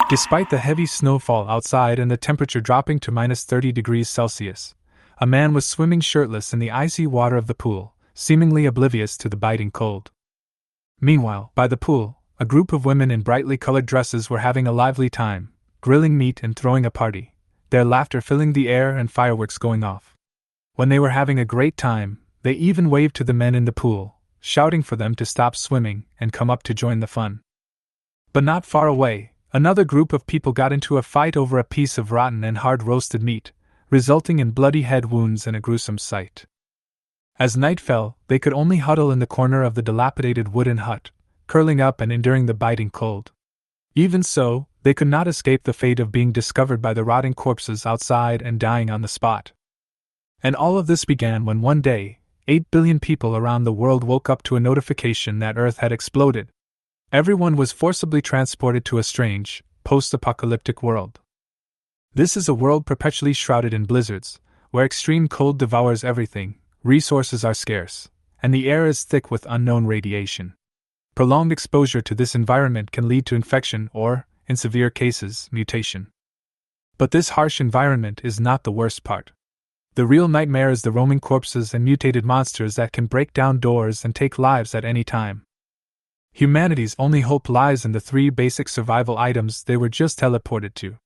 Despite the heavy snowfall outside and the temperature dropping to minus 30 degrees Celsius, a man was swimming shirtless in the icy water of the pool, seemingly oblivious to the biting cold. Meanwhile, by the pool, a group of women in brightly colored dresses were having a lively time, grilling meat and throwing a party, their laughter filling the air and fireworks going off. When they were having a great time, they even waved to the men in the pool, shouting for them to stop swimming and come up to join the fun. But not far away, another group of people got into a fight over a piece of rotten and hard roasted meat, resulting in bloody head wounds and a gruesome sight. As night fell, they could only huddle in the corner of the dilapidated wooden hut, curling up and enduring the biting cold. Even so, they could not escape the fate of being discovered by the rotting corpses outside and dying on the spot. And all of this began when one day, 8 billion people around the world woke up to a notification that Earth had exploded. Everyone was forcibly transported to a strange, post-apocalyptic world. This is a world perpetually shrouded in blizzards, where extreme cold devours everything, resources are scarce, and the air is thick with unknown radiation. Prolonged exposure to this environment can lead to infection or, in severe cases, mutation. But this harsh environment is not the worst part. The real nightmare is the roaming corpses and mutated monsters that can break down doors and take lives at any time. Humanity's only hope lies in the 3 basic survival items they were just teleported to.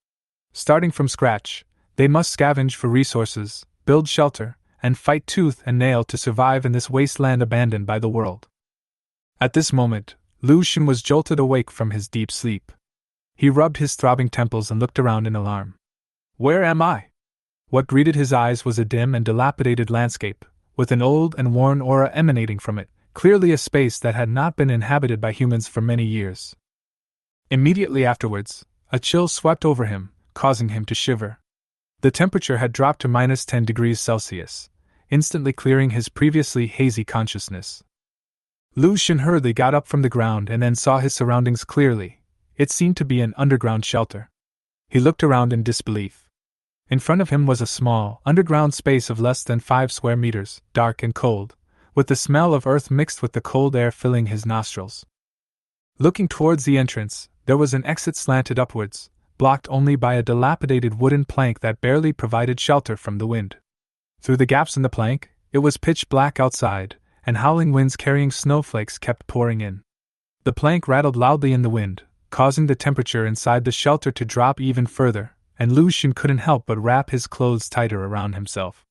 Starting from scratch, they must scavenge for resources, build shelter, and fight tooth and nail to survive in this wasteland abandoned by the world. At this moment, Lu Xun was jolted awake from his deep sleep. He rubbed his throbbing temples and looked around in alarm. Where am I? What greeted his eyes was a dim and dilapidated landscape, with an old and worn aura emanating from it, clearly a space that had not been inhabited by humans for many years. Immediately afterwards, a chill swept over him, causing him to shiver. The temperature had dropped to minus 10 degrees Celsius, instantly clearing his previously hazy consciousness. Lu Xun hurriedly got up from the ground and then saw his surroundings clearly. It seemed to be an underground shelter. He looked around in disbelief. In front of him was a small, underground space of less than 5 square meters, dark and cold, with the smell of earth mixed with the cold air filling his nostrils. Looking towards the entrance, there was an exit slanted upwards, blocked only by a dilapidated wooden plank that barely provided shelter from the wind. Through the gaps in the plank, it was pitch black outside, and howling winds carrying snowflakes kept pouring in. The plank rattled loudly in the wind, causing the temperature inside the shelter to drop even further, and Lu Xun couldn't help but wrap his clothes tighter around himself.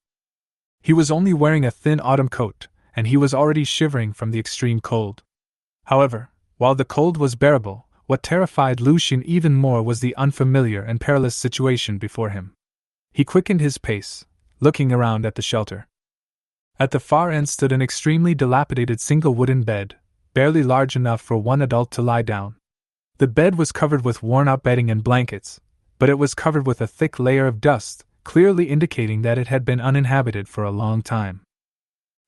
He was only wearing a thin autumn coat, and he was already shivering from the extreme cold. However, while the cold was bearable, what terrified Lu Xun even more was the unfamiliar and perilous situation before him. He quickened his pace, looking around at the shelter. At the far end stood an extremely dilapidated single wooden bed, barely large enough for one adult to lie down. The bed was covered with worn-out bedding and blankets, but it was covered with a thick layer of dust, clearly indicating that it had been uninhabited for a long time.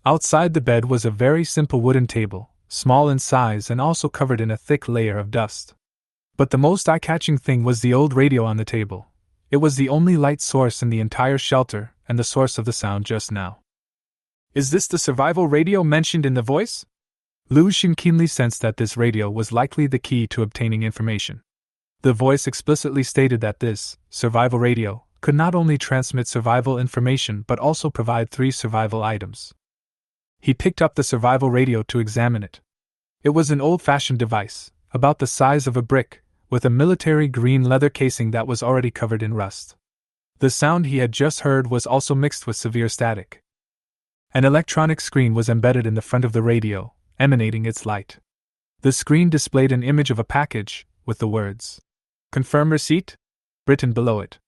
Outside the bed was a very simple wooden table, small in size and also covered in a thick layer of dust. But the most eye-catching thing was the old radio on the table. It was the only light source in the entire shelter and the source of the sound just now. Is this the survival radio mentioned in the voice? Lu Xun keenly sensed that this radio was likely the key to obtaining information. The voice explicitly stated that this survival radio could not only transmit survival information but also provide 3 survival items. He picked up the survival radio to examine it. It was an old-fashioned device, about the size of a brick, with a military green leather casing that was already covered in rust. The sound he had just heard was also mixed with severe static. An electronic screen was embedded in the front of the radio, emanating its light. The screen displayed an image of a package, with the words, "Confirm receipt?" written below it.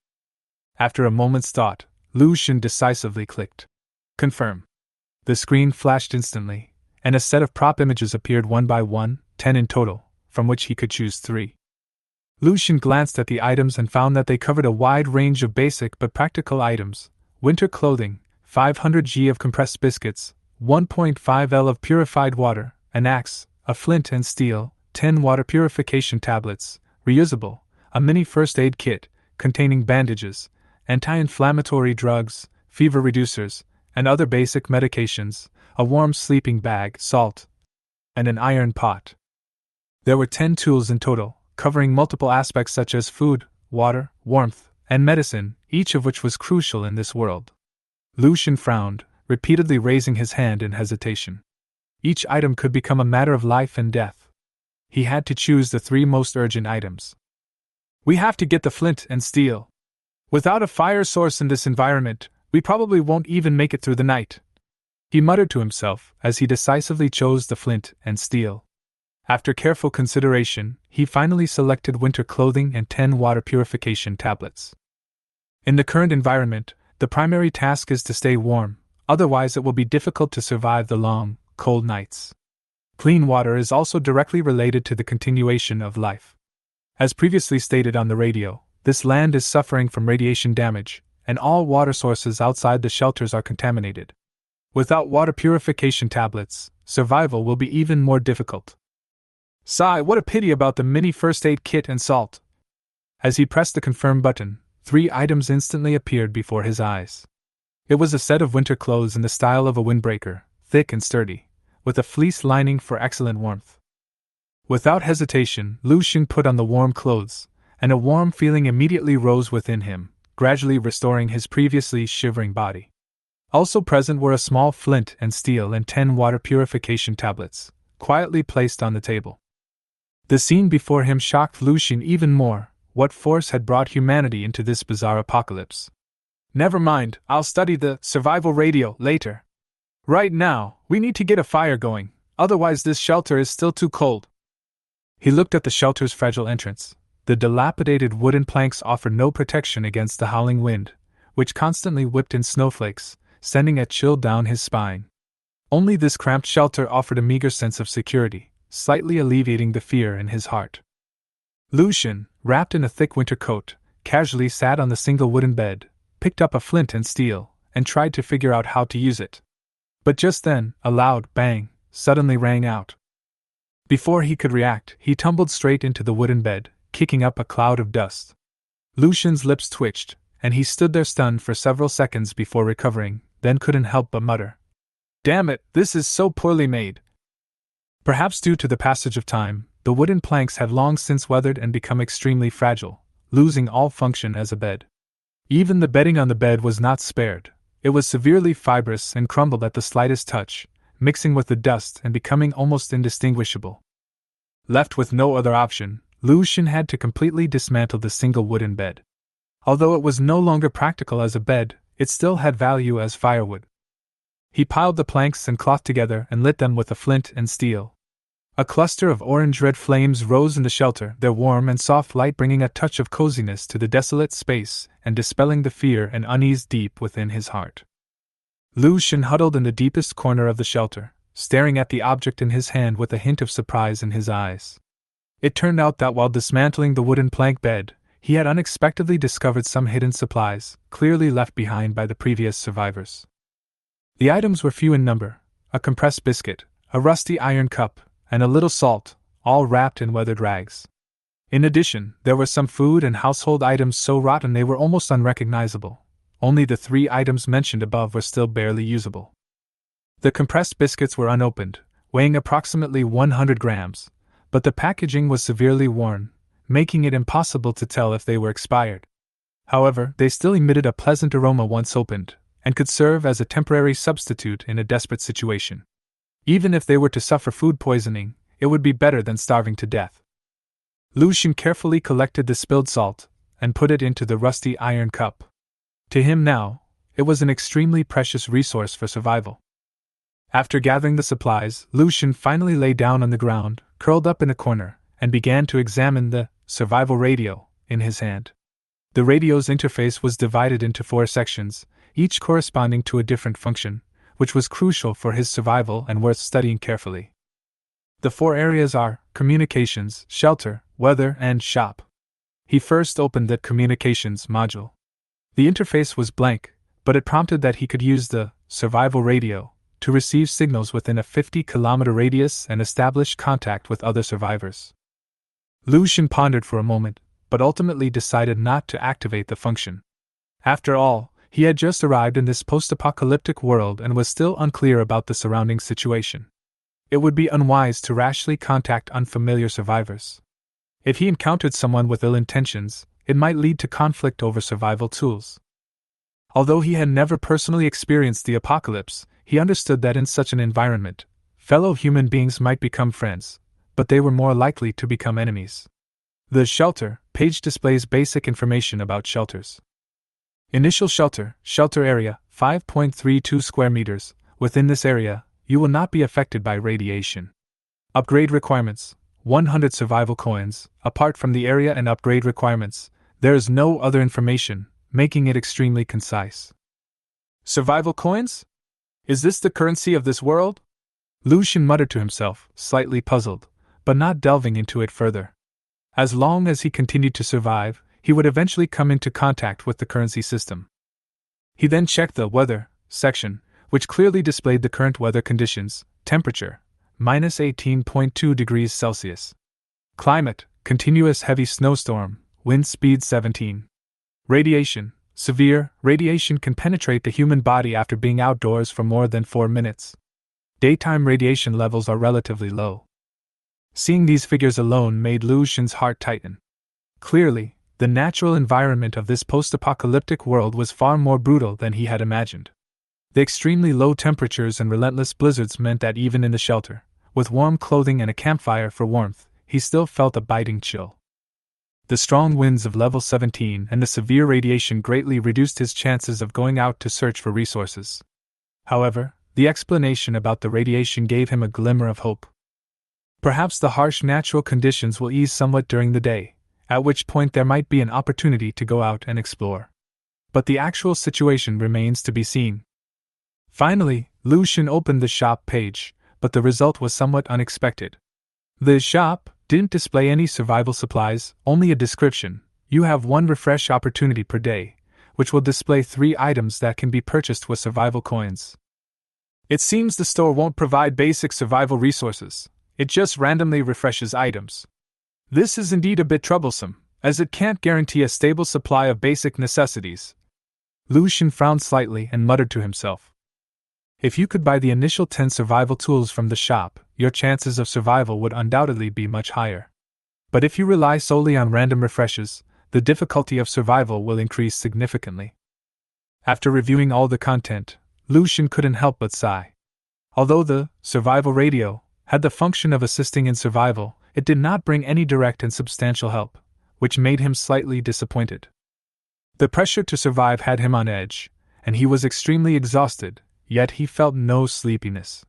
After a moment's thought, Lu Xun decisively clicked, "Confirm." The screen flashed instantly, and a set of prop images appeared one by one, 10 in total, from which he could choose 3. Lu Xun glanced at the items and found that they covered a wide range of basic but practical items: winter clothing, 500 g of compressed biscuits, 1.5 L of purified water, an axe, a flint and steel, 10 water purification tablets, reusable, a mini first aid kit, containing bandages, anti-inflammatory drugs, fever reducers, and other basic medications, a warm sleeping bag, salt, and an iron pot. There were 10 tools in total, covering multiple aspects such as food, water, warmth, and medicine, each of which was crucial in this world. Lucian frowned, repeatedly raising his hand in hesitation. Each item could become a matter of life and death. He had to choose the three most urgent items. We have to get the flint and steel. Without a fire source in this environment, we probably won't even make it through the night, he muttered to himself as he decisively chose the flint and steel. After careful consideration, he finally selected winter clothing and 10 water purification tablets. In the current environment, the primary task is to stay warm, otherwise it will be difficult to survive the long, cold nights. Clean water is also directly related to the continuation of life. As previously stated on the radio, this land is suffering from radiation damage, and all water sources outside the shelters are contaminated. Without water purification tablets, survival will be even more difficult. Sigh, what a pity about the mini first aid kit and salt. As he pressed the confirm button, 3 items instantly appeared before his eyes. It was a set of winter clothes in the style of a windbreaker, thick and sturdy, with a fleece lining for excellent warmth. Without hesitation, Lucian put on the warm clothes, and a warm feeling immediately rose within him, gradually restoring his previously shivering body. Also present were a small flint and steel and 10 water purification tablets, quietly placed on the table. The scene before him shocked Lucian even more. What force had brought humanity into this bizarre apocalypse? Never mind, I'll study the survival radio later. Right now, we need to get a fire going, otherwise this shelter is still too cold. He looked at the shelter's fragile entrance. The dilapidated wooden planks offered no protection against the howling wind, which constantly whipped in snowflakes, sending a chill down his spine. Only this cramped shelter offered a meager sense of security, slightly alleviating the fear in his heart. Lucian, wrapped in a thick winter coat, casually sat on the single wooden bed, picked up a flint and steel, and tried to figure out how to use it. But just then, a loud bang suddenly rang out. Before he could react, he tumbled straight into the wooden bed, kicking up a cloud of dust. Lucian's lips twitched, and he stood there stunned for several seconds before recovering, then couldn't help but mutter, "Damn it, this is so poorly made." Perhaps due to the passage of time, the wooden planks had long since weathered and become extremely fragile, losing all function as a bed. Even the bedding on the bed was not spared. It was severely fibrous and crumbled at the slightest touch, mixing with the dust and becoming almost indistinguishable. Left with no other option, Lucian had to completely dismantle the single wooden bed. Although it was no longer practical as a bed, it still had value as firewood. He piled the planks and cloth together and lit them with a flint and steel. A cluster of orange-red flames rose in the shelter, their warm and soft light bringing a touch of coziness to the desolate space and dispelling the fear and unease deep within his heart. Lucian huddled in the deepest corner of the shelter, staring at the object in his hand with a hint of surprise in his eyes. It turned out that while dismantling the wooden plank bed, he had unexpectedly discovered some hidden supplies, clearly left behind by the previous survivors. The items were few in number: a compressed biscuit, a rusty iron cup, and a little salt, all wrapped in weathered rags. In addition, there were some food and household items so rotten they were almost unrecognizable. Only the 3 items mentioned above were still barely usable. The compressed biscuits were unopened, weighing approximately 100 grams, but the packaging was severely worn, making it impossible to tell if they were expired. However, they still emitted a pleasant aroma once opened, and could serve as a temporary substitute in a desperate situation. Even if they were to suffer food poisoning, it would be better than starving to death. Lucian carefully collected the spilled salt and put it into the rusty iron cup. To him now, it was an extremely precious resource for survival. After gathering the supplies, Lucian finally lay down on the ground, curled up in a corner, and began to examine the survival radio in his hand. The radio's interface was divided into 4 sections, each corresponding to a different function, which was crucial for his survival and worth studying carefully. The 4 areas are communications, shelter, weather, and shop. He first opened the communications module. The interface was blank, but it prompted that he could use the survival radio to receive signals within a 50-kilometer radius and establish contact with other survivors. Lucian pondered for a moment, but ultimately decided not to activate the function. After all, he had just arrived in this post-apocalyptic world and was still unclear about the surrounding situation. It would be unwise to rashly contact unfamiliar survivors. If he encountered someone with ill intentions, it might lead to conflict over survival tools. Although he had never personally experienced the apocalypse, he understood that in such an environment, fellow human beings might become friends, but they were more likely to become enemies. The shelter page displays basic information about shelters. Initial shelter area, 5.32 square meters. Within this area, you will not be affected by radiation. Upgrade requirements, 100 survival coins. Apart from the area and upgrade requirements, there is no other information, making it extremely concise. Survival coins? Is this the currency of this world? Lucian muttered to himself, slightly puzzled, but not delving into it further. As long as he continued to survive, he would eventually come into contact with the currency system. He then checked the weather section, which clearly displayed the current weather conditions: temperature, minus 18.2 degrees Celsius. Climate, continuous heavy snowstorm, wind speed 17. Radiation, severe. Radiation can penetrate the human body after being outdoors for more than 4 minutes. Daytime radiation levels are relatively low. Seeing these figures alone made Lucian's heart tighten. Clearly, the natural environment of this post-apocalyptic world was far more brutal than he had imagined. The extremely low temperatures and relentless blizzards meant that even in the shelter, with warm clothing and a campfire for warmth, he still felt a biting chill. The strong winds of level 17 and the severe radiation greatly reduced his chances of going out to search for resources. However, the explanation about the radiation gave him a glimmer of hope. Perhaps the harsh natural conditions will ease somewhat during the day, at which point there might be an opportunity to go out and explore. But the actual situation remains to be seen. Finally, Lucian opened the shop page, but the result was somewhat unexpected. The shop didn't display any survival supplies, only a description: you have 1 refresh opportunity per day, which will display 3 items that can be purchased with survival coins. It seems the store won't provide basic survival resources, it just randomly refreshes items. This is indeed a bit troublesome, as it can't guarantee a stable supply of basic necessities. Lucian frowned slightly and muttered to himself. If you could buy the initial 10 survival tools from the shop, your chances of survival would undoubtedly be much higher. But if you rely solely on random refreshes, the difficulty of survival will increase significantly. After reviewing all the content, Lucian couldn't help but sigh. Although the survival radio had the function of assisting in survival, it did not bring any direct and substantial help, which made him slightly disappointed. The pressure to survive had him on edge, and he was extremely exhausted, yet he felt no sleepiness.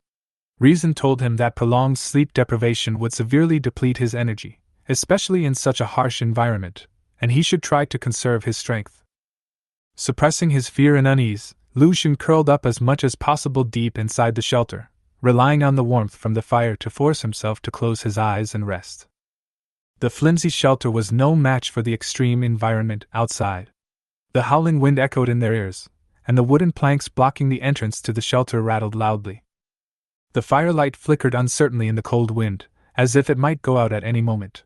Reason told him that prolonged sleep deprivation would severely deplete his energy, especially in such a harsh environment, and he should try to conserve his strength. Suppressing his fear and unease, Lucian curled up as much as possible deep inside the shelter, relying on the warmth from the fire to force himself to close his eyes and rest. The flimsy shelter was no match for the extreme environment outside. The howling wind echoed in their ears, and the wooden planks blocking the entrance to the shelter rattled loudly. The firelight flickered uncertainly in the cold wind, as if it might go out at any moment.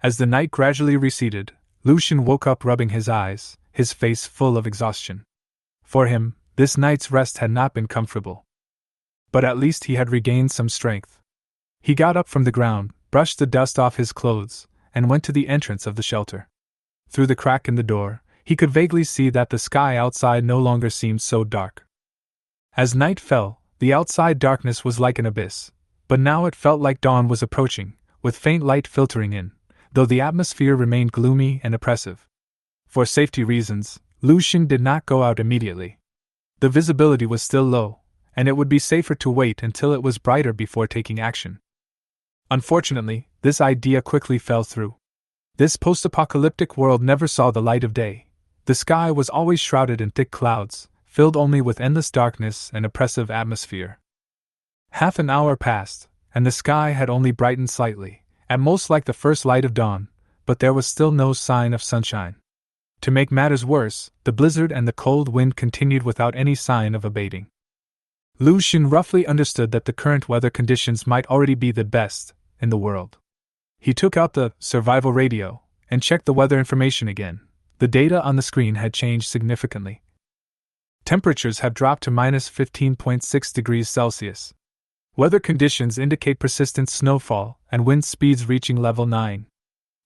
As the night gradually receded, Lucian woke up rubbing his eyes, his face full of exhaustion. For him, this night's rest had not been comfortable. But at least he had regained some strength. He got up from the ground, brushed the dust off his clothes, and went to the entrance of the shelter. Through the crack in the door, he could vaguely see that the sky outside no longer seemed so dark. As night fell, the outside darkness was like an abyss, but now it felt like dawn was approaching, with faint light filtering in, though the atmosphere remained gloomy and oppressive. For safety reasons, Lucian did not go out immediately. The visibility was still low, and it would be safer to wait until it was brighter before taking action. Unfortunately, this idea quickly fell through. This post-apocalyptic world never saw the light of day. The sky was always shrouded in thick clouds, filled only with endless darkness and oppressive atmosphere. Half an hour passed, and the sky had only brightened slightly, at most like the first light of dawn, but there was still no sign of sunshine. To make matters worse, the blizzard and the cold wind continued without any sign of abating. Lucian roughly understood that the current weather conditions might already be the best in the world. He took out the survival radio and checked the weather information again. The data on the screen had changed significantly. Temperatures have dropped to minus 15.6 degrees Celsius. Weather conditions indicate persistent snowfall and wind speeds reaching level 9.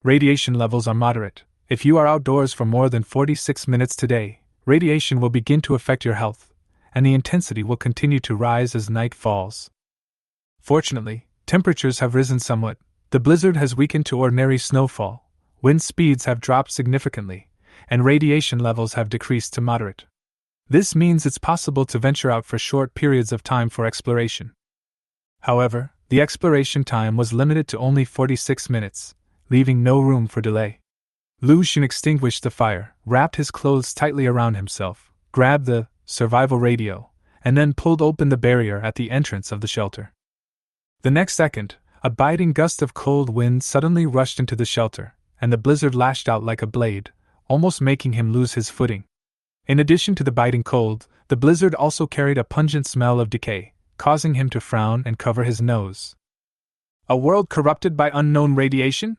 Radiation levels are moderate. If you are outdoors for more than 46 minutes today, radiation will begin to affect your health, and the intensity will continue to rise as night falls. Fortunately, temperatures have risen somewhat. The blizzard has weakened to ordinary snowfall, wind speeds have dropped significantly, and radiation levels have decreased to moderate. This means it's possible to venture out for short periods of time for exploration. However, the exploration time was limited to only 46 minutes, leaving no room for delay. Lu Xun extinguished the fire, wrapped his clothes tightly around himself, grabbed the survival radio, and then pulled open the barrier at the entrance of the shelter. The next second, a biting gust of cold wind suddenly rushed into the shelter, and the blizzard lashed out like a blade, almost making him lose his footing. In addition to the biting cold, the blizzard also carried a pungent smell of decay, causing him to frown and cover his nose. A world corrupted by unknown radiation?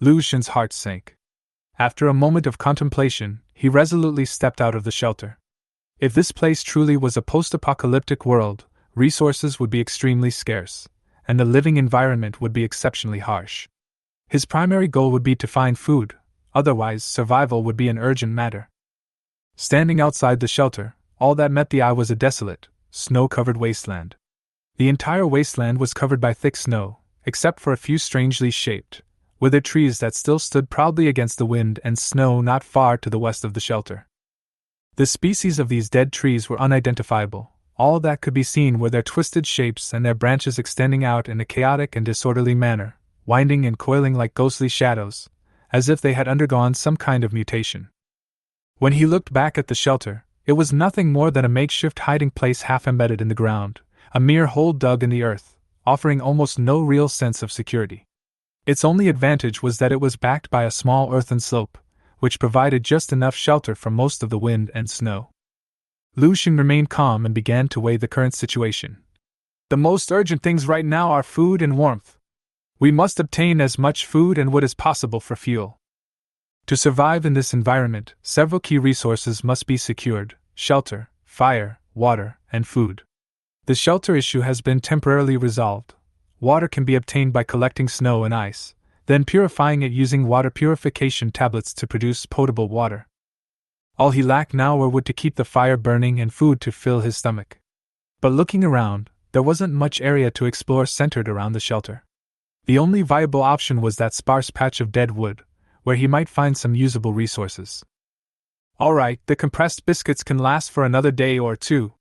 Lu Xun's heart sank. After a moment of contemplation, he resolutely stepped out of the shelter. If this place truly was a post-apocalyptic world, resources would be extremely scarce, and the living environment would be exceptionally harsh. His primary goal would be to find food, otherwise survival would be an urgent matter. Standing outside the shelter, all that met the eye was a desolate, snow-covered wasteland. The entire wasteland was covered by thick snow, except for a few strangely shaped, withered trees that still stood proudly against the wind and snow not far to the west of the shelter. The species of these dead trees were unidentifiable. All that could be seen were their twisted shapes and their branches extending out in a chaotic and disorderly manner, winding and coiling like ghostly shadows, as if they had undergone some kind of mutation. When he looked back at the shelter, it was nothing more than a makeshift hiding place half embedded in the ground, a mere hole dug in the earth, offering almost no real sense of security. Its only advantage was that it was backed by a small earthen slope, which provided just enough shelter from most of the wind and snow. Lu Xun remained calm and began to weigh the current situation. The most urgent things right now are food and warmth. We must obtain as much food and wood as possible for fuel. To survive in this environment, several key resources must be secured: shelter, fire, water, and food. The shelter issue has been temporarily resolved. Water can be obtained by collecting snow and ice, then purifying it using water purification tablets to produce potable water. All he lacked now were wood to keep the fire burning and food to fill his stomach. But looking around, there wasn't much area to explore centered around the shelter. The only viable option was that sparse patch of dead wood, where he might find some usable resources. All right, the compressed biscuits can last for another day or two.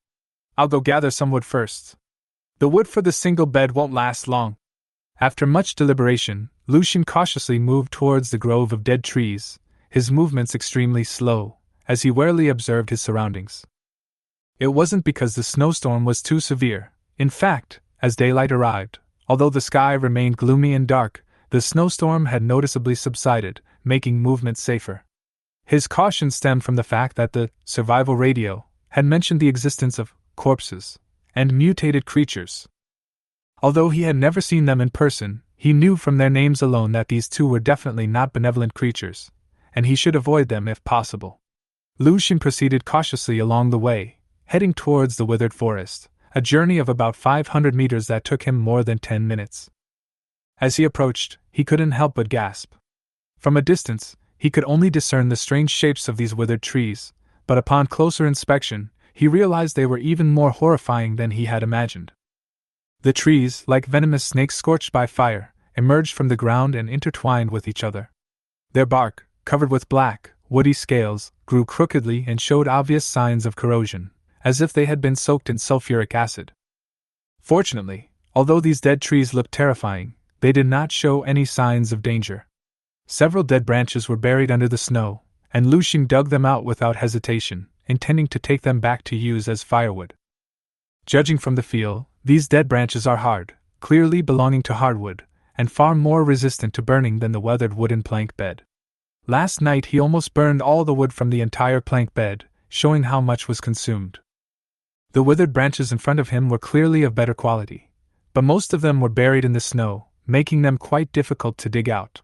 I'll go gather some wood first. The wood for the single bed won't last long. After much deliberation, Lu Xun cautiously moved towards the grove of dead trees, his movements extremely slow, as he warily observed his surroundings. It wasn't because the snowstorm was too severe. In fact, as daylight arrived, although the sky remained gloomy and dark, the snowstorm had noticeably subsided, making movement safer. His caution stemmed from the fact that the survival radio had mentioned the existence of corpses and mutated creatures. Although he had never seen them in person, he knew from their names alone that these two were definitely not benevolent creatures, and he should avoid them if possible. Lu Xun proceeded cautiously along the way, heading towards the withered forest, a journey of about 500 meters that took him more than 10 minutes. As he approached, he couldn't help but gasp. From a distance, he could only discern the strange shapes of these withered trees, but upon closer inspection, he realized they were even more horrifying than he had imagined. The trees, like venomous snakes scorched by fire, emerged from the ground and intertwined with each other. Their bark, covered with black, woody scales, grew crookedly and showed obvious signs of corrosion, as if they had been soaked in sulfuric acid. Fortunately, although these dead trees looked terrifying, they did not show any signs of danger. Several dead branches were buried under the snow, and Lu Xun dug them out without hesitation, intending to take them back to use as firewood. Judging from the feel, these dead branches are hard, clearly belonging to hardwood, and far more resistant to burning than the weathered wooden plank bed. Last night he almost burned all the wood from the entire plank bed, showing how much was consumed. The withered branches in front of him were clearly of better quality, but most of them were buried in the snow, making them quite difficult to dig out.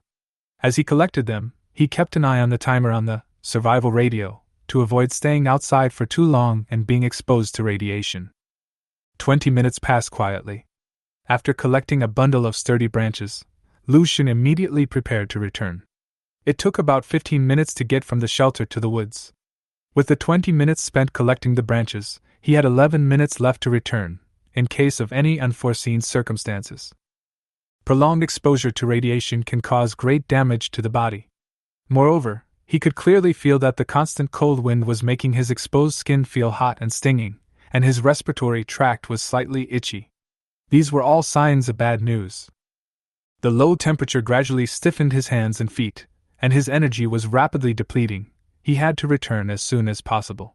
As he collected them, he kept an eye on the timer on the survival radio, to avoid staying outside for too long and being exposed to radiation. 20 minutes passed quietly. After collecting a bundle of sturdy branches, Lu Xun immediately prepared to return. It took about 15 minutes to get from the shelter to the woods. With the 20 minutes spent collecting the branches, he had 11 minutes left to return, in case of any unforeseen circumstances. Prolonged exposure to radiation can cause great damage to the body. Moreover, he could clearly feel that the constant cold wind was making his exposed skin feel hot and stinging, and his respiratory tract was slightly itchy. These were all signs of bad news. The low temperature gradually stiffened his hands and feet, and his energy was rapidly depleting. He had to return as soon as possible.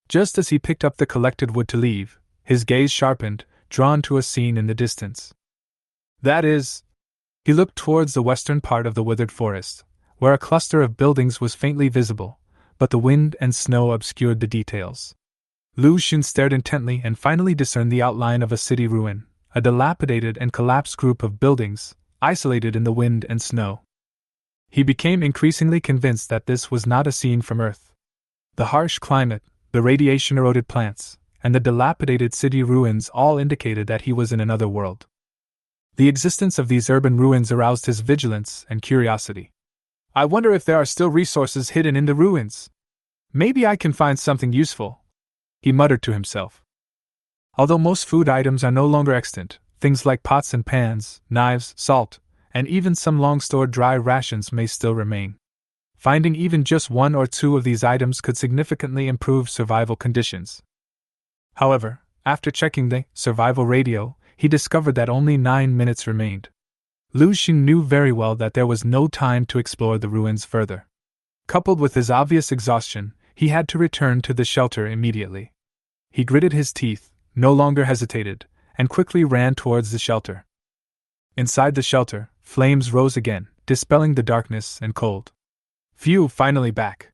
Just as he picked up the collected wood to leave, his gaze sharpened, drawn to a scene in the distance. That is, he looked towards the western part of the withered forest, where a cluster of buildings was faintly visible, but the wind and snow obscured the details. Lu Xun stared intently and finally discerned the outline of a city ruin, a dilapidated and collapsed group of buildings, isolated in the wind and snow. He became increasingly convinced that this was not a scene from Earth. The harsh climate, the radiation-eroded plants, and the dilapidated city ruins all indicated that he was in another world. The existence of these urban ruins aroused his vigilance and curiosity. I wonder if there are still resources hidden in the ruins. Maybe I can find something useful, he muttered to himself. Although most food items are no longer extant, things like pots and pans, knives, salt, and even some long-stored dry rations may still remain. Finding even just one or two of these items could significantly improve survival conditions. However, after checking the survival radio, he discovered that only 9 minutes remained. Lu Xun knew very well that there was no time to explore the ruins further. Coupled with his obvious exhaustion, he had to return to the shelter immediately. He gritted his teeth, no longer hesitated, and quickly ran towards the shelter. Inside the shelter, flames rose again, dispelling the darkness and cold. Phew, finally back.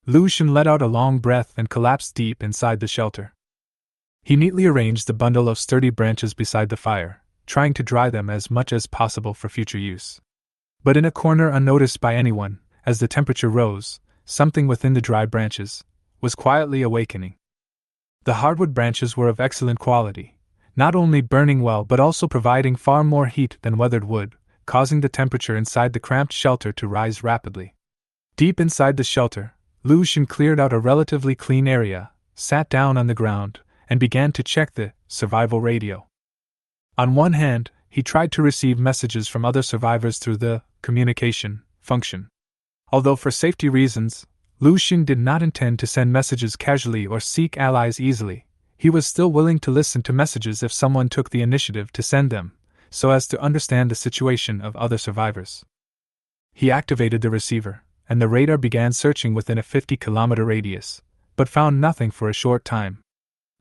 Lu Xun let out a long breath and collapsed deep inside the shelter. He neatly arranged the bundle of sturdy branches beside the fire, trying to dry them as much as possible for future use. But in a corner unnoticed by anyone, as the temperature rose, something within the dry branches was quietly awakening. The hardwood branches were of excellent quality, not only burning well but also providing far more heat than weathered wood, causing the temperature inside the cramped shelter to rise rapidly. Deep inside the shelter, Lu Xun cleared out a relatively clean area, sat down on the ground, and began to check the survival radio. On one hand, he tried to receive messages from other survivors through the communication function. Although for safety reasons, Lu Xun did not intend to send messages casually or seek allies easily, he was still willing to listen to messages if someone took the initiative to send them, so as to understand the situation of other survivors. He activated the receiver, and the radar began searching within a 50-kilometer radius, but found nothing for a short time.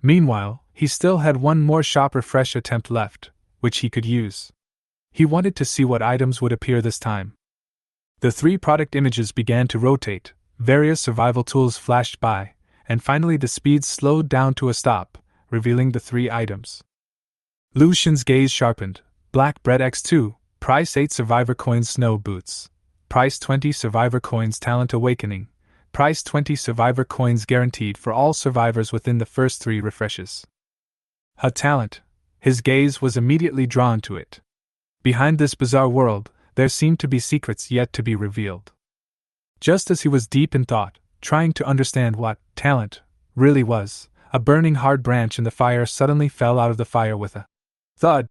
Meanwhile, he still had one more shop refresh attempt left, which he could use. He wanted to see what items would appear this time. The 3 product images began to rotate, various survival tools flashed by, and finally the speed slowed down to a stop, revealing the 3 items. Lu Xun's gaze sharpened. Black Bread X2, price 8 Survivor Coins Snow Boots, price 20 Survivor Coins Talent Awakening, price 20 Survivor Coins guaranteed for all survivors within the first 3 refreshes. A talent. His gaze was immediately drawn to it. Behind this bizarre world, there seemed to be secrets yet to be revealed. Just as he was deep in thought, trying to understand what talent really was, a burning hard branch in the fire suddenly fell out of the fire with a thud,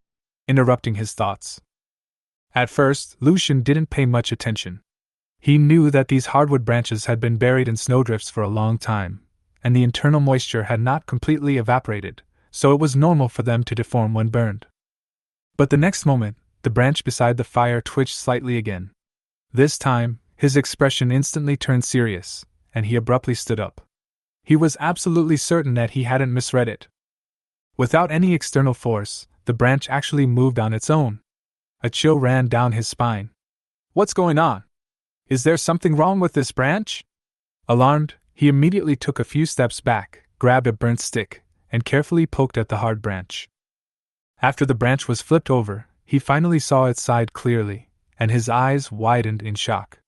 interrupting his thoughts. At first, Lu Xun didn't pay much attention. He knew that these hardwood branches had been buried in snowdrifts for a long time, and the internal moisture had not completely evaporated, so it was normal for them to deform when burned. But the next moment, the branch beside the fire twitched slightly again. This time, his expression instantly turned serious, and he abruptly stood up. He was absolutely certain that he hadn't misread it. Without any external force, the branch actually moved on its own. A chill ran down his spine. What's going on? Is there something wrong with this branch? Alarmed, he immediately took a few steps back, grabbed a burnt stick, and carefully poked at the hard branch. After the branch was flipped over, he finally saw its side clearly, and his eyes widened in shock.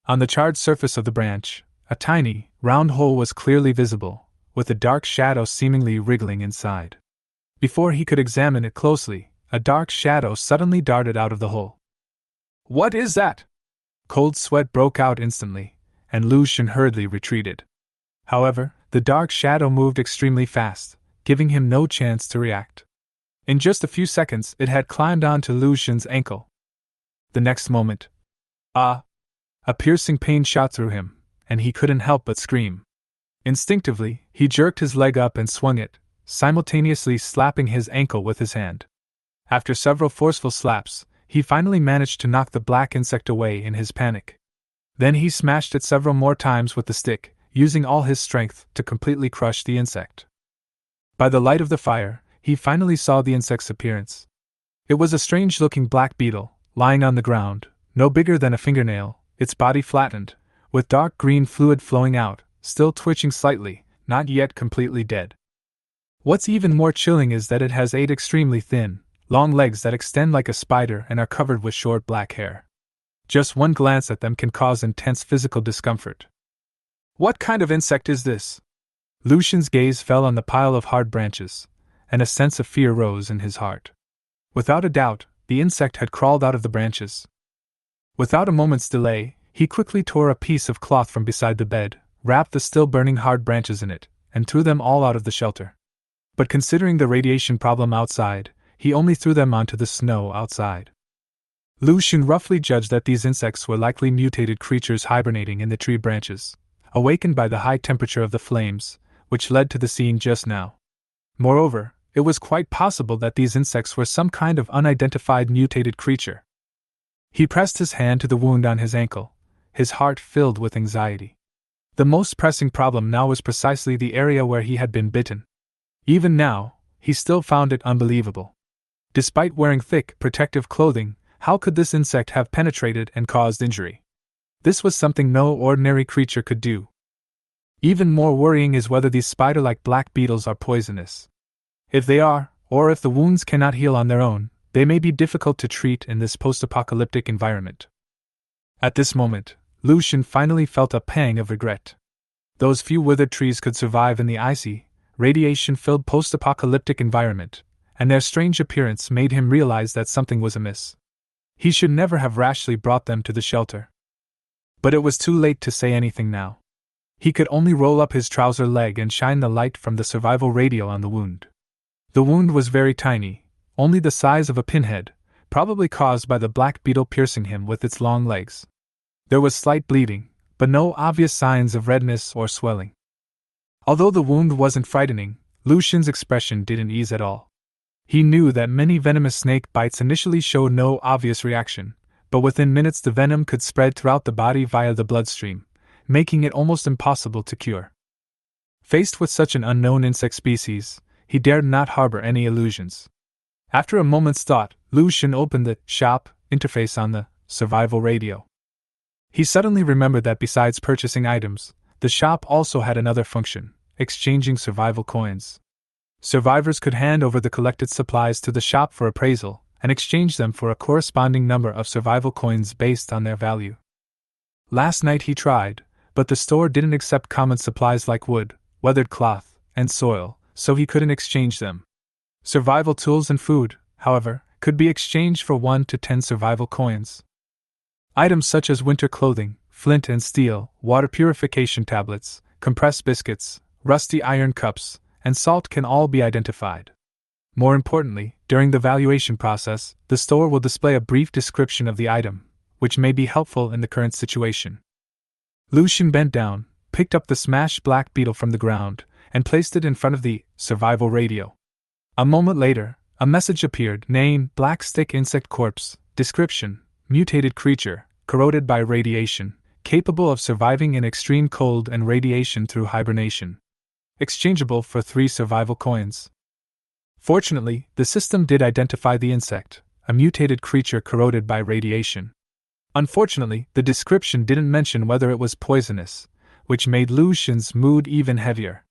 On the charred surface of the branch, a tiny, round hole was clearly visible, with a dark shadow seemingly wriggling inside. Before he could examine it closely, a dark shadow suddenly darted out of the hole. What is that? Cold sweat broke out instantly, and Lu Xun hurriedly retreated. However, the dark shadow moved extremely fast, giving him no chance to react. In just a few seconds, it had climbed onto Lu Xun's ankle. The next moment, a piercing pain shot through him, and he couldn't help but scream. Instinctively, he jerked his leg up and swung it, simultaneously slapping his ankle with his hand. After several forceful slaps, he finally managed to knock the black insect away in his panic. Then he smashed it several more times with the stick, using all his strength to completely crush the insect. By the light of the fire, he finally saw the insect's appearance. It was a strange-looking black beetle, lying on the ground, no bigger than a fingernail, its body flattened, with dark green fluid flowing out, still twitching slightly, not yet completely dead. What's even more chilling is that it has 8 extremely thin, long legs that extend like a spider and are covered with short black hair. Just one glance at them can cause intense physical discomfort. What kind of insect is this? Lu Xun's gaze fell on the pile of hard branches, and a sense of fear rose in his heart. Without a doubt, the insect had crawled out of the branches. Without a moment's delay, he quickly tore a piece of cloth from beside the bed, wrapped the still burning hard branches in it, and threw them all out of the shelter. But considering the radiation problem outside, he only threw them onto the snow outside. Lu Xun roughly judged that these insects were likely mutated creatures hibernating in the tree branches, awakened by the high temperature of the flames, which led to the scene just now. Moreover, it was quite possible that these insects were some kind of unidentified mutated creature. He pressed his hand to the wound on his ankle, his heart filled with anxiety. The most pressing problem now was precisely the area where he had been bitten. Even now, he still found it unbelievable. Despite wearing thick, protective clothing, how could this insect have penetrated and caused injury? This was something no ordinary creature could do. Even more worrying is whether these spider-like black beetles are poisonous. If they are, or if the wounds cannot heal on their own, they may be difficult to treat in this post-apocalyptic environment. At this moment, Lu Xun finally felt a pang of regret. Those few withered trees could survive in the icy, radiation-filled post-apocalyptic environment, and their strange appearance made him realize that something was amiss. He should never have rashly brought them to the shelter. But it was too late to say anything now. He could only roll up his trouser leg and shine the light from the survival radio on the wound. The wound was very tiny, only the size of a pinhead, probably caused by the black beetle piercing him with its long legs. There was slight bleeding, but no obvious signs of redness or swelling. Although the wound wasn't frightening, Lu Xun's expression didn't ease at all. He knew that many venomous snake bites initially showed no obvious reaction, but within minutes the venom could spread throughout the body via the bloodstream, making it almost impossible to cure. Faced with such an unknown insect species, he dared not harbor any illusions. After a moment's thought, Lu Xun opened the shop interface on the survival radio. He suddenly remembered that besides purchasing items, the shop also had another function: exchanging survival coins. Survivors could hand over the collected supplies to the shop for appraisal, and exchange them for a corresponding number of survival coins based on their value. Last night he tried, but the store didn't accept common supplies like wood, weathered cloth, and soil, so he couldn't exchange them. Survival tools and food, however, could be exchanged for 1 to 10 survival coins. Items such as winter clothing, flint and steel, water purification tablets, compressed biscuits, rusty iron cups, and salt can all be identified. More importantly, during the valuation process, the store will display a brief description of the item, which may be helpful in the current situation. Lu Xun bent down, picked up the smashed black beetle from the ground, and placed it in front of the survival radio. A moment later, a message appeared: name, black stick insect corpse, description, mutated creature, corroded by radiation, capable of surviving in extreme cold and radiation through hibernation. Exchangeable for 3 survival coins. Fortunately, the system did identify the insect, a mutated creature corroded by radiation. Unfortunately, the description didn't mention whether it was poisonous, which made Lu Xun's mood even heavier.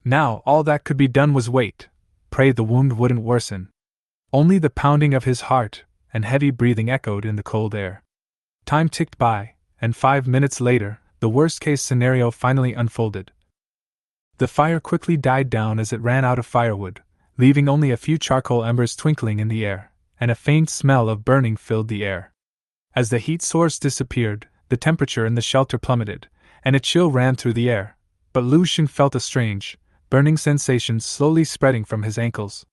Now all that could be done was wait, pray the wound wouldn't worsen. Only the pounding of his heart and heavy breathing echoed in the cold air. Time ticked by, and 5 minutes later, the worst-case scenario finally unfolded. The fire quickly died down as it ran out of firewood, leaving only a few charcoal embers twinkling in the air, and a faint smell of burning filled the air. As the heat source disappeared, the temperature in the shelter plummeted, and a chill ran through the air, but Lu Xun felt a strange, burning sensation slowly spreading from his ankles.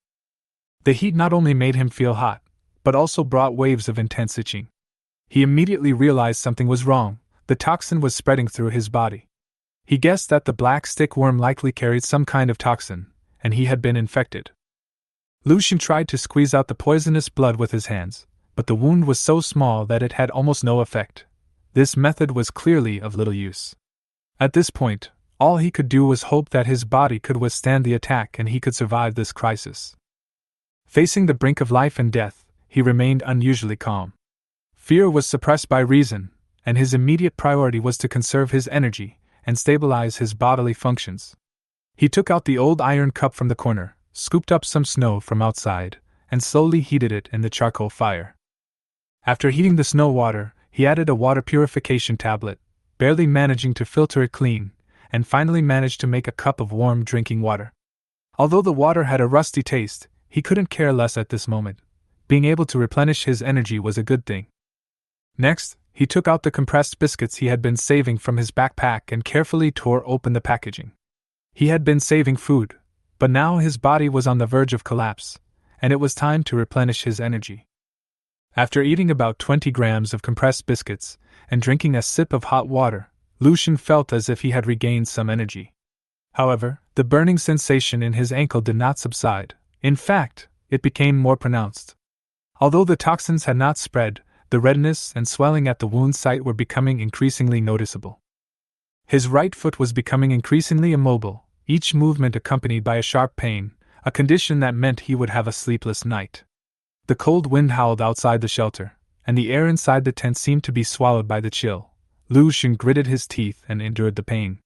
The heat not only made him feel hot, but also brought waves of intense itching. He immediately realized something was wrong. The toxin was spreading through his body. He guessed that the black stick worm likely carried some kind of toxin, and he had been infected. Lu Xun tried to squeeze out the poisonous blood with his hands, but the wound was so small that it had almost no effect. This method was clearly of little use. At this point, all he could do was hope that his body could withstand the attack and he could survive this crisis. Facing the brink of life and death, he remained unusually calm. Fear was suppressed by reason, and his immediate priority was to conserve his energy and stabilize his bodily functions. He took out the old iron cup from the corner, scooped up some snow from outside, and slowly heated it in the charcoal fire. After heating the snow water, he added a water purification tablet, barely managing to filter it clean, and finally managed to make a cup of warm drinking water. Although the water had a rusty taste, he couldn't care less at this moment. Being able to replenish his energy was a good thing. Next, he took out the compressed biscuits he had been saving from his backpack and carefully tore open the packaging. He had been saving food, but now his body was on the verge of collapse, and it was time to replenish his energy. After eating about 20 grams of compressed biscuits and drinking a sip of hot water, Lu Xun felt as if he had regained some energy. However, the burning sensation in his ankle did not subside. In fact, it became more pronounced. Although the toxins had not spread, the redness and swelling at the wound site were becoming increasingly noticeable. His right foot was becoming increasingly immobile, each movement accompanied by a sharp pain, a condition that meant he would have a sleepless night. The cold wind howled outside the shelter, and the air inside the tent seemed to be swallowed by the chill. Lu Xun gritted his teeth and endured the pain.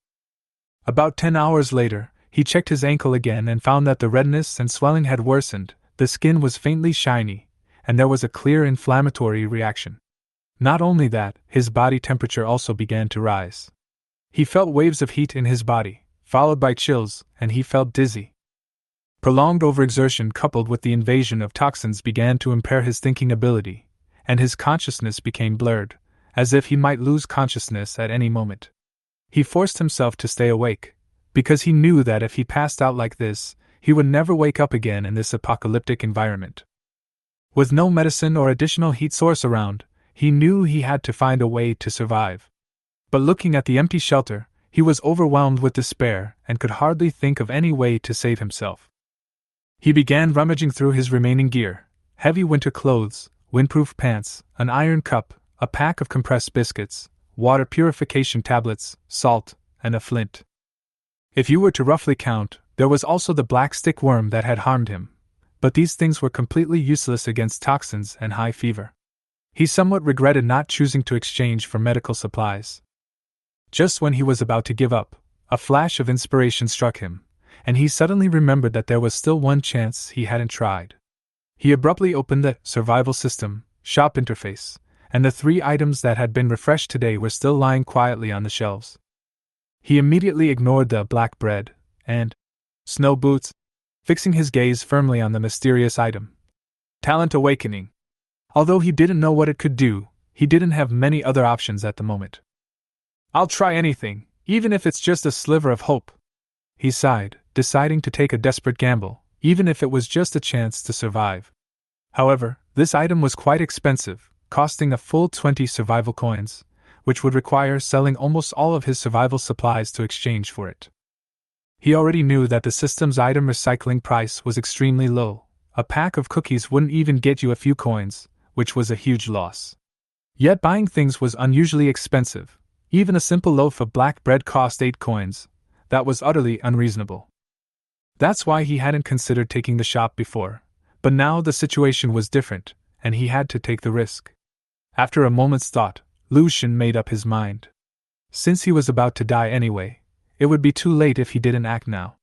About 10 hours later, he checked his ankle again and found that the redness and swelling had worsened, the skin was faintly shiny, and there was a clear inflammatory reaction. Not only that, his body temperature also began to rise. He felt waves of heat in his body, followed by chills, and he felt dizzy. Prolonged overexertion coupled with the invasion of toxins began to impair his thinking ability, and his consciousness became blurred, as if he might lose consciousness at any moment. He forced himself to stay awake, because he knew that if he passed out like this, he would never wake up again in this apocalyptic environment. With no medicine or additional heat source around, he knew he had to find a way to survive. But looking at the empty shelter, he was overwhelmed with despair and could hardly think of any way to save himself. He began rummaging through his remaining gear: heavy winter clothes, windproof pants, an iron cup, a pack of compressed biscuits, water purification tablets, salt, and a flint. If you were to roughly count, there was also the black stick worm that had harmed him, but these things were completely useless against toxins and high fever. He somewhat regretted not choosing to exchange for medical supplies. Just when he was about to give up, a flash of inspiration struck him, and he suddenly remembered that there was still one chance he hadn't tried. He abruptly opened the survival system shop interface, and the 3 items that had been refreshed today were still lying quietly on the shelves. He immediately ignored the black bread and snow boots, fixing his gaze firmly on the mysterious item. Talent Awakening. Although he didn't know what it could do, he didn't have many other options at the moment. "I'll try anything, even if it's just a sliver of hope," he sighed, deciding to take a desperate gamble, even if it was just a chance to survive. However, this item was quite expensive, costing a full 20 survival coins, which would require selling almost all of his survival supplies to exchange for it. He already knew that the system's item recycling price was extremely low. A pack of cookies wouldn't even get you a few coins, which was a huge loss. Yet buying things was unusually expensive. Even a simple loaf of black bread cost 8 coins. That was utterly unreasonable. That's why he hadn't considered taking the shop before, but now the situation was different, and he had to take the risk. After a moment's thought, Lu Xun made up his mind. Since he was about to die anyway, it would be too late if he didn't act now.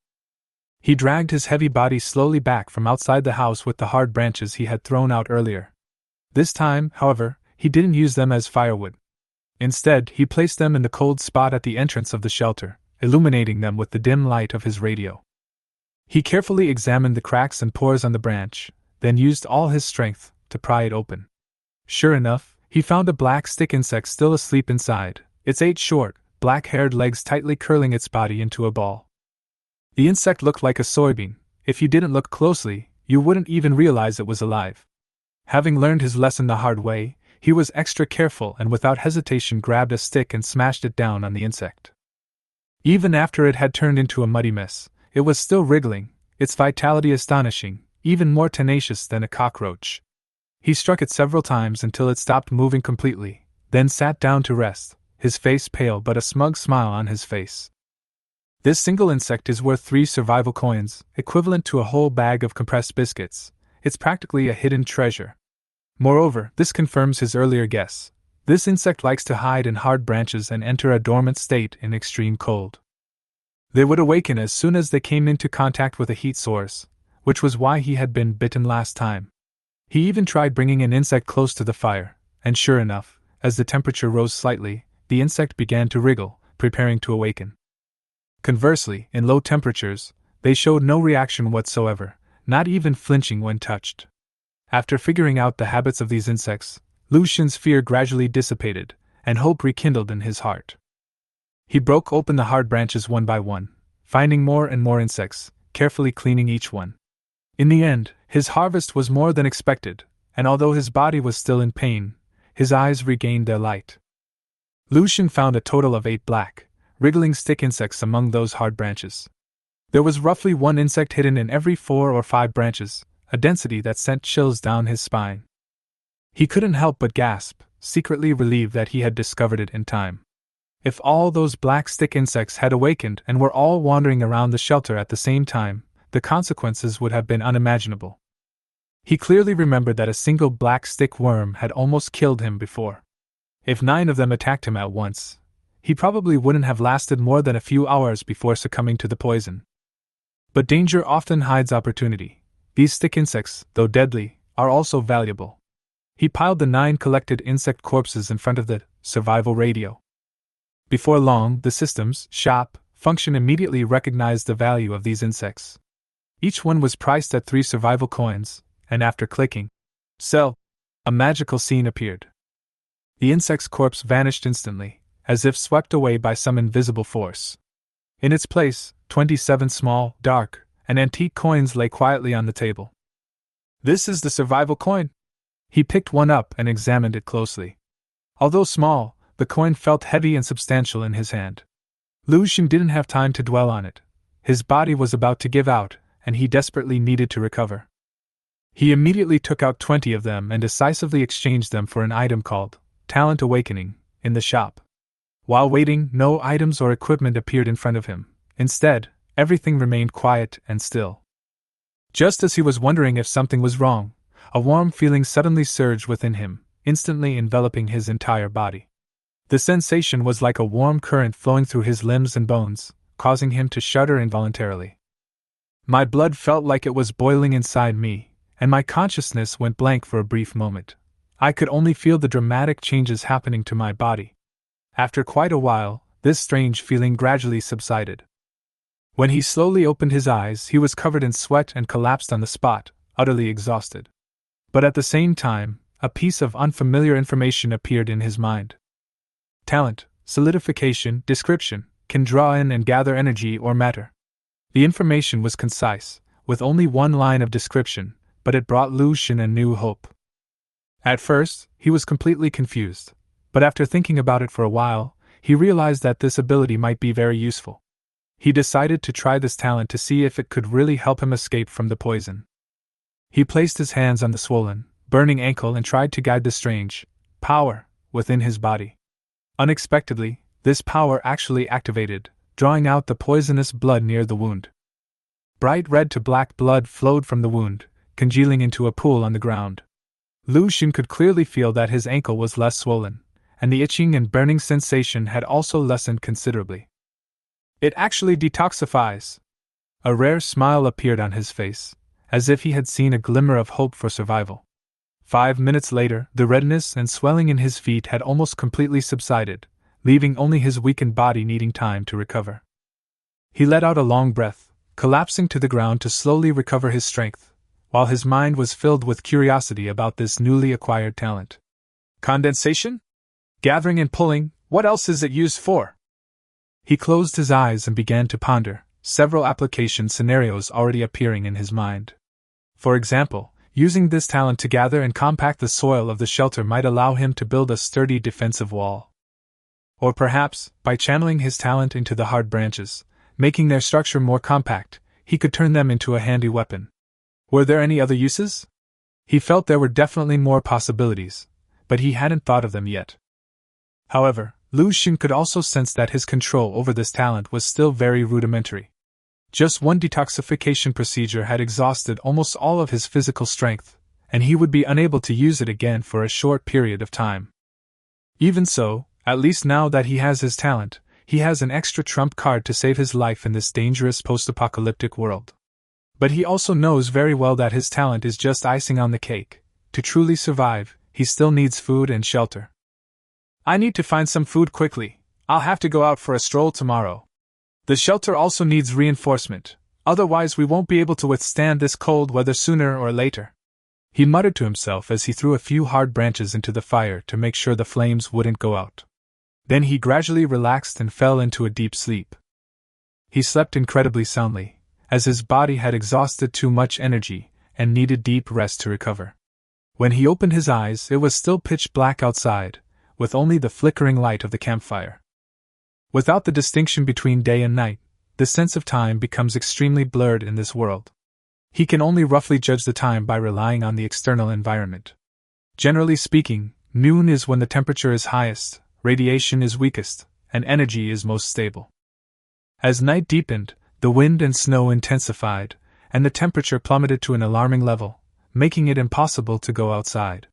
He dragged his heavy body slowly back from outside the house with the hard branches he had thrown out earlier. This time, however, he didn't use them as firewood. Instead, he placed them in the cold spot at the entrance of the shelter, illuminating them with the dim light of his radio. He carefully examined the cracks and pores on the branch, then used all his strength to pry it open. Sure enough, He found a black stick insect still asleep inside, its 8 short, black-haired legs tightly curling its body into a ball. The insect looked like a soybean. If you didn't look closely, you wouldn't even realize it was alive. Having learned his lesson the hard way, he was extra careful and without hesitation grabbed a stick and smashed it down on the insect. Even after it had turned into a muddy mess, it was still wriggling, its vitality astonishing, even more tenacious than a cockroach. He struck it several times until it stopped moving completely, then sat down to rest, his face pale but a smug smile on his face. This single insect is worth 3 survival coins, equivalent to a whole bag of compressed biscuits. It's practically a hidden treasure. Moreover, this confirms his earlier guess. This insect likes to hide in hard branches and enter a dormant state in extreme cold. They would awaken as soon as they came into contact with a heat source, which was why he had been bitten last time. He even tried bringing an insect close to the fire, and sure enough, as the temperature rose slightly, the insect began to wriggle, preparing to awaken. Conversely, in low temperatures, they showed no reaction whatsoever, not even flinching when touched. After figuring out the habits of these insects, Lu Xun's fear gradually dissipated, and hope rekindled in his heart. He broke open the hard branches one by one, finding more and more insects, carefully cleaning each one. In the end, his harvest was more than expected, and although his body was still in pain, his eyes regained their light. Lu Xun found a total of 8 black, wriggling stick insects among those hard branches. There was roughly 1 insect hidden in every 4 or 5 branches, a density that sent chills down his spine. He couldn't help but gasp, secretly relieved that he had discovered it in time. If all those black stick insects had awakened and were all wandering around the shelter at the same time, the consequences would have been unimaginable. He clearly remembered that a single black stick worm had almost killed him before. If 9 of them attacked him at once, he probably wouldn't have lasted more than a few hours before succumbing to the poison. But danger often hides opportunity. These stick insects, though deadly, are also valuable. He piled the 9 collected insect corpses in front of the survival radio. Before long, the system's shop function immediately recognized the value of these insects. Each one was priced at 3 survival coins, and after clicking sell, a magical scene appeared. The insect's corpse vanished instantly, as if swept away by some invisible force. In its place, 27 small, dark, and antique coins lay quietly on the table. This is the survival coin. He picked one up and examined it closely. Although small, the coin felt heavy and substantial in his hand. Lu Xun didn't have time to dwell on it. His body was about to give out, and he desperately needed to recover. He immediately took out 20 of them and decisively exchanged them for an item called Talent Awakening in the shop. While waiting, no items or equipment appeared in front of him. Instead, everything remained quiet and still. Just as he was wondering if something was wrong, a warm feeling suddenly surged within him, instantly enveloping his entire body. The sensation was like a warm current flowing through his limbs and bones, causing him to shudder involuntarily. My blood felt like it was boiling inside me, and my consciousness went blank for a brief moment. I could only feel the dramatic changes happening to my body. After quite a while, this strange feeling gradually subsided. When he slowly opened his eyes, he was covered in sweat and collapsed on the spot, utterly exhausted. But at the same time, a piece of unfamiliar information appeared in his mind. Talent, solidification, description, can draw in and gather energy or matter. The information was concise, with only 1 line of description, but it brought Lu Xun a new hope. At first, he was completely confused, but after thinking about it for a while, he realized that this ability might be very useful. He decided to try this talent to see if it could really help him escape from the poison. He placed his hands on the swollen, burning ankle and tried to guide the strange power within his body. Unexpectedly, this power actually activated, drawing out the poisonous blood near the wound. Bright red to black blood flowed from the wound, congealing into a pool on the ground. Lu Xun could clearly feel that his ankle was less swollen, and the itching and burning sensation had also lessened considerably. It actually detoxifies. A rare smile appeared on his face, as if he had seen a glimmer of hope for survival. 5 minutes later, the redness and swelling in his feet had almost completely subsided, leaving only his weakened body needing time to recover. He let out a long breath, collapsing to the ground to slowly recover his strength, while his mind was filled with curiosity about this newly acquired talent. Condensation? Gathering and pulling, what else is it used for? He closed his eyes and began to ponder, several application scenarios already appearing in his mind. For example, using this talent to gather and compact the soil of the shelter might allow him to build a sturdy defensive wall. Or perhaps, by channeling his talent into the hard branches, making their structure more compact, he could turn them into a handy weapon. Were there any other uses? He felt there were definitely more possibilities, but he hadn't thought of them yet. However, Lu Xun could also sense that his control over this talent was still very rudimentary. Just one detoxification procedure had exhausted almost all of his physical strength, and he would be unable to use it again for a short period of time. Even so, at least now that he has his talent, he has an extra trump card to save his life in this dangerous post-apocalyptic world. But he also knows very well that his talent is just icing on the cake. To truly survive, he still needs food and shelter. I need to find some food quickly. I'll have to go out for a stroll tomorrow. The shelter also needs reinforcement, otherwise we won't be able to withstand this cold weather sooner or later. He muttered to himself as he threw a few hard branches into the fire to make sure the flames wouldn't go out. Then he gradually relaxed and fell into a deep sleep. He slept incredibly soundly, as his body had exhausted too much energy and needed deep rest to recover. When he opened his eyes, it was still pitch black outside, with only the flickering light of the campfire. Without the distinction between day and night, the sense of time becomes extremely blurred in this world. He can only roughly judge the time by relying on the external environment. Generally speaking, noon is when the temperature is highest, radiation is weakest, and energy is most stable. As night deepened, the wind and snow intensified, and the temperature plummeted to an alarming level, making it impossible to go outside.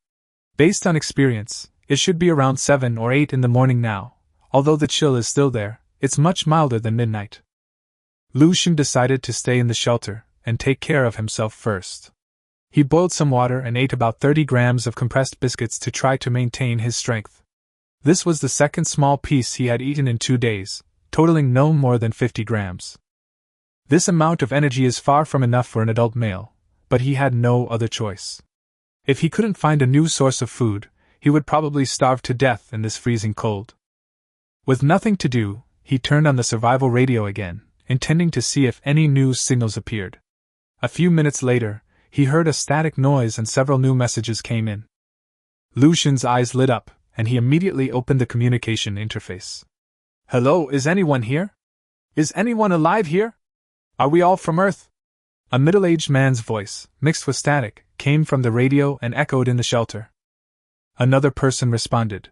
Based on experience, it should be around 7 or 8 in the morning now. Although the chill is still there, it's much milder than midnight. Lu Xun decided to stay in the shelter and take care of himself first. He boiled some water and ate about 30 grams of compressed biscuits to try to maintain his strength. This was the second small piece he had eaten in 2 days, totaling no more than 50 grams. This amount of energy is far from enough for an adult male, but he had no other choice. If he couldn't find a new source of food, he would probably starve to death in this freezing cold. With nothing to do, he turned on the survival radio again, intending to see if any news signals appeared. A few minutes later, he heard a static noise and several new messages came in. Lu Xun's eyes lit up, and he immediately opened the communication interface. Hello, is anyone here? Is anyone alive here? Are we all from Earth? A middle-aged man's voice, mixed with static, came from the radio and echoed in the shelter. Another person responded.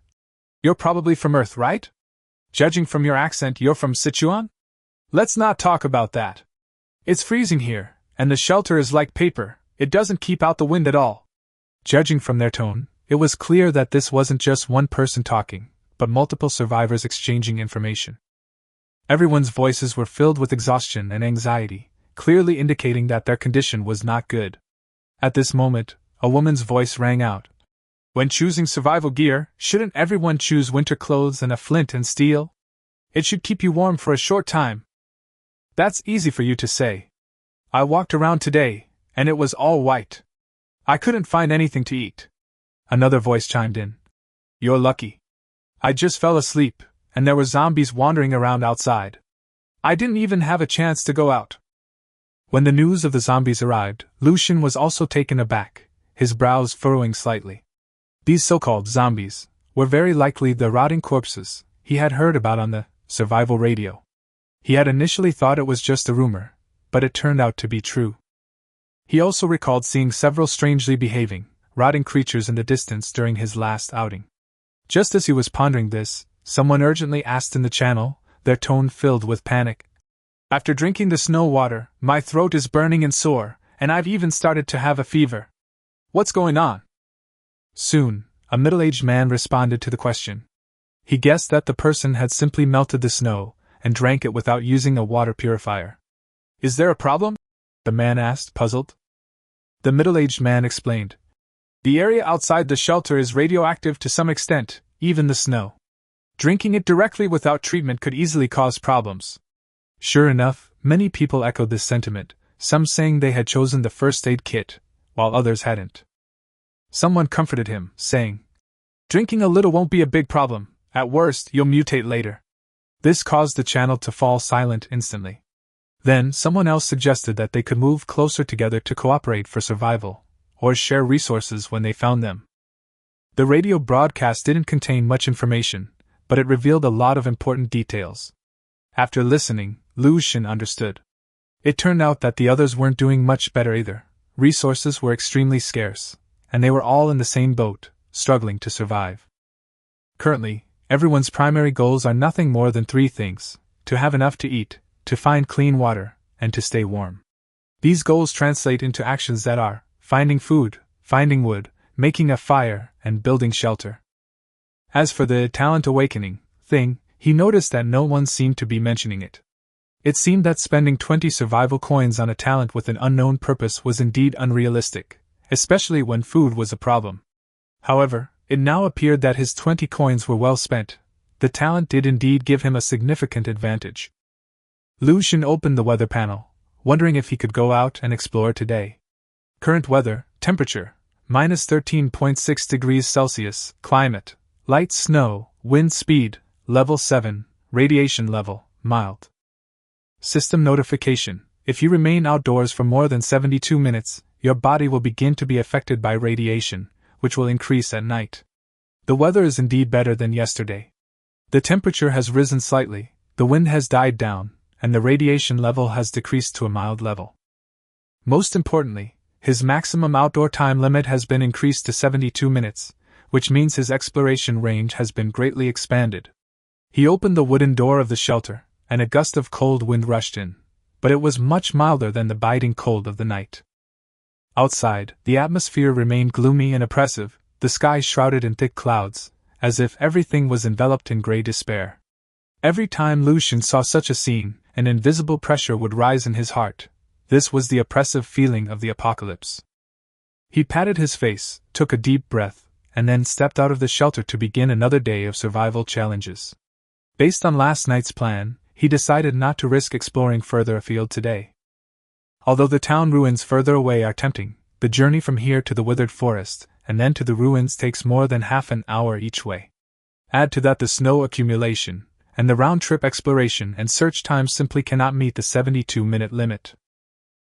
You're probably from Earth, right? Judging from your accent, you're from Sichuan? Let's not talk about that. It's freezing here, and the shelter is like paper, it doesn't keep out the wind at all. Judging from their tone, it was clear that this wasn't just one person talking, but multiple survivors exchanging information. Everyone's voices were filled with exhaustion and anxiety, clearly indicating that their condition was not good. At this moment, a woman's voice rang out. When choosing survival gear, shouldn't everyone choose winter clothes and a flint and steel? It should keep you warm for a short time. That's easy for you to say. I walked around today, and it was all white. I couldn't find anything to eat. Another voice chimed in. You're lucky. I just fell asleep, and there were zombies wandering around outside. I didn't even have a chance to go out. When the news of the zombies arrived, Lu Xun was also taken aback, his brows furrowing slightly. These so-called zombies were very likely the rotting corpses he had heard about on the survival radio. He had initially thought it was just a rumor, but it turned out to be true. He also recalled seeing several strangely behaving, rotting creatures in the distance during his last outing. Just as he was pondering this, someone urgently asked in the channel, their tone filled with panic. After drinking the snow water, my throat is burning and sore, and I've even started to have a fever. What's going on? Soon, a middle-aged man responded to the question. He guessed that the person had simply melted the snow and drank it without using a water purifier. Is there a problem? The man asked, puzzled. The middle-aged man explained. The area outside the shelter is radioactive to some extent, even the snow. Drinking it directly without treatment could easily cause problems. Sure enough, many people echoed this sentiment, some saying they had chosen the first aid kit, while others hadn't. Someone comforted him, saying, Drinking a little won't be a big problem. At worst, you'll mutate later. This caused the channel to fall silent instantly. Then, someone else suggested that they could move closer together to cooperate for survival, or share resources when they found them. The radio broadcast didn't contain much information, but it revealed a lot of important details. After listening, Lu Xun understood. It turned out that the others weren't doing much better either. Resources were extremely scarce, and they were all in the same boat, struggling to survive. Currently, everyone's primary goals are nothing more than three things: to have enough to eat, to find clean water, and to stay warm. These goals translate into actions that are finding food, finding wood, making a fire, and building shelter. As for the talent awakening thing, he noticed that no one seemed to be mentioning it. It seemed that spending 20 survival coins on a talent with an unknown purpose was indeed unrealistic, especially when food was a problem. However, it now appeared that his 20 coins were well spent. The talent did indeed give him a significant advantage. Lu Xun opened the weather panel, wondering if he could go out and explore today. Current weather, temperature, minus 13.6 degrees Celsius, climate, light snow, wind speed, level 7, radiation level, mild. System notification: if you remain outdoors for more than 72 minutes, your body will begin to be affected by radiation, which will increase at night. The weather is indeed better than yesterday. The temperature has risen slightly, the wind has died down, and the radiation level has decreased to a mild level. Most importantly, his maximum outdoor time limit has been increased to 72 minutes, which means his exploration range has been greatly expanded. He opened the wooden door of the shelter, and a gust of cold wind rushed in, but it was much milder than the biting cold of the night. Outside, the atmosphere remained gloomy and oppressive, the sky shrouded in thick clouds, as if everything was enveloped in grey despair. Every time Lu Xun saw such a scene, an invisible pressure would rise in his heart. This was the oppressive feeling of the apocalypse. He patted his face, took a deep breath, and then stepped out of the shelter to begin another day of survival challenges. Based on last night's plan, he decided not to risk exploring further afield today. Although the town ruins further away are tempting, the journey from here to the withered forest, and then to the ruins takes more than half an hour each way. Add to that the snow accumulation, and the round-trip exploration and search time simply cannot meet the 72-minute limit.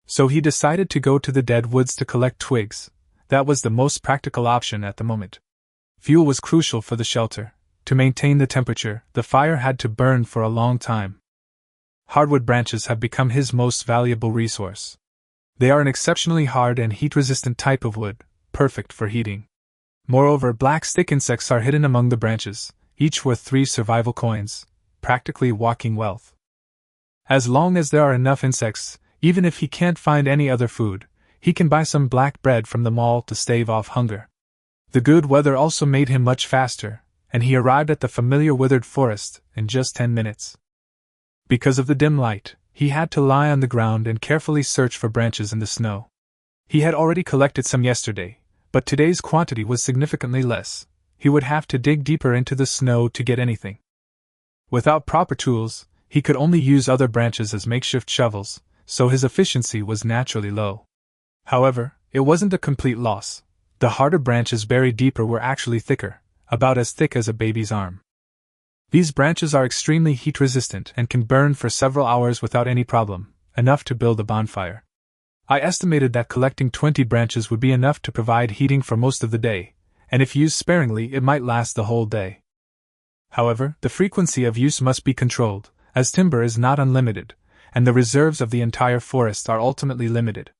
So he decided to go to the dead woods to collect twigs. That was the most practical option at the moment. Fuel was crucial for the shelter. To maintain the temperature, the fire had to burn for a long time. Hardwood branches have become his most valuable resource. They are an exceptionally hard and heat-resistant type of wood, perfect for heating. Moreover, black stick insects are hidden among the branches, each worth 3 survival coins, practically walking wealth. As long as there are enough insects, even if he can't find any other food, he can buy some black bread from the mall to stave off hunger. The good weather also made him much faster, and he arrived at the familiar withered forest in just 10 minutes. Because of the dim light, he had to lie on the ground and carefully search for branches in the snow. He had already collected some yesterday, but today's quantity was significantly less. He would have to dig deeper into the snow to get anything. Without proper tools, he could only use other branches as makeshift shovels, so his efficiency was naturally low. However, it wasn't a complete loss. The harder branches buried deeper were actually thicker, about as thick as a baby's arm. These branches are extremely heat-resistant and can burn for several hours without any problem, enough to build a bonfire. I estimated that collecting 20 branches would be enough to provide heating for most of the day, and if used sparingly it might last the whole day. However, the frequency of use must be controlled, as timber is not unlimited, and the reserves of the entire forest are ultimately limited.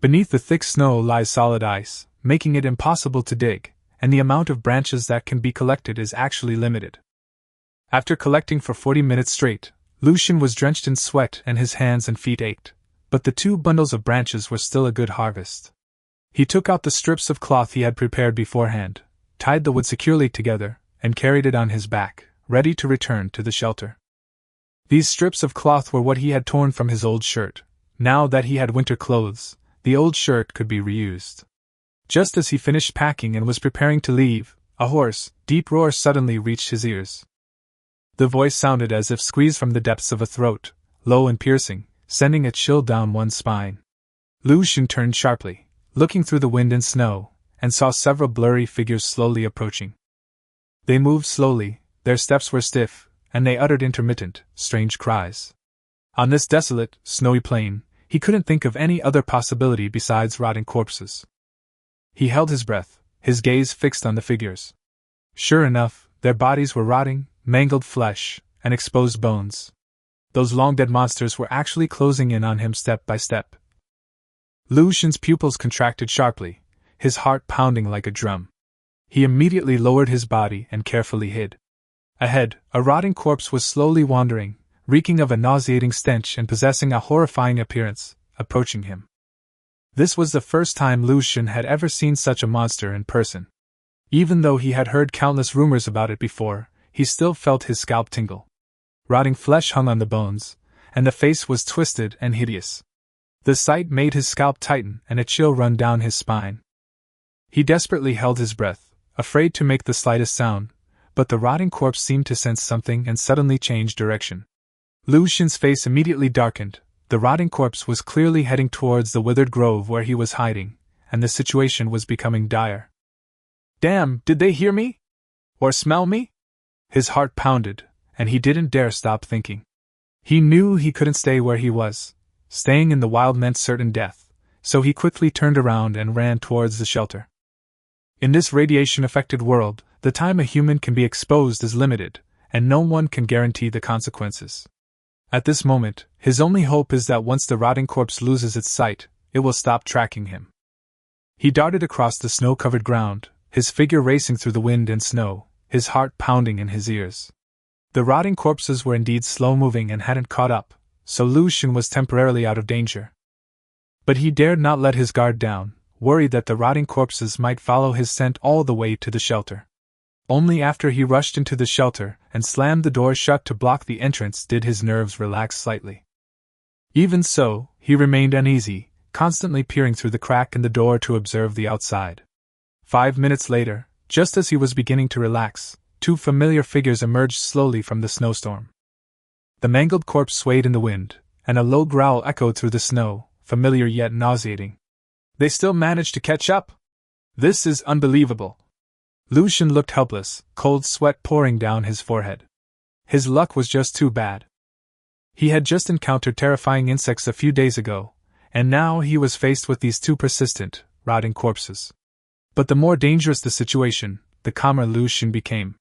Beneath the thick snow lies solid ice, making it impossible to dig, and the amount of branches that can be collected is actually limited. After collecting for 40 minutes straight, Lu Xun was drenched in sweat and his hands and feet ached, but the 2 bundles of branches were still a good harvest. He took out the strips of cloth he had prepared beforehand, tied the wood securely together, and carried it on his back, ready to return to the shelter. These strips of cloth were what he had torn from his old shirt. Now that he had winter clothes, the old shirt could be reused. Just as he finished packing and was preparing to leave, a hoarse, deep roar suddenly reached his ears. The voice sounded as if squeezed from the depths of a throat, low and piercing, sending a chill down one's spine. Lu Xun turned sharply, looking through the wind and snow, and saw several blurry figures slowly approaching. They moved slowly, their steps were stiff, and they uttered intermittent, strange cries. On this desolate, snowy plain, he couldn't think of any other possibility besides rotting corpses. He held his breath, his gaze fixed on the figures. Sure enough, their bodies were rotting, mangled flesh, and exposed bones. Those long-dead monsters were actually closing in on him step by step. Lu Xun's pupils contracted sharply, his heart pounding like a drum. He immediately lowered his body and carefully hid. Ahead, a rotting corpse was slowly wandering, reeking of a nauseating stench and possessing a horrifying appearance, approaching him. This was the first time Lu Xun had ever seen such a monster in person. Even though he had heard countless rumors about it before, he still felt his scalp tingle. Rotting flesh hung on the bones, and the face was twisted and hideous. The sight made his scalp tighten and a chill run down his spine. He desperately held his breath, afraid to make the slightest sound, but the rotting corpse seemed to sense something and suddenly changed direction. Lu Xun's face immediately darkened. The rotting corpse was clearly heading towards the withered grove where he was hiding, and the situation was becoming dire. Damn, did they hear me? Or smell me? His heart pounded, and he didn't dare stop thinking. He knew he couldn't stay where he was. Staying in the wild meant certain death, so he quickly turned around and ran towards the shelter. In this radiation-affected world, the time a human can be exposed is limited, and no one can guarantee the consequences. At this moment, his only hope is that once the rotting corpse loses its sight, it will stop tracking him. He darted across the snow-covered ground, his figure racing through the wind and snow, his heart pounding in his ears. The rotting corpses were indeed slow-moving and hadn't caught up, so Lu Xun was temporarily out of danger. But he dared not let his guard down, worried that the rotting corpses might follow his scent all the way to the shelter. Only after he rushed into the shelter and slammed the door shut to block the entrance did his nerves relax slightly. Even so, he remained uneasy, constantly peering through the crack in the door to observe the outside. 5 minutes later, just as he was beginning to relax, two familiar figures emerged slowly from the snowstorm. The mangled corpse swayed in the wind, and a low growl echoed through the snow, familiar yet nauseating. They still managed to catch up? This is unbelievable. Lu Xun looked helpless, cold sweat pouring down his forehead. His luck was just too bad. He had just encountered terrifying insects a few days ago, and now he was faced with these two persistent, rotting corpses. But the more dangerous the situation, the calmer Lu Xun became.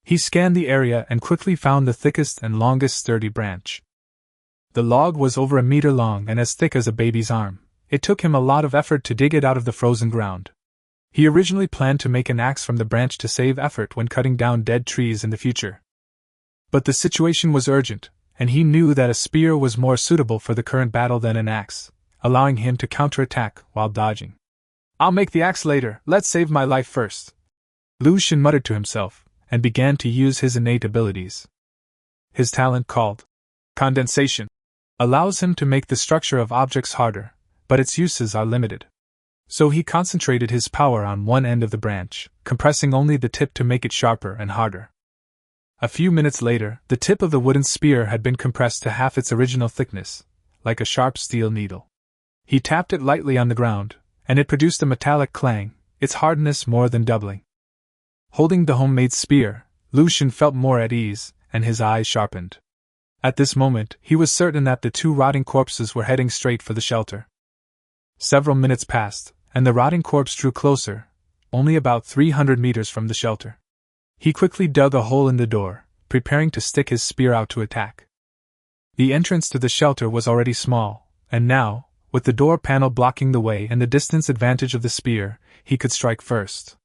He scanned the area and quickly found the thickest and longest sturdy branch. The log was over a meter long and as thick as a baby's arm. It took him a lot of effort to dig it out of the frozen ground. He originally planned to make an axe from the branch to save effort when cutting down dead trees in the future. But the situation was urgent, and he knew that a spear was more suitable for the current battle than an axe, allowing him to counterattack while dodging. I'll make the axe later, let's save my life first. Lu Xun muttered to himself, and began to use his innate abilities. His talent, called condensation, allows him to make the structure of objects harder, but its uses are limited. So he concentrated his power on one end of the branch, compressing only the tip to make it sharper and harder. A few minutes later, the tip of the wooden spear had been compressed to half its original thickness, like a sharp steel needle. He tapped it lightly on the ground, and it produced a metallic clang, its hardness more than doubling. Holding the homemade spear, Lu Xun felt more at ease, and his eyes sharpened. At this moment, he was certain that the two rotting corpses were heading straight for the shelter. Several minutes passed, and the rotting corpse drew closer, only about 300 meters from the shelter. He quickly dug a hole in the door, preparing to stick his spear out to attack. The entrance to the shelter was already small, and now, with the door panel blocking the way and the distance advantage of the spear, he could strike first.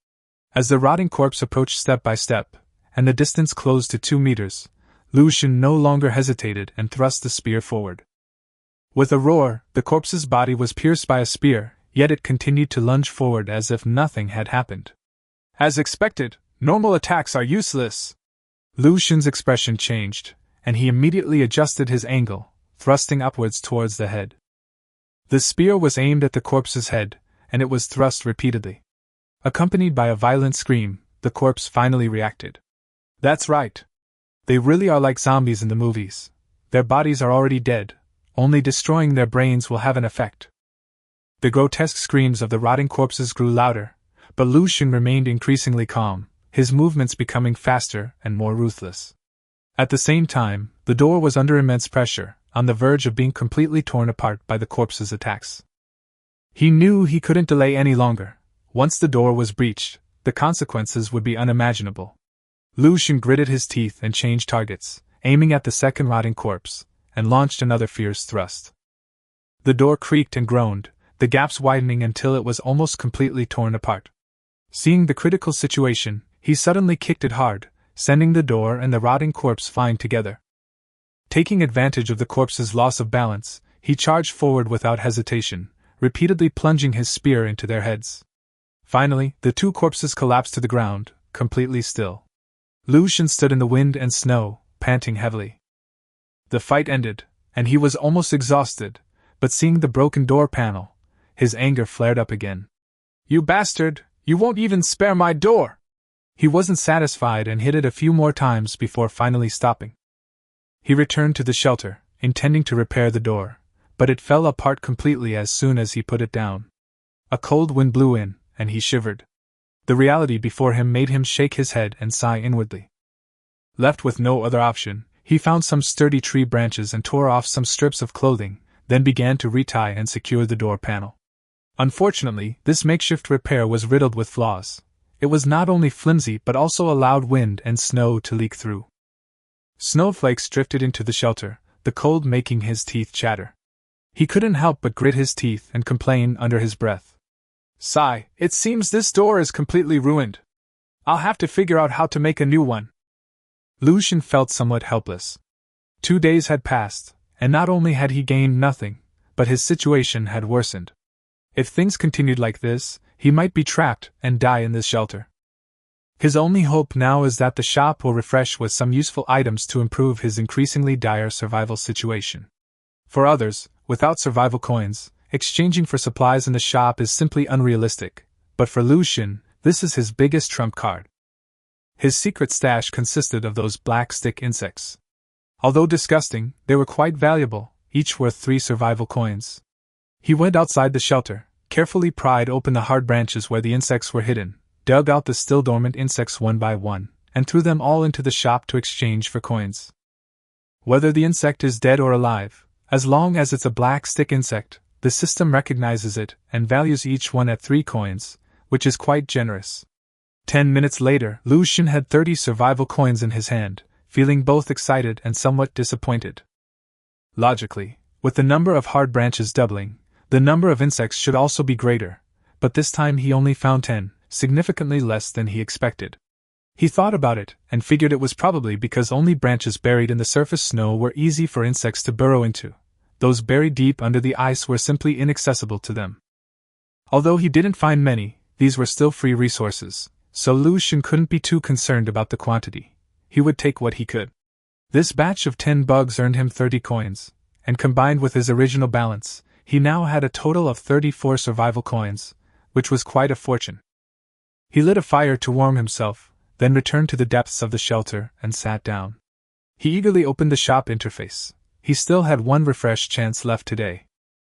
As the rotting corpse approached step by step, and the distance closed to 2 meters, Lu Xun no longer hesitated and thrust the spear forward. With a roar, the corpse's body was pierced by a spear, yet it continued to lunge forward as if nothing had happened. As expected, normal attacks are useless. Lu Xun's expression changed, and he immediately adjusted his angle, thrusting upwards towards the head. The spear was aimed at the corpse's head, and it was thrust repeatedly. Accompanied by a violent scream, the corpse finally reacted. That's right. They really are like zombies in the movies. Their bodies are already dead, only destroying their brains will have an effect. The grotesque screams of the rotting corpses grew louder, but Lu Xun remained increasingly calm, his movements becoming faster and more ruthless. At the same time, the door was under immense pressure, on the verge of being completely torn apart by the corpse's attacks. He knew he couldn't delay any longer. Once the door was breached, the consequences would be unimaginable. Lu Xun gritted his teeth and changed targets, aiming at the second rotting corpse, and launched another fierce thrust. The door creaked and groaned, the gaps widening until it was almost completely torn apart. Seeing the critical situation, he suddenly kicked it hard, sending the door and the rotting corpse flying together. Taking advantage of the corpse's loss of balance, he charged forward without hesitation, repeatedly plunging his spear into their heads. Finally, the two corpses collapsed to the ground, completely still. Lu Xun stood in the wind and snow, panting heavily. The fight ended, and he was almost exhausted, but seeing the broken door panel, his anger flared up again. "You bastard! You won't even spare my door!" He wasn't satisfied and hit it a few more times before finally stopping. He returned to the shelter, intending to repair the door, but it fell apart completely as soon as he put it down. A cold wind blew in, and he shivered. The reality before him made him shake his head and sigh inwardly. Left with no other option, he found some sturdy tree branches and tore off some strips of clothing, then began to retie and secure the door panel. Unfortunately, this makeshift repair was riddled with flaws. It was not only flimsy but also allowed wind and snow to leak through. Snowflakes drifted into the shelter, the cold making his teeth chatter. He couldn't help but grit his teeth and complain under his breath. "Sigh, it seems this door is completely ruined. I'll have to figure out how to make a new one." Lu Xun felt somewhat helpless. 2 days had passed, and not only had he gained nothing, but his situation had worsened. If things continued like this, he might be trapped and die in this shelter. His only hope now is that the shop will refresh with some useful items to improve his increasingly dire survival situation. For others, without survival coins, exchanging for supplies in the shop is simply unrealistic, but for Lu Xun, this is his biggest trump card. His secret stash consisted of those black stick insects. Although disgusting, they were quite valuable, each worth 3 survival coins. He went outside the shelter, carefully pried open the hard branches where the insects were hidden, dug out the still dormant insects one by one, and threw them all into the shop to exchange for coins. Whether the insect is dead or alive, as long as it's a black stick insect, the system recognizes it and values each one at 3 coins, which is quite generous. 10 minutes later, Lu Xun had 30 survival coins in his hand, feeling both excited and somewhat disappointed. Logically, with the number of hard branches doubling, the number of insects should also be greater, but this time he only found 10, significantly less than he expected. He thought about it, and figured it was probably because only branches buried in the surface snow were easy for insects to burrow into. Those buried deep under the ice were simply inaccessible to them. Although he didn't find many, these were still free resources, so Lu Xun couldn't be too concerned about the quantity. He would take what he could. This batch of 10 bugs earned him 30 coins, and combined with his original balance, he now had a total of 34 survival coins, which was quite a fortune. He lit a fire to warm himself, then returned to the depths of the shelter and sat down. He eagerly opened the shop interface. He still had 1 refresh chance left today.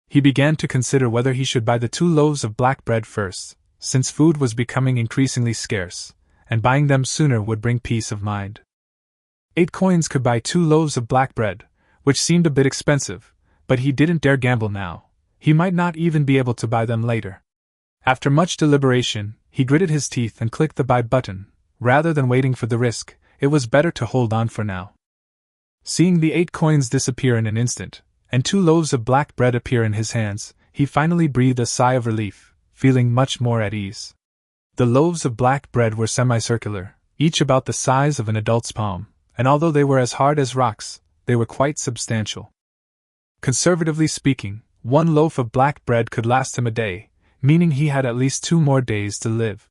He began to consider whether he should buy the 2 loaves of black bread first, since food was becoming increasingly scarce, and buying them sooner would bring peace of mind. 8 coins could buy 2 loaves of black bread, which seemed a bit expensive, but he didn't dare gamble now. He might not even be able to buy them later. After much deliberation, he gritted his teeth and clicked the buy button. Rather than waiting for the risk, it was better to hold on for now. Seeing the 8 coins disappear in an instant, and 2 loaves of black bread appear in his hands, he finally breathed a sigh of relief, feeling much more at ease. The loaves of black bread were semicircular, each about the size of an adult's palm, and although they were as hard as rocks, they were quite substantial. Conservatively speaking, 1 loaf of black bread could last him a day, meaning he had at least 2 more days to live.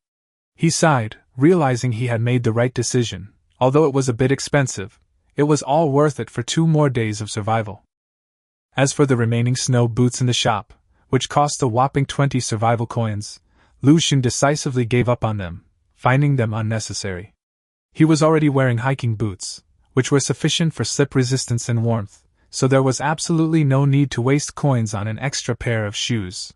He sighed, realizing he had made the right decision. Although it was a bit expensive, it was all worth it for 2 more days of survival. As for the remaining snow boots in the shop, which cost a whopping 20 survival coins, Lu Xun decisively gave up on them, finding them unnecessary. He was already wearing hiking boots, which were sufficient for slip resistance and warmth, so there was absolutely no need to waste coins on an extra pair of shoes.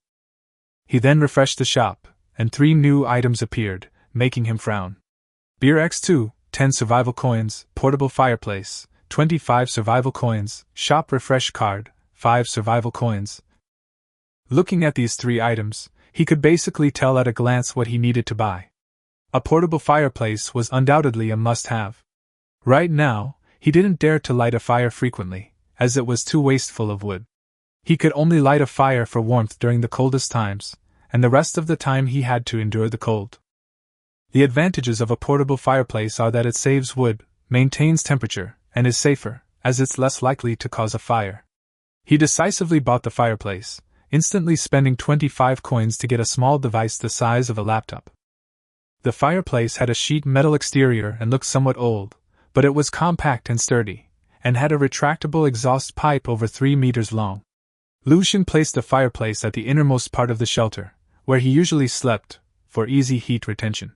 He then refreshed the shop, and 3 new items appeared, making him frown. Beer X2, 10 survival coins, portable fireplace, 25 survival coins, shop refresh card, 5 survival coins. Looking at these 3 items, he could basically tell at a glance what he needed to buy. A portable fireplace was undoubtedly a must-have. Right now, he didn't dare to light a fire frequently, as it was too wasteful of wood. He could only light a fire for warmth during the coldest times, and the rest of the time he had to endure the cold. The advantages of a portable fireplace are that it saves wood, maintains temperature, and is safer, as it's less likely to cause a fire. He decisively bought the fireplace, instantly spending 25 coins to get a small device the size of a laptop. The fireplace had a sheet metal exterior and looked somewhat old, but it was compact and sturdy, and had a retractable exhaust pipe over 3 meters long. Lucian placed the fireplace at the innermost part of the shelter, where he usually slept, for easy heat retention.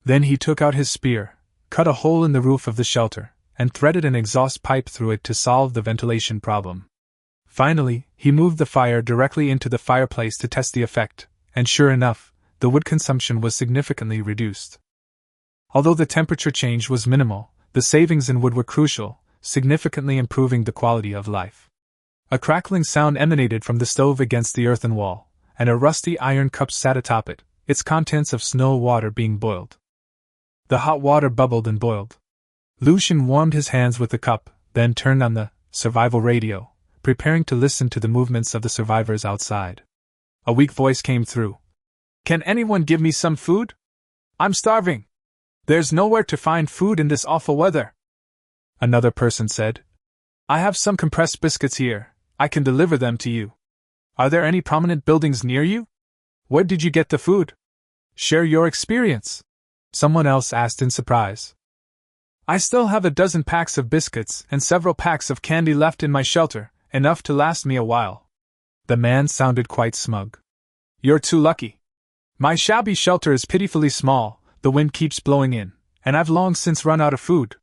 Then he took out his spear, cut a hole in the roof of the shelter, and threaded an exhaust pipe through it to solve the ventilation problem. Finally, he moved the fire directly into the fireplace to test the effect, and sure enough, the wood consumption was significantly reduced. Although the temperature change was minimal, the savings in wood were crucial, significantly improving the quality of life. A crackling sound emanated from the stove against the earthen wall, and a rusty iron cup sat atop it, its contents of snow water being boiled. The hot water bubbled and boiled. Lucian warmed his hands with the cup, then turned on the survival radio, preparing to listen to the movements of the survivors outside. A weak voice came through. "Can anyone give me some food? I'm starving. There's nowhere to find food in this awful weather." Another person said, "I have some compressed biscuits here. I can deliver them to you. Are there any prominent buildings near you? Where did you get the food? Share your experience." Someone else asked in surprise. "I still have a dozen packs of biscuits and several packs of candy left in my shelter, enough to last me a while." The man sounded quite smug. "You're too lucky. My shabby shelter is pitifully small, the wind keeps blowing in, and I've long since run out of food.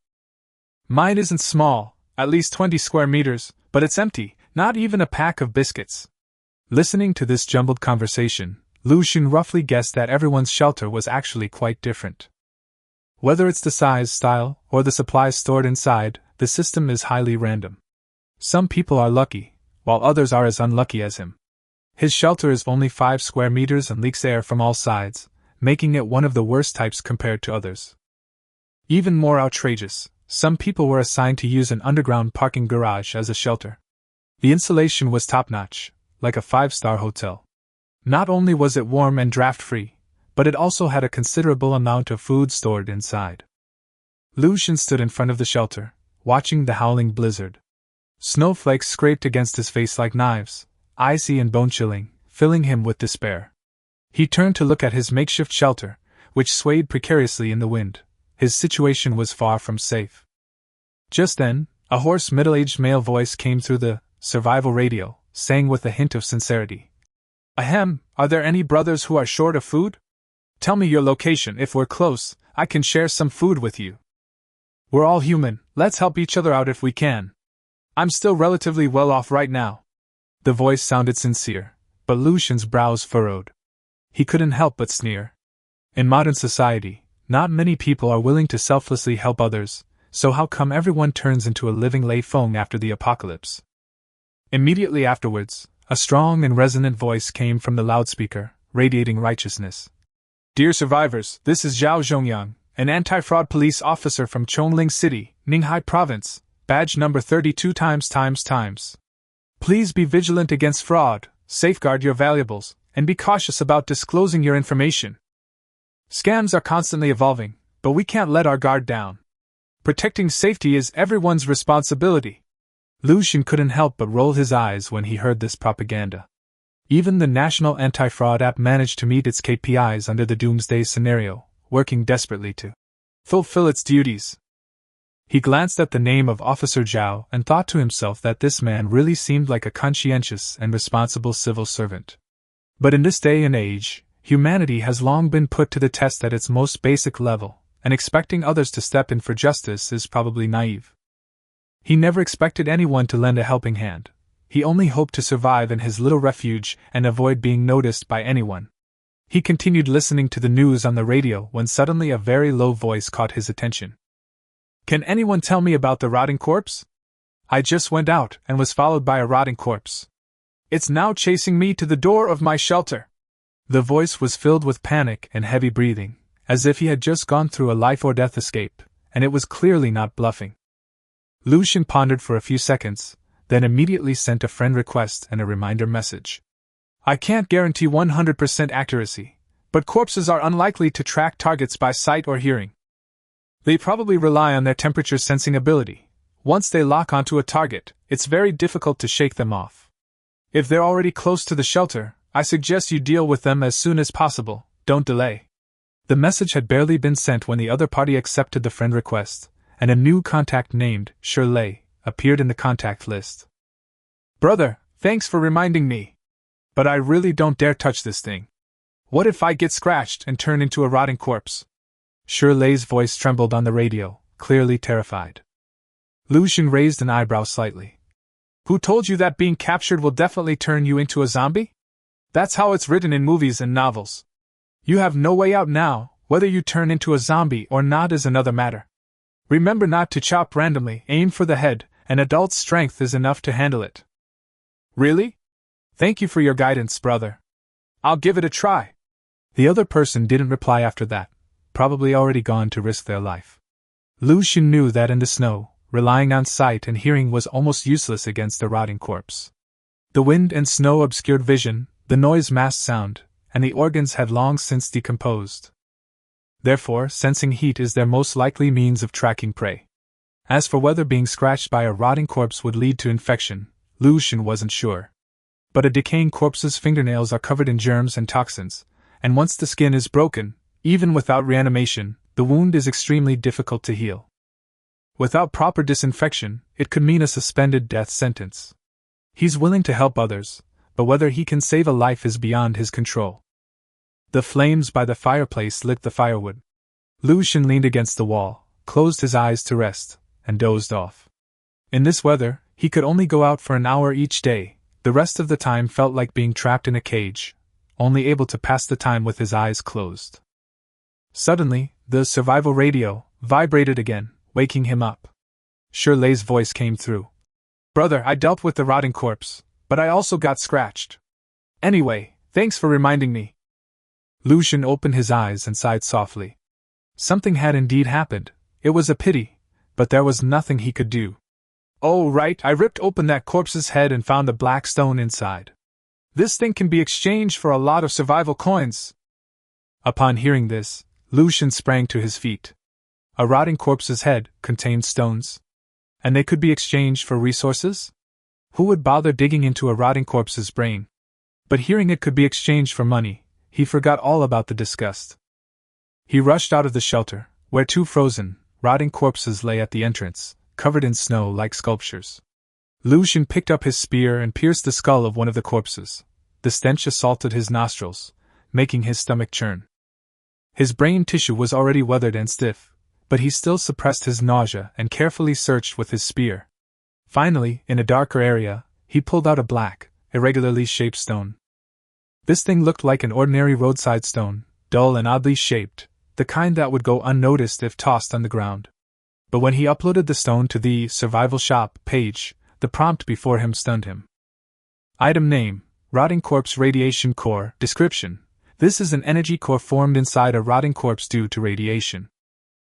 Mine isn't small, at least 20 square meters, but it's empty, not even a pack of biscuits." Listening to this jumbled conversation, Lucian roughly guessed that everyone's shelter was actually quite different. Whether it's the size, style, or the supplies stored inside, the system is highly random. Some people are lucky, while others are as unlucky as him. His shelter is only 5 square meters and leaks air from all sides, making it one of the worst types compared to others. Even more outrageous, some people were assigned to use an underground parking garage as a shelter. The insulation was top-notch, like a 5-star hotel. Not only was it warm and draft-free, but it also had a considerable amount of food stored inside. Lucian stood in front of the shelter, watching the howling blizzard. Snowflakes scraped against his face like knives, icy and bone-chilling, filling him with despair. He turned to look at his makeshift shelter, which swayed precariously in the wind. His situation was far from safe. Just then, a hoarse middle-aged male voice came through the survival radio, saying with a hint of sincerity, "Ahem, are there any brothers who are short of food? Tell me your location. If we're close, I can share some food with you. We're all human, let's help each other out if we can. I'm still relatively well off right now." The voice sounded sincere, but Lucian's brows furrowed. He couldn't help but sneer. In modern society, not many people are willing to selflessly help others, so how come everyone turns into a living lay fong after the apocalypse? Immediately afterwards, a strong and resonant voice came from the loudspeaker, radiating righteousness. "Dear survivors, this is Zhao Zhongyang, an anti-fraud police officer from Chongling City, Ninghai Province, badge number 32 times. Please be vigilant against fraud, safeguard your valuables, and be cautious about disclosing your information. Scams are constantly evolving, but we can't let our guard down. Protecting safety is everyone's responsibility." Lucian couldn't help but roll his eyes when he heard this propaganda. Even the National Anti-Fraud app managed to meet its KPIs under the doomsday scenario, working desperately to fulfill its duties. He glanced at the name of Officer Zhao and thought to himself that this man really seemed like a conscientious and responsible civil servant. But in this day and age, humanity has long been put to the test at its most basic level, and expecting others to step in for justice is probably naive. He never expected anyone to lend a helping hand. He only hoped to survive in his little refuge and avoid being noticed by anyone. He continued listening to the news on the radio when suddenly a very low voice caught his attention. Can anyone tell me about the rotting corpse? I just went out and was followed by a rotting corpse. It's now chasing me to the door of my shelter. The voice was filled with panic and heavy breathing, as if he had just gone through a life-or-death escape, and it was clearly not bluffing. Lucian pondered for a few seconds, then immediately sent a friend request and a reminder message. I can't guarantee 100% accuracy, but corpses are unlikely to track targets by sight or hearing. They probably rely on their temperature-sensing ability. Once they lock onto a target, it's very difficult to shake them off. If they're already close to the shelter, I suggest you deal with them as soon as possible, don't delay. The message had barely been sent when the other party accepted the friend request, and a new contact named Shirtless appeared in the contact list. Brother, thanks for reminding me. But I really don't dare touch this thing. What if I get scratched and turn into a rotting corpse? Shirley's voice trembled on the radio, clearly terrified. Lucian raised an eyebrow slightly. Who told you that being captured will definitely turn you into a zombie? That's how it's written in movies and novels. You have no way out now. Whether you turn into a zombie or not is another matter. Remember not to chop randomly, aim for the head, an adult's strength is enough to handle it. Really? Thank you for your guidance, brother. I'll give it a try. The other person didn't reply after that, probably already gone to risk their life. Lucian knew that in the snow, relying on sight and hearing was almost useless against a rotting corpse. The wind and snow obscured vision, the noise masked sound, and the organs had long since decomposed. Therefore, sensing heat is their most likely means of tracking prey. As for whether being scratched by a rotting corpse would lead to infection, Lucian wasn't sure. But a decaying corpse's fingernails are covered in germs and toxins, and once the skin is broken, even without reanimation, the wound is extremely difficult to heal. Without proper disinfection, it could mean a suspended death sentence. He's willing to help others, but whether he can save a life is beyond his control. The flames by the fireplace lit the firewood. Lucian leaned against the wall, closed his eyes to rest, and dozed off. In this weather, he could only go out for an hour each day. The rest of the time felt like being trapped in a cage, only able to pass the time with his eyes closed. Suddenly, the survival radio vibrated again, waking him up. Shirley's voice came through. Brother, I dealt with the rotting corpse, but I also got scratched. Anyway, thanks for reminding me. Lucian opened his eyes and sighed softly. Something had indeed happened. It was a pity, but there was nothing he could do. Oh, right, I ripped open that corpse's head and found a black stone inside. This thing can be exchanged for a lot of survival coins. Upon hearing this, Lucian sprang to his feet. A rotting corpse's head contained stones. And they could be exchanged for resources? Who would bother digging into a rotting corpse's brain? But hearing it could be exchanged for money, he forgot all about the disgust. He rushed out of the shelter, where two frozen, rotting corpses lay at the entrance, covered in snow like sculptures. Lucian picked up his spear and pierced the skull of one of the corpses. The stench assaulted his nostrils, making his stomach churn. His brain tissue was already weathered and stiff, but he still suppressed his nausea and carefully searched with his spear. Finally, in a darker area, he pulled out a black, irregularly shaped stone. This thing looked like an ordinary roadside stone, dull and oddly shaped, the kind that would go unnoticed if tossed on the ground. But when he uploaded the stone to the Survival Shop page, the prompt before him stunned him. Item name: Rotting Corpse Radiation Core. Description: This is an energy core formed inside a rotting corpse due to radiation.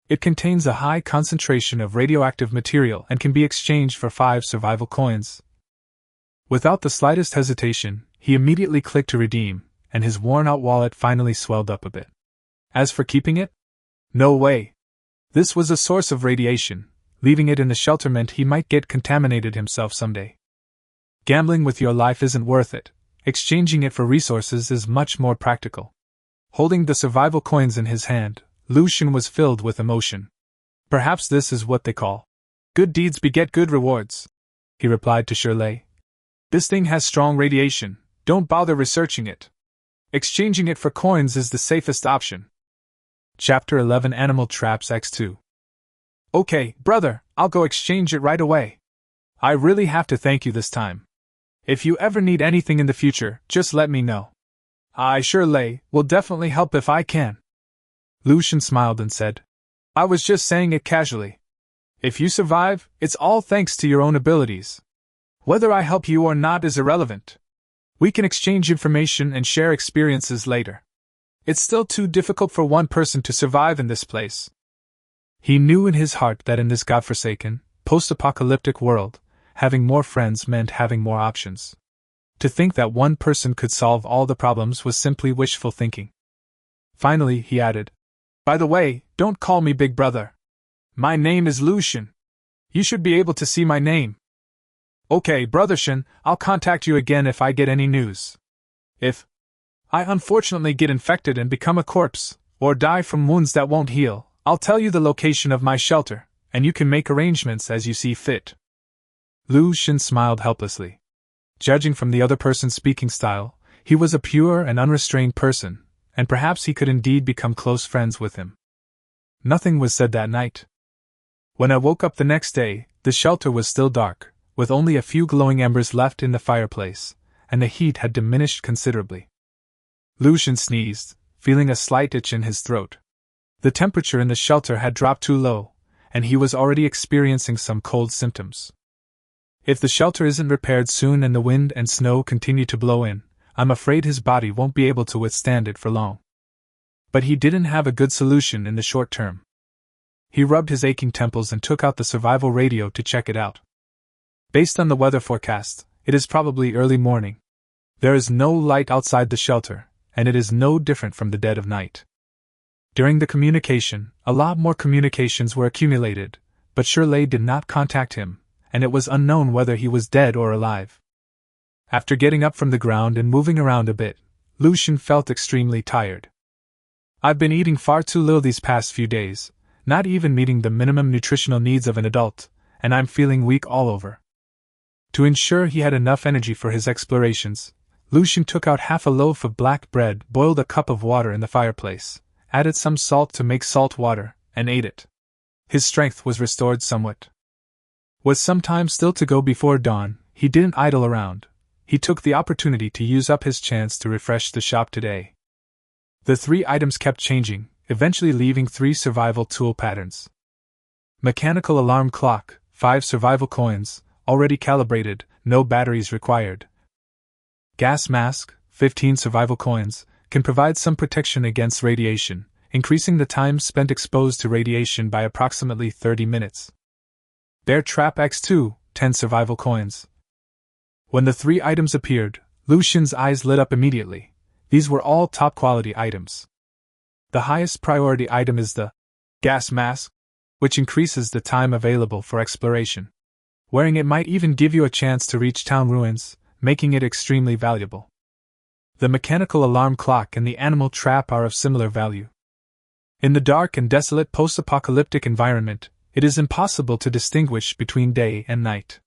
It contains a high concentration of radioactive material and can be exchanged for 5 survival coins. Without the slightest hesitation, he immediately clicked to redeem, and his worn-out wallet finally swelled up a bit. As for keeping it? No way. This was a source of radiation. Leaving it in the shelter meant he might get contaminated himself someday. Gambling with your life isn't worth it. Exchanging it for resources is much more practical. Holding the survival coins in his hand, Lucian was filled with emotion. Perhaps this is what they call good deeds beget good rewards, he replied to Shirley. This thing has strong radiation, don't bother researching it. Exchanging it for coins is the safest option. Chapter 11 Animal Traps X2. Okay, brother, I'll go exchange it right away. I really have to thank you this time. If you ever need anything in the future, just let me know. I surely will definitely help if I can. Lucian smiled and said, I was just saying it casually. If you survive, it's all thanks to your own abilities. Whether I help you or not is irrelevant. We can exchange information and share experiences later. It's still too difficult for one person to survive in this place. He knew in his heart that in this godforsaken, post-apocalyptic world, having more friends meant having more options. To think that one person could solve all the problems was simply wishful thinking. Finally, he added, By the way, don't call me Big Brother. My name is Lucian. You should be able to see my name. Okay, Brother Shin, I'll contact you again if I get any news. If I unfortunately get infected and become a corpse, or die from wounds that won't heal, I'll tell you the location of my shelter, and you can make arrangements as you see fit. Lucian smiled helplessly. Judging from the other person's speaking style, he was a pure and unrestrained person, and perhaps he could indeed become close friends with him. Nothing was said that night. When I woke up the next day, the shelter was still dark, with only a few glowing embers left in the fireplace, and the heat had diminished considerably. Lucian sneezed, feeling a slight itch in his throat. The temperature in the shelter had dropped too low, and he was already experiencing some cold symptoms. If the shelter isn't repaired soon and the wind and snow continue to blow in, I'm afraid his body won't be able to withstand it for long. But he didn't have a good solution in the short term. He rubbed his aching temples and took out the survival radio to check it out. Based on the weather forecast, it is probably early morning. There is no light outside the shelter, and it is no different from the dead of night. During the communication, a lot more communications were accumulated, but Shirley did not contact him, and it was unknown whether he was dead or alive. After getting up from the ground and moving around a bit, Lucian felt extremely tired. I've been eating far too little these past few days, not even meeting the minimum nutritional needs of an adult, and I'm feeling weak all over. To ensure he had enough energy for his explorations, Lucian took out half a loaf of black bread, boiled a cup of water in the fireplace, added some salt to make salt water, and ate it. His strength was restored somewhat. With some time still to go before dawn, he didn't idle around. He took the opportunity to use up his chance to refresh the shop today. The 3 items kept changing, eventually leaving 3 survival tool patterns. Mechanical alarm clock, 5 survival coins, already calibrated, no batteries required. Gas mask, 15 survival coins, can provide some protection against radiation, increasing the time spent exposed to radiation by approximately 30 minutes. Bear trap X2, 10 survival coins. When the 3 items appeared, Lucian's eyes lit up immediately. These were all top-quality items. The highest priority item is the gas mask, which increases the time available for exploration. Wearing it might even give you a chance to reach town ruins, making it extremely valuable. The mechanical alarm clock and the animal trap are of similar value. In the dark and desolate post-apocalyptic environment, it is impossible to distinguish between day and night.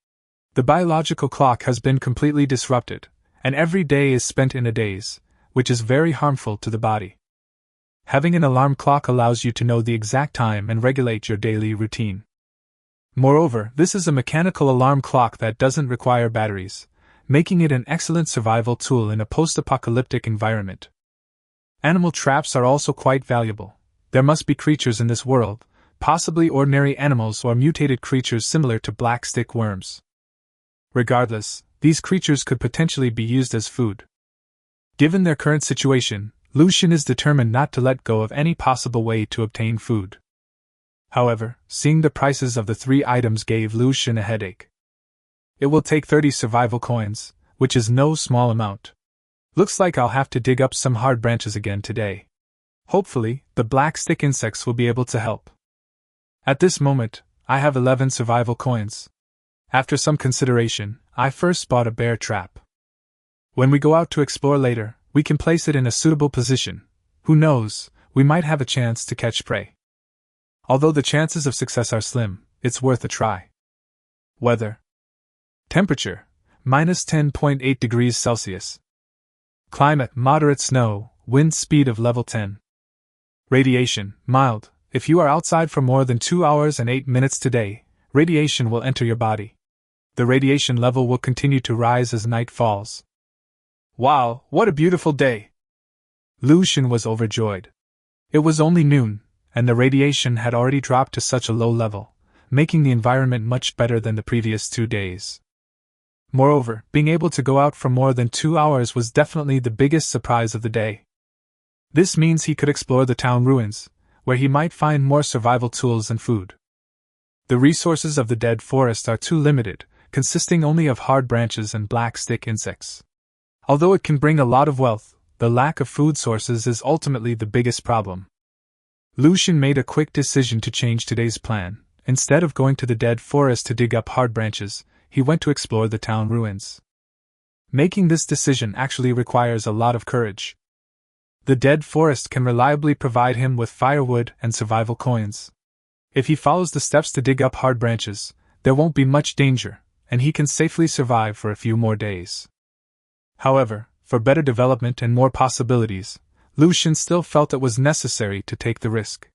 The biological clock has been completely disrupted, and every day is spent in a daze, which is very harmful to the body. Having an alarm clock allows you to know the exact time and regulate your daily routine. Moreover, this is a mechanical alarm clock that doesn't require batteries, making it an excellent survival tool in a post-apocalyptic environment. Animal traps are also quite valuable. There must be creatures in this world, possibly ordinary animals or mutated creatures similar to black stick worms. Regardless, these creatures could potentially be used as food. Given their current situation, Lucian is determined not to let go of any possible way to obtain food. However, seeing the prices of the 3 items gave Lucian a headache. It will take 30 survival coins, which is no small amount. Looks like I'll have to dig up some hard branches again today. Hopefully, the black stick insects will be able to help. At this moment, I have 11 survival coins. After some consideration, I first bought a bear trap. When we go out to explore later, we can place it in a suitable position. Who knows, we might have a chance to catch prey. Although the chances of success are slim, it's worth a try. Weather. Temperature, minus 10.8 degrees Celsius. Climate, moderate snow, wind speed of level 10. Radiation, mild. If you are outside for more than 2 hours and 8 minutes today, radiation will enter your body. The radiation level will continue to rise as night falls. Wow, what a beautiful day! Lucian was overjoyed. It was only noon, and the radiation had already dropped to such a low level, making the environment much better than the previous 2 days. Moreover, being able to go out for more than 2 hours was definitely the biggest surprise of the day. This means he could explore the town ruins, where he might find more survival tools and food. The resources of the dead forest are too limited, consisting only of hard branches and black stick insects. Although it can bring a lot of wealth, the lack of food sources is ultimately the biggest problem. Lucian made a quick decision to change today's plan. Instead of going to the dead forest to dig up hard branches, he went to explore the town ruins. Making this decision actually requires a lot of courage. The dead forest can reliably provide him with firewood and survival coins. If he follows the steps to dig up hard branches, there won't be much danger, and he can safely survive for a few more days. However, for better development and more possibilities, Lucian still felt it was necessary to take the risk.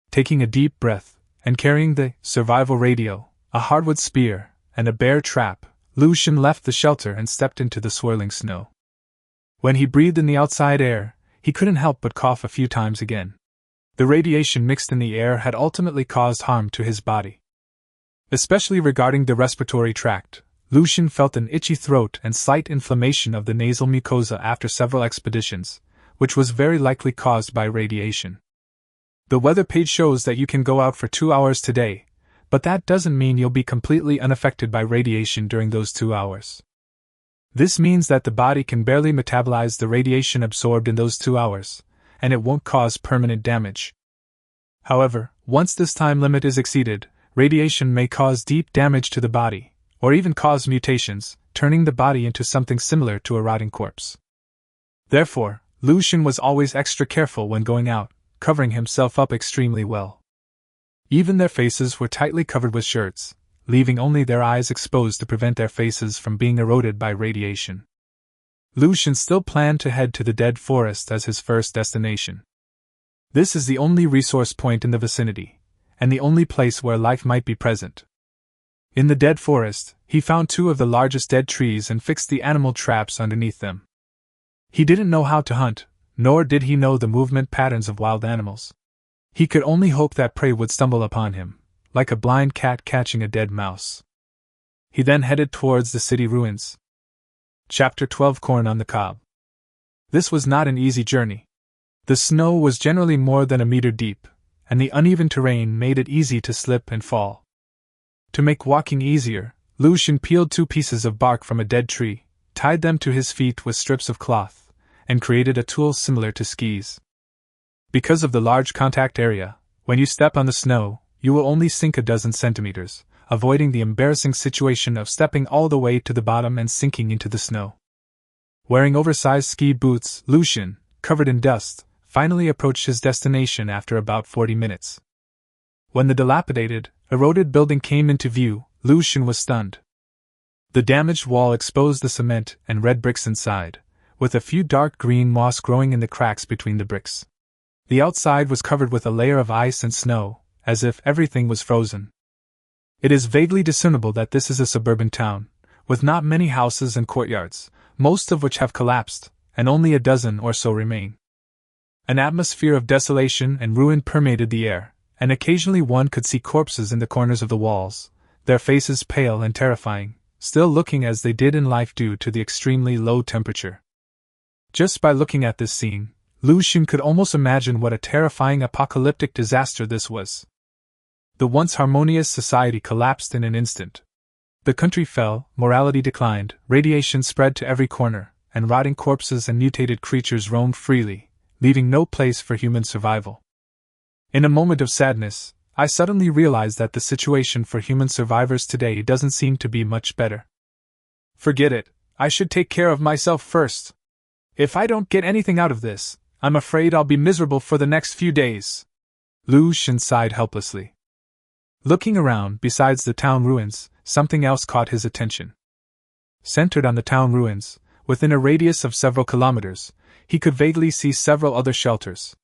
Taking a deep breath, and carrying the survival radio, a hardwood spear, and a bear trap, Lucian left the shelter and stepped into the swirling snow. When he breathed in the outside air, he couldn't help but cough a few times again. The radiation mixed in the air had ultimately caused harm to his body. Especially regarding the respiratory tract, Lucian felt an itchy throat and slight inflammation of the nasal mucosa after several expeditions, which was very likely caused by radiation. The weather page shows that you can go out for 2 hours today, but that doesn't mean you'll be completely unaffected by radiation during those 2 hours. This means that the body can barely metabolize the radiation absorbed in those 2 hours, and it won't cause permanent damage. However, once this time limit is exceeded, radiation may cause deep damage to the body, or even cause mutations, turning the body into something similar to a rotting corpse. Therefore, Lucian was always extra careful when going out, covering himself up extremely well. Even their faces were tightly covered with shirts, leaving only their eyes exposed to prevent their faces from being eroded by radiation. Lucian still planned to head to the dead forest as his first destination. This is the only resource point in the vicinity, and the only place where life might be present. In the dead forest, he found 2 of the largest dead trees and fixed the animal traps underneath them. He didn't know how to hunt, nor did he know the movement patterns of wild animals. He could only hope that prey would stumble upon him, like a blind cat catching a dead mouse. He then headed towards the city ruins. Chapter 12: Corn on the Cob. This was not an easy journey. The snow was generally more than a meter deep, and the uneven terrain made it easy to slip and fall. To make walking easier, Lucian peeled 2 pieces of bark from a dead tree, tied them to his feet with strips of cloth, and created a tool similar to skis. Because of the large contact area, when you step on the snow, you will only sink a dozen centimeters, avoiding the embarrassing situation of stepping all the way to the bottom and sinking into the snow. Wearing oversized ski boots, Lucian, covered in dust, finally approached his destination after about 40 minutes. When the dilapidated, eroded building came into view, Lucian was stunned. The damaged wall exposed the cement and red bricks inside, with a few dark green moss growing in the cracks between the bricks. The outside was covered with a layer of ice and snow, as if everything was frozen. It is vaguely discernible that this is a suburban town, with not many houses and courtyards, most of which have collapsed, and only a dozen or so remain. An atmosphere of desolation and ruin permeated the air, and occasionally one could see corpses in the corners of the walls, their faces pale and terrifying, still looking as they did in life due to the extremely low temperature. Just by looking at this scene, Lucian could almost imagine what a terrifying apocalyptic disaster this was. The once harmonious society collapsed in an instant. The country fell, morality declined, radiation spread to every corner, and rotting corpses and mutated creatures roamed freely, leaving no place for human survival. In a moment of sadness, I suddenly realized that the situation for human survivors today doesn't seem to be much better. Forget it, I should take care of myself first. If I don't get anything out of this, I'm afraid I'll be miserable for the next few days. Lucian sighed helplessly. Looking around, besides the town ruins, something else caught his attention. Centered on the town ruins, within a radius of several kilometers, he could vaguely see several other shelters.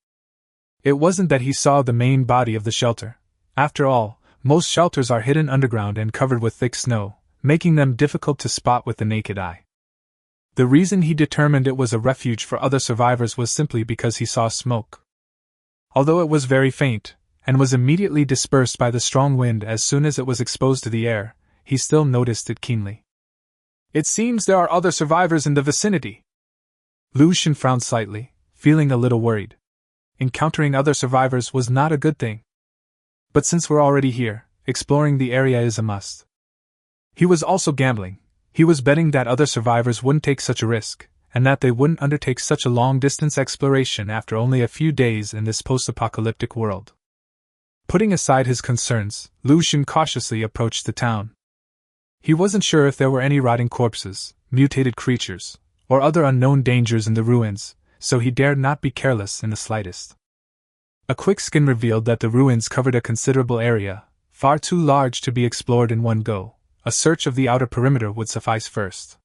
It wasn't that he saw the main body of the shelter. After all, most shelters are hidden underground and covered with thick snow, making them difficult to spot with the naked eye. The reason he determined it was a refuge for other survivors was simply because he saw smoke. Although it was very faint, and was immediately dispersed by the strong wind as soon as it was exposed to the air, he still noticed it keenly. "It seems there are other survivors in the vicinity." Lu Xun frowned slightly, feeling a little worried. Encountering other survivors was not a good thing. But since we're already here, exploring the area is a must. He was also gambling. He was betting that other survivors wouldn't take such a risk, and that they wouldn't undertake such a long-distance exploration after only a few days in this post-apocalyptic world. Putting aside his concerns, Lu Xun cautiously approached the town. He wasn't sure if there were any rotting corpses, mutated creatures, or other unknown dangers in the ruins, so he dared not be careless in the slightest. A quick scan revealed that the ruins covered a considerable area, far too large to be explored in one go. A search of the outer perimeter would suffice first.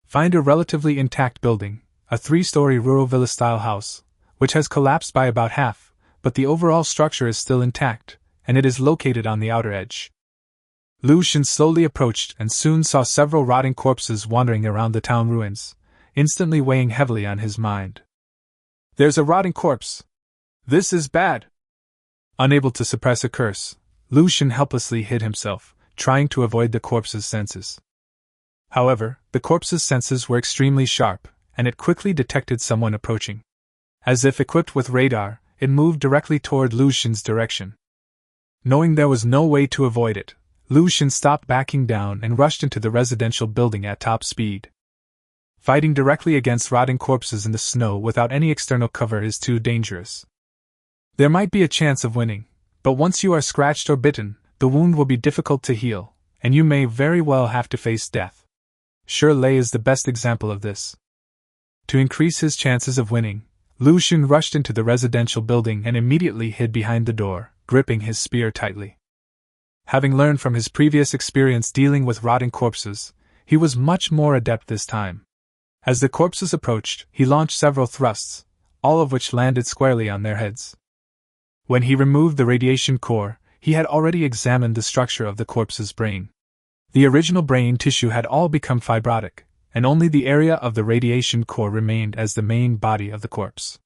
Find a relatively intact building, a 3-story rural villa-style house, which has collapsed by about half, but the overall structure is still intact, and it is located on the outer edge. Lu Xun slowly approached and soon saw several rotting corpses wandering around the town ruins, instantly weighing heavily on his mind. "There's a rotting corpse. This is bad." Unable to suppress a curse, Lu Xun helplessly hid himself, trying to avoid the corpse's senses. However, the corpse's senses were extremely sharp, and it quickly detected someone approaching. As if equipped with radar, it moved directly toward Lu Xun's direction. Knowing there was no way to avoid it, Lu Xun stopped backing down and rushed into the residential building at top speed. Fighting directly against rotting corpses in the snow without any external cover is too dangerous. There might be a chance of winning, but once you are scratched or bitten, the wound will be difficult to heal, and you may very well have to face death. Shirtless is the best example of this. To increase his chances of winning, Lu Xun rushed into the residential building and immediately hid behind the door, gripping his spear tightly. Having learned from his previous experience dealing with rotting corpses, he was much more adept this time. As the corpses approached, he launched several thrusts, all of which landed squarely on their heads. When he removed the radiation core, he had already examined the structure of the corpse's brain. The original brain tissue had all become fibrotic, and only the area of the radiation core remained as the main body of the corpse.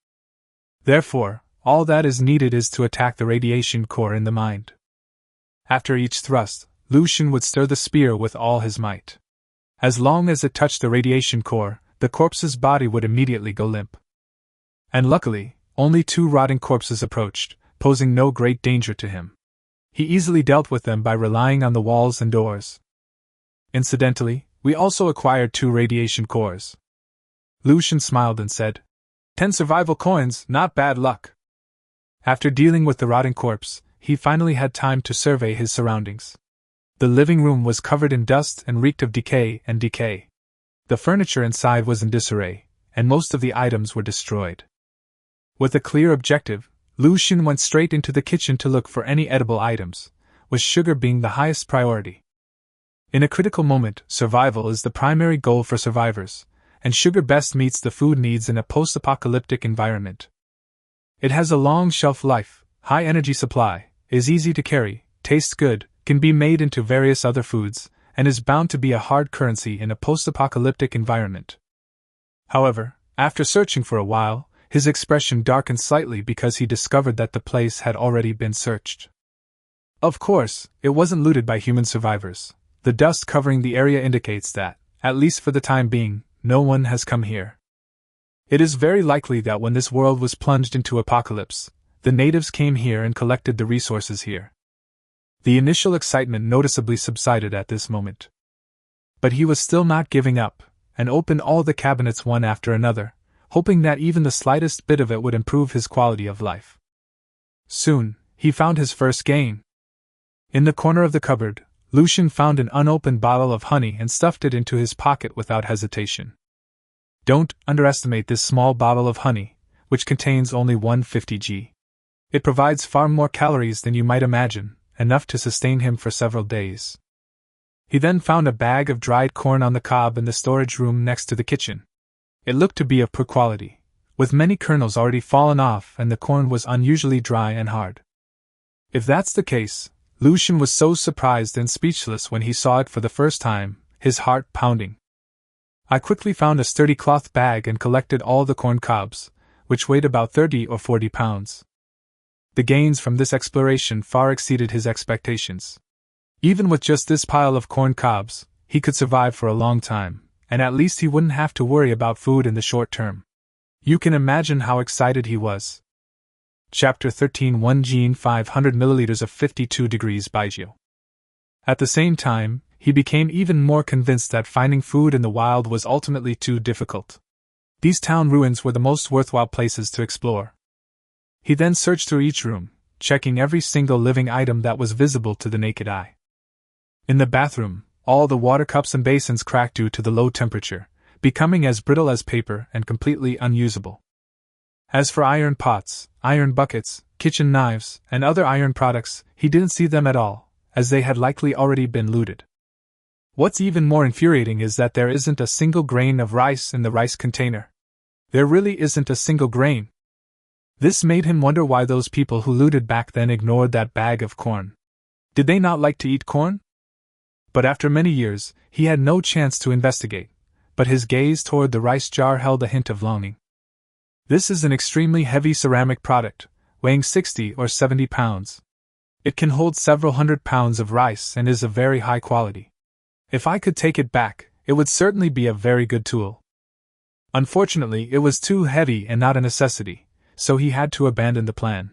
Therefore, all that is needed is to attack the radiation core in the mind. After each thrust, Lu Xun would stir the spear with all his might. As long as it touched the radiation core, the corpse's body would immediately go limp. And luckily, only 2 rotting corpses approached, posing no great danger to him. He easily dealt with them by relying on the walls and doors. Incidentally, we also acquired 2 radiation cores. Lu Xun smiled and said, 10 survival coins, not bad luck. After dealing with the rotting corpse, he finally had time to survey his surroundings. The living room was covered in dust and reeked of decay. The furniture inside was in disarray, and most of the items were destroyed. With a clear objective, Lu Xun went straight into the kitchen to look for any edible items, with sugar being the highest priority. In a critical moment, survival is the primary goal for survivors, and sugar best meets the food needs in a post-apocalyptic environment. It has a long shelf life, high energy supply, is easy to carry, tastes good, can be made into various other foods, and is bound to be a hard currency in a post-apocalyptic environment. However, after searching for a while, his expression darkened slightly because he discovered that the place had already been searched. Of course, it wasn't looted by human survivors. The dust covering the area indicates that, at least for the time being, no one has come here. It is very likely that when this world was plunged into apocalypse, the natives came here and collected the resources here. The initial excitement noticeably subsided at this moment. But he was still not giving up, and opened all the cabinets one after another, hoping that even the slightest bit of it would improve his quality of life. Soon, he found his first gain. In the corner of the cupboard, Lu Xun found an unopened bottle of honey and stuffed it into his pocket without hesitation. Don't underestimate this small bottle of honey, which contains only 150 g. It provides far more calories than you might imagine, enough to sustain him for several days. He then found a bag of dried corn on the cob in the storage room next to the kitchen. It looked to be of poor quality, with many kernels already fallen off, and the corn was unusually dry and hard. If that's the case, Lu Xun was so surprised and speechless when he saw it for the first time, his heart pounding. I quickly found a sturdy cloth bag and collected all the corn cobs, which weighed about 30 or 40 pounds. The gains from this exploration far exceeded his expectations. Even with just this pile of corn cobs, he could survive for a long time, and at least he wouldn't have to worry about food in the short term. You can imagine how excited he was. Chapter 13 1 Gene 500 milliliters of 52 degrees Baijiu. At the same time, he became even more convinced that finding food in the wild was ultimately too difficult. These town ruins were the most worthwhile places to explore. He then searched through each room, checking every single living item that was visible to the naked eye. In the bathroom, all the water cups and basins cracked due to the low temperature, becoming as brittle as paper and completely unusable. As for iron pots, iron buckets, kitchen knives, and other iron products, he didn't see them at all, as they had likely already been looted. What's even more infuriating is that there isn't a single grain of rice in the rice container. There really isn't a single grain. This made him wonder why those people who looted back then ignored that bag of corn. Did they not like to eat corn? But after many years, he had no chance to investigate, but his gaze toward the rice jar held a hint of longing. This is an extremely heavy ceramic product, weighing 60 or 70 pounds. It can hold several hundred pounds of rice and is of very high quality. If I could take it back, it would certainly be a very good tool. Unfortunately, it was too heavy and not a necessity, so he had to abandon the plan.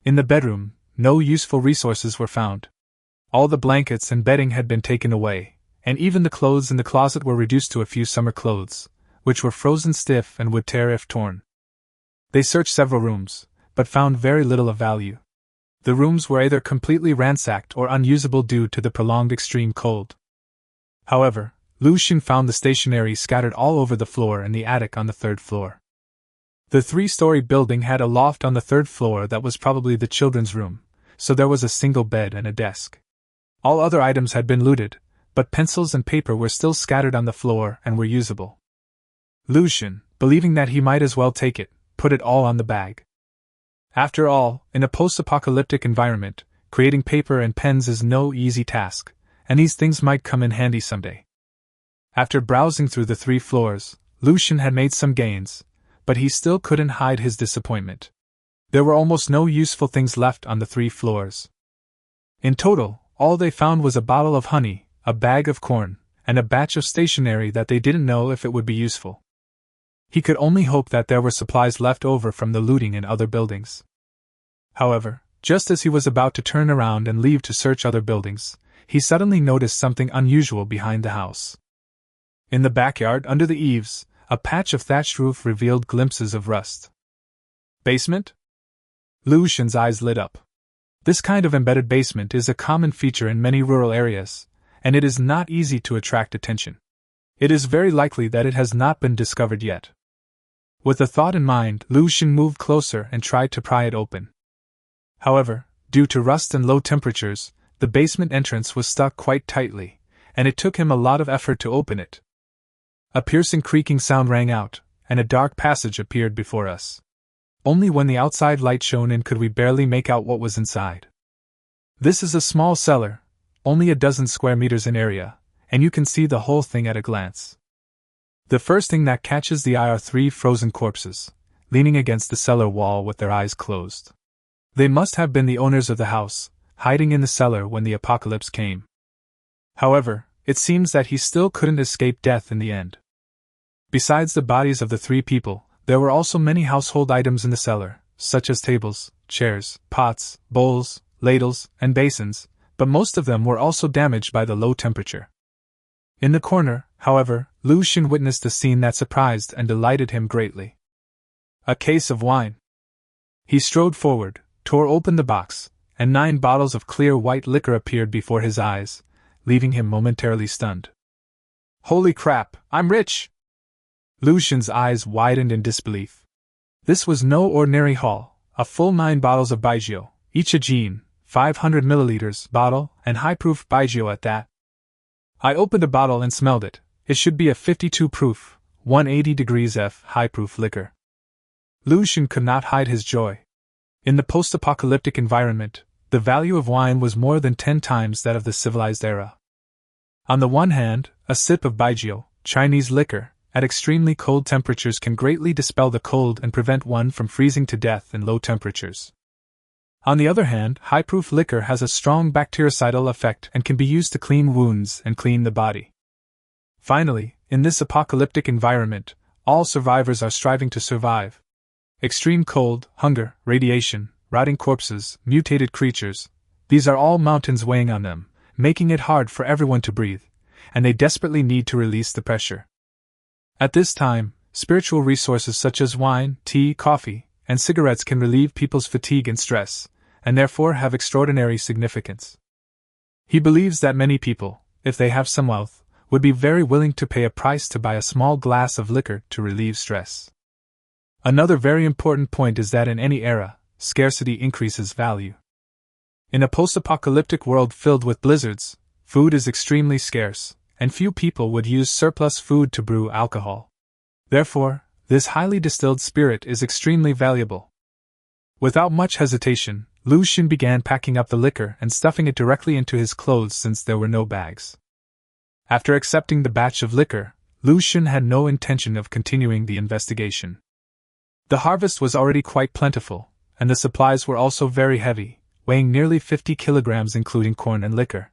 In the bedroom, no useful resources were found. All the blankets and bedding had been taken away, and even the clothes in the closet were reduced to a few summer clothes, which were frozen stiff and would tear if torn. They searched several rooms, but found very little of value. The rooms were either completely ransacked or unusable due to the prolonged extreme cold. However, Lu Xun found the stationery scattered all over the floor and the attic on the third floor. The three-story building had a loft on the third floor that was probably the children's room, so there was a single bed and a desk. All other items had been looted, but pencils and paper were still scattered on the floor and were usable. Lu Xun, believing that he might as well take it, put it all on the bag. After all, in a post-apocalyptic environment, creating paper and pens is no easy task, and these things might come in handy someday. After browsing through the 3 floors, Lu Xun had made some gains, but he still couldn't hide his disappointment. There were almost no useful things left on the 3 floors. In total, all they found was a bottle of honey, a bag of corn, and a batch of stationery that they didn't know if it would be useful. He could only hope that there were supplies left over from the looting in other buildings. However, just as he was about to turn around and leave to search other buildings, he suddenly noticed something unusual behind the house. In the backyard, under the eaves, a patch of thatched roof revealed glimpses of rust. Basement? Lu Xun's eyes lit up. This kind of embedded basement is a common feature in many rural areas, and it is not easy to attract attention. It is very likely that it has not been discovered yet. With the thought in mind, Lu Xun moved closer and tried to pry it open. However, due to rust and low temperatures, the basement entrance was stuck quite tightly, and it took him a lot of effort to open it. A piercing creaking sound rang out, and a dark passage appeared before us. Only when the outside light shone in could we barely make out what was inside. This is a small cellar, only a dozen square meters in area, and you can see the whole thing at a glance. The first thing that catches the eye are 3 frozen corpses, leaning against the cellar wall with their eyes closed. They must have been the owners of the house, hiding in the cellar when the apocalypse came. However, it seems that he still couldn't escape death in the end. Besides the bodies of the 3 people, there were also many household items in the cellar, such as tables, chairs, pots, bowls, ladles, and basins, but most of them were also damaged by the low temperature. In the corner, however, Lu Xun witnessed a scene that surprised and delighted him greatly. A case of wine. He strode forward, tore open the box, and 9 bottles of clear white liquor appeared before his eyes, leaving him momentarily stunned. Holy crap, I'm rich! Lu Xun's eyes widened in disbelief. This was no ordinary haul, a full 9 bottles of baijiu, each a Jin, 500 milliliters bottle, and high-proof baijiu at that. I opened a bottle and smelled it. It should be a 52 proof, 180 degrees F high-proof liquor. Lu Xun could not hide his joy. In the post-apocalyptic environment, the value of wine was more than 10 times that of the civilized era. On the one hand, a sip of baijiu, Chinese liquor, at extremely cold temperatures can greatly dispel the cold and prevent one from freezing to death in low temperatures. On the other hand, high-proof liquor has a strong bactericidal effect and can be used to clean wounds and clean the body. Finally, in this apocalyptic environment, all survivors are striving to survive. Extreme cold, hunger, radiation, rotting corpses, mutated creatures, these are all mountains weighing on them, making it hard for everyone to breathe, and they desperately need to release the pressure. At this time, spiritual resources such as wine, tea, coffee, and cigarettes can relieve people's fatigue and stress, and therefore have extraordinary significance. He believes that many people, if they have some wealth, would be very willing to pay a price to buy a small glass of liquor to relieve stress. Another very important point is that in any era, scarcity increases value. In a post-apocalyptic world filled with blizzards, food is extremely scarce, and few people would use surplus food to brew alcohol. Therefore, this highly distilled spirit is extremely valuable. Without much hesitation, Lu Xun began packing up the liquor and stuffing it directly into his clothes since there were no bags. After accepting the batch of liquor, Lu Xun had no intention of continuing the investigation. The harvest was already quite plentiful, and the supplies were also very heavy, weighing nearly 50 kilograms including corn and liquor.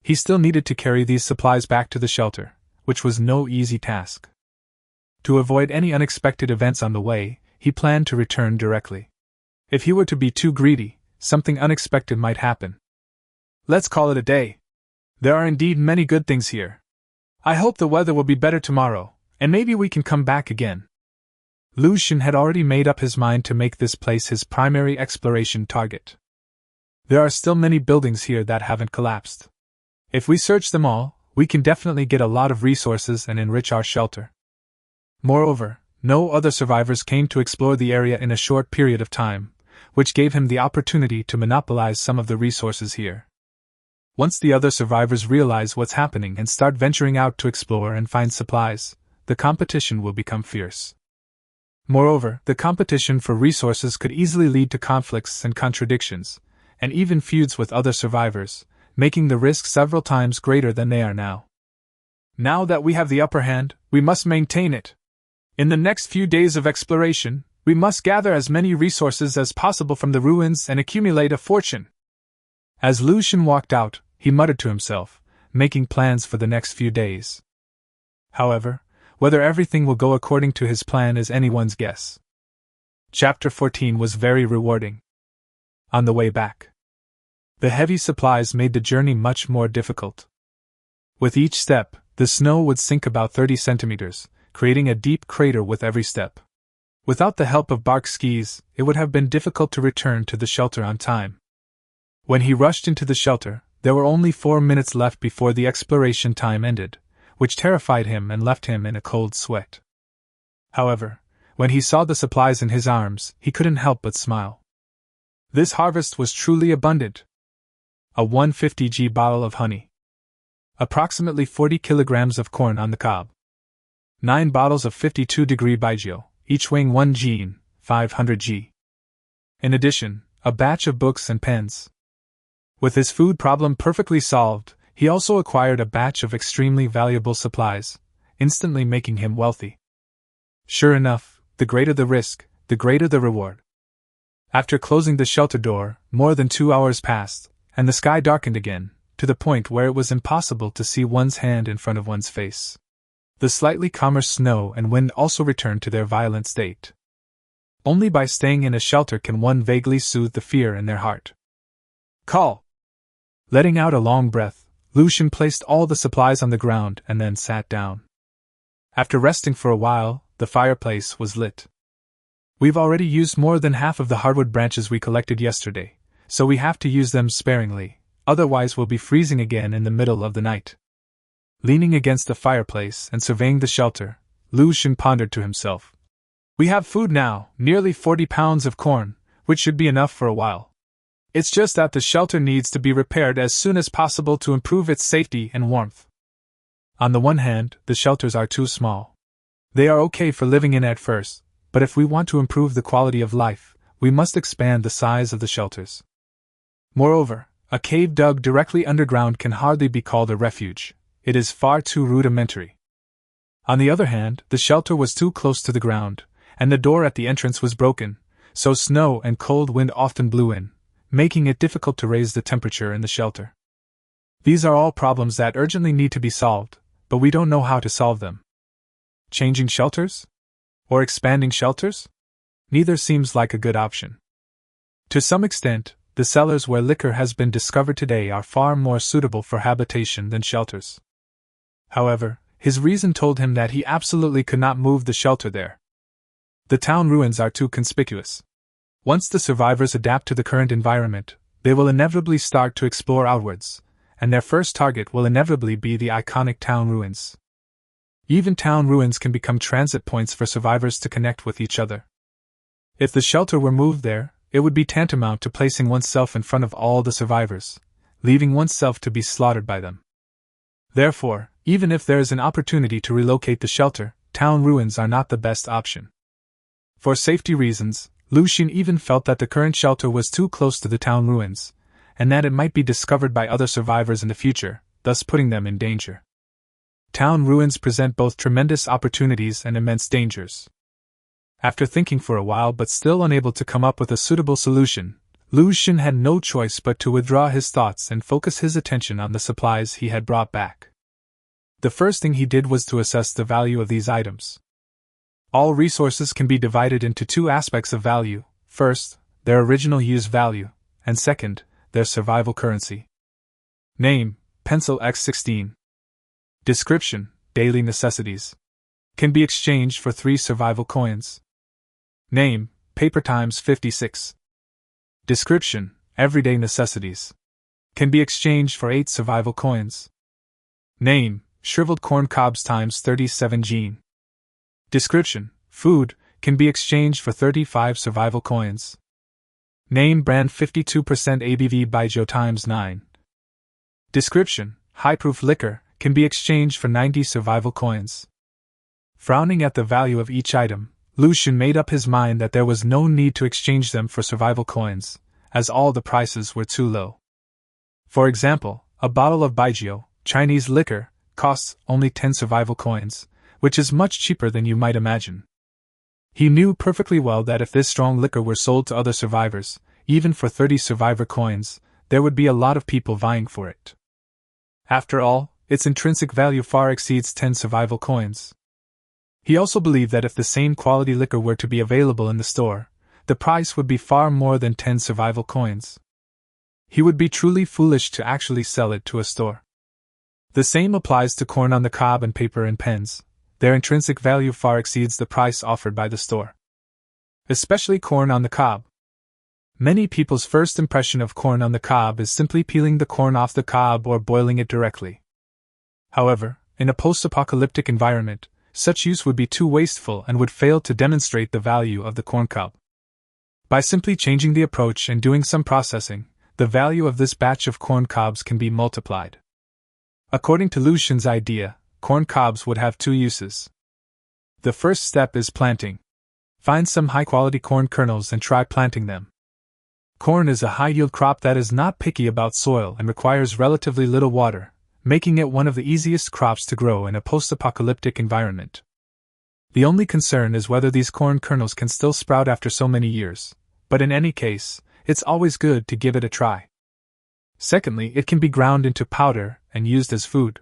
He still needed to carry these supplies back to the shelter, which was no easy task. To avoid any unexpected events on the way, he planned to return directly. If he were to be too greedy, something unexpected might happen. Let's call it a day. There are indeed many good things here. I hope the weather will be better tomorrow, and maybe we can come back again. Lu Xun had already made up his mind to make this place his primary exploration target. There are still many buildings here that haven't collapsed. If we search them all, we can definitely get a lot of resources and enrich our shelter. Moreover, no other survivors came to explore the area in a short period of time, which gave him the opportunity to monopolize some of the resources here. Once the other survivors realize what's happening and start venturing out to explore and find supplies, the competition will become fierce. Moreover, the competition for resources could easily lead to conflicts and contradictions, and even feuds with other survivors, making the risk several times greater than they are now. Now that we have the upper hand, we must maintain it. In the next few days of exploration, we must gather as many resources as possible from the ruins and accumulate a fortune. As Lu Xun walked out, he muttered to himself, making plans for the next few days. However, whether everything will go according to his plan is anyone's guess. Chapter 14 was very rewarding. On the way back, the heavy supplies made the journey much more difficult. With each step, the snow would sink about 30 centimeters, creating a deep crater with every step. Without the help of bark skis, it would have been difficult to return to the shelter on time. When he rushed into the shelter, there were only 4 minutes left before the exploration time ended, which terrified him and left him in a cold sweat. However, when he saw the supplies in his arms, he couldn't help but smile. This harvest was truly abundant. A 150g bottle of honey. Approximately 40 kilograms of corn on the cob. 9 bottles of 52-degree baijiu, each weighing 1 jin, 500g. In addition, a batch of books and pens. With his food problem perfectly solved, he also acquired a batch of extremely valuable supplies, instantly making him wealthy. Sure enough, the greater the risk, the greater the reward. After closing the shelter door, more than 2 hours passed, and the sky darkened again, to the point where it was impossible to see one's hand in front of one's face. The slightly calmer snow and wind also returned to their violent state. Only by staying in a shelter can one vaguely soothe the fear in their heart. Call! Letting out a long breath, Lu Xun placed all the supplies on the ground and then sat down. After resting for a while, the fireplace was lit. We've already used more than half of the hardwood branches we collected yesterday, so we have to use them sparingly, otherwise we'll be freezing again in the middle of the night. Leaning against the fireplace and surveying the shelter, Lu Xun pondered to himself. We have food now, nearly 40 pounds of corn, which should be enough for a while. It's just that the shelter needs to be repaired as soon as possible to improve its safety and warmth. On the one hand, the shelters are too small. They are okay for living in at first, but if we want to improve the quality of life, we must expand the size of the shelters. Moreover, a cave dug directly underground can hardly be called a refuge. It is far too rudimentary. On the other hand, the shelter was too close to the ground, and the door at the entrance was broken, so snow and cold wind often blew in, making it difficult to raise the temperature in the shelter. These are all problems that urgently need to be solved, but we don't know how to solve them. Changing shelters? Or expanding shelters? Neither seems like a good option. To some extent, the cellars where liquor has been discovered today are far more suitable for habitation than shelters. However, his reason told him that he absolutely could not move the shelter there. The town ruins are too conspicuous. Once the survivors adapt to the current environment, they will inevitably start to explore outwards, and their first target will inevitably be the iconic town ruins. Even town ruins can become transit points for survivors to connect with each other. If the shelter were moved there, it would be tantamount to placing oneself in front of all the survivors, leaving oneself to be slaughtered by them. Therefore, even if there is an opportunity to relocate the shelter, town ruins are not the best option. For safety reasons, Lu Xun even felt that the current shelter was too close to the town ruins, and that it might be discovered by other survivors in the future, thus putting them in danger. Town ruins present both tremendous opportunities and immense dangers. After thinking for a while but still unable to come up with a suitable solution, Lu Xun had no choice but to withdraw his thoughts and focus his attention on the supplies he had brought back. The first thing he did was to assess the value of these items. All resources can be divided into two aspects of value: first, their original use value, and second, their survival currency. Name: Pencil X16. Description: Daily necessities. Can be exchanged for 3 survival coins. Name: Paper times 56. Description: Everyday necessities. Can be exchanged for 8 survival coins. Name: Shriveled corn cobs times 37 gene. Description: Food, can be exchanged for 35 survival coins. Name: Brand 52% ABV Baijiu times 9. Description: High-proof liquor, can be exchanged for 90 survival coins. Frowning at the value of each item, Lu Xun made up his mind that there was no need to exchange them for survival coins, as all the prices were too low. For example, a bottle of Baijiu, Chinese liquor, costs only 10 survival coins, which is much cheaper than you might imagine. He knew perfectly well that if this strong liquor were sold to other survivors, even for 30 survivor coins, there would be a lot of people vying for it. After all, its intrinsic value far exceeds 10 survival coins. He also believed that if the same quality liquor were to be available in the store, the price would be far more than 10 survival coins. He would be truly foolish to actually sell it to a store. The same applies to corn on the cob and paper and pens. Their intrinsic value far exceeds the price offered by the store. Especially corn on the cob. Many people's first impression of corn on the cob is simply peeling the corn off the cob or boiling it directly. However, in a post-apocalyptic environment, such use would be too wasteful and would fail to demonstrate the value of the corn cob. By simply changing the approach and doing some processing, the value of this batch of corn cobs can be multiplied. According to Lu Xun's idea, corn cobs would have 2 uses. The first step is planting. Find some high-quality corn kernels and try planting them. Corn is a high-yield crop that is not picky about soil and requires relatively little water, making it one of the easiest crops to grow in a post-apocalyptic environment. The only concern is whether these corn kernels can still sprout after so many years, but in any case, it's always good to give it a try. Secondly, it can be ground into powder and used as food.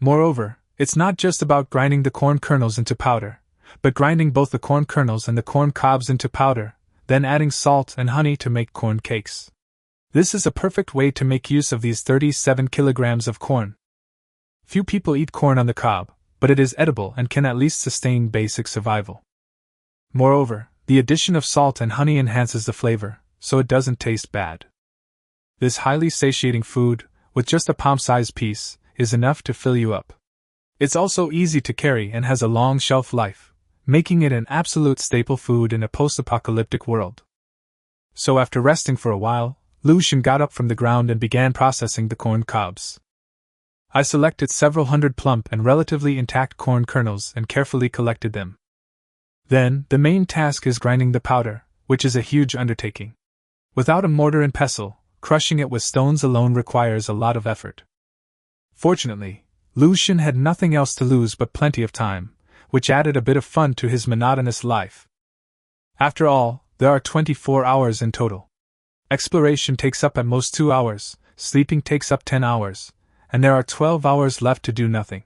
Moreover, it's not just about grinding the corn kernels into powder, but grinding both the corn kernels and the corn cobs into powder, then adding salt and honey to make corn cakes. This is a perfect way to make use of these 37 kilograms of corn. Few people eat corn on the cob, but it is edible and can at least sustain basic survival. Moreover, the addition of salt and honey enhances the flavor, so it doesn't taste bad. This highly satiating food, with just a palm-sized piece, is enough to fill you up. It's also easy to carry and has a long shelf life, making it an absolute staple food in a post-apocalyptic world. So after resting for a while, Lu Xun got up from the ground and began processing the corn cobs. I selected several hundred plump and relatively intact corn kernels and carefully collected them. Then, the main task is grinding the powder, which is a huge undertaking. Without a mortar and pestle, crushing it with stones alone requires a lot of effort. Fortunately, Lu Xun had nothing else to lose but plenty of time, which added a bit of fun to his monotonous life. After all, there are 24 hours in total. Exploration takes up at most 2 hours, sleeping takes up 10 hours, and there are 12 hours left to do nothing.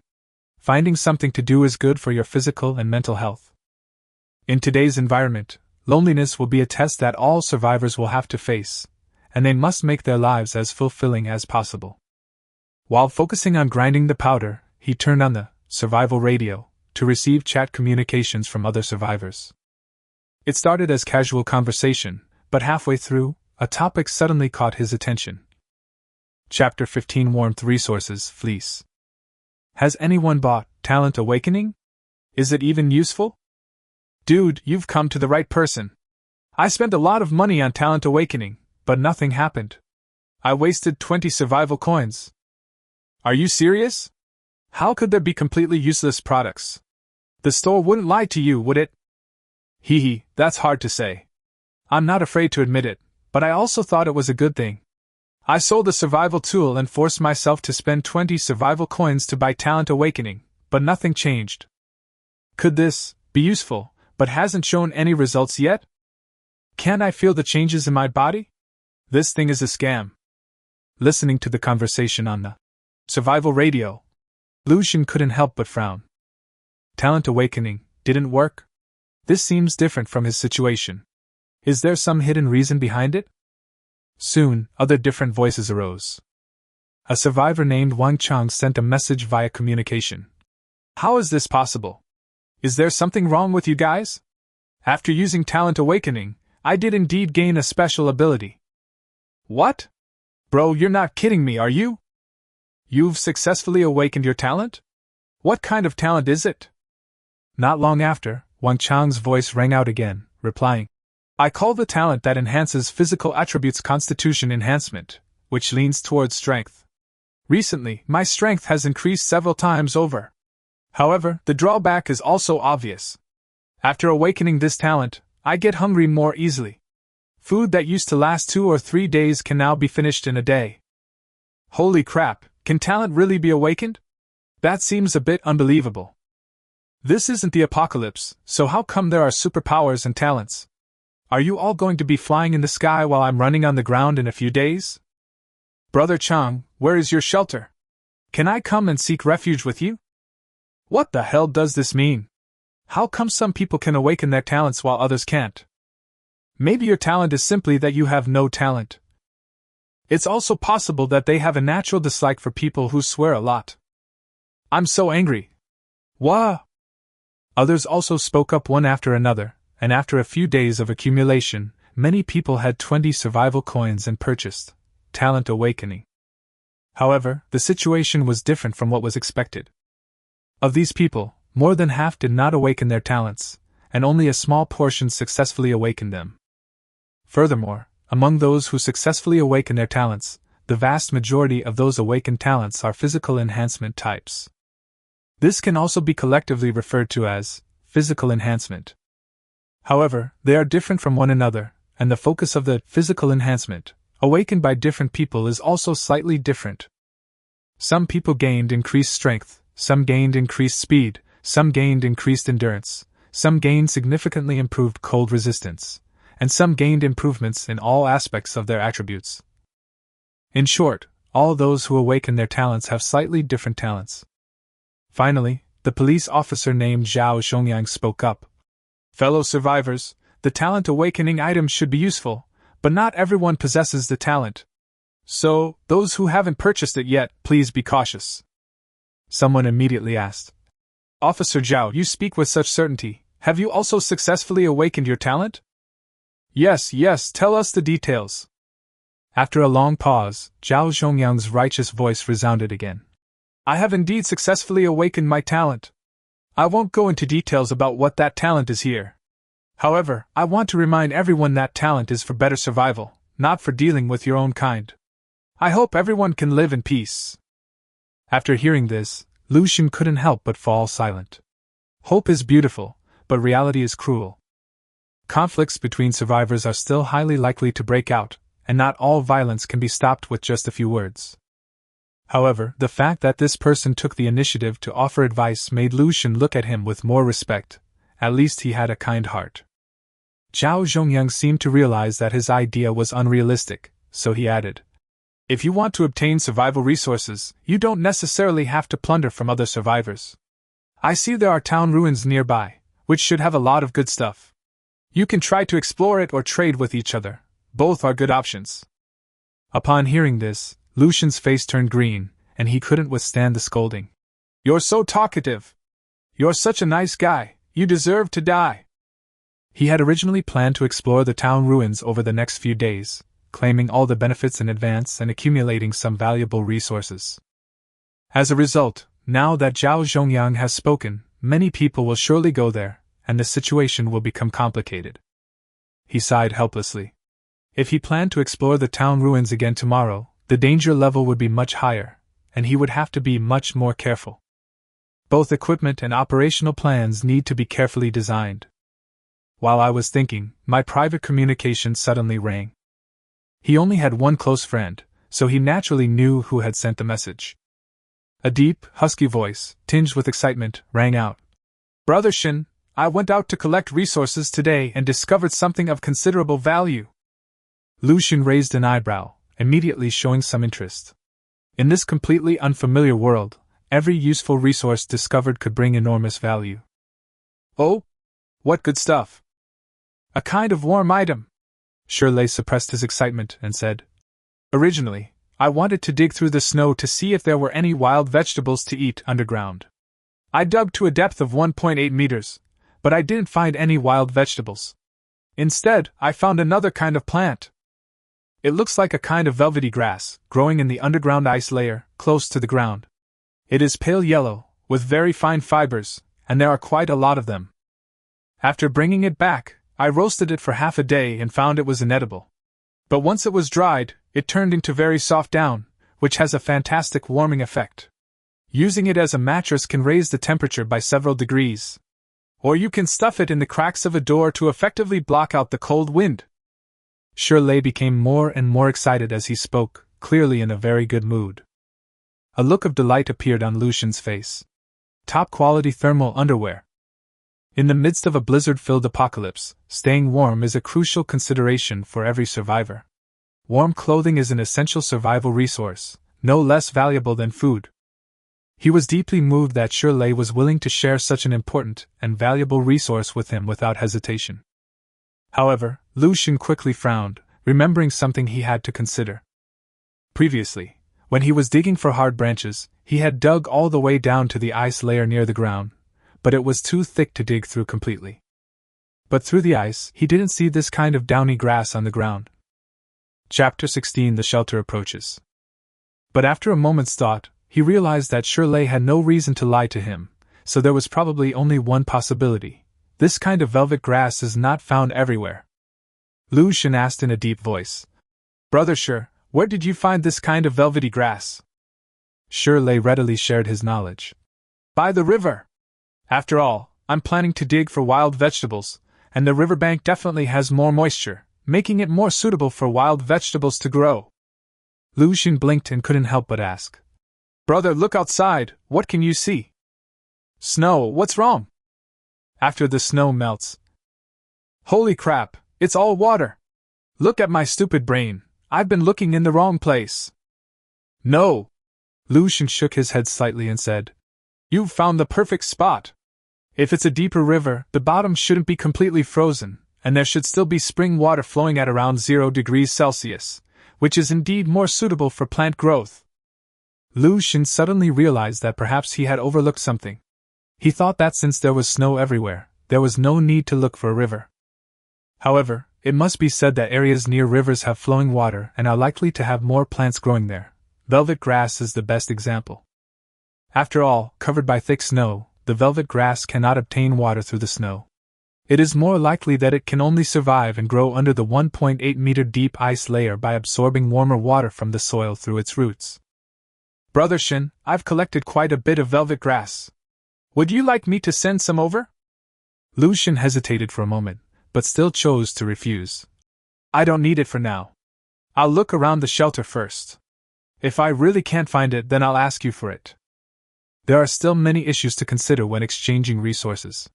Finding something to do is good for your physical and mental health. In today's environment, loneliness will be a test that all survivors will have to face, and they must make their lives as fulfilling as possible. While focusing on grinding the powder, he turned on the survival radio to receive chat communications from other survivors. It started as casual conversation, but halfway through, a topic suddenly caught his attention. Chapter 15 Warmth Resources Fleece. Has anyone bought Talent Awakening? Is it even useful? Dude, you've come to the right person. I spent a lot of money on Talent Awakening, but nothing happened. I wasted 20 survival coins. Are you serious? How could there be completely useless products? The store wouldn't lie to you, would it? Hee, that's hard to say. I'm not afraid to admit it, but I also thought it was a good thing. I sold the survival tool and forced myself to spend 20 survival coins to buy Talent Awakening, but nothing changed. Could this be useful, but hasn't shown any results yet? Can't I feel the changes in my body? This thing is a scam. Listening to the conversation on the survival radio, Lu Xun couldn't help but frown. Talent Awakening didn't work? This seems different from his situation. Is there some hidden reason behind it? Soon, other different voices arose. A survivor named Wang Chang sent a message via communication. How is this possible? Is there something wrong with you guys? After using Talent Awakening, I did indeed gain a special ability. What? Bro, you're not kidding me, are you? You've successfully awakened your talent? What kind of talent is it? Not long after, Wang Chang's voice rang out again, replying, I call the talent that enhances physical attributes Constitution Enhancement, which leans towards strength. Recently, my strength has increased several times over. However, the drawback is also obvious. After awakening this talent, I get hungry more easily. Food that used to last 2 or 3 days can now be finished in a day. Holy crap, can talent really be awakened? That seems a bit unbelievable. This isn't the apocalypse, so how come there are superpowers and talents? Are you all going to be flying in the sky while I'm running on the ground in a few days? Brother Chang, where is your shelter? Can I come and seek refuge with you? What the hell does this mean? How come some people can awaken their talents while others can't? Maybe your talent is simply that you have no talent. It's also possible that they have a natural dislike for people who swear a lot. I'm so angry. Wah! Others also spoke up one after another, and after a few days of accumulation, many people had 20 survival coins and purchased Talent Awakening. However, the situation was different from what was expected. Of these people, more than half did not awaken their talents, and only a small portion successfully awakened them. Furthermore, among those who successfully awaken their talents, the vast majority of those awakened talents are physical enhancement types. This can also be collectively referred to as physical enhancement. However, they are different from one another, and the focus of the physical enhancement, awakened by different people, is also slightly different. Some people gained increased strength, some gained increased speed, some gained increased endurance, some gained significantly improved cold resistance, and some gained improvements in all aspects of their attributes. In short, all those who awaken their talents have slightly different talents. Finally, the police officer named Zhao Zhongyang spoke up. Fellow survivors, the talent awakening item should be useful, but not everyone possesses the talent. So, those who haven't purchased it yet, please be cautious. Someone immediately asked. Officer Zhao, you speak with such certainty. Have you also successfully awakened your talent? Yes, tell us the details. After a long pause, Zhao Zhongyang's righteous voice resounded again. I have indeed successfully awakened my talent. I won't go into details about what that talent is here. However, I want to remind everyone that talent is for better survival, not for dealing with your own kind. I hope everyone can live in peace. After hearing this, Lu Xun couldn't help but fall silent. Hope is beautiful, but reality is cruel. Conflicts between survivors are still highly likely to break out, and not all violence can be stopped with just a few words. However, the fact that this person took the initiative to offer advice made Lucian look at him with more respect. At least he had a kind heart. Zhao Zhongyang seemed to realize that his idea was unrealistic, so he added, "If you want to obtain survival resources, you don't necessarily have to plunder from other survivors. I see there are town ruins nearby, which should have a lot of good stuff. You can try to explore it or trade with each other. Both are good options." Upon hearing this, Lucian's face turned green, and he couldn't withstand the scolding. "You're so talkative! You're such a nice guy, you deserve to die!" He had originally planned to explore the town ruins over the next few days, claiming all the benefits in advance and accumulating some valuable resources. As a result, now that Zhao Zhongyang has spoken, many people will surely go there, and the situation will become complicated. He sighed helplessly. If he planned to explore the town ruins again tomorrow, the danger level would be much higher, and he would have to be much more careful. Both equipment and operational plans need to be carefully designed. While I was thinking, my private communication suddenly rang. He only had one close friend, so he naturally knew who had sent the message. A deep, husky voice, tinged with excitement, rang out. "Brother Shin, I went out to collect resources today and discovered something of considerable value." Lucian raised an eyebrow, immediately showing some interest. In this completely unfamiliar world, every useful resource discovered could bring enormous value. "Oh? What good stuff?" "A kind of warm item." Shirtless suppressed his excitement and said, "Originally, I wanted to dig through the snow to see if there were any wild vegetables to eat underground. I dug to a depth of 1.8 meters, but I didn't find any wild vegetables. Instead, I found another kind of plant. It looks like a kind of velvety grass, growing in the underground ice layer, close to the ground. It is pale yellow, with very fine fibers, and there are quite a lot of them. After bringing it back, I roasted it for half a day and found it was inedible. But once it was dried, it turned into very soft down, which has a fantastic warming effect. Using it as a mattress can raise the temperature by several degrees. Or you can stuff it in the cracks of a door to effectively block out the cold wind." Shirley became more and more excited as he spoke, clearly in a very good mood. A look of delight appeared on Lucian's face. Top-quality thermal underwear. In the midst of a blizzard-filled apocalypse, staying warm is a crucial consideration for every survivor. Warm clothing is an essential survival resource, no less valuable than food. He was deeply moved that Shirley was willing to share such an important and valuable resource with him without hesitation. However, Lucian quickly frowned, remembering something he had to consider. Previously, when he was digging for hard branches, he had dug all the way down to the ice layer near the ground, but it was too thick to dig through completely. But through the ice, he didn't see this kind of downy grass on the ground. Chapter 16: The Shelter Approaches. But after a moment's thought, he realized that Shirley had no reason to lie to him, so there was probably only one possibility. This kind of velvet grass is not found everywhere. Lucian asked in a deep voice, "Brother Shir, where did you find this kind of velvety grass?" Shirley readily shared his knowledge. "By the river. After all, I'm planning to dig for wild vegetables, and the riverbank definitely has more moisture, making it more suitable for wild vegetables to grow." Lucian blinked and couldn't help but ask, "Brother, look outside, what can you see?" "Snow, what's wrong?" "After the snow melts." "Holy crap, it's all water! Look at my stupid brain, I've been looking in the wrong place." "No!" Lucian shook his head slightly and said, "You've found the perfect spot. If it's a deeper river, the bottom shouldn't be completely frozen, and there should still be spring water flowing at around 0 degrees Celsius, which is indeed more suitable for plant growth." Lucian suddenly realized that perhaps he had overlooked something. He thought that since there was snow everywhere, there was no need to look for a river. However, it must be said that areas near rivers have flowing water and are likely to have more plants growing there. Velvet grass is the best example. After all, covered by thick snow, the velvet grass cannot obtain water through the snow. It is more likely that it can only survive and grow under the 1.8 meter deep ice layer by absorbing warmer water from the soil through its roots. "Brother Shin, I've collected quite a bit of velvet grass. Would you like me to send some over?" Lucian hesitated for a moment, but still chose to refuse. "I don't need it for now. I'll look around the shelter first. If I really can't find it, then I'll ask you for it. There are still many issues to consider when exchanging resources.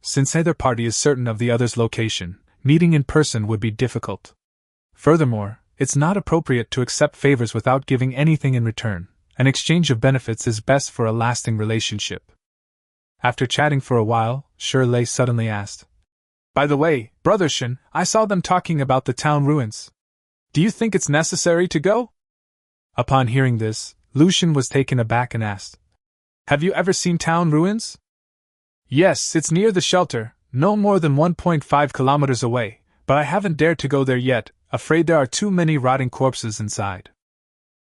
Since either party is certain of the other's location, meeting in person would be difficult. Furthermore, it's not appropriate to accept favors without giving anything in return. An exchange of benefits is best for a lasting relationship. After chatting for a while, Shirley suddenly asked, "By the way, Brother Shin, I saw them talking about the town ruins. Do you think it's necessary to go?" Upon hearing this, Lucian was taken aback and asked, "Have you ever seen town ruins?" "Yes, it's near the shelter, no more than 1.5 kilometers away, but I haven't dared to go there yet, afraid there are too many rotting corpses inside."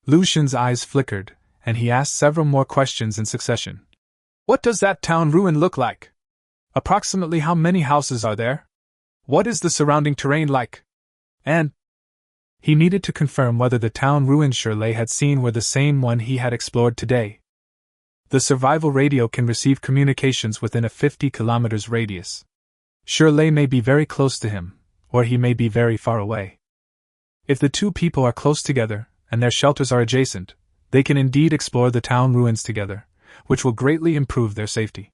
Lucian's eyes flickered, and he asked several more questions in succession. "What does that town ruin look like? Approximately how many houses are there? What is the surrounding terrain like? And—" He needed to confirm whether the town ruins Shirley had seen were the same one he had explored today. The survival radio can receive communications within a 50 kilometers radius. Shirley may be very close to him, or he may be very far away. If the two people are close together, and their shelters are adjacent, they can indeed explore the town ruins together, which will greatly improve their safety.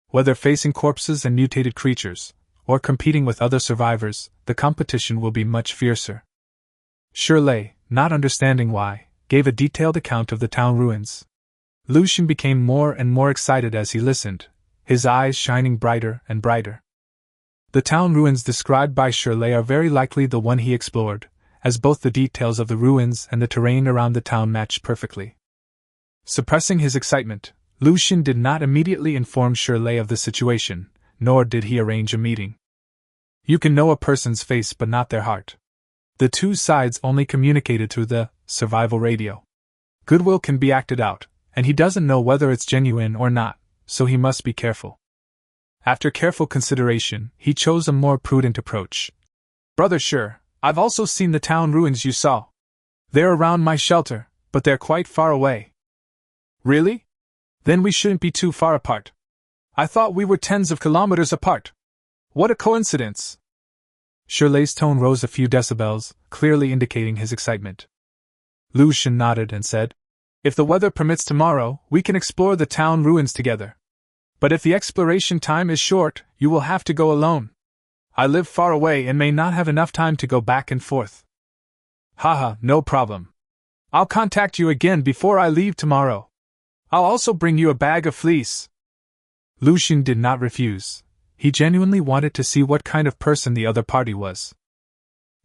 Whether facing corpses and mutated creatures, or competing with other survivors, the competition will be much fiercer. Shirley, not understanding why, gave a detailed account of the town ruins. Lucian became more and more excited as he listened, his eyes shining brighter and brighter. The town ruins described by Shirley are very likely the one he explored, as both the details of the ruins and the terrain around the town matched perfectly. Suppressing his excitement, Lucian did not immediately inform Shirley of the situation, nor did he arrange a meeting. You can know a person's face but not their heart. The two sides only communicated through the survival radio. Goodwill can be acted out, and he doesn't know whether it's genuine or not, so he must be careful. After careful consideration, he chose a more prudent approach. "Brother Sure, I've also seen the town ruins you saw. They're around my shelter, but they're quite far away." "Really? Then we shouldn't be too far apart. I thought we were tens of kilometers apart. What a coincidence!" Shirley's tone rose a few decibels, clearly indicating his excitement. Lucian nodded and said, "If the weather permits tomorrow, we can explore the town ruins together. But if the exploration time is short, you will have to go alone. I live far away and may not have enough time to go back and forth." "Haha, no problem. I'll contact you again before I leave tomorrow. I'll also bring you a bag of fleece." Lucian did not refuse. He genuinely wanted to see what kind of person the other party was.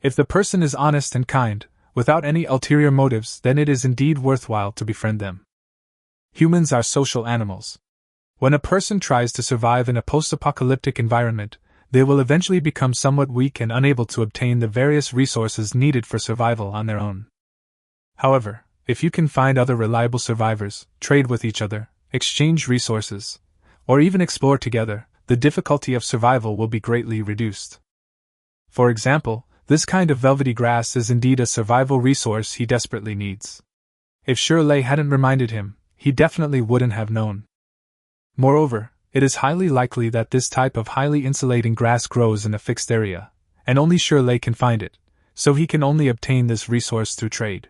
If the person is honest and kind, without any ulterior motives, then it is indeed worthwhile to befriend them. Humans are social animals. When a person tries to survive in a post-apocalyptic environment, they will eventually become somewhat weak and unable to obtain the various resources needed for survival on their own. However, if you can find other reliable survivors, trade with each other, exchange resources, or even explore together, the difficulty of survival will be greatly reduced. For example, this kind of velvety grass is indeed a survival resource he desperately needs. If Shirley hadn't reminded him, he definitely wouldn't have known. Moreover, it is highly likely that this type of highly insulating grass grows in a fixed area, and only Shirley can find it, so he can only obtain this resource through trade.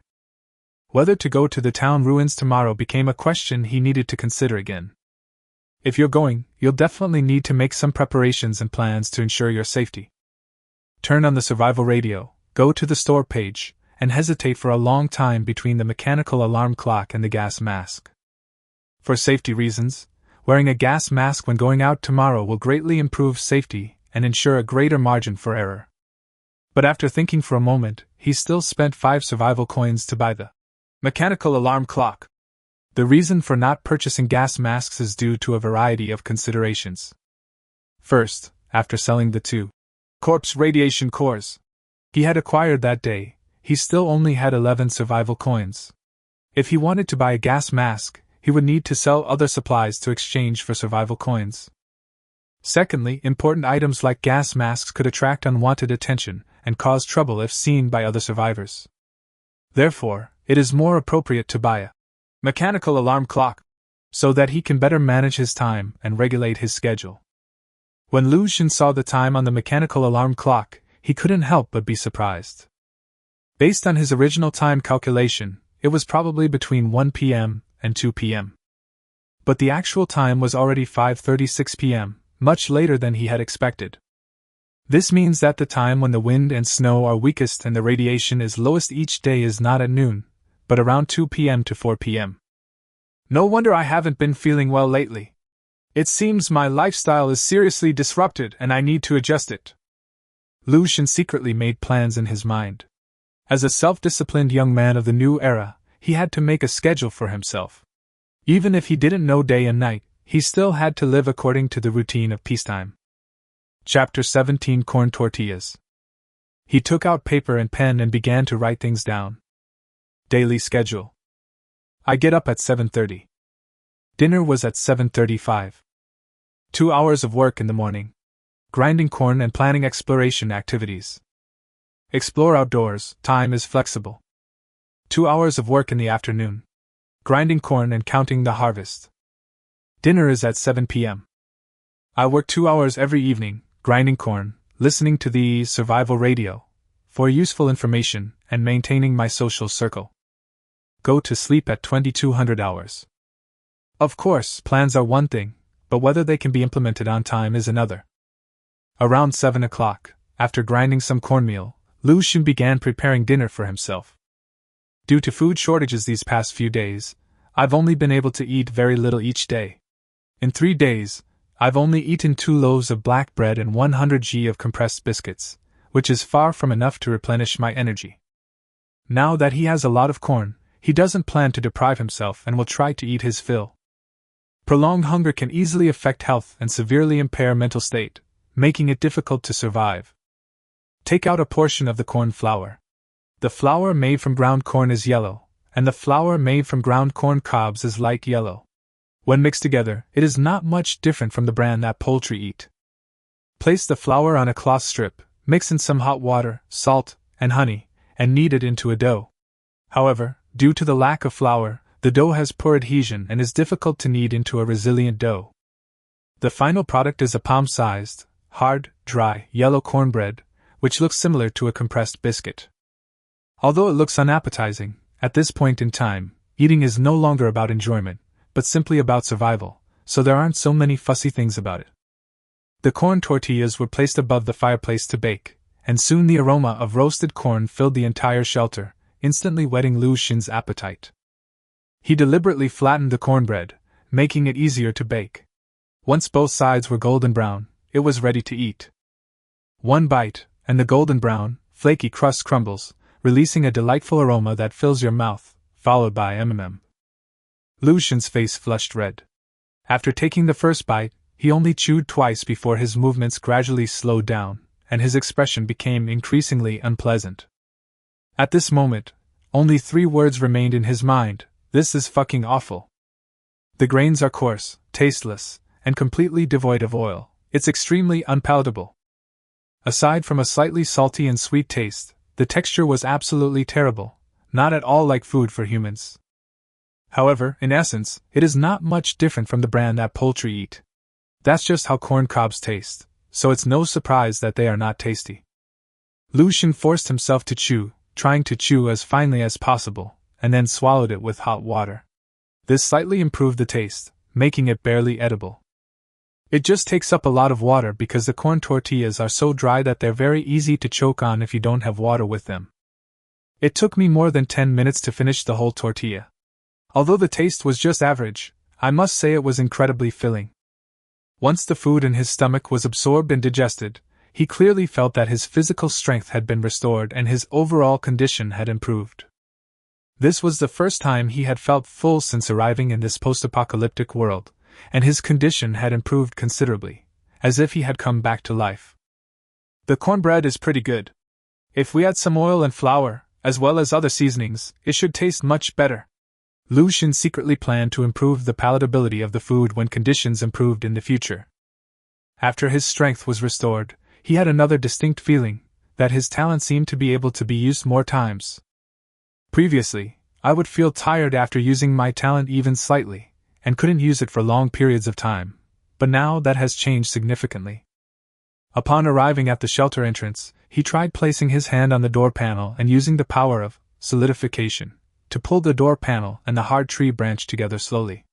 Whether to go to the town ruins tomorrow became a question he needed to consider again. If you're going, you'll definitely need to make some preparations and plans to ensure your safety. Turn on the survival radio, go to the store page, and hesitate for a long time between the mechanical alarm clock and the gas mask. For safety reasons, wearing a gas mask when going out tomorrow will greatly improve safety and ensure a greater margin for error. But after thinking for a moment, he still spent 5 survival coins to buy the mechanical alarm clock. The reason for not purchasing gas masks is due to a variety of considerations. First, after selling the 2 corpse radiation cores he had acquired that day, he still only had 11 survival coins. If he wanted to buy a gas mask, he would need to sell other supplies to exchange for survival coins. Secondly, important items like gas masks could attract unwanted attention and cause trouble if seen by other survivors. Therefore, it is more appropriate to buy a mechanical alarm clock, so that he can better manage his time and regulate his schedule. When Lucian saw the time on the mechanical alarm clock, he couldn't help but be surprised. Based on his original time calculation, it was probably between 1 p.m. and 2 p.m. But the actual time was already 5:36 p.m., much later than he had expected. This means that the time when the wind and snow are weakest and the radiation is lowest each day is not at noon, but around 2 p.m. to 4 p.m. No wonder I haven't been feeling well lately. It seems my lifestyle is seriously disrupted and I need to adjust it. Lu Xun secretly made plans in his mind. As a self-disciplined young man of the new era, he had to make a schedule for himself. Even if he didn't know day and night, he still had to live according to the routine of peacetime. Chapter 17 Corn Tortillas. He took out paper and pen and began to write things down. Daily schedule. I get up at 7:30. Dinner was at 7:35. 2 hours of work in the morning. Grinding corn and planning exploration activities. Explore outdoors, time is flexible. 2 hours of work in the afternoon. Grinding corn and counting the harvest. Dinner is at 7 p.m. I work 2 hours every evening, grinding corn, listening to the survival radio, for useful information, and maintaining my social circle. Go to sleep at 2200 hours. Of course, plans are one thing, but whether they can be implemented on time is another. Around 7 o'clock, after grinding some cornmeal, Lu Xun began preparing dinner for himself. Due to food shortages these past few days, I've only been able to eat very little each day. In 3 days, I've only eaten 2 loaves of black bread and 100 g of compressed biscuits, which is far from enough to replenish my energy. Now that he has a lot of corn, he doesn't plan to deprive himself and will try to eat his fill. Prolonged hunger can easily affect health and severely impair mental state, making it difficult to survive. Take out a portion of the corn flour. The flour made from ground corn is yellow, and the flour made from ground corn cobs is light yellow. When mixed together, it is not much different from the bran that poultry eat. Place the flour on a cloth strip, mix in some hot water, salt, and honey, and knead it into a dough. However, due to the lack of flour, the dough has poor adhesion and is difficult to knead into a resilient dough. The final product is a palm-sized, hard, dry, yellow cornbread, which looks similar to a compressed biscuit. Although it looks unappetizing, at this point in time, eating is no longer about enjoyment, but simply about survival, so there aren't so many fussy things about it. The corn tortillas were placed above the fireplace to bake, and soon the aroma of roasted corn filled the entire shelter, instantly whetting Lu Xun's appetite. He deliberately flattened the cornbread, making it easier to bake. Once both sides were golden brown, it was ready to eat. One bite, and the golden brown, flaky crust crumbles, releasing a delightful aroma that fills your mouth, followed by mmm. Lu Xun's face flushed red. After taking the first bite, he only chewed twice before his movements gradually slowed down, and his expression became increasingly unpleasant. At this moment, only 3 words remained in his mind: this is fucking awful. The grains are coarse, tasteless, and completely devoid of oil. It's extremely unpalatable. Aside from a slightly salty and sweet taste, the texture was absolutely terrible, not at all like food for humans. However, in essence, it is not much different from the bran that poultry eat. That's just how corn cobs taste, so it's no surprise that they are not tasty. Lu Xun forced himself to chew, trying to chew as finely as possible, and then swallowed it with hot water. This slightly improved the taste, making it barely edible. It just takes up a lot of water because the corn tortillas are so dry that they're very easy to choke on if you don't have water with them. It took me more than 10 minutes to finish the whole tortilla. Although the taste was just average, I must say it was incredibly filling. Once the food in his stomach was absorbed and digested, he clearly felt that his physical strength had been restored and his overall condition had improved. This was the first time he had felt full since arriving in this post-apocalyptic world, and his condition had improved considerably, as if he had come back to life. The cornbread is pretty good. If we add some oil and flour, as well as other seasonings, it should taste much better. Lu Xun secretly planned to improve the palatability of the food when conditions improved in the future. After his strength was restored, he had another distinct feeling, that his talent seemed to be able to be used more times. Previously, I would feel tired after using my talent even slightly, and couldn't use it for long periods of time, but now that has changed significantly. Upon arriving at the shelter entrance, he tried placing his hand on the door panel and using the power of solidification to pull the door panel and the hard tree branch together slowly.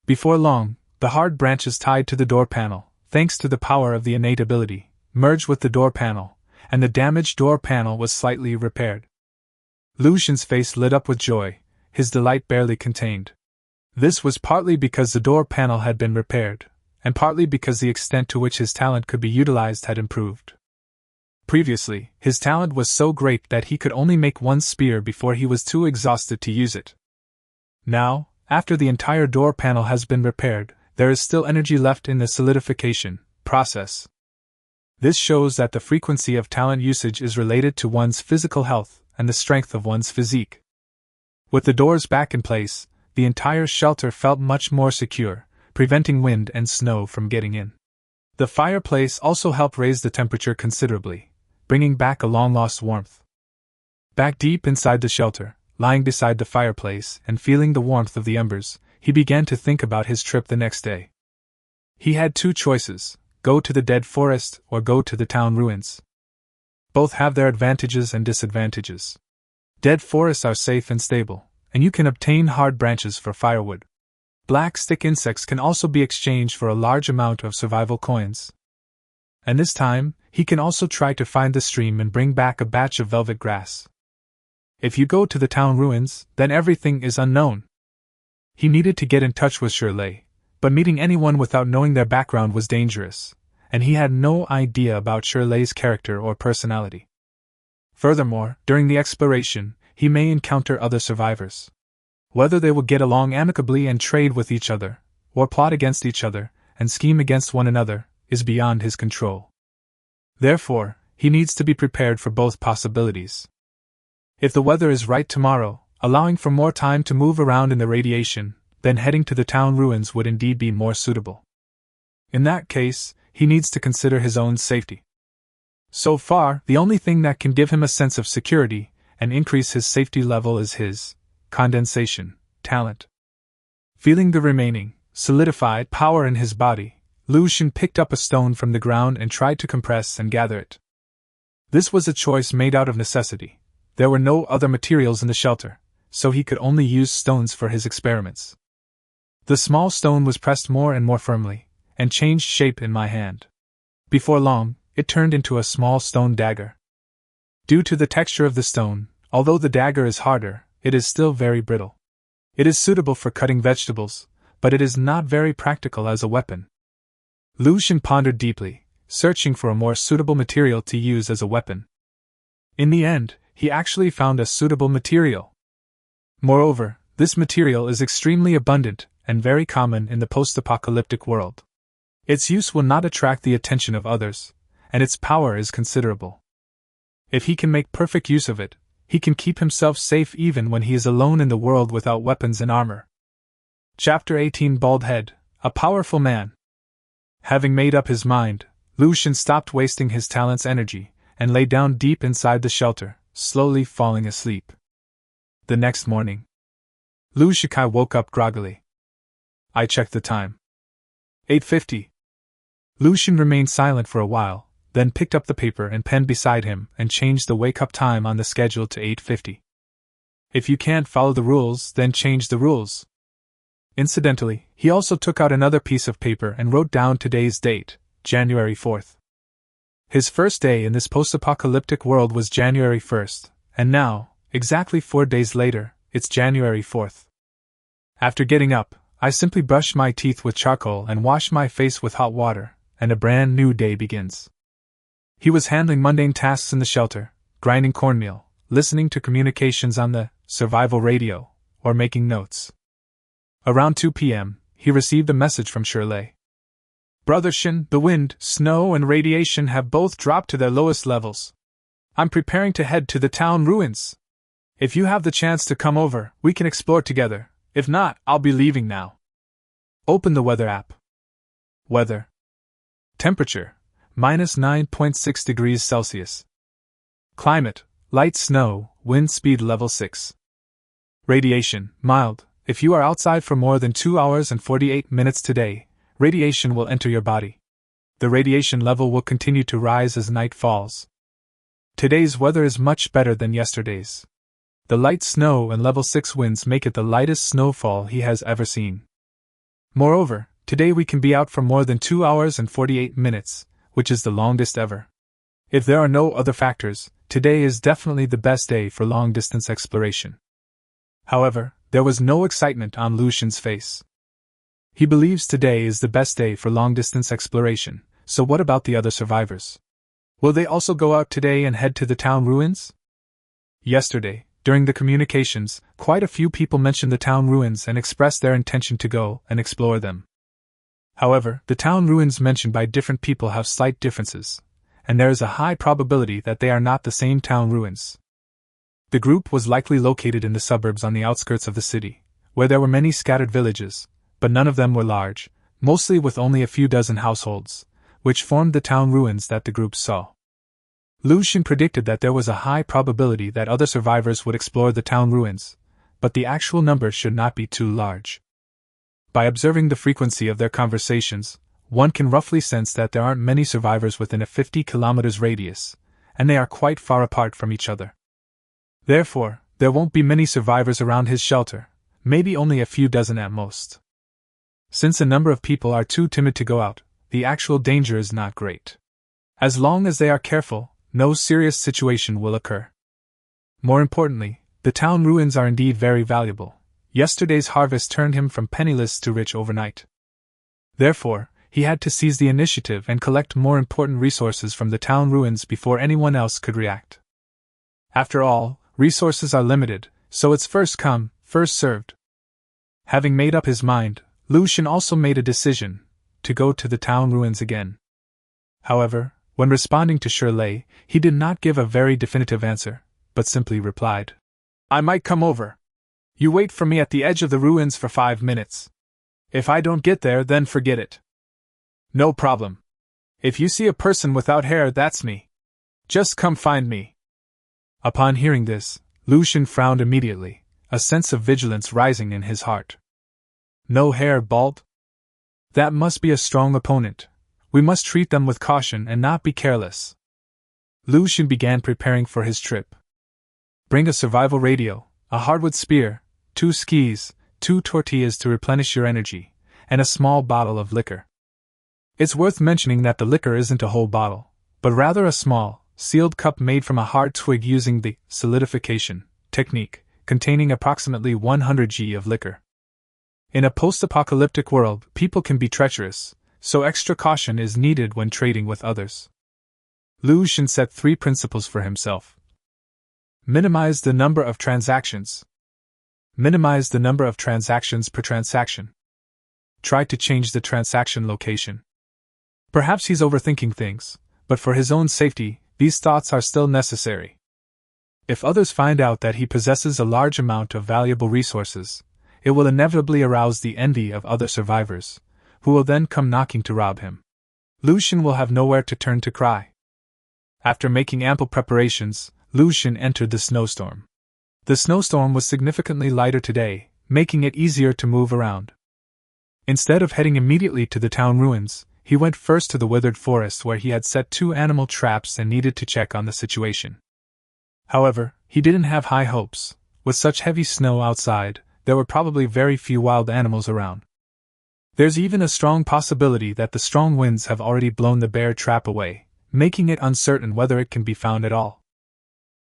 Before long, the hard branches tied to the door panel, thanks to the power of the innate ability, merged with the door panel, and the damaged door panel was slightly repaired. Lucian's face lit up with joy, his delight barely contained. This was partly because the door panel had been repaired, and partly because the extent to which his talent could be utilized had improved. Previously, his talent was so great that he could only make one spear before he was too exhausted to use it. Now, after the entire door panel has been repaired, there is still energy left in the solidification process. This shows that the frequency of talent usage is related to one's physical health and the strength of one's physique. With the doors back in place, the entire shelter felt much more secure, preventing wind and snow from getting in. The fireplace also helped raise the temperature considerably, bringing back a long-lost warmth. Back deep inside the shelter, lying beside the fireplace and feeling the warmth of the embers, he began to think about his trip the next day. He had two choices: go to the dead forest or go to the town ruins. Both have their advantages and disadvantages. Dead forests are safe and stable, and you can obtain hard branches for firewood. Black stick insects can also be exchanged for a large amount of survival coins. And this time, he can also try to find the stream and bring back a batch of velvet grass. If you go to the town ruins, then everything is unknown. He needed to get in touch with Shirley, but meeting anyone without knowing their background was dangerous, and he had no idea about Shirley's character or personality. Furthermore, during the exploration, he may encounter other survivors. Whether they will get along amicably and trade with each other, or plot against each other, and scheme against one another, is beyond his control. Therefore, he needs to be prepared for both possibilities. If the weather is right tomorrow, allowing for more time to move around in the radiation, then heading to the town ruins would indeed be more suitable. In that case, he needs to consider his own safety. So far, the only thing that can give him a sense of security and increase his safety level is his condensation talent. Feeling the remaining, solidified power in his body, Lucian picked up a stone from the ground and tried to compress and gather it. This was a choice made out of necessity. There were no other materials in the shelter, so he could only use stones for his experiments. The small stone was pressed more and more firmly, and changed shape in my hand. Before long, it turned into a small stone dagger. Due to the texture of the stone, although the dagger is harder, it is still very brittle. It is suitable for cutting vegetables, but it is not very practical as a weapon. Lucian pondered deeply, searching for a more suitable material to use as a weapon. In the end, he actually found a suitable material. Moreover, this material is extremely abundant and very common in the post-apocalyptic world. Its use will not attract the attention of others, and its power is considerable. If he can make perfect use of it, he can keep himself safe even when he is alone in the world without weapons and armor. Chapter 18 Bald Head, a Powerful Man. Having made up his mind, Lucian stopped wasting his talent's energy, and lay down deep inside the shelter, slowly falling asleep. The next morning, Lu Shikai woke up groggily. I checked the time. 8:50. Lucian remained silent for a while, then picked up the paper and pen beside him and changed the wake-up time on the schedule to 8:50. If you can't follow the rules, then change the rules. Incidentally, he also took out another piece of paper and wrote down today's date, January 4th. His first day in this post-apocalyptic world was January 1st, and now, exactly 4 days later, it's January 4th. After getting up, I simply brush my teeth with charcoal and wash my face with hot water, and a brand new day begins. He was handling mundane tasks in the shelter, grinding cornmeal, listening to communications on the survival radio, or making notes. Around 2 p.m., he received a message from Shirley. Brother Shin, the wind, snow, and radiation have both dropped to their lowest levels. I'm preparing to head to the town ruins. If you have the chance to come over, we can explore together. If not, I'll be leaving now. Open the weather app. Weather. Temperature, minus 9.6 degrees Celsius. Climate, light snow, wind speed level 6. Radiation, mild. If you are outside for more than 2 hours and 48 minutes today, radiation will enter your body. The radiation level will continue to rise as night falls. Today's weather is much better than yesterday's. The light snow and level 6 winds make it the lightest snowfall he has ever seen. Moreover, today we can be out for more than 2 hours and 48 minutes, which is the longest ever. If there are no other factors, today is definitely the best day for long-distance exploration. However, there was no excitement on Lucian's face. He believes today is the best day for long-distance exploration, so what about the other survivors? Will they also go out today and head to the town ruins? Yesterday, during the communications, quite a few people mentioned the town ruins and expressed their intention to go and explore them. However, the town ruins mentioned by different people have slight differences, and there is a high probability that they are not the same town ruins. The group was likely located in the suburbs on the outskirts of the city, where there were many scattered villages, but none of them were large, mostly with only a few dozen households, which formed the town ruins that the group saw. Lucian predicted that there was a high probability that other survivors would explore the town ruins, but the actual number should not be too large. By observing the frequency of their conversations, one can roughly sense that there aren't many survivors within a 50 kilometers radius, and they are quite far apart from each other. Therefore, there won't be many survivors around his shelter, maybe only a few dozen at most. Since a number of people are too timid to go out, the actual danger is not great. As long as they are careful, no serious situation will occur. More importantly, the town ruins are indeed very valuable. Yesterday's harvest turned him from penniless to rich overnight. Therefore, he had to seize the initiative and collect more important resources from the town ruins before anyone else could react. After all, resources are limited, so it's first come, first served. Having made up his mind, Lucian also made a decision to go to the town ruins again. However, when responding to Shirley, he did not give a very definitive answer, but simply replied, "I might come over. You wait for me at the edge of the ruins for 5 minutes. If I don't get there, then forget it. No problem. If you see a person without hair, that's me. Just come find me." Upon hearing this, Lucian frowned immediately, a sense of vigilance rising in his heart. No hair, bald? That must be a strong opponent. We must treat them with caution and not be careless. Lucian began preparing for his trip. Bring a survival radio, a hardwood spear, 2 skis, 2 tortillas to replenish your energy, and a small bottle of liquor. It's worth mentioning that the liquor isn't a whole bottle, but rather a small, sealed cup made from a hard twig using the solidification technique, containing approximately 100 g of liquor. In a post-apocalyptic world, people can be treacherous, so extra caution is needed when trading with others. Lucian set 3 principles for himself. Minimize the number of transactions. Minimize the number of transactions per transaction. Try to change the transaction location. Perhaps he's overthinking things, but for his own safety, these thoughts are still necessary. If others find out that he possesses a large amount of valuable resources, it will inevitably arouse the envy of other survivors, who will then come knocking to rob him. Lucian will have nowhere to turn to cry. After making ample preparations, Lucian entered the snowstorm. The snowstorm was significantly lighter today, making it easier to move around. Instead of heading immediately to the town ruins, he went first to the withered forest where he had set 2 animal traps and needed to check on the situation. However, he didn't have high hopes. With such heavy snow outside, there were probably very few wild animals around. There's even a strong possibility that the strong winds have already blown the bear trap away, making it uncertain whether it can be found at all.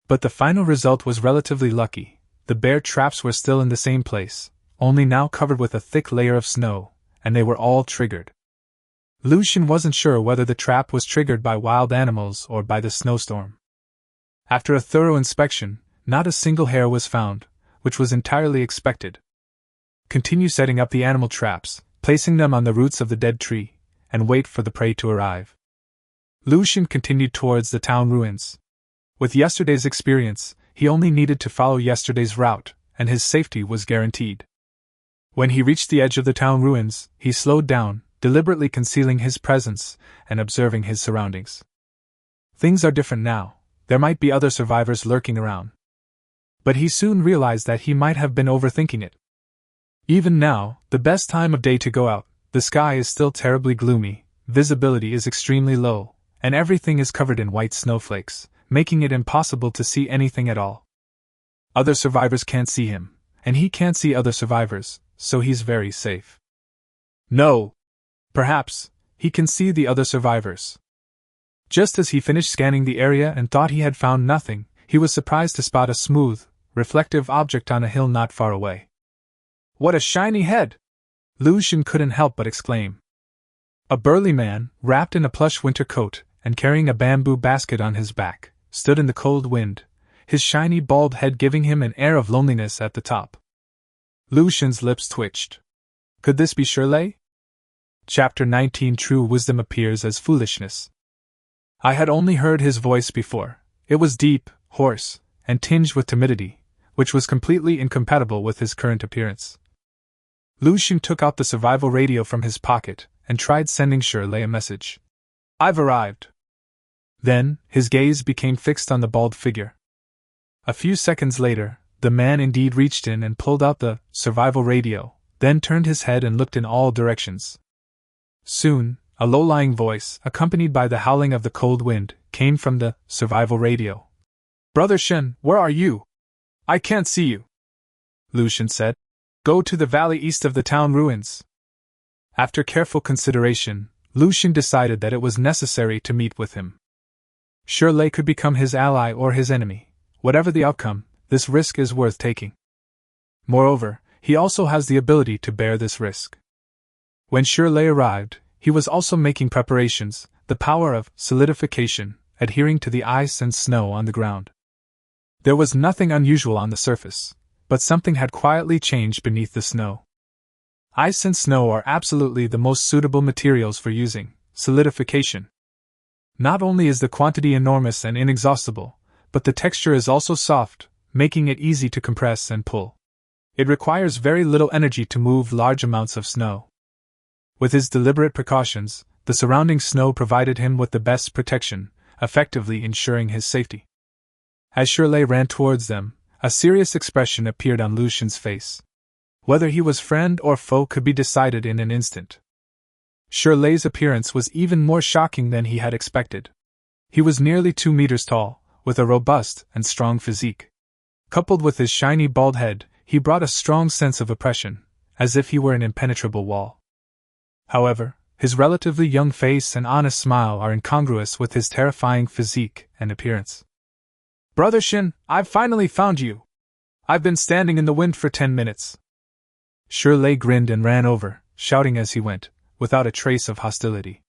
But the final result was relatively lucky. The bear traps were still in the same place, only now covered with a thick layer of snow, and they were all triggered. Lucian wasn't sure whether the trap was triggered by wild animals or by the snowstorm. After a thorough inspection, not a single hair was found, which was entirely expected. Continue setting up the animal traps, placing them on the roots of the dead tree, and wait for the prey to arrive. Lucian continued towards the town ruins. With yesterday's experience, he only needed to follow yesterday's route, and his safety was guaranteed. When he reached the edge of the town ruins, he slowed down, deliberately concealing his presence and observing his surroundings. Things are different now. There might be other survivors lurking around. But he soon realized that he might have been overthinking it. Even now, the best time of day to go out, the sky is still terribly gloomy, visibility is extremely low, and everything is covered in white snowflakes, making it impossible to see anything at all. Other survivors can't see him, and he can't see other survivors, so he's very safe. No. Perhaps, he can see the other survivors. Just as he finished scanning the area and thought he had found nothing, he was surprised to spot a smooth, reflective object on a hill not far away. What a shiny head! Lu Xun couldn't help but exclaim. A burly man, wrapped in a plush winter coat and carrying a bamboo basket on his back, stood in the cold wind, his shiny bald head giving him an air of loneliness at the top. Lu Xun's lips twitched. Could this be Shirley? Chapter 19. True wisdom appears as foolishness. I had only heard his voice before. It was deep, hoarse, and tinged with timidity, which was completely incompatible with his current appearance. Lu Xun took out the survival radio from his pocket and tried sending Shirley a message. I've arrived. Then, his gaze became fixed on the bald figure. A few seconds later, the man indeed reached in and pulled out the survival radio, then turned his head and looked in all directions. Soon, a low-lying voice, accompanied by the howling of the cold wind, came from the survival radio. Brother Shen, where are you? I can't see you. Lu Xun said. Go to the valley east of the town ruins. After careful consideration, Lu Xun decided that it was necessary to meet with him. Shirley could become his ally or his enemy. Whatever the outcome, this risk is worth taking. Moreover, he also has the ability to bear this risk. When Shirley arrived, he was also making preparations, the power of solidification, adhering to the ice and snow on the ground. There was nothing unusual on the surface, but something had quietly changed beneath the snow. Ice and snow are absolutely the most suitable materials for using solidification. Not only is the quantity enormous and inexhaustible, but the texture is also soft, making it easy to compress and pull. It requires very little energy to move large amounts of snow. With his deliberate precautions, the surrounding snow provided him with the best protection, effectively ensuring his safety. As Shirley ran towards them, a serious expression appeared on Lu Xun's face. Whether he was friend or foe could be decided in an instant. Shirley's appearance was even more shocking than he had expected. He was nearly 2 meters tall, with a robust and strong physique. Coupled with his shiny bald head, he brought a strong sense of oppression, as if he were an impenetrable wall. However, his relatively young face and honest smile are incongruous with his terrifying physique and appearance. Brother Shin, I've finally found you. I've been standing in the wind for 10 minutes. Shirley grinned and ran over, shouting as he went, without a trace of hostility.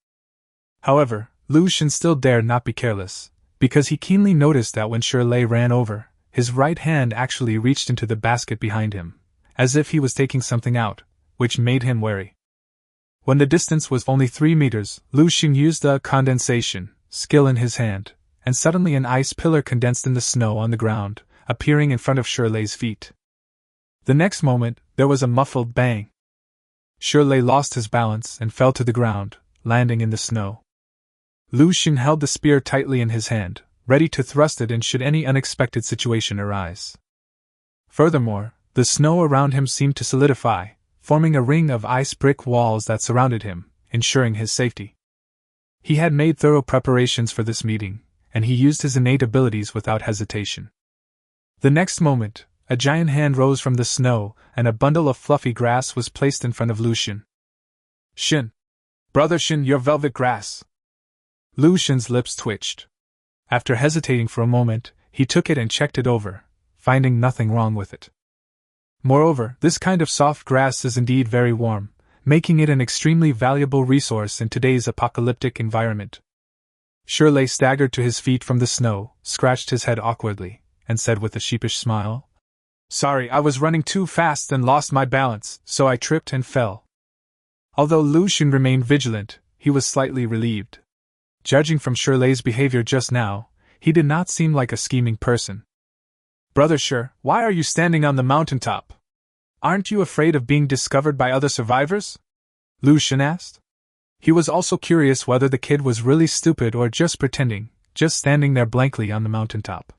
However, Lu Xun still dared not be careless, because he keenly noticed that when Shirley ran over, his right hand actually reached into the basket behind him, as if he was taking something out, which made him wary. When the distance was only 3 meters, Lu Xun used the condensation skill in his hand, and suddenly an ice pillar condensed in the snow on the ground, appearing in front of Shirley's feet. The next moment, there was a muffled bang. Shirley lost his balance and fell to the ground, landing in the snow. Lu Xun held the spear tightly in his hand, ready to thrust it in should any unexpected situation arise. Furthermore, the snow around him seemed to solidify, forming a ring of ice brick walls that surrounded him, ensuring his safety. He had made thorough preparations for this meeting, and he used his innate abilities without hesitation. The next moment, a giant hand rose from the snow, and a bundle of fluffy grass was placed in front of Lu Xun. Shin! Brother Shin, your velvet grass! Lu Xun's lips twitched. After hesitating for a moment, he took it and checked it over, finding nothing wrong with it. Moreover, this kind of soft grass is indeed very warm, making it an extremely valuable resource in today's apocalyptic environment. Shirley staggered to his feet from the snow, scratched his head awkwardly, and said with a sheepish smile, Sorry, I was running too fast and lost my balance, so I tripped and fell. Although Lu Xun remained vigilant, he was slightly relieved. Judging from Shirley's behavior just now, he did not seem like a scheming person. Brother Shir, why are you standing on the mountaintop? Aren't you afraid of being discovered by other survivors? Lu Xun asked. He was also curious whether the kid was really stupid or just pretending, just standing there blankly on the mountaintop.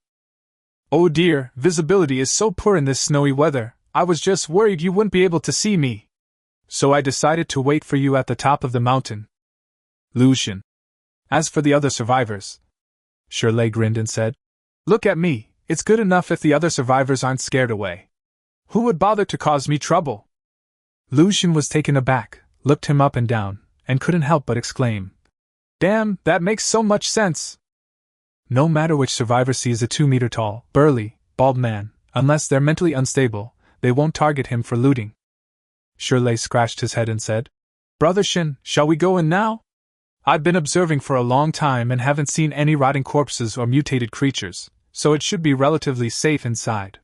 Oh dear, visibility is so poor in this snowy weather, I was just worried you wouldn't be able to see me. So I decided to wait for you at the top of the mountain. Lu Xun. As for the other survivors, Shirley grinned and said, Look at me, It's good enough if the other survivors aren't scared away. Who would bother to cause me trouble? Lu Xun was taken aback, looked him up and down, and couldn't help but exclaim, "Damn, that makes so much sense!" No matter which survivor sees a 2-meter-tall, burly, bald man, unless they're mentally unstable, they won't target him for looting. Shirley scratched his head and said, "Brother Shin, shall we go in now? I've been observing for a long time and haven't seen any rotting corpses or mutated creatures, so it should be relatively safe inside."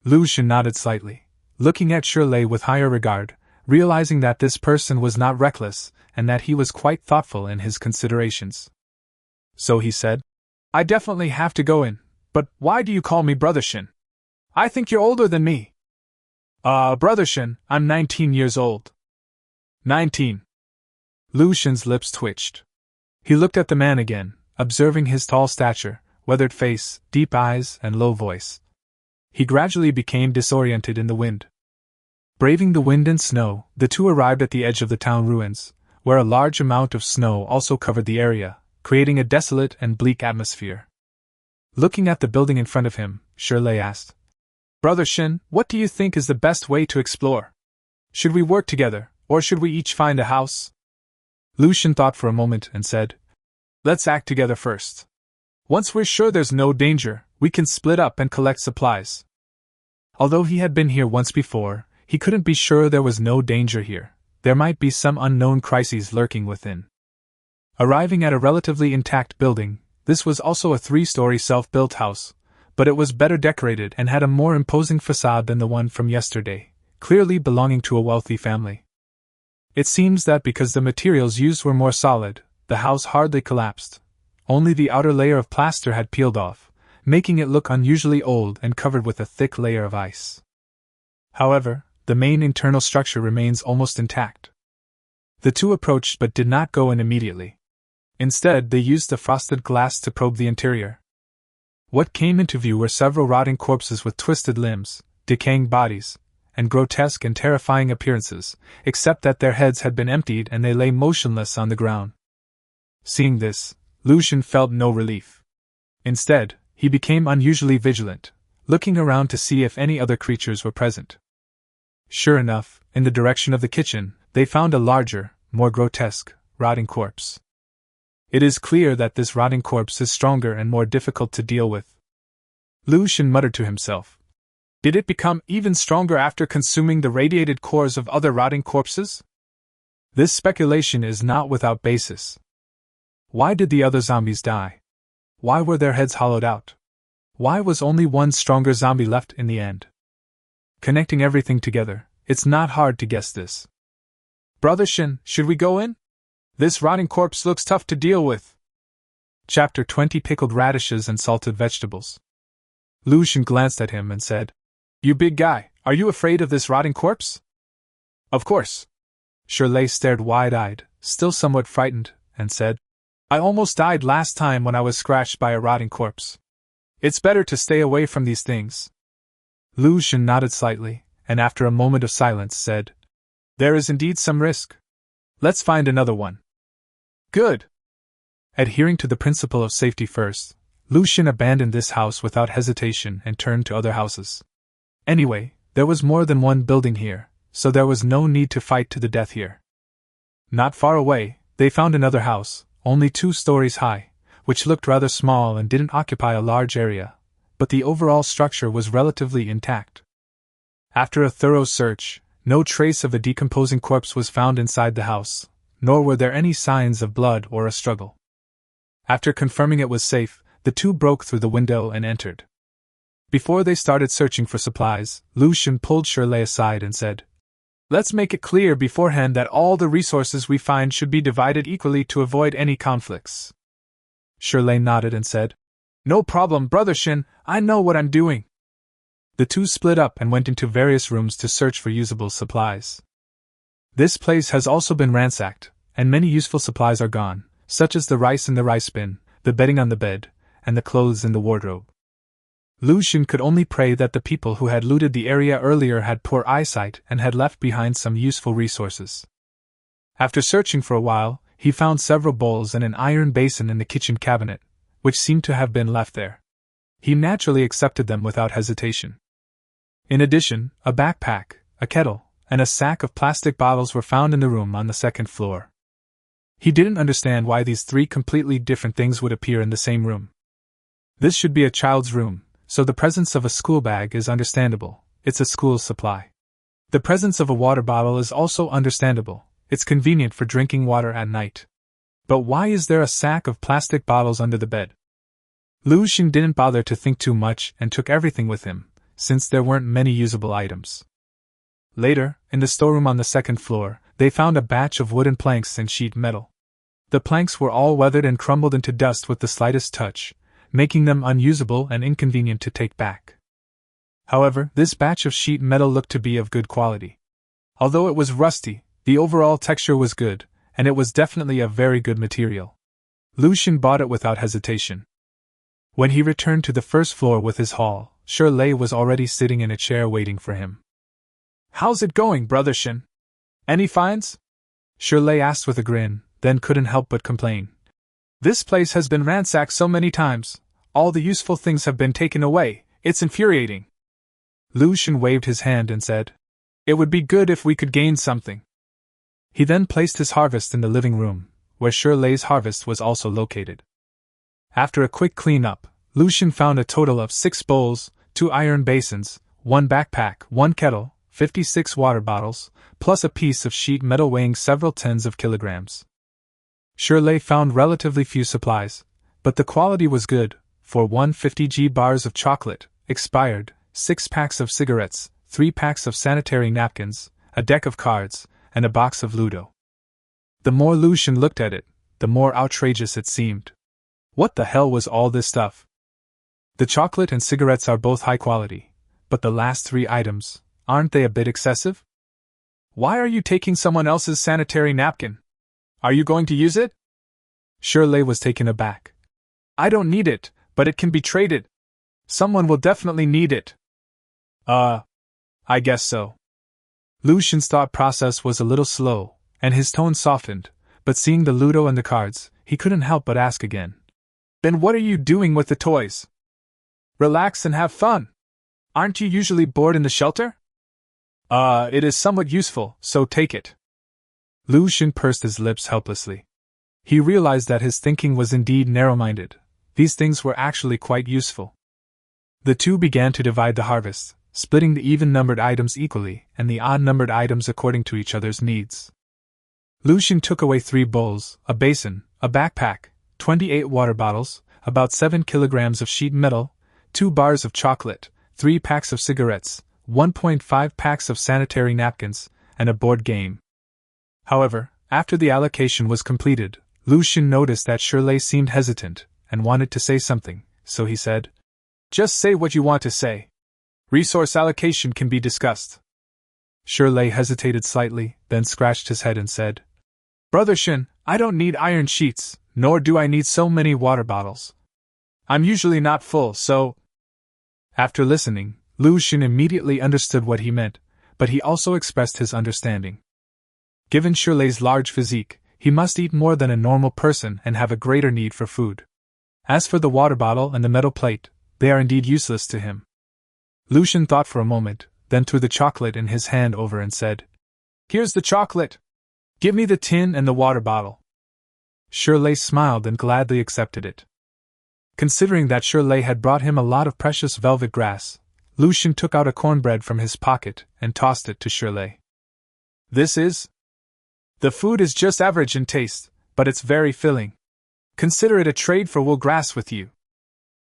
Lu Xun nodded slightly, looking at Shirley with higher regard, realizing that this person was not reckless and that he was quite thoughtful in his considerations. So he said, "I definitely have to go in, but why do you call me Brother Shin? I think you're older than me." Brother Shin, I'm 19 years old." 19. Lu Xun's lips twitched. He looked at the man again, observing his tall stature, weathered face, deep eyes, and low voice. He gradually became disoriented in the wind. Braving the wind and snow, the two arrived at the edge of the town ruins, where a large amount of snow also covered the area, creating a desolate and bleak atmosphere. Looking at the building in front of him, Shirley asked, "Brother Shin, what do you think is the best way to explore? Should we work together, or should we each find a house?" Lu Xun thought for a moment and said, "Let's act together first. Once we're sure there's no danger, we can split up and collect supplies." Although he had been here once before, he couldn't be sure there was no danger here. There might be some unknown crises lurking within. Arriving at a relatively intact building, this was also a 3-story self-built house, but it was better decorated and had a more imposing facade than the one from yesterday, clearly belonging to a wealthy family. It seems that because the materials used were more solid, the house hardly collapsed. Only the outer layer of plaster had peeled off, making it look unusually old and covered with a thick layer of ice. However, the main internal structure remains almost intact. The two approached but did not go in immediately. Instead, they used the frosted glass to probe the interior. What came into view were several rotting corpses with twisted limbs, decaying bodies, and grotesque and terrifying appearances, except that their heads had been emptied and they lay motionless on the ground. Seeing this, Lu Xun felt no relief. Instead, he became unusually vigilant, looking around to see if any other creatures were present. Sure enough, in the direction of the kitchen, they found a larger, more grotesque, rotting corpse. It is clear that this rotting corpse is stronger and more difficult to deal with. Lu Xun muttered to himself. Did it become even stronger after consuming the radiated cores of other rotting corpses? This speculation is not without basis. Why did the other zombies die? Why were their heads hollowed out? Why was only one stronger zombie left in the end? Connecting everything together, it's not hard to guess this. Brother Shin, should we go in? This rotting corpse looks tough to deal with. Chapter 20 Pickled radishes and salted vegetables. Lu Xun glanced at him and said, "You big guy, are you afraid of this rotting corpse?" "Of course." Shirley stared wide-eyed, still somewhat frightened, and said, "I almost died last time when I was scratched by a rotting corpse. It's better to stay away from these things." Lu Xun nodded slightly, and after a moment of silence said, "There is indeed some risk. Let's find another one." "Good." Adhering to the principle of safety first, Lu Xun abandoned this house without hesitation and turned to other houses. Anyway, there was more than one building here, so there was no need to fight to the death here. Not far away, they found another house, only 2 stories high, which looked rather small and didn't occupy a large area, but the overall structure was relatively intact. After a thorough search, no trace of a decomposing corpse was found inside the house, nor were there any signs of blood or a struggle. After confirming it was safe, the two broke through the window and entered. Before they started searching for supplies, Lu Xun pulled Shirley aside and said, "Let's make it clear beforehand that all the resources we find should be divided equally to avoid any conflicts." Shirley nodded and said, "No problem, Brother Shin, I know what I'm doing." The two split up and went into various rooms to search for usable supplies. This place has also been ransacked, and many useful supplies are gone, such as the rice in the rice bin, the bedding on the bed, and the clothes in the wardrobe. Lu Xun could only pray that the people who had looted the area earlier had poor eyesight and had left behind some useful resources. After searching for a while, he found several bowls and an iron basin in the kitchen cabinet, which seemed to have been left there. He naturally accepted them without hesitation. In addition, a backpack, a kettle, and a sack of plastic bottles were found in the room on the second floor. He didn't understand why these three completely different things would appear in the same room. This should be a child's room, so the presence of a school bag is understandable. It's a school supply. The presence of a water bottle is also understandable. It's convenient for drinking water at night. But why is there a sack of plastic bottles under the bed? Lu Xun didn't bother to think too much and took everything with him, since there weren't many usable items. Later, in the storeroom on the second floor, they found a batch of wooden planks and sheet metal. The planks were all weathered and crumbled into dust with the slightest touch, making them unusable and inconvenient to take back. However, this batch of sheet metal looked to be of good quality. Although it was rusty, the overall texture was good, and it was definitely a very good material. Lu Xun bought it without hesitation. When he returned to the first floor with his haul, Shirley was already sitting in a chair waiting for him. "How's it going, Brother Xun? Any finds?" Shirley asked with a grin, then couldn't help but complain. "This place has been ransacked so many times. All the useful things have been taken away. It's infuriating." Lu Xun waved his hand and said, "It would be good if we could gain something." He then placed his harvest in the living room, where Shirley's harvest was also located. After a quick clean-up, Lu Xun found a total of 6 bowls, 2 iron basins, 1 backpack, 1 kettle, 56 water bottles, plus a piece of sheet metal weighing several tens of kilograms. Shirley found relatively few supplies, but the quality was good, for 150 bars of chocolate, expired, 6 packs of cigarettes, 3 packs of sanitary napkins, a deck of cards, and a box of Ludo. The more Lu Xun looked at it, the more outrageous it seemed. What the hell was all this stuff? The chocolate and cigarettes are both high quality, but the last 3 items, aren't they a bit excessive? Why are you taking someone else's sanitary napkin? Are you going to use it? Shirley was taken aback. "I don't need it, but it can be traded. Someone will definitely need it." I guess so." Lu Xun's thought process was a little slow, and his tone softened, but seeing the Ludo and the cards, he couldn't help but ask again. "Then what are you doing with the toys? Relax and have fun. Aren't you usually bored in the shelter?" It is somewhat useful, so take it." Lu Xun pursed his lips helplessly. He realized that his thinking was indeed narrow-minded. These things were actually quite useful. The two began to divide the harvest, splitting the even-numbered items equally and the odd-numbered items according to each other's needs. Lu Xun took away 3 bowls, a basin, a backpack, 28 water bottles, about 7 kilograms of sheet metal, 2 bars of chocolate, 3 packs of cigarettes, 1.5 packs of sanitary napkins, and a board game. However, after the allocation was completed, Lu Xun noticed that Shirley seemed hesitant and wanted to say something, so he said, "Just say what you want to say. Resource allocation can be discussed." Shirley hesitated slightly, then scratched his head and said, "Brother Xun, I don't need iron sheets, nor do I need so many water bottles. I'm usually not full, so—" After listening, Lu Xun immediately understood what he meant, but he also expressed his understanding. Given Shirley's large physique, he must eat more than a normal person and have a greater need for food. As for the water bottle and the metal plate, they are indeed useless to him. Lu Xun thought for a moment, then threw the chocolate in his hand over and said, "Here's the chocolate. Give me the tin and the water bottle." Shirley smiled and gladly accepted it. Considering that Shirley had brought him a lot of precious velvet grass, Lu Xun took out a cornbread from his pocket and tossed it to Shirley. "This is? The food is just average in taste, but it's very filling. Consider it a trade for wool grass with you."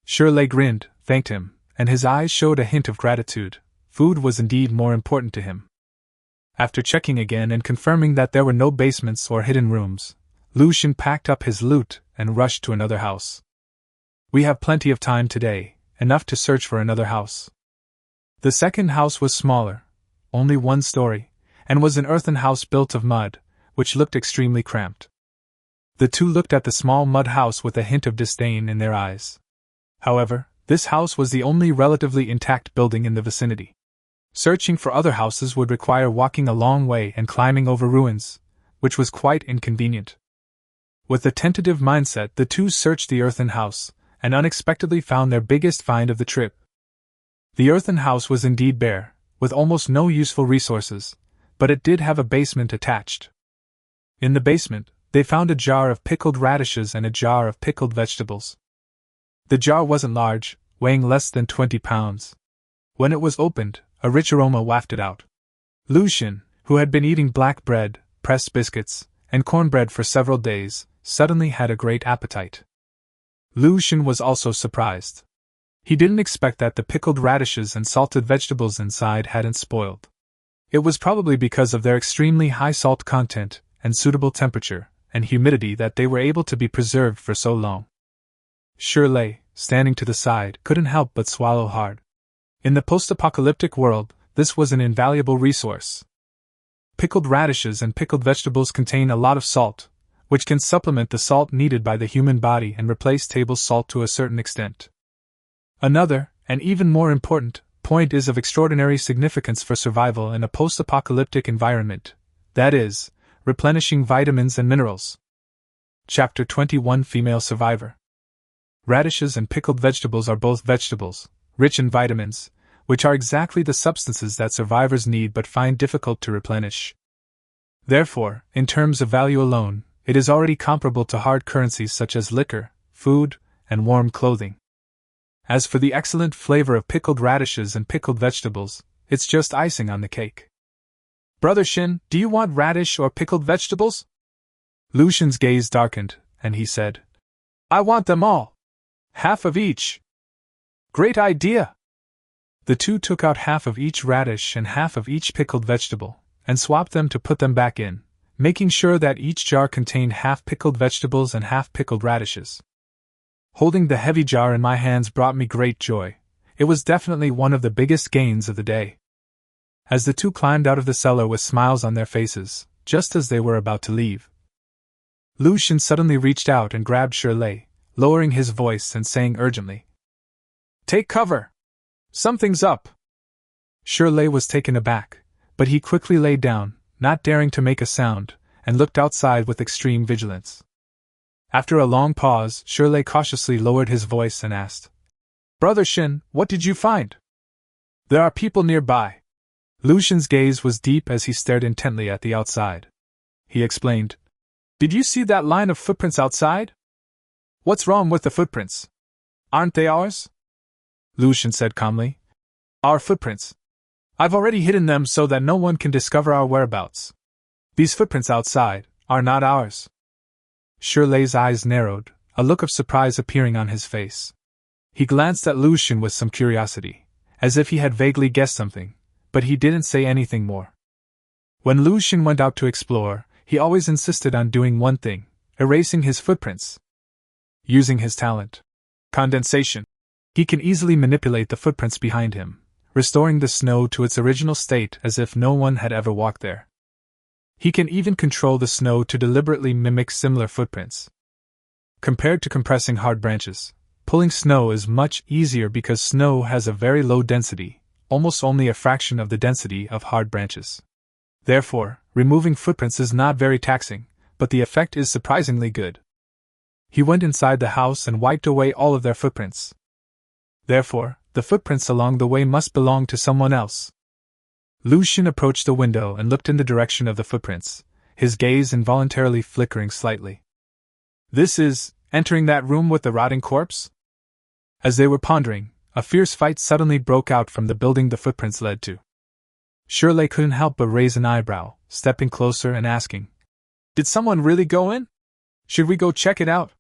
Shirley grinned, thanked him, and his eyes showed a hint of gratitude. Food was indeed more important to him. After checking again and confirming that there were no basements or hidden rooms, Lu Xun packed up his loot and rushed to another house. "We have plenty of time today, enough to search for another house." The second house was smaller, only 1 story, and was an earthen house built of mud, which looked extremely cramped. The two looked at the small mud house with a hint of disdain in their eyes. However, this house was the only relatively intact building in the vicinity. Searching for other houses would require walking a long way and climbing over ruins, which was quite inconvenient. With a tentative mindset, the two searched the earthen house, and unexpectedly found their biggest find of the trip. The earthen house was indeed bare, with almost no useful resources, but it did have a basement attached. In the basement, they found a jar of pickled radishes and a jar of pickled vegetables. The jar wasn't large, weighing less than 20 pounds. When it was opened, a rich aroma wafted out. Lucien, who had been eating black bread, pressed biscuits, and cornbread for several days, suddenly had a great appetite. Lucien was also surprised. He didn't expect that the pickled radishes and salted vegetables inside hadn't spoiled. It was probably because of their extremely high salt content and suitable temperature and humidity that they were able to be preserved for so long. Shirley, standing to the side, couldn't help but swallow hard. In the post-apocalyptic world, this was an invaluable resource. Pickled radishes and pickled vegetables contain a lot of salt, which can supplement the salt needed by the human body and replace table salt to a certain extent. Another, and even more important, point is of extraordinary significance for survival in a post-apocalyptic environment, that is, replenishing vitamins and minerals. Chapter 21 Female Survivor. Radishes and pickled vegetables are both vegetables, rich in vitamins, which are exactly the substances that survivors need but find difficult to replenish. Therefore, in terms of value alone, it is already comparable to hard currencies such as liquor, food, and warm clothing. As for the excellent flavor of pickled radishes and pickled vegetables, it's just icing on the cake. Brother Shin, do you want radish or pickled vegetables? Lucien's gaze darkened, and he said, I want them all. Half of each. Great idea! The two took out half of each radish and half of each pickled vegetable, and swapped them to put them back in, making sure that each jar contained half pickled vegetables and half pickled radishes. Holding the heavy jar in my hands brought me great joy. It was definitely one of the biggest gains of the day. As the two climbed out of the cellar with smiles on their faces, just as they were about to leave, Lucien suddenly reached out and grabbed Shirley, lowering his voice and saying urgently, Take cover! Something's up! Shirley was taken aback, but he quickly lay down, not daring to make a sound, and looked outside with extreme vigilance. After a long pause, Shirley cautiously lowered his voice and asked, Brother Shin, what did you find? There are people nearby. Lucien's gaze was deep as he stared intently at the outside. He explained, Did you see that line of footprints outside? What's wrong with the footprints? Aren't they ours? Lucien said calmly. Our footprints. I've already hidden them so that no one can discover our whereabouts. These footprints outside are not ours. Shirley's eyes narrowed, a look of surprise appearing on his face. He glanced at Lucien with some curiosity, as if he had vaguely guessed something, but he didn't say anything more. When Lucien went out to explore, he always insisted on doing one thing, erasing his footprints. Using his talent, condensation, he can easily manipulate the footprints behind him, restoring the snow to its original state as if no one had ever walked there. He can even control the snow to deliberately mimic similar footprints. Compared to compressing hard branches, pulling snow is much easier because snow has a very low density, almost only a fraction of the density of hard branches. Therefore, removing footprints is not very taxing, but the effect is surprisingly good. He went inside the house and wiped away all of their footprints. Therefore, the footprints along the way must belong to someone else. Lucien approached the window and looked in the direction of the footprints, his gaze involuntarily flickering slightly. This is entering that room with the rotting corpse? As they were pondering, a fierce fight suddenly broke out from the building the footprints led to. Shirley couldn't help but raise an eyebrow, stepping closer and asking, Did someone really go in? Should we go check it out?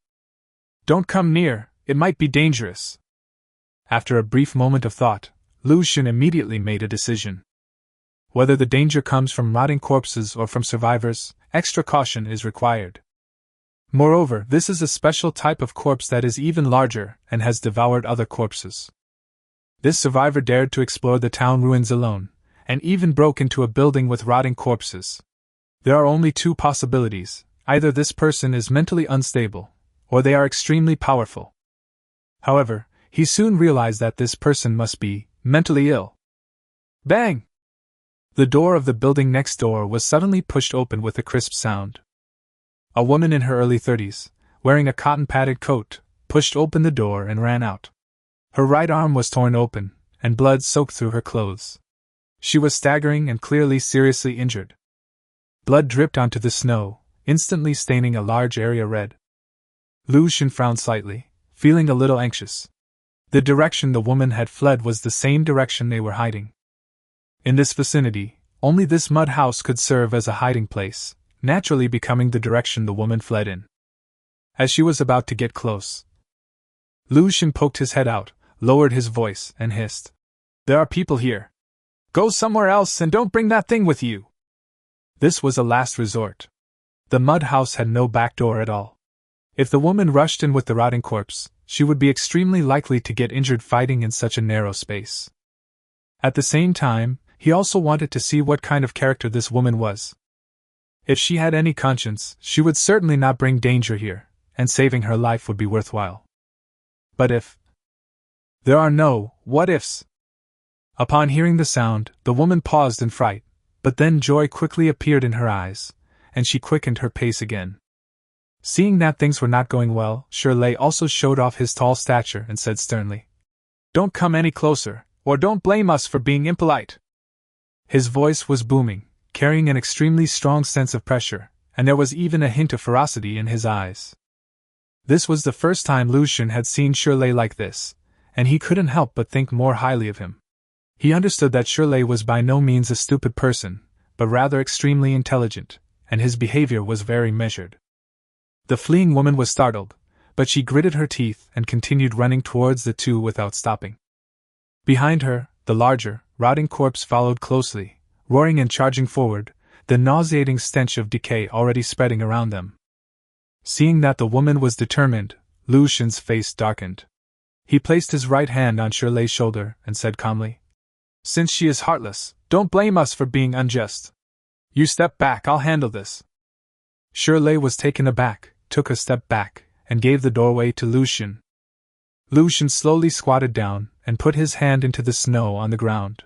Don't come near, it might be dangerous. After a brief moment of thought, Lucien immediately made a decision. Whether the danger comes from rotting corpses or from survivors, extra caution is required. Moreover, this is a special type of corpse that is even larger and has devoured other corpses. This survivor dared to explore the town ruins alone, and even broke into a building with rotting corpses. There are only two possibilities: either this person is mentally unstable, or they are extremely powerful. However, he soon realized that this person must be mentally ill. Bang! The door of the building next door was suddenly pushed open with a crisp sound. A woman in her early 30s, wearing a cotton-padded coat, pushed open the door and ran out. Her right arm was torn open, and blood soaked through her clothes. She was staggering and clearly seriously injured. Blood dripped onto the snow, instantly staining a large area red. Lu Xun frowned slightly, feeling a little anxious. The direction the woman had fled was the same direction they were hiding. In this vicinity, only this mud house could serve as a hiding place, naturally becoming the direction the woman fled in. As she was about to get close, Lu Xun poked his head out, lowered his voice, and hissed, "There are people here. Go somewhere else and don't bring that thing with you." This was a last resort. The mud house had no back door at all. If the woman rushed in with the rotting corpse, she would be extremely likely to get injured fighting in such a narrow space. At the same time, he also wanted to see what kind of character this woman was. If she had any conscience, she would certainly not bring danger here, and saving her life would be worthwhile. But if... There are no what-ifs. Upon hearing the sound, the woman paused in fright, but then joy quickly appeared in her eyes, and she quickened her pace again. Seeing that things were not going well, Shirley also showed off his tall stature and said sternly, "Don't come any closer, or don't blame us for being impolite." His voice was booming, carrying an extremely strong sense of pressure, and there was even a hint of ferocity in his eyes. This was the first time Lu Xun had seen Shirley like this, and he couldn't help but think more highly of him. He understood that Shirley was by no means a stupid person, but rather extremely intelligent, and his behavior was very measured. The fleeing woman was startled, but she gritted her teeth and continued running towards the two without stopping. Behind her, the larger, rotting corpse followed closely, roaring and charging forward, the nauseating stench of decay already spreading around them. Seeing that the woman was determined, Lu Xun's face darkened. He placed his right hand on Shirley's shoulder and said calmly, "Since she is heartless, don't blame us for being unjust. You step back, I'll handle this." Shirley was taken aback, took a step back, and gave the doorway to Lu Xun. Lu Xun slowly squatted down and put his hand into the snow on the ground.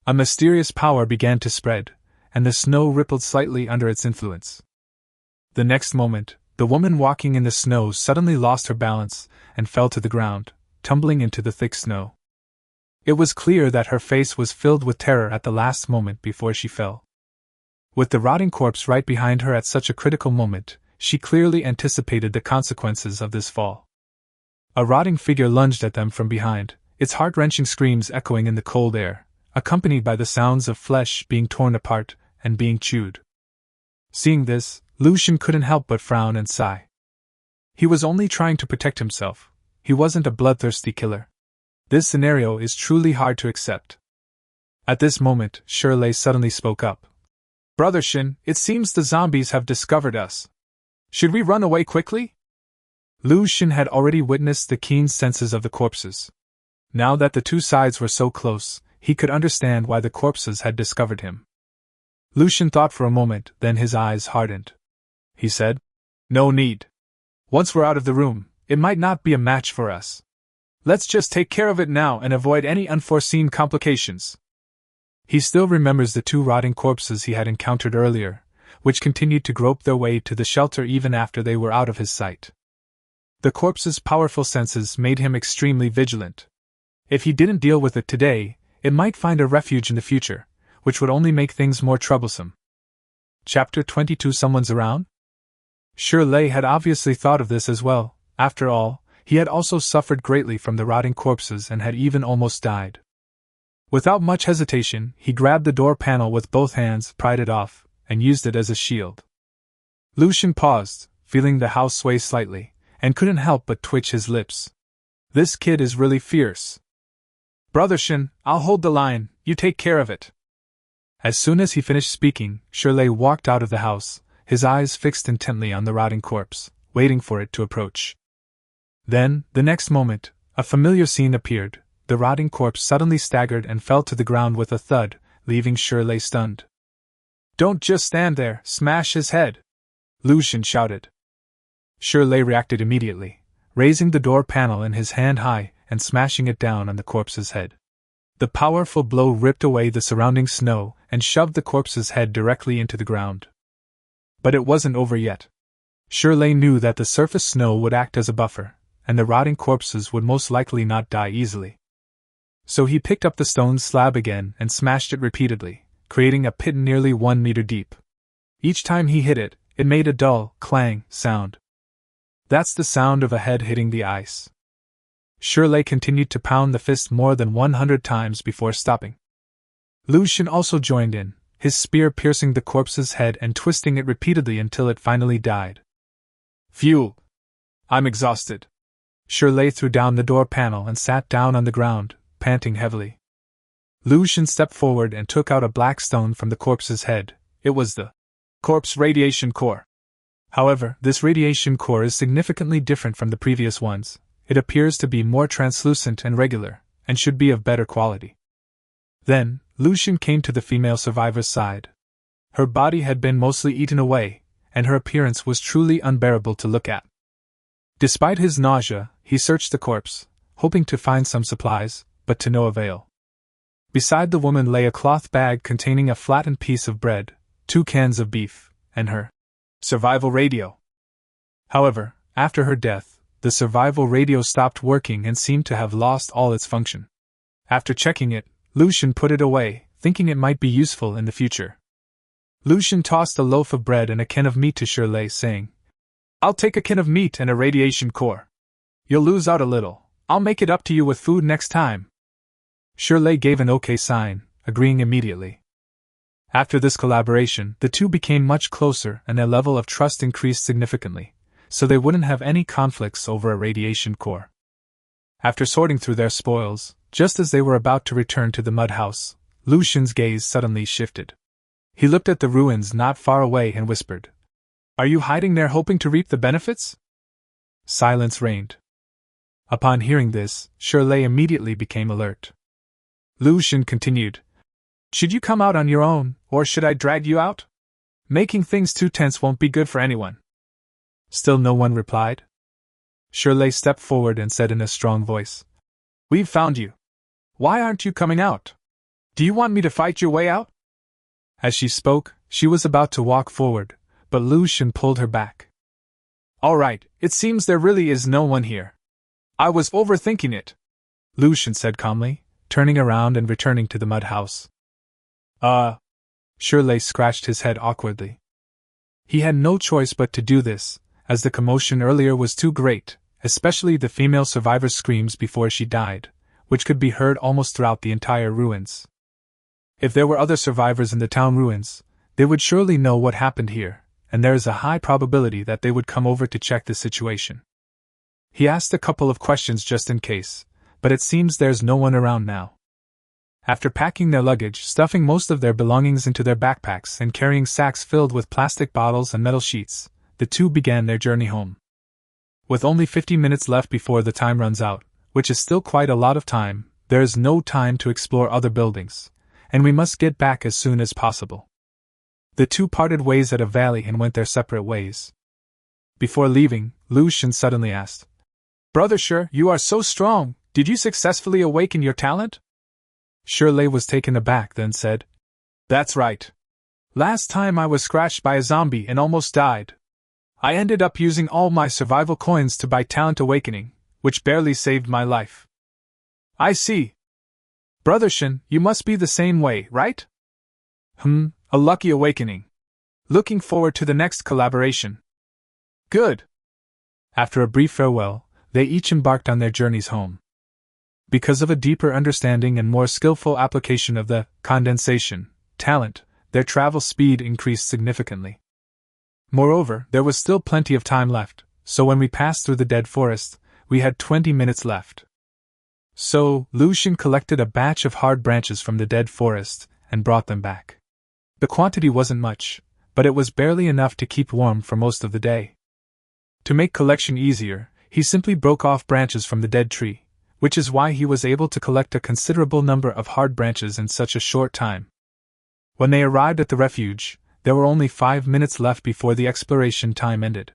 A mysterious power began to spread, and the snow rippled slightly under its influence. The next moment, the woman walking in the snow suddenly lost her balance and fell to the ground, tumbling into the thick snow. It was clear that her face was filled with terror at the last moment before she fell. With the rotting corpse right behind her at such a critical moment, she clearly anticipated the consequences of this fall. A rotting figure lunged at them from behind, its heart-wrenching screams echoing in the cold air, accompanied by the sounds of flesh being torn apart and being chewed. Seeing this, Lu Xun couldn't help but frown and sigh. He was only trying to protect himself. He wasn't a bloodthirsty killer. This scenario is truly hard to accept. At this moment, Shirley suddenly spoke up. "Brother Shin, it seems the zombies have discovered us. Should we run away quickly?" Lu Xun had already witnessed the keen senses of the corpses. Now that the two sides were so close, he could understand why the corpses had discovered him. Lu Xun thought for a moment, then his eyes hardened. He said, "No need. Once we're out of the room, it might not be a match for us. Let's just take care of it now and avoid any unforeseen complications." He still remembers the two rotting corpses he had encountered earlier, which continued to grope their way to the shelter even after they were out of his sight. The corpses' powerful senses made him extremely vigilant. If he didn't deal with it today, it might find a refuge in the future, which would only make things more troublesome. Chapter 22 Someone's Around? Shirley had obviously thought of this as well. After all, he had also suffered greatly from the rotting corpses and had even almost died. Without much hesitation, he grabbed the door panel with both hands, pried it off, and used it as a shield. Lu Xun paused, feeling the house sway slightly, and couldn't help but twitch his lips. This kid is really fierce. "Brother Shin, I'll hold the line, you take care of it." As soon as he finished speaking, Shirley walked out of the house, his eyes fixed intently on the rotting corpse, waiting for it to approach. Then, the next moment, a familiar scene appeared. The rotting corpse suddenly staggered and fell to the ground with a thud, leaving Shirley stunned. "Don't just stand there, smash his head!" Lu Xun shouted. Shirley reacted immediately, raising the door panel in his hand high and smashing it down on the corpse's head. The powerful blow ripped away the surrounding snow and shoved the corpse's head directly into the ground. But it wasn't over yet. Shirley knew that the surface snow would act as a buffer, and the rotting corpses would most likely not die easily. So he picked up the stone slab again and smashed it repeatedly, creating a pit nearly 1 meter deep. Each time he hit it, it made a dull, clang sound. That's the sound of a head hitting the ice. Shirley continued to pound the fist more than 100 times before stopping. Lucian also joined in, his spear piercing the corpse's head and twisting it repeatedly until it finally died. Phew! I'm exhausted. Shirley threw down the door panel and sat down on the ground, panting heavily. Lucian stepped forward and took out a black stone from the corpse's head. It was the corpse radiation core. However, this radiation core is significantly different from the previous ones. It appears to be more translucent and regular, and should be of better quality. Then, Lucian came to the female survivor's side. Her body had been mostly eaten away, and her appearance was truly unbearable to look at. Despite his nausea, he searched the corpse, hoping to find some supplies, but to no avail. Beside the woman lay a cloth bag containing a flattened piece of bread, 2 cans of beef, and her survival radio. However, after her death, the survival radio stopped working and seemed to have lost all its function. After checking it, Lucian put it away, thinking it might be useful in the future. Lucian tossed a loaf of bread and a can of meat to Shirley, saying, "I'll take a can of meat and a radiation core. You'll lose out a little. I'll make it up to you with food next time." Shirley gave an okay sign, agreeing immediately. After this collaboration, the two became much closer and their level of trust increased significantly, so they wouldn't have any conflicts over a radiation core. After sorting through their spoils, just as they were about to return to the mud house, Lucian's gaze suddenly shifted. He looked at the ruins not far away and whispered, "Are you hiding there hoping to reap the benefits?" Silence reigned. Upon hearing this, Shirley immediately became alert. Lucian continued, "Should you come out on your own, or should I drag you out? Making things too tense won't be good for anyone." Still no one replied. Shirley stepped forward and said in a strong voice, "We've found you. Why aren't you coming out? Do you want me to fight your way out?" As she spoke, she was about to walk forward, but Lucian pulled her back. "All right, it seems there really is no one here. I was overthinking it," Lucian said calmly, turning around and returning to the mud house. Shirley scratched his head awkwardly. He had no choice but to do this, as the commotion earlier was too great, especially the female survivor's screams before she died, which could be heard almost throughout the entire ruins. If there were other survivors in the town ruins, they would surely know what happened here, and there is a high probability that they would come over to check the situation. He asked a couple of questions just in case, but it seems there's no one around now. After packing their luggage, stuffing most of their belongings into their backpacks, and carrying sacks filled with plastic bottles and metal sheets, the two began their journey home. With only 50 minutes left before the time runs out, which is still quite a lot of time, there is no time to explore other buildings, and we must get back as soon as possible. The two parted ways at a valley and went their separate ways. Before leaving, Lucian suddenly asked, "Brother Shir, you are so strong, did you successfully awaken your talent?" Shirley was taken aback, then said, "That's right. Last time I was scratched by a zombie and almost died. I ended up using all my survival coins to buy talent awakening, which barely saved my life." "I see. Brother Shin, you must be the same way, right?" A lucky awakening. Looking forward to the next collaboration." "Good." After a brief farewell, they each embarked on their journeys home. Because of a deeper understanding and more skillful application of the condensation talent, their travel speed increased significantly. Moreover, there was still plenty of time left, so when we passed through the dead forest, we had 20 minutes left. So, Lucian collected a batch of hard branches from the dead forest and brought them back. The quantity wasn't much, but it was barely enough to keep warm for most of the day. To make collection easier, he simply broke off branches from the dead tree, which is why he was able to collect a considerable number of hard branches in such a short time. When they arrived at the refuge, there were only 5 minutes left before the exploration time ended.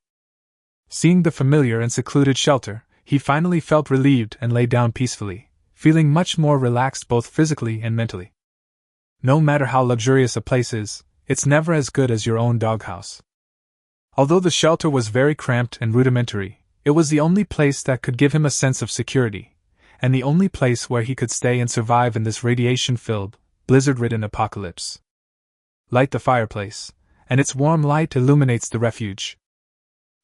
Seeing the familiar and secluded shelter, he finally felt relieved and lay down peacefully, feeling much more relaxed both physically and mentally. No matter how luxurious a place is, it's never as good as your own doghouse. Although the shelter was very cramped and rudimentary, It was the only place that could give him a sense of security, and the only place where he could stay and survive in this radiation-filled, blizzard-ridden apocalypse. Light the fireplace, and its warm light illuminates the refuge.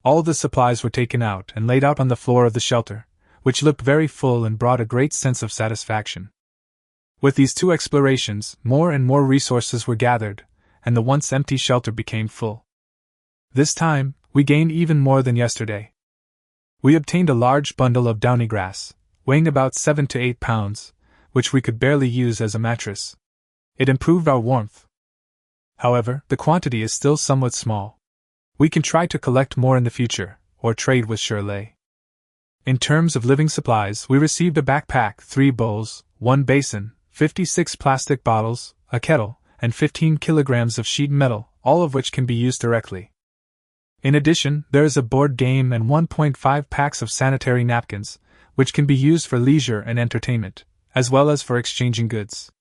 All the supplies were taken out and laid out on the floor of the shelter, which looked very full and brought a great sense of satisfaction. With these 2 explorations, more and more resources were gathered, and the once empty shelter became full. This time, we gained even more than yesterday. We obtained a large bundle of downy grass, weighing about 7 to 8 pounds, which we could barely use as a mattress. It improved our warmth. However, the quantity is still somewhat small. We can try to collect more in the future, or trade with shirtless. In terms of living supplies, we received a backpack, 3 bowls, 1 basin, 56 plastic bottles, a kettle, and 15 kilograms of sheet metal, all of which can be used directly. In addition, there is a board game and 1.5 packs of sanitary napkins, which can be used for leisure and entertainment, as well as for exchanging goods.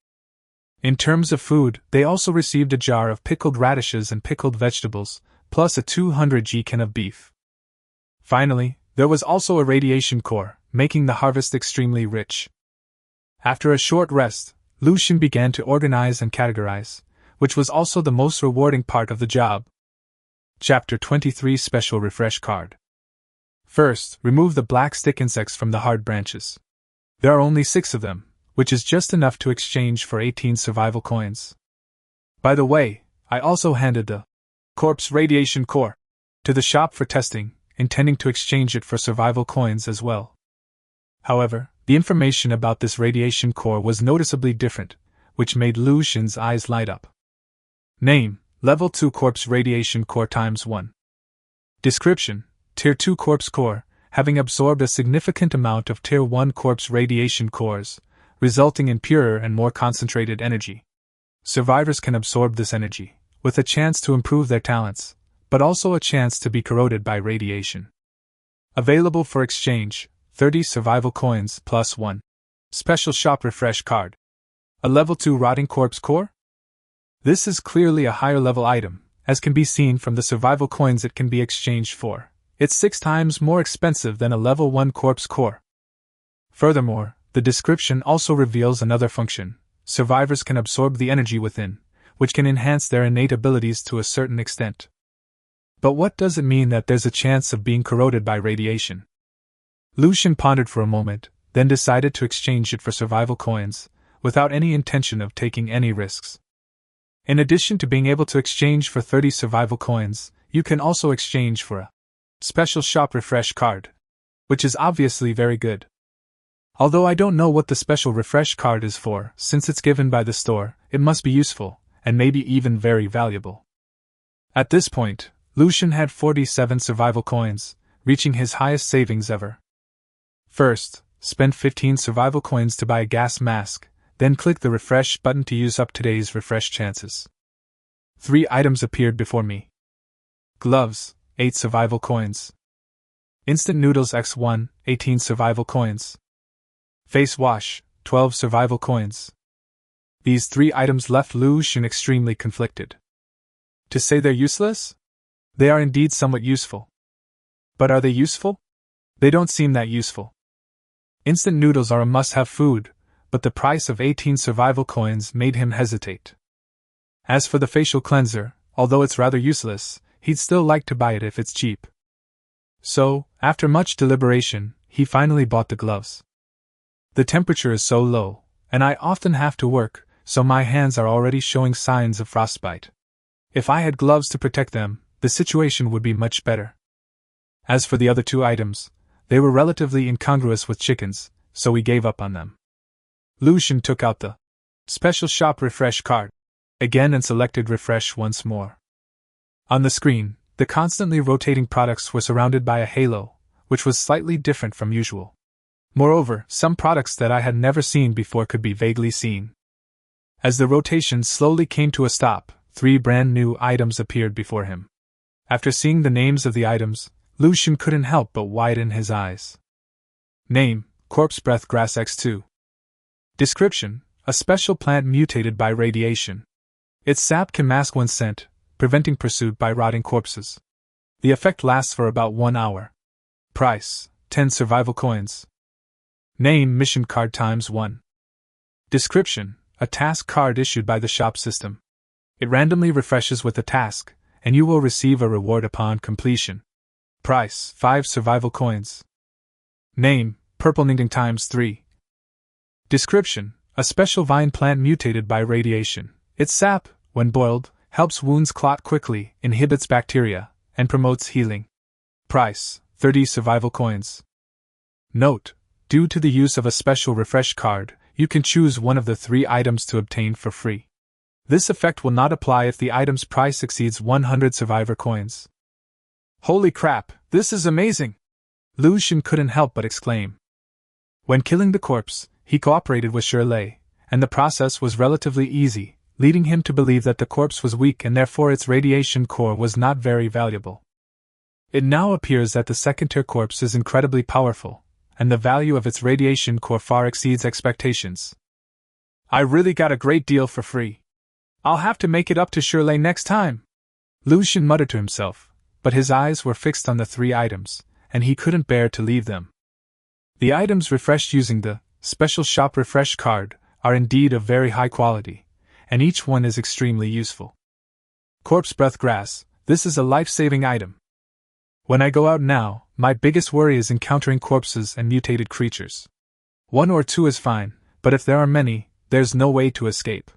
In terms of food, they also received a jar of pickled radishes and pickled vegetables, plus a 200g can of beef. Finally, there was also a radiation core, making the harvest extremely rich. After a short rest, Lucian began to organize and categorize, which was also the most rewarding part of the job. Chapter 23 Special Refresh Card. First, remove the black stick insects from the hard branches. There are only 6 of them, which is just enough to exchange for 18 survival coins. By the way, I also handed the corpse radiation core to the shop for testing, intending to exchange it for survival coins as well. However, the information about this radiation core was noticeably different, which made Lucian's eyes light up. Name: Level 2 Corpse Radiation Core times 1. Description: Tier 2 Corpse Core, having absorbed a significant amount of Tier 1 Corpse Radiation Cores, resulting in purer and more concentrated energy. Survivors can absorb this energy, with a chance to improve their talents, but also a chance to be corroded by radiation. Available for exchange: 30 survival coins plus 1. Special shop refresh card. A level 2 rotting corpse core? This is clearly a higher level item, as can be seen from the survival coins it can be exchanged for. It's 6 times more expensive than a level 1 corpse core. Furthermore, the description also reveals another function: survivors can absorb the energy within, which can enhance their innate abilities to a certain extent. But what does it mean that there's a chance of being corroded by radiation? Lucian pondered for a moment, then decided to exchange it for survival coins, without any intention of taking any risks. In addition to being able to exchange for 30 survival coins, you can also exchange for a special shop refresh card, which is obviously very good. Although I don't know what the special refresh card is for, since it's given by the store, it must be useful, and maybe even very valuable. At this point, Lucian had 47 survival coins, reaching his highest savings ever. First, spend 15 survival coins to buy a gas mask, then click the refresh button to use up today's refresh chances. 3 items appeared before me. Gloves, 8 survival coins. Instant noodles X1, 18 survival coins. Face wash, 12 survival coins. These 3 items left Lucian extremely conflicted. To say they're useless? They are indeed somewhat useful. But are they useful? They don't seem that useful. Instant noodles are a must-have food, but the price of 18 survival coins made him hesitate. As for the facial cleanser, although it's rather useless, he'd still like to buy it if it's cheap. So, after much deliberation, he finally bought the gloves. The temperature is so low, and I often have to work, so my hands are already showing signs of frostbite. If I had gloves to protect them, the situation would be much better. As for the other 2 items, they were relatively incongruous with chickens, so we gave up on them. Lucian took out the special shop refresh card again and selected refresh once more. On the screen, the constantly rotating products were surrounded by a halo, which was slightly different from usual. Moreover, some products that I had never seen before could be vaguely seen. As the rotation slowly came to a stop, 3 brand new items appeared before him. After seeing the names of the items, Lucian couldn't help but widen his eyes. Name: Corpse Breath Grass X2. Description: a special plant mutated by radiation. Its sap can mask one's scent, preventing pursuit by rotting corpses. The effect lasts for about 1 hour. Price, 10 survival coins. Name, mission card times 1. Description, a task card issued by the shop system. It randomly refreshes with a task, and you will receive a reward upon completion. Price, 5 survival coins. Name, purple knitting times 3. Description, a special vine plant mutated by radiation. Its sap, when boiled, helps wounds clot quickly, inhibits bacteria, and promotes healing. Price, 30 survival coins. Note, due to the use of a special refresh card, you can choose one of the 3 items to obtain for free. This effect will not apply if the item's price exceeds 100 survivor coins. Holy crap, this is amazing! Lu Xun couldn't help but exclaim. When killing the corpse, he cooperated with shirtless, and the process was relatively easy, leading him to believe that the corpse was weak and therefore its radiation core was not very valuable. It now appears that the second-tier corpse is incredibly powerful, and the value of its radiation core far exceeds expectations. I really got a great deal for free. I'll have to make it up to shirtless next time. Lu Xun muttered to himself, but his eyes were fixed on the 3 items, and he couldn't bear to leave them. The items refreshed using the special shop refresh card are indeed of very high quality, and each one is extremely useful. Corpse breath grass, this is a life-saving item. When I go out now, my biggest worry is encountering corpses and mutated creatures. 1 or 2 is fine, but if there are many, there's no way to escape.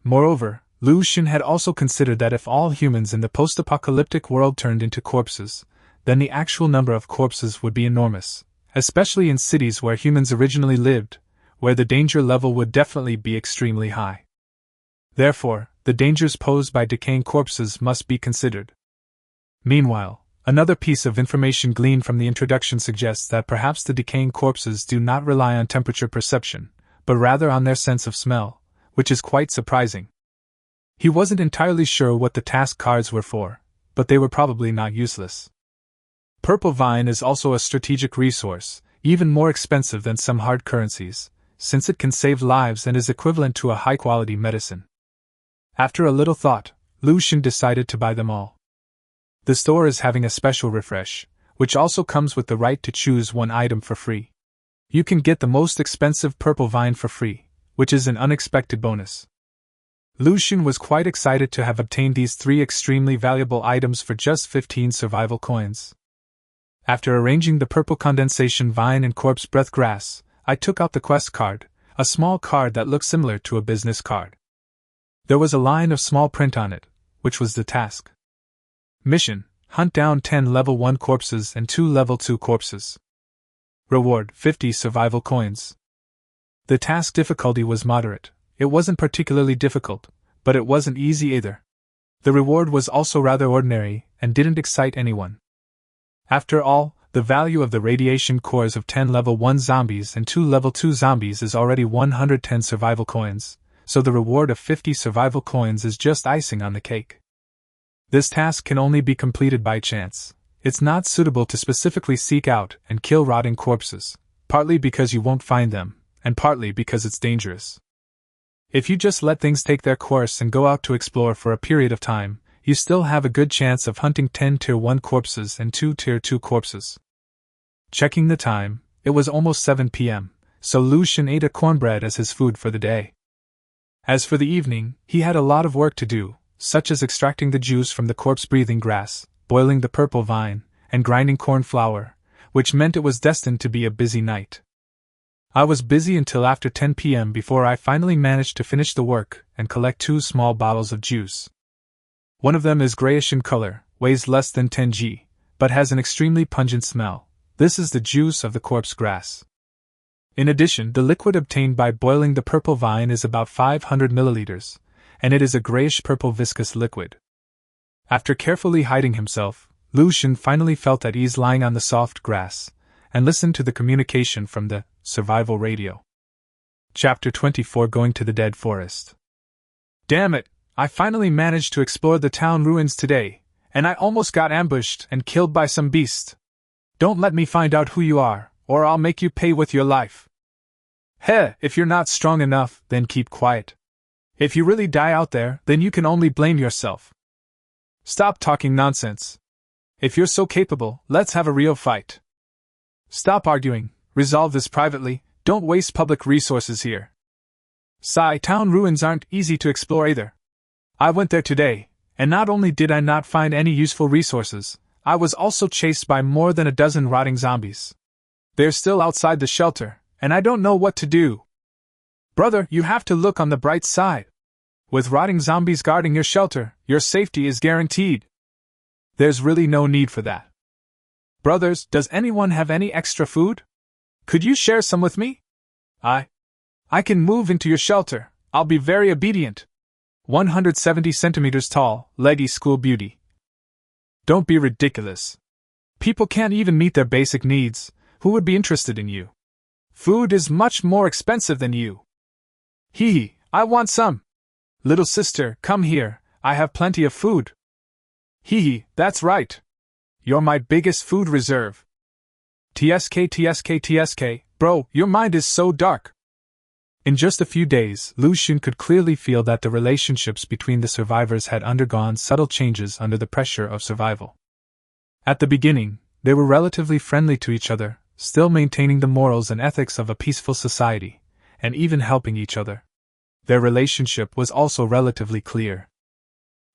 Moreover, Lu Xun had also considered that if all humans in the post-apocalyptic world turned into corpses, then the actual number of corpses would be enormous, especially in cities where humans originally lived, where the danger level would definitely be extremely high. Therefore, the dangers posed by decaying corpses must be considered. Meanwhile, another piece of information gleaned from the introduction suggests that perhaps the decaying corpses do not rely on temperature perception, but rather on their sense of smell, which is quite surprising. He wasn't entirely sure what the task cards were for, but they were probably not useless. Purple vine is also a strategic resource, even more expensive than some hard currencies, since it can save lives and is equivalent to a high-quality medicine. After a little thought, Lu Xun decided to buy them all. The store is having a special refresh, which also comes with the right to choose 1 item for free. You can get the most expensive purple vine for free, which is an unexpected bonus. Lu Xun was quite excited to have obtained these 3 extremely valuable items for just 15 survival coins. After arranging the purple condensation vine and corpse breath grass, I took out the quest card, a small card that looked similar to a business card. There was a line of small print on it, which was the task. Mission: hunt down 10 level 1 corpses and 2 level 2 corpses. Reward: 50 survival coins. The task difficulty was moderate. It wasn't particularly difficult, but it wasn't easy either. The reward was also rather ordinary and didn't excite anyone. After all, the value of the radiation cores of 10 level 1 zombies and 2 level 2 zombies is already 110 survival coins, so the reward of 50 survival coins is just icing on the cake. This task can only be completed by chance. It's not suitable to specifically seek out and kill rotting corpses, partly because you won't find them, and partly because it's dangerous. If you just let things take their course and go out to explore for a period of time, you still have a good chance of hunting 10 Tier 1 corpses and 2 Tier 2 corpses. Checking the time, it was almost 7 p.m., so Lu Xun ate a cornbread as his food for the day. As for the evening, he had a lot of work to do, such as extracting the juice from the corpse-breathing grass, boiling the purple vine, and grinding corn flour, which meant it was destined to be a busy night. I was busy until after 10 p.m. before I finally managed to finish the work and collect 2 small bottles of juice. One of them is grayish in color, weighs less than 10 g, but has an extremely pungent smell. This is the juice of the corpse grass. In addition, the liquid obtained by boiling the purple vine is about 500 milliliters, and it is a grayish-purple viscous liquid. After carefully hiding himself, Lu Xun finally felt at ease lying on the soft grass, and listened to the communication from the survival radio. Chapter 24: Going to the Dead Forest. Damn it! I finally managed to explore the town ruins today, and I almost got ambushed and killed by some beast. Don't let me find out who you are, or I'll make you pay with your life. Heh, if you're not strong enough, then keep quiet. If you really die out there, then you can only blame yourself. Stop talking nonsense. If you're so capable, let's have a real fight. Stop arguing, resolve this privately, don't waste public resources here. Sigh, town ruins aren't easy to explore either. I went there today, and not only did I not find any useful resources, I was also chased by more than a dozen rotting zombies. They're still outside the shelter, and I don't know what to do. Brother, you have to look on the bright side. With rotting zombies guarding your shelter, your safety is guaranteed. There's really no need for that. Brothers, does anyone have any extra food? Could you share some with me? I can move into your shelter, I'll be very obedient. 170 centimeters tall, leggy school beauty. Don't be ridiculous. People can't even meet their basic needs, who would be interested in you? Food is much more expensive than you. Hee, I want some. Little sister, come here, I have plenty of food. Hee, that's right. You're my biggest food reserve. TSK, bro, your mind is so dark. In just a few days, Lu Xun could clearly feel that the relationships between the survivors had undergone subtle changes under the pressure of survival. At the beginning, they were relatively friendly to each other, still maintaining the morals and ethics of a peaceful society, and even helping each other. Their relationship was also relatively clear.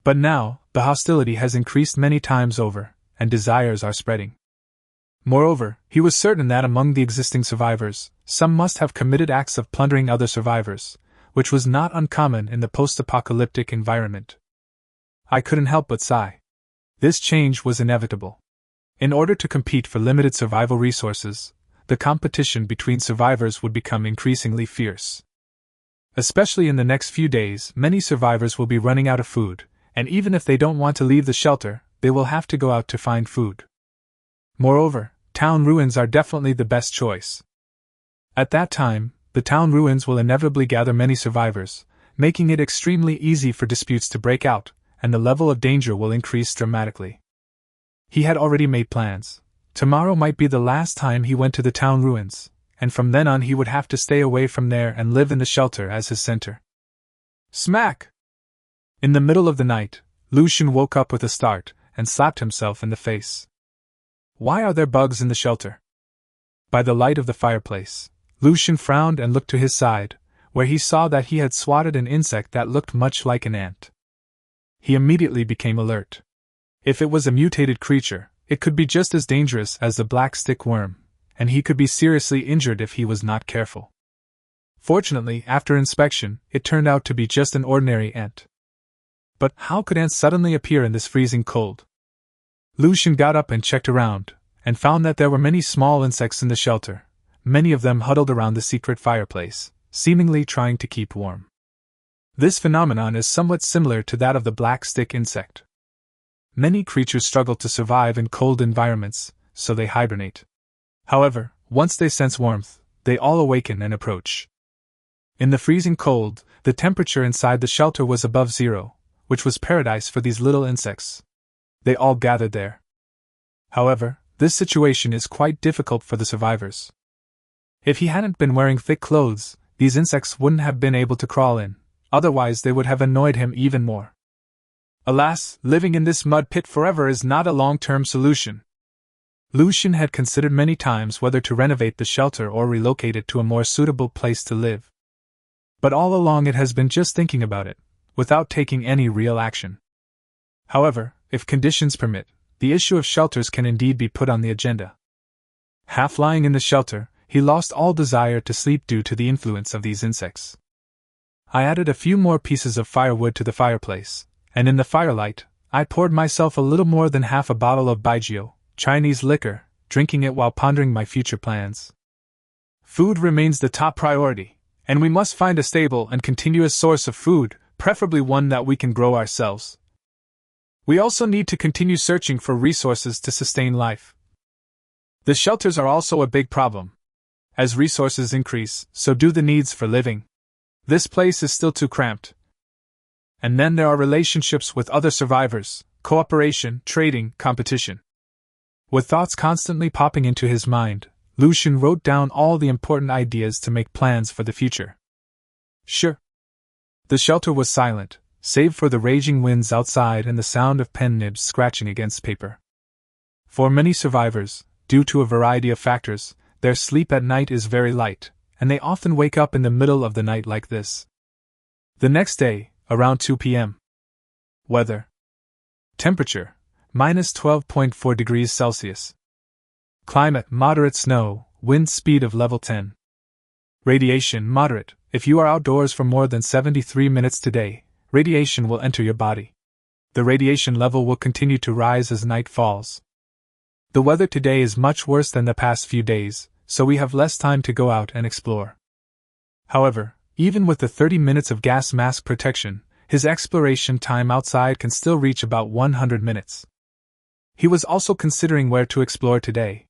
But now, the hostility has increased many times over, and desires are spreading. Moreover, he was certain that among the existing survivors, some must have committed acts of plundering other survivors, which was not uncommon in the post-apocalyptic environment. I couldn't help but sigh. This change was inevitable. In order to compete for limited survival resources, the competition between survivors would become increasingly fierce. Especially in the next few days, many survivors will be running out of food, and even if they don't want to leave the shelter, they will have to go out to find food. Moreover, town ruins are definitely the best choice. At that time, the town ruins will inevitably gather many survivors, making it extremely easy for disputes to break out, and the level of danger will increase dramatically. He had already made plans. Tomorrow might be the last time he went to the town ruins, and from then on he would have to stay away from there and live in the shelter as his center. Smack! In the middle of the night, Lu Xun woke up with a start and slapped himself in the face. Why are there bugs in the shelter? By the light of the fireplace, Lu Xun frowned and looked to his side, where he saw that he had swatted an insect that looked much like an ant. He immediately became alert. If it was a mutated creature, it could be just as dangerous as the black stick worm, and he could be seriously injured if he was not careful. Fortunately, after inspection, it turned out to be just an ordinary ant. But how could ants suddenly appear in this freezing cold? Lu Xun got up and checked around, and found that there were many small insects in the shelter, many of them huddled around the secret fireplace, seemingly trying to keep warm. This phenomenon is somewhat similar to that of the black stick insect. Many creatures struggle to survive in cold environments, so they hibernate. However, once they sense warmth, they all awaken and approach. In the freezing cold, the temperature inside the shelter was above zero, which was paradise for these little insects. They all gathered there. However, this situation is quite difficult for the survivors. If he hadn't been wearing thick clothes, these insects wouldn't have been able to crawl in, otherwise they would have annoyed him even more. Alas, living in this mud pit forever is not a long-term solution. Lu Xun had considered many times whether to renovate the shelter or relocate it to a more suitable place to live. But all along it has been just thinking about it, without taking any real action. However, if conditions permit, the issue of shelters can indeed be put on the agenda. Half lying in the shelter, he lost all desire to sleep due to the influence of these insects. I added a few more pieces of firewood to the fireplace, and in the firelight, I poured myself a little more than half a bottle of baijiu, Chinese liquor, drinking it while pondering my future plans. Food remains the top priority, and we must find a stable and continuous source of food, preferably one that we can grow ourselves. We also need to continue searching for resources to sustain life. The shelters are also a big problem. As resources increase, so do the needs for living. This place is still too cramped. And then there are relationships with other survivors, cooperation, trading, competition. With thoughts constantly popping into his mind, Lu Xun wrote down all the important ideas to make plans for the future. Sure. The shelter was silent, save for the raging winds outside and the sound of pen nibs scratching against paper. For many survivors, due to a variety of factors, their sleep at night is very light, and they often wake up in the middle of the night like this. The next day, around 2 p.m. Weather. Temperature, minus 12.4 degrees Celsius. Climate, moderate snow, wind speed of level 10. Radiation, moderate. If you are outdoors for more than 73 minutes today, radiation will enter your body. The radiation level will continue to rise as night falls. The weather today is much worse than the past few days, so we have less time to go out and explore. However, even with the 30 minutes of gas mask protection, his exploration time outside can still reach about 100 minutes. He was also considering where to explore today.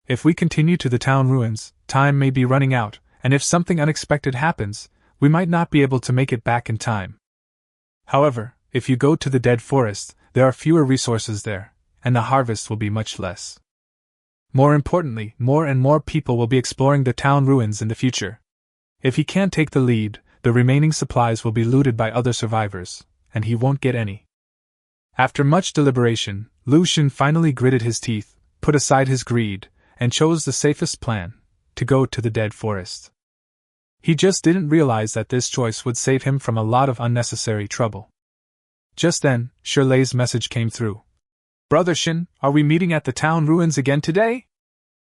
If we continue to the town ruins, time may be running out, and if something unexpected happens, we might not be able to make it back in time. However, if you go to the dead forest, there are fewer resources there, and the harvest will be much less. More importantly, more and more people will be exploring the town ruins in the future. If he can't take the lead, the remaining supplies will be looted by other survivors, and he won't get any. After much deliberation, Lu Xun finally gritted his teeth, put aside his greed, and chose the safest plan, to go to the dead forest. He just didn't realize that this choice would save him from a lot of unnecessary trouble. Just then, Shirley's message came through. Brother Shin, are we meeting at the town ruins again today?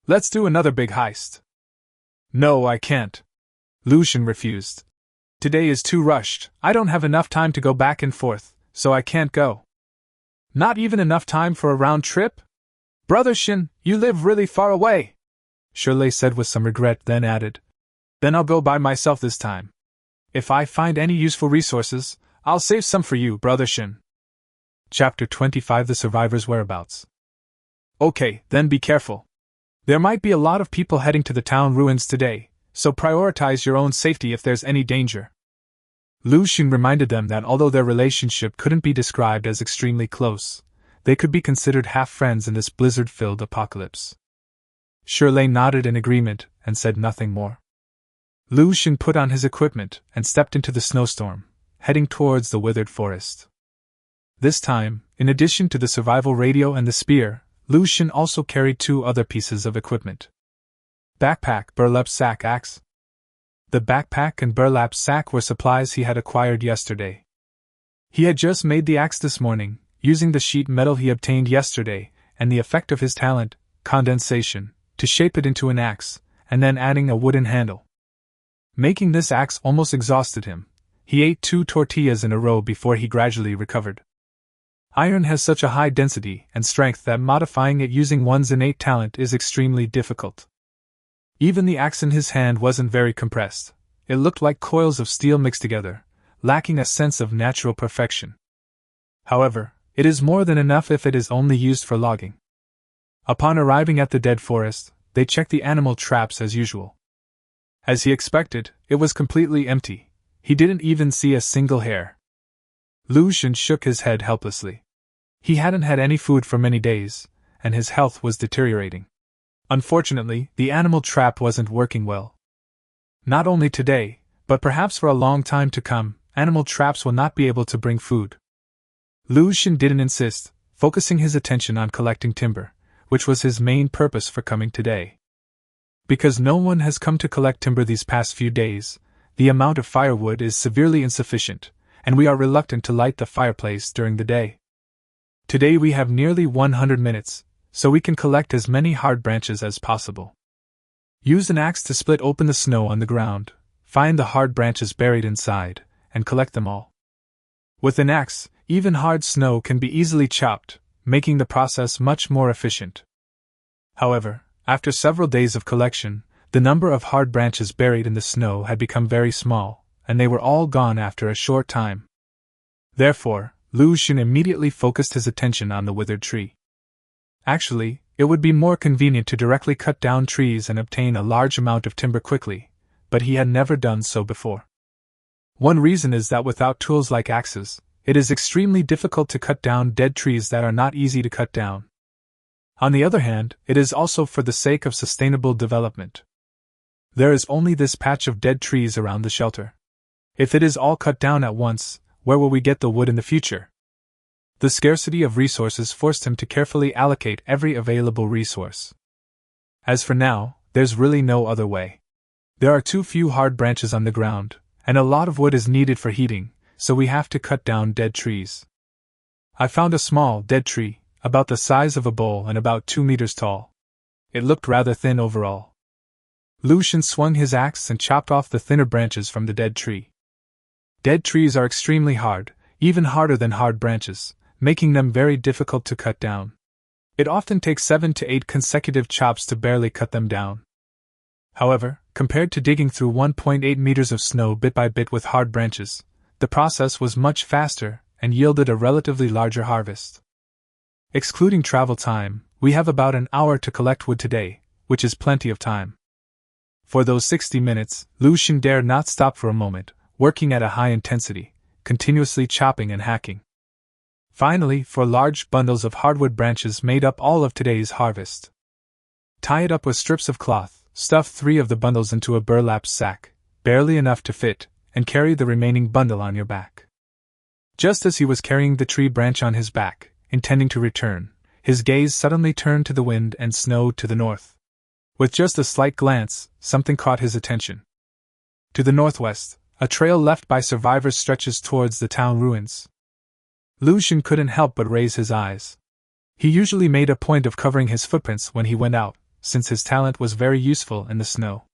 Let's do another big heist. No, I can't. Lu Xun refused. Today is too rushed. I don't have enough time to go back and forth, so I can't go. Not even enough time for a round trip? Brother Shin, you live really far away, Shirley said with some regret, then added. Then I'll go by myself this time. If I find any useful resources, I'll save some for you, Brother Shin. Chapter 25: The Survivor's Whereabouts. Okay, then be careful. There might be a lot of people heading to the town ruins today, so prioritize your own safety if there's any danger. Lu Xun reminded them that although their relationship couldn't be described as extremely close, they could be considered half-friends in this blizzard-filled apocalypse. Shirley nodded in agreement and said nothing more. Lu Xun put on his equipment and stepped into the snowstorm, heading towards the withered forest. This time, in addition to the survival radio and the spear, Lu Xun also carried 2 other pieces of equipment. Backpack, burlap sack, axe. The backpack and burlap sack were supplies he had acquired yesterday. He had just made the axe this morning, using the sheet metal he obtained yesterday, and the effect of his talent, condensation, to shape it into an axe, and then adding a wooden handle. Making this axe almost exhausted him. He ate 2 tortillas in a row before he gradually recovered. Iron has such a high density and strength that modifying it using one's innate talent is extremely difficult. Even the axe in his hand wasn't very compressed. It looked like coils of steel mixed together, lacking a sense of natural perfection. However, it is more than enough if it is only used for logging. Upon arriving at the dead forest, they checked the animal traps as usual. As he expected, it was completely empty. He didn't even see a single hair. Lu Xun shook his head helplessly. He hadn't had any food for many days, and his health was deteriorating. Unfortunately, the animal trap wasn't working well. Not only today, but perhaps for a long time to come, animal traps will not be able to bring food. Lu Xun didn't insist, focusing his attention on collecting timber, which was his main purpose for coming today. Because no one has come to collect timber these past few days, the amount of firewood is severely insufficient, and we are reluctant to light the fireplace during the day. Today we have nearly 100 minutes, so we can collect as many hard branches as possible. Use an axe to split open the snow on the ground, find the hard branches buried inside, and collect them all. With an axe, even hard snow can be easily chopped, making the process much more efficient. However, after several days of collection, the number of hard branches buried in the snow had become very small, and they were all gone after a short time. Therefore, Lu Xun immediately focused his attention on the withered tree. Actually, it would be more convenient to directly cut down trees and obtain a large amount of timber quickly, but he had never done so before. One reason is that without tools like axes, it is extremely difficult to cut down dead trees that are not easy to cut down. On the other hand, it is also for the sake of sustainable development. There is only this patch of dead trees around the shelter. If it is all cut down at once, where will we get the wood in the future? The scarcity of resources forced him to carefully allocate every available resource, As for now, there's really no other way. There are too few hard branches on the ground, and a lot of wood is needed for heating, so we have to cut down dead trees. I found a small, dead tree, about the size of a bowl and about 2 meters tall. It looked rather thin overall. Lucian swung his axe and chopped off the thinner branches from the dead tree. Dead trees are extremely hard, even harder than hard branches, making them very difficult to cut down. It often takes 7 to 8 consecutive chops to barely cut them down. However, compared to digging through 1.8 meters of snow bit by bit with hard branches, the process was much faster and yielded a relatively larger harvest. Excluding travel time, we have about an hour to collect wood today, which is plenty of time. For those 60 minutes, Lucian dared not stop for a moment, working at a high intensity, continuously chopping and hacking. Finally, 4 large bundles of hardwood branches made up all of today's harvest. Tie it up with strips of cloth, stuff 3 of the bundles into a burlap sack, barely enough to fit, and carry the remaining bundle on your back. Just as he was carrying the tree branch on his back, intending to return, his gaze suddenly turned to the wind and snow to the north. With just a slight glance, something caught his attention. To the northwest, a trail left by survivors stretches towards the town ruins. Lucian couldn't help but raise his eyes. He usually made a point of covering his footprints when he went out, since his talent was very useful in the snow.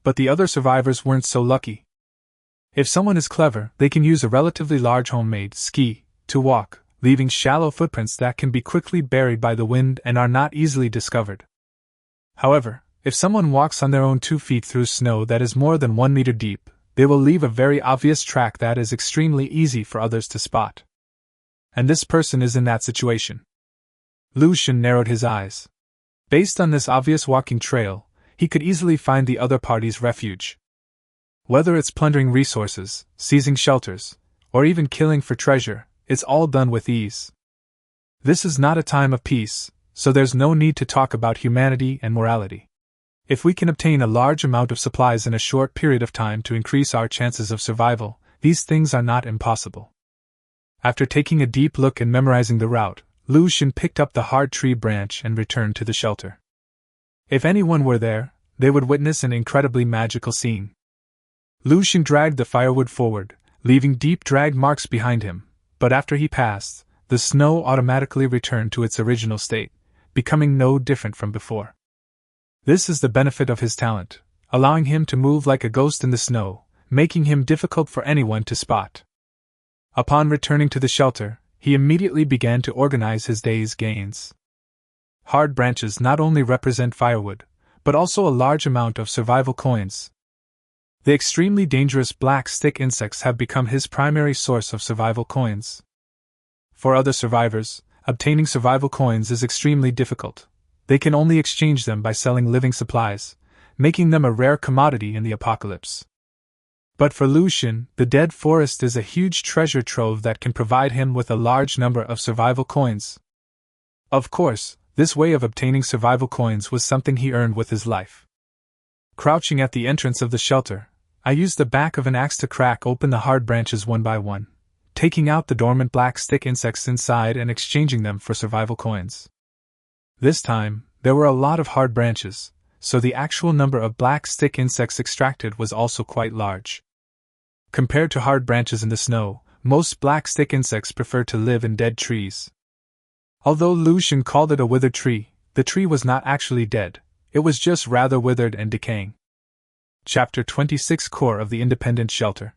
But the other survivors weren't so lucky. If someone is clever, they can use a relatively large homemade ski to walk, leaving shallow footprints that can be quickly buried by the wind and are not easily discovered. However, if someone walks on their own 2 feet through snow that is more than 1 meter deep, they will leave a very obvious track that is extremely easy for others to spot. And this person is in that situation. Lucian narrowed his eyes. Based on this obvious walking trail, he could easily find the other party's refuge. Whether it's plundering resources, seizing shelters, or even killing for treasure, it's all done with ease. This is not a time of peace, so there's no need to talk about humanity and morality. If we can obtain a large amount of supplies in a short period of time to increase our chances of survival, these things are not impossible. After taking a deep look and memorizing the route, Lucian picked up the hard tree branch and returned to the shelter. If anyone were there, they would witness an incredibly magical scene. Lucian dragged the firewood forward, leaving deep drag marks behind him, but after he passed, the snow automatically returned to its original state, becoming no different from before. This is the benefit of his talent, allowing him to move like a ghost in the snow, making him difficult for anyone to spot. Upon returning to the shelter, he immediately began to organize his day's gains. Hard branches not only represent firewood, but also a large amount of survival coins. The extremely dangerous black stick insects have become his primary source of survival coins. For other survivors, obtaining survival coins is extremely difficult. They can only exchange them by selling living supplies, making them a rare commodity in the apocalypse. But for Lucian, the dead forest is a huge treasure trove that can provide him with a large number of survival coins. Of course, this way of obtaining survival coins was something he earned with his life. Crouching at the entrance of the shelter, I used the back of an axe to crack open the hard branches one by one, taking out the dormant black stick insects inside and exchanging them for survival coins. This time, there were a lot of hard branches, so the actual number of black stick insects extracted was also quite large. Compared to hard branches in the snow, most black stick insects prefer to live in dead trees. Although Lucian called it a withered tree, the tree was not actually dead, it was just rather withered and decaying. Chapter 26 Core of the Independent Shelter.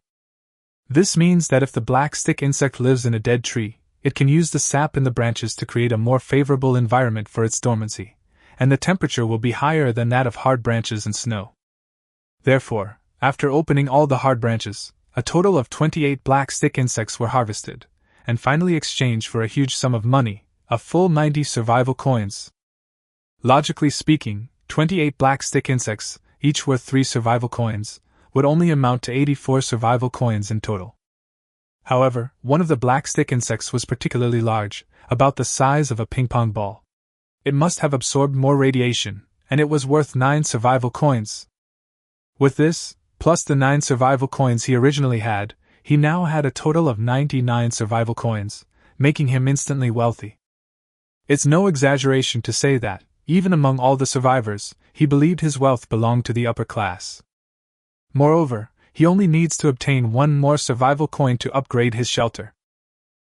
This means that if the black stick insect lives in a dead tree, it can use the sap in the branches to create a more favorable environment for its dormancy, and the temperature will be higher than that of hard branches and snow. Therefore, after opening all the hard branches, a total of 28 black stick insects were harvested, and finally exchanged for a huge sum of money, a full 90 survival coins. Logically speaking, 28 black stick insects, each worth 3 survival coins, would only amount to 84 survival coins in total. However, one of the black stick insects was particularly large, about the size of a ping-pong ball. It must have absorbed more radiation, and it was worth 9 survival coins. With this, plus the 9 survival coins he originally had, he now had a total of 99 survival coins, making him instantly wealthy. It's no exaggeration to say that, Even among all the survivors, he believed his wealth belonged to the upper class. Moreover, he only needs to obtain one more survival coin to upgrade his shelter.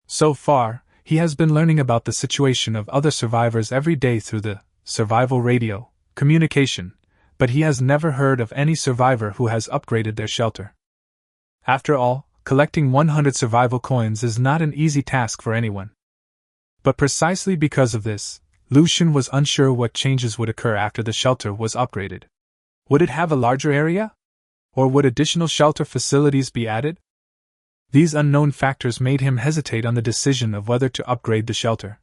So far, he has been learning about the situation of other survivors every day through the survival radio communication, but he has never heard of any survivor who has upgraded their shelter. After all, collecting 100 survival coins is not an easy task for anyone. But precisely because of this, Lucian was unsure what changes would occur after the shelter was upgraded. Would it have a larger area? Or would additional shelter facilities be added? These unknown factors made him hesitate on the decision of whether to upgrade the shelter.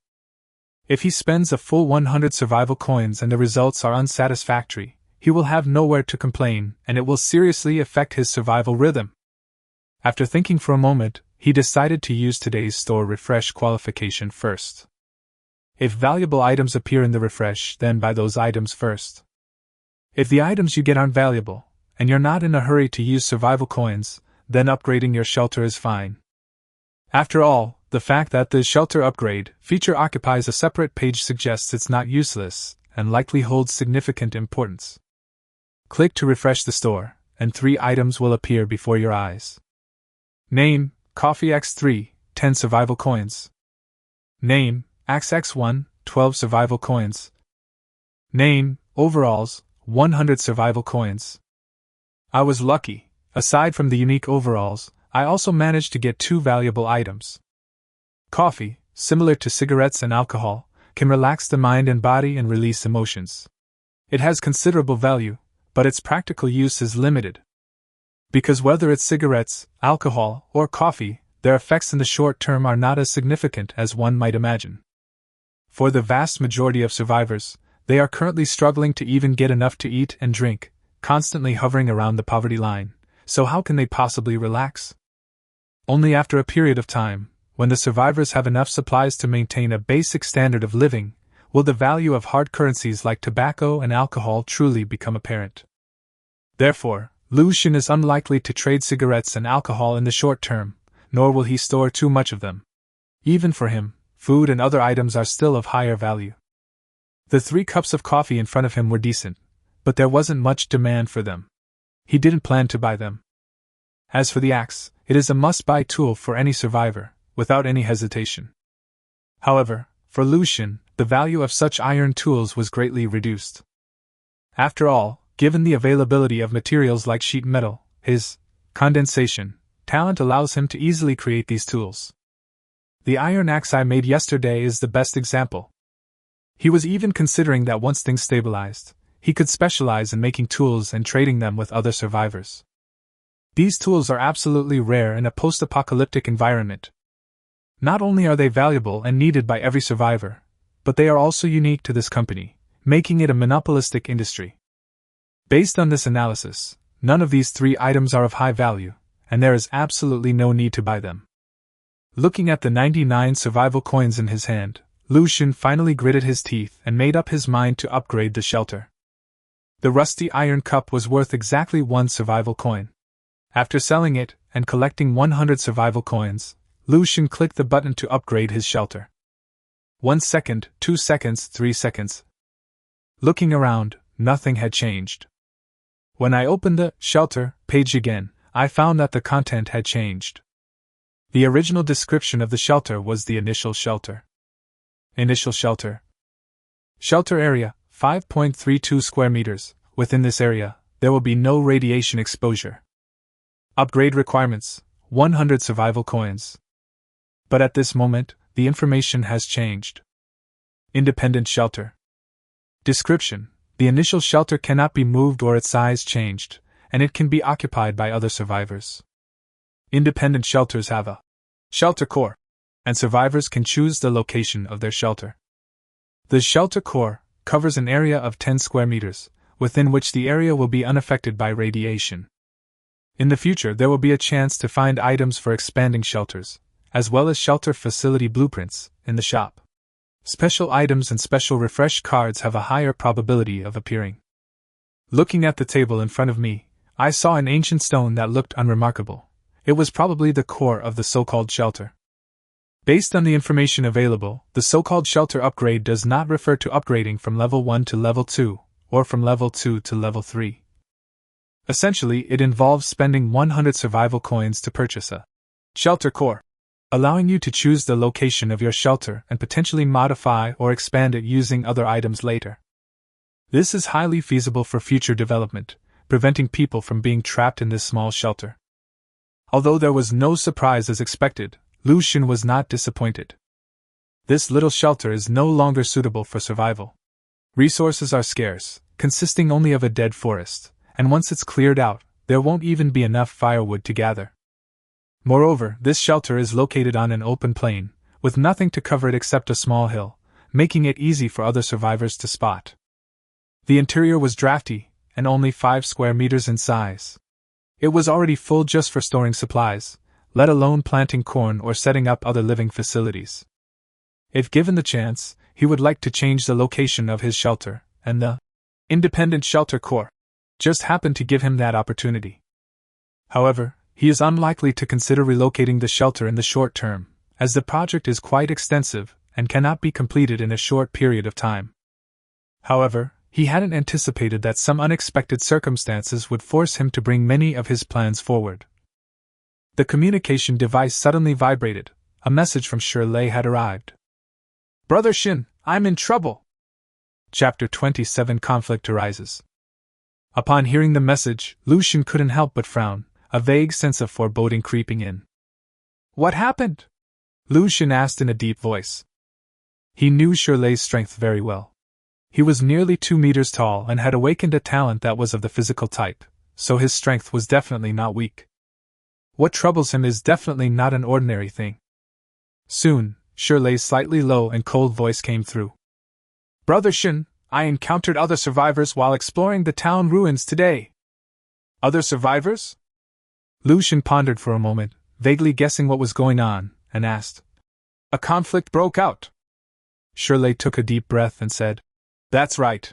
If he spends a full 100 survival coins and the results are unsatisfactory, he will have nowhere to complain, and it will seriously affect his survival rhythm. After thinking for a moment, he decided to use today's store refresh qualification first. If valuable items appear in the refresh, then buy those items first. If the items you get aren't valuable, and you're not in a hurry to use survival coins, then upgrading your shelter is fine. After all, the fact that the shelter upgrade feature occupies a separate page suggests it's not useless, and likely holds significant importance. Click to refresh the store, and 3 items will appear before your eyes. Name, Coffee X3, 10 survival coins. Name, Axe X1, 12 survival coins. Name, Overalls, 100 survival coins. I was lucky. Aside from the unique overalls, I also managed to get 2 valuable items. Coffee, similar to cigarettes and alcohol, can relax the mind and body and release emotions. It has considerable value, but its practical use is limited. Because whether it's cigarettes, alcohol, or coffee, their effects in the short term are not as significant as one might imagine. For the vast majority of survivors, they are currently struggling to even get enough to eat and drink, constantly hovering around the poverty line, so how can they possibly relax? Only after a period of time, when the survivors have enough supplies to maintain a basic standard of living, will the value of hard currencies like tobacco and alcohol truly become apparent. Therefore, Lucian is unlikely to trade cigarettes and alcohol in the short term, nor will he store too much of them. Even for him, food and other items are still of higher value. The 3 cups of coffee in front of him were decent, but there wasn't much demand for them. He didn't plan to buy them. As for the axe, it is a must-buy tool for any survivor, without any hesitation. However, for Lucian, the value of such iron tools was greatly reduced. After all, given the availability of materials like sheet metal, his condensation talent allows him to easily create these tools. The iron axe I made yesterday is the best example. He was even considering that once things stabilized, he could specialize in making tools and trading them with other survivors. These tools are absolutely rare in a post-apocalyptic environment. Not only are they valuable and needed by every survivor, but they are also unique to this company, making it a monopolistic industry. Based on this analysis, none of these 3 items are of high value, and there is absolutely no need to buy them. Looking at the 99 survival coins in his hand, Lucian finally gritted his teeth and made up his mind to upgrade the shelter. The rusty iron cup was worth exactly 1 survival coin. After selling it and collecting 100 survival coins, Lucian clicked the button to upgrade his shelter. 1 second, 2 seconds, 3 seconds. Looking around, nothing had changed. When I opened the shelter page again, I found that the content had changed. The original description of the shelter was the initial shelter. Initial shelter. Shelter area, 5.32 square meters. Within this area, there will be no radiation exposure. Upgrade requirements, 100 survival coins. But at this moment, the information has changed. Independent shelter. Description: the initial shelter cannot be moved or its size changed, and it can be occupied by other survivors. Independent shelters have a shelter core, and survivors can choose the location of their shelter. The shelter core covers an area of 10 square meters, within which the area will be unaffected by radiation. In the future, there will be a chance to find items for expanding shelters, as well as shelter facility blueprints, in the shop. Special items and special refresh cards have a higher probability of appearing. Looking at the table in front of me, I saw an ancient stone that looked unremarkable. It was probably the core of the so-called shelter. Based on the information available, the so-called shelter upgrade does not refer to upgrading from level 1 to level 2, or from level 2 to level 3. Essentially, it involves spending 100 survival coins to purchase a shelter core, allowing you to choose the location of your shelter and potentially modify or expand it using other items later. This is highly feasible for future development, preventing people from being trapped in this small shelter. Although there was no surprise as expected, Lu Xun was not disappointed. This little shelter is no longer suitable for survival. Resources are scarce, consisting only of a dead forest, and once it's cleared out, there won't even be enough firewood to gather. Moreover, this shelter is located on an open plain, with nothing to cover it except a small hill, making it easy for other survivors to spot. The interior was drafty, and only 5 square meters in size. It was already full just for storing supplies, let alone planting corn or setting up other living facilities. If given the chance, he would like to change the location of his shelter, and the Independent Shelter Corps just happened to give him that opportunity. However, he is unlikely to consider relocating the shelter in the short term, as the project is quite extensive and cannot be completed in a short period of time. However, he hadn't anticipated that some unexpected circumstances would force him to bring many of his plans forward. The communication device suddenly vibrated. A message from Shirley had arrived. "Brother Shin, I'm in trouble." Chapter 27 Conflict Arises. Upon hearing the message, Lu Xun couldn't help but frown, a vague sense of foreboding creeping in. "What happened?" Lu Xun asked in a deep voice. He knew Shirley's strength very well. He was nearly 2 meters tall and had awakened a talent that was of the physical type, so his strength was definitely not weak. What troubles him is definitely not an ordinary thing. Soon, Shirley's slightly low and cold voice came through. "Brother Shin, I encountered other survivors while exploring the town ruins today." "Other survivors?" Lu Xun pondered for a moment, vaguely guessing what was going on, and asked. "A conflict broke out." Shirley took a deep breath and said, "That's right.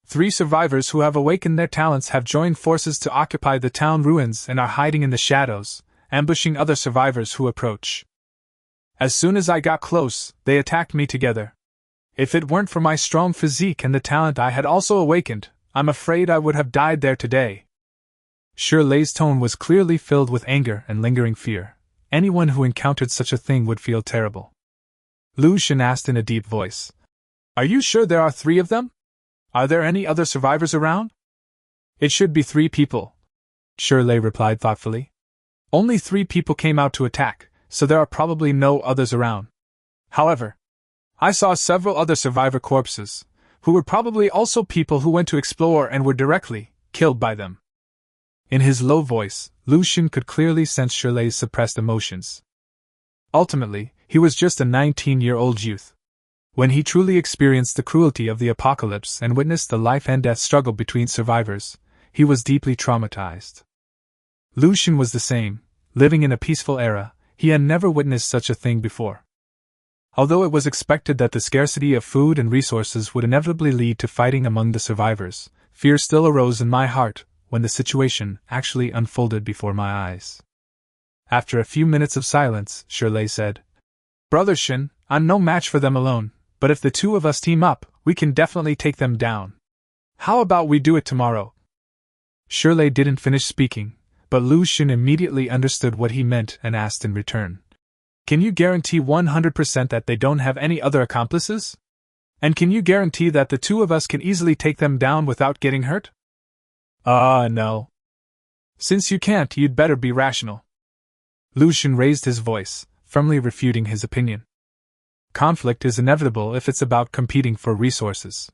3 survivors who have awakened their talents have joined forces to occupy the town ruins and are hiding in the shadows, ambushing other survivors who approach. As soon as I got close, they attacked me together. If it weren't for my strong physique and the talent I had also awakened, I'm afraid I would have died there today." Shirley's tone was clearly filled with anger and lingering fear. Anyone who encountered such a thing would feel terrible. Lu Xun asked in a deep voice, "Are you sure there are 3 of them? Are there any other survivors around?" "It should be 3 people," Shirley replied thoughtfully. "Only 3 people came out to attack, so there are probably no others around. However, I saw several other survivor corpses, who were probably also people who went to explore and were directly killed by them." In his low voice, Lu Xun could clearly sense Shirley's suppressed emotions. Ultimately, he was just a 19-year-old youth. When he truly experienced the cruelty of the apocalypse and witnessed the life-and-death struggle between survivors, he was deeply traumatized. Lu Xun was the same. Living in a peaceful era, he had never witnessed such a thing before. Although it was expected that the scarcity of food and resources would inevitably lead to fighting among the survivors, fear still arose in my heart when the situation actually unfolded before my eyes. After a few minutes of silence, Shirley said, "Brother Shin, I'm no match for them alone, but if the 2 of us team up, we can definitely take them down. How about we do it tomorrow?" Shirley didn't finish speaking, but Lu Xun immediately understood what he meant and asked in return, "Can you guarantee 100% that they don't have any other accomplices? And can you guarantee that the 2 of us can easily take them down without getting hurt?" No. Since you can't, you'd better be rational." Lu Xun raised his voice, firmly refuting his opinion. Conflict is inevitable if it's about competing for resources.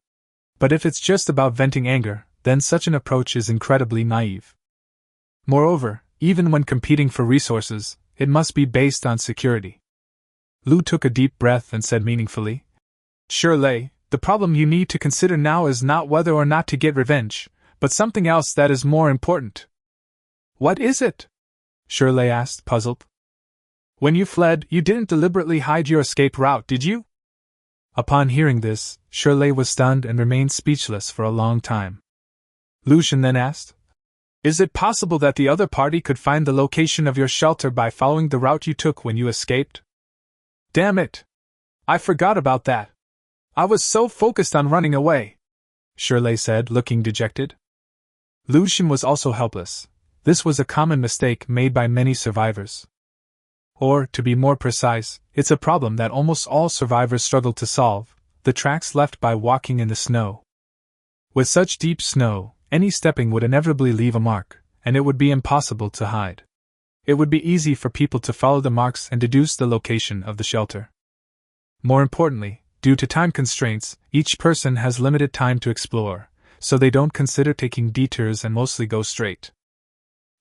But if it's just about venting anger, then such an approach is incredibly naive. Moreover, even when competing for resources, it must be based on security. Lu took a deep breath and said meaningfully, "Shirley, the problem you need to consider now is not whether or not to get revenge, but something else that is more important." "What is it?" Shirley asked, puzzled. "When you fled, you didn't deliberately hide your escape route, did you?" Upon hearing this, Shirley was stunned and remained speechless for a long time. Lu Xun then asked, "Is it possible that the other party could find the location of your shelter by following the route you took when you escaped?" Damn it! I forgot about that. I was so focused on running away, Shirley said, looking dejected. Lucian was also helpless. This was a common mistake made by many survivors. Or, to be more precise, it's a problem that almost all survivors struggle to solve: the tracks left by walking in the snow. With such deep snow, any stepping would inevitably leave a mark, and it would be impossible to hide. It would be easy for people to follow the marks and deduce the location of the shelter. More importantly, due to time constraints, each person has limited time to explore, so they don't consider taking detours and mostly go straight.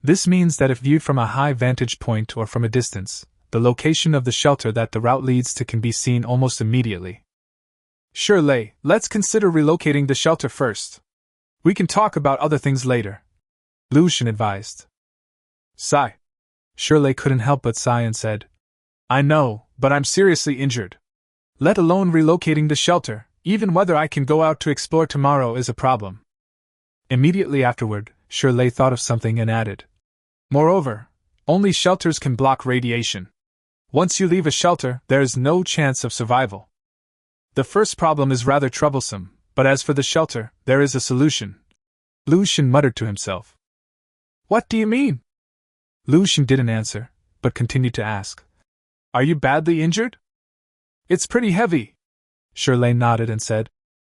This means that if viewed from a high vantage point or from a distance, the location of the shelter that the route leads to can be seen almost immediately. Shirley, let's consider relocating the shelter first. We can talk about other things later, Lucian advised. Sigh. Shirley couldn't help but sigh and said, I know, but I'm seriously injured. Let alone relocating the shelter, even whether I can go out to explore tomorrow is a problem. Immediately afterward, Shirley thought of something and added, Moreover, only shelters can block radiation. Once you leave a shelter, there is no chance of survival. The first problem is rather troublesome, but as for the shelter, there is a solution. Lucian muttered to himself. What do you mean? Lucian didn't answer, but continued to ask. Are you badly injured? It's pretty heavy. Shirley nodded and said,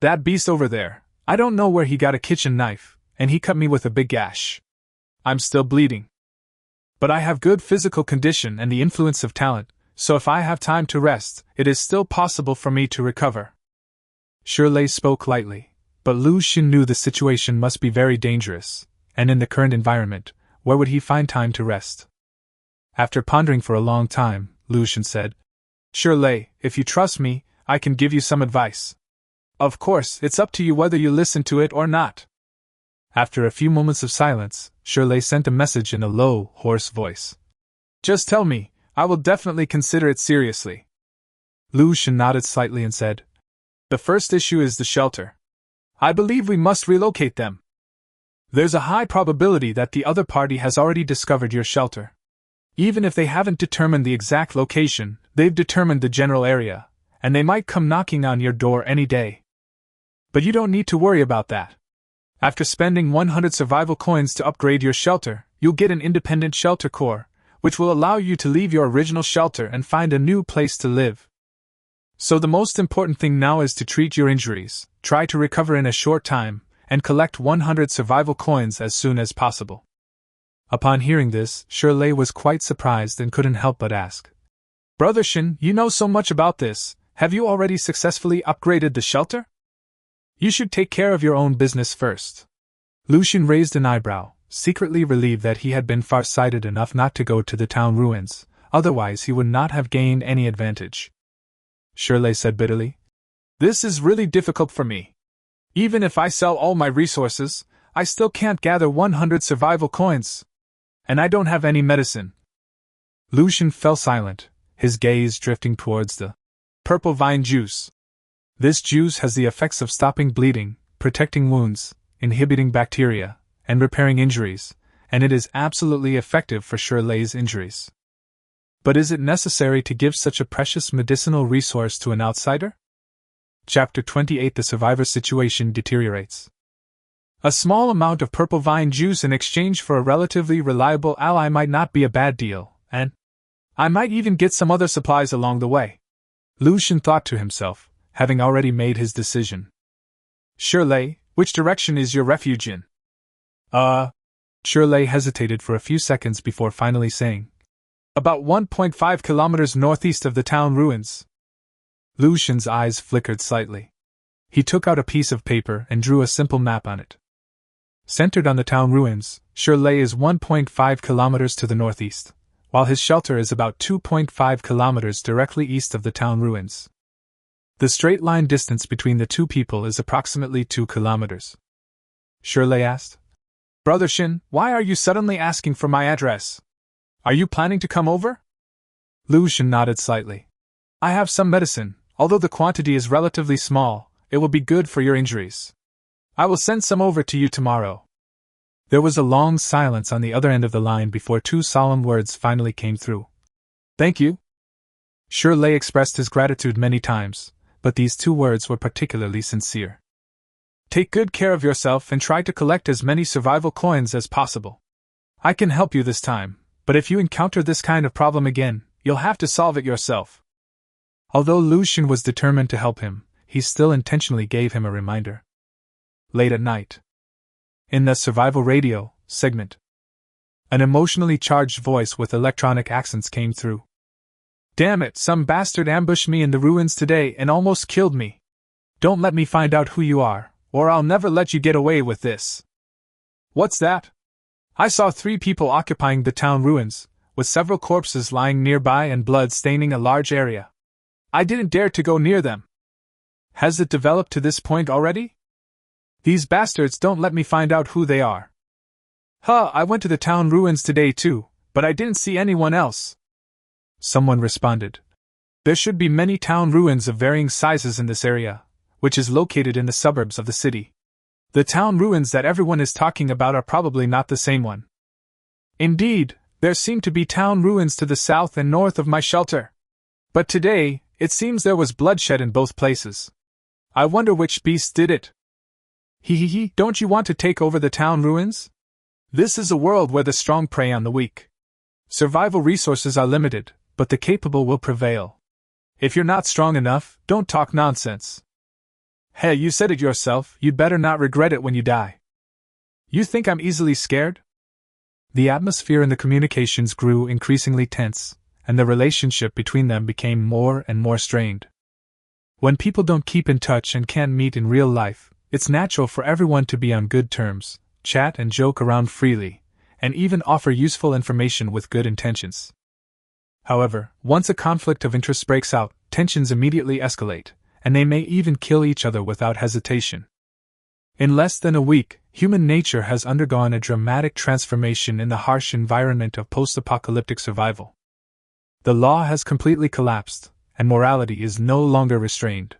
That beast over there, I don't know where he got a kitchen knife, and he cut me with a big gash. I'm still bleeding. But I have good physical condition and the influence of talent, so if I have time to rest, it is still possible for me to recover. Shirley spoke lightly, but Lucian knew the situation must be very dangerous, and in the current environment, where would he find time to rest? After pondering for a long time, Lucian said, Shirley, if you trust me, I can give you some advice. Of course, it's up to you whether you listen to it or not. After a few moments of silence, Shirley sent a message in a low, hoarse voice. Just tell me, I will definitely consider it seriously. Lucian nodded slightly and said, The first issue is the shelter. I believe we must relocate them. There's a high probability that the other party has already discovered your shelter. Even if they haven't determined the exact location, they've determined the general area, and they might come knocking on your door any day. But you don't need to worry about that. After spending 100 survival coins to upgrade your shelter, you'll get an independent shelter core, which will allow you to leave your original shelter and find a new place to live. So the most important thing now is to treat your injuries, try to recover in a short time, and collect 100 survival coins as soon as possible. Upon hearing this, Shirley was quite surprised and couldn't help but ask, Brother Shin, you know so much about this, have you already successfully upgraded the shelter? You should take care of your own business first. Lucian raised an eyebrow, secretly relieved that he had been far-sighted enough not to go to the town ruins, otherwise he would not have gained any advantage. Shirley said bitterly, This is really difficult for me. Even if I sell all my resources, I still can't gather 100 survival coins. And I don't have any medicine. Lucian fell silent, his gaze drifting towards the purple vine juice. This juice has the effects of stopping bleeding, protecting wounds, inhibiting bacteria, and repairing injuries, and it is absolutely effective for Shirley's injuries. But is it necessary to give such a precious medicinal resource to an outsider? Chapter 28 The survivor's situation deteriorates. A small amount of purple vine juice in exchange for a relatively reliable ally might not be a bad deal, and I might even get some other supplies along the way. Lucian thought to himself, having already made his decision. Shirley, which direction is your refuge in? Shirley hesitated for a few seconds before finally saying, About 1.5 kilometers northeast of the town ruins. Lucian's eyes flickered slightly. He took out a piece of paper and drew a simple map on it. Centered on the town ruins, Shirley is 1.5 kilometers to the northeast, while his shelter is about 2.5 kilometers directly east of the town ruins. The straight-line distance between the two people is approximately 2 kilometers. Shirley asked, Brother Shin, why are you suddenly asking for my address? Are you planning to come over? Lucian nodded slightly. I have some medicine, although the quantity is relatively small, it will be good for your injuries. I will send some over to you tomorrow. There was a long silence on the other end of the line before two solemn words finally came through. Thank you. Shirley expressed his gratitude many times, but these 2 words were particularly sincere. Take good care of yourself and try to collect as many survival coins as possible. I can help you this time, but if you encounter this kind of problem again, you'll have to solve it yourself. Although Lucian was determined to help him, he still intentionally gave him a reminder. Late at night. In the survival radio segment, an emotionally charged voice with electronic accents came through. Damn it, some bastard ambushed me in the ruins today and almost killed me. Don't let me find out who you are, or I'll never let you get away with this. What's that? I saw 3 people occupying the town ruins, with several corpses lying nearby and blood staining a large area. I didn't dare to go near them. Has it developed to this point already? These bastards don't let me find out who they are. I went to the town ruins today too, but I didn't see anyone else. Someone responded. There should be many town ruins of varying sizes in this area, which is located in the suburbs of the city. The town ruins that everyone is talking about are probably not the same one. Indeed, there seem to be town ruins to the south and north of my shelter. But today, it seems there was bloodshed in both places. I wonder which beast did it. Don't you want to take over the town ruins? This is a world where the strong prey on the weak. Survival resources are limited, but the capable will prevail. If you're not strong enough, don't talk nonsense. Hey, you said it yourself, you'd better not regret it when you die. You think I'm easily scared? The atmosphere in the communications grew increasingly tense, and the relationship between them became more and more strained. When people don't keep in touch and can't meet in real life, it's natural for everyone to be on good terms, chat and joke around freely, and even offer useful information with good intentions. However, once a conflict of interest breaks out, tensions immediately escalate, and they may even kill each other without hesitation. In less than a week, human nature has undergone a dramatic transformation in the harsh environment of post-apocalyptic survival. The law has completely collapsed, and morality is no longer restrained.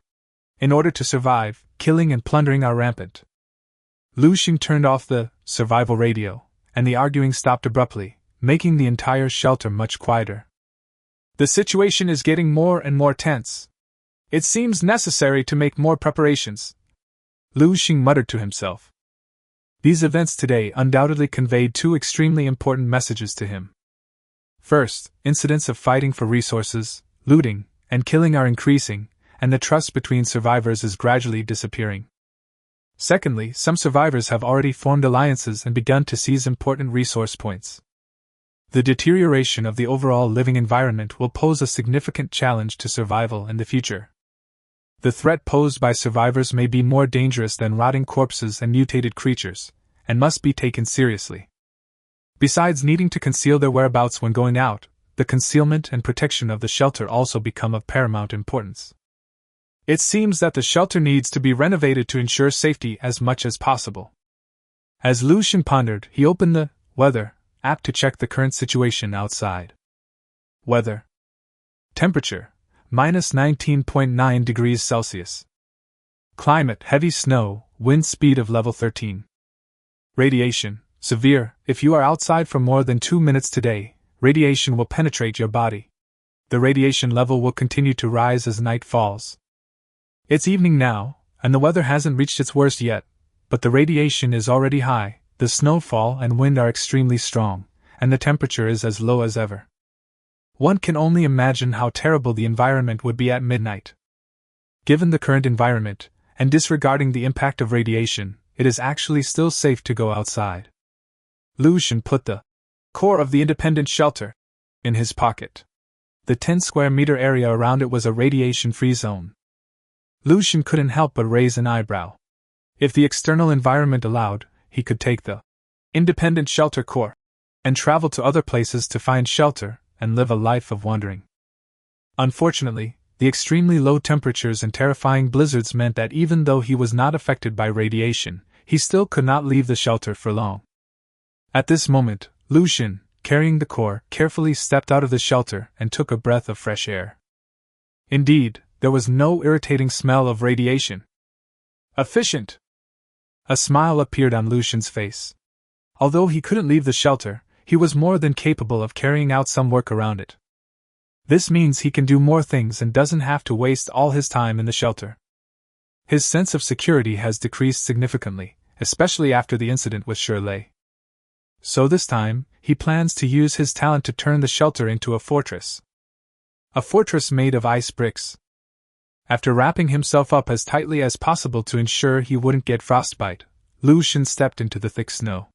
In order to survive, killing and plundering are rampant. Lucian turned off the survival radio, and the arguing stopped abruptly, making the entire shelter much quieter. The situation is getting more and more tense. It seems necessary to make more preparations, Lucian muttered to himself. These events today undoubtedly conveyed 2 extremely important messages to him. First, incidents of fighting for resources, looting, and killing are increasing, and the trust between survivors is gradually disappearing. Secondly, some survivors have already formed alliances and begun to seize important resource points. The deterioration of the overall living environment will pose a significant challenge to survival in the future. The threat posed by survivors may be more dangerous than rotting corpses and mutated creatures, and must be taken seriously. Besides needing to conceal their whereabouts when going out, the concealment and protection of the shelter also become of paramount importance. It seems that the shelter needs to be renovated to ensure safety as much as possible. As Lucian pondered, he opened the weather app to check the current situation outside. Weather. Temperature, minus 19.9 degrees Celsius. Climate, heavy snow, wind speed of level 13. Radiation, severe. If you are outside for more than 2 minutes today, radiation will penetrate your body. The radiation level will continue to rise as night falls. It's evening now, and the weather hasn't reached its worst yet, but the radiation is already high, the snowfall and wind are extremely strong, and the temperature is as low as ever. One can only imagine how terrible the environment would be at midnight. Given the current environment, and disregarding the impact of radiation, it is actually still safe to go outside. Lucian put the core of the independent shelter in his pocket. The 10 square meter area around it was a radiation-free zone. Lucian couldn't help but raise an eyebrow. If the external environment allowed, he could take the independent shelter core and travel to other places to find shelter and live a life of wandering. Unfortunately, the extremely low temperatures and terrifying blizzards meant that even though he was not affected by radiation, he still could not leave the shelter for long. At this moment, Lucian, carrying the core, carefully stepped out of the shelter and took a breath of fresh air. Indeed, there was no irritating smell of radiation. Efficient! A smile appeared on Lucian's face. Although he couldn't leave the shelter, he was more than capable of carrying out some work around it. This means he can do more things and doesn't have to waste all his time in the shelter. His sense of security has decreased significantly, especially after the incident with Shirley. So this time, he plans to use his talent to turn the shelter into a fortress. A fortress made of ice bricks. After wrapping himself up as tightly as possible to ensure he wouldn't get frostbite, Lu Xun stepped into the thick snow.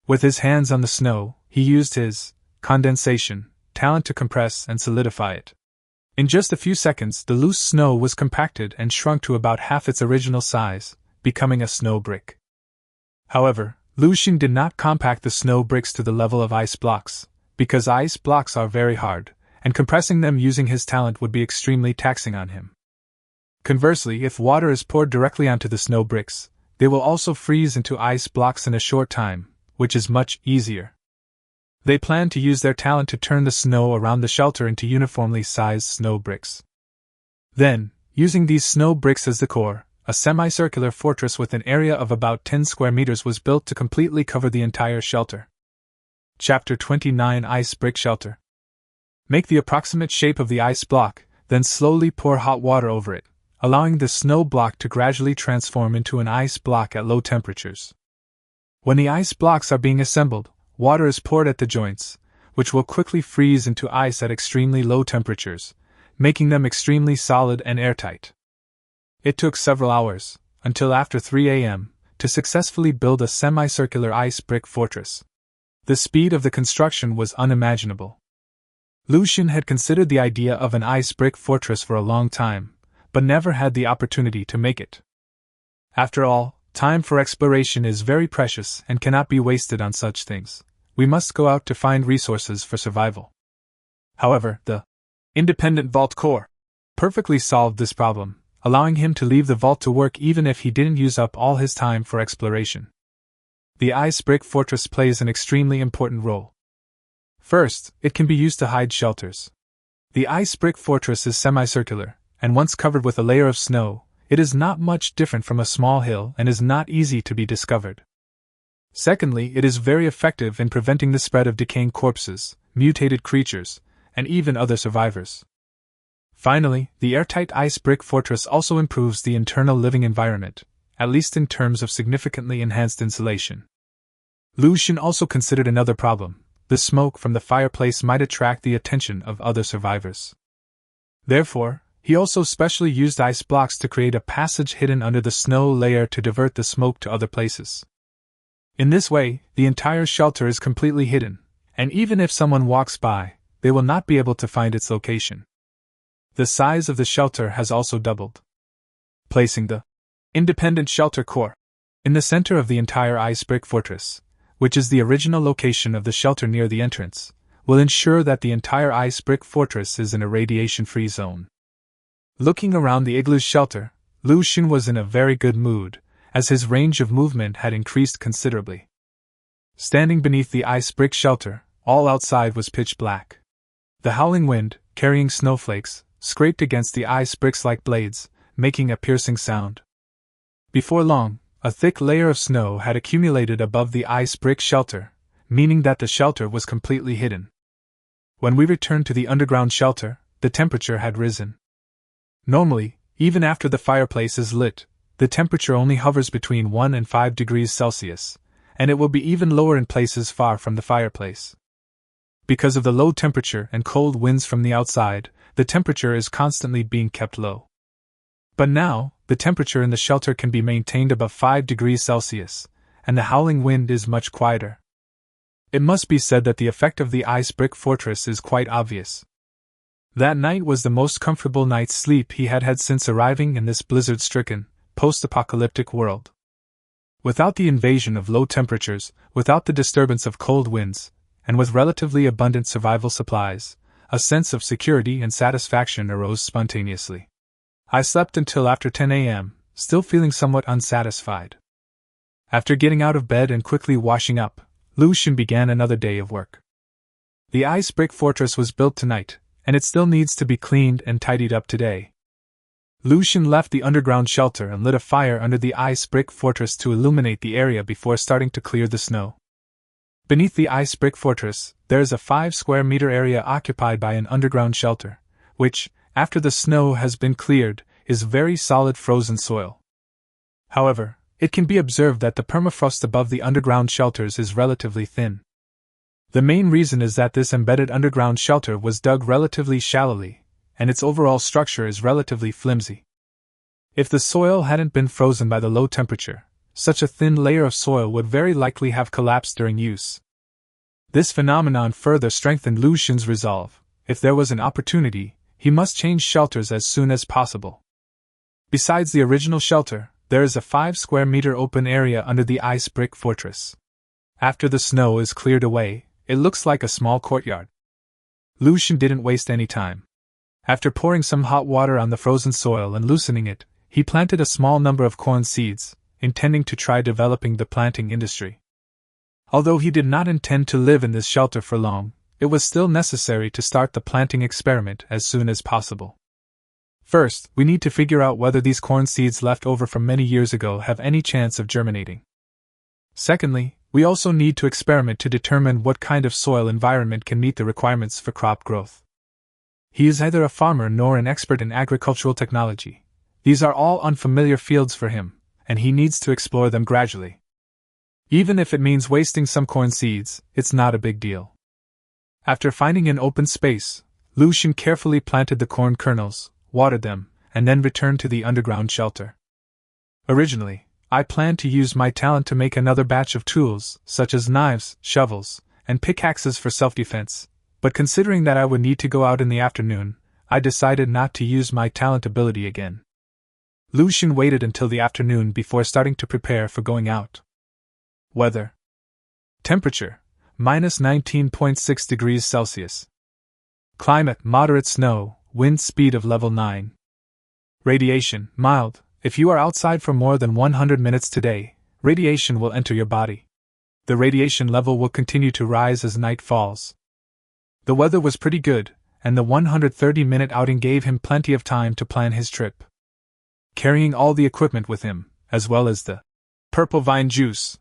With his hands on the snow, he used his condensation talent to compress and solidify it. In just a few seconds, the loose snow was compacted and shrunk to about half its original size, becoming a snow brick. However, Lu Xun did not compact the snow bricks to the level of ice blocks, because ice blocks are very hard, and compressing them using his talent would be extremely taxing on him. Conversely, if water is poured directly onto the snow bricks, they will also freeze into ice blocks in a short time, which is much easier. They plan to use their talent to turn the snow around the shelter into uniformly sized snow bricks. Then, using these snow bricks as the core, a semicircular fortress with an area of about 10 square meters was built to completely cover the entire shelter. Chapter 29 Ice Brick Shelter. Make the approximate shape of the ice block, then slowly pour hot water over it, allowing the snow block to gradually transform into an ice block at low temperatures. When the ice blocks are being assembled, water is poured at the joints, which will quickly freeze into ice at extremely low temperatures, making them extremely solid and airtight. It took several hours, until after 3 a.m., to successfully build a semicircular ice brick fortress. The speed of the construction was unimaginable. Lu Xun had considered the idea of an ice brick fortress for a long time, but never had the opportunity to make it. After all, time for exploration is very precious and cannot be wasted on such things. We must go out to find resources for survival. However, the independent vault core perfectly solved this problem, allowing him to leave the vault to work even if he didn't use up all his time for exploration. The ice brick fortress plays an extremely important role. First, it can be used to hide shelters. The ice brick fortress is semicircular, and once covered with a layer of snow, it is not much different from a small hill and is not easy to be discovered. Secondly, it is very effective in preventing the spread of decaying corpses, mutated creatures, and even other survivors. Finally, the airtight ice brick fortress also improves the internal living environment, at least in terms of significantly enhanced insulation. Lu Xun also considered another problem. The smoke from the fireplace might attract the attention of other survivors. Therefore, he also specially used ice blocks to create a passage hidden under the snow layer to divert the smoke to other places. In this way, the entire shelter is completely hidden, and even if someone walks by, they will not be able to find its location. The size of the shelter has also doubled. Placing the independent shelter core in the center of the entire ice brick fortress, which is the original location of the shelter near the entrance, will ensure that the entire ice brick fortress is in a radiation-free zone. Looking around the igloo's shelter, Lu Xun was in a very good mood, as his range of movement had increased considerably. Standing beneath the ice brick shelter, all outside was pitch black. The howling wind, carrying snowflakes, scraped against the ice bricks like blades, making a piercing sound. Before long, a thick layer of snow had accumulated above the ice brick shelter, meaning that the shelter was completely hidden. When we returned to the underground shelter, the temperature had risen. Normally, even after the fireplace is lit, the temperature only hovers between 1 and 5 degrees Celsius, and it will be even lower in places far from the fireplace. Because of the low temperature and cold winds from the outside, the temperature is constantly being kept low. But now, the temperature in the shelter can be maintained above 5 degrees Celsius, and the howling wind is much quieter. It must be said that the effect of the ice brick fortress is quite obvious. That night was the most comfortable night's sleep he had had since arriving in this blizzard-stricken, post-apocalyptic world. Without the invasion of low temperatures, without the disturbance of cold winds, and with relatively abundant survival supplies, a sense of security and satisfaction arose spontaneously. I slept until after 10 a.m., still feeling somewhat unsatisfied. After getting out of bed and quickly washing up, Lu Xun began another day of work. The ice brick fortress was built tonight, and it still needs to be cleaned and tidied up today. Lu Xun left the underground shelter and lit a fire under the ice brick fortress to illuminate the area before starting to clear the snow. Beneath the ice brick fortress, there is a 5-square-meter area occupied by an underground shelter, which, after the snow has been cleared, is very solid frozen soil. However, it can be observed that the permafrost above the underground shelters is relatively thin. The main reason is that this embedded underground shelter was dug relatively shallowly, and its overall structure is relatively flimsy. If the soil hadn't been frozen by the low temperature, such a thin layer of soil would very likely have collapsed during use. This phenomenon further strengthened Lu Xun's resolve. If there was an opportunity, he must change shelters as soon as possible. Besides the original shelter, there is a 5-square-meter open area under the ice brick fortress. After the snow is cleared away, it looks like a small courtyard. Lu Xun didn't waste any time. After pouring some hot water on the frozen soil and loosening it, he planted a small number of corn seeds, intending to try developing the planting industry. Although he did not intend to live in this shelter for long, it was still necessary to start the planting experiment as soon as possible. First, we need to figure out whether these corn seeds left over from many years ago have any chance of germinating. Secondly, we also need to experiment to determine what kind of soil environment can meet the requirements for crop growth. He is neither a farmer nor an expert in agricultural technology. These are all unfamiliar fields for him, and he needs to explore them gradually. Even if it means wasting some corn seeds, it's not a big deal. After finding an open space, Lu Xun carefully planted the corn kernels, watered them, and then returned to the underground shelter. Originally, I planned to use my talent to make another batch of tools, such as knives, shovels, and pickaxes for self-defense, but considering that I would need to go out in the afternoon, I decided not to use my talent ability again. Lu Xun waited until the afternoon before starting to prepare for going out. Weather. Temperature, minus 19.6 degrees Celsius. Climate, moderate snow, wind speed of level 9. Radiation, mild. If you are outside for more than 100 minutes today, radiation will enter your body. The radiation level will continue to rise as night falls. The weather was pretty good, and the 130-minute outing gave him plenty of time to plan his trip. Carrying all the equipment with him, as well as the purple vine juice,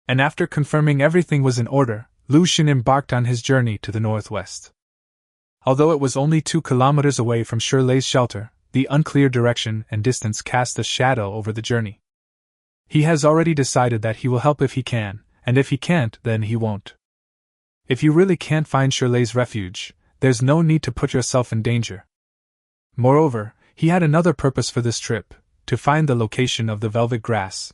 and after confirming everything was in order, Lu Xun embarked on his journey to the northwest. Although it was only 2 kilometers away from Shirley's shelter, the unclear direction and distance cast a shadow over the journey. He has already decided that he will help if he can, and if he can't, then he won't. If you really can't find Shirley's refuge, there's no need to put yourself in danger. Moreover, he had another purpose for this trip, to find the location of the velvet grass.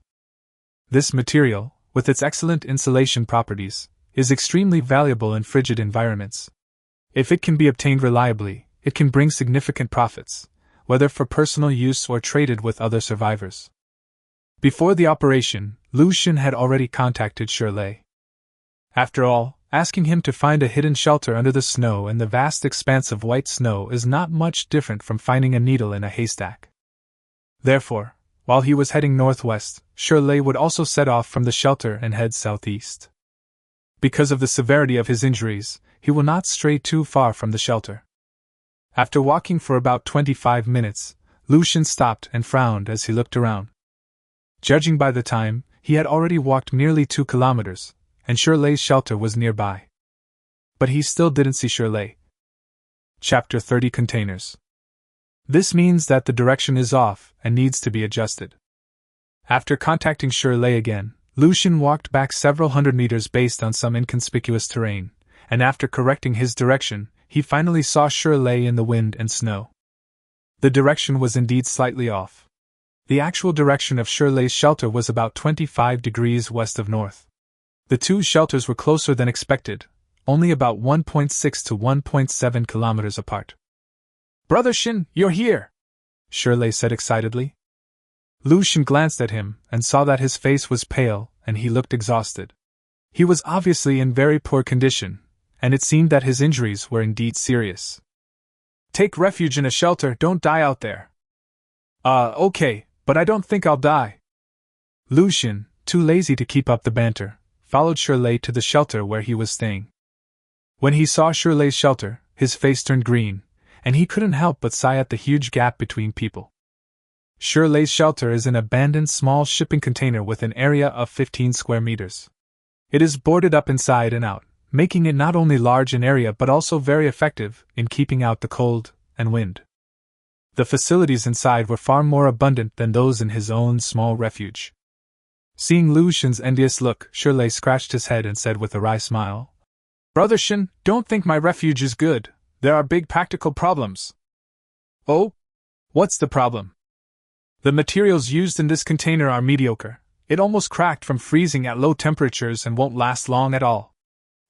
This material, with its excellent insulation properties, is extremely valuable in frigid environments. If it can be obtained reliably, it can bring significant profits, whether for personal use or traded with other survivors. Before the operation, Lu Xun had already contacted Shirley. After all, asking him to find a hidden shelter under the snow and the vast expanse of white snow is not much different from finding a needle in a haystack. Therefore, while he was heading northwest, Shirley would also set off from the shelter and head southeast. Because of the severity of his injuries, he will not stray too far from the shelter. After walking for about 25 minutes, Lu Xun stopped and frowned as he looked around. Judging by the time, he had already walked nearly 2 kilometers, and Shirley's shelter was nearby. But he still didn't see Shirley. Chapter 30 Containers. This means that the direction is off and needs to be adjusted. After contacting Shirley again, Lu Xun walked back several hundred meters based on some inconspicuous terrain, and after correcting his direction, he finally saw Shirley in the wind and snow. The direction was indeed slightly off. The actual direction of Shirley's shelter was about 25 degrees west of north. The two shelters were closer than expected, only about 1.6 to 1.7 kilometers apart. "Brother Shin, you're here!" Shirley said excitedly. Lu Xun glanced at him and saw that his face was pale and he looked exhausted. He was obviously in very poor condition, and it seemed that his injuries were indeed serious. "Take refuge in a shelter, don't die out there." Okay, but I don't think I'll die." Lu Xun, too lazy to keep up the banter, followed Shirley to the shelter where he was staying. When he saw Shirley's shelter, his face turned green, and he couldn't help but sigh at the huge gap between people. Shirley's shelter is an abandoned small shipping container with an area of 15 square meters. It is boarded up inside and out, making it not only large in area but also very effective in keeping out the cold and wind. The facilities inside were far more abundant than those in his own small refuge. Seeing Lu Xun's envious look, Shirley scratched his head and said with a wry smile, "Brother Xun, don't think my refuge is good. There are big practical problems." "Oh? What's the problem?" "The materials used in this container are mediocre. It almost cracked from freezing at low temperatures and won't last long at all.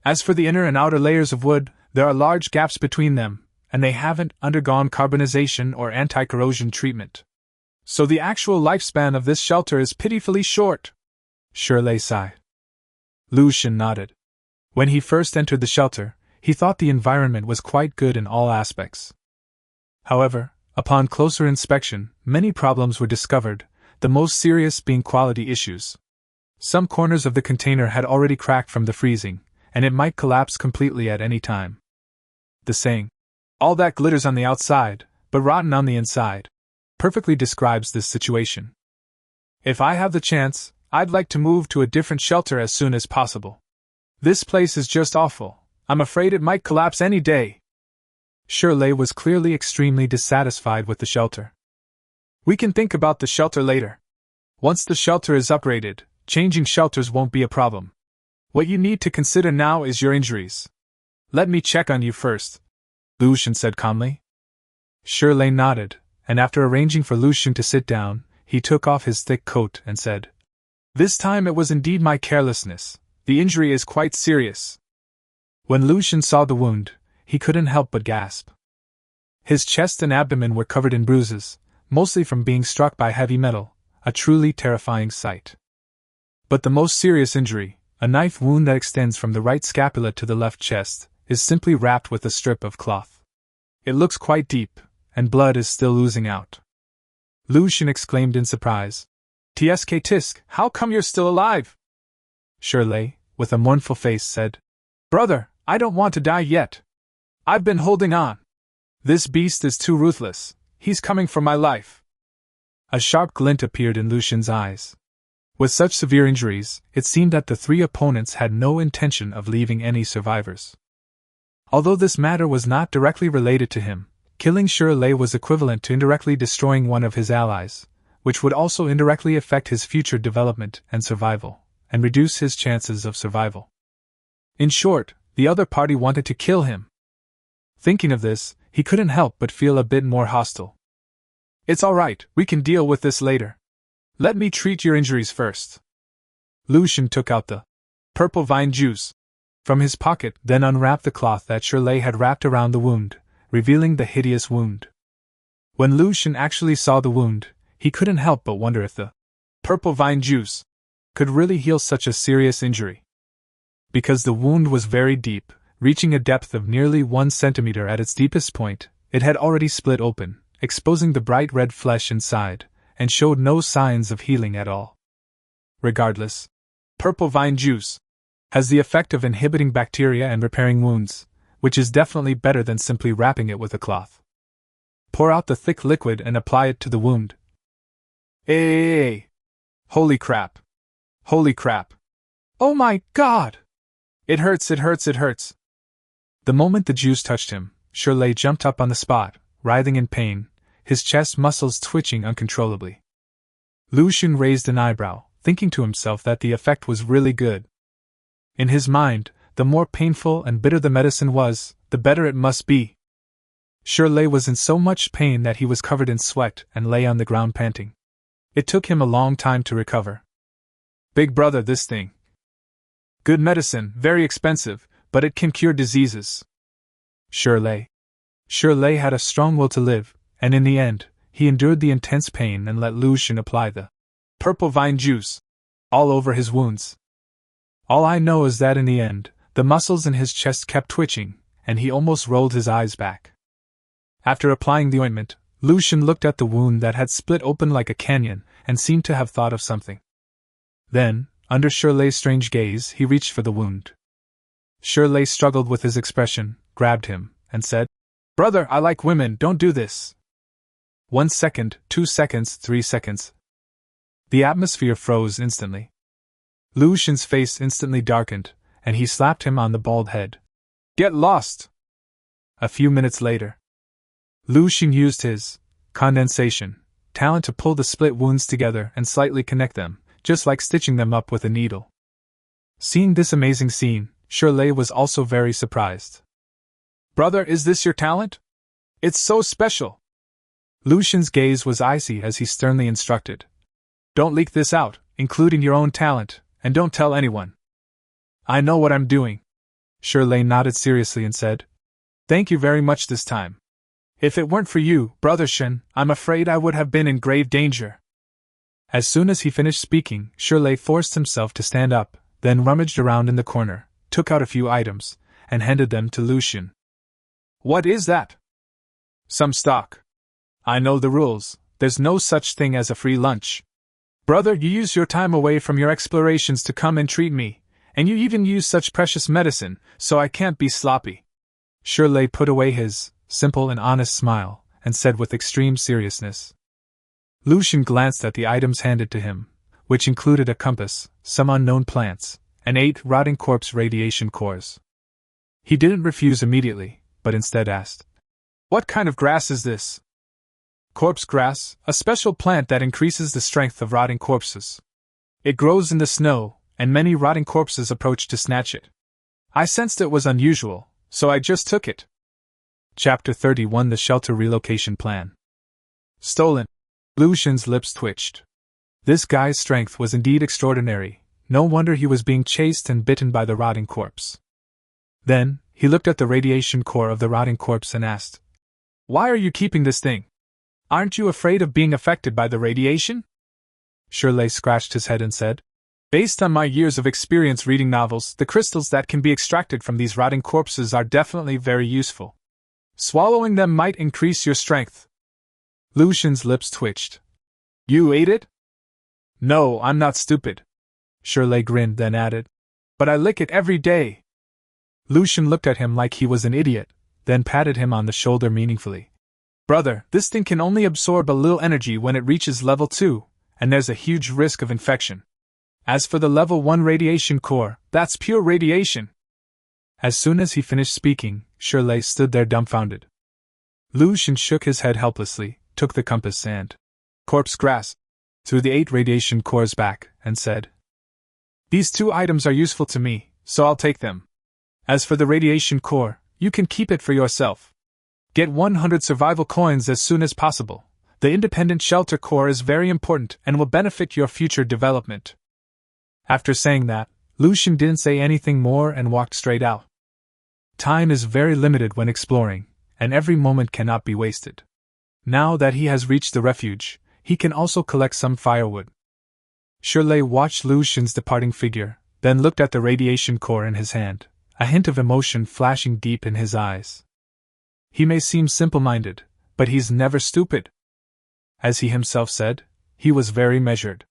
As for the inner and outer layers of wood, there are large gaps between them, and they haven't undergone carbonization or anti-corrosion treatment. So the actual lifespan of this shelter is pitifully short." Shirley sighed. Lu Xun nodded. When he first entered the shelter, he thought the environment was quite good in all aspects. However, upon closer inspection, many problems were discovered, the most serious being quality issues. Some corners of the container had already cracked from the freezing, and it might collapse completely at any time. The saying, "All that glitters on the outside, but rotten on the inside," perfectly describes this situation. "If I have the chance, I'd like to move to a different shelter as soon as possible. This place is just awful. I'm afraid it might collapse any day." Shirley was clearly extremely dissatisfied with the shelter. "We can think about the shelter later. Once the shelter is upgraded, changing shelters won't be a problem. What you need to consider now is your injuries. Let me check on you first," Lu Xun said calmly. Shirley nodded, and after arranging for Lu Xun to sit down, he took off his thick coat and said, "This time it was indeed my carelessness. The injury is quite serious." When Lu Xun saw the wound, he couldn't help but gasp. His chest and abdomen were covered in bruises, mostly from being struck by heavy metal, a truly terrifying sight. But the most serious injury, a knife wound that extends from the right scapula to the left chest, is simply wrapped with a strip of cloth. It looks quite deep, and blood is still oozing out. Lu Xun exclaimed in surprise, "Tsk tisk, how come you're still alive?" Shirley, with a mournful face, said, "Brother, I don't want to die yet. I've been holding on. This beast is too ruthless. He's coming for my life." A sharp glint appeared in Lu Xun's eyes. With such severe injuries, it seemed that the three opponents had no intention of leaving any survivors. Although this matter was not directly related to him, killing Shirley was equivalent to indirectly destroying one of his allies, which would also indirectly affect his future development and survival, and reduce his chances of survival. In short, the other party wanted to kill him. Thinking of this, he couldn't help but feel a bit more hostile. "It's all right, we can deal with this later. Let me treat your injuries first." Lu Xun took out the purple vine juice from his pocket, then unwrapped the cloth that Shirley had wrapped around the wound, revealing the hideous wound. When Lu Xun actually saw the wound, he couldn't help but wonder if the purple vine juice could really heal such a serious injury. Because the wound was very deep, reaching a depth of nearly 1 centimeter at its deepest point, it had already split open, exposing the bright red flesh inside, and showed no signs of healing at all. Regardless, purple vine juice has the effect of inhibiting bacteria and repairing wounds, which is definitely better than simply wrapping it with a cloth. Pour out the thick liquid and apply it to the wound. Hey! Holy crap! Holy crap! Oh my God! It hurts, it hurts, it hurts! The moment the juice touched him, Shirley jumped up on the spot, writhing in pain, his chest muscles twitching uncontrollably. Lu Xun raised an eyebrow, thinking to himself that the effect was really good. In his mind, the more painful and bitter the medicine was, the better it must be. Shirley was in so much pain that he was covered in sweat and lay on the ground panting. It took him a long time to recover. "Big brother, this thing. Good medicine, very expensive, but it can cure diseases." Shirley had a strong will to live, and in the end, he endured the intense pain and let Lu Xun apply the purple vine juice all over his wounds. All I know is that in the end, the muscles in his chest kept twitching, and he almost rolled his eyes back. After applying the ointment, Lu Xun looked at the wound that had split open like a canyon, and seemed to have thought of something. Then, under Shirley's strange gaze, he reached for the wound. Shirley struggled with his expression, grabbed him, and said, "Brother, I like women, don't do this." 1 second, 2 seconds, 3 seconds. The atmosphere froze instantly. Lu Xun's face instantly darkened, and he slapped him on the bald head. Get lost! A few minutes later, Lu Xun used his condensation talent to pull the split wounds together and slightly connect them, just like stitching them up with a needle. Seeing this amazing scene, Shirley was also very surprised. Brother, is this your talent? It's so special! Lu Xun's gaze was icy as he sternly instructed. Don't leak this out, including your own talent, and don't tell anyone. I know what I'm doing. Shirley nodded seriously and said, Thank you very much this time. If it weren't for you, Brother Shen, I'm afraid I would have been in grave danger. As soon as he finished speaking, Shirley forced himself to stand up, then rummaged around in the corner, took out a few items, and handed them to Lu Xun. What is that? Some stock. I know the rules, there's no such thing as a free lunch. Brother, you use your time away from your explorations to come and treat me, and you even use such precious medicine, so I can't be sloppy. Shirley put away his simple and honest smile, and said with extreme seriousness. Lu Xun glanced at the items handed to him, which included a compass, some unknown plants, and 8 rotting corpse radiation cores. He didn't refuse immediately, but instead asked, What kind of grass is this? Corpse grass, a special plant that increases the strength of rotting corpses. It grows in the snow, and many rotting corpses approach to snatch it. I sensed it was unusual, so I just took it. Chapter 31 The Shelter Relocation Plan. Stolen. Lu Xun's lips twitched. This guy's strength was indeed extraordinary, no wonder he was being chased and bitten by the rotting corpse. Then, he looked at the radiation core of the rotting corpse and asked, Why are you keeping this thing? Aren't you afraid of being affected by the radiation? Shirley scratched his head and said, Based on my years of experience reading novels, the crystals that can be extracted from these rotting corpses are definitely very useful. Swallowing them might increase your strength. Lu Xun's lips twitched. You ate it? No, I'm not stupid. Shirley grinned, then added, But I lick it every day. Lu Xun looked at him like he was an idiot, then patted him on the shoulder meaningfully. Brother, this thing can only absorb a little energy when it reaches level 2, and there's a huge risk of infection. As for the level 1 radiation core, that's pure radiation. As soon as he finished speaking, Shirley stood there dumbfounded. Lu Xun shook his head helplessly, took the compass and corpse grass through the 8 radiation cores back, and said, These 2 items are useful to me, so I'll take them. As for the radiation core, you can keep it for yourself. Get 100 survival coins as soon as possible. The independent shelter core is very important and will benefit your future development. After saying that, Lu Xun didn't say anything more and walked straight out. Time is very limited when exploring, and every moment cannot be wasted. Now that he has reached the refuge, he can also collect some firewood. Shirley watched Lu Xun's departing figure, then looked at the radiation core in his hand, a hint of emotion flashing deep in his eyes. He may seem simple-minded, but he's never stupid. As he himself said, he was very measured.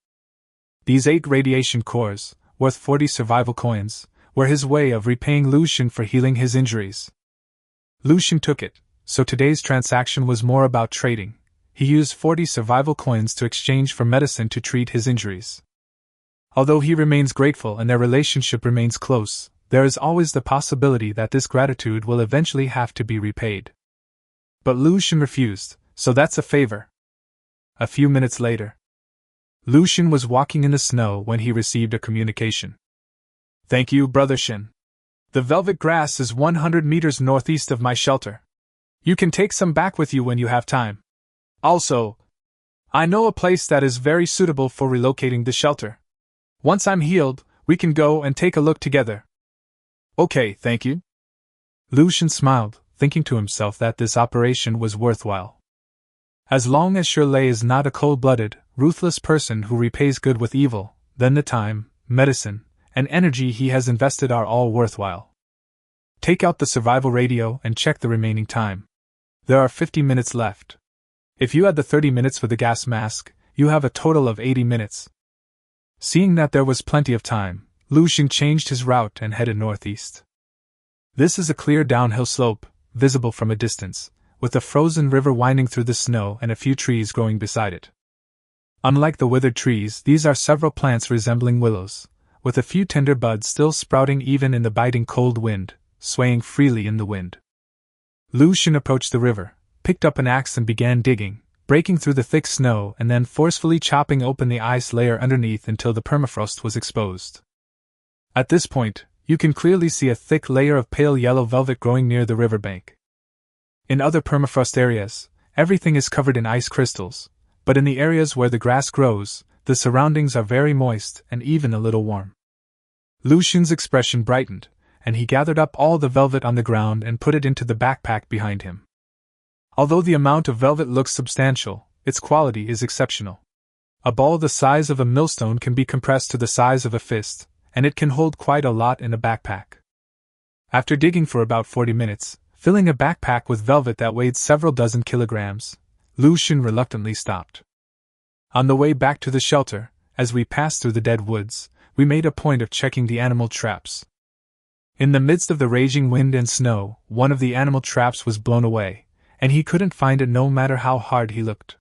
These 8 radiation cores, worth 40 survival coins, were his way of repaying Lu Xun for healing his injuries. Lu Xun took it, so today's transaction was more about trading. He used 40 survival coins to exchange for medicine to treat his injuries. Although he remains grateful and their relationship remains close, there is always the possibility that this gratitude will eventually have to be repaid. But Lu Xun refused, so that's a favor. A few minutes later, Lu Xun was walking in the snow when he received a communication. Thank you, Brother Shen. The velvet grass is 100 meters northeast of my shelter. You can take some back with you when you have time. Also, I know a place that is very suitable for relocating the shelter. Once I'm healed, we can go and take a look together. Okay, thank you. Lu Xun smiled, thinking to himself that this operation was worthwhile. As long as Shirley is not a cold-blooded, ruthless person who repays good with evil, then the time, medicine, and energy he has invested are all worthwhile. Take out the survival radio and check the remaining time. There are 50 minutes left. If you add the 30 minutes for the gas mask, you have a total of 80 minutes. Seeing that there was plenty of time, Lu Xun changed his route and headed northeast. This is a clear downhill slope, visible from a distance, with a frozen river winding through the snow and a few trees growing beside it. Unlike the withered trees, these are several plants resembling willows, with a few tender buds still sprouting even in the biting cold wind, swaying freely in the wind. Lu Xun approached the river, picked up an axe and began digging, breaking through the thick snow and then forcefully chopping open the ice layer underneath until the permafrost was exposed. At this point, you can clearly see a thick layer of pale yellow velvet growing near the riverbank. In other permafrost areas, everything is covered in ice crystals, but in the areas where the grass grows, the surroundings are very moist and even a little warm. Lu Xun's expression brightened, and he gathered up all the velvet on the ground and put it into the backpack behind him. Although the amount of velvet looks substantial, its quality is exceptional. A ball the size of a millstone can be compressed to the size of a fist, and it can hold quite a lot in a backpack. After digging for about 40 minutes, filling a backpack with velvet that weighed several dozen kilograms, Lu Xun reluctantly stopped. On the way back to the shelter, as we passed through the dead woods, we made a point of checking the animal traps. In the midst of the raging wind and snow, one of the animal traps was blown away, and he couldn't find it no matter how hard he looked.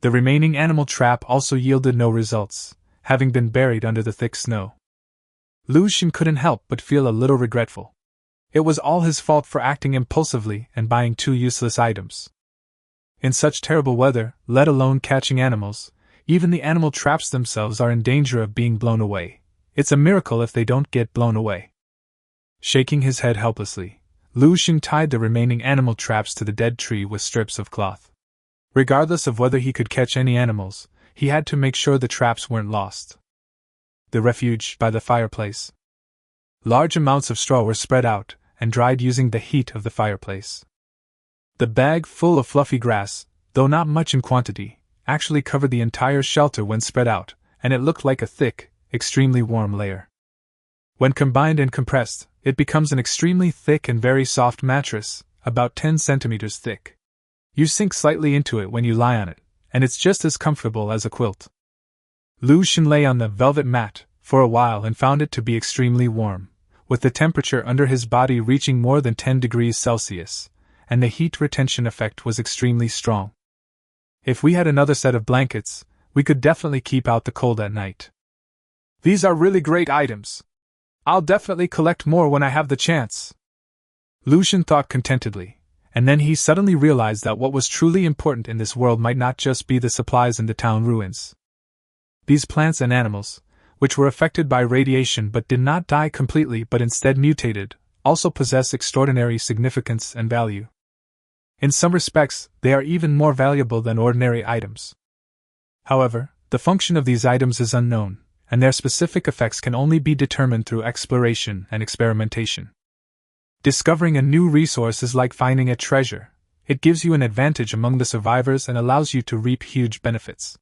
The remaining animal trap also yielded no results, having been buried under the thick snow. Lu Xun couldn't help but feel a little regretful. It was all his fault for acting impulsively and buying 2 useless items. In such terrible weather, let alone catching animals, even the animal traps themselves are in danger of being blown away. It's a miracle if they don't get blown away. Shaking his head helplessly, Lu Xun tied the remaining animal traps to the dead tree with strips of cloth. Regardless of whether he could catch any animals, he had to make sure the traps weren't lost. The refuge by the fireplace. Large amounts of straw were spread out and dried using the heat of the fireplace. The bag full of fluffy grass, though not much in quantity, actually covered the entire shelter when spread out, and it looked like a thick, extremely warm layer. When combined and compressed, it becomes an extremely thick and very soft mattress, about 10 centimeters thick. You sink slightly into it when you lie on it, and it's just as comfortable as a quilt. Lu Xun lay on the velvet mat for a while and found it to be extremely warm, with the temperature under his body reaching more than 10 degrees Celsius, and the heat retention effect was extremely strong. If we had another set of blankets, we could definitely keep out the cold at night. These are really great items. I'll definitely collect more when I have the chance. Lu Xun thought contentedly, and then he suddenly realized that what was truly important in this world might not just be the supplies in the town ruins. These plants and animals, which were affected by radiation but did not die completely but instead mutated, also possess extraordinary significance and value. In some respects, they are even more valuable than ordinary items. However, the function of these items is unknown, and their specific effects can only be determined through exploration and experimentation. Discovering a new resource is like finding a treasure. It gives you an advantage among the survivors and allows you to reap huge benefits.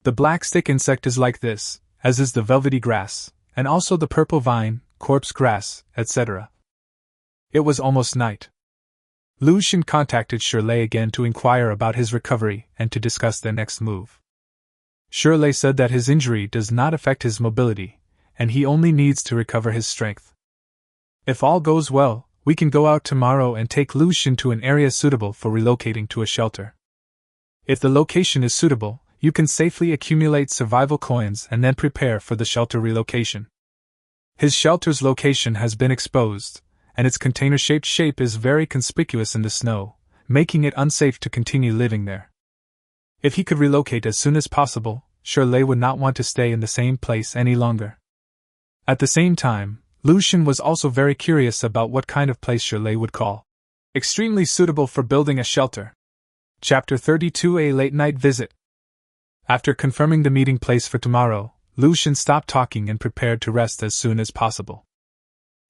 The black stick insect is like this, as is the velvety grass, and also the purple vine, corpse grass, etc. It was almost night. Lu Xun contacted Shirley again to inquire about his recovery and to discuss their next move. Shirley said that his injury does not affect his mobility, and he only needs to recover his strength. If all goes well, we can go out tomorrow and take Lu Xun to an area suitable for relocating to a shelter. If the location is suitable, you can safely accumulate survival coins and then prepare for the shelter relocation. His shelter's location has been exposed, and its container-shaped shape is very conspicuous in the snow, making it unsafe to continue living there. If he could relocate as soon as possible, Shirley would not want to stay in the same place any longer. At the same time, Lu Xun was also very curious about what kind of place Shirley would call extremely suitable for building a shelter. Chapter 32: A Late Night Visit. After confirming the meeting place for tomorrow, Lu Xun stopped talking and prepared to rest as soon as possible.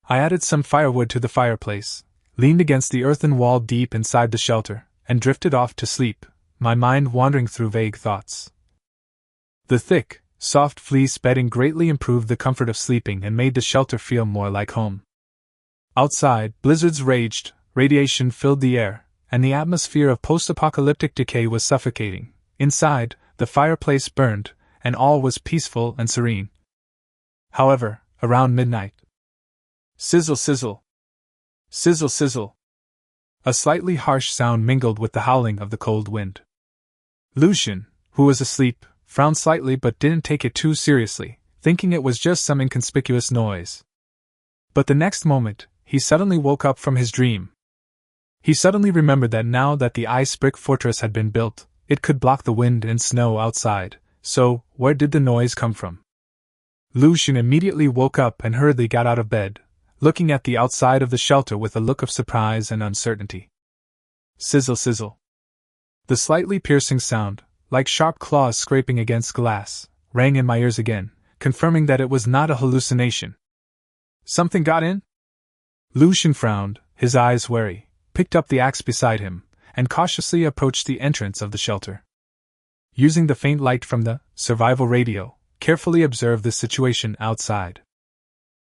I added some firewood to the fireplace, leaned against the earthen wall deep inside the shelter, and drifted off to sleep, my mind wandering through vague thoughts. The thick, soft fleece bedding greatly improved the comfort of sleeping and made the shelter feel more like home. Outside, blizzards raged, radiation filled the air, and the atmosphere of post-apocalyptic decay was suffocating. Inside, the fireplace burned, and all was peaceful and serene. However, around midnight, sizzle sizzle, sizzle sizzle, a slightly harsh sound mingled with the howling of the cold wind. Lu Xun, who was asleep, frowned slightly but didn't take it too seriously, thinking it was just some inconspicuous noise. But the next moment, he suddenly woke up from his dream. He suddenly remembered that now that the ice brick fortress had been built, it could block the wind and snow outside, so where did the noise come from? Lu Xun immediately woke up and hurriedly got out of bed, looking at the outside of the shelter with a look of surprise and uncertainty. Sizzle sizzle. The slightly piercing sound, like sharp claws scraping against glass, rang in my ears again, confirming that it was not a hallucination. Something got in? Lu Xun frowned, his eyes wary, picked up the axe beside him, and cautiously approached the entrance of the shelter. Using the faint light from the survival radio, carefully observed the situation outside.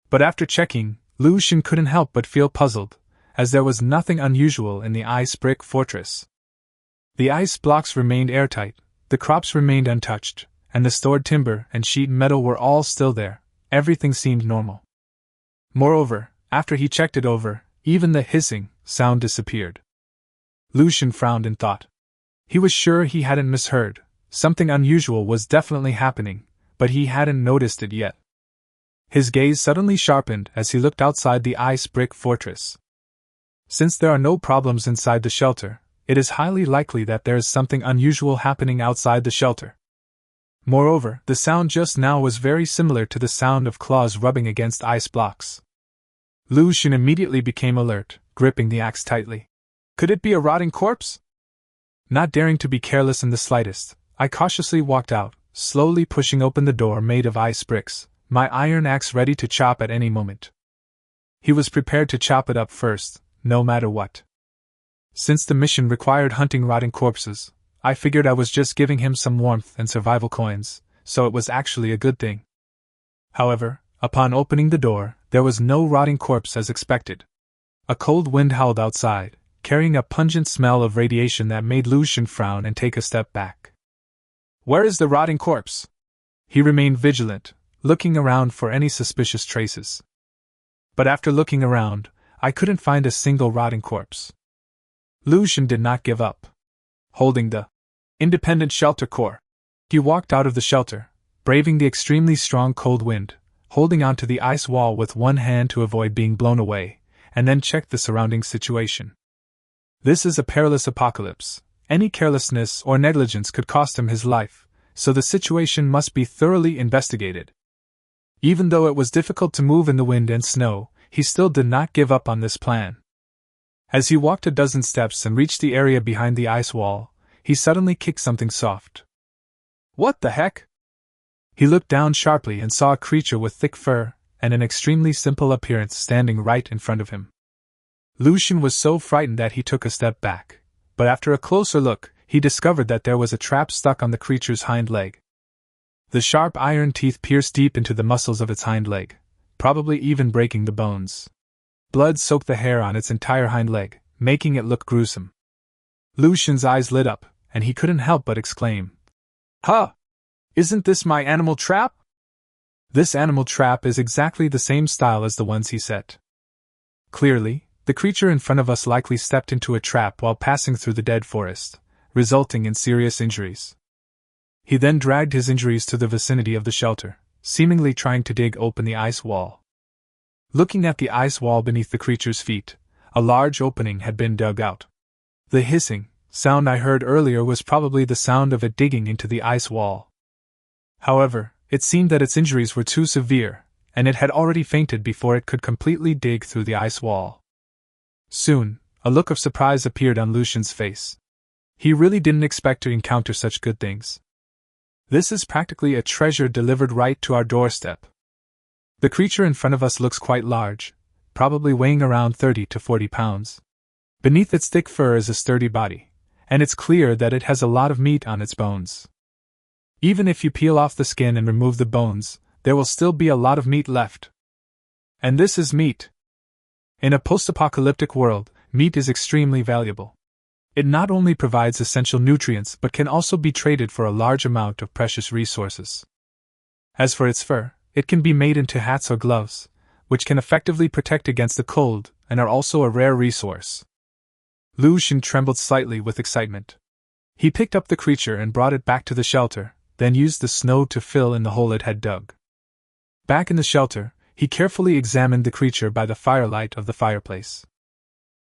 But after checking, Lu Xun couldn't help but feel puzzled, as there was nothing unusual in the ice brick fortress. The ice blocks remained airtight, the crops remained untouched, and the stored timber and sheet metal were all still there. Everything seemed normal. Moreover, after he checked it over, even the hissing sound disappeared. Lu Xun frowned in thought. He was sure he hadn't misheard. Something unusual was definitely happening, but he hadn't noticed it yet. His gaze suddenly sharpened as he looked outside the ice brick fortress. Since there are no problems inside the shelter, it is highly likely that there is something unusual happening outside the shelter. Moreover, the sound just now was very similar to the sound of claws rubbing against ice blocks. Lu Xun immediately became alert, gripping the axe tightly. Could it be a rotting corpse? Not daring to be careless in the slightest, I cautiously walked out, slowly pushing open the door made of ice bricks, my iron axe ready to chop at any moment. He was prepared to chop it up first, no matter what. Since the mission required hunting rotting corpses, I figured I was just giving him some warmth and survival coins, so it was actually a good thing. However, upon opening the door, there was no rotting corpse as expected. A cold wind howled outside, carrying a pungent smell of radiation that made Lu Xun frown and take a step back. Where is the rotting corpse? He remained vigilant, looking around for any suspicious traces. But after looking around, I couldn't find a single rotting corpse. Lu Xun did not give up. Holding the independent shelter core, he walked out of the shelter, braving the extremely strong cold wind, holding onto the ice wall with one hand to avoid being blown away, and then checked the surrounding situation. This is a perilous apocalypse. Any carelessness or negligence could cost him his life, so the situation must be thoroughly investigated. Even though it was difficult to move in the wind and snow, he still did not give up on this plan. As he walked a dozen steps and reached the area behind the ice wall, he suddenly kicked something soft. What the heck? He looked down sharply and saw a creature with thick fur and an extremely simple appearance standing right in front of him. Lu Xun was so frightened that he took a step back, but after a closer look, he discovered that there was a trap stuck on the creature's hind leg. The sharp iron teeth pierced deep into the muscles of its hind leg, probably even breaking the bones. Blood soaked the hair on its entire hind leg, making it look gruesome. Lu Xun's eyes lit up, and he couldn't help but exclaim, "Huh! Isn't this my animal trap?" This animal trap is exactly the same style as the ones he set. Clearly, the creature in front of us likely stepped into a trap while passing through the dead forest, resulting in serious injuries. He then dragged his injuries to the vicinity of the shelter, seemingly trying to dig open the ice wall. Looking at the ice wall beneath the creature's feet, a large opening had been dug out. The hissing sound I heard earlier was probably the sound of it digging into the ice wall. However, it seemed that its injuries were too severe, and it had already fainted before it could completely dig through the ice wall. Soon, a look of surprise appeared on Lu Xun's face. He really didn't expect to encounter such good things. This is practically a treasure delivered right to our doorstep. The creature in front of us looks quite large, probably weighing around 30 to 40 pounds. Beneath its thick fur is a sturdy body, and it's clear that it has a lot of meat on its bones. Even if you peel off the skin and remove the bones, there will still be a lot of meat left. And this is meat. In a post-apocalyptic world, meat is extremely valuable. It not only provides essential nutrients but can also be traded for a large amount of precious resources. As for its fur, it can be made into hats or gloves, which can effectively protect against the cold and are also a rare resource. Lu Xun trembled slightly with excitement. He picked up the creature and brought it back to the shelter, then used the snow to fill in the hole it had dug. Back in the shelter, he carefully examined the creature by the firelight of the fireplace.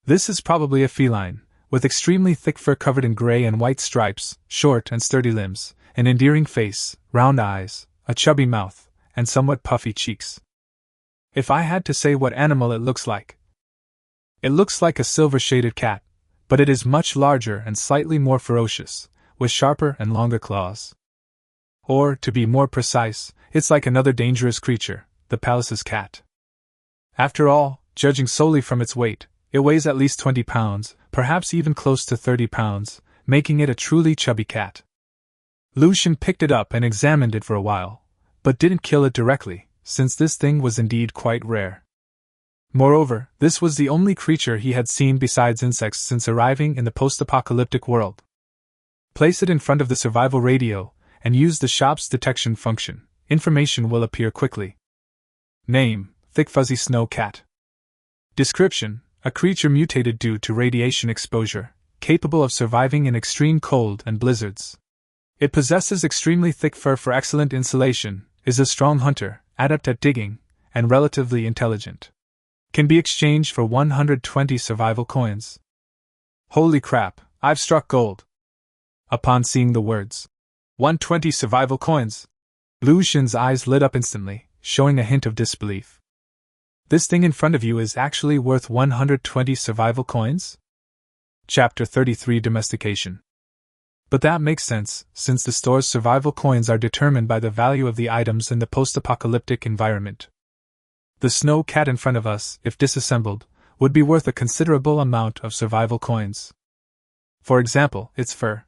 This is probably a feline, with extremely thick fur covered in gray and white stripes, short and sturdy limbs, an endearing face, round eyes, a chubby mouth, and somewhat puffy cheeks. If I had to say what animal it looks like a silver-shaded cat, but it is much larger and slightly more ferocious, with sharper and longer claws. Or, to be more precise, it's like another dangerous creature, the palace's cat. After all, judging solely from its weight, it weighs at least 20 pounds, perhaps even close to 30 pounds, making it a truly chubby cat. Lucian picked it up and examined it for a while, but didn't kill it directly, since this thing was indeed quite rare. Moreover, this was the only creature he had seen besides insects since arriving in the post-apocalyptic world. Place it in front of the survival radio, and use the shop's detection function. Information will appear quickly. Name: Thick Fuzzy Snow Cat. Description: a creature mutated due to radiation exposure, capable of surviving in extreme cold and blizzards. It possesses extremely thick fur for excellent insulation, is a strong hunter, adept at digging, and relatively intelligent. Can be exchanged for 120 survival coins. Holy crap, I've struck gold! Upon seeing the words, 120 survival coins, Lucian's eyes lit up instantly, showing a hint of disbelief. This thing in front of you is actually worth 120 survival coins? Chapter 33: Domestication. But that makes sense, since the store's survival coins are determined by the value of the items in the post-apocalyptic environment. The snow cat in front of us, if disassembled, would be worth a considerable amount of survival coins. For example, its fur.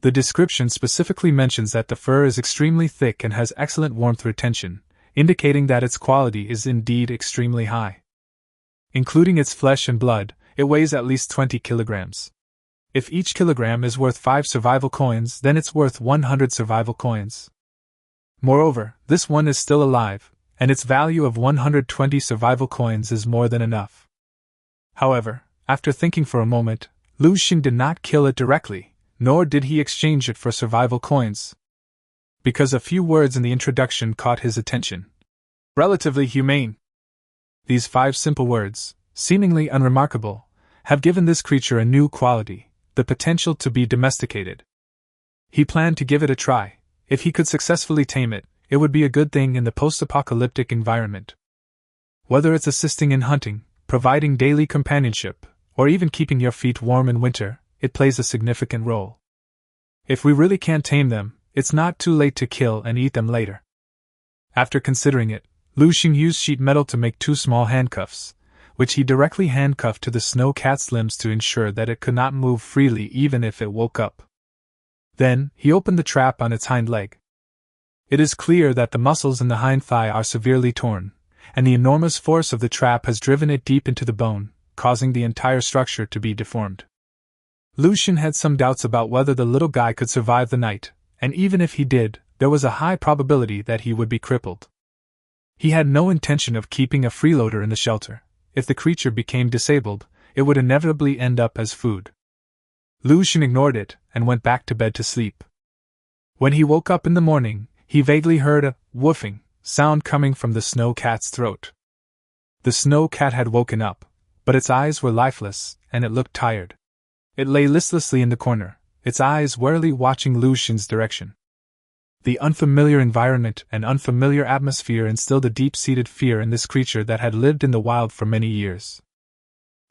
The description specifically mentions that the fur is extremely thick and has excellent warmth retention, indicating that its quality is indeed extremely high. Including its flesh and blood, it weighs at least 20 kilograms. If each kilogram is worth 5 survival coins, then it's worth 100 survival coins. Moreover, this one is still alive, and its value of 120 survival coins is more than enough. However, after thinking for a moment, Lucian did not kill it directly, nor did he exchange it for survival coins. Because a few words in the introduction caught his attention. Relatively humane. These 5 simple words, seemingly unremarkable, have given this creature a new quality, the potential to be domesticated. He planned to give it a try. If he could successfully tame it, it would be a good thing in the post-apocalyptic environment. Whether it's assisting in hunting, providing daily companionship, or even keeping your feet warm in winter, it plays a significant role. If we really can't tame them, it's not too late to kill and eat them later. After considering it, Lucian used sheet metal to make 2 small handcuffs, which he directly handcuffed to the snow cat's limbs to ensure that it could not move freely even if it woke up. Then, he opened the trap on its hind leg. It is clear that the muscles in the hind thigh are severely torn, and the enormous force of the trap has driven it deep into the bone, causing the entire structure to be deformed. Lucian had some doubts about whether the little guy could survive the night, and even if he did, there was a high probability that he would be crippled. He had no intention of keeping a freeloader in the shelter. If the creature became disabled, it would inevitably end up as food. Lucian ignored it and went back to bed to sleep. When he woke up in the morning, he vaguely heard a woofing sound coming from the snow cat's throat. The snow cat had woken up, but its eyes were lifeless, and it looked tired. It lay listlessly in the corner, its eyes warily watching Lucian's direction. The unfamiliar environment and unfamiliar atmosphere instilled a deep-seated fear in this creature that had lived in the wild for many years.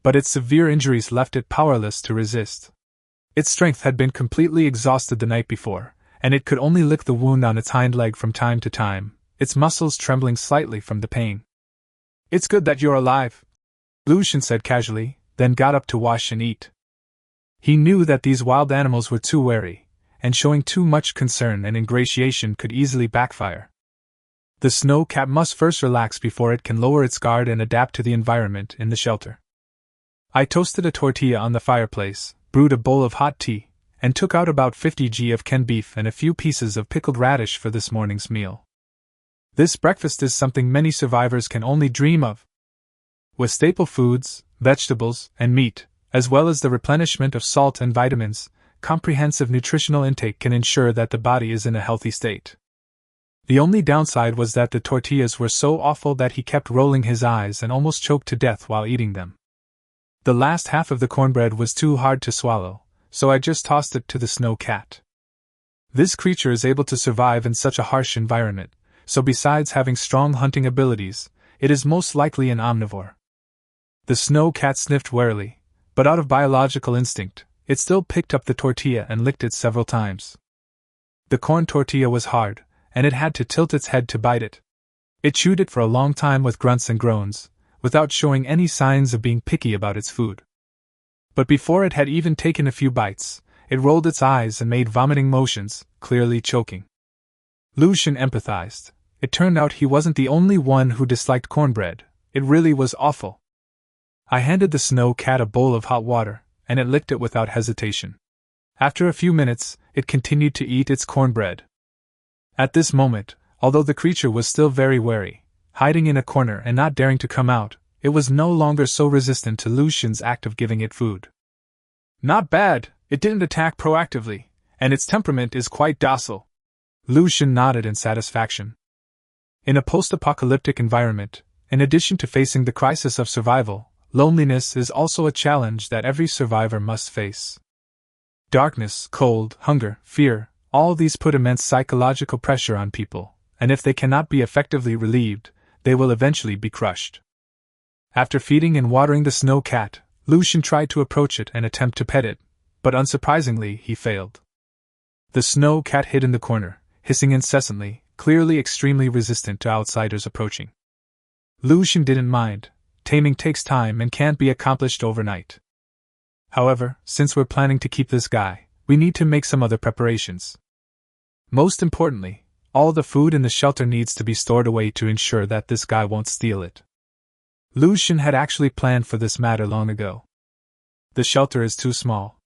But its severe injuries left it powerless to resist. Its strength had been completely exhausted the night before, and it could only lick the wound on its hind leg from time to time, its muscles trembling slightly from the pain. "It's good that you're alive," Lucian said casually, then got up to wash and eat. He knew that these wild animals were too wary, and showing too much concern and ingratiation could easily backfire. The snow cat must first relax before it can lower its guard and adapt to the environment in the shelter. I toasted a tortilla on the fireplace, brewed a bowl of hot tea, and took out about 50 g of canned beef and a few pieces of pickled radish for this morning's meal. This breakfast is something many survivors can only dream of. With staple foods, vegetables, and meat, as well as the replenishment of salt and vitamins, comprehensive nutritional intake can ensure that the body is in a healthy state. The only downside was that the tortillas were so awful that he kept rolling his eyes and almost choked to death while eating them. The last half of the cornbread was too hard to swallow, so I just tossed it to the snow cat. This creature is able to survive in such a harsh environment, so besides having strong hunting abilities, it is most likely an omnivore. The snow cat sniffed warily, but out of biological instinct, it still picked up the tortilla and licked it several times. The corn tortilla was hard, and it had to tilt its head to bite it. It chewed it for a long time with grunts and groans, without showing any signs of being picky about its food. But before it had even taken a few bites, it rolled its eyes and made vomiting motions, clearly choking. Lucian empathized. It turned out he wasn't the only one who disliked cornbread. It really was awful. I handed the snow cat a bowl of hot water, and it licked it without hesitation. After a few minutes, it continued to eat its cornbread. At this moment, although the creature was still very wary, hiding in a corner and not daring to come out, it was no longer so resistant to Lucian's act of giving it food. Not bad, it didn't attack proactively, and its temperament is quite docile. Lucian nodded in satisfaction. In a post-apocalyptic environment, in addition to facing the crisis of survival, loneliness is also a challenge that every survivor must face. Darkness, cold, hunger, fear, all these put immense psychological pressure on people, and if they cannot be effectively relieved, they will eventually be crushed. After feeding and watering the snow cat, Lucian tried to approach it and attempt to pet it, but unsurprisingly he failed. The snow cat hid in the corner, hissing incessantly, clearly extremely resistant to outsiders approaching. Lucian didn't mind. Taming takes time and can't be accomplished overnight. However, since we're planning to keep this guy, we need to make some other preparations. Most importantly, all the food in the shelter needs to be stored away to ensure that this guy won't steal it. Lucian had actually planned for this matter long ago. The shelter is too small.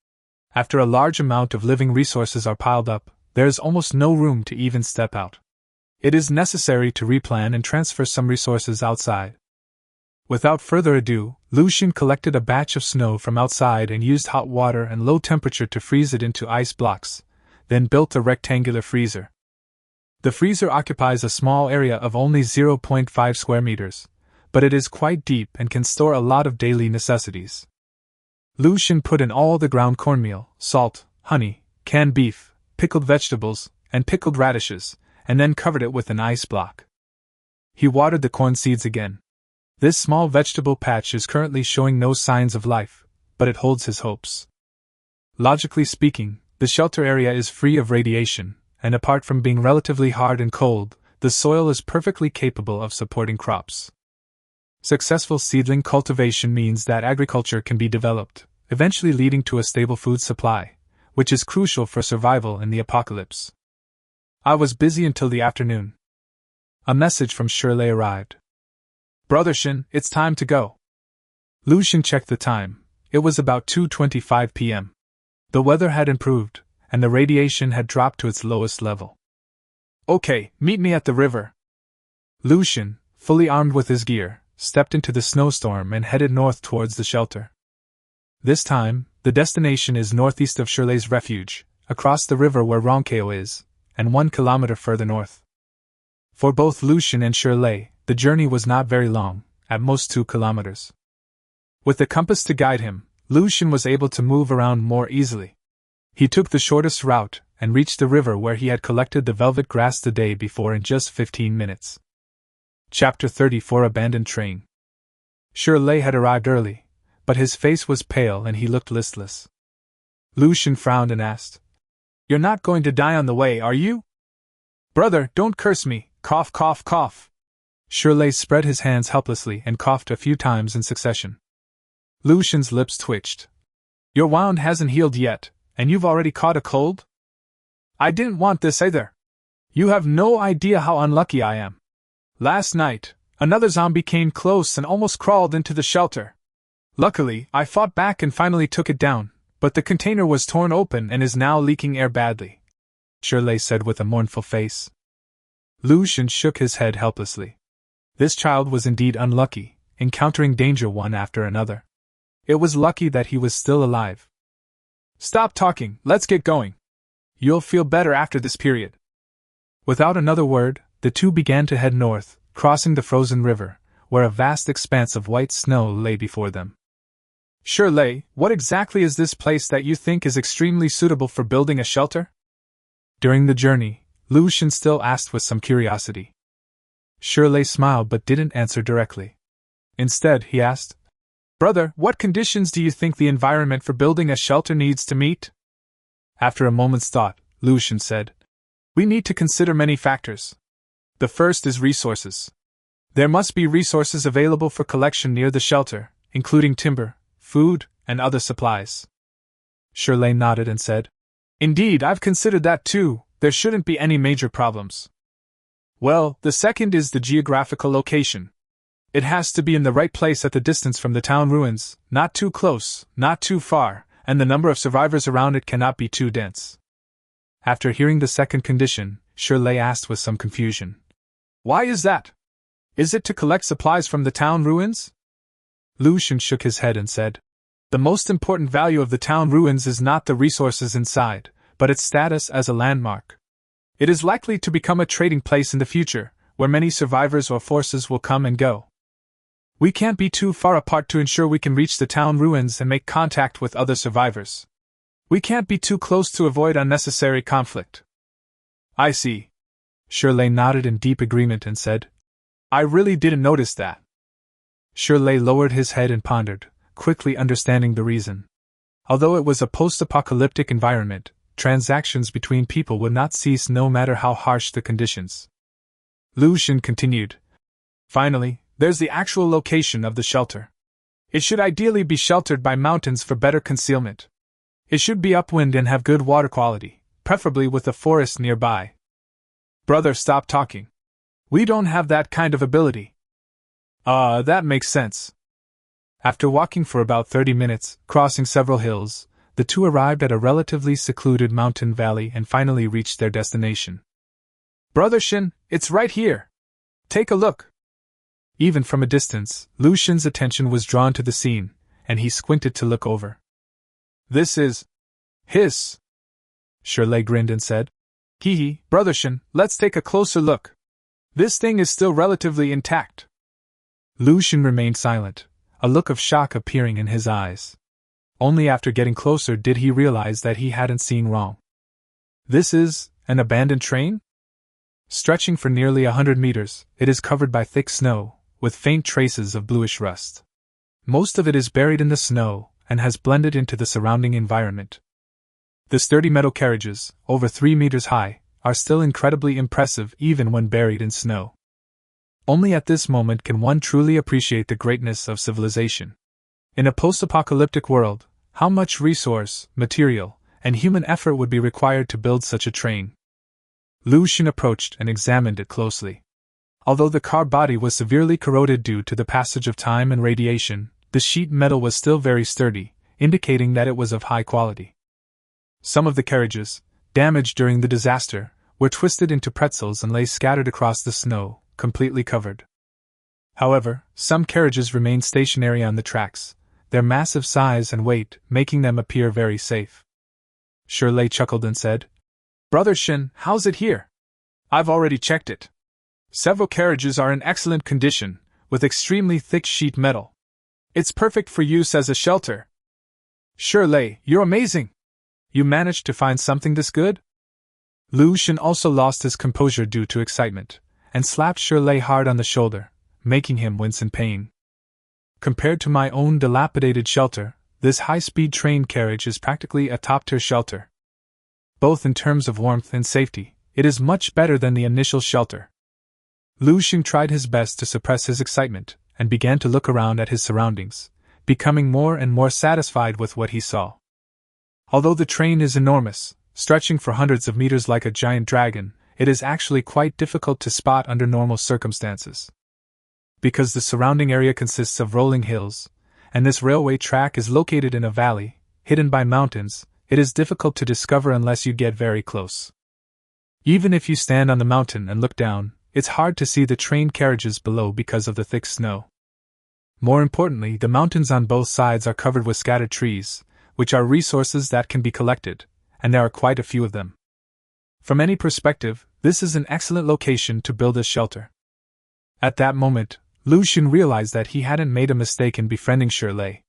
After a large amount of living resources are piled up, there is almost no room to even step out. It is necessary to replan and transfer some resources outside. Without further ado, Lucian collected a batch of snow from outside and used hot water and low temperature to freeze it into ice blocks, then built a rectangular freezer. The freezer occupies a small area of only 0.5 square meters, but it is quite deep and can store a lot of daily necessities. Lucian put in all the ground cornmeal, salt, honey, canned beef, pickled vegetables, and pickled radishes, and then covered it with an ice block. He watered the corn seeds again. This small vegetable patch is currently showing no signs of life, but it holds his hopes. Logically speaking, the shelter area is free of radiation, and apart from being relatively hard and cold, the soil is perfectly capable of supporting crops. Successful seedling cultivation means that agriculture can be developed, eventually leading to a stable food supply, which is crucial for survival in the apocalypse. I was busy until the afternoon. A message from Shirley arrived. "Brother Shin, it's time to go." Lucian checked the time. It was about 2:25 p.m. The weather had improved, and the radiation had dropped to its lowest level. "Okay, meet me at the river." Lucian, fully armed with his gear, stepped into the snowstorm and headed north towards the shelter. This time, the destination is northeast of Shirley's refuge, across the river where Ronkeo is, and 1 kilometer further north. For both Lucian and Shirley, the journey was not very long, at most 2 kilometers. With the compass to guide him, Lucian was able to move around more easily. He took the shortest route and reached the river where he had collected the velvet grass the day before in just 15 minutes. Chapter 34 Abandoned Train. Shirley had arrived early, but his face was pale and he looked listless. Lucian frowned and asked, "You're not going to die on the way, are you?" "Brother, don't curse me, cough cough cough." Shirley spread his hands helplessly and coughed a few times in succession. Lucian's lips twitched. "Your wound hasn't healed yet, and you've already caught a cold?" "I didn't want this either. You have no idea how unlucky I am. Last night, another zombie came close and almost crawled into the shelter. Luckily, I fought back and finally took it down, but the container was torn open and is now leaking air badly," Shirley said with a mournful face. Lucian shook his head helplessly. This child was indeed unlucky, encountering danger one after another. It was lucky that he was still alive. "Stop talking, let's get going. You'll feel better after this period." Without another word, the two began to head north, crossing the frozen river, where a vast expanse of white snow lay before them. Shirley, what exactly is this place that you think is extremely suitable for building a shelter? During the journey, Lu Xun still asked with some curiosity. Shirley smiled but didn't answer directly. Instead, he asked, Brother, what conditions do you think the environment for building a shelter needs to meet? After a moment's thought, Lu Xun said, We need to consider many factors. The first is resources. There must be resources available for collection near the shelter, including timber, food, and other supplies. Shirley nodded and said, Indeed, I've considered that too. There shouldn't be any major problems. Well, the second is the geographical location. It has to be in the right place at the distance from the town ruins, not too close, not too far, and the number of survivors around it cannot be too dense. After hearing the second condition, Shirley asked with some confusion, Why is that? Is it to collect supplies from the town ruins? Lu Xun shook his head and said, The most important value of the town ruins is not the resources inside, but its status as a landmark. It is likely to become a trading place in the future, where many survivors or forces will come and go. We can't be too far apart to ensure we can reach the town ruins and make contact with other survivors. We can't be too close to avoid unnecessary conflict. I see. Shirley nodded in deep agreement and said, I really didn't notice that. Shirley lowered his head and pondered, quickly understanding the reason. Although it was a post-apocalyptic environment, transactions between people would not cease no matter how harsh the conditions. Lu Xun continued, Finally, there's the actual location of the shelter. It should ideally be sheltered by mountains for better concealment. It should be upwind and have good water quality, preferably with a forest nearby. Brother, stop talking. We don't have that kind of ability. That makes sense. After walking for about 30 minutes, crossing several hills, the two arrived at a relatively secluded mountain valley and finally reached their destination. Brother Shin, it's right here. Take a look. Even from a distance, Lu Xun's attention was drawn to the scene, and he squinted to look over. This is... Hiss! Shirley grinned and said, Hee, Brother Shin, let's take a closer look. This thing is still relatively intact. Lu Xun remained silent, a look of shock appearing in his eyes. Only after getting closer did he realize that he hadn't seen wrong. This is an abandoned train? Stretching for nearly 100 meters, it is covered by thick snow, with faint traces of bluish rust. Most of it is buried in the snow, and has blended into the surrounding environment. The sturdy metal carriages, over 3 meters high, are still incredibly impressive even when buried in snow. Only at this moment can one truly appreciate the greatness of civilization. In a post-apocalyptic world, how much resource, material, and human effort would be required to build such a train? Lu Xun approached and examined it closely. Although the car body was severely corroded due to the passage of time and radiation, the sheet metal was still very sturdy, indicating that it was of high quality. Some of the carriages, damaged during the disaster, were twisted into pretzels and lay scattered across the snow, completely covered. However, some carriages remained stationary on the tracks, their massive size and weight making them appear very safe. Shirley chuckled and said, Brother Shin, how's it here? I've already checked it. Several carriages are in excellent condition, with extremely thick sheet metal. It's perfect for use as a shelter. Shirley, you're amazing! You managed to find something this good? Lu Xun also lost his composure due to excitement, and slapped Shirley hard on the shoulder, making him wince in pain. Compared to my own dilapidated shelter, this high-speed train carriage is practically a top-tier shelter. Both in terms of warmth and safety, it is much better than the initial shelter. Lu Xun tried his best to suppress his excitement, and began to look around at his surroundings, becoming more and more satisfied with what he saw. Although the train is enormous, stretching for hundreds of meters like a giant dragon, it is actually quite difficult to spot under normal circumstances. Because the surrounding area consists of rolling hills, and this railway track is located in a valley, hidden by mountains, it is difficult to discover unless you get very close. Even if you stand on the mountain and look down, it's hard to see the train carriages below because of the thick snow. More importantly, the mountains on both sides are covered with scattered trees, which are resources that can be collected, and there are quite a few of them. From any perspective, This is an excellent location to build a shelter. At that moment, Lucian realized that he hadn't made a mistake in befriending Shirley.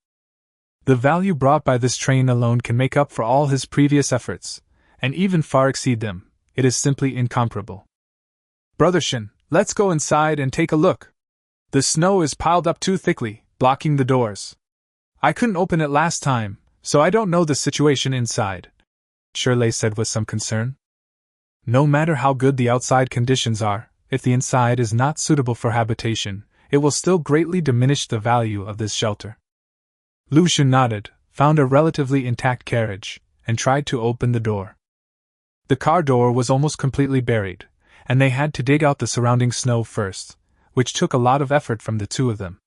The value brought by this train alone can make up for all his previous efforts, and even far exceed them. It is simply incomparable. Brother Shin, let's go inside and take a look. The snow is piled up too thickly, blocking the doors. I couldn't open it last time, so I don't know the situation inside, Shirley said with some concern. No matter how good the outside conditions are, if the inside is not suitable for habitation, it will still greatly diminish the value of this shelter. Lucian nodded, found a relatively intact carriage, and tried to open the door. The car door was almost completely buried, and they had to dig out the surrounding snow first, which took a lot of effort from the two of them.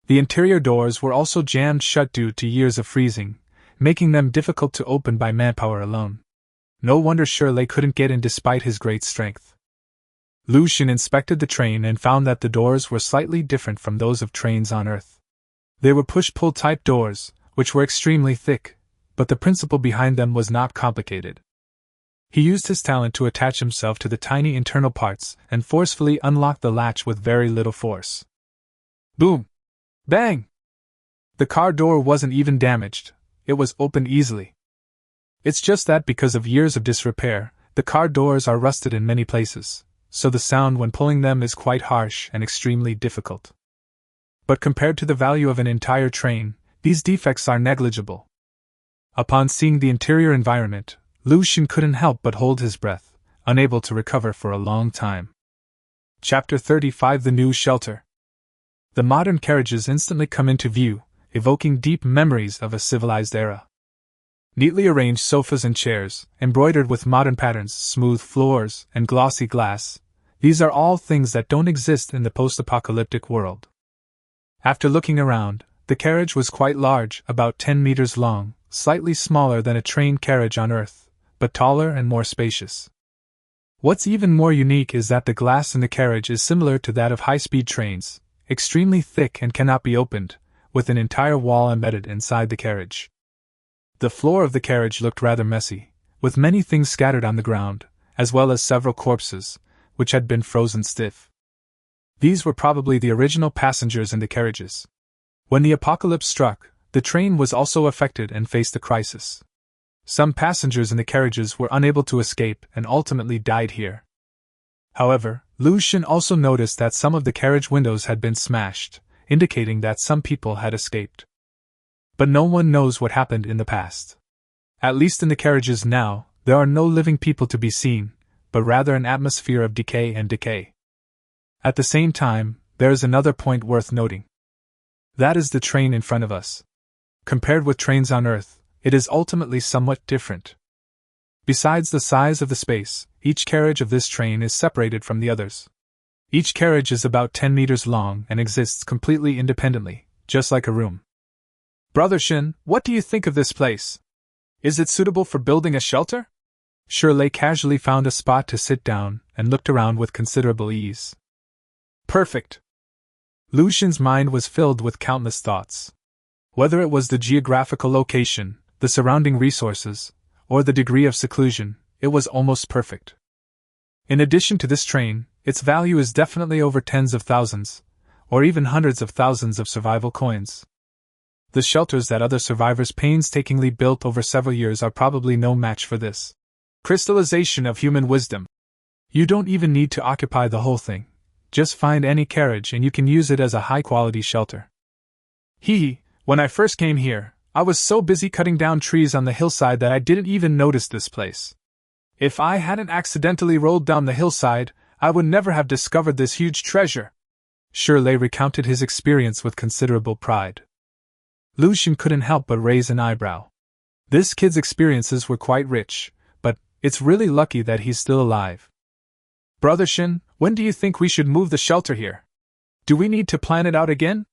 The interior doors were also jammed shut due to years of freezing, making them difficult to open by manpower alone. No wonder Shirley couldn't get in despite his great strength. Lucian inspected the train and found that the doors were slightly different from those of trains on Earth. They were push-pull type doors, which were extremely thick, but the principle behind them was not complicated. He used his talent to attach himself to the tiny internal parts and forcefully unlocked the latch with very little force. Boom! Bang! The car door wasn't even damaged, it was opened easily. It's just that because of years of disrepair, the car doors are rusted in many places, so the sound when pulling them is quite harsh and extremely difficult. But compared to the value of an entire train, these defects are negligible. Upon seeing the interior environment, Lucian couldn't help but hold his breath, unable to recover for a long time. Chapter 35: The New Shelter. The modern carriages instantly come into view, evoking deep memories of a civilized era. Neatly arranged sofas and chairs, embroidered with modern patterns, smooth floors, and glossy glass, these are all things that don't exist in the post-apocalyptic world. After looking around, the carriage was quite large, about 10 meters long, slightly smaller than a train carriage on Earth, but taller and more spacious. What's even more unique is that the glass in the carriage is similar to that of high-speed trains, extremely thick and cannot be opened, with an entire wall embedded inside the carriage. The floor of the carriage looked rather messy, with many things scattered on the ground, as well as several corpses, which had been frozen stiff. These were probably the original passengers in the carriages. When the apocalypse struck, the train was also affected and faced a crisis. Some passengers in the carriages were unable to escape and ultimately died here. However, Lucian also noticed that some of the carriage windows had been smashed, indicating that some people had escaped. But no one knows what happened in the past. At least in the carriages now, there are no living people to be seen, but rather an atmosphere of decay and decay. At the same time, there is another point worth noting. That is the train in front of us. Compared with trains on Earth, it is ultimately somewhat different. Besides the size of the space, each carriage of this train is separated from the others. Each carriage is about 10 meters long and exists completely independently, just like a room. Brother Shin, what do you think of this place? Is it suitable for building a shelter? Shirley casually found a spot to sit down and looked around with considerable ease. Perfect. Lucian's mind was filled with countless thoughts. Whether it was the geographical location, the surrounding resources, or the degree of seclusion, it was almost perfect. In addition to this train, its value is definitely over tens of thousands, or even hundreds of thousands of survival coins. The shelters that other survivors painstakingly built over several years are probably no match for this. Crystallization of human wisdom. You don't even need to occupy the whole thing. Just find any carriage and you can use it as a high-quality shelter. When I first came here, I was so busy cutting down trees on the hillside that I didn't even notice this place. If I hadn't accidentally rolled down the hillside, I would never have discovered this huge treasure. Shirley recounted his experience with considerable pride. Lucian couldn't help but raise an eyebrow. This kid's experiences were quite rich, but it's really lucky that he's still alive. Brother Shin, when do you think we should move the shelter here? Do we need to plan it out again?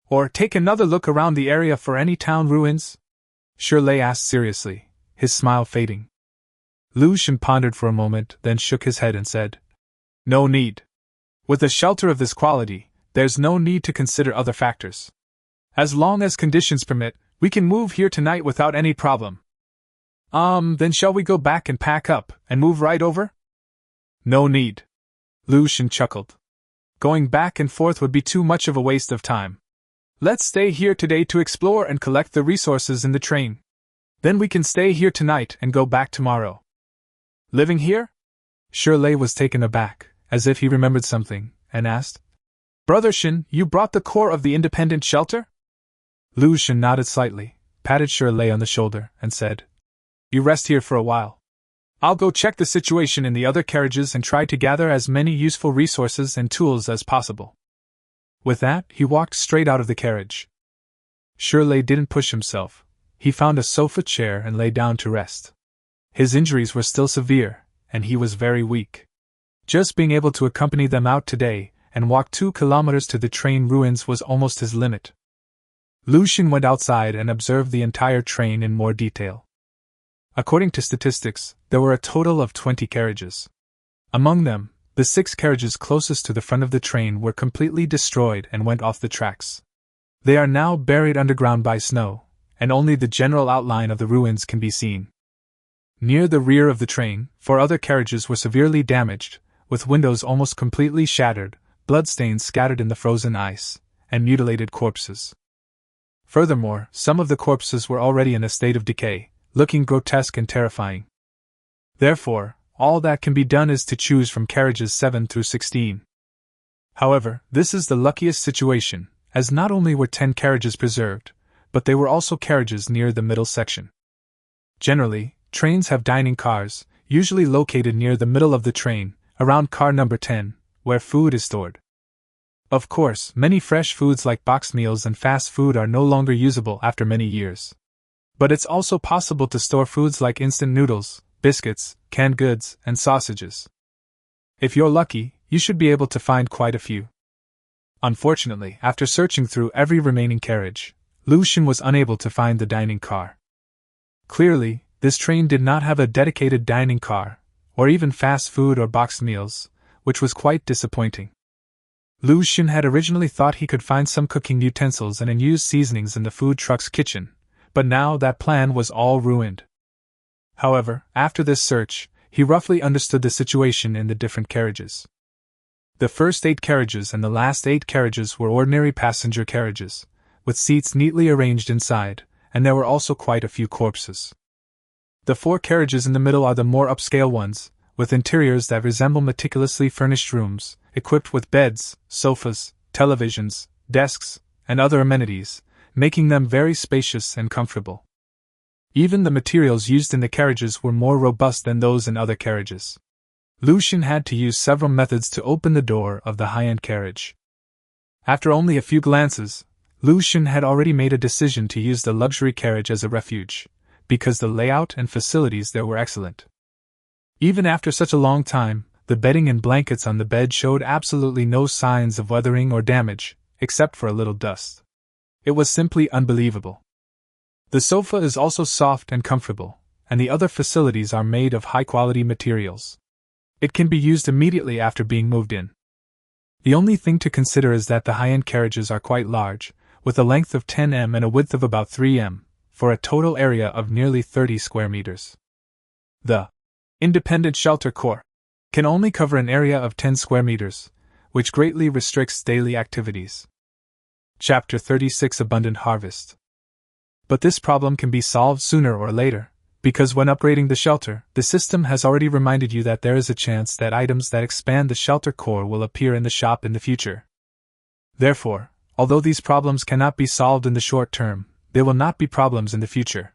Or take another look around the area for any town ruins? Shirley asked seriously, his smile fading. Lucian pondered for a moment, then shook his head and said, No need. With a shelter of this quality, there's no need to consider other factors. As long as conditions permit, we can move here tonight without any problem. Then shall we go back and pack up, and move right over? No need. Lu Xun chuckled. Going back and forth would be too much of a waste of time. Let's stay here today to explore and collect the resources in the train. Then we can stay here tonight and go back tomorrow. Living here? Shirley was taken aback, as if he remembered something, and asked, Brother Shin, you brought the core of the independent shelter? Lu Xun nodded slightly, patted Shirley on the shoulder, and said, You rest here for a while. I'll go check the situation in the other carriages and try to gather as many useful resources and tools as possible. With that, he walked straight out of the carriage. Shirley didn't push himself. He found a sofa chair and lay down to rest. His injuries were still severe, and he was very weak. Just being able to accompany them out today and walk 2 kilometers to the train ruins was almost his limit. Lu Xun went outside and observed the entire train in more detail. According to statistics, there were a total of 20 carriages. Among them, the 6 carriages closest to the front of the train were completely destroyed and went off the tracks. They are now buried underground by snow, and only the general outline of the ruins can be seen. Near the rear of the train, 4 other carriages were severely damaged, with windows almost completely shattered, bloodstains scattered in the frozen ice, and mutilated corpses. Furthermore, some of the corpses were already in a state of decay, looking grotesque and terrifying. Therefore, all that can be done is to choose from carriages 7 through 16. However, this is the luckiest situation, as not only were 10 carriages preserved, but they were also carriages near the middle section. Generally, trains have dining cars, usually located near the middle of the train, around car number 10, where food is stored. Of course, many fresh foods like boxed meals and fast food are no longer usable after many years. But it's also possible to store foods like instant noodles, biscuits, canned goods, and sausages. If you're lucky, you should be able to find quite a few. Unfortunately, after searching through every remaining carriage, Lu Xun was unable to find the dining car. Clearly, this train did not have a dedicated dining car, or even fast food or boxed meals, which was quite disappointing. Lu Xun had originally thought he could find some cooking utensils and unused seasonings in the food truck's kitchen, but now that plan was all ruined. However, after this search, he roughly understood the situation in the different carriages. The first 8 carriages and the last 8 carriages were ordinary passenger carriages, with seats neatly arranged inside, and there were also quite a few corpses. The 4 carriages in the middle are the more upscale ones, with interiors that resemble meticulously furnished rooms, equipped with beds, sofas, televisions, desks, and other amenities, making them very spacious and comfortable. Even the materials used in the carriages were more robust than those in other carriages. Lu Xun had to use several methods to open the door of the high-end carriage. After only a few glances, Lu Xun had already made a decision to use the luxury carriage as a refuge, because the layout and facilities there were excellent. Even after such a long time, the bedding and blankets on the bed showed absolutely no signs of weathering or damage, except for a little dust. It was simply unbelievable. The sofa is also soft and comfortable, and the other facilities are made of high-quality materials. It can be used immediately after being moved in. The only thing to consider is that the high-end carriages are quite large, with a length of 10 m and a width of about 3 m, for a total area of nearly 30 square meters. The independent shelter core can only cover an area of 10 square meters, which greatly restricts daily activities. Chapter 36 Abundant Harvest. But this problem can be solved sooner or later, because when upgrading the shelter, the system has already reminded you that there is a chance that items that expand the shelter core will appear in the shop in the future. Therefore, although these problems cannot be solved in the short term, they will not be problems in the future.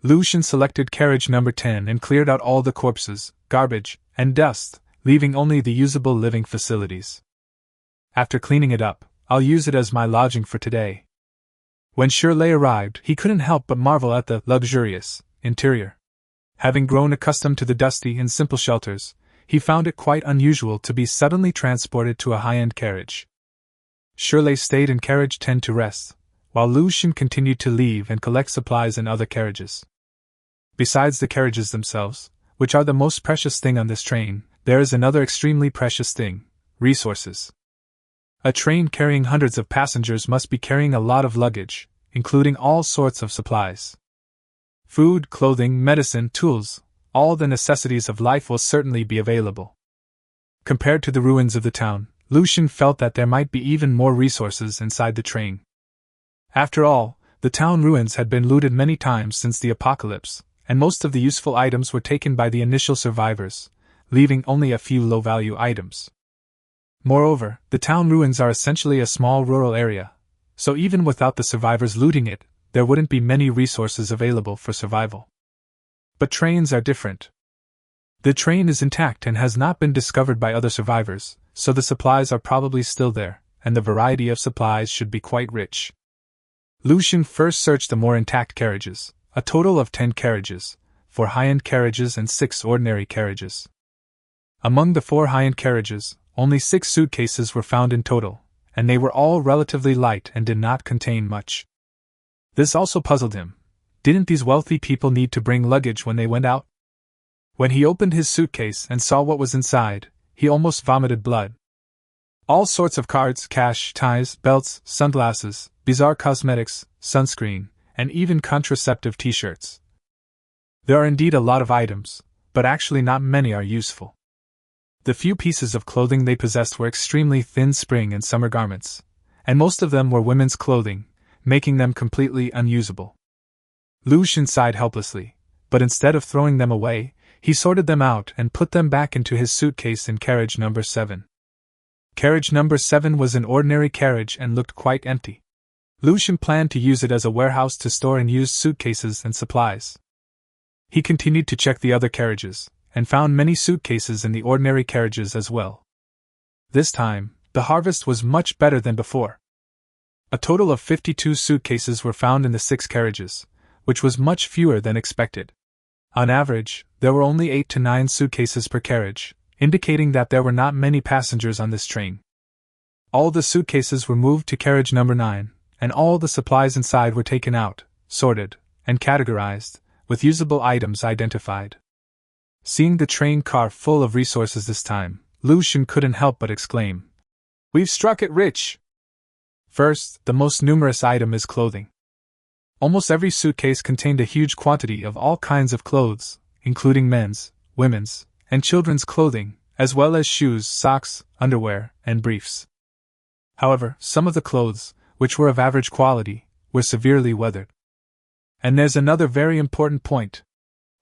Lu Xun selected carriage number 10 and cleared out all the corpses, garbage, and dust, leaving only the usable living facilities. After cleaning it up, I'll use it as my lodging for today. When Shirley arrived, he couldn't help but marvel at the luxurious interior. Having grown accustomed to the dusty and simple shelters, he found it quite unusual to be suddenly transported to a high-end carriage. Shirley stayed in carriage 10 to rest, while Lu Xun continued to leave and collect supplies in other carriages. Besides the carriages themselves, which are the most precious thing on this train, there is another extremely precious thing: resources. A train carrying hundreds of passengers must be carrying a lot of luggage, including all sorts of supplies. Food, clothing, medicine, tools, all the necessities of life will certainly be available. Compared to the ruins of the town, Lucian felt that there might be even more resources inside the train. After all, the town ruins had been looted many times since the apocalypse, and most of the useful items were taken by the initial survivors, leaving only a few low-value items. Moreover, the town ruins are essentially a small rural area, so even without the survivors looting it, there wouldn't be many resources available for survival. But trains are different. The train is intact and has not been discovered by other survivors, so the supplies are probably still there, and the variety of supplies should be quite rich. Lucian first searched the more intact carriages, a total of 10 carriages, 4 high-end carriages and 6 ordinary carriages. Among the 4 high-end carriages, only 6 suitcases were found in total, and they were all relatively light and did not contain much. This also puzzled him. Didn't these wealthy people need to bring luggage when they went out? When he opened his suitcase and saw what was inside, he almost vomited blood. All sorts of cards, cash, ties, belts, sunglasses, bizarre cosmetics, sunscreen, and even contraceptive t-shirts. There are indeed a lot of items, but actually not many are useful. The few pieces of clothing they possessed were extremely thin spring and summer garments, and most of them were women's clothing, making them completely unusable. Lucian sighed helplessly, but instead of throwing them away, he sorted them out and put them back into his suitcase in carriage number 7. Carriage number 7 was an ordinary carriage and looked quite empty. Lucian planned to use it as a warehouse to store unused suitcases and supplies. He continued to check the other carriages, and found many suitcases in the ordinary carriages as well. This time, the harvest was much better than before. A total of 52 suitcases were found in the 6 carriages, which was much fewer than expected. On average, there were only 8 to 9 suitcases per carriage, indicating that there were not many passengers on this train. All the suitcases were moved to carriage number 9, and all the supplies inside were taken out, sorted, and categorized, with usable items identified. Seeing the train car full of resources this time, Lucian couldn't help but exclaim, "We've struck it rich!" First, the most numerous item is clothing. Almost every suitcase contained a huge quantity of all kinds of clothes, including men's, women's, and children's clothing, as well as shoes, socks, underwear, and briefs. However, some of the clothes, which were of average quality, were severely weathered. And there's another very important point.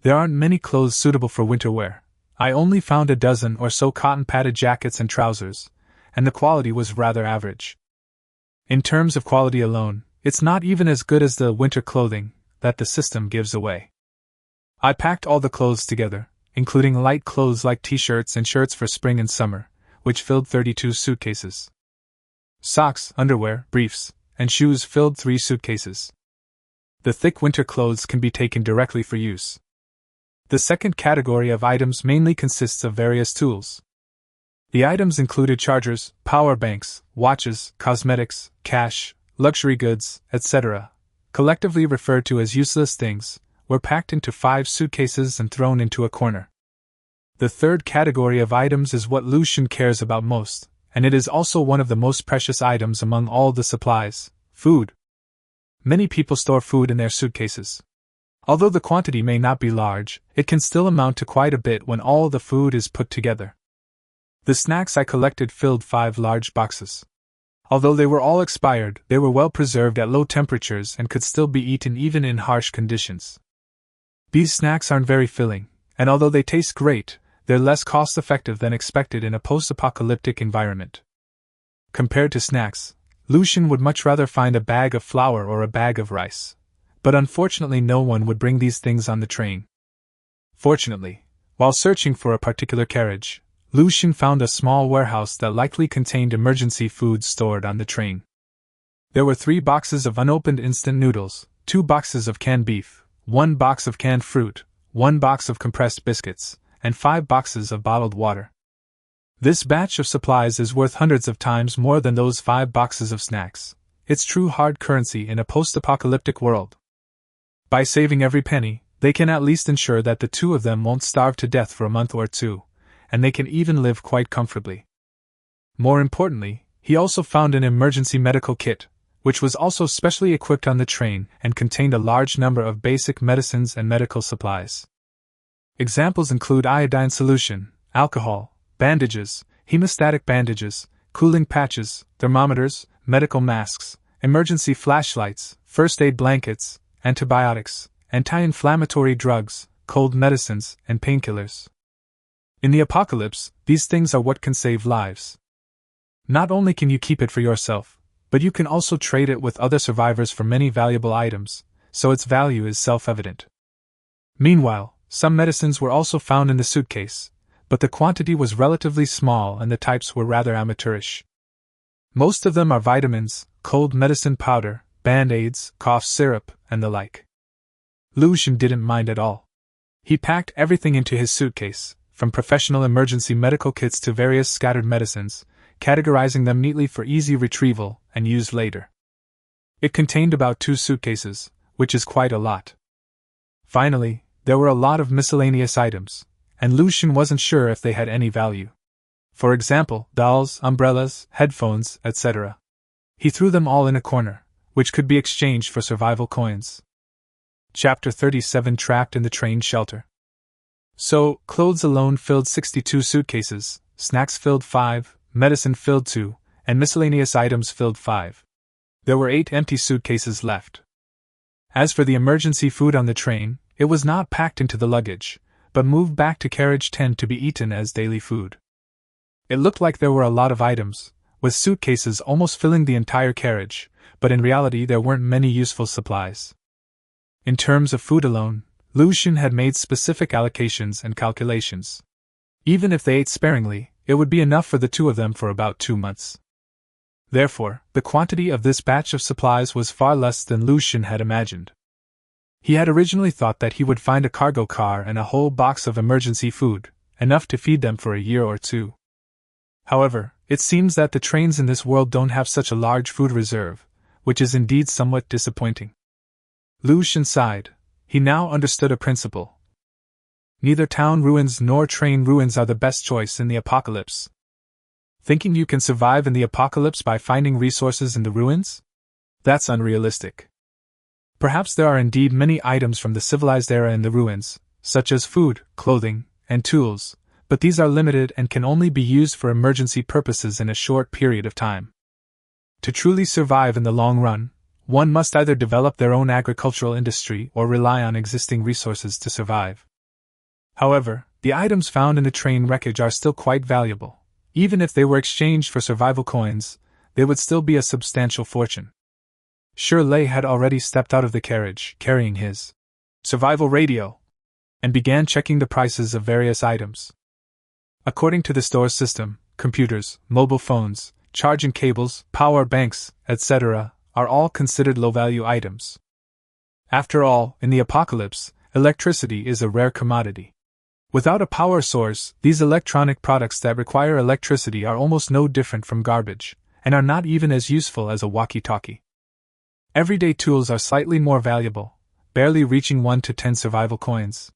There aren't many clothes suitable for winter wear. I only found a dozen or so cotton-padded jackets and trousers, and the quality was rather average. In terms of quality alone, it's not even as good as the winter clothing that the system gives away. I packed all the clothes together, including light clothes like t-shirts and shirts for spring and summer, which filled 32 suitcases. Socks, underwear, briefs, and shoes filled 3 suitcases. The thick winter clothes can be taken directly for use. The second category of items mainly consists of various tools. The items included chargers, power banks, watches, cosmetics, cash, luxury goods, etc., collectively referred to as useless things, were packed into 5 suitcases and thrown into a corner. The third category of items is what Lucian cares about most, and it is also one of the most precious items among all the supplies: food. Many people store food in their suitcases. Although the quantity may not be large, it can still amount to quite a bit when all the food is put together. The snacks I collected filled 5 large boxes. Although they were all expired, they were well preserved at low temperatures and could still be eaten even in harsh conditions. These snacks aren't very filling, and although they taste great, they're less cost-effective than expected in a post-apocalyptic environment. Compared to snacks, Lucian would much rather find a bag of flour or a bag of rice. But unfortunately no one would bring these things on the train. Fortunately, while searching for a particular carriage, Lucian found a small warehouse that likely contained emergency food stored on the train. There were 3 boxes of unopened instant noodles, 2 boxes of canned beef, 1 box of canned fruit, 1 box of compressed biscuits, and 5 boxes of bottled water. This batch of supplies is worth hundreds of times more than those 5 boxes of snacks. It's true hard currency in a post-apocalyptic world. By saving every penny, they can at least ensure that the 2 of them won't starve to death for a month or 2, and they can even live quite comfortably. More importantly, he also found an emergency medical kit, which was also specially equipped on the train and contained a large number of basic medicines and medical supplies. Examples include iodine solution, alcohol, bandages, hemostatic bandages, cooling patches, thermometers, medical masks, emergency flashlights, first aid blankets, antibiotics, anti-inflammatory drugs, cold medicines, and painkillers. In the apocalypse, these things are what can save lives. Not only can you keep it for yourself, but you can also trade it with other survivors for many valuable items, so its value is self-evident. Meanwhile, some medicines were also found in the suitcase, but the quantity was relatively small and the types were rather amateurish. Most of them are vitamins, cold medicine powder, band-aids, cough syrup, and the like. Lucian didn't mind at all. He packed everything into his suitcase, from professional emergency medical kits to various scattered medicines, categorizing them neatly for easy retrieval and use later. It contained about 2 suitcases, which is quite a lot. Finally, there were a lot of miscellaneous items, and Lucian wasn't sure if they had any value. For example, dolls, umbrellas, headphones, etc. He threw them all in a corner, which could be exchanged for survival coins. Chapter 37 Trapped in the Train Shelter. So, clothes alone filled 62 suitcases, snacks filled 5, medicine filled 2, and miscellaneous items filled 5. There were 8 empty suitcases left. As for the emergency food on the train, it was not packed into the luggage, but moved back to carriage 10 to be eaten as daily food. It looked like there were a lot of items, with suitcases almost filling the entire carriage, but in reality there weren't many useful supplies. In terms of food alone, Lucian had made specific allocations and calculations. Even if they ate sparingly, it would be enough for the 2 of them for about 2 months. Therefore, the quantity of this batch of supplies was far less than Lucian had imagined. He had originally thought that he would find a cargo car and a whole box of emergency food, enough to feed them for a year or 2. However, it seems that the trains in this world don't have such a large food reserve, which is indeed somewhat disappointing. Lucian sighed. He now understood a principle. Neither town ruins nor train ruins are the best choice in the apocalypse. Thinking you can survive in the apocalypse by finding resources in the ruins? That's unrealistic. Perhaps there are indeed many items from the civilized era in the ruins, such as food, clothing, and tools, but these are limited and can only be used for emergency purposes in a short period of time. To truly survive in the long run, one must either develop their own agricultural industry or rely on existing resources to survive. However, the items found in the train wreckage are still quite valuable. Even if they were exchanged for survival coins, they would still be a substantial fortune. Shirley had already stepped out of the carriage, carrying his survival radio, and began checking the prices of various items. According to the store's system, computers, mobile phones, charging cables, power banks, etc., are all considered low-value items. After all, in the apocalypse, electricity is a rare commodity. Without a power source, these electronic products that require electricity are almost no different from garbage, and are not even as useful as a walkie-talkie. Everyday tools are slightly more valuable, barely reaching 1 to 10 survival coins.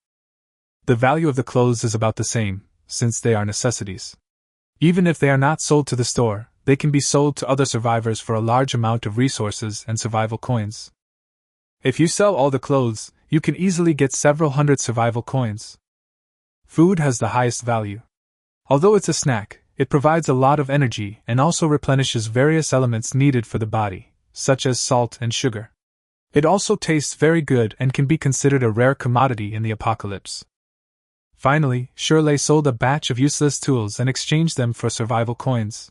The value of the clothes is about the same, since they are necessities. Even if they are not sold to the store, they can be sold to other survivors for a large amount of resources and survival coins. If you sell all the clothes, you can easily get several hundred survival coins. Food has the highest value. Although it's a snack, it provides a lot of energy and also replenishes various elements needed for the body, such as salt and sugar. It also tastes very good and can be considered a rare commodity in the apocalypse. Finally, Shirley sold a batch of useless tools and exchanged them for survival coins.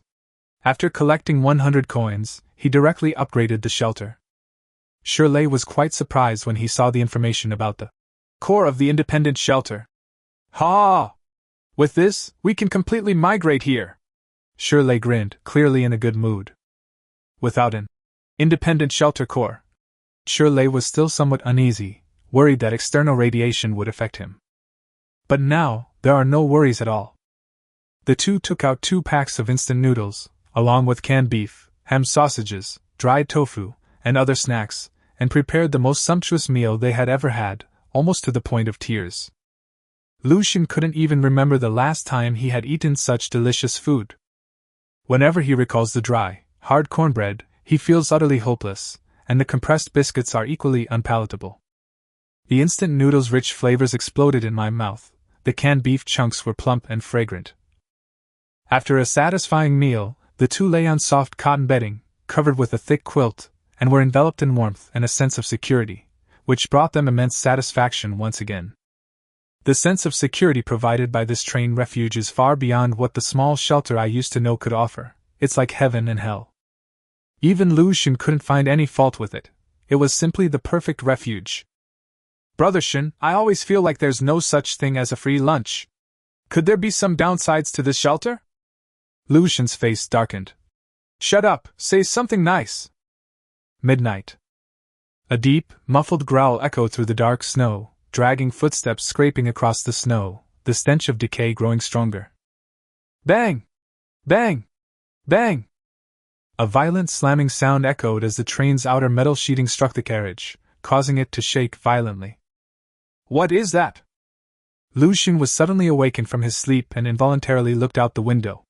After collecting 100 coins, he directly upgraded the shelter. Shirley was quite surprised when he saw the information about the core of the independent shelter. Ha! With this, we can completely migrate here. Shirley grinned, clearly in a good mood. Without an independent shelter core, Shirley was still somewhat uneasy, worried that external radiation would affect him. But now, there are no worries at all. The two took out 2 packs of instant noodles, along with canned beef, ham sausages, dried tofu, and other snacks, and prepared the most sumptuous meal they had ever had, almost to the point of tears. Lucian couldn't even remember the last time he had eaten such delicious food. Whenever he recalls the dry, hard cornbread, he feels utterly hopeless, and the compressed biscuits are equally unpalatable. The instant noodles' rich flavors exploded in my mouth. The canned beef chunks were plump and fragrant. After a satisfying meal, the two lay on soft cotton bedding, covered with a thick quilt, and were enveloped in warmth and a sense of security, which brought them immense satisfaction once again. The sense of security provided by this train refuge is far beyond what the small shelter I used to know could offer. It's like heaven and hell. Even Lu Xun couldn't find any fault with it. It was simply the perfect refuge. Brother Xun, I always feel like there's no such thing as a free lunch. Could there be some downsides to this shelter? Lu Xun's face darkened. Shut up, say something nice. Midnight. A deep, muffled growl echoed through the dark snow, dragging footsteps scraping across the snow, the stench of decay growing stronger. Bang! Bang! Bang! A violent slamming sound echoed as the train's outer metal sheeting struck the carriage, causing it to shake violently. What is that? Lu Xun was suddenly awakened from his sleep and involuntarily looked out the window.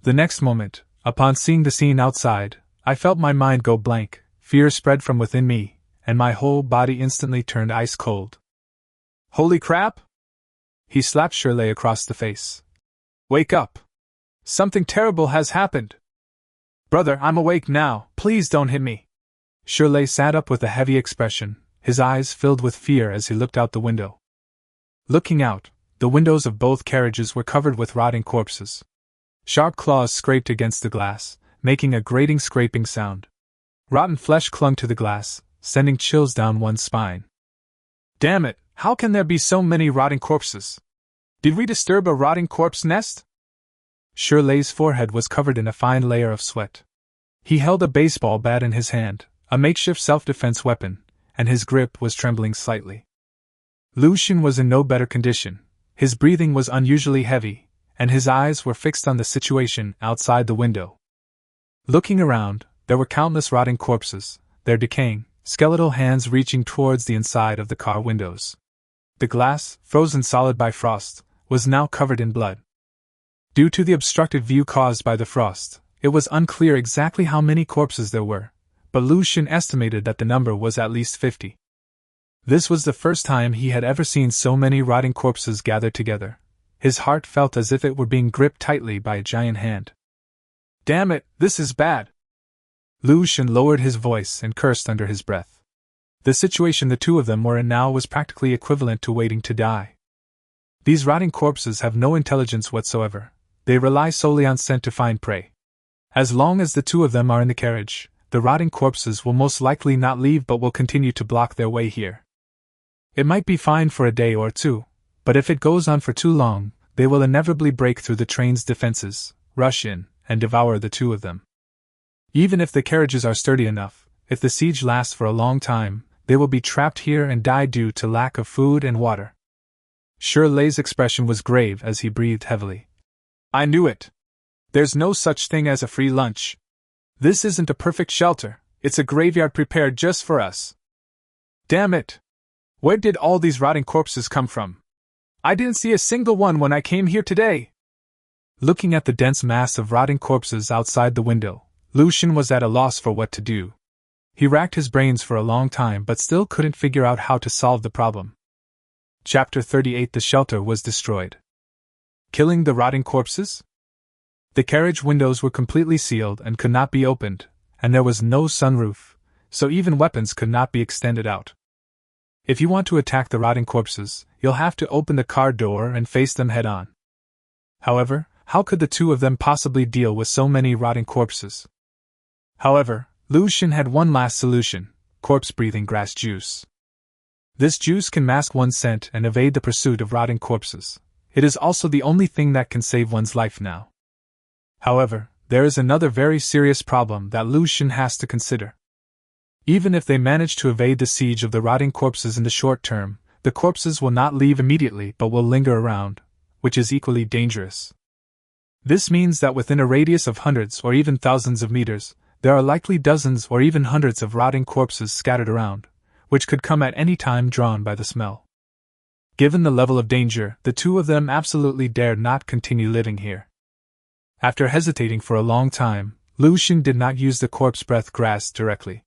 The next moment, upon seeing the scene outside, I felt my mind go blank, fear spread from within me, and my whole body instantly turned ice cold. Holy crap! He slapped Shirley across the face. Wake up! Something terrible has happened! Brother, I'm awake now, please don't hit me! Shirley sat up with a heavy expression, his eyes filled with fear as he looked out the window. Looking out, the windows of both carriages were covered with rotting corpses. Sharp claws scraped against the glass, making a grating scraping sound. Rotten flesh clung to the glass, sending chills down one's spine. Damn it, how can there be so many rotting corpses? Did we disturb a rotting corpse nest? Shirley's forehead was covered in a fine layer of sweat. He held a baseball bat in his hand, a makeshift self-defense weapon, and his grip was trembling slightly. Lu Xun was in no better condition. His breathing was unusually heavy, and his eyes were fixed on the situation outside the window. Looking around, there were countless rotting corpses, their decaying, skeletal hands reaching towards the inside of the car windows. The glass, frozen solid by frost, was now covered in blood. Due to the obstructed view caused by the frost, it was unclear exactly how many corpses there were, but Lu Xun estimated that the number was at least 50. This was the first time he had ever seen so many rotting corpses gathered together. His heart felt as if it were being gripped tightly by a giant hand. Damn it, this is bad! Lu Xun lowered his voice and cursed under his breath. The situation the two of them were in now was practically equivalent to waiting to die. These rotting corpses have no intelligence whatsoever. They rely solely on scent to find prey. As long as the two of them are in the carriage, the rotting corpses will most likely not leave but will continue to block their way here. It might be fine for a day or two, but if it goes on for too long, they will inevitably break through the train's defenses, rush in, and devour the two of them. Even if the carriages are sturdy enough, if the siege lasts for a long time, they will be trapped here and die due to lack of food and water. Shirley's expression was grave as he breathed heavily. I knew it. There's no such thing as a free lunch. This isn't a perfect shelter, it's a graveyard prepared just for us. Damn it! Where did all these rotting corpses come from? I didn't see a single one when I came here today. Looking at the dense mass of rotting corpses outside the window, Lu Xun was at a loss for what to do. He racked his brains for a long time but still couldn't figure out how to solve the problem. Chapter 38. The shelter was destroyed. Killing the rotting corpses? The carriage windows were completely sealed and could not be opened, and there was no sunroof, so even weapons could not be extended out. If you want to attack the rotting corpses, you'll have to open the car door and face them head-on. However, how could the two of them possibly deal with so many rotting corpses? However, Lu Xun had one last solution: corpse-breathing grass juice. This juice can mask one's scent and evade the pursuit of rotting corpses. It is also the only thing that can save one's life now. However, there is another very serious problem that Lu Xun has to consider. Even if they manage to evade the siege of the rotting corpses in the short term, the corpses will not leave immediately but will linger around, which is equally dangerous. This means that within a radius of hundreds or even thousands of meters, there are likely dozens or even hundreds of rotting corpses scattered around, which could come at any time drawn by the smell. Given the level of danger, the two of them absolutely dared not continue living here. After hesitating for a long time, Lu Xun did not use the corpse breath grass directly.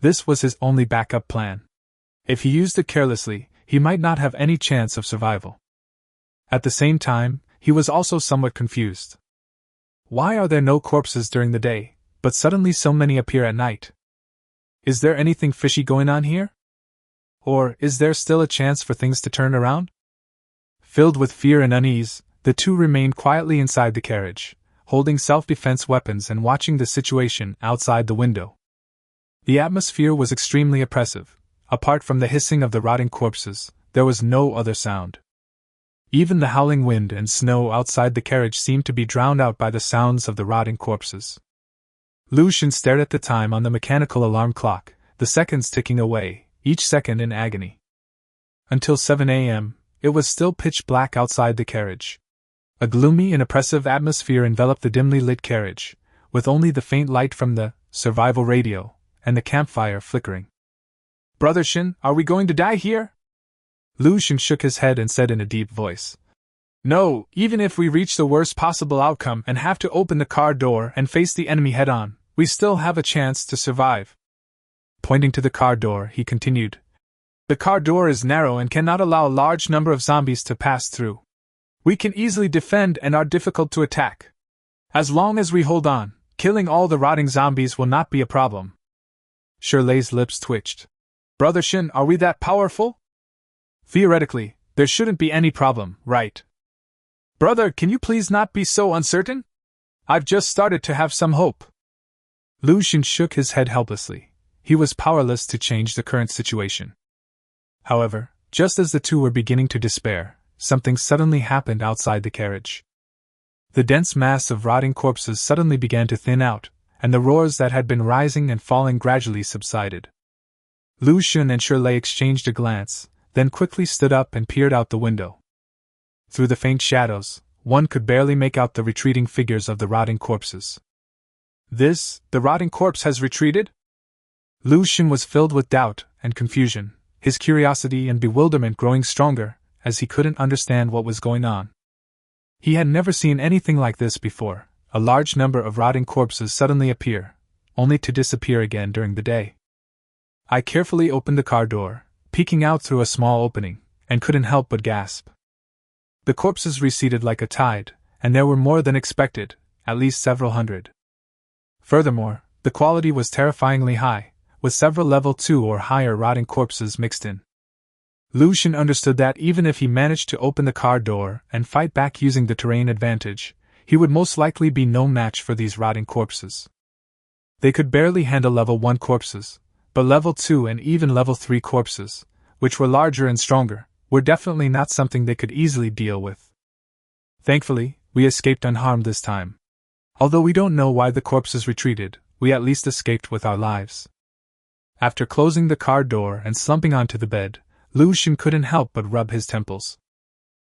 This was his only backup plan. If he used it carelessly, he might not have any chance of survival. At the same time, he was also somewhat confused. Why are there no corpses during the day, but suddenly so many appear at night? Is there anything fishy going on here? Or is there still a chance for things to turn around? Filled with fear and unease, the two remained quietly inside the carriage, holding self-defense weapons and watching the situation outside the window. The atmosphere was extremely oppressive. Apart from the hissing of the rotting corpses, there was no other sound. Even the howling wind and snow outside the carriage seemed to be drowned out by the sounds of the rotting corpses. Lucian stared at the time on the mechanical alarm clock, the seconds ticking away, each second in agony. Until 7 a.m., it was still pitch black outside the carriage. A gloomy and oppressive atmosphere enveloped the dimly lit carriage, with only the faint light from the survival radio and the campfire flickering. "Brother Shin, are we going to die here?" Lucian shook his head and said in a deep voice. "No, even if we reach the worst possible outcome and have to open the car door and face the enemy head-on, we still have a chance to survive." Pointing to the car door, he continued. "The car door is narrow and cannot allow a large number of zombies to pass through. We can easily defend and are difficult to attack. As long as we hold on, killing all the rotting zombies will not be a problem." Shirley's lips twitched. "Brother Shin, are we that powerful?" "Theoretically, there shouldn't be any problem, right?" "Brother, can you please not be so uncertain? I've just started to have some hope." Lucian shook his head helplessly. He was powerless to change the current situation. However, just as the two were beginning to despair, something suddenly happened outside the carriage. The dense mass of rotting corpses suddenly began to thin out, and the roars that had been rising and falling gradually subsided. Lucian and Shirley exchanged a glance, then quickly stood up and peered out the window. Through the faint shadows, one could barely make out the retreating figures of the rotting corpses. The rotting corpse has retreated?" Lucian was filled with doubt and confusion, his curiosity and bewilderment growing stronger, as he couldn't understand what was going on. He had never seen anything like this before, a large number of rotting corpses suddenly appear, only to disappear again during the day. I carefully opened the car door, peeking out through a small opening, and couldn't help but gasp. The corpses receded like a tide, and there were more than expected, at least several hundred. Furthermore, the quality was terrifyingly high, with several level 2 or higher rotting corpses mixed in. Lucian understood that even if he managed to open the car door and fight back using the terrain advantage, he would most likely be no match for these rotting corpses. They could barely handle level 1 corpses, but level 2 and even level 3 corpses, which were larger and stronger, were definitely not something they could easily deal with. Thankfully, we escaped unharmed this time. Although we don't know why the corpses retreated, we at least escaped with our lives. After closing the car door and slumping onto the bed, Lucian couldn't help but rub his temples.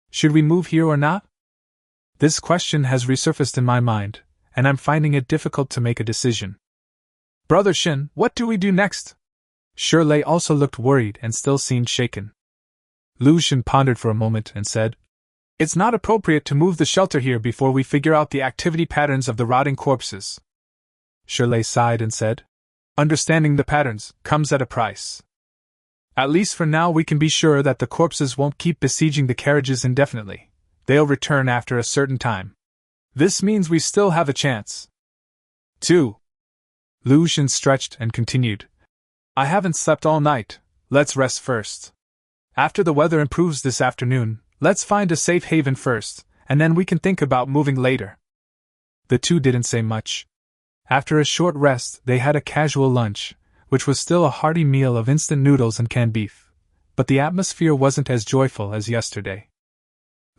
Should we move here or not? This question has resurfaced in my mind, and I'm finding it difficult to make a decision. Brother Shin, what do we do next? Shirley also looked worried and still seemed shaken. Lucian pondered for a moment and said, "It's not appropriate to move the shelter here before we figure out the activity patterns of the rotting corpses." Shirley sighed and said, "Understanding the patterns comes at a price. At least for now we can be sure that the corpses won't keep besieging the carriages indefinitely. They'll return after a certain time. This means we still have a chance." 2. Lucian stretched and continued, "I haven't slept all night, let's rest first. After the weather improves this afternoon, let's find a safe haven first, and then we can think about moving later." The two didn't say much. After a short rest, they had a casual lunch, which was still a hearty meal of instant noodles and canned beef, but the atmosphere wasn't as joyful as yesterday.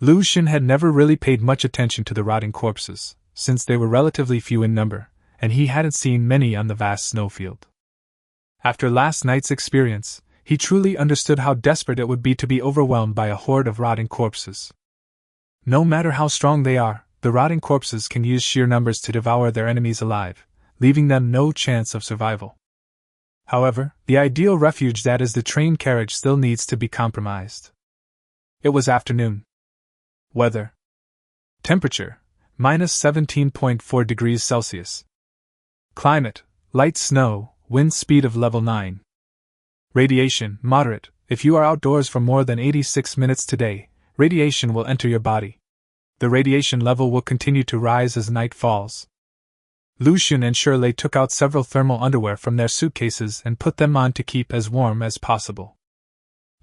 Lucian had never really paid much attention to the rotting corpses, since they were relatively few in number, and he hadn't seen many on the vast snowfield. After last night's experience, he truly understood how desperate it would be to be overwhelmed by a horde of rotting corpses. No matter how strong they are, the rotting corpses can use sheer numbers to devour their enemies alive, leaving them no chance of survival. However, the ideal refuge that is the train carriage still needs to be compromised. It was afternoon. Weather. Temperature, minus 17.4 degrees Celsius. Climate, light snow, wind speed of level 9. Radiation, moderate. If you are outdoors for more than 86 minutes today, radiation will enter your body. The radiation level will continue to rise as night falls. Lucian and Shirley took out several thermal underwear from their suitcases and put them on to keep as warm as possible.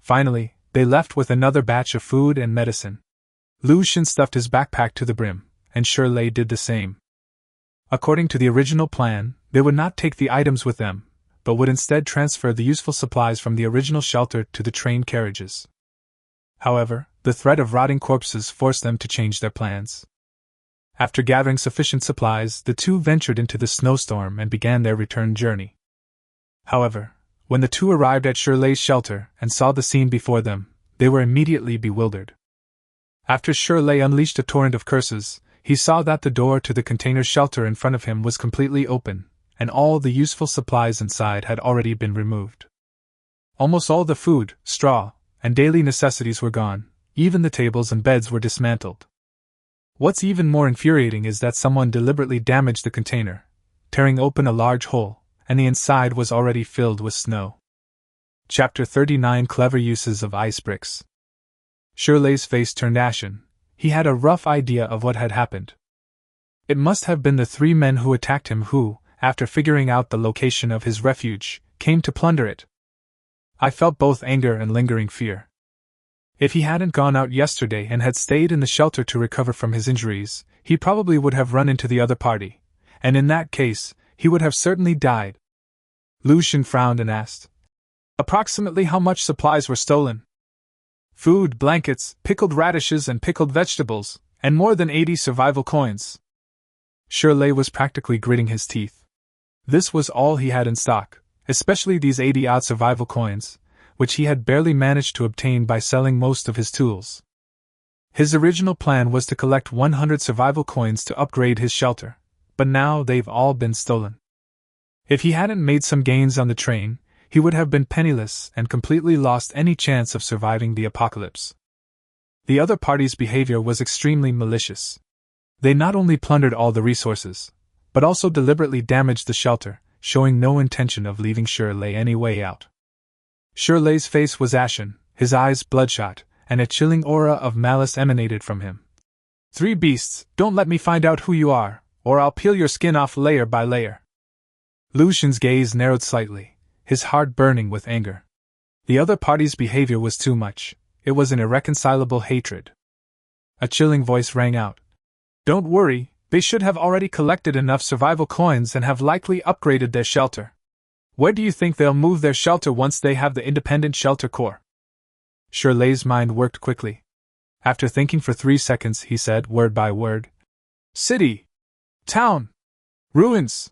Finally, they left with another batch of food and medicine. Lucian stuffed his backpack to the brim, and Shirley did the same. According to the original plan, they would not take the items with them, but would instead transfer the useful supplies from the original shelter to the train carriages. However, the threat of rotting corpses forced them to change their plans. After gathering sufficient supplies, the two ventured into the snowstorm and began their return journey. However, when the two arrived at Shirley's shelter and saw the scene before them, they were immediately bewildered. After Shirley unleashed a torrent of curses, he saw that the door to the container shelter in front of him was completely open, and all the useful supplies inside had already been removed. Almost all the food, straw, and daily necessities were gone, even the tables and beds were dismantled. What's even more infuriating is that someone deliberately damaged the container, tearing open a large hole, and the inside was already filled with snow. Chapter 39: Clever Uses of Ice Bricks. Shirley's face turned ashen. He had a rough idea of what had happened. It must have been the three men who attacked him who, after figuring out the location of his refuge, came to plunder it. I felt both anger and lingering fear. If he hadn't gone out yesterday and had stayed in the shelter to recover from his injuries, he probably would have run into the other party, and in that case, he would have certainly died. Lucian frowned and asked, "Approximately how much supplies were stolen?" "Food, blankets, pickled radishes and pickled vegetables, and more than 80 survival coins." Shirley was practically gritting his teeth. This was all he had in stock, especially these 80-odd survival coins, which he had barely managed to obtain by selling most of his tools. His original plan was to collect 100 survival coins to upgrade his shelter, but now they've all been stolen. If he hadn't made some gains on the train, he would have been penniless and completely lost any chance of surviving the apocalypse. The other party's behavior was extremely malicious. They not only plundered all the resources, but also deliberately damaged the shelter, showing no intention of leaving Shirley any way out. Shirley's face was ashen, his eyes bloodshot, and a chilling aura of malice emanated from him. "Three beasts, don't let me find out who you are, or I'll peel your skin off layer by layer." Lucian's gaze narrowed slightly, his heart burning with anger. The other party's behavior was too much. It was an irreconcilable hatred. A chilling voice rang out. "Don't worry, they should have already collected enough survival coins and have likely upgraded their shelter. Where do you think they'll move their shelter once they have the independent shelter core?" Shirley's mind worked quickly. After thinking for 3 seconds, he said, word by word, "City. Town. Ruins."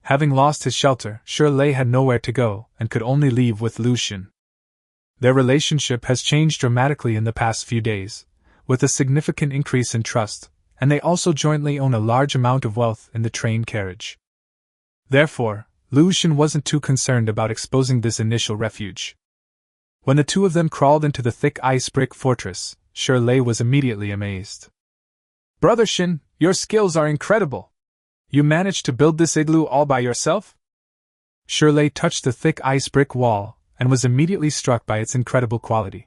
Having lost his shelter, Shirley had nowhere to go, and could only leave with Lucian. Their relationship has changed dramatically in the past few days, with a significant increase in trust, and they also jointly own a large amount of wealth in the train carriage. Therefore, Lucian wasn't too concerned about exposing this initial refuge. When the two of them crawled into the thick ice brick fortress, Shirley was immediately amazed. "Brother Shin, your skills are incredible. You managed to build this igloo all by yourself?" Shirley touched the thick ice brick wall and was immediately struck by its incredible quality.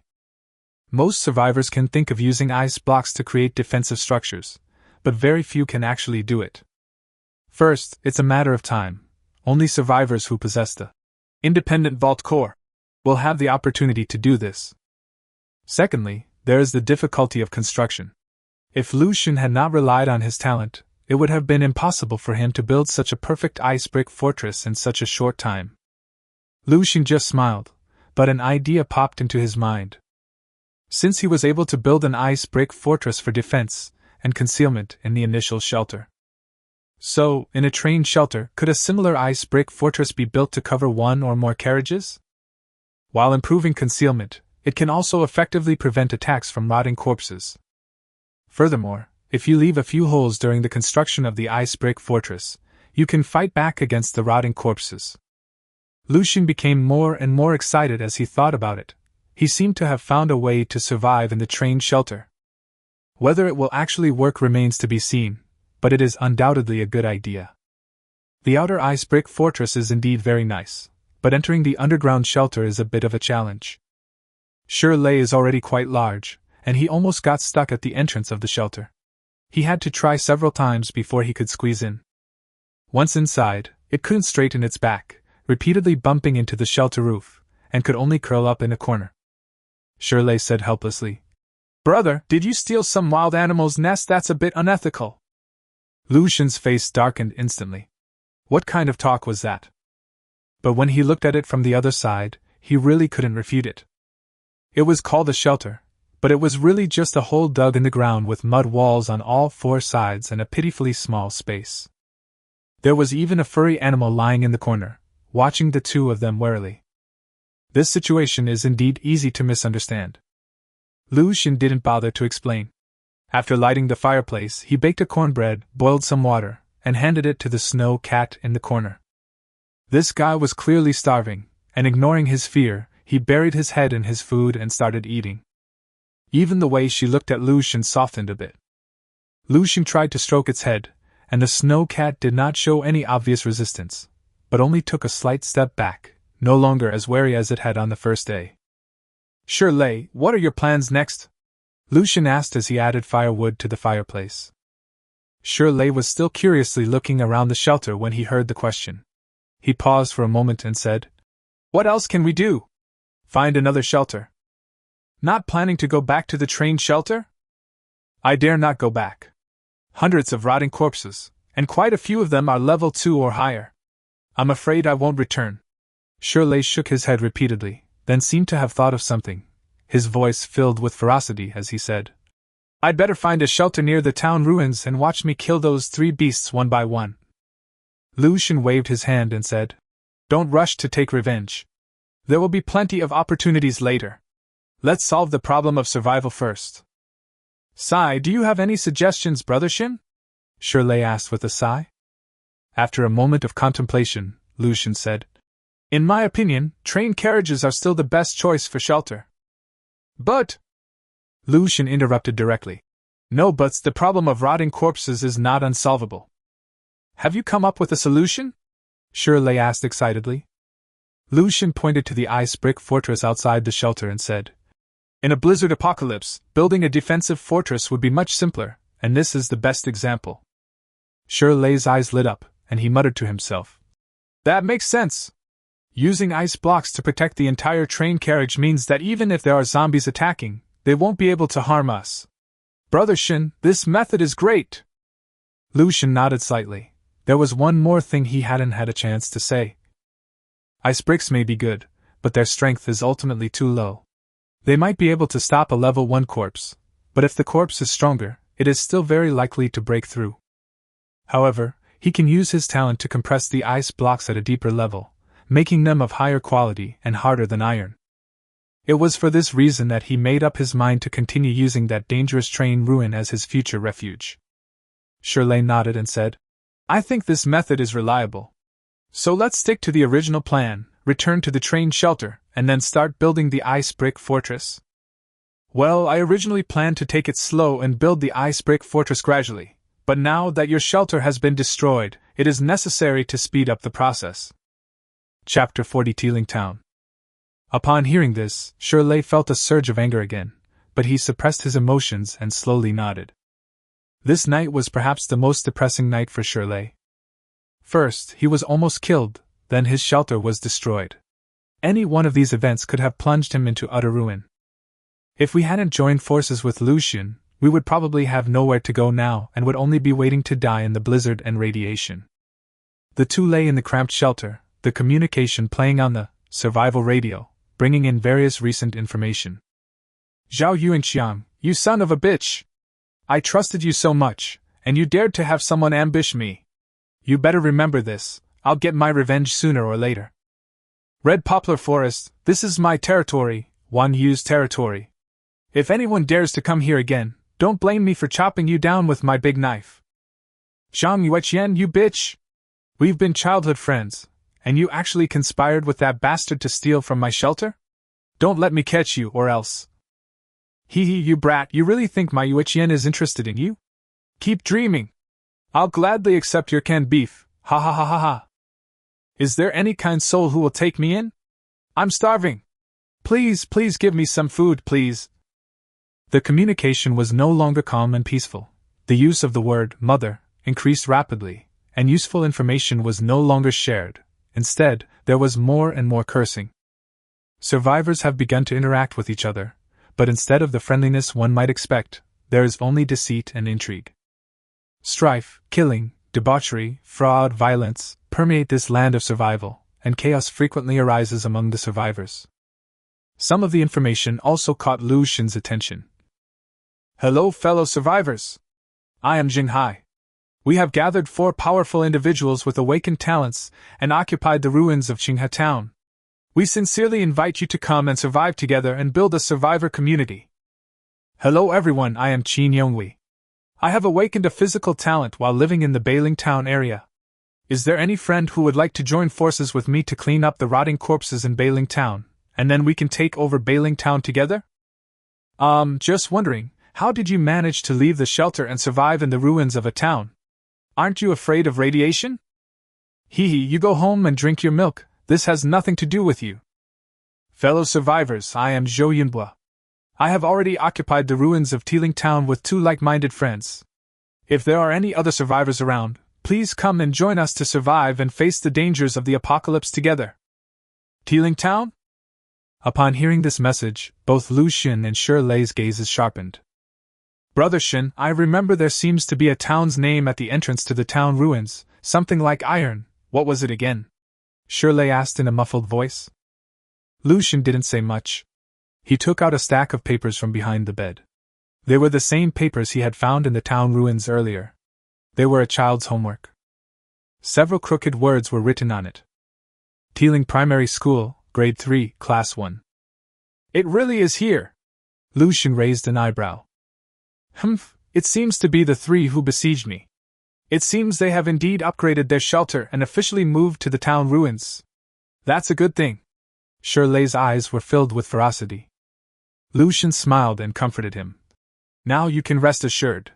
Most survivors can think of using ice blocks to create defensive structures, but very few can actually do it. First, it's a matter of time. Only survivors who possess the independent vault core will have the opportunity to do this. Secondly, there is the difficulty of construction. If Lucian had not relied on his talent, it would have been impossible for him to build such a perfect ice brick fortress in such a short time. Lucian just smiled, but an idea popped into his mind. Since he was able to build an ice brick fortress for defense and concealment in the initial shelter, so, in a train shelter, could a similar ice brick fortress be built to cover one or more carriages? While improving concealment, it can also effectively prevent attacks from rotting corpses. Furthermore, if you leave a few holes during the construction of the ice brick fortress, you can fight back against the rotting corpses. Lucian became more and more excited as he thought about it. He seemed to have found a way to survive in the train shelter. Whether it will actually work remains to be seen, but it is undoubtedly a good idea. The outer ice brick fortress is indeed very nice, but entering the underground shelter is a bit of a challenge. Shirley is already quite large, and he almost got stuck at the entrance of the shelter. He had to try several times before he could squeeze in. Once inside, it couldn't straighten its back, repeatedly bumping into the shelter roof, and could only curl up in a corner. Shirley said helplessly, "Brother, did you steal some wild animal's nest? That's a bit unethical." Lucian's face darkened instantly. What kind of talk was that? But when he looked at it from the other side, he really couldn't refute it. It was called a shelter, but it was really just a hole dug in the ground with mud walls on all four sides and a pitifully small space. There was even a furry animal lying in the corner, watching the two of them warily. This situation is indeed easy to misunderstand. Lucian didn't bother to explain. After lighting the fireplace, he baked a cornbread, boiled some water, and handed it to the snow cat in the corner. This guy was clearly starving, and ignoring his fear, he buried his head in his food and started eating. Even the way she looked at Lucian softened a bit. Lucian tried to stroke its head, and the snow cat did not show any obvious resistance, but only took a slight step back, no longer as wary as it had on the first day. "Shirley, what are your plans next?" Lucian asked as he added firewood to the fireplace. Shirley was still curiously looking around the shelter when he heard the question. He paused for a moment and said, "What else can we do? Find another shelter." "Not planning to go back to the train shelter?" "I dare not go back. Hundreds of rotting corpses, and quite a few of them are level 2 or higher. I'm afraid I won't return." Shirley shook his head repeatedly, then seemed to have thought of something, his voice filled with ferocity as he said, "I'd better find a shelter near the town ruins and watch me kill those 3 beasts one by one." Lucian waved his hand and said, "Don't rush to take revenge. There will be plenty of opportunities later. Let's solve the problem of survival first." "Sigh, do you have any suggestions, Brother Shin?" Shirley asked with a sigh. After a moment of contemplation, Lucian said, "In my opinion, train carriages are still the best choice for shelter." "But," Lucian interrupted directly, "no buts, the problem of rotting corpses is not unsolvable." "Have you come up with a solution?" Shirley asked excitedly. Lucian pointed to the ice brick fortress outside the shelter and said, "In a blizzard apocalypse, building a defensive fortress would be much simpler, and this is the best example." Shirley's eyes lit up, and he muttered to himself, "That makes sense. Using ice blocks to protect the entire train carriage means that even if there are zombies attacking, they won't be able to harm us. Brother Shin, this method is great." Lucian nodded slightly. There was one more thing he hadn't had a chance to say. Ice bricks may be good, but their strength is ultimately too low. They might be able to stop a level 1 corpse, but if the corpse is stronger, it is still very likely to break through. However, he can use his talent to compress the ice blocks at a deeper level, making them of higher quality and harder than iron. It was for this reason that he made up his mind to continue using that dangerous train ruin as his future refuge. Shirley nodded and said, "I think this method is reliable. So let's stick to the original plan, return to the train shelter, and then start building the ice brick fortress." "Well, I originally planned to take it slow and build the ice brick fortress gradually, but now that your shelter has been destroyed, it is necessary to speed up the process." Chapter 40 Teeling Town. Upon hearing this, Shirley felt a surge of anger again, but he suppressed his emotions and slowly nodded. This night was perhaps the most depressing night for Shirley. First, he was almost killed, then his shelter was destroyed. Any one of these events could have plunged him into utter ruin. If we hadn't joined forces with Lucian, we would probably have nowhere to go now and would only be waiting to die in the blizzard and radiation. The two lay in the cramped shelter, the communication playing on the survival radio, bringing in various recent information. "Zhao Yuanxiang, you son of a bitch! I trusted you so much, and you dared to have someone ambush me. You better remember this, I'll get my revenge sooner or later. Red Poplar Forest, this is my territory, Wan Yu's territory. If anyone dares to come here again, don't blame me for chopping you down with my big knife. Zhang Yueqian, you bitch! We've been childhood friends, and you actually conspired with that bastard to steal from my shelter? Don't let me catch you, or else. Hee, you brat, you really think my Yueqian is interested in you? Keep dreaming. I'll gladly accept your canned beef, ha ha ha ha ha. Is there any kind soul who will take me in? I'm starving. Please give me some food, please." The communication was no longer calm and peaceful. The use of the word mother increased rapidly, and useful information was no longer shared. Instead, there was more and more cursing. Survivors have begun to interact with each other, but instead of the friendliness one might expect, there is only deceit and intrigue. Strife, killing, debauchery, fraud, violence permeate this land of survival, and chaos frequently arises among the survivors. Some of the information also caught Lu Xun's attention. Hello, fellow survivors! I am Jinghai. We have gathered 4 powerful individuals with awakened talents and occupied the ruins of Qinghe Town. We sincerely invite you to come and survive together and build a survivor community. Hello everyone, I am Qin Yonghui. I have awakened a physical talent while living in the Bailing Town area. Is there any friend who would like to join forces with me to clean up the rotting corpses in Bailing Town, and then we can take over Bailing Town together? Just wondering, how did you manage to leave the shelter and survive in the ruins of a town? Aren't you afraid of radiation? You go home and drink your milk, this has nothing to do with you. Fellow survivors, I am Zhou Yunhua. I have already occupied the ruins of Tiling Town with 2 like-minded friends. If there are any other survivors around, please come and join us to survive and face the dangers of the apocalypse together. Tiling Town? Upon hearing this message, both Lu Xun and Shirtless' gazes sharpened. Brother Shin, I remember there seems to be a town's name at the entrance to the town ruins, something like iron. What was it again? Shirley asked in a muffled voice. Lu Xun didn't say much. He took out a stack of papers from behind the bed. They were the same papers he had found in the town ruins earlier. They were a child's homework. Several crooked words were written on it. Tiling Primary School, Grade 3, Class 1. It really is here. Lu Xun raised an eyebrow. It seems to be the 3 who besieged me. It seems they have indeed upgraded their shelter and officially moved to the town ruins. That's a good thing. Shirley's eyes were filled with ferocity. Lu Xun smiled and comforted him. Now you can rest assured.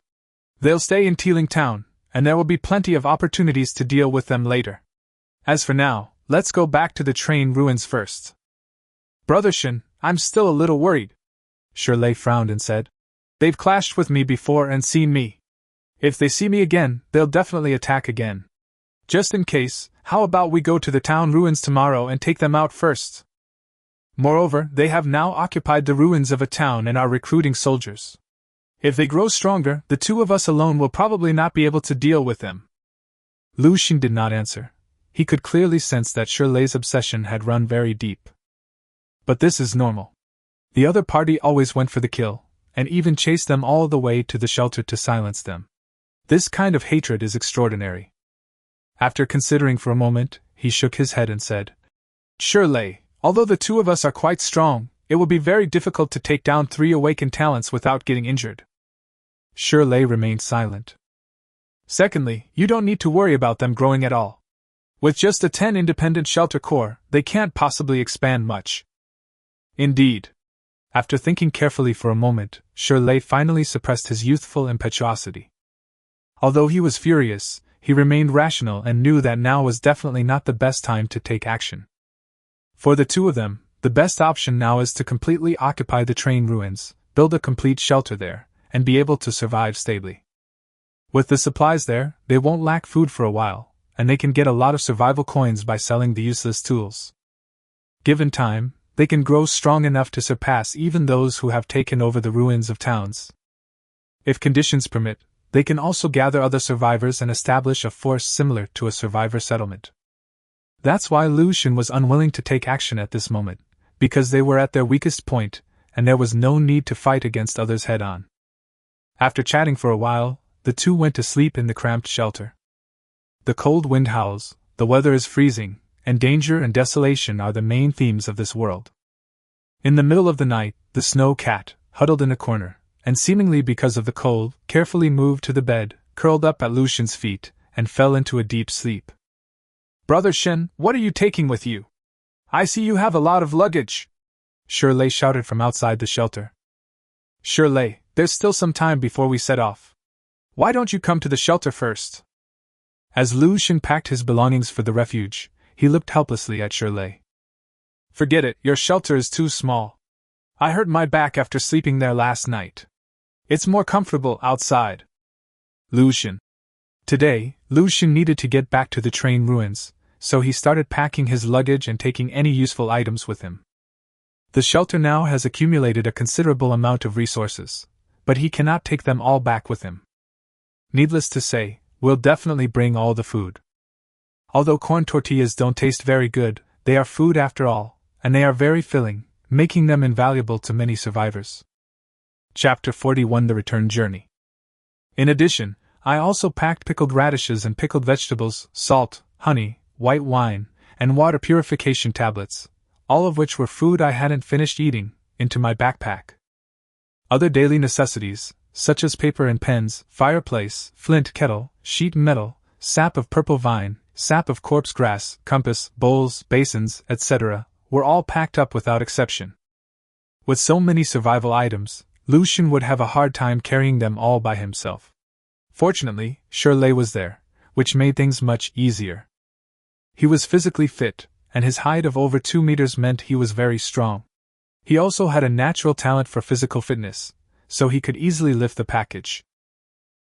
They'll stay in Tiling Town, and there will be plenty of opportunities to deal with them later. As for now, let's go back to the train ruins first. Brother Shin, I'm still a little worried. Shirley frowned and said. They've clashed with me before and seen me. If they see me again, they'll definitely attack again. Just in case, how about we go to the town ruins tomorrow and take them out first? Moreover, they have now occupied the ruins of a town and are recruiting soldiers. If they grow stronger, the 2 of us alone will probably not be able to deal with them. Lu Xun did not answer. He could clearly sense that Shirley's obsession had run very deep. But this is normal. The other party always went for the kill, and even chased them all the way to the shelter to silence them. This kind of hatred is extraordinary. After considering for a moment, he shook his head and said, Shirley, although the 2 of us are quite strong, it will be very difficult to take down 3 awakened talents without getting injured. Shirley remained silent. Secondly, you don't need to worry about them growing at all. With just a 10 independent shelter core, they can't possibly expand much. Indeed. After thinking carefully for a moment, Shirley finally suppressed his youthful impetuosity. Although he was furious, he remained rational and knew that now was definitely not the best time to take action. For the 2 of them, the best option now is to completely occupy the train ruins, build a complete shelter there, and be able to survive stably. With the supplies there, they won't lack food for a while, and they can get a lot of survival coins by selling the useless tools. Given time, they can grow strong enough to surpass even those who have taken over the ruins of towns. If conditions permit, they can also gather other survivors and establish a force similar to a survivor settlement. That's why Lu Xun was unwilling to take action at this moment, because they were at their weakest point, and there was no need to fight against others head-on. After chatting for a while, the 2 went to sleep in the cramped shelter. The cold wind howls, the weather is freezing, and danger and desolation are the main themes of this world. In the middle of the night, the snow cat, huddled in a corner, and seemingly because of the cold, carefully moved to the bed, curled up at Lu Xun's feet, and fell into a deep sleep. Brother Shen, what are you taking with you? I see you have a lot of luggage. Shirley shouted from outside the shelter. Shirley, there's still some time before we set off. Why don't you come to the shelter first? As Lu Xun packed his belongings for the refuge, he looked helplessly at Shirley. Forget it, your shelter is too small. I hurt my back after sleeping there last night. It's more comfortable outside. Lucian. Today, Lucian needed to get back to the train ruins, so he started packing his luggage and taking any useful items with him. The shelter now has accumulated a considerable amount of resources, but he cannot take them all back with him. Needless to say, we'll definitely bring all the food. Although corn tortillas don't taste very good, they are food after all, and they are very filling, making them invaluable to many survivors. Chapter 41: The Return Journey. In addition, I also packed pickled radishes and pickled vegetables, salt, honey, white wine, and water purification tablets, all of which were food I hadn't finished eating, into my backpack. Other daily necessities, such as paper and pens, fireplace, flint kettle, sheet metal, sap of purple vine, sap of corpse grass, compass, bowls, basins, etc., were all packed up without exception. With so many survival items, Lucian would have a hard time carrying them all by himself. Fortunately, Shirley was there, which made things much easier. He was physically fit, and his height of over 2 meters meant he was very strong. He also had a natural talent for physical fitness, so he could easily lift the package.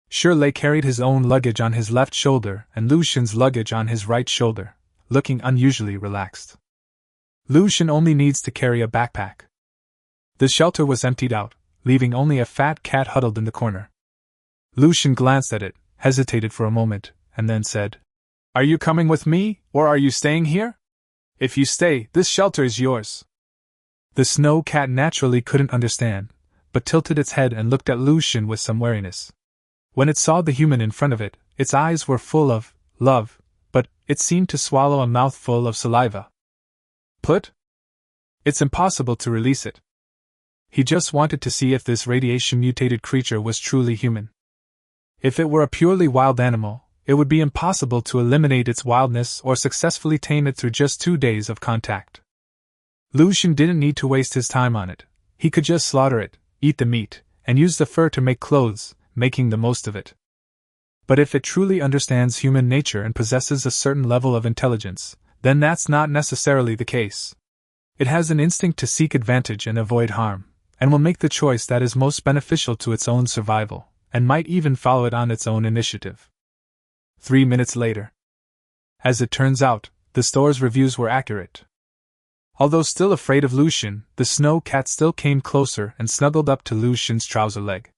Shirley carried his own luggage on his left shoulder and Lucian's luggage on his right shoulder, looking unusually relaxed. Lucian only needs to carry a backpack. The shelter was emptied out, leaving only a fat cat huddled in the corner. Lucian glanced at it, hesitated for a moment, and then said, "Are you coming with me, or are you staying here? If you stay, this shelter is yours." The snow cat naturally couldn't understand, but tilted its head and looked at Lucian with some wariness. When it saw the human in front of it, its eyes were full of love, but it seemed to swallow a mouthful of saliva. Put? It's impossible to release it. He just wanted to see if this radiation-mutated creature was truly human. If it were a purely wild animal, it would be impossible to eliminate its wildness or successfully tame it through just 2 days of contact. Lucian didn't need to waste his time on it. He could just slaughter it, eat the meat, and use the fur to make clothes, making the most of it. But if it truly understands human nature and possesses a certain level of intelligence, then that's not necessarily the case. It has an instinct to seek advantage and avoid harm, and will make the choice that is most beneficial to its own survival, and might even follow it on its own initiative. 3 minutes later. As it turns out, the store's reviews were accurate. Although still afraid of Lucian, the snow cat still came closer and snuggled up to Lucian's trouser leg.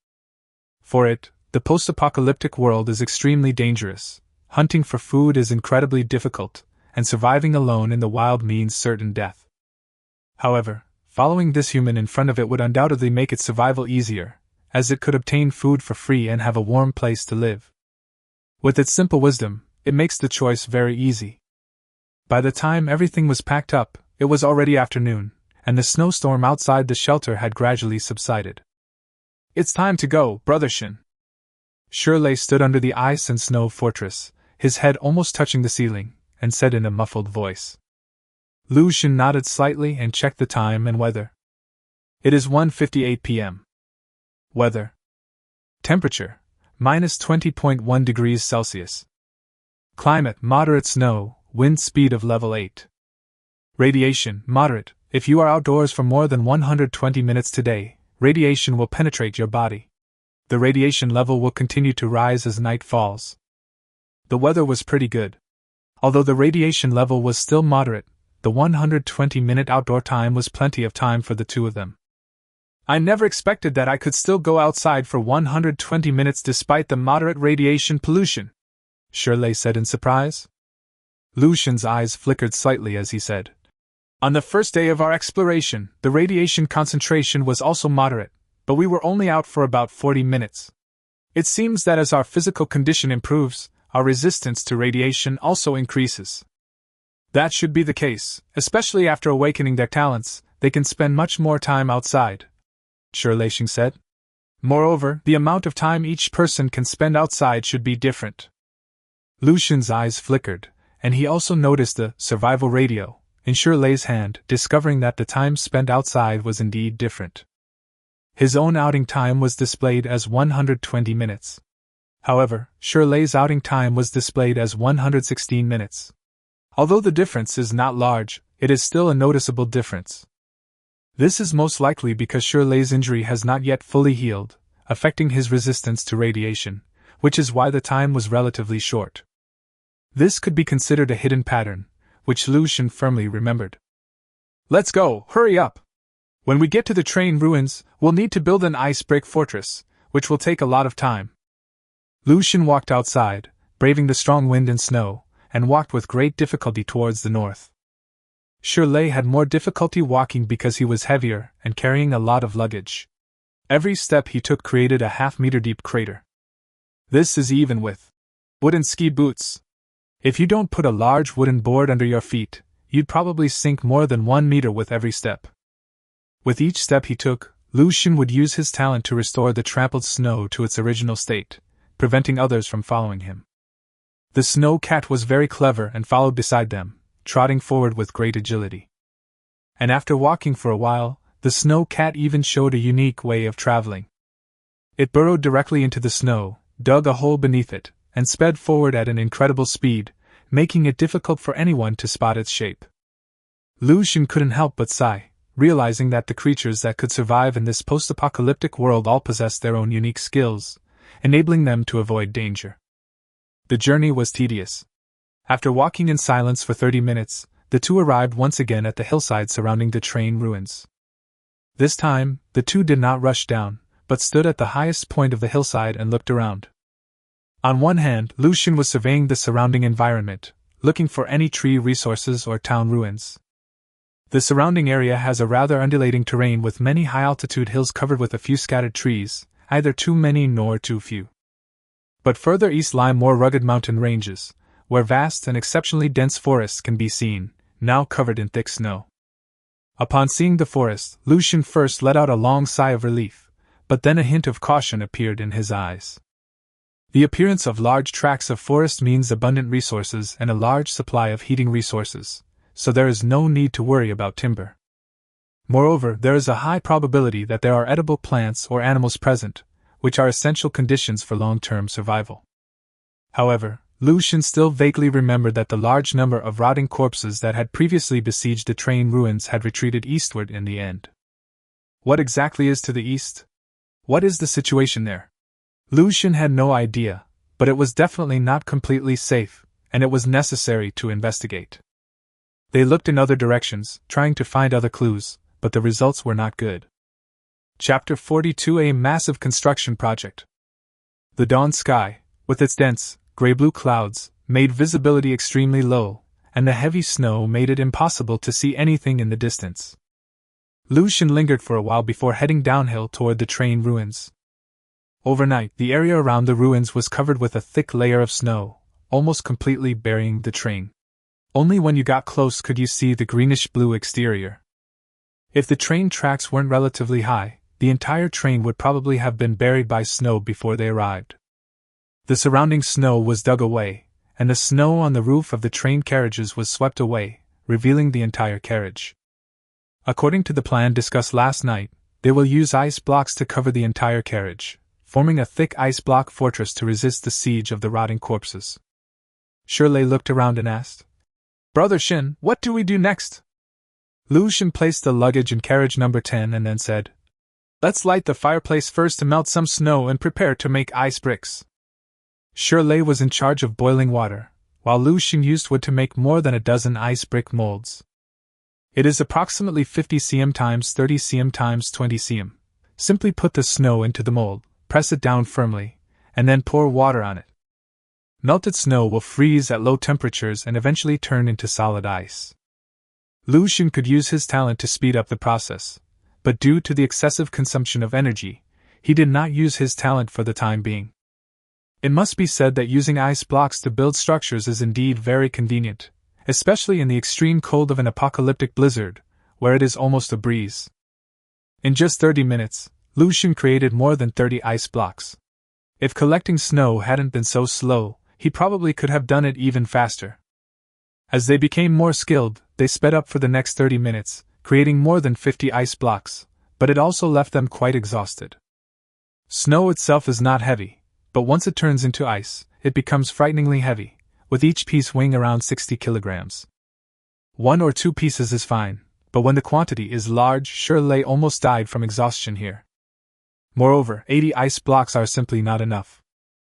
For it, the post-apocalyptic world is extremely dangerous, hunting for food is incredibly difficult, and surviving alone in the wild means certain death. However, following this human in front of it would undoubtedly make its survival easier, as it could obtain food for free and have a warm place to live. With its simple wisdom, it makes the choice very easy. By the time everything was packed up, it was already afternoon, and the snowstorm outside the shelter had gradually subsided. "It's time to go, Brother Shin." Shirley stood under the ice and snow fortress, his head almost touching the ceiling, and said in a muffled voice. Lucian nodded slightly and checked the time and weather. It is 1:58 p.m. Weather. Temperature, minus 20.1 degrees Celsius. Climate, moderate snow, wind speed of level 8. Radiation, moderate. If you are outdoors for more than 120 minutes today, radiation will penetrate your body. The radiation level will continue to rise as night falls. The weather was pretty good. Although the radiation level was still moderate, the 120-minute outdoor time was plenty of time for the two of them. "I never expected that I could still go outside for 120 minutes despite the moderate radiation pollution," Shirley said in surprise. Lucian's eyes flickered slightly as he said, "On the first day of our exploration, the radiation concentration was also moderate, but we were only out for about 40 minutes. It seems that as our physical condition improves, our resistance to radiation also increases. That should be the case, especially after awakening their talents, they can spend much more time outside," Shirley said. "Moreover, the amount of time each person can spend outside should be different." Lucian's eyes flickered, and he also noticed the survival radio in Shirley's hand, discovering that the time spent outside was indeed different. His own outing time was displayed as 120 minutes. However, Shirley's outing time was displayed as 116 minutes. Although the difference is not large, it is still a noticeable difference. This is most likely because Shirley's injury has not yet fully healed, affecting his resistance to radiation, which is why the time was relatively short. This could be considered a hidden pattern, which Lu Xun firmly remembered. Let's go, hurry up! When we get to the train ruins, we'll need to build an ice brick fortress, which will take a lot of time. Lu Xun walked outside, braving the strong wind and snow, and walked with great difficulty towards the north. Shirley had more difficulty walking because he was heavier and carrying a lot of luggage. Every step he took created a half-meter deep crater. This is even with wooden ski boots. If you don't put a large wooden board under your feet, you'd probably sink more than 1 meter with every step. With each step he took, Lu Xun would use his talent to restore the trampled snow to its original state, preventing others from following him. The snow cat was very clever and followed beside them, trotting forward with great agility. And after walking for a while, the snow cat even showed a unique way of traveling. It burrowed directly into the snow, dug a hole beneath it, and sped forward at an incredible speed, making it difficult for anyone to spot its shape. Lu Xun couldn't help but sigh, realizing that the creatures that could survive in this post-apocalyptic world all possessed their own unique skills, enabling them to avoid danger. The journey was tedious. After walking in silence for 30 minutes, the two arrived once again at the hillside surrounding the train ruins. This time, the two did not rush down, but stood at the highest point of the hillside and looked around. On one hand, Lu Xun was surveying the surrounding environment, looking for any tree resources or town ruins. The surrounding area has a rather undulating terrain with many high-altitude hills covered with a few scattered trees, either too many nor too few. But further east lie more rugged mountain ranges, where vast and exceptionally dense forests can be seen, now covered in thick snow. Upon seeing the forest, Lu Xun first let out a long sigh of relief, but then a hint of caution appeared in his eyes. The appearance of large tracts of forest means abundant resources and a large supply of heating resources, so there is no need to worry about timber. Moreover, there is a high probability that there are edible plants or animals present, which are essential conditions for long-term survival. However, Lu Xun still vaguely remembered that the large number of rotting corpses that had previously besieged the train ruins had retreated eastward in the end. What exactly is to the east? What is the situation there? Lu Xun had no idea, but it was definitely not completely safe, and it was necessary to investigate. They looked in other directions, trying to find other clues, but the results were not good. Chapter 42: A massive construction project. The dawn sky, with its dense, gray-blue clouds, made visibility extremely low, and the heavy snow made it impossible to see anything in the distance. Lu Xun lingered for a while before heading downhill toward the train ruins. Overnight, the area around the ruins was covered with a thick layer of snow, almost completely burying the train. Only when you got close could you see the greenish-blue exterior. If the train tracks weren't relatively high, the entire train would probably have been buried by snow before they arrived. The surrounding snow was dug away, and the snow on the roof of the train carriages was swept away, revealing the entire carriage. According to the plan discussed last night, they will use ice blocks to cover the entire carriage, forming a thick ice block fortress to resist the siege of the rotting corpses. Shirley looked around and asked, "Brother Shin, what do we do next?" Lu Xun placed the luggage in carriage number 10 and then said, "Let's light the fireplace first to melt some snow and prepare to make ice bricks." Shirley was in charge of boiling water, while Lu Xun used wood to make more than a dozen ice brick molds. It is approximately 50 cm times 30 cm times 20 cm. Simply put the snow into the mold, press it down firmly, and then pour water on it. Melted snow will freeze at low temperatures and eventually turn into solid ice. Lu Xun could use his talent to speed up the process, but due to the excessive consumption of energy, he did not use his talent for the time being. It must be said that using ice blocks to build structures is indeed very convenient, especially in the extreme cold of an apocalyptic blizzard, where it is almost a breeze. In just 30 minutes, Lu Xun created more than 30 ice blocks. If collecting snow hadn't been so slow, he probably could have done it even faster. As they became more skilled, they sped up for the next 30 minutes, creating more than 50 ice blocks, but it also left them quite exhausted. Snow itself is not heavy, but once it turns into ice, it becomes frighteningly heavy, with each piece weighing around 60 kilograms. 1 or 2 pieces is fine, but when the quantity is large, Shirley almost died from exhaustion here. Moreover, 80 ice blocks are simply not enough.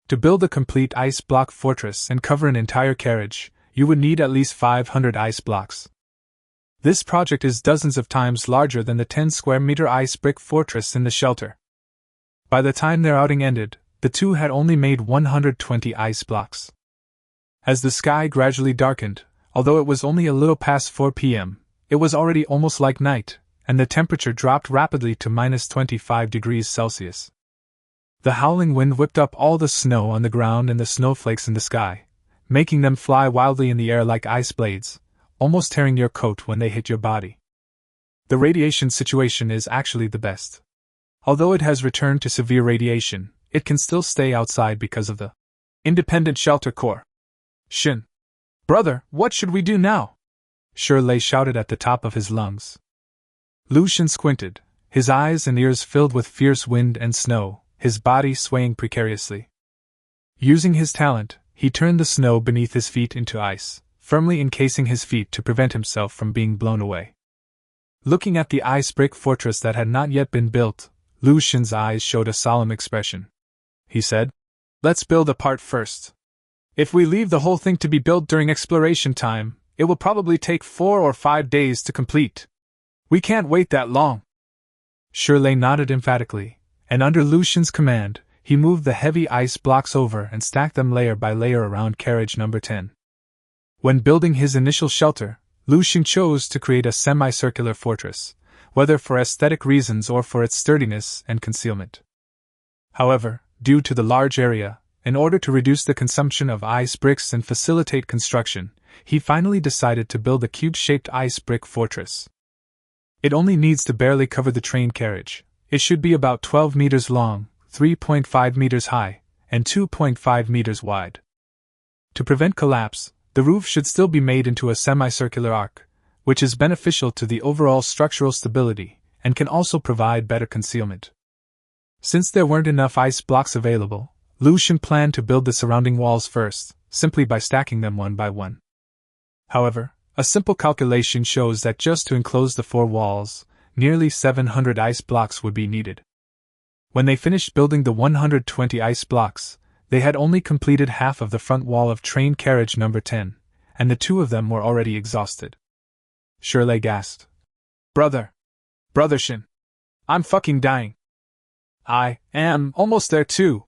To build a complete ice block fortress and cover an entire carriage, you would need at least 500 ice blocks. This project is dozens of times larger than the 10-square-meter ice brick fortress in the shelter. By the time their outing ended, the two had only made 120 ice blocks. As the sky gradually darkened, although it was only a little past 4 p.m., it was already almost like night, and the temperature dropped rapidly to -25°C. The howling wind whipped up all the snow on the ground and the snowflakes in the sky, making them fly wildly in the air like ice blades, almost tearing your coat when they hit your body. The radiation situation is actually the best. Although it has returned to severe radiation, it can still stay outside because of the independent shelter core. Shin. Brother, what should we do now? Shirley shouted at the top of his lungs. Lu Xun squinted, his eyes and ears filled with fierce wind and snow, his body swaying precariously. Using his talent, he turned the snow beneath his feet into ice, firmly encasing his feet to prevent himself from being blown away. Looking at the ice brick fortress that had not yet been built, Lu Xun's eyes showed a solemn expression. He said, "Let's build a part first. If we leave the whole thing to be built during exploration time, it will probably take 4 or 5 days to complete. We can't wait that long." Shirley nodded emphatically, and under Lu Xun's command, he moved the heavy ice blocks over and stacked them layer by layer around carriage number 10. When building his initial shelter, Lu Xun chose to create a semicircular fortress, whether for aesthetic reasons or for its sturdiness and concealment. However, due to the large area, in order to reduce the consumption of ice bricks and facilitate construction, he finally decided to build a cube-shaped ice brick fortress. It only needs to barely cover the train carriage. It should be about 12 meters long, 3.5 meters high, and 2.5 meters wide. To prevent collapse, the roof should still be made into a semicircular arc, which is beneficial to the overall structural stability, and can also provide better concealment. Since there weren't enough ice blocks available, Lu Xun planned to build the surrounding walls first, simply by stacking them one by one. However, a simple calculation shows that just to enclose the 4 walls, nearly 700 ice blocks would be needed. When they finished building the 120 ice blocks, they had only completed half of the front wall of train carriage number 10, and the 2 of them were already exhausted. Shirley gasped. Brother Shin. I'm fucking dying. I am almost there too.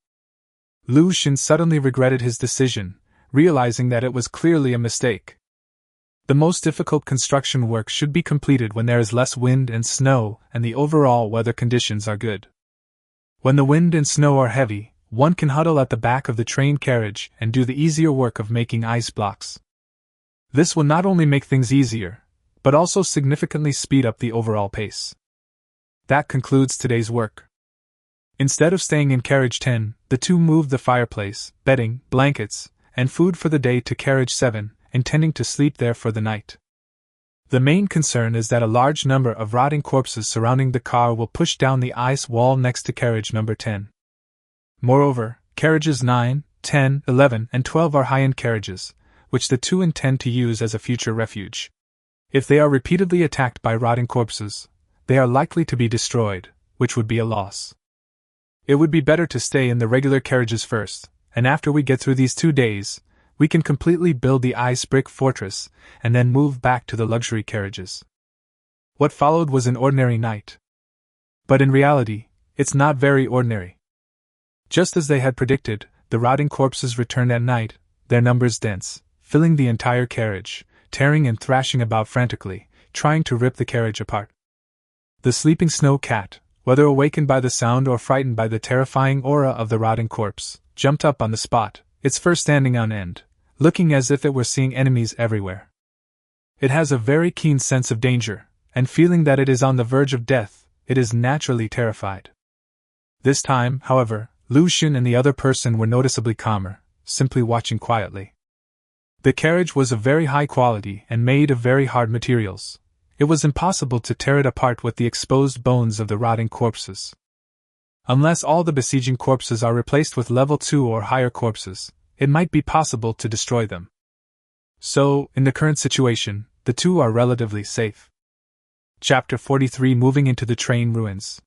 Lu Xun suddenly regretted his decision, realizing that it was clearly a mistake. The most difficult construction work should be completed when there is less wind and snow and the overall weather conditions are good. When the wind and snow are heavy, one can huddle at the back of the train carriage and do the easier work of making ice blocks. This will not only make things easier, but also significantly speed up the overall pace. That concludes today's work. Instead of staying in carriage 10, the two moved the fireplace, bedding, blankets, and food for the day to carriage 7, intending to sleep there for the night. The main concern is that a large number of rotting corpses surrounding the car will push down the ice wall next to carriage number 10. Moreover, carriages 9, 10, 11, and 12 are high-end carriages, which the two intend to use as a future refuge. If they are repeatedly attacked by rotting corpses, they are likely to be destroyed, which would be a loss. It would be better to stay in the regular carriages first, and after we get through these 2 days, we can completely build the ice brick fortress and then move back to the luxury carriages. What followed was an ordinary night. But in reality, it's not very ordinary. Just as they had predicted, the rotting corpses returned at night, their numbers dense, filling the entire carriage, tearing and thrashing about frantically, trying to rip the carriage apart. The sleeping snow cat, whether awakened by the sound or frightened by the terrifying aura of the rotting corpse, jumped up on the spot, its fur standing on end, looking as if it were seeing enemies everywhere. It has a very keen sense of danger, and feeling that it is on the verge of death, it is naturally terrified. This time, however, Lu Xun and the other person were noticeably calmer, simply watching quietly. The carriage was of very high quality and made of very hard materials. It was impossible to tear it apart with the exposed bones of the rotting corpses. Unless all the besieging corpses are replaced with level 2 or higher corpses, it might be possible to destroy them. So, in the current situation, the two are relatively safe. Chapter 43 Moving into the train ruins.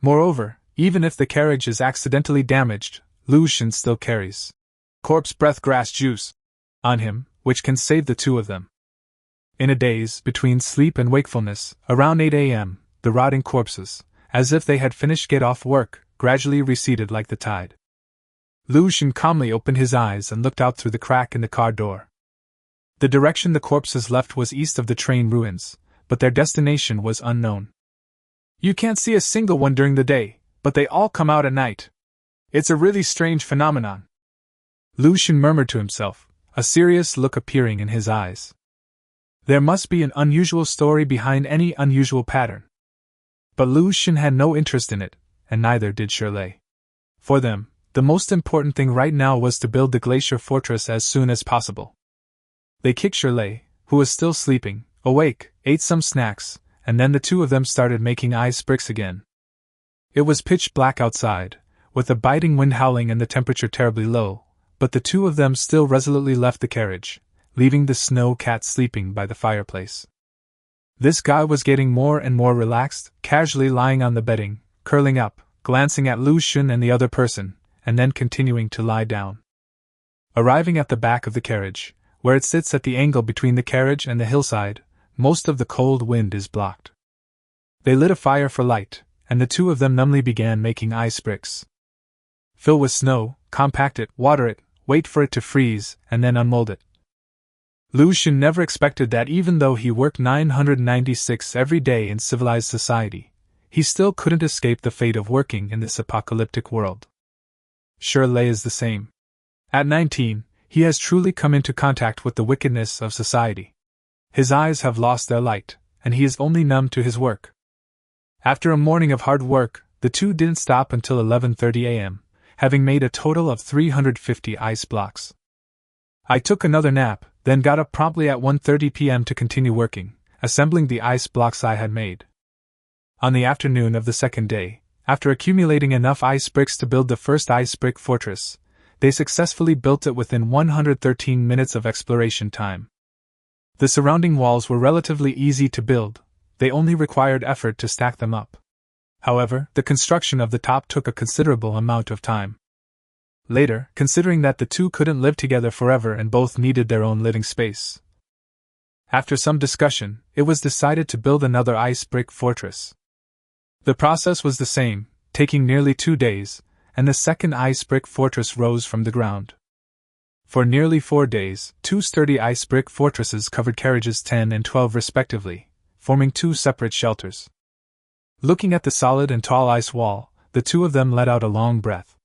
Moreover, even if the carriage is accidentally damaged, Lu Xun still carries corpse breath grass juice on him, which can save the two of them. In a daze between sleep and wakefulness, around 8 a.m., the rotting corpses, as if they had finished get off work, gradually receded like the tide. Lu Xun calmly opened his eyes and looked out through the crack in the car door. The direction the corpses left was east of the train ruins, but their destination was unknown. You can't see a single one during the day, but they all come out at night. It's a really strange phenomenon. Lu Xun murmured to himself, a serious look appearing in his eyes. There must be an unusual story behind any unusual pattern. But Lu Xun had no interest in it, and neither did Shirley. For them, the most important thing right now was to build the glacier fortress as soon as possible. They kicked Shirley, who was still sleeping, awake, ate some snacks, and then the two of them started making ice bricks again. It was pitch black outside, with a biting wind howling and the temperature terribly low, but the two of them still resolutely left the carriage, leaving the snow cat sleeping by the fireplace. This guy was getting more and more relaxed, casually lying on the bedding, curling up, glancing at Lu Xun and the other person, and then continuing to lie down. Arriving at the back of the carriage, where it sits at the angle between the carriage and the hillside, most of the cold wind is blocked. They lit a fire for light, and the two of them numbly began making ice bricks. Fill with snow, compact it, water it, wait for it to freeze, and then unmold it. Lu Xun never expected that even though he worked 996 every day in civilized society, he still couldn't escape the fate of working in this apocalyptic world. Shirley is the same. At 19, he has truly come into contact with the wickedness of society. His eyes have lost their light, and he is only numb to his work. After a morning of hard work, the two didn't stop until 11:30 a.m., having made a total of 350 ice blocks. I took another nap, then got up promptly at 1:30 p.m. to continue working, assembling the ice blocks I had made. On the afternoon of the second day, after accumulating enough ice bricks to build the first ice brick fortress, they successfully built it within 113 minutes of exploration time. The surrounding walls were relatively easy to build, they only required effort to stack them up. However, the construction of the top took a considerable amount of time. Later, considering that the two couldn't live together forever and both needed their own living space, after some discussion, it was decided to build another ice brick fortress. The process was the same, taking nearly 2 days, and the second ice brick fortress rose from the ground. For nearly 4 days, 2 sturdy ice brick fortresses covered carriages 10 and 12 respectively, forming 2 separate shelters. Looking at the solid and tall ice wall, the two of them let out a long breath.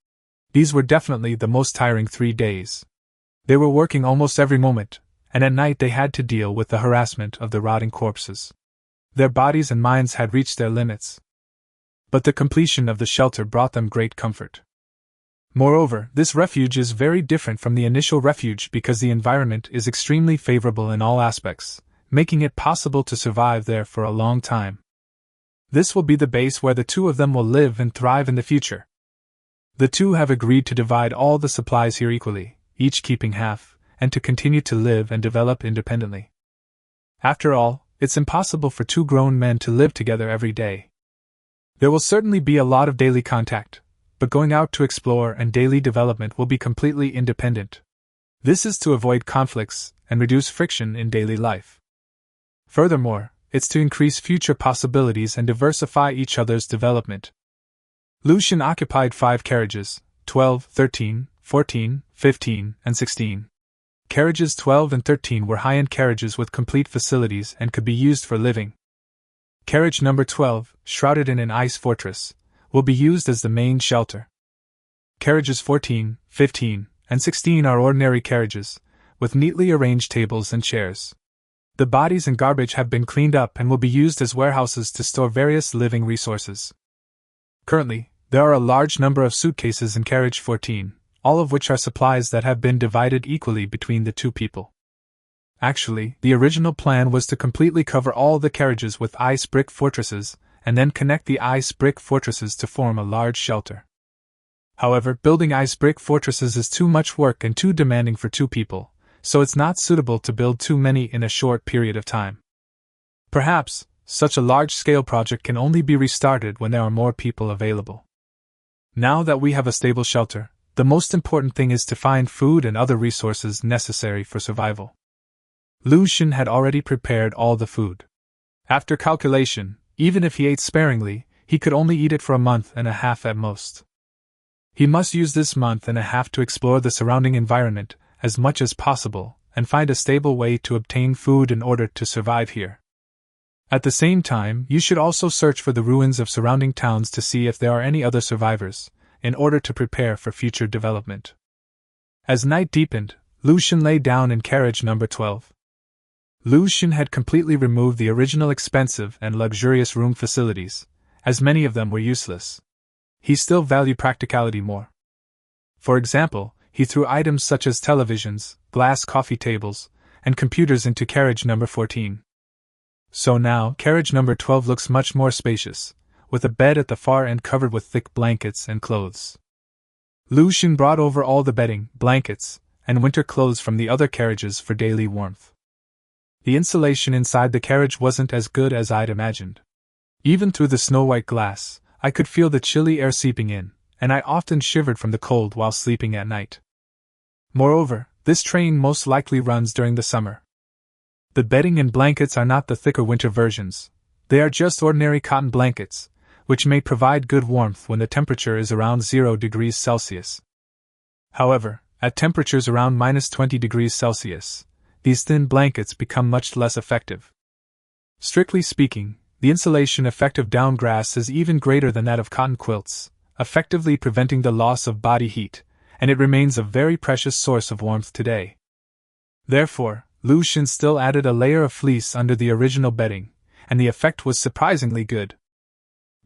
These were definitely the most tiring 3 days. They were working almost every moment, and at night they had to deal with the harassment of the rotting corpses. Their bodies and minds had reached their limits. But the completion of the shelter brought them great comfort. Moreover, this refuge is very different from the initial refuge because the environment is extremely favorable in all aspects, making it possible to survive there for a long time. This will be the base where the two of them will live and thrive in the future. The two have agreed to divide all the supplies here equally, each keeping half, and to continue to live and develop independently. After all, it's impossible for 2 grown men to live together every day. There will certainly be a lot of daily contact, but going out to explore and daily development will be completely independent. This is to avoid conflicts and reduce friction in daily life. Furthermore, it's to increase future possibilities and diversify each other's development. Lu Xun occupied 5 carriages, 12, 13, 14, 15, and 16. Carriages 12 and 13 were high-end carriages with complete facilities and could be used for living. Carriage number 12, shrouded in an ice fortress, will be used as the main shelter. Carriages 14, 15, and 16 are ordinary carriages, with neatly arranged tables and chairs. The bodies and garbage have been cleaned up and will be used as warehouses to store various living resources. Currently, there are a large number of suitcases in carriage 14, all of which are supplies that have been divided equally between the two people. Actually, the original plan was to completely cover all the carriages with ice brick fortresses, and then connect the ice brick fortresses to form a large shelter. However, building ice brick fortresses is too much work and too demanding for 2 people, so it's not suitable to build too many in a short period of time. Perhaps, Such a large-scale project can only be restarted when there are more people available. Now that we have a stable shelter, the most important thing is to find food and other resources necessary for survival. Lu Xun had already prepared all the food. After calculation, even if he ate sparingly, he could only eat it for a month and a half at most. He must use this month and a half to explore the surrounding environment as much as possible and find a stable way to obtain food in order to survive here. At the same time, you should also search for the ruins of surrounding towns to see if there are any other survivors, in order to prepare for future development. As night deepened, Lu Xun lay down in carriage number 12. Lu Xun had completely removed the original expensive and luxurious room facilities, as many of them were useless. He still valued practicality more. For example, he threw items such as televisions, glass coffee tables, and computers into carriage number 14. So now, carriage number 12 looks much more spacious, with a bed at the far end covered with thick blankets and clothes. Lu Xun brought over all the bedding, blankets, and winter clothes from the other carriages for daily warmth. The insulation inside the carriage wasn't as good as I'd imagined. Even through the snow-white glass, I could feel the chilly air seeping in, and I often shivered from the cold while sleeping at night. Moreover, this train most likely runs during the summer. The bedding and blankets are not the thicker winter versions. They are just ordinary cotton blankets, which may provide good warmth when the temperature is around 0 degrees Celsius. However, at temperatures around -20 degrees Celsius, these thin blankets become much less effective. Strictly speaking, the insulation effect of down grass is even greater than that of cotton quilts, effectively preventing the loss of body heat, and it remains a very precious source of warmth today. Therefore, Lu Xun still added a layer of fleece under the original bedding, and the effect was surprisingly good.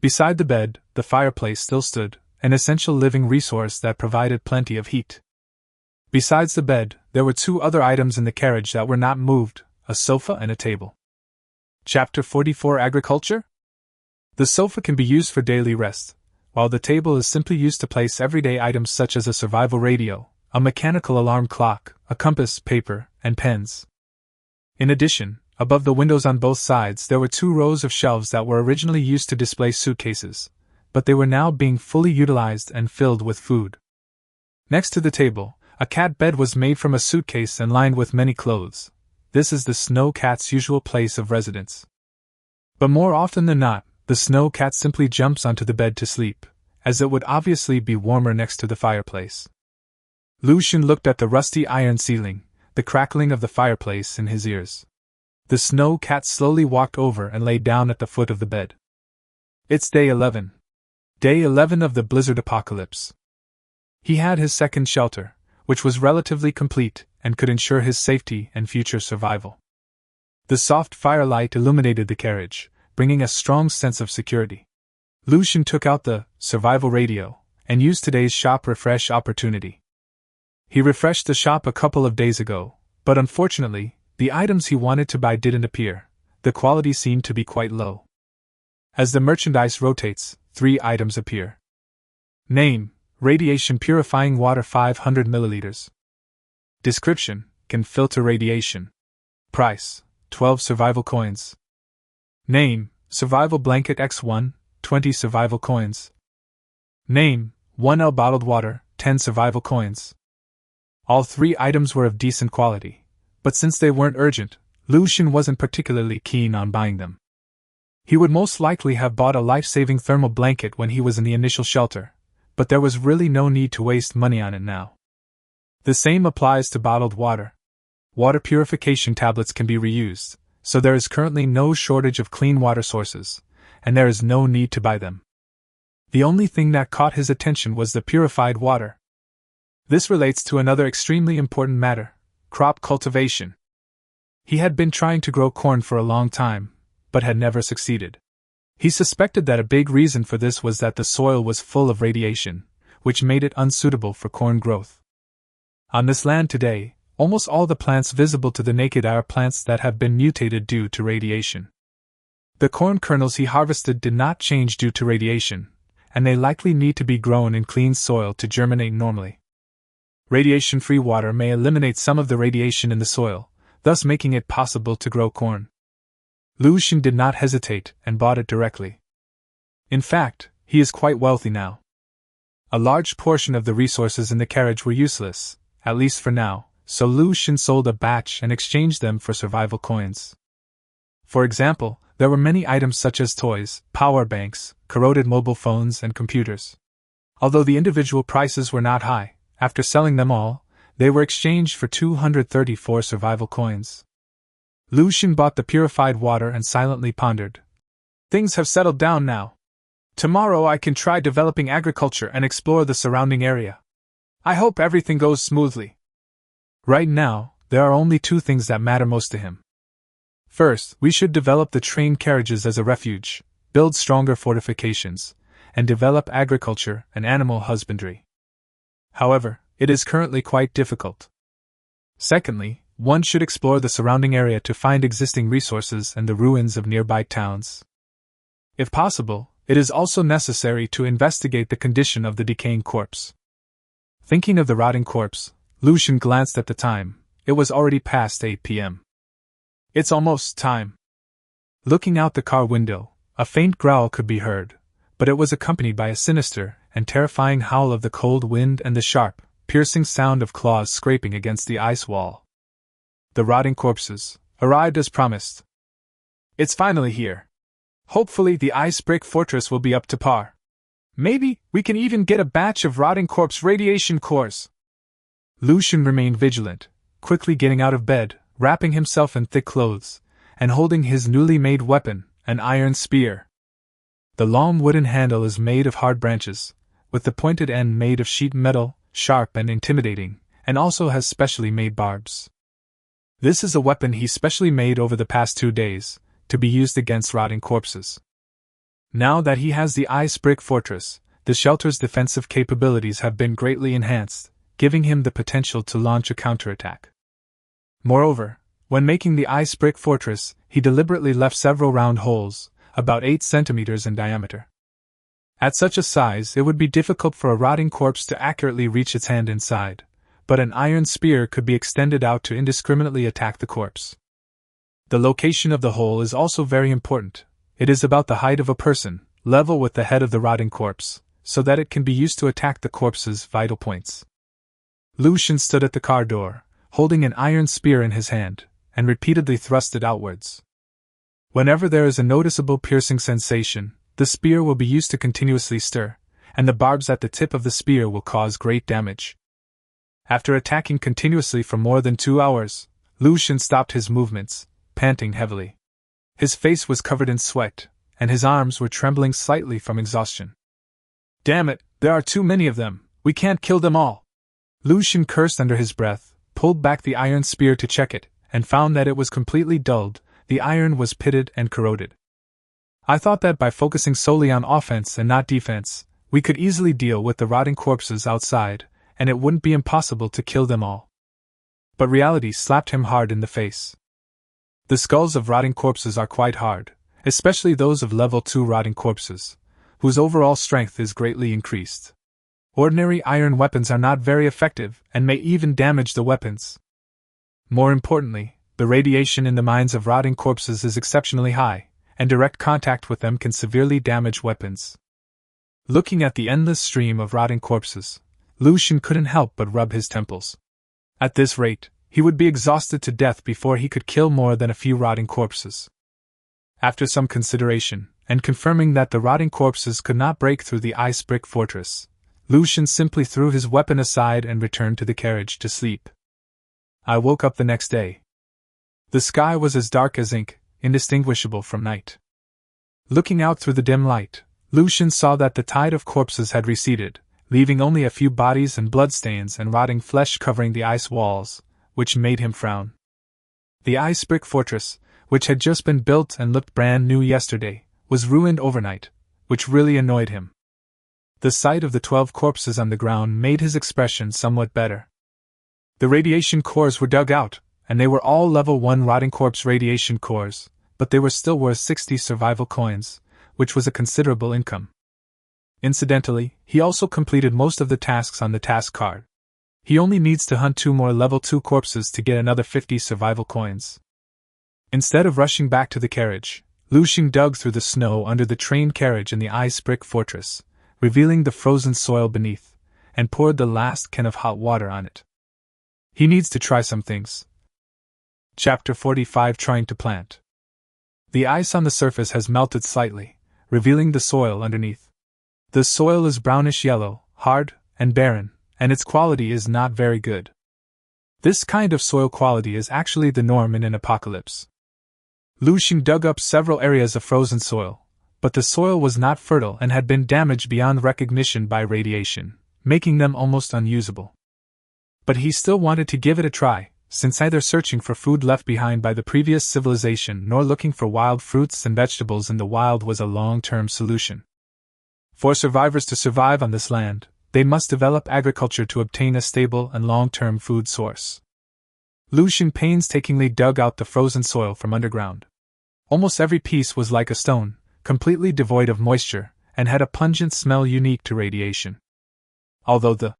Beside the bed, the fireplace still stood, an essential living resource that provided plenty of heat. Besides the bed, there were 2 other items in the carriage that were not moved, a sofa and a table. Chapter 44 Agriculture? The sofa can be used for daily rest, while the table is simply used to place everyday items such as a survival radio, a mechanical alarm clock, a compass, paper, and pens. In addition, above the windows on both sides there were 2 rows of shelves that were originally used to display suitcases, but they were now being fully utilized and filled with food. Next to the table, a cat bed was made from a suitcase and lined with many clothes. This is the snow cat's usual place of residence. But more often than not, the snow cat simply jumps onto the bed to sleep, as it would obviously be warmer next to the fireplace. Lu Xun looked at the rusty iron ceiling, the crackling of the fireplace in his ears. The snow cat slowly walked over and lay down at the foot of the bed. It's day 11. Day 11 of the blizzard apocalypse. He had his second shelter, which was relatively complete and could ensure his safety and future survival. The soft firelight illuminated the carriage, bringing a strong sense of security. Lu Xun took out the survival radio and used today's shop refresh opportunity. He refreshed the shop a couple of days ago, but unfortunately, the items he wanted to buy didn't appear. The quality seemed to be quite low. As the merchandise rotates, 3 items appear. Name: Radiation purifying water 500 milliliters. Description: can filter radiation. Price: 12 survival coins. Name: Survival blanket X1, 20 survival coins. Name: 1L bottled water, 10 survival coins. All 3 items were of decent quality, but since they weren't urgent, Lu Xun wasn't particularly keen on buying them. He would most likely have bought a life-saving thermal blanket when he was in the initial shelter, but there was really no need to waste money on it now. The same applies to bottled water. Water purification tablets can be reused, so there is currently no shortage of clean water sources, and there is no need to buy them. The only thing that caught his attention was the purified water. This relates to another extremely important matter: crop cultivation. He had been trying to grow corn for a long time, but had never succeeded. He suspected that a big reason for this was that the soil was full of radiation, which made it unsuitable for corn growth. On this land today, almost all the plants visible to the naked eye are plants that have been mutated due to radiation. The corn kernels he harvested did not change due to radiation, and they likely need to be grown in clean soil to germinate normally. Radiation-free water may eliminate some of the radiation in the soil, thus making it possible to grow corn. Lu Xun did not hesitate and bought it directly. In fact, he is quite wealthy now. A large portion of the resources in the carriage were useless, at least for now, so Lu Xun sold a batch and exchanged them for survival coins. For example, there were many items such as toys, power banks, corroded mobile phones, and computers. Although the individual prices were not high, after selling them all, they were exchanged for 234 survival coins. Lu Xun bought the purified water and silently pondered. Things have settled down now. Tomorrow I can try developing agriculture and explore the surrounding area. I hope everything goes smoothly. Right now, there are only two things that matter most to him. First, we should develop the train carriages as a refuge, build stronger fortifications, and develop agriculture and animal husbandry. However, it is currently quite difficult. Secondly, one should explore the surrounding area to find existing resources and the ruins of nearby towns. If possible, it is also necessary to investigate the condition of the decaying corpse. Thinking of the rotting corpse, Lu Xun glanced at the time. It was already past 8 p.m. It's almost time. Looking out the car window, a faint growl could be heard, but it was accompanied by a sinister and terrifying howl of the cold wind and the sharp, piercing sound of claws scraping against the ice wall. The rotting corpses arrived as promised. It's finally here. Hopefully the ice brick fortress will be up to par. Maybe we can even get a batch of rotting corpse radiation cores. Lu Xun remained vigilant, quickly getting out of bed, wrapping himself in thick clothes, and holding his newly made weapon, an iron spear. The long wooden handle is made of hard branches, with the pointed end made of sheet metal, sharp and intimidating, and also has specially made barbs. This is a weapon he specially made over the past 2 days, to be used against rotting corpses. Now that he has the ice brick fortress, the shelter's defensive capabilities have been greatly enhanced, giving him the potential to launch a counterattack. Moreover, when making the ice brick fortress, he deliberately left several round holes, about 8 centimeters in diameter. At such a size, it would be difficult for a rotting corpse to accurately reach its hand inside, but an iron spear could be extended out to indiscriminately attack the corpse. The location of the hole is also very important. It is about the height of a person, level with the head of the rotting corpse, so that it can be used to attack the corpse's vital points. Lu Xun stood at the car door, holding an iron spear in his hand, and repeatedly thrust it outwards. Whenever there is a noticeable piercing sensation, the spear will be used to continuously stir, and the barbs at the tip of the spear will cause great damage. After attacking continuously for more than 2 hours, Lu Xun stopped his movements, panting heavily. His face was covered in sweat, and his arms were trembling slightly from exhaustion. Damn it, there are too many of them, we can't kill them all. Lu Xun cursed under his breath, pulled back the iron spear to check it, and found that it was completely dulled. The iron was pitted and corroded. I thought that by focusing solely on offense and not defense, we could easily deal with the rotting corpses outside, and it wouldn't be impossible to kill them all. But reality slapped him hard in the face. The skulls of rotting corpses are quite hard, especially those of level 2 rotting corpses, whose overall strength is greatly increased. Ordinary iron weapons are not very effective and may even damage the weapons. More importantly, the radiation in the minds of rotting corpses is exceptionally high, and direct contact with them can severely damage weapons. Looking at the endless stream of rotting corpses, Lu Xun couldn't help but rub his temples. At this rate, he would be exhausted to death before he could kill more than a few rotting corpses. After some consideration, and confirming that the rotting corpses could not break through the ice brick fortress, Lu Xun simply threw his weapon aside and returned to the carriage to sleep. I woke up the next day. The sky was as dark as ink, indistinguishable from night. Looking out through the dim light, Lu Xun saw that the tide of corpses had receded, leaving only a few bodies and bloodstains and rotting flesh covering the ice walls, which made him frown. The ice brick fortress, which had just been built and looked brand new yesterday, was ruined overnight, which really annoyed him. The sight of the 12 corpses on the ground made his expression somewhat better. The radiation cores were dug out, and they were all level 1 rotting corpse radiation cores, but they were still worth 60 survival coins, which was a considerable income. Incidentally, he also completed most of the tasks on the task card. He only needs to hunt 2 more level 2 corpses to get another 50 survival coins. Instead of rushing back to the carriage, Lu Xing dug through the snow under the train carriage in the ice brick fortress, revealing the frozen soil beneath, and poured the last can of hot water on it. He needs to try some things. Chapter 45: Trying to Plant. The ice on the surface has melted slightly, revealing the soil underneath. The soil is brownish-yellow, hard, and barren, and its quality is not very good. This kind of soil quality is actually the norm in an apocalypse. Lu Xing dug up several areas of frozen soil, but the soil was not fertile and had been damaged beyond recognition by radiation, making them almost unusable. But he still wanted to give it a try, since neither searching for food left behind by the previous civilization nor looking for wild fruits and vegetables in the wild was a long-term solution. For survivors to survive on this land, they must develop agriculture to obtain a stable and long-term food source. Lu Xing painstakingly dug out the frozen soil from underground. Almost every piece was like a stone, completely devoid of moisture, and had a pungent smell unique to radiation. Although the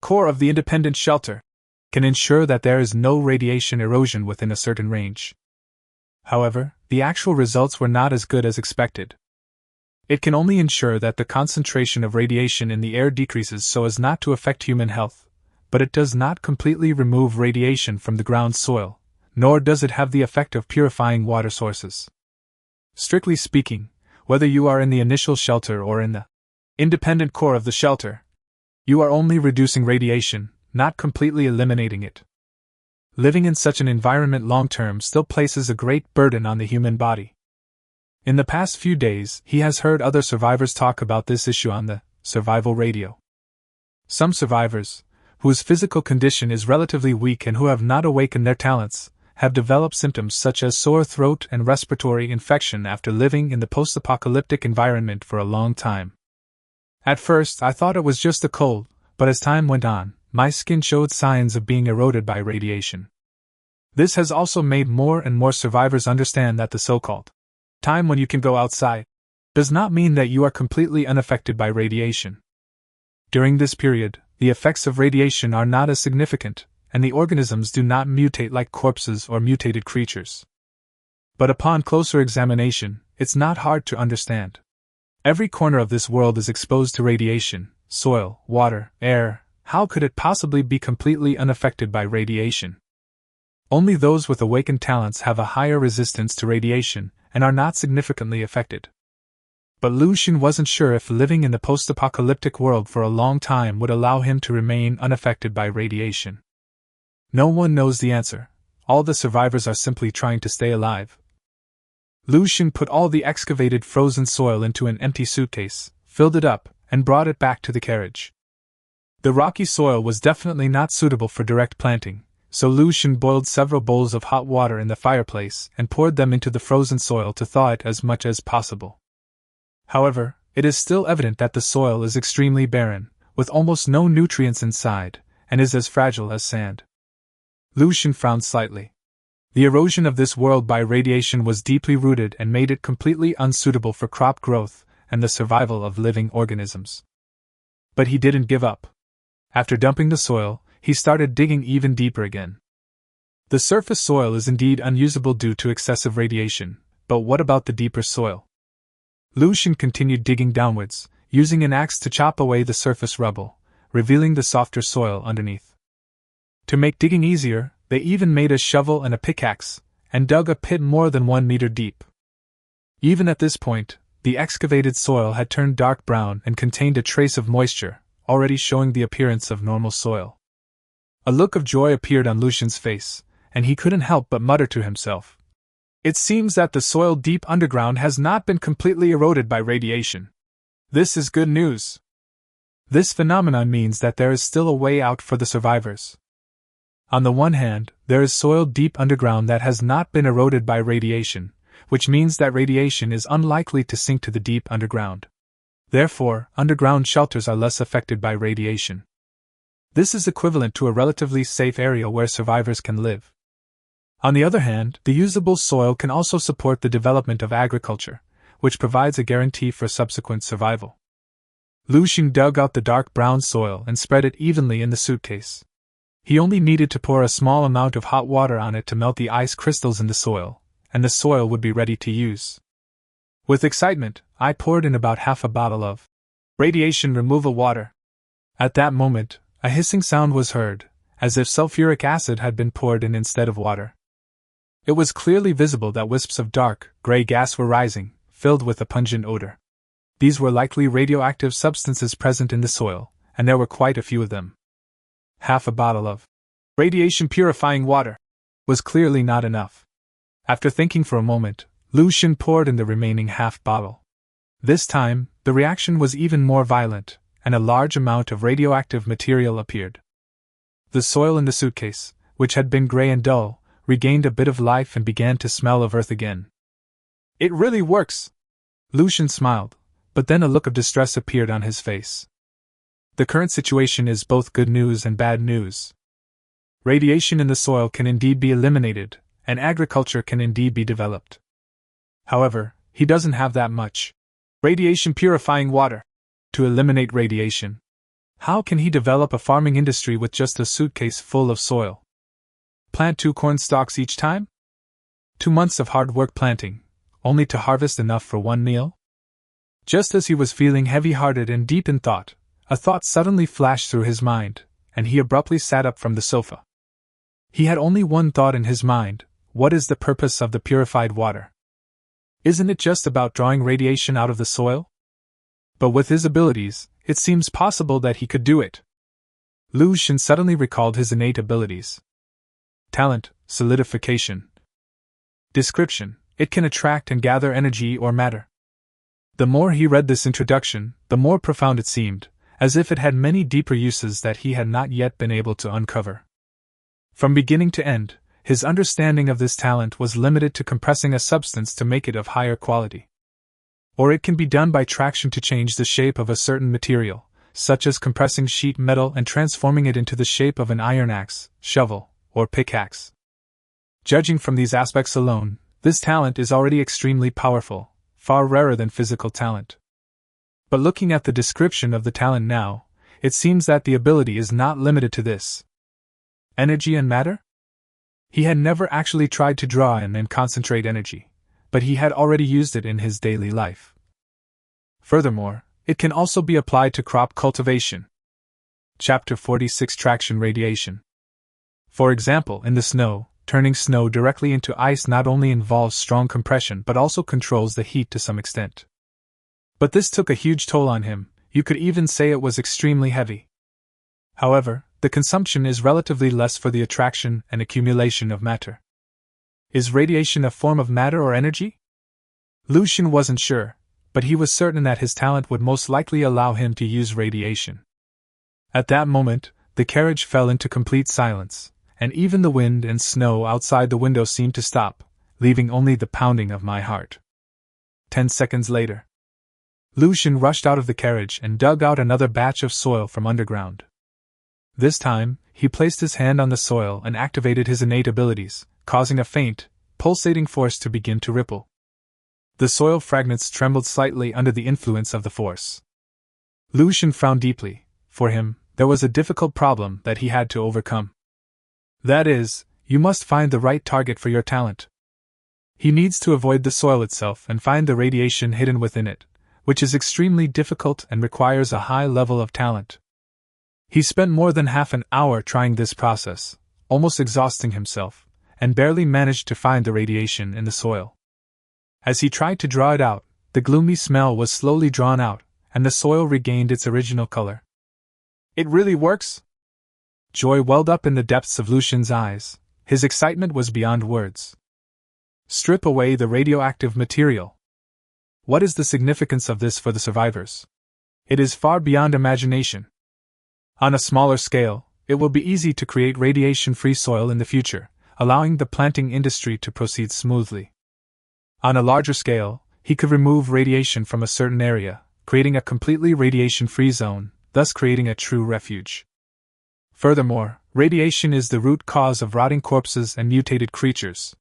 core of the independent shelter can ensure that there is no radiation erosion within a certain range. However, the actual results were not as good as expected. It can only ensure that the concentration of radiation in the air decreases so as not to affect human health, but it does not completely remove radiation from the ground soil, nor does it have the effect of purifying water sources. Strictly speaking, whether you are in the initial shelter or in the independent core of the shelter, you are only reducing radiation, not completely eliminating it. Living in such an environment long-term still places a great burden on the human body. In the past few days, he has heard other survivors talk about this issue on the survival radio. Some survivors, whose physical condition is relatively weak and who have not awakened their talents, have developed symptoms such as sore throat and respiratory infection after living in the post-apocalyptic environment for a long time. At first, I thought it was just a cold, but as time went on, my skin showed signs of being eroded by radiation. This has also made more and more survivors understand that the so-called time when you can go outside does not mean that you are completely unaffected by radiation. During this period, the effects of radiation are not as significant, and the organisms do not mutate like corpses or mutated creatures. But upon closer examination, it's not hard to understand. Every corner of this world is exposed to radiation: soil, water, air. How could it possibly be completely unaffected by radiation? Only those with awakened talents have a higher resistance to radiation and are not significantly affected. But Lu Xing wasn't sure if living in the post-apocalyptic world for a long time would allow him to remain unaffected by radiation. No one knows the answer. All the survivors are simply trying to stay alive. Lu Xing put all the excavated frozen soil into an empty suitcase, filled it up, and brought it back to the carriage. The rocky soil was definitely not suitable for direct planting, so Lu Xing boiled several bowls of hot water in the fireplace and poured them into the frozen soil to thaw it as much as possible. However, it is still evident that the soil is extremely barren, with almost no nutrients inside, and is as fragile as sand. Lu Xing frowned slightly. The erosion of this world by radiation was deeply rooted and made it completely unsuitable for crop growth and the survival of living organisms. But he didn't give up. After dumping the soil, he started digging even deeper again. The surface soil is indeed unusable due to excessive radiation, but what about the deeper soil? Lu Xing continued digging downwards, using an axe to chop away the surface rubble, revealing the softer soil underneath. To make digging easier, they even made a shovel and a pickaxe, and dug a pit more than 1 meter deep. Even at this point, the excavated soil had turned dark brown and contained a trace of moisture, already showing the appearance of normal soil. A look of joy appeared on Lu Xing's face, and he couldn't help but mutter to himself. It seems that the soil deep underground has not been completely eroded by radiation. This is good news. This phenomenon means that there is still a way out for the survivors. On the one hand, there is soil deep underground that has not been eroded by radiation, which means that radiation is unlikely to sink to the deep underground. Therefore, underground shelters are less affected by radiation. This is equivalent to a relatively safe area where survivors can live. On the other hand, the usable soil can also support the development of agriculture, which provides a guarantee for subsequent survival. Lu Xing dug out the dark brown soil and spread it evenly in the suitcase. He only needed to pour a small amount of hot water on it to melt the ice crystals in the soil, and the soil would be ready to use. With excitement, I poured in about half a bottle of radiation removal water. At that moment, a hissing sound was heard, as if sulfuric acid had been poured in instead of water. It was clearly visible that wisps of dark, gray gas were rising, filled with a pungent odor. These were likely radioactive substances present in the soil, and there were quite a few of them. Half a bottle of radiation-purifying water was clearly not enough. After thinking for a moment, Lu Xun poured in the remaining half bottle. This time, the reaction was even more violent, and a large amount of radioactive material appeared. The soil in the suitcase, which had been gray and dull, regained a bit of life and began to smell of earth again. "It really works!" Lu Xun smiled, but then a look of distress appeared on his face. The current situation is both good news and bad news. Radiation in the soil can indeed be eliminated, and agriculture can indeed be developed. However, he doesn't have that much radiation purifying water to eliminate radiation. How can he develop a farming industry with just a suitcase full of soil? Plant 2 corn stalks each time? 2 months of hard work planting, only to harvest enough for 1 meal? Just as he was feeling heavy-hearted and deep in thought, a thought suddenly flashed through his mind, and he abruptly sat up from the sofa. He had only one thought in his mind: what is the purpose of the purified water? Isn't it just about drawing radiation out of the soil? But with his abilities, it seems possible that he could do it. Lu Xun suddenly recalled his innate abilities. Talent, solidification. Description: it can attract and gather energy or matter. The more he read this introduction, the more profound it seemed, as if it had many deeper uses that he had not yet been able to uncover. From beginning to end, his understanding of this talent was limited to compressing a substance to make it of higher quality. Or it can be done by traction to change the shape of a certain material, such as compressing sheet metal and transforming it into the shape of an iron axe, shovel, or pickaxe. Judging from these aspects alone, this talent is already extremely powerful, far rarer than physical talent. But looking at the description of the talent now, it seems that the ability is not limited to this. Energy and matter? He had never actually tried to draw in and concentrate energy, but he had already used it in his daily life. Furthermore, it can also be applied to crop cultivation. Chapter 46: Traction Radiation. For example, in the snow, turning snow directly into ice not only involves strong compression but also controls the heat to some extent. But this took a huge toll on him, you could even say it was extremely heavy. However, the consumption is relatively less for the attraction and accumulation of matter. Is radiation a form of matter or energy? Lu Xun wasn't sure, but he was certain that his talent would most likely allow him to use radiation. At that moment, the carriage fell into complete silence, and even the wind and snow outside the window seemed to stop, leaving only the pounding of my heart. 10 seconds later, Lu Xun rushed out of the carriage and dug out another batch of soil from underground. This time, he placed his hand on the soil and activated his innate abilities, causing a faint, pulsating force to begin to ripple. The soil fragments trembled slightly under the influence of the force. Lu Xun frowned deeply. For him, there was a difficult problem that he had to overcome. That is, you must find the right target for your talent. He needs to avoid the soil itself and find the radiation hidden within it, which is extremely difficult and requires a high level of talent. He spent more than half an hour trying this process, almost exhausting himself, and barely managed to find the radiation in the soil. As he tried to draw it out, the gloomy smell was slowly drawn out, and the soil regained its original color. It really works? Joy welled up in the depths of Lu Xun's eyes. His excitement was beyond words. Strip away the radioactive material. What is the significance of this for the survivors? It is far beyond imagination. On a smaller scale, it will be easy to create radiation-free soil in the future, allowing the planting industry to proceed smoothly. On a larger scale, he could remove radiation from a certain area, creating a completely radiation-free zone, thus creating a true refuge. Furthermore, radiation is the root cause of rotting corpses and mutated creatures.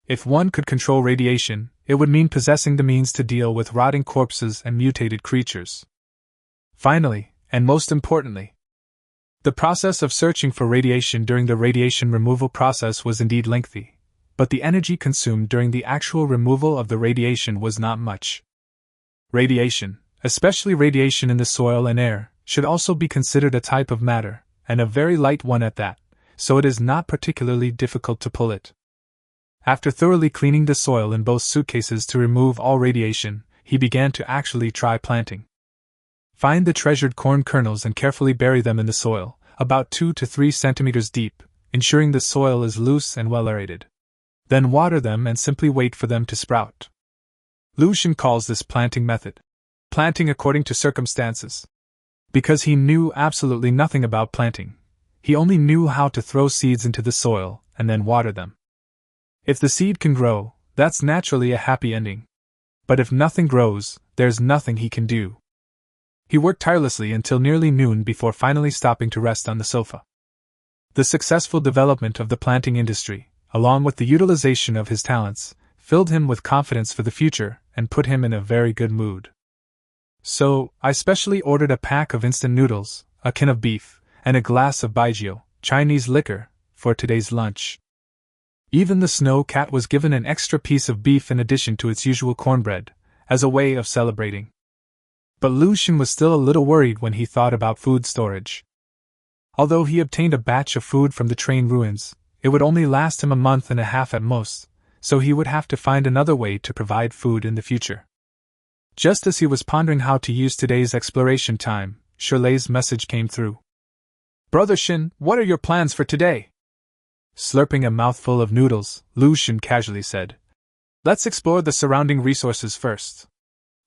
If one could control radiation, it would mean possessing the means to deal with rotting corpses and mutated creatures. Finally, and most importantly, the process of searching for radiation during the radiation removal process was indeed lengthy, but the energy consumed during the actual removal of the radiation was not much. Radiation, especially radiation in the soil and air, should also be considered a type of matter, and a very light one at that, so it is not particularly difficult to pull it. After thoroughly cleaning the soil in both suitcases to remove all radiation, he began to actually try planting. Find the treasured corn kernels and carefully bury them in the soil, about 2 to 3 centimeters deep, ensuring the soil is loose and well aerated. Then water them and simply wait for them to sprout. Lu Xun calls this planting method planting according to circumstances. Because he knew absolutely nothing about planting, he only knew how to throw seeds into the soil and then water them. If the seed can grow, that's naturally a happy ending. But if nothing grows, there's nothing he can do. He worked tirelessly until nearly noon before finally stopping to rest on the sofa. The successful development of the planting industry, along with the utilization of his talents, filled him with confidence for the future and put him in a very good mood. So, I specially ordered a pack of instant noodles, a can of beef, and a glass of baijiu, Chinese liquor, for today's lunch. Even the snow cat was given an extra piece of beef in addition to its usual cornbread, as a way of celebrating. But Lu Xun was still a little worried when he thought about food storage. Although he obtained a batch of food from the train ruins, it would only last him a month and a half at most, so he would have to find another way to provide food in the future. Just as he was pondering how to use today's exploration time, Shirley's message came through. "Brother Shin, what are your plans for today?" Slurping a mouthful of noodles, Lu Xun casually said, "Let's explore the surrounding resources first.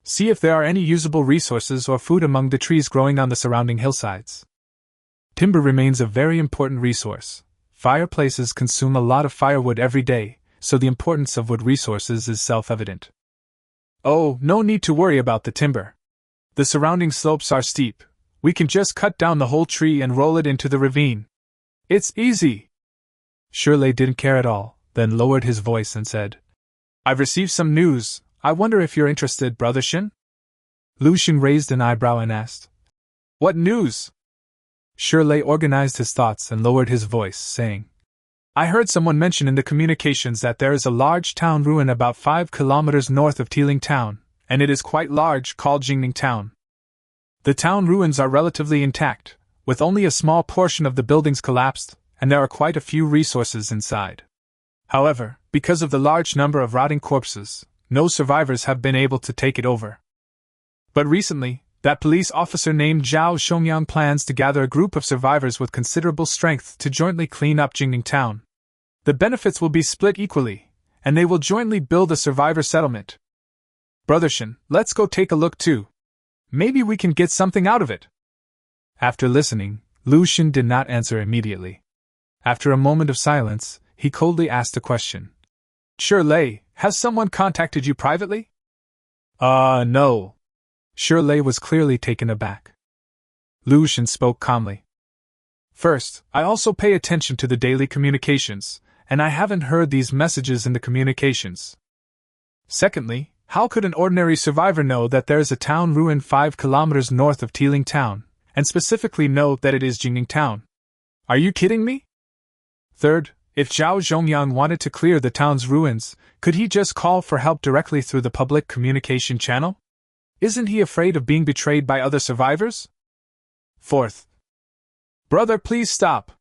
See if there are any usable resources or food among the trees growing on the surrounding hillsides. Timber remains a very important resource. Fireplaces consume a lot of firewood every day, so the importance of wood resources is self-evident." "Oh, no need to worry about the timber. The surrounding slopes are steep. We can just cut down the whole tree and roll it into the ravine. It's easy." Shirley didn't care at all, then lowered his voice and said, "I've received some news. I wonder if you're interested, Brother Shin?" Lu Xun raised an eyebrow and asked, "What news?" Shirley organized his thoughts and lowered his voice, saying, "I heard someone mention in the communications that there is a large town ruin about 5 kilometers north of Tiling Town, and it is quite large, called Jingning Town. The town ruins are relatively intact, with only a small portion of the buildings collapsed, and there are quite a few resources inside. However, because of the large number of rotting corpses, no survivors have been able to take it over. But recently, that police officer named Zhao Shongyang plans to gather a group of survivors with considerable strength to jointly clean up Jingning Town. The benefits will be split equally, and they will jointly build a survivor settlement. Brother Shin, let's go take a look too. Maybe we can get something out of it." After listening, Lu Xun did not answer immediately. After a moment of silence, he coldly asked a question. "Shirley, has someone contacted you privately?" No." Shirley was clearly taken aback. Lu Xun spoke calmly. "First, I also pay attention to the daily communications, and I haven't heard these messages in the communications. Secondly, how could an ordinary survivor know that there is a town ruin 5 kilometers north of Tiling Town, and specifically know that it is Jingning Town? Are you kidding me? Third, if Zhao Zhongyang wanted to clear the town's ruins, could he just call for help directly through the public communication channel? Isn't he afraid of being betrayed by other survivors? Fourth, brother, please stop.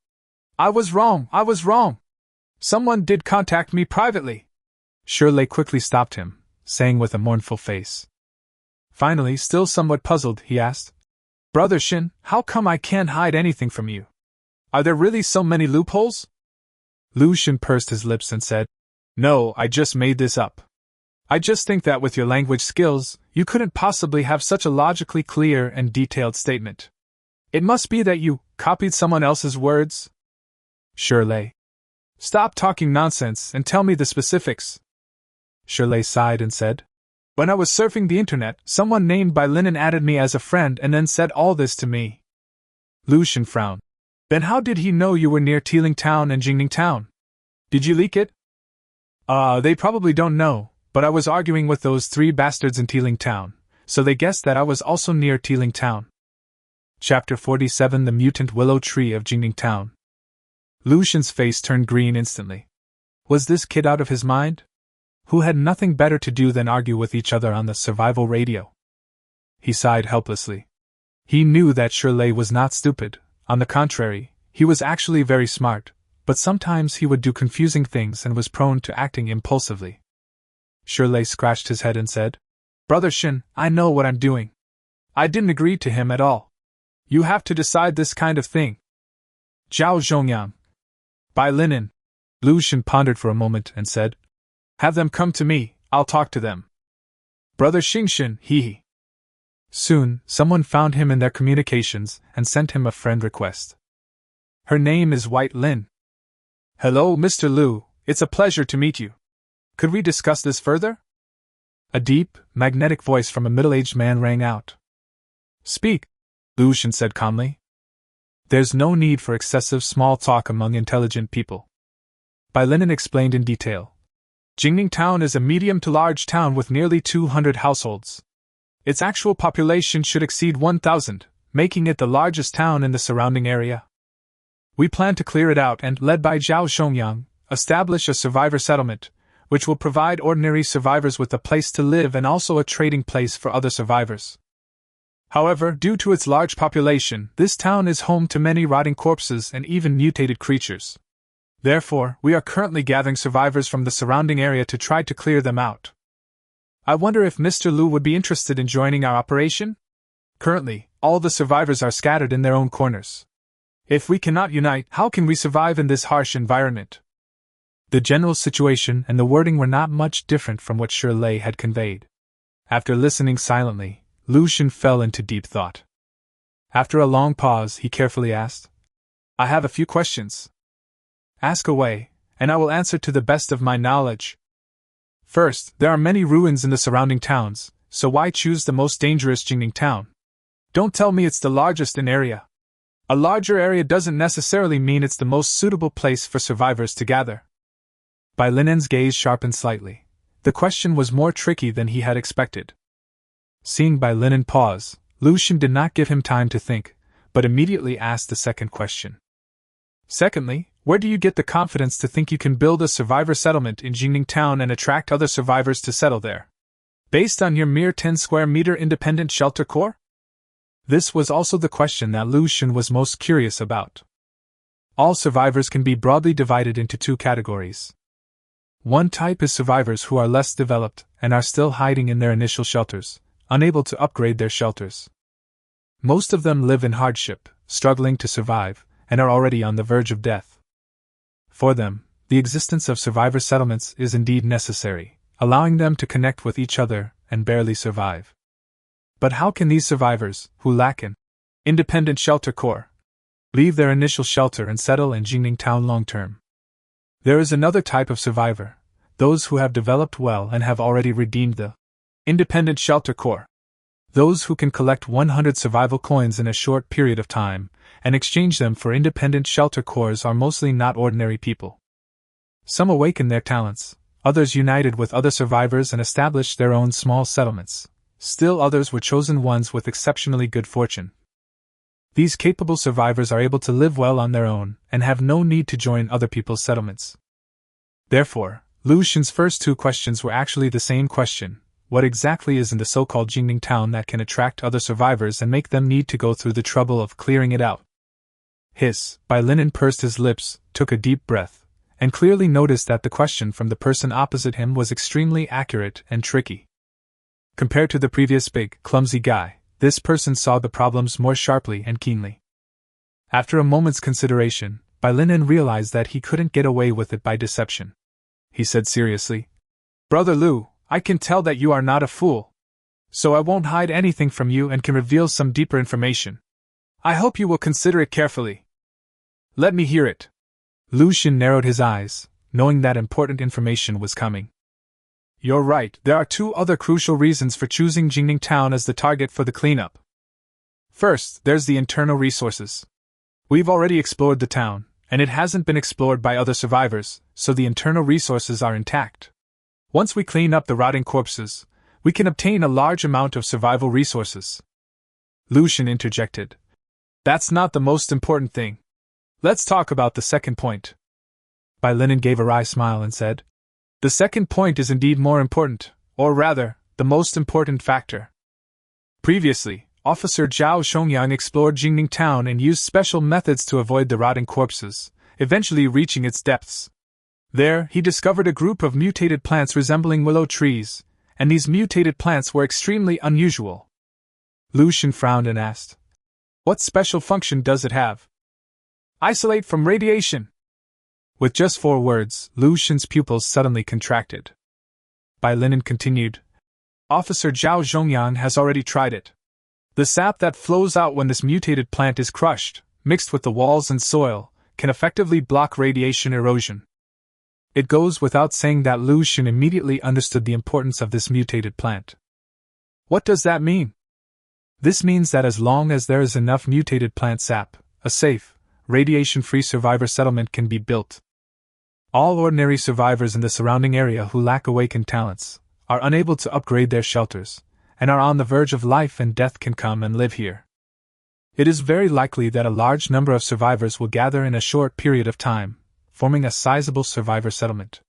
I was wrong. Someone did contact me privately." Shirley quickly stopped him, saying with a mournful face. Finally, still somewhat puzzled, he asked, "Brother Shin, how come I can't hide anything from you? Are there really so many loopholes?" Lu Xun pursed his lips and said, "No, I just made this up. I just think that with your language skills, you couldn't possibly have such a logically clear and detailed statement. It must be that you copied someone else's words." Shirley, "Stop talking nonsense and tell me the specifics." Shirley sighed and said, "When I was surfing the internet, someone named by Linen added me as a friend and then said all this to me." Lu Xun frowned. "Then how did he know you were near Tiling Town and Jingning Town? Did you leak it?" They probably don't know, but I was arguing with those 3 bastards in Tiling Town, so they guessed that I was also near Tiling Town." Chapter 47: The Mutant Willow Tree of Jingning Town. Lu Xun's face turned green instantly. Was this kid out of his mind? Who had nothing better to do than argue with each other on the survival radio? He sighed helplessly. He knew that Shirley was not stupid. On the contrary, he was actually very smart, but sometimes he would do confusing things and was prone to acting impulsively. Shirley scratched his head and said, "Brother Shin, I know what I'm doing. I didn't agree to him at all. You have to decide this kind of thing." Zhao Zhongyang. By Linen. Lu Shin pondered for a moment and said, "Have them come to me, I'll talk to them." Brother Xingshin, he. Soon, someone found him in their communications and sent him a friend request. Her name is White Lin. "Hello, Mr. Lu, it's a pleasure to meet you. Could we discuss this further?" A deep, magnetic voice from a middle-aged man rang out. "Speak," Lu Shin said calmly. "There's no need for excessive small talk among intelligent people." Bai Linen explained in detail. Jingning Town is a medium to large town with nearly 200 households. Its actual population should exceed 1,000, making it the largest town in the surrounding area. We plan to clear it out and, led by Zhao Shongyang, establish a survivor settlement, which will provide ordinary survivors with a place to live and also a trading place for other survivors. However, due to its large population, this town is home to many rotting corpses and even mutated creatures. Therefore, we are currently gathering survivors from the surrounding area to try to clear them out. I wonder if Mr. Lu would be interested in joining our operation? Currently, all the survivors are scattered in their own corners. If we cannot unite, how can we survive in this harsh environment? The general situation and the wording were not much different from what Shirley had conveyed. After listening silently, Lu Shin fell into deep thought. After a long pause, he carefully asked, "I have a few questions." "Ask away, and I will answer to the best of my knowledge." "First, there are many ruins in the surrounding towns, so why choose the most dangerous Jingning town? Don't tell me it's the largest in area. A larger area doesn't necessarily mean it's the most suitable place for survivors to gather." Bai Linen's gaze sharpened slightly. The question was more tricky than he had expected. Seeing Bai Linen pause, Lu Shin did not give him time to think, but immediately asked the second question. "Secondly, where do you get the confidence to think you can build a survivor settlement in Jingning Town and attract other survivors to settle there? Based on your mere 10 square meter independent shelter core?" This was also the question that Lu Shin was most curious about. All survivors can be broadly divided into two categories. One type is survivors who are less developed and are still hiding in their initial shelters, unable to upgrade their shelters. Most of them live in hardship, struggling to survive, and are already on the verge of death. For them, the existence of survivor settlements is indeed necessary, allowing them to connect with each other and barely survive. But how can these survivors, who lack an independent shelter core, leave their initial shelter and settle in Jingning Town long term? There is another type of survivor, those who have developed well and have already redeemed the independent shelter core. Those who can collect 100 survival coins in a short period of time and exchange them for independent shelter cores are mostly not ordinary people. Some awakened their talents, others united with other survivors and established their own small settlements. Still others were chosen ones with exceptionally good fortune. These capable survivors are able to live well on their own and have no need to join other people's settlements. Therefore, Lu Shin's first two questions were actually the same question: what exactly is in the so-called Jingning Town that can attract other survivors and make them need to go through the trouble of clearing it out? Bai Linen pursed his lips, took a deep breath, and clearly noticed that the question from the person opposite him was extremely accurate and tricky. Compared to the previous big, clumsy guy, this person saw the problems more sharply and keenly. After a moment's consideration, Bai Linen realized that he couldn't get away with it by deception. He said seriously, "Brother Lu, I can tell that you are not a fool. So I won't hide anything from you and can reveal some deeper information. I hope you will consider it carefully." "Let me hear it." Lu Shin narrowed his eyes, knowing that important information was coming. "You're right, there are two other crucial reasons for choosing Jingning Town as the target for the cleanup. First, there's the internal resources. We've already explored the town, and it hasn't been explored by other survivors, so the internal resources are intact. Once we clean up the rotting corpses, we can obtain a large amount of survival resources." Lu Shin interjected, "That's not the most important thing. Let's talk about the second point." Bai Linen gave a wry smile and said, "The second point is indeed more important, or rather, the most important factor. Previously, Officer Zhao Shongyang explored Jingning town and used special methods to avoid the rotting corpses, eventually reaching its depths. There, he discovered a group of mutated plants resembling willow trees, and these mutated plants were extremely unusual." Lu Xun frowned and asked, "What special function does it have?" "Isolate from radiation." With just 4 words, Lu Xun's pupils suddenly contracted. Bai Linen continued, "Officer Zhao Zhongyang has already tried it. The sap that flows out when this mutated plant is crushed, mixed with the walls and soil, can effectively block radiation erosion." It goes without saying that Lu Xun immediately understood the importance of this mutated plant. "What does that mean?" "This means that as long as there is enough mutated plant sap, a safe, radiation-free survivor settlement can be built. All ordinary survivors in the surrounding area who lack awakened talents are unable to upgrade their shelters, and are on the verge of life and death can come and live here. It is very likely that a large number of survivors will gather in a short period of time, forming a sizable survivor settlement."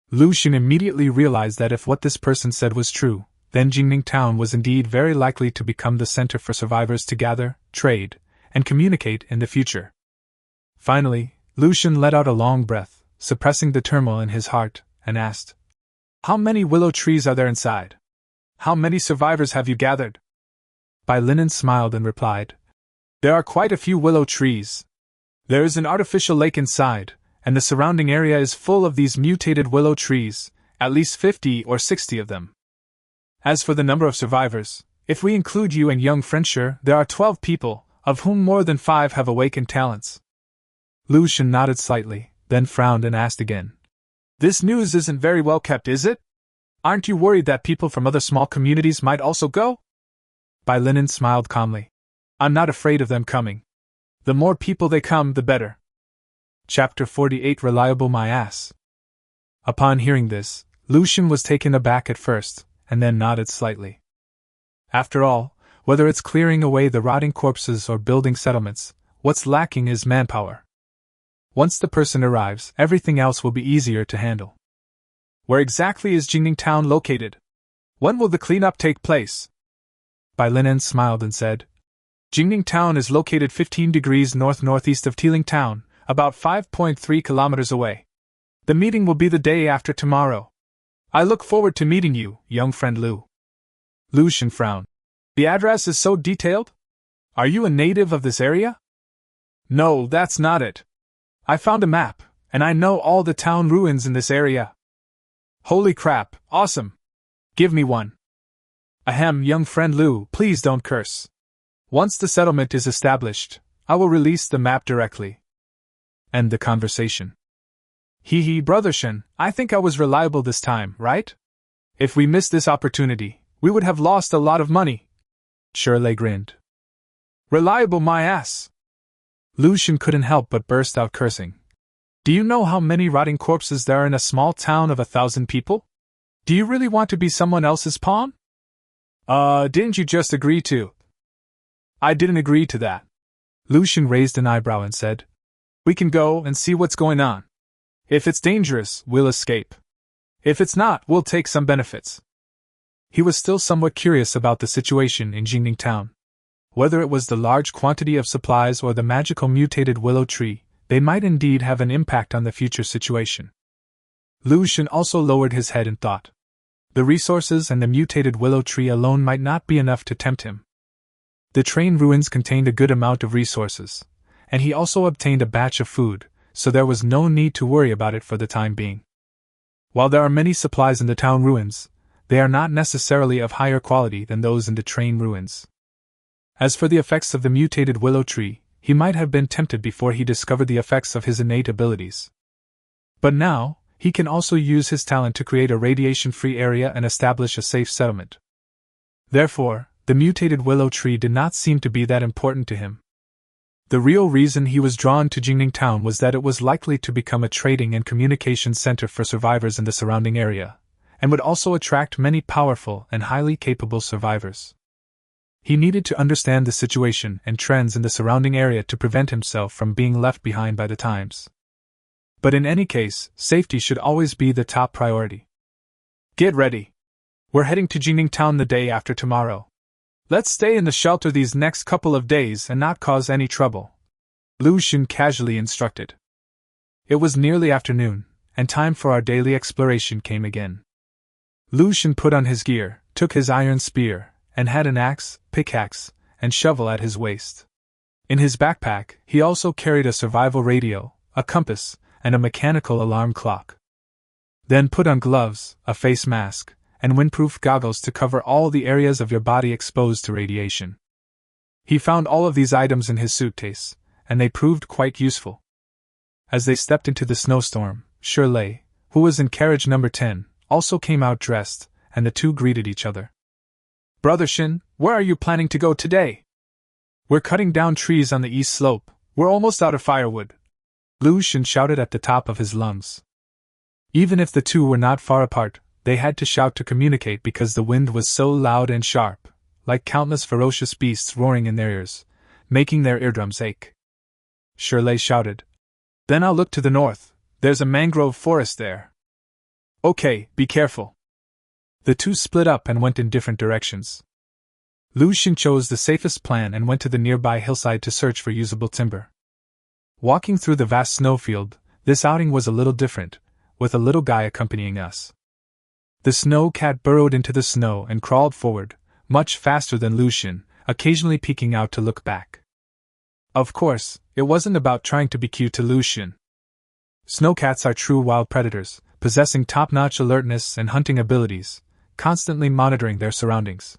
Lu Xun immediately realized that if what this person said was true, then Jingning town was indeed very likely to become the center for survivors to gather, trade, and communicate in the future. Finally, Lu Xun let out a long breath, suppressing the turmoil in his heart, and asked, "How many willow trees are there inside? How many survivors have you gathered?" Bai Linen smiled and replied, "There are quite a few willow trees. There is an artificial lake inside, and the surrounding area is full of these mutated willow trees, at least 50 or 60 of them. As for the number of survivors, if we include you and young Frencher, there are 12 people, of whom more than 5 have awakened talents." Lu Xun nodded slightly, then frowned and asked again, "This news isn't very well kept, is it? Aren't you worried that people from other small communities might also go?" Bai Linen smiled calmly. "I'm not afraid of them coming. The more people they come, the better." Chapter 48 Reliable My Ass. Upon hearing this, Lu Xun was taken aback at first, and then nodded slightly. After all, whether it's clearing away the rotting corpses or building settlements, what's lacking is manpower. Once the person arrives, everything else will be easier to handle. "Where exactly is Jingning town located? When will the cleanup take place?" Bai Linen smiled and said, "Jingning town is located 15 degrees north-northeast of Tiling town, about 5.3 kilometers away. The meeting will be the day after tomorrow. I look forward to meeting you, young friend Lu." Lu Xun frowned. "The address is so detailed? Are you a native of this area?" "No, that's not it. I found a map, and I know all the town ruins in this area." "Holy crap, awesome! Give me one." "Ahem, young friend Lu, please don't curse. Once the settlement is established, I will release the map directly." End the conversation. "Hee Brother Shen, I think I was reliable this time, right? If we missed this opportunity, we would have lost a lot of money." Shirley grinned. "Reliable my ass!" Lu Xun couldn't help but burst out cursing. "Do you know how many rotting corpses there are in a small town of 1,000 people? Do you really want to be someone else's pawn?" Didn't you just agree to?" "I didn't agree to that." Lu Xun raised an eyebrow and said, "We can go and see what's going on. If it's dangerous, we'll escape. If it's not, we'll take some benefits." He was still somewhat curious about the situation in Jingning town. Whether it was the large quantity of supplies or the magical mutated willow tree, they might indeed have an impact on the future situation. Lu Xun also lowered his head and thought. The resources and the mutated willow tree alone might not be enough to tempt him. The train ruins contained a good amount of resources, and he also obtained a batch of food, so there was no need to worry about it for the time being. While there are many supplies in the town ruins, they are not necessarily of higher quality than those in the train ruins. As for the effects of the mutated willow tree, he might have been tempted before he discovered the effects of his innate abilities. But now, he can also use his talent to create a radiation-free area and establish a safe settlement. Therefore, the mutated willow tree did not seem to be that important to him. The real reason he was drawn to Jingning town was that it was likely to become a trading and communication center for survivors in the surrounding area, and would also attract many powerful and highly capable survivors. He needed to understand the situation and trends in the surrounding area to prevent himself from being left behind by the times. But in any case, safety should always be the top priority. Get ready. We're heading to Jining Town the day after tomorrow. Let's stay in the shelter these next couple of days and not cause any trouble, Lu Xun casually instructed. It was nearly afternoon, and time for our daily exploration came again. Lu Xun put on his gear, took his iron spear, and had an axe, pickaxe, and shovel at his waist. In his backpack, he also carried a survival radio, a compass, and a mechanical alarm clock. Then put on gloves, a face mask, and windproof goggles to cover all the areas of your body exposed to radiation. He found all of these items in his suitcase, and they proved quite useful. As they stepped into the snowstorm, Shirtless, who was in carriage number 10, also came out dressed, and the two greeted each other. Brother Shin, where are you planning to go today? We're cutting down trees on the east slope. We're almost out of firewood, Lu Xun shouted at the top of his lungs. Even if the two were not far apart, they had to shout to communicate because the wind was so loud and sharp, like countless ferocious beasts roaring in their ears, making their eardrums ache. Shirtless shouted. Then I'll look to the north. There's a mangrove forest there. Okay, be careful. The two split up and went in different directions. Lu Xun chose the safest plan and went to the nearby hillside to search for usable timber. Walking through the vast snowfield, this outing was a little different, with a little guy accompanying us. The snow cat burrowed into the snow and crawled forward, much faster than Lu Xun, occasionally peeking out to look back. Of course, it wasn't about trying to be cute to Lu Xun. Snowcats are true wild predators, possessing top-notch alertness and hunting abilities, constantly monitoring their surroundings.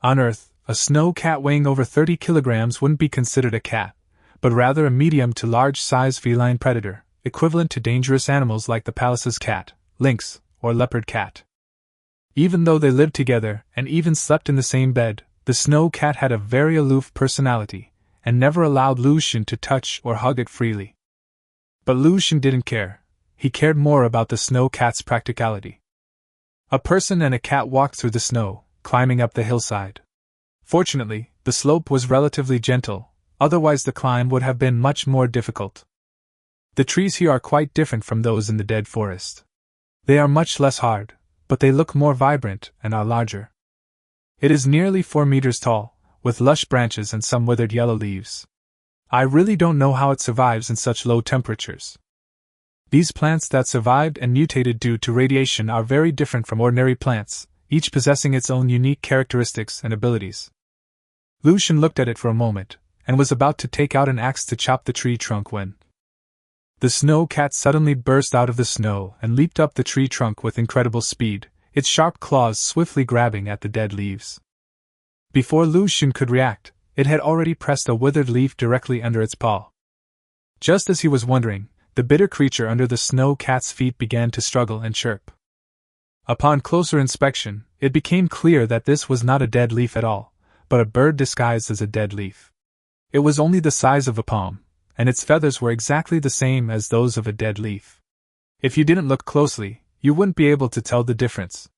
On Earth, a snow cat weighing over 30 kilograms wouldn't be considered a cat, but rather a medium to large-size feline predator, equivalent to dangerous animals like the Pallas's cat, lynx, or leopard cat. Even though they lived together and even slept in the same bed, the snow cat had a very aloof personality, and never allowed Lu Xun to touch or hug it freely. But Lu Xun didn't care. He cared more about the snow cat's practicality. A person and a cat walked through the snow, climbing up the hillside. Fortunately, the slope was relatively gentle, otherwise the climb would have been much more difficult. The trees here are quite different from those in the dead forest. They are much less hard, but they look more vibrant and are larger. It is nearly 4 meters tall, with lush branches and some withered yellow leaves. I really don't know how it survives in such low temperatures. These plants that survived and mutated due to radiation are very different from ordinary plants, each possessing its own unique characteristics and abilities. Lu Xun looked at it for a moment, and was about to take out an axe to chop the tree trunk when the snow cat suddenly burst out of the snow and leaped up the tree trunk with incredible speed, its sharp claws swiftly grabbing at the dead leaves. Before Lu Xun could react, it had already pressed a withered leaf directly under its paw. Just as he was wondering, the bitter creature under the snow cat's feet began to struggle and chirp. Upon closer inspection, it became clear that this was not a dead leaf at all, but a bird disguised as a dead leaf. It was only the size of a palm, and its feathers were exactly the same as those of a dead leaf. If you didn't look closely, you wouldn't be able to tell the difference.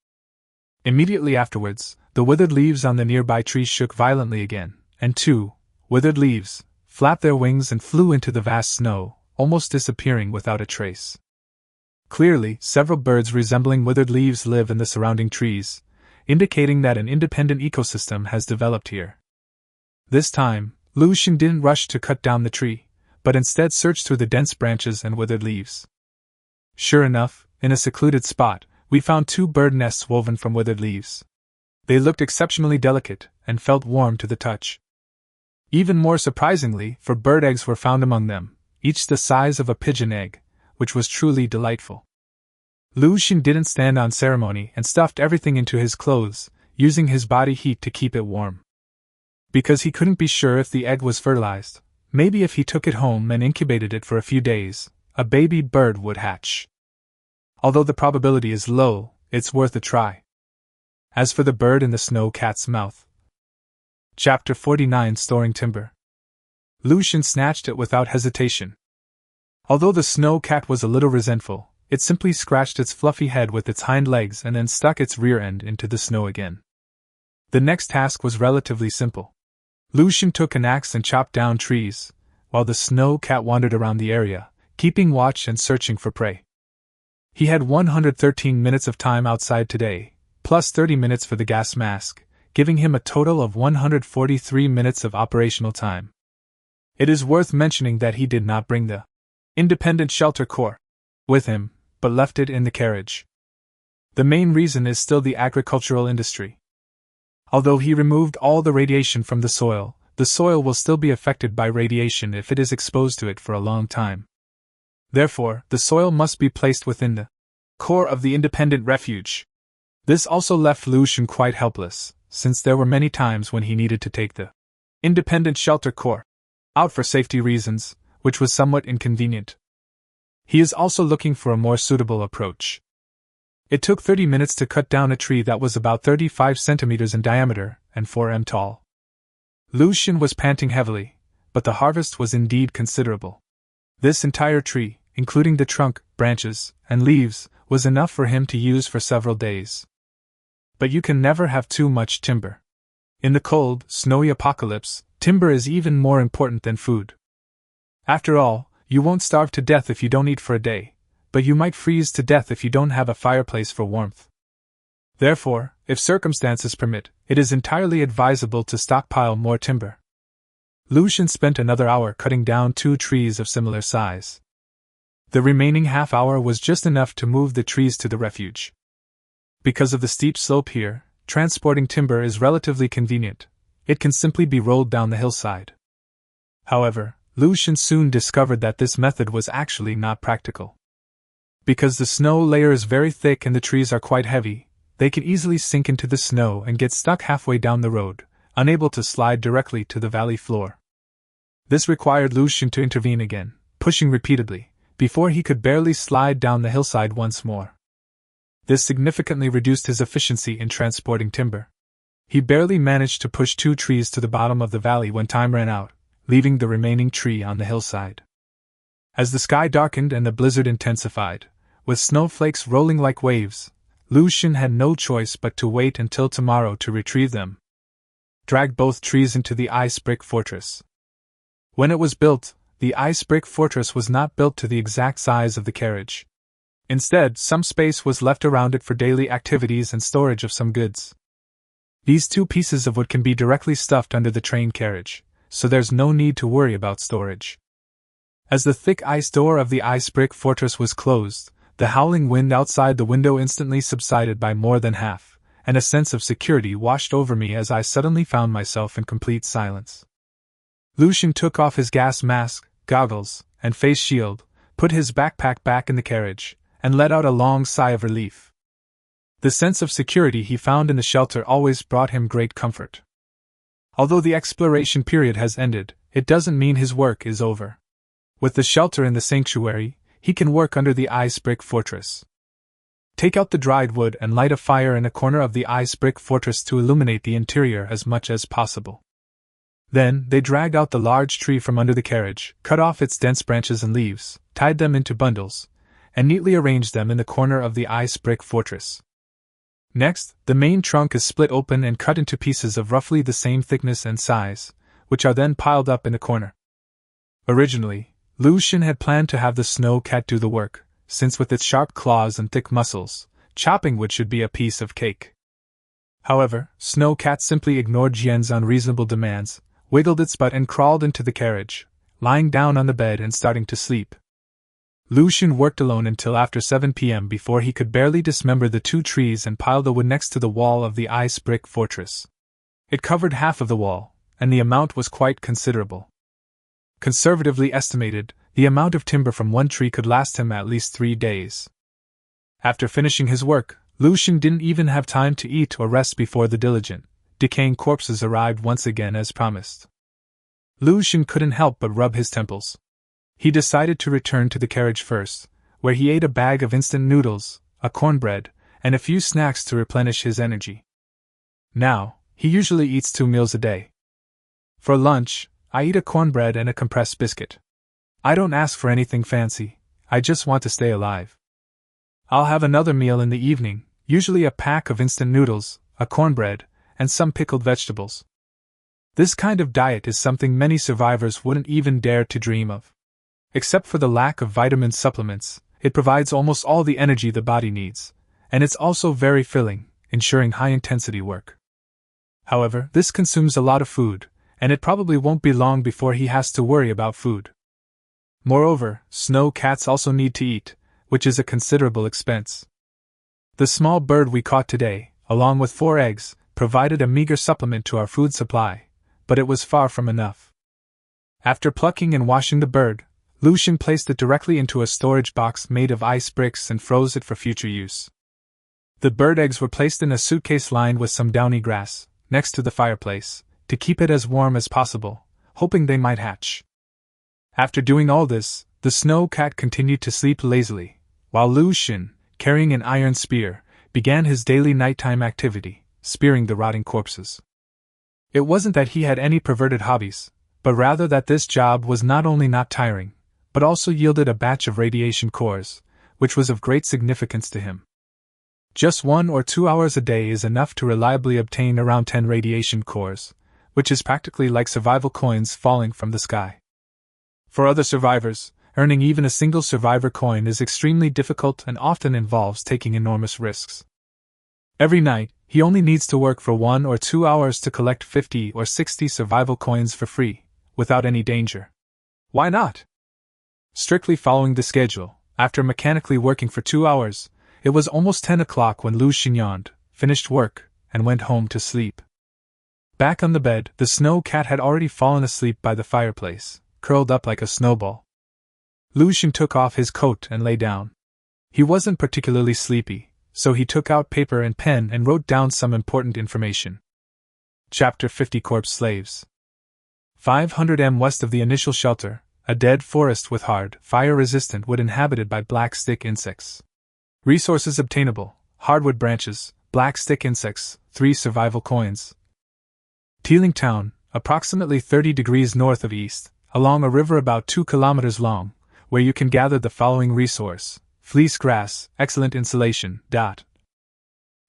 Immediately afterwards, the withered leaves on the nearby trees shook violently again, and 2 withered leaves flapped their wings and flew into the vast snow, almost disappearing without a trace. Clearly, several birds resembling withered leaves live in the surrounding trees, indicating that an independent ecosystem has developed here. This time, Lu Xun didn't rush to cut down the tree, but instead searched through the dense branches and withered leaves. Sure enough, in a secluded spot, we found 2 bird nests woven from withered leaves. They looked exceptionally delicate, and felt warm to the touch. Even more surprisingly, 4 bird eggs were found among them, each the size of a pigeon egg, which was truly delightful. Lu Xun didn't stand on ceremony and stuffed everything into his clothes, using his body heat to keep it warm. Because he couldn't be sure if the egg was fertilized, maybe if he took it home and incubated it for a few days, a baby bird would hatch. Although the probability is low, it's worth a try. As for the bird in the snow cat's mouth. Chapter 49 Storing Timber. Lu Xun snatched it without hesitation. Although the snow cat was a little resentful, it simply scratched its fluffy head with its hind legs and then stuck its rear end into the snow again. The next task was relatively simple. Lu Xun took an axe and chopped down trees, while the snow cat wandered around the area, keeping watch and searching for prey. He had 113 minutes of time outside today, plus 30 minutes for the gas mask, giving him a total of 143 minutes of operational time. It is worth mentioning that he did not bring the independent shelter core with him, but left it in the carriage. The main reason is still the agricultural industry. Although he removed all the radiation from the soil will still be affected by radiation if it is exposed to it for a long time. Therefore, the soil must be placed within the core of the independent refuge. This also left Lu Xun quite helpless, since there were many times when he needed to take the independent shelter core out for safety reasons, which was somewhat inconvenient. He is also looking for a more suitable approach. It took 30 minutes to cut down a tree that was about 35 centimeters in diameter and 4 m tall. Lu Xun was panting heavily, but the harvest was indeed considerable. This entire tree, including the trunk, branches, and leaves, was enough for him to use for several days. But you can never have too much timber. In the cold, snowy apocalypse, timber is even more important than food. After all, you won't starve to death if you don't eat for a day, but you might freeze to death if you don't have a fireplace for warmth. Therefore, if circumstances permit, it is entirely advisable to stockpile more timber. Lu Xun spent another hour cutting down 2 trees of similar size. The remaining half hour was just enough to move the trees to the refuge. Because of the steep slope here, transporting timber is relatively convenient. It can simply be rolled down the hillside. However, Lu Xun soon discovered that this method was actually not practical. Because the snow layer is very thick and the trees are quite heavy, they can easily sink into the snow and get stuck halfway down the road, unable to slide directly to the valley floor. This required Lu Xun to intervene again, pushing repeatedly, before he could barely slide down the hillside once more. This significantly reduced his efficiency in transporting timber. He barely managed to push 2 trees to the bottom of the valley when time ran out, leaving the remaining tree on the hillside. As the sky darkened and the blizzard intensified, with snowflakes rolling like waves, Lu Xun had no choice but to wait until tomorrow to retrieve them. Drag both trees into the ice brick fortress. When it was built, the ice brick fortress was not built to the exact size of the carriage. Instead, some space was left around it for daily activities and storage of some goods. These 2 pieces of wood can be directly stuffed under the train carriage, so there's no need to worry about storage. As the thick ice door of the ice brick fortress was closed, the howling wind outside the window instantly subsided by more than half, and a sense of security washed over me as I suddenly found myself in complete silence. Lu Xun took off his gas mask, goggles, and face shield, put his backpack back in the carriage, and let out a long sigh of relief. The sense of security he found in the shelter always brought him great comfort. Although the exploration period has ended, it doesn't mean his work is over. With the shelter in the sanctuary, he can work under the ice brick fortress. Take out the dried wood and light a fire in a corner of the ice brick fortress to illuminate the interior as much as possible. Then, they dragged out the large tree from under the carriage, cut off its dense branches and leaves, tied them into bundles, and neatly arranged them in the corner of the ice brick fortress. Next, the main trunk is split open and cut into pieces of roughly the same thickness and size, which are then piled up in a corner. Originally, Lu Xun had planned to have the snow cat do the work, since with its sharp claws and thick muscles, chopping wood should be a piece of cake. However, Snow Cat simply ignored Jian's unreasonable demands, wiggled its butt and crawled into the carriage, lying down on the bed and starting to sleep. Lu Xun worked alone until after 7 p.m. before he could barely dismember the 2 trees and pile the wood next to the wall of the ice brick fortress. It covered half of the wall, and the amount was quite considerable. Conservatively estimated, the amount of timber from one tree could last him at least 3 days. After finishing his work, Lu Xun didn't even have time to eat or rest before the diligent, decaying corpses arrived once again as promised. Lu Xun couldn't help but rub his temples. He decided to return to the carriage first, where he ate a bag of instant noodles, a cornbread, and a few snacks to replenish his energy. Now, he usually eats 2 meals a day. For lunch, I eat a cornbread and a compressed biscuit. I don't ask for anything fancy, I just want to stay alive. I'll have another meal in the evening, usually a pack of instant noodles, a cornbread, and some pickled vegetables. This kind of diet is something many survivors wouldn't even dare to dream of. Except for the lack of vitamin supplements, it provides almost all the energy the body needs, and it's also very filling, ensuring high-intensity work. However, this consumes a lot of food, and it probably won't be long before he has to worry about food. Moreover, snow cats also need to eat, which is a considerable expense. The small bird we caught today, along with 4 eggs, provided a meager supplement to our food supply, but it was far from enough. After plucking and washing the bird, Lucian placed it directly into a storage box made of ice bricks and froze it for future use. The bird eggs were placed in a suitcase lined with some downy grass, next to the fireplace, to keep it as warm as possible, hoping they might hatch. After doing all this, the snow cat continued to sleep lazily, while Lucian, carrying an iron spear, began his daily nighttime activity, spearing the rotting corpses. It wasn't that he had any perverted hobbies, but rather that this job was not only not tiring, but also yielded a batch of radiation cores, which was of great significance to him. Just 1 or 2 hours a day is enough to reliably obtain around 10 radiation cores, which is practically like survival coins falling from the sky. For other survivors, earning even a single survivor coin is extremely difficult and often involves taking enormous risks. Every night, he only needs to work for 1 or 2 hours to collect 50 or 60 survival coins for free, without any danger. Why not? Strictly following the schedule, after mechanically working for 2 hours, it was almost 10 o'clock when Lucian yawned, finished work, and went home to sleep. Back on the bed, the snow cat had already fallen asleep by the fireplace, curled up like a snowball. Lucian took off his coat and lay down. He wasn't particularly sleepy, so he took out paper and pen and wrote down some important information. Chapter 50 Corpse Slaves. 500 m west of the initial shelter, a dead forest with hard, fire-resistant wood inhabited by black stick insects. Resources obtainable: hardwood branches, black stick insects, 3 survival coins. Teeling Town, approximately 30 degrees north of east, along a river about 2 kilometers long, where you can gather the following resource: fleece grass, excellent insulation.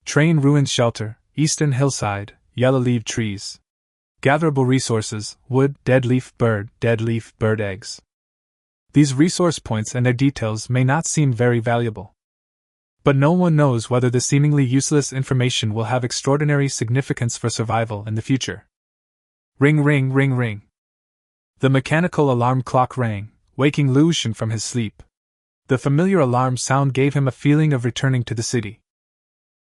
Train ruins shelter, eastern hillside, yellow-leaved trees. Gatherable resources: wood, dead leaf bird eggs. These resource points and their details may not seem very valuable. But no one knows whether the seemingly useless information will have extraordinary significance for survival in the future. Ring, ring, ring, ring. The mechanical alarm clock rang, waking Lucian from his sleep. The familiar alarm sound gave him a feeling of returning to the city.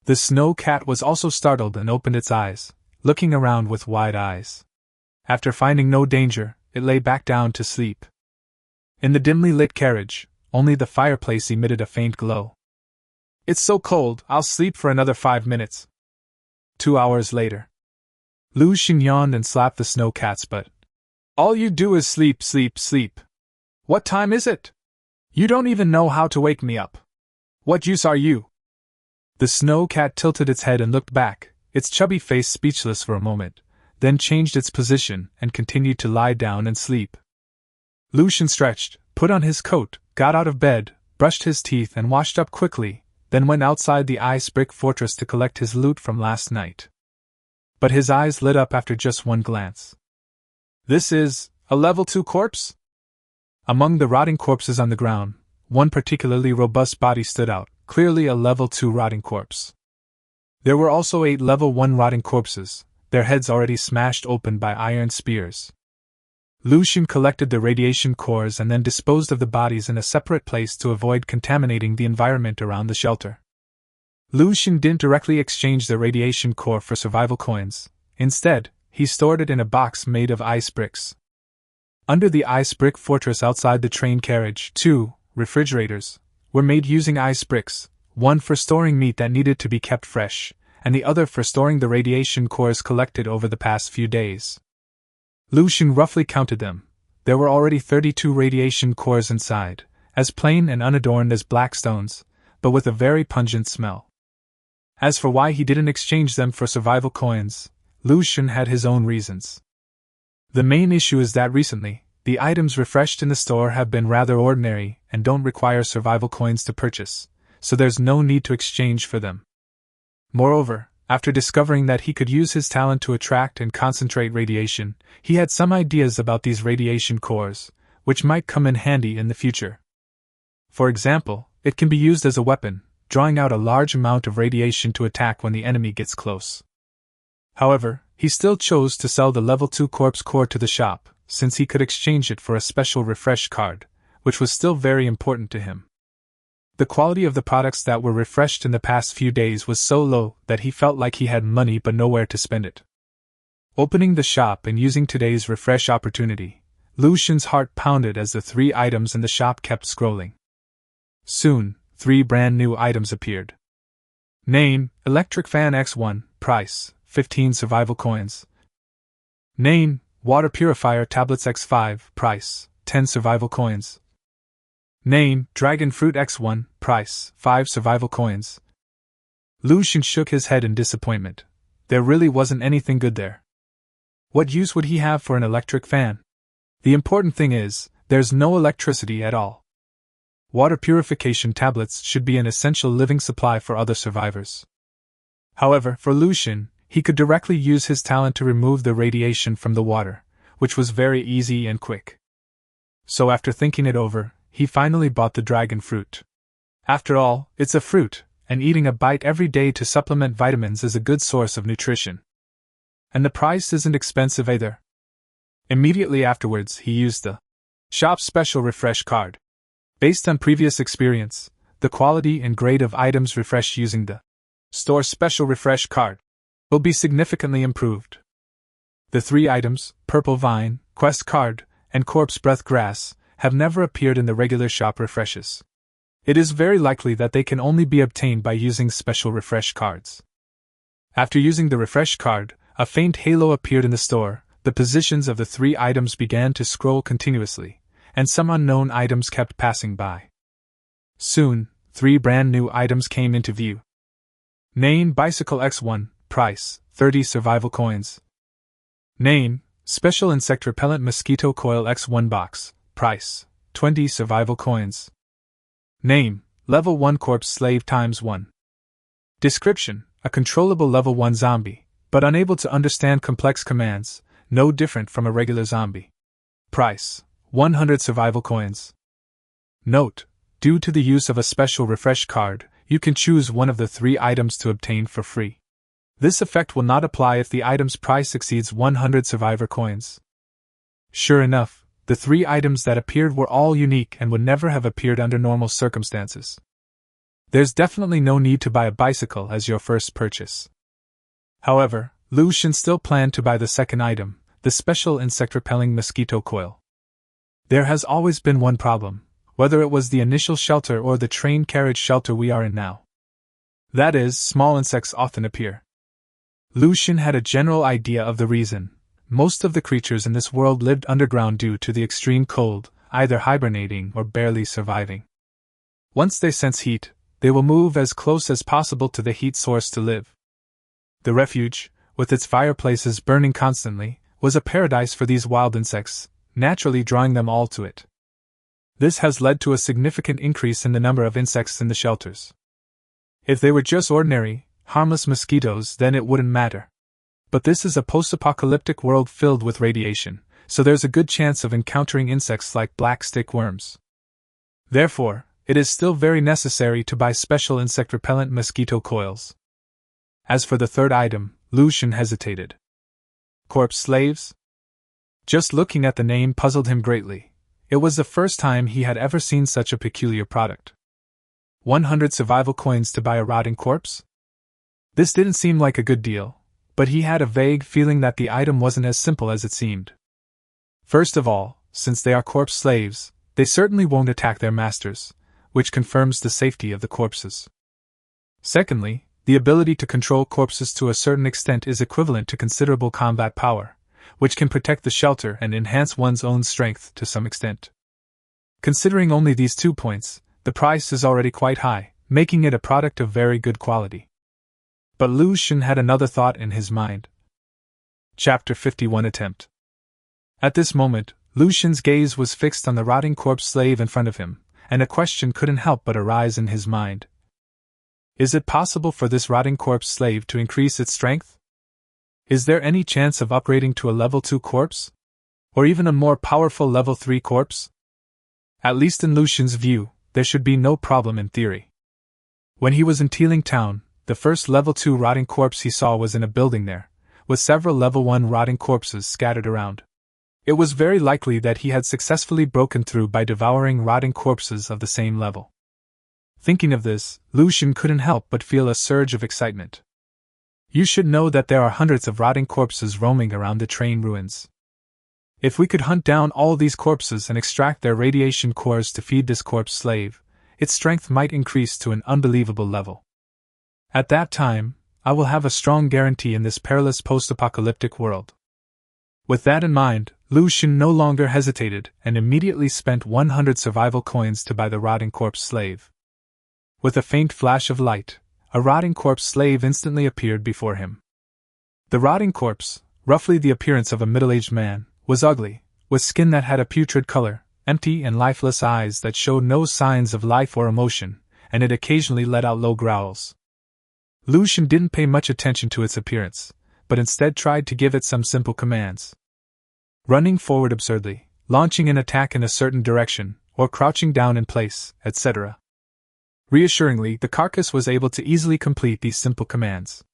The snow cat was also startled and opened its eyes, looking around with wide eyes. After finding no danger, it lay back down to sleep. In the dimly lit carriage, only the fireplace emitted a faint glow. It's so cold, I'll sleep for another 5 minutes. 2 hours later. Lucian yawned and slapped the snow cat's butt. All you do is sleep, sleep, sleep. What time is it? You don't even know how to wake me up. What use are you? The snow cat tilted its head and looked back, its chubby face speechless for a moment, then changed its position and continued to lie down and sleep. Lucian stretched, put on his coat, got out of bed, brushed his teeth and washed up quickly, then went outside the ice brick fortress to collect his loot from last night. But his eyes lit up after just one glance. This is a level 2 corpse? Among the rotting corpses on the ground, one particularly robust body stood out, clearly a level 2 rotting corpse. There were also 8 level 1 rotting corpses, their heads already smashed open by iron spears. Lucian collected the radiation cores and then disposed of the bodies in a separate place to avoid contaminating the environment around the shelter. Lucian didn't directly exchange the radiation core for survival coins. Instead, he stored it in a box made of ice bricks. Under the ice brick fortress outside the train carriage, 2 refrigerators were made using ice bricks, one for storing meat that needed to be kept fresh, and the other for storing the radiation cores collected over the past few days. Lucian roughly counted them. There were already 32 radiation cores inside, as plain and unadorned as black stones, but with a very pungent smell. As for why he didn't exchange them for survival coins, Lucian had his own reasons. The main issue is that recently, the items refreshed in the store have been rather ordinary and don't require survival coins to purchase, so there's no need to exchange for them. Moreover, after discovering that he could use his talent to attract and concentrate radiation, he had some ideas about these radiation cores, which might come in handy in the future. For example, it can be used as a weapon, drawing out a large amount of radiation to attack when the enemy gets close. However, he still chose to sell the level 2 corpse core to the shop, since he could exchange it for a special refresh card, which was still very important to him. The quality of the products that were refreshed in the past few days was so low that he felt like he had money but nowhere to spend it. Opening the shop and using today's refresh opportunity, Lucian's heart pounded as the 3 items in the shop kept scrolling. Soon, 3 brand new items appeared. Name: Electric Fan X1, price: 15 survival coins. Name: Water Purifier Tablets X5, price: 10 survival coins. Name: Dragon Fruit X1, price: 5 survival coins. Lucian shook his head in disappointment. There really wasn't anything good there. What use would he have for an electric fan? The important thing is, there's no electricity at all. Water purification tablets should be an essential living supply for other survivors. However, for Lucian, he could directly use his talent to remove the radiation from the water, which was very easy and quick. So after thinking it over, he finally bought the dragon fruit. After all, it's a fruit, and eating a bite every day to supplement vitamins is a good source of nutrition. And the price isn't expensive either. Immediately afterwards, he used the shop's special refresh card. Based on previous experience, the quality and grade of items refreshed using the store's special refresh card will be significantly improved. The 3 items, Purple Vine, Quest Card, and Corpse Breath Grass, have never appeared in the regular shop refreshes. It is very likely that they can only be obtained by using special refresh cards. After using the refresh card, a faint halo appeared in the store, the positions of the 3 items began to scroll continuously, and some unknown items kept passing by. Soon, 3 brand new items came into view. Name: Bicycle X1, price: 30 survival coins. Name: Special Insect Repellent Mosquito Coil X1 box, price: 20 survival coins. Name: Level 1 Corpse Slave ×1. Description: a controllable level 1 zombie, but unable to understand complex commands, no different from a regular zombie. Price: 100 survival coins. Note: due to the use of a special refresh card, you can choose one of the 3 items to obtain for free. This effect will not apply if the item's price exceeds 100 survivor coins. Sure enough, the 3 items that appeared were all unique and would never have appeared under normal circumstances. There's definitely no need to buy a bicycle as your first purchase. However, Lucian still planned to buy the second item, the special insect-repelling mosquito coil. There has always been one problem, whether it was the initial shelter or the train carriage shelter we are in now. That is, small insects often appear. Lucian had a general idea of the reason. Most of the creatures in this world lived underground due to the extreme cold, either hibernating or barely surviving. Once they sense heat, they will move as close as possible to the heat source to live. The refuge, with its fireplaces burning constantly, was a paradise for these wild insects, naturally drawing them all to it. This has led to a significant increase in the number of insects in the shelters. If they were just ordinary, harmless mosquitoes, then it wouldn't matter. But this is a post-apocalyptic world filled with radiation, so there's a good chance of encountering insects like black stick worms. Therefore, it is still very necessary to buy special insect-repellent mosquito coils. As for the third item, Lucian hesitated. Corpse slaves? Just looking at the name puzzled him greatly. It was the first time he had ever seen such a peculiar product. 100 survival coins to buy a rotting corpse? This didn't seem like a good deal, but he had a vague feeling that the item wasn't as simple as it seemed. First of all, since they are corpse slaves, they certainly won't attack their masters, which confirms the safety of the corpses. Secondly, the ability to control corpses to a certain extent is equivalent to considerable combat power, which can protect the shelter and enhance one's own strength to some extent. Considering only these 2 points, the price is already quite high, making it a product of very good quality. But Lucian had another thought in his mind. Chapter 51 Attempt. At this moment, Lucian's gaze was fixed on the rotting corpse slave in front of him, and a question couldn't help but arise in his mind. Is it possible for this rotting corpse slave to increase its strength? Is there any chance of upgrading to a level 2 corpse? Or even a more powerful level 3 corpse? At least in Lucian's view, there should be no problem in theory. When he was in Teeling Town, the first level 2 rotting corpse he saw was in a building there, with several level 1 rotting corpses scattered around. It was very likely that he had successfully broken through by devouring rotting corpses of the same level. Thinking of this, Lucian couldn't help but feel a surge of excitement. You should know that there are hundreds of rotting corpses roaming around the train ruins. If we could hunt down all these corpses and extract their radiation cores to feed this corpse slave, its strength might increase to an unbelievable level. At that time, I will have a strong guarantee in this perilous post-apocalyptic world. With that in mind, Lucian no longer hesitated and immediately spent 100 survival coins to buy the rotting corpse slave. With a faint flash of light, a rotting corpse slave instantly appeared before him. The rotting corpse, roughly the appearance of a middle-aged man, was ugly, with skin that had a putrid color, empty and lifeless eyes that showed no signs of life or emotion, and it occasionally let out low growls. Lucian didn't pay much attention to its appearance, but instead tried to give it some simple commands. Running forward absurdly, launching an attack in a certain direction, or crouching down in place, etc. Reassuringly, the carcass was able to easily complete these simple commands.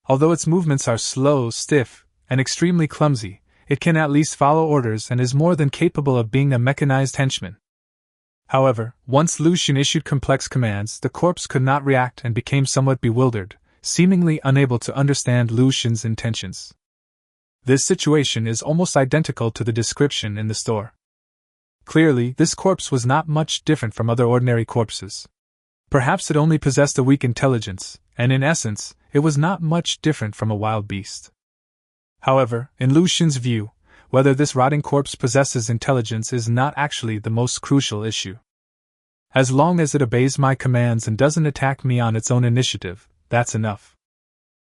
Although its movements are slow, stiff, and extremely clumsy, it can at least follow orders and is more than capable of being a mechanized henchman. However, once Lucian issued complex commands, the corpse could not react and became somewhat bewildered, seemingly unable to understand Lucian's intentions. This situation is almost identical to the description in the store. Clearly, this corpse was not much different from other ordinary corpses. Perhaps it only possessed a weak intelligence, and in essence, it was not much different from a wild beast. However, in Lucian's view, whether this rotting corpse possesses intelligence is not actually the most crucial issue. As long as it obeys my commands and doesn't attack me on its own initiative, that's enough.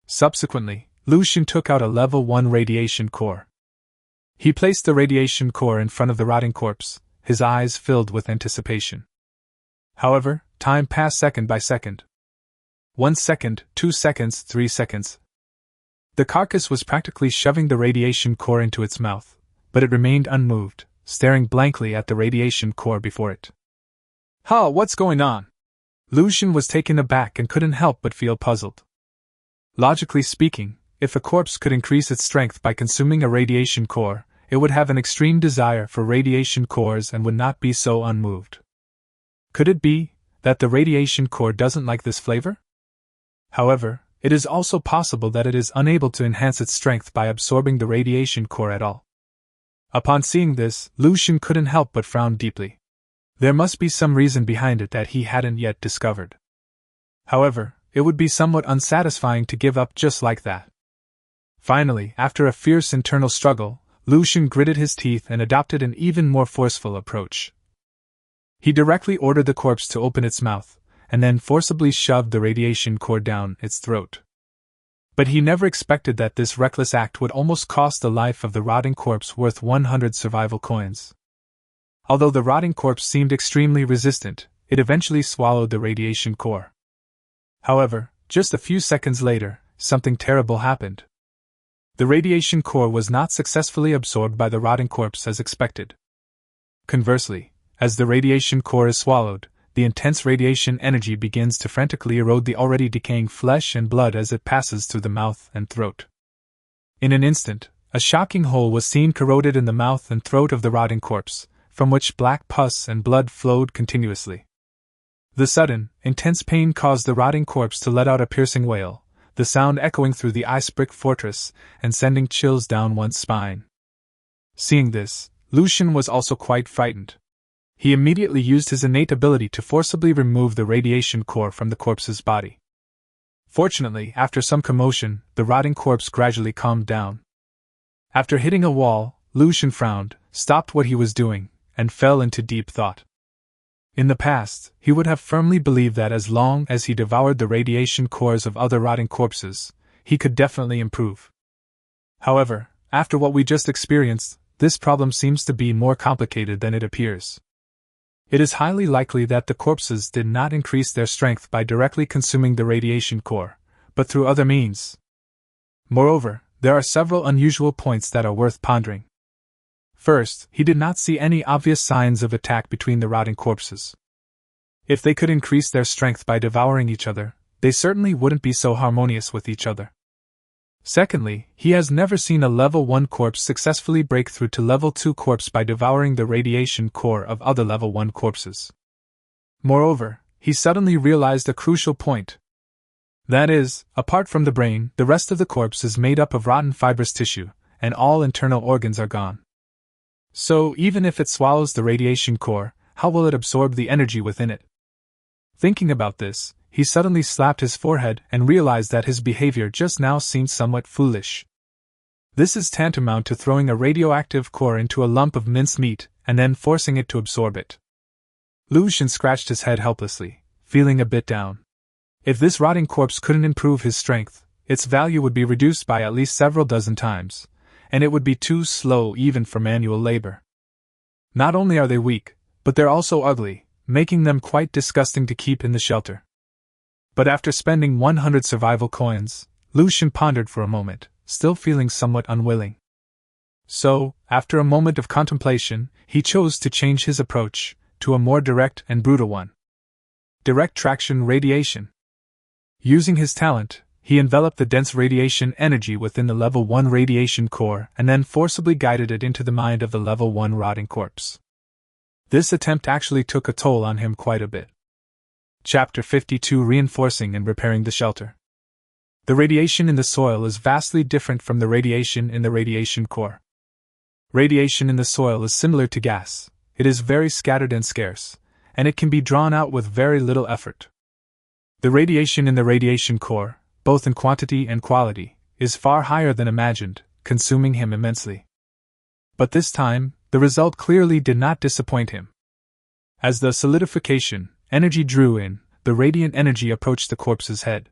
Subsequently, Lucian took out a level 1 radiation core. He placed the radiation core in front of the rotting corpse, his eyes filled with anticipation. However, time passed second by second. 1 second, 2 seconds, 3 seconds. The carcass was practically shoving the radiation core into its mouth, but it remained unmoved, staring blankly at the radiation core before it. What's going on? Lucian was taken aback and couldn't help but feel puzzled. Logically speaking, if a corpse could increase its strength by consuming a radiation core, it would have an extreme desire for radiation cores and would not be so unmoved. Could it be that the radiation core doesn't like this flavor? However, it is also possible that it is unable to enhance its strength by absorbing the radiation core at all. Upon seeing this, Lucian couldn't help but frown deeply. There must be some reason behind it that he hadn't yet discovered. However, it would be somewhat unsatisfying to give up just like that. Finally, after a fierce internal struggle, Lucian gritted his teeth and adopted an even more forceful approach. He directly ordered the corpse to open its mouth, and then forcibly shoved the radiation core down its throat. But he never expected that this reckless act would almost cost the life of the rotting corpse worth 100 survival coins. Although the rotting corpse seemed extremely resistant, it eventually swallowed the radiation core. However, just a few seconds later, something terrible happened. The radiation core was not successfully absorbed by the rotting corpse as expected. Conversely, as the radiation core is swallowed, the intense radiation energy begins to frantically erode the already decaying flesh and blood as it passes through the mouth and throat. In an instant, a shocking hole was seen corroded in the mouth and throat of the rotting corpse, from which black pus and blood flowed continuously. The sudden, intense pain caused the rotting corpse to let out a piercing wail, the sound echoing through the ice-brick fortress and sending chills down one's spine. Seeing this, Lucian was also quite frightened. He immediately used his innate ability to forcibly remove the radiation core from the corpse's body. Fortunately, after some commotion, the rotting corpse gradually calmed down. After hitting a wall, Lucian frowned, stopped what he was doing, and fell into deep thought. In the past, he would have firmly believed that as long as he devoured the radiation cores of other rotting corpses, he could definitely improve. However, after what we just experienced, this problem seems to be more complicated than it appears. It is highly likely that the corpses did not increase their strength by directly consuming the radiation core, but through other means. Moreover, there are several unusual points that are worth pondering. First, he did not see any obvious signs of attack between the rotting corpses. If they could increase their strength by devouring each other, they certainly wouldn't be so harmonious with each other. Secondly, he has never seen a level 1 corpse successfully break through to level 2 corpse by devouring the radiation core of other level 1 corpses. Moreover, he suddenly realized a crucial point. That is, apart from the brain, the rest of the corpse is made up of rotten fibrous tissue, and all internal organs are gone. So, even if it swallows the radiation core, how will it absorb the energy within it? Thinking about this, he suddenly slapped his forehead and realized that his behavior just now seemed somewhat foolish. This is tantamount to throwing a radioactive core into a lump of minced meat and then forcing it to absorb it. Lu Xun scratched his head helplessly, feeling a bit down. If this rotting corpse couldn't improve his strength, its value would be reduced by at least several dozen times, and it would be too slow even for manual labor. Not only are they weak, but they're also ugly, making them quite disgusting to keep in the shelter. But after spending 100 survival coins, Lu Xun pondered for a moment, still feeling somewhat unwilling. So, after a moment of contemplation, he chose to change his approach to a more direct and brutal one. Direct traction radiation. Using his talent, he enveloped the dense radiation energy within the level 1 radiation core and then forcibly guided it into the mind of the level 1 rotting corpse. This attempt actually took a toll on him quite a bit. Chapter 52: Reinforcing and Repairing the Shelter. The radiation in the soil is vastly different from the radiation in the radiation core. Radiation in the soil is similar to gas. It is very scattered and scarce, and it can be drawn out with very little effort. The radiation in the radiation core, both in quantity and quality, is far higher than imagined, consuming him immensely. But this time, the result clearly did not disappoint him. As the solidification energy drew in, the radiant energy approached the corpse's head.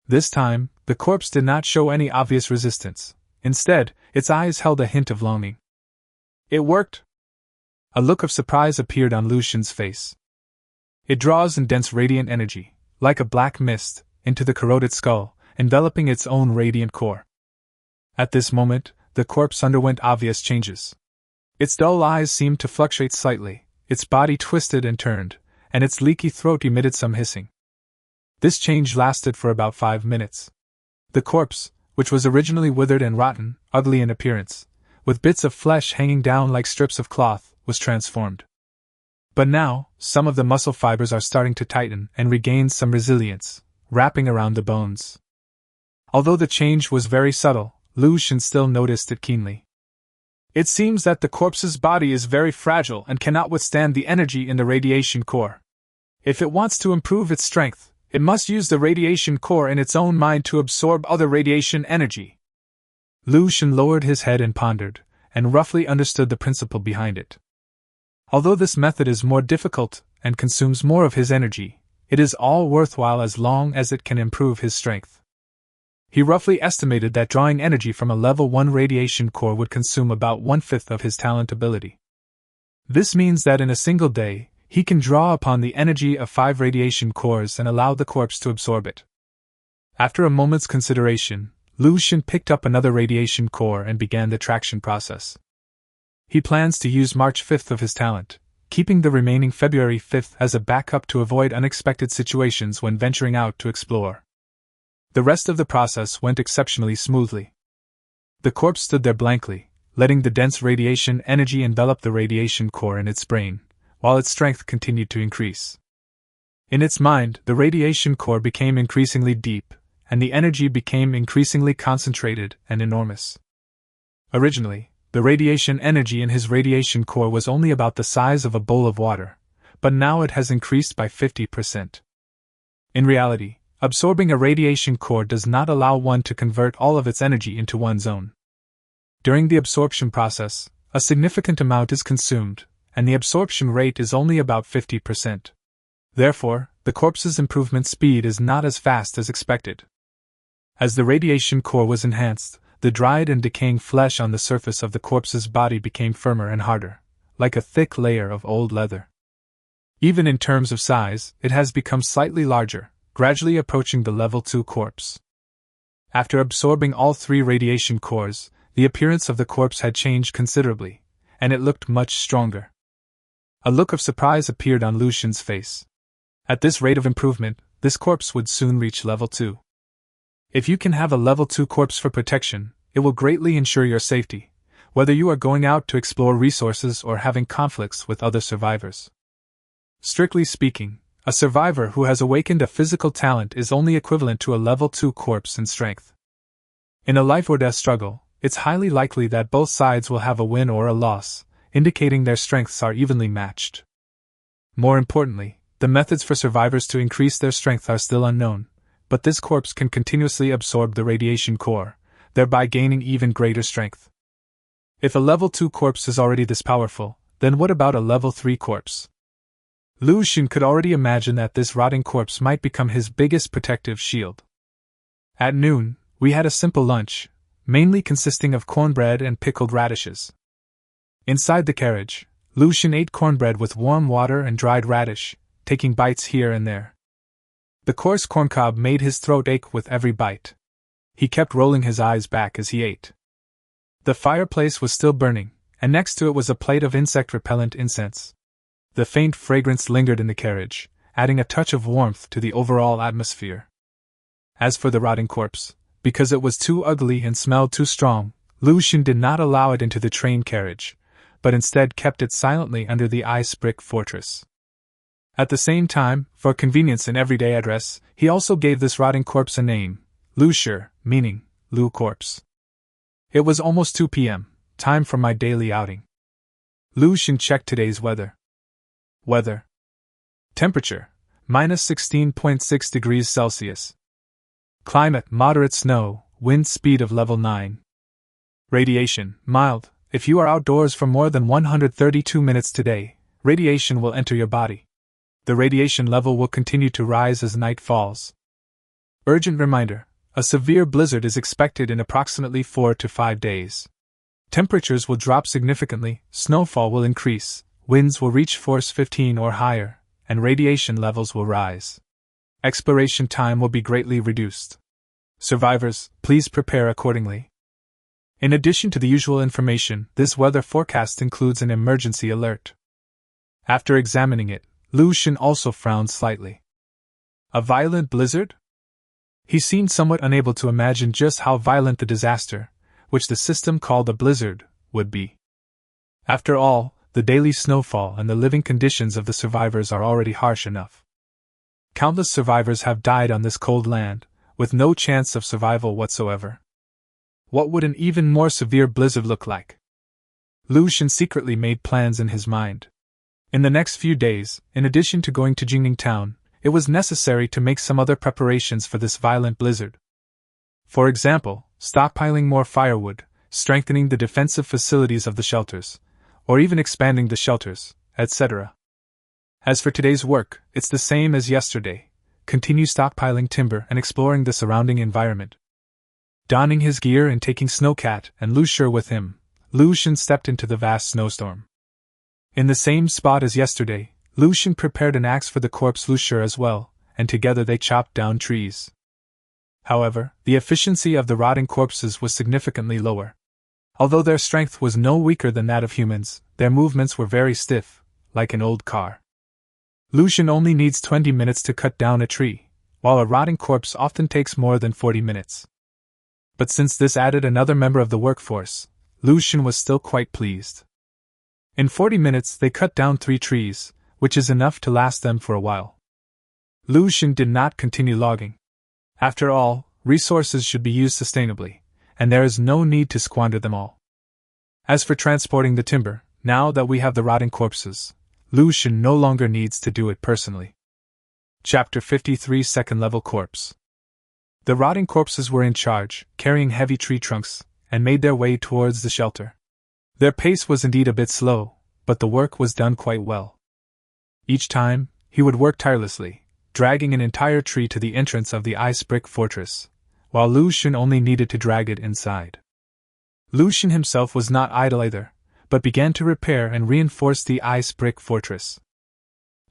This time, the corpse did not show any obvious resistance. Instead, its eyes held a hint of longing. It worked! A look of surprise appeared on Lu Xun's face. It draws in dense radiant energy, like a black mist, into the corroded skull, enveloping its own radiant core. At this moment, the corpse underwent obvious changes. Its dull eyes seemed to fluctuate slightly, its body twisted and turned, and its leaky throat emitted some hissing. This change lasted for about 5 minutes. The corpse, which was originally withered and rotten, ugly in appearance, with bits of flesh hanging down like strips of cloth, was transformed. But now, some of the muscle fibers are starting to tighten and regain some resilience, wrapping around the bones. Although the change was very subtle, Lu Xun still noticed it keenly. It seems that the corpse's body is very fragile and cannot withstand the energy in the radiation core. If it wants to improve its strength, it must use the radiation core in its own mind to absorb other radiation energy. Lu Xun lowered his head and pondered, and roughly understood the principle behind it. Although this method is more difficult and consumes more of his energy, it is all worthwhile as long as it can improve his strength. He roughly estimated that drawing energy from a level 1 radiation core would consume about 1/5 of his talent ability. This means that in a single day, he can draw upon the energy of 5 radiation cores and allow the corpse to absorb it. After a moment's consideration, Lu Xun picked up another radiation core and began the traction process. He plans to use March 5th of his talent, keeping the remaining February 5th as a backup to avoid unexpected situations when venturing out to explore. The rest of the process went exceptionally smoothly. The corpse stood there blankly, letting the dense radiation energy envelop the radiation core in its brain, while its strength continued to increase. In its mind, the radiation core became increasingly deep, and the energy became increasingly concentrated and enormous. Originally, the radiation energy in his radiation core was only about the size of a bowl of water, but now it has increased by 50%. In reality, absorbing a radiation core does not allow one to convert all of its energy into one's own. During the absorption process, a significant amount is consumed, and the absorption rate is only about 50%. Therefore, the corpse's improvement speed is not as fast as expected. As the radiation core was enhanced, the dried and decaying flesh on the surface of the corpse's body became firmer and harder, like a thick layer of old leather. Even in terms of size, it has become slightly larger, gradually approaching the level 2 corpse. After absorbing all 3 radiation cores, the appearance of the corpse had changed considerably, and it looked much stronger. A look of surprise appeared on Lucian's face. At this rate of improvement, this corpse would soon reach level 2. If you can have a level 2 corpse for protection, it will greatly ensure your safety, whether you are going out to explore resources or having conflicts with other survivors. Strictly speaking, a survivor who has awakened a physical talent is only equivalent to a level 2 corpse in strength. In a life or death struggle, it's highly likely that both sides will have a win or a loss, indicating their strengths are evenly matched. More importantly, the methods for survivors to increase their strength are still unknown, but this corpse can continuously absorb the radiation core, thereby gaining even greater strength. If a level 2 corpse is already this powerful, then what about a level 3 corpse? Lucian could already imagine that this rotting corpse might become his biggest protective shield. At noon, we had a simple lunch, mainly consisting of cornbread and pickled radishes. Inside the carriage, Lucian ate cornbread with warm water and dried radish, taking bites here and there. The coarse corncob made his throat ache with every bite. He kept rolling his eyes back as he ate. The fireplace was still burning, and next to it was a plate of insect-repellent incense. The faint fragrance lingered in the carriage, adding a touch of warmth to the overall atmosphere. As for the rotting corpse, because it was too ugly and smelled too strong, Lucian did not allow it into the train carriage, but instead kept it silently under the ice brick fortress. At the same time, for convenience in everyday address, he also gave this rotting corpse a name, Lucier, meaning Lu Corpse. It was almost 2 p.m., time for my daily outing. Lucian checked today's weather. Temperature, minus 16.6 degrees Celsius. Climate, moderate snow, wind speed of level 9. Radiation, mild. If you are outdoors for more than 132 minutes today, radiation will enter your body. The radiation level will continue to rise as night falls. Urgent reminder: a severe blizzard is expected in approximately 4 to 5 days. Temperatures will drop significantly, snowfall will increase, winds will reach force 15 or higher, and radiation levels will rise. Expiration time will be greatly reduced. Survivors, please prepare accordingly. In addition to the usual information, this weather forecast includes an emergency alert. After examining it, Lucian also frowned slightly. A violent blizzard? He seemed somewhat unable to imagine just how violent the disaster, which the system called a blizzard, would be. After all, the daily snowfall and the living conditions of the survivors are already harsh enough. Countless survivors have died on this cold land, with no chance of survival whatsoever. What would an even more severe blizzard look like? Lucian secretly made plans in his mind. In the next few days, in addition to going to Jingning Town, it was necessary to make some other preparations for this violent blizzard. For example, stockpiling more firewood, strengthening the defensive facilities of the shelters, or even expanding the shelters, etc. As for today's work, it's the same as yesterday: continue stockpiling timber and exploring the surrounding environment. Donning his gear and taking Snowcat and Lucier with him, Lucian stepped into the vast snowstorm. In the same spot as yesterday, Lucian prepared an axe for the corpse Lucier as well, and together they chopped down trees. However, the efficiency of the rotting corpses was significantly lower. Although their strength was no weaker than that of humans, their movements were very stiff, like an old car. Lucian only needs 20 minutes to cut down a tree, while a rotting corpse often takes more than 40 minutes. But since this added another member of the workforce, Lucian was still quite pleased. In 40 minutes they cut down 3 trees, which is enough to last them for a while. Lucian did not continue logging. After all, resources should be used sustainably, and there is no need to squander them all. As for transporting the timber, now that we have the rotting corpses, Lucian no longer needs to do it personally. Chapter 53: Second Level Corpse. The rotting corpses were in charge, carrying heavy tree trunks, and made their way towards the shelter. Their pace was indeed a bit slow, but the work was done quite well. Each time, he would work tirelessly, dragging an entire tree to the entrance of the ice brick fortress, while Lucian only needed to drag it inside. Lucian himself was not idle either, but began to repair and reinforce the ice brick fortress.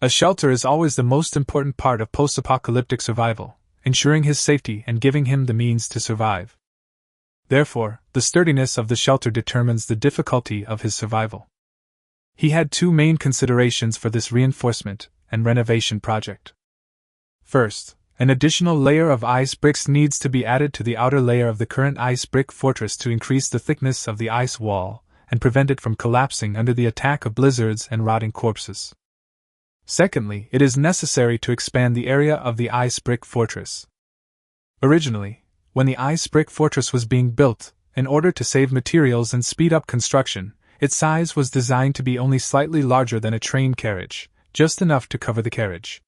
A shelter is always the most important part of post-apocalyptic survival, ensuring his safety and giving him the means to survive. Therefore, the sturdiness of the shelter determines the difficulty of his survival. He had two main considerations for this reinforcement and renovation project. First, an additional layer of ice bricks needs to be added to the outer layer of the current ice brick fortress to increase the thickness of the ice wall and prevent it from collapsing under the attack of blizzards and rotting corpses. Secondly, it is necessary to expand the area of the ice brick fortress. Originally, when the ice brick fortress was being built, in order to save materials and speed up construction, its size was designed to be only slightly larger than a train carriage, just enough to cover the carriage.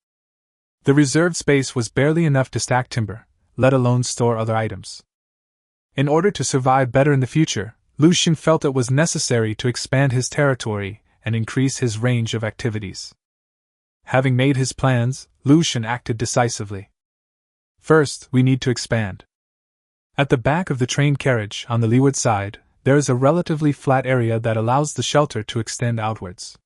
The reserved space was barely enough to stack timber, let alone store other items. In order to survive better in the future, Lucian felt it was necessary to expand his territory and increase his range of activities. Having made his plans, Lucian acted decisively. First, we need to expand. At the back of the train carriage, on the leeward side, there is a relatively flat area that allows the shelter to extend outwards.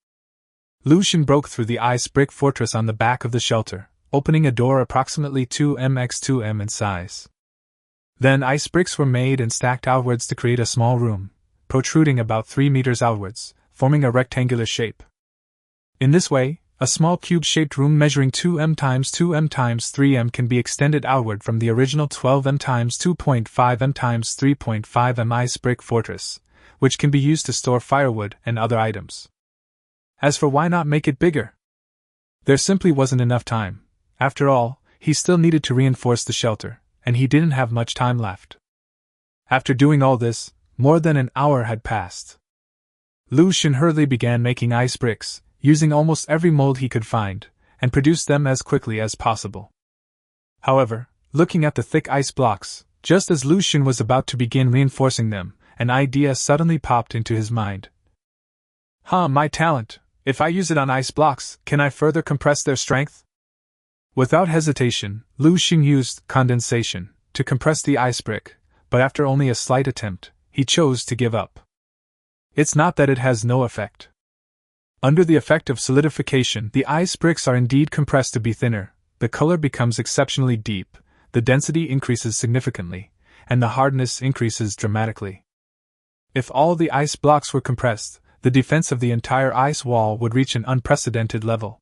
Lucian broke through the ice brick fortress on the back of the shelter, opening a door approximately 2m x 2m in size. Then ice bricks were made and stacked outwards to create a small room, protruding about 3 meters outwards, forming a rectangular shape. In this way, a small cube-shaped room measuring 2m x 2m x 3m can be extended outward from the original 12m x 2.5m x 3.5m ice brick fortress, which can be used to store firewood and other items. As for why not make it bigger? There simply wasn't enough time. After all, he still needed to reinforce the shelter, and he didn't have much time left. After doing all this, more than an hour had passed. Lucian hurriedly began making ice bricks, using almost every mold he could find, and produced them as quickly as possible. However, looking at the thick ice blocks, just as Lucian was about to begin reinforcing them, an idea suddenly popped into his mind. My talent! If I use it on ice blocks, can I further compress their strength? Without hesitation, Lucian used condensation to compress the ice brick, but after only a slight attempt, he chose to give up. It's not that it has no effect. Under the effect of solidification, the ice bricks are indeed compressed to be thinner, the color becomes exceptionally deep, the density increases significantly, and the hardness increases dramatically. If all the ice blocks were compressed, the defense of the entire ice wall would reach an unprecedented level.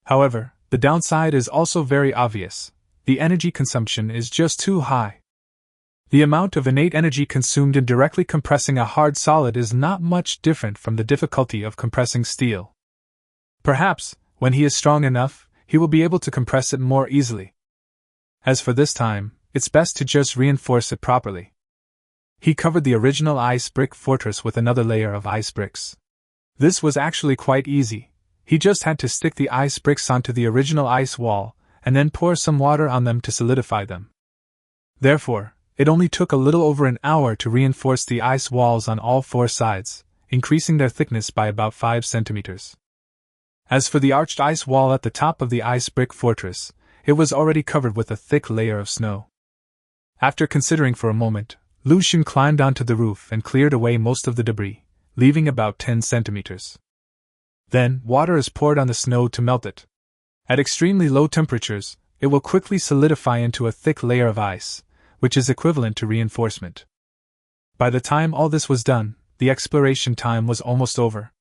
However, the downside is also very obvious. The energy consumption is just too high. The amount of innate energy consumed in directly compressing a hard solid is not much different from the difficulty of compressing steel. Perhaps, when he is strong enough, he will be able to compress it more easily. As for this time, it's best to just reinforce it properly. He covered the original ice brick fortress with another layer of ice bricks. This was actually quite easy. He just had to stick the ice bricks onto the original ice wall, and then pour some water on them to solidify them. Therefore, it only took a little over an hour to reinforce the ice walls on all 4 sides, increasing their thickness by about 5 centimeters. As for the arched ice wall at the top of the ice brick fortress, it was already covered with a thick layer of snow. After considering for a moment, Lucian climbed onto the roof and cleared away most of the debris, leaving about 10 centimeters. Then, water is poured on the snow to melt it. At extremely low temperatures, it will quickly solidify into a thick layer of ice, which is equivalent to reinforcement. By the time all this was done, the exploration time was almost over.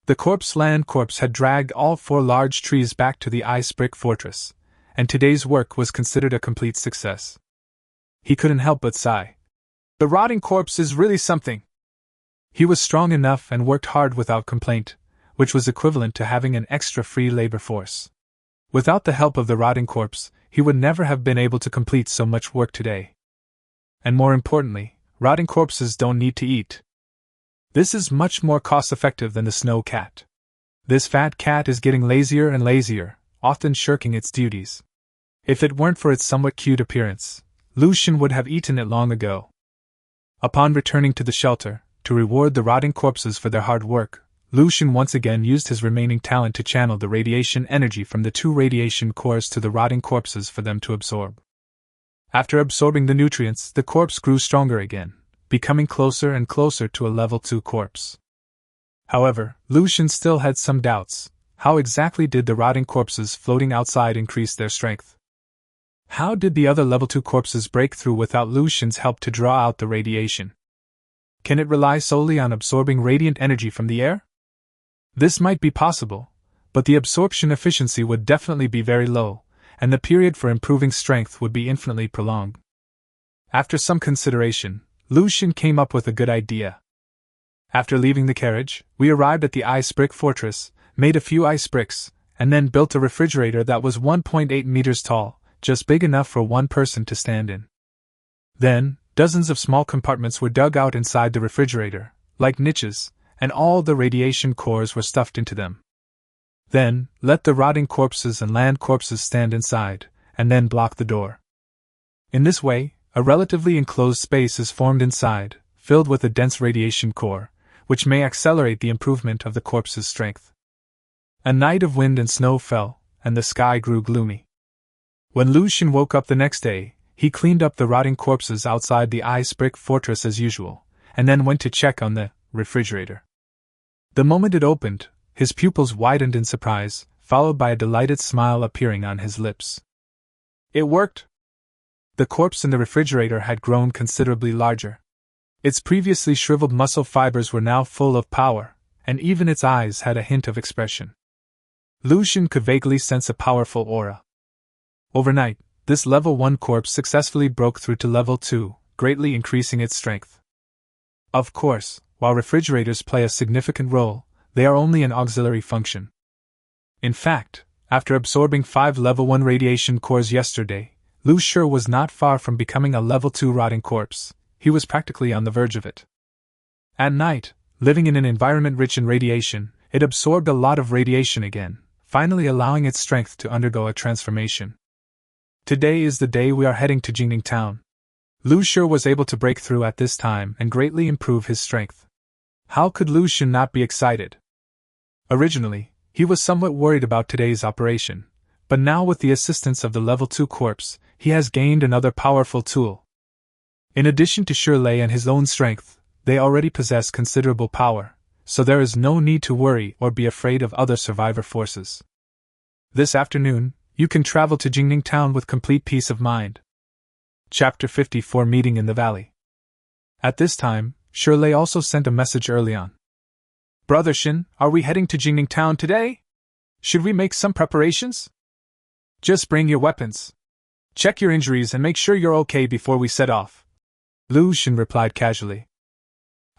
The Land Corps had dragged all 4 large trees back to the ice brick fortress, and today's work was considered a complete success. He couldn't help but sigh. The rotting corpse is really something. He was strong enough and worked hard without complaint, which was equivalent to having an extra free labor force. Without the help of the rotting corpse, he would never have been able to complete so much work today. And more importantly, rotting corpses don't need to eat. This is much more cost-effective than the snow cat. This fat cat is getting lazier and lazier, often shirking its duties. If it weren't for its somewhat cute appearance, Lucian would have eaten it long ago. Upon returning to the shelter, to reward the rotting corpses for their hard work, Lucian once again used his remaining talent to channel the radiation energy from the 2 radiation cores to the rotting corpses for them to absorb. After absorbing the nutrients, the corpse grew stronger again, becoming closer and closer to a level 2 corpse. However, Lucian still had some doubts. How exactly did the rotting corpses floating outside increase their strength? How did the other level 2 corpses break through without Lucian's help to draw out the radiation? Can it rely solely on absorbing radiant energy from the air? This might be possible, but the absorption efficiency would definitely be very low, and the period for improving strength would be infinitely prolonged. After some consideration, Lu Xun came up with a good idea. After leaving the carriage, we arrived at the ice brick fortress, made a few ice bricks, and then built a refrigerator that was 1.8 meters tall, just big enough for one person to stand in. Then, dozens of small compartments were dug out inside the refrigerator, like niches, and all the radiation cores were stuffed into them. Then, let the rotting corpses and land corpses stand inside, and then block the door. In this way, a relatively enclosed space is formed inside, filled with a dense radiation core, which may accelerate the improvement of the corpse's strength. A night of wind and snow fell, and the sky grew gloomy. When Lu Xun woke up the next day, he cleaned up the rotting corpses outside the ice brick fortress as usual, and then went to check on the refrigerator. The moment it opened, his pupils widened in surprise, followed by a delighted smile appearing on his lips. It worked! The corpse in the refrigerator had grown considerably larger. Its previously shriveled muscle fibers were now full of power, and even its eyes had a hint of expression. Lu Xun could vaguely sense a powerful aura. Overnight, this level 1 corpse successfully broke through to level 2, greatly increasing its strength. Of course, while refrigerators play a significant role, they are only an auxiliary function. In fact, after absorbing 5 level 1 radiation cores yesterday, Lu Xun was not far from becoming a level 2 rotting corpse. He was practically on the verge of it. At night, living in an environment rich in radiation, it absorbed a lot of radiation again, finally allowing its strength to undergo a transformation. Today is the day we are heading to Jingning Town. Lu Xun was able to break through at this time and greatly improve his strength. How could Lu Xun not be excited? Originally, he was somewhat worried about today's operation, but now with the assistance of the level 2 corpse, he has gained another powerful tool. In addition to Shirley and his own strength, they already possess considerable power, so there is no need to worry or be afraid of other survivor forces. This afternoon, you can travel to Jingning Town with complete peace of mind. Chapter 54 Meeting in the Valley. At this time, Shirley also sent a message early on. Brother Shin, are we heading to Jingning Town today? Should we make some preparations? Just bring your weapons. Check your injuries and make sure you're okay before we set off. Lu Xun replied casually.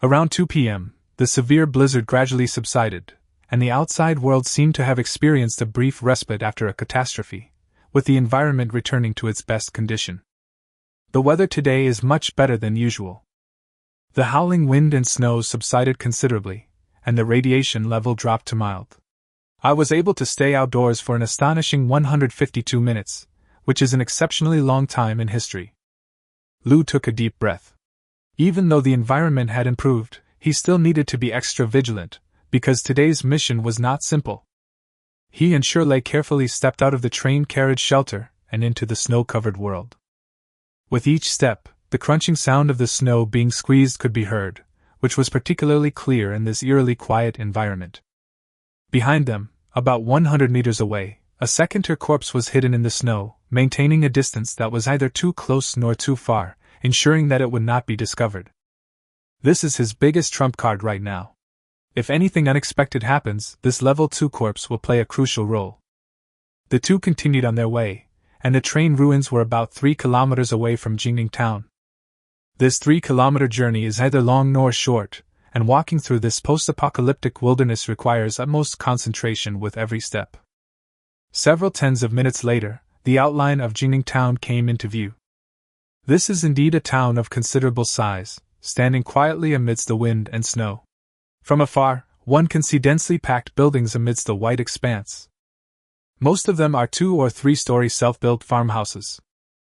Around 2 p.m., the severe blizzard gradually subsided, and the outside world seemed to have experienced a brief respite after a catastrophe, with the environment returning to its best condition. The weather today is much better than usual. The howling wind and snow subsided considerably, and the radiation level dropped to mild. I was able to stay outdoors for an astonishing 152 minutes, which is an exceptionally long time in history. Lu took a deep breath. Even though the environment had improved, he still needed to be extra vigilant, because today's mission was not simple. He and Shirley carefully stepped out of the train carriage shelter and into the snow-covered world. With each step, the crunching sound of the snow being squeezed could be heard, which was particularly clear in this eerily quiet environment. Behind them, about 100 meters away, a second corpse was hidden in the snow, maintaining a distance that was neither too close nor too far, ensuring that it would not be discovered. This is his biggest trump card right now. If anything unexpected happens, this level 2 corpse will play a crucial role. The two continued on their way, and the train ruins were about 3 kilometers away from Jingning Town. This 3-kilometer journey is neither long nor short, and walking through this post-apocalyptic wilderness requires utmost concentration with every step. Several tens of minutes later, the outline of Jingning Town came into view. This is indeed a town of considerable size, standing quietly amidst the wind and snow. From afar, one can see densely packed buildings amidst the white expanse. Most of them are 2- or 3-story self-built farmhouses.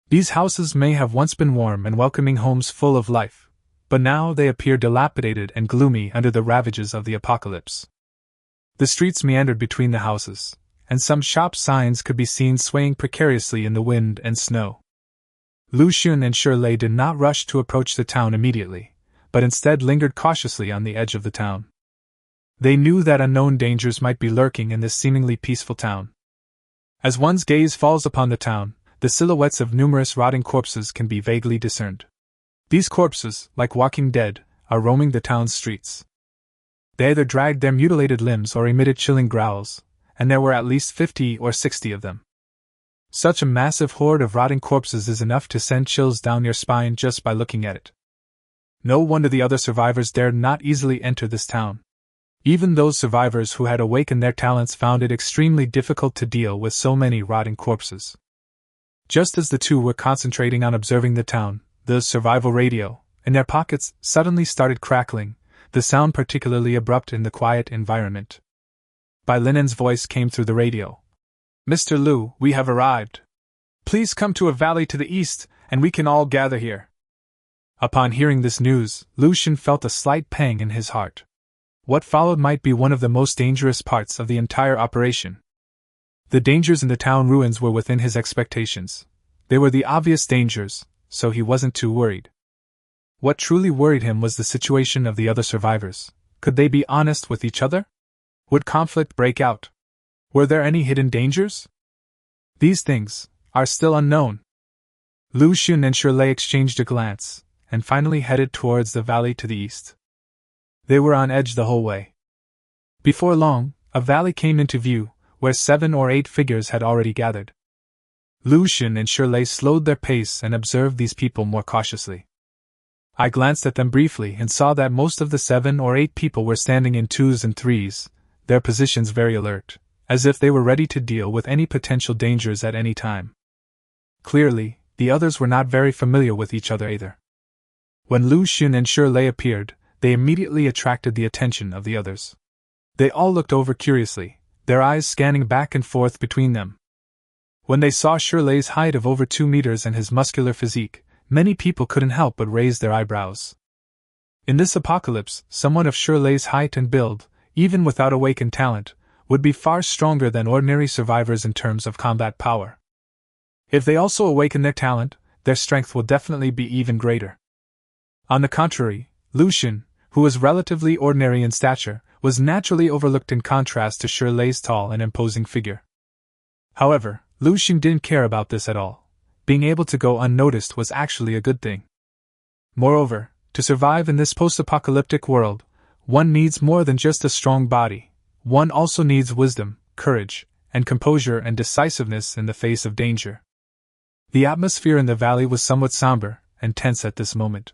These houses may have once been warm and welcoming homes full of life, but now they appear dilapidated and gloomy under the ravages of the apocalypse. The streets meandered between the houses, and some shop signs could be seen swaying precariously in the wind and snow. Lu Xun and Shirley did not rush to approach the town immediately, but instead lingered cautiously on the edge of the town. They knew that unknown dangers might be lurking in this seemingly peaceful town. As one's gaze falls upon the town, the silhouettes of numerous rotting corpses can be vaguely discerned. These corpses, like walking dead, are roaming the town's streets. They either dragged their mutilated limbs or emitted chilling growls, and there were at least 50 or 60 of them. Such a massive horde of rotting corpses is enough to send chills down your spine just by looking at it. No wonder the other survivors dared not easily enter this town. Even those survivors who had awakened their talents found it extremely difficult to deal with so many rotting corpses. Just as the two were concentrating on observing the town, the survival radio, in their pockets, suddenly started crackling, the sound particularly abrupt in the quiet environment. Bai Linen's voice came through the radio. "Mr. Liu, we have arrived. Please come to a valley to the east, and we can all gather here." Upon hearing this news, Lu Xun felt a slight pang in his heart. What followed might be one of the most dangerous parts of the entire operation. The dangers in the town ruins were within his expectations. They were the obvious dangers, so he wasn't too worried. What truly worried him was the situation of the other survivors. Could they be honest with each other? Would conflict break out? Were there any hidden dangers? These things are still unknown. Lu Xun and Shirley exchanged a glance, and finally headed towards the valley to the east. They were on edge the whole way. Before long, a valley came into view, where 7 or 8 figures had already gathered. Lu Xun and Shirley slowed their pace and observed these people more cautiously. I glanced at them briefly and saw that most of the 7 or 8 people were standing in 2s and 3s, their positions very alert, as if they were ready to deal with any potential dangers at any time. Clearly, the others were not very familiar with each other either. When Lu Xun and Shirley appeared, they immediately attracted the attention of the others. They all looked over curiously, their eyes scanning back and forth between them. When they saw Shirley's height of over 2 meters and his muscular physique, many people couldn't help but raise their eyebrows. In this apocalypse, someone of Shirley's height and build, even without awakened talent, would be far stronger than ordinary survivors in terms of combat power. If they also awaken their talent, their strength will definitely be even greater. On the contrary, Lu Xun, who was relatively ordinary in stature, was naturally overlooked in contrast to Shirley's tall and imposing figure. However, Lu Xun didn't care about this at all. Being able to go unnoticed was actually a good thing. Moreover, to survive in this post-apocalyptic world, one needs more than just a strong body. One also needs wisdom, courage, and composure and decisiveness in the face of danger. The atmosphere in the valley was somewhat somber and tense at this moment.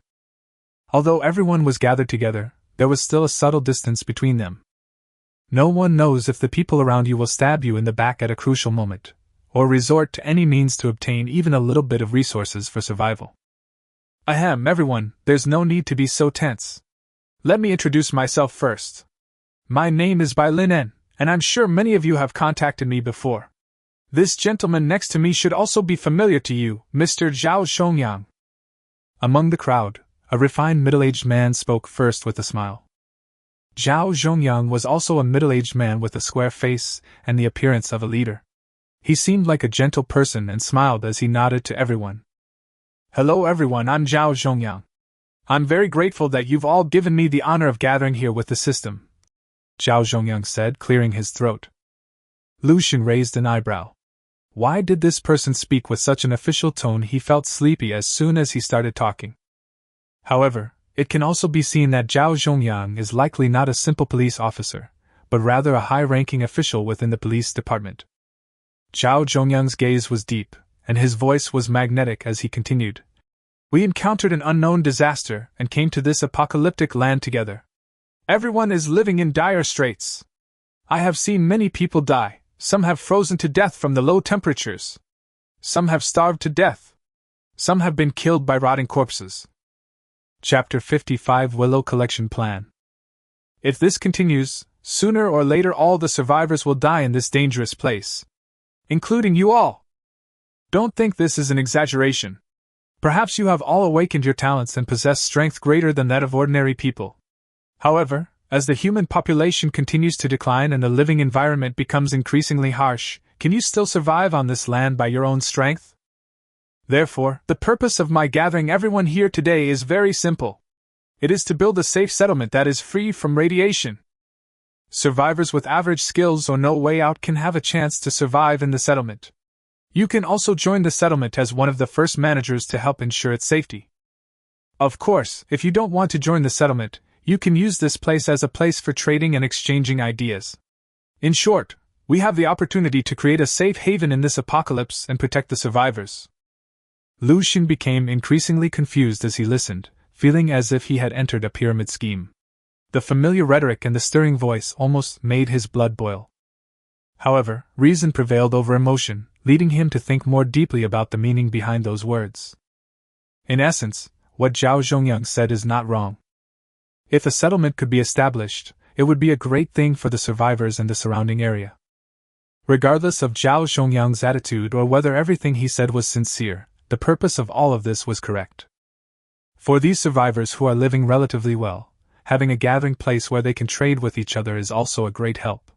Although everyone was gathered together, there was still a subtle distance between them. No one knows if the people around you will stab you in the back at a crucial moment, or resort to any means to obtain even a little bit of resources for survival. Ahem, everyone, there's no need to be so tense. Let me introduce myself first. My name is Bai Linen, and I'm sure many of you have contacted me before. This gentleman next to me should also be familiar to you, Mr. Zhao Shongyang. Among the crowd, a refined middle-aged man spoke first with a smile. Zhao Zhongyang was also a middle-aged man with a square face and the appearance of a leader. He seemed like a gentle person and smiled as he nodded to everyone. Hello everyone, I'm Zhao Zhongyang. I'm very grateful that you've all given me the honor of gathering here with the system, Zhao Zhongyang said, clearing his throat. Lu Xun raised an eyebrow. Why did this person speak with such an official tone? He felt sleepy as soon as he started talking. However, it can also be seen that Zhao Zhongyang is likely not a simple police officer, but rather a high-ranking official within the police department. Zhao Zhongyang's gaze was deep, and his voice was magnetic as he continued. We encountered an unknown disaster and came to this apocalyptic land together. Everyone is living in dire straits. I have seen many people die. Some have frozen to death from the low temperatures. Some have starved to death. Some have been killed by rotting corpses. Chapter 55 Willow Collection Plan. If this continues, sooner or later all the survivors will die in this dangerous place. Including you all. Don't think this is an exaggeration. Perhaps you have all awakened your talents and possess strength greater than that of ordinary people. However, as the human population continues to decline and the living environment becomes increasingly harsh, can you still survive on this land by your own strength? Therefore, the purpose of my gathering everyone here today is very simple. It is to build a safe settlement that is free from radiation. Survivors with average skills or no way out can have a chance to survive in the settlement. You can also join the settlement as one of the first managers to help ensure its safety. Of course, if you don't want to join the settlement, You can use this place as a place for trading and exchanging ideas. In short, we have the opportunity to create a safe haven in this apocalypse and protect the survivors. Lu Xun became increasingly confused as he listened, feeling as if he had entered a pyramid scheme. The familiar rhetoric and the stirring voice almost made his blood boil. However, reason prevailed over emotion, leading him to think more deeply about the meaning behind those words. In essence, what Zhao Zhongyang said is not wrong. If a settlement could be established, it would be a great thing for the survivors and the surrounding area. Regardless of Zhao Zhongyang's attitude or whether everything he said was sincere, the purpose of all of this was correct. For these survivors who are living relatively well, having a gathering place where they can trade with each other is also a great help.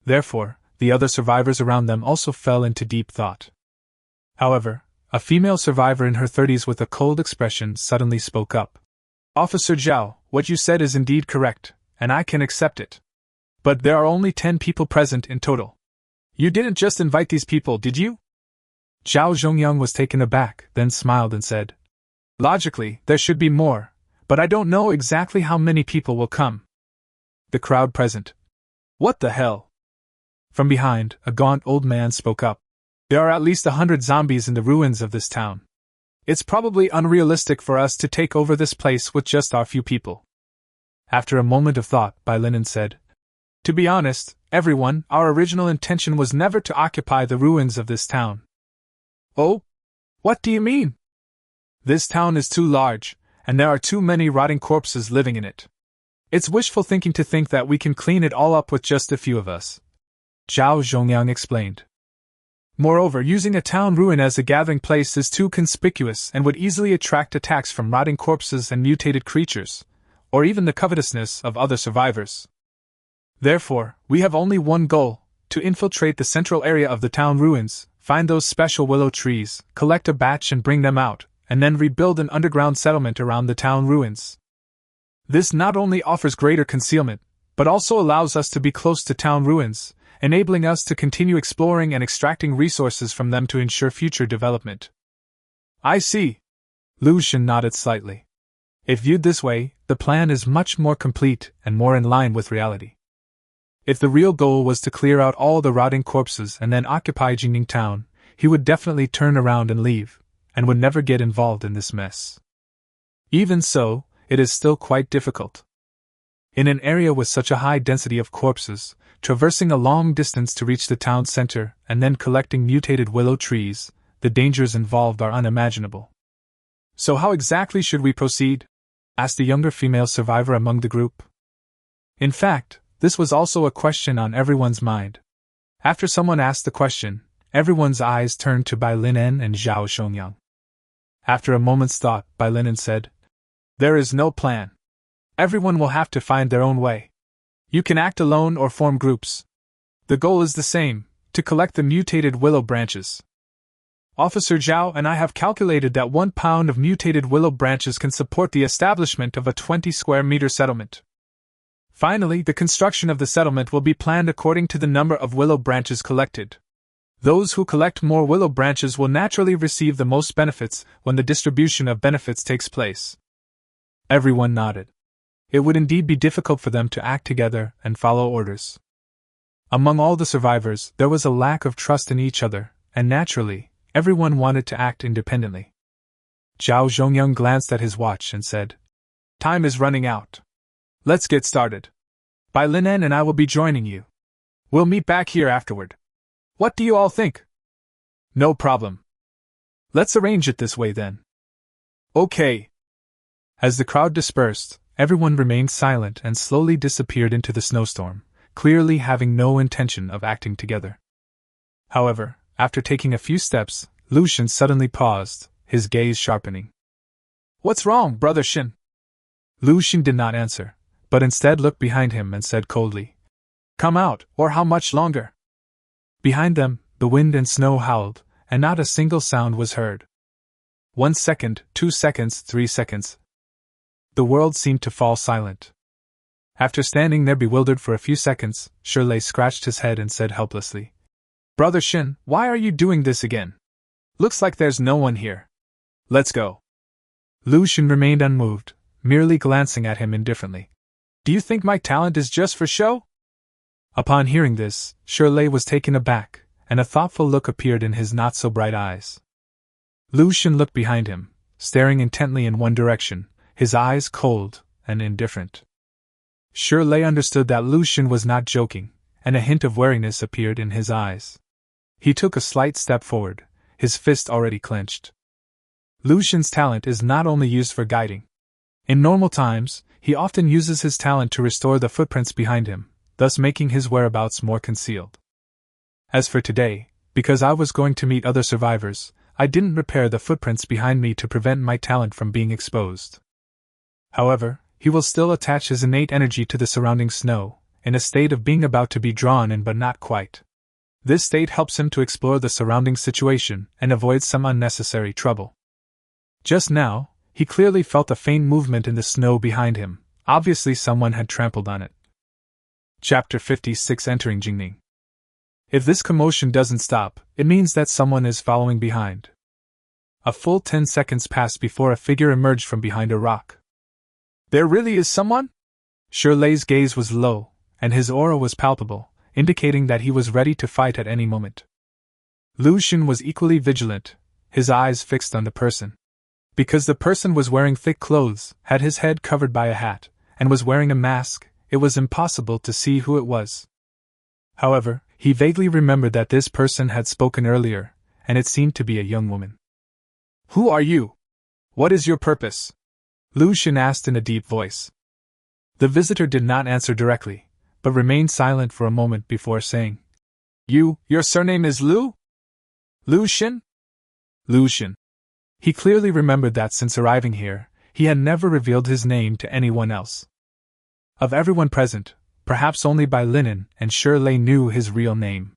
Therefore, the other survivors around them also fell into deep thought. However, a female survivor in her 30s with a cold expression suddenly spoke up. Officer Zhao, what you said is indeed correct, and I can accept it. But there are only 10 people present in total. You didn't just invite these people, did you? Zhao Zhongyang was taken aback, then smiled and said, Logically, there should be more, but I don't know exactly how many people will come. The crowd present. What the hell? From behind, a gaunt old man spoke up. There are at least 100 zombies in the ruins of this town. It's probably unrealistic for us to take over this place with just our few people. After a moment of thought, Bai Linen said, To be honest, everyone, our original intention was never to occupy the ruins of this town. Oh? What do you mean? This town is too large, and there are too many rotting corpses living in it. It's wishful thinking to think that we can clean it all up with just a few of us. Zhao Zhongyang explained. Moreover, using a town ruin as a gathering place is too conspicuous and would easily attract attacks from rotting corpses and mutated creatures, or even the covetousness of other survivors. Therefore, we have only one goal, to infiltrate the central area of the town ruins, find those special willow trees, collect a batch and bring them out, and then rebuild an underground settlement around the town ruins. This not only offers greater concealment, but also allows us to be close to town ruins, enabling us to continue exploring and extracting resources from them to ensure future development. I see. Lu Xun nodded slightly. If viewed this way, the plan is much more complete and more in line with reality. If the real goal was to clear out all the rotting corpses and then occupy Jingning Town, he would definitely turn around and leave, and would never get involved in this mess. Even so, it is still quite difficult. In an area with such a high density of corpses, traversing a long distance to reach the town center and then collecting mutated willow trees, the dangers involved are unimaginable. So how exactly should we proceed? Asked a younger female survivor among the group. In fact, this was also a question on everyone's mind. After someone asked the question, everyone's eyes turned to Bai Linen and Zhao Zhongyang. After a moment's thought, Bai Linen said, There is no plan. Everyone will have to find their own way. You can act alone or form groups. The goal is the same, to collect the mutated willow branches. Officer Zhao and I have calculated that 1 pound of mutated willow branches can support the establishment of a 20 square meter settlement. Finally, the construction of the settlement will be planned according to the number of willow branches collected. Those who collect more willow branches will naturally receive the most benefits when the distribution of benefits takes place. Everyone nodded. It would indeed be difficult for them to act together and follow orders. Among all the survivors, there was a lack of trust in each other, and naturally, everyone wanted to act independently. Zhao Zhongyang glanced at his watch and said, Time is running out. Let's get started. Bai Linen and I will be joining you. We'll meet back here afterward. What do you all think? No problem. Let's arrange it this way then. Okay. As the crowd dispersed, everyone remained silent and slowly disappeared into the snowstorm, clearly having no intention of acting together. However, after taking a few steps, Lu Xun suddenly paused, his gaze sharpening. What's wrong, Brother Shin? Lu Xun did not answer, but instead looked behind him and said coldly, Come out, or how much longer? Behind them, the wind and snow howled, and not a single sound was heard. 1 second, 2 seconds, 3 seconds. The world seemed to fall silent. After standing there bewildered for a few seconds, Shirtless scratched his head and said helplessly, Brother Shin, why are you doing this again? Looks like there's no one here. Let's go. Lu Xun remained unmoved, merely glancing at him indifferently. Do you think my talent is just for show? Upon hearing this, Shirley was taken aback, and a thoughtful look appeared in his not-so-bright eyes. Lu Xun looked behind him, staring intently in one direction, his eyes cold and indifferent. Shirley understood that Lu Xun was not joking, and a hint of wariness appeared in his eyes. He took a slight step forward, his fist already clenched. Lu Xun's talent is not only used for guiding. In normal times, he often uses his talent to restore the footprints behind him, thus making his whereabouts more concealed. As for today, because I was going to meet other survivors, I didn't repair the footprints behind me to prevent my talent from being exposed. However, he will still attach his innate energy to the surrounding snow, in a state of being about to be drawn in but not quite. This state helps him to explore the surrounding situation and avoid some unnecessary trouble. Just now, he clearly felt a faint movement in the snow behind him. Obviously someone had trampled on it. Chapter 56 Entering Jingning. If this commotion doesn't stop, it means that someone is following behind. A full 10 seconds passed before a figure emerged from behind a rock. There really is someone? Shirley's gaze was low, and his aura was palpable, indicating that he was ready to fight at any moment. Lu Xun was equally vigilant, his eyes fixed on the person. Because the person was wearing thick clothes, had his head covered by a hat, and was wearing a mask, it was impossible to see who it was. However, he vaguely remembered that this person had spoken earlier, and it seemed to be a young woman. Who are you? What is your purpose? Lu Xun asked in a deep voice. The visitor did not answer directly, but remained silent for a moment before saying, Your surname is Lu? Lu Xun? Lu Xun. He clearly remembered that since arriving here, he had never revealed his name to anyone else. Of everyone present, perhaps only Bai Linen and Shirley knew his real name.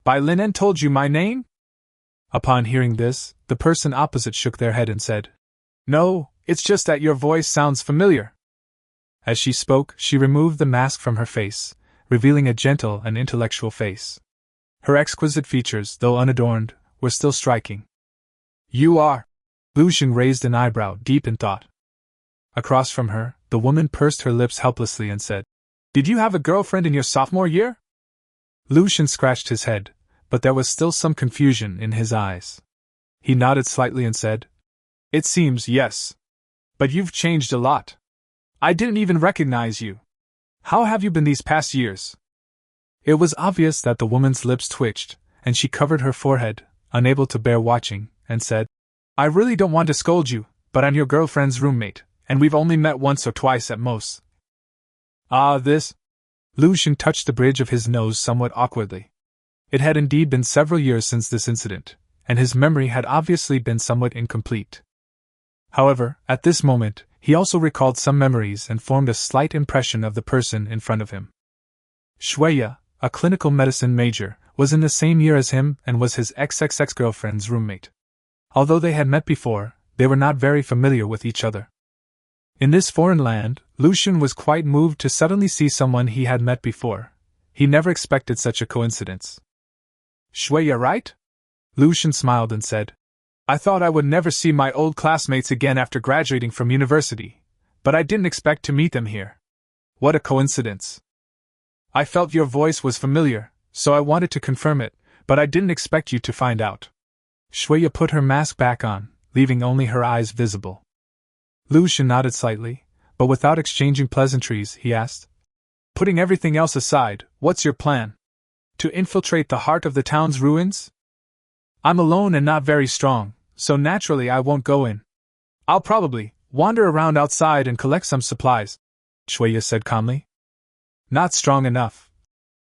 Bai Linen told you my name? Upon hearing this, the person opposite shook their head and said, No, it's just that your voice sounds familiar. As she spoke, she removed the mask from her face, revealing a gentle and intellectual face. Her exquisite features, though unadorned, were still striking. You are. Lu Xun raised an eyebrow, deep in thought. Across from her, the woman pursed her lips helplessly and said, Did you have a girlfriend in your sophomore year? Lu Xun scratched his head, but there was still some confusion in his eyes. He nodded slightly and said, It seems yes. But you've changed a lot. I didn't even recognize you. How have you been these past years? It was obvious that the woman's lips twitched, and she covered her forehead, unable to bear watching, and said, I really don't want to scold you, but I'm your girlfriend's roommate, and we've only met once or twice at most. This? Lu Xun touched the bridge of his nose somewhat awkwardly. It had indeed been several years since this incident, and his memory had obviously been somewhat incomplete. However, at this moment, he also recalled some memories and formed a slight impression of the person in front of him. Shueya, a clinical medicine major, was in the same year as him and was his ex-girlfriend's roommate. Although they had met before, they were not very familiar with each other. In this foreign land, Lu Xun was quite moved to suddenly see someone he had met before. He never expected such a coincidence. Shueya, right? Lu Xun smiled and said, I thought I would never see my old classmates again after graduating from university, but I didn't expect to meet them here. What a coincidence. I felt your voice was familiar, so I wanted to confirm it, but I didn't expect you to find out. Shueya put her mask back on, leaving only her eyes visible. Lu Xun nodded slightly, but without exchanging pleasantries, he asked, Putting everything else aside, what's your plan? To infiltrate the heart of the town's ruins? I'm alone and not very strong, so naturally I won't go in. I'll probably wander around outside and collect some supplies, Shueya said calmly. Not strong enough,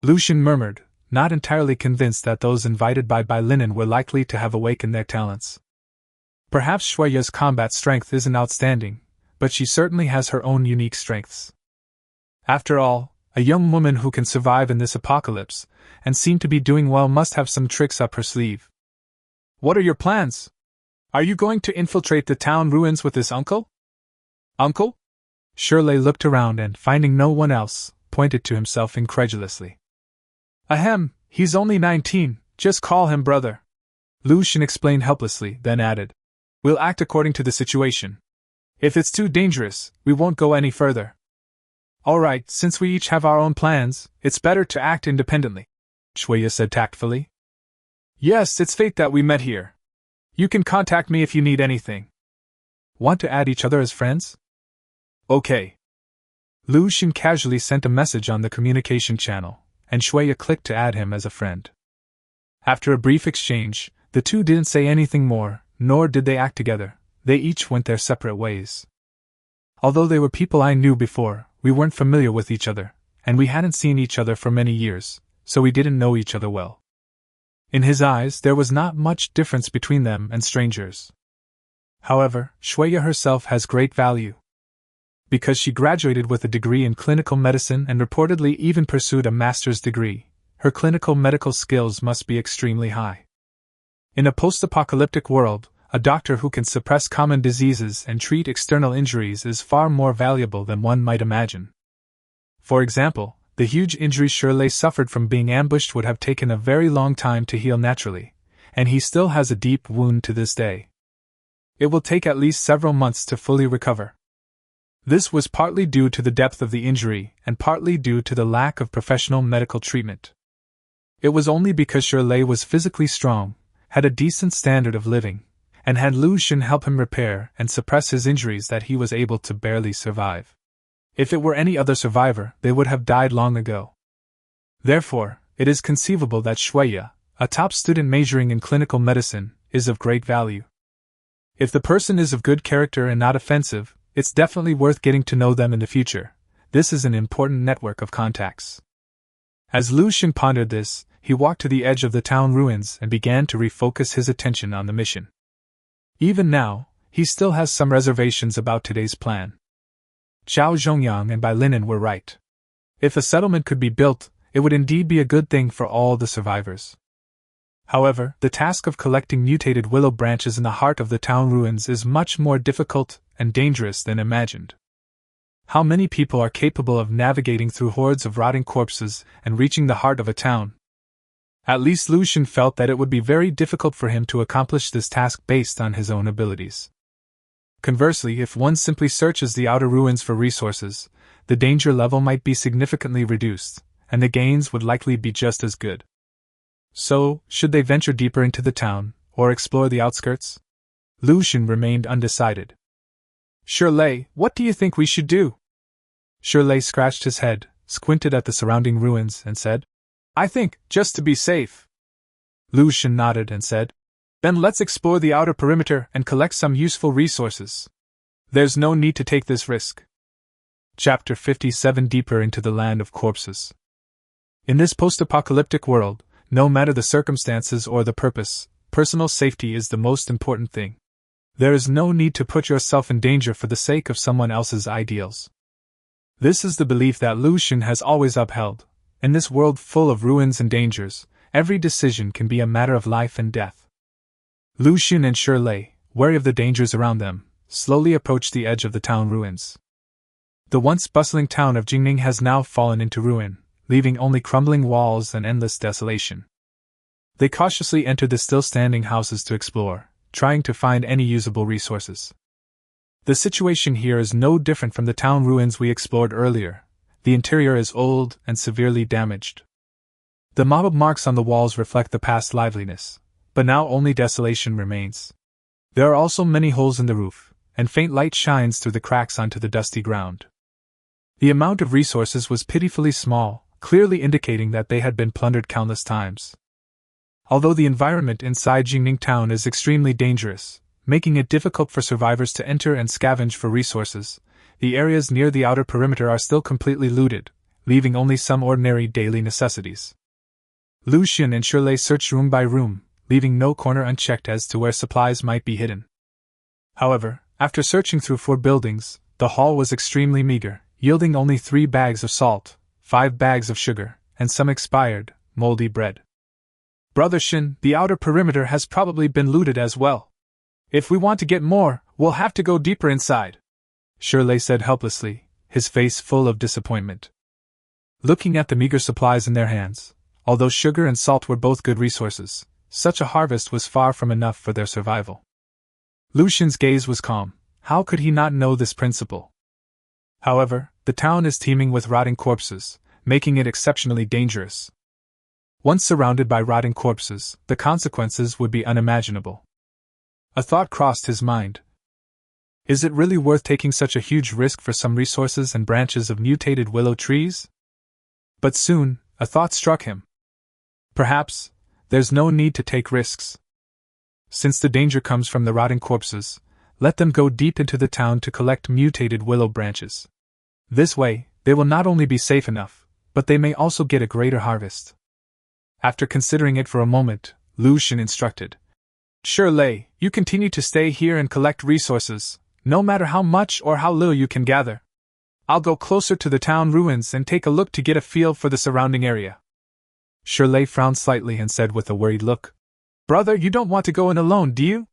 Lu Xun murmured, not entirely convinced that those invited by Bai Linen were likely to have awakened their talents. Perhaps Shueya's combat strength isn't outstanding, but she certainly has her own unique strengths. After all, a young woman who can survive in this apocalypse, and seem to be doing well, must have some tricks up her sleeve. What are your plans? Are you going to infiltrate the town ruins with this uncle? Uncle? Shirley looked around and, finding no one else, pointed to himself incredulously. Ahem, he's only 19, just call him brother. Lu Xun explained helplessly, then added, We'll act according to the situation. If it's too dangerous, we won't go any further. Alright, since we each have our own plans, it's better to act independently, Shuya said tactfully. Yes, it's fate that we met here. You can contact me if you need anything. Want to add each other as friends? Okay. Lu Xun casually sent a message on the communication channel, and Shuya clicked to add him as a friend. After a brief exchange, the two didn't say anything more, nor did they act together. They each went their separate ways. Although they were people I knew before, we weren't familiar with each other, and we hadn't seen each other for many years, so we didn't know each other well. In his eyes, there was not much difference between them and strangers. However, Shuya herself has great value. Because she graduated with a degree in clinical medicine and reportedly even pursued a master's degree, her clinical medical skills must be extremely high. In a post-apocalyptic world, a doctor who can suppress common diseases and treat external injuries is far more valuable than one might imagine. For example, the huge injury Shirley suffered from being ambushed would have taken a very long time to heal naturally, and he still has a deep wound to this day. It will take at least several months to fully recover. This was partly due to the depth of the injury and partly due to the lack of professional medical treatment. It was only because Shirley was physically strong, had a decent standard of living, and had Lu Xun help him repair and suppress his injuries that he was able to barely survive. If it were any other survivor, they would have died long ago. Therefore, it is conceivable that Shuya, a top student majoring in clinical medicine, is of great value. If the person is of good character and not offensive, it's definitely worth getting to know them in the future. This is an important network of contacts. As Lu Xun pondered this, he walked to the edge of the town ruins and began to refocus his attention on the mission. Even now, he still has some reservations about today's plan. Zhao Zhongyang and Bai Linen were right. If a settlement could be built, it would indeed be a good thing for all the survivors. However, the task of collecting mutated willow branches in the heart of the town ruins is much more difficult and dangerous than imagined. How many people are capable of navigating through hordes of rotting corpses and reaching the heart of a town? At least Lu Xun felt that it would be very difficult for him to accomplish this task based on his own abilities. Conversely, if one simply searches the outer ruins for resources, the danger level might be significantly reduced, and the gains would likely be just as good. So, should they venture deeper into the town, or explore the outskirts? Lu Xun remained undecided. Shirley, what do you think we should do? Shirley scratched his head, squinted at the surrounding ruins, and said, I think, just to be safe. Lu Xun nodded and said, Then let's explore the outer perimeter and collect some useful resources. There's no need to take this risk. Chapter 57 Deeper into the Land of Corpses. In this post-apocalyptic world, no matter the circumstances or the purpose, personal safety is the most important thing. There is no need to put yourself in danger for the sake of someone else's ideals. This is the belief that Lu Xun has always upheld. In this world full of ruins and dangers, every decision can be a matter of life and death. Lu Xun and Shirley, wary of the dangers around them, slowly approached the edge of the town ruins. The once bustling town of Jingning has now fallen into ruin, leaving only crumbling walls and endless desolation. They cautiously entered the still-standing houses to explore, trying to find any usable resources. The situation here is no different from the town ruins we explored earlier. The interior is old and severely damaged. The mottled marks on the walls reflect the past liveliness, but now only desolation remains. There are also many holes in the roof, and faint light shines through the cracks onto the dusty ground. The amount of resources was pitifully small, clearly indicating that they had been plundered countless times. Although the environment inside Jingning town is extremely dangerous, making it difficult for survivors to enter and scavenge for resources, the areas near the outer perimeter are still completely looted, leaving only some ordinary daily necessities. Lu Xun and Shirley searched room by room, leaving no corner unchecked as to where supplies might be hidden. However, after searching through 4 buildings, the haul was extremely meager, yielding only 3 bags of salt, 5 bags of sugar, and some expired, moldy bread. Brother Shin, the outer perimeter has probably been looted as well. If we want to get more, we'll have to go deeper inside, Shirley said helplessly, his face full of disappointment. Looking at the meager supplies in their hands, although sugar and salt were both good resources, such a harvest was far from enough for their survival. Lu Xun's gaze was calm. How could he not know this principle? However, the town is teeming with rotting corpses, making it exceptionally dangerous. Once surrounded by rotting corpses, the consequences would be unimaginable. A thought crossed his mind. Is it really worth taking such a huge risk for some resources and branches of mutated willow trees? But soon, a thought struck him. Perhaps, there's no need to take risks. Since the danger comes from the rotting corpses, let them go deep into the town to collect mutated willow branches. This way, they will not only be safe enough, but they may also get a greater harvest. After considering it for a moment, Lu Xun instructed. Shirtless, you continue to stay here and collect resources, no matter how much or how little you can gather. I'll go closer to the town ruins and take a look to get a feel for the surrounding area. Shirtless frowned slightly and said with a worried look, Brother, you don't want to go in alone, do you?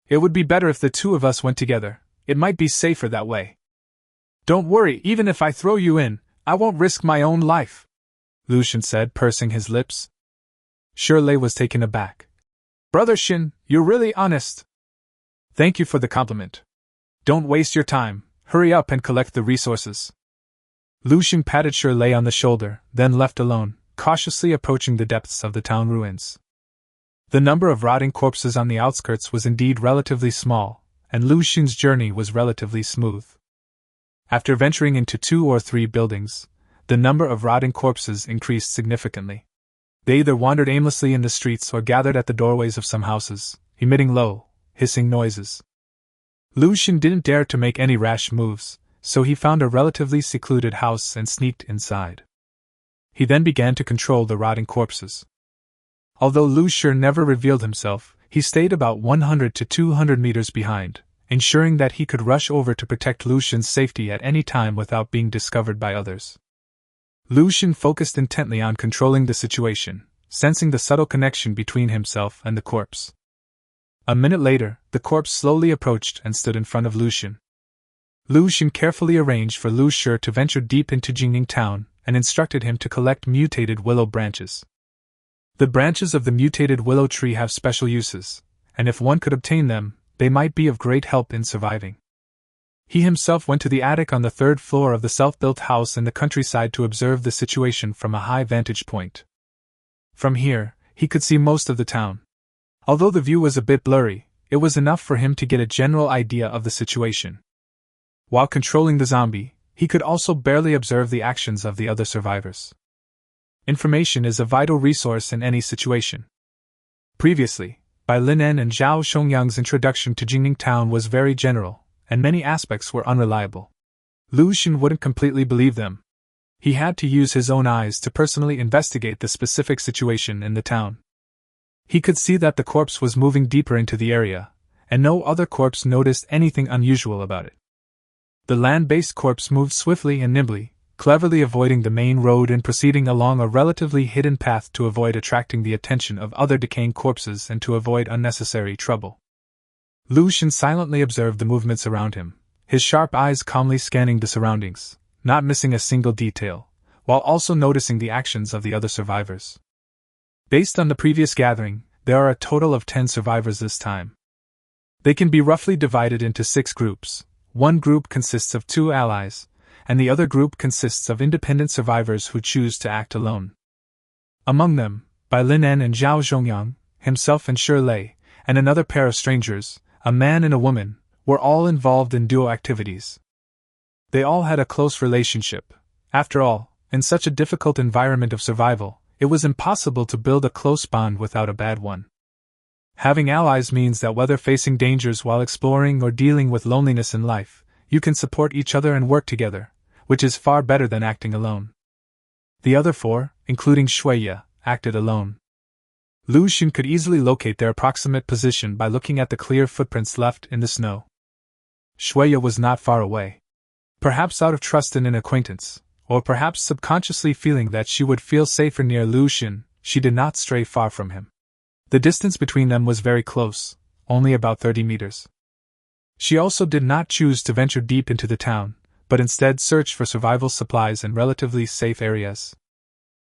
It would be better if the two of us went together. It might be safer that way. Don't worry, even if I throw you in, I won't risk my own life, Lu Xun said, pursing his lips. Shirtless was taken aback. Brother Xin, you're really honest. Thank you for the compliment. Don't waste your time, hurry up and collect the resources. Lu Xun patted Shirtless on the shoulder, then left alone, cautiously approaching the depths of the town ruins. The number of rotting corpses on the outskirts was indeed relatively small, and Lu Xun's journey was relatively smooth. After venturing into 2 or 3 buildings, the number of rotting corpses increased significantly. They either wandered aimlessly in the streets or gathered at the doorways of some houses, emitting low, hissing noises. Lu Xun didn't dare to make any rash moves, so he found a relatively secluded house and sneaked inside. He then began to control the rotting corpses. Although Lu Xun never revealed himself, he stayed about 100 to 200 meters behind, ensuring that he could rush over to protect Lu Xun's safety at any time without being discovered by others. Lu Xun focused intently on controlling the situation, sensing the subtle connection between himself and the corpse. A minute later, the corpse slowly approached and stood in front of Lu Xun. Lu Xun carefully arranged for Lu Shi to venture deep into Jingning town and instructed him to collect mutated willow branches. The branches of the mutated willow tree have special uses, and if one could obtain them, they might be of great help in surviving. He himself went to the attic on the 3rd floor of the self-built house in the countryside to observe the situation from a high vantage point. From here, he could see most of the town. Although the view was a bit blurry, it was enough for him to get a general idea of the situation. While controlling the zombie, he could also barely observe the actions of the other survivors. Information is a vital resource in any situation. Previously, Bai Linan and Zhao Shongyang's introduction to Jingning town was very general, and many aspects were unreliable. Lu Xun wouldn't completely believe them. He had to use his own eyes to personally investigate the specific situation in the town. He could see that the corpse was moving deeper into the area, and no other corpse noticed anything unusual about it. The land-based corpse moved swiftly and nimbly, cleverly avoiding the main road and proceeding along a relatively hidden path to avoid attracting the attention of other decaying corpses and to avoid unnecessary trouble. Lu Xun silently observed the movements around him, his sharp eyes calmly scanning the surroundings, not missing a single detail, while also noticing the actions of the other survivors. Based on the previous gathering, there are a total of 10 survivors this time. They can be roughly divided into 6 groups. One group consists of 2 allies, and the other group consists of independent survivors who choose to act alone. Among them, Bai Linan and Zhao Zhongyang, himself and Shirtless, and another pair of strangers, a man and a woman, were all involved in duo activities. They all had a close relationship. After all, in such a difficult environment of survival, it was impossible to build a close bond without a bad one. Having allies means that whether facing dangers while exploring or dealing with loneliness in life, you can support each other and work together, which is far better than acting alone. The other 4, including Shuiya, acted alone. Lu Xun could easily locate their approximate position by looking at the clear footprints left in the snow. Shuiya was not far away. Perhaps out of trust in an acquaintance, or perhaps subconsciously feeling that she would feel safer near Lu Xun, she did not stray far from him. The distance between them was very close, only about 30 meters. She also did not choose to venture deep into the town, but instead searched for survival supplies in relatively safe areas.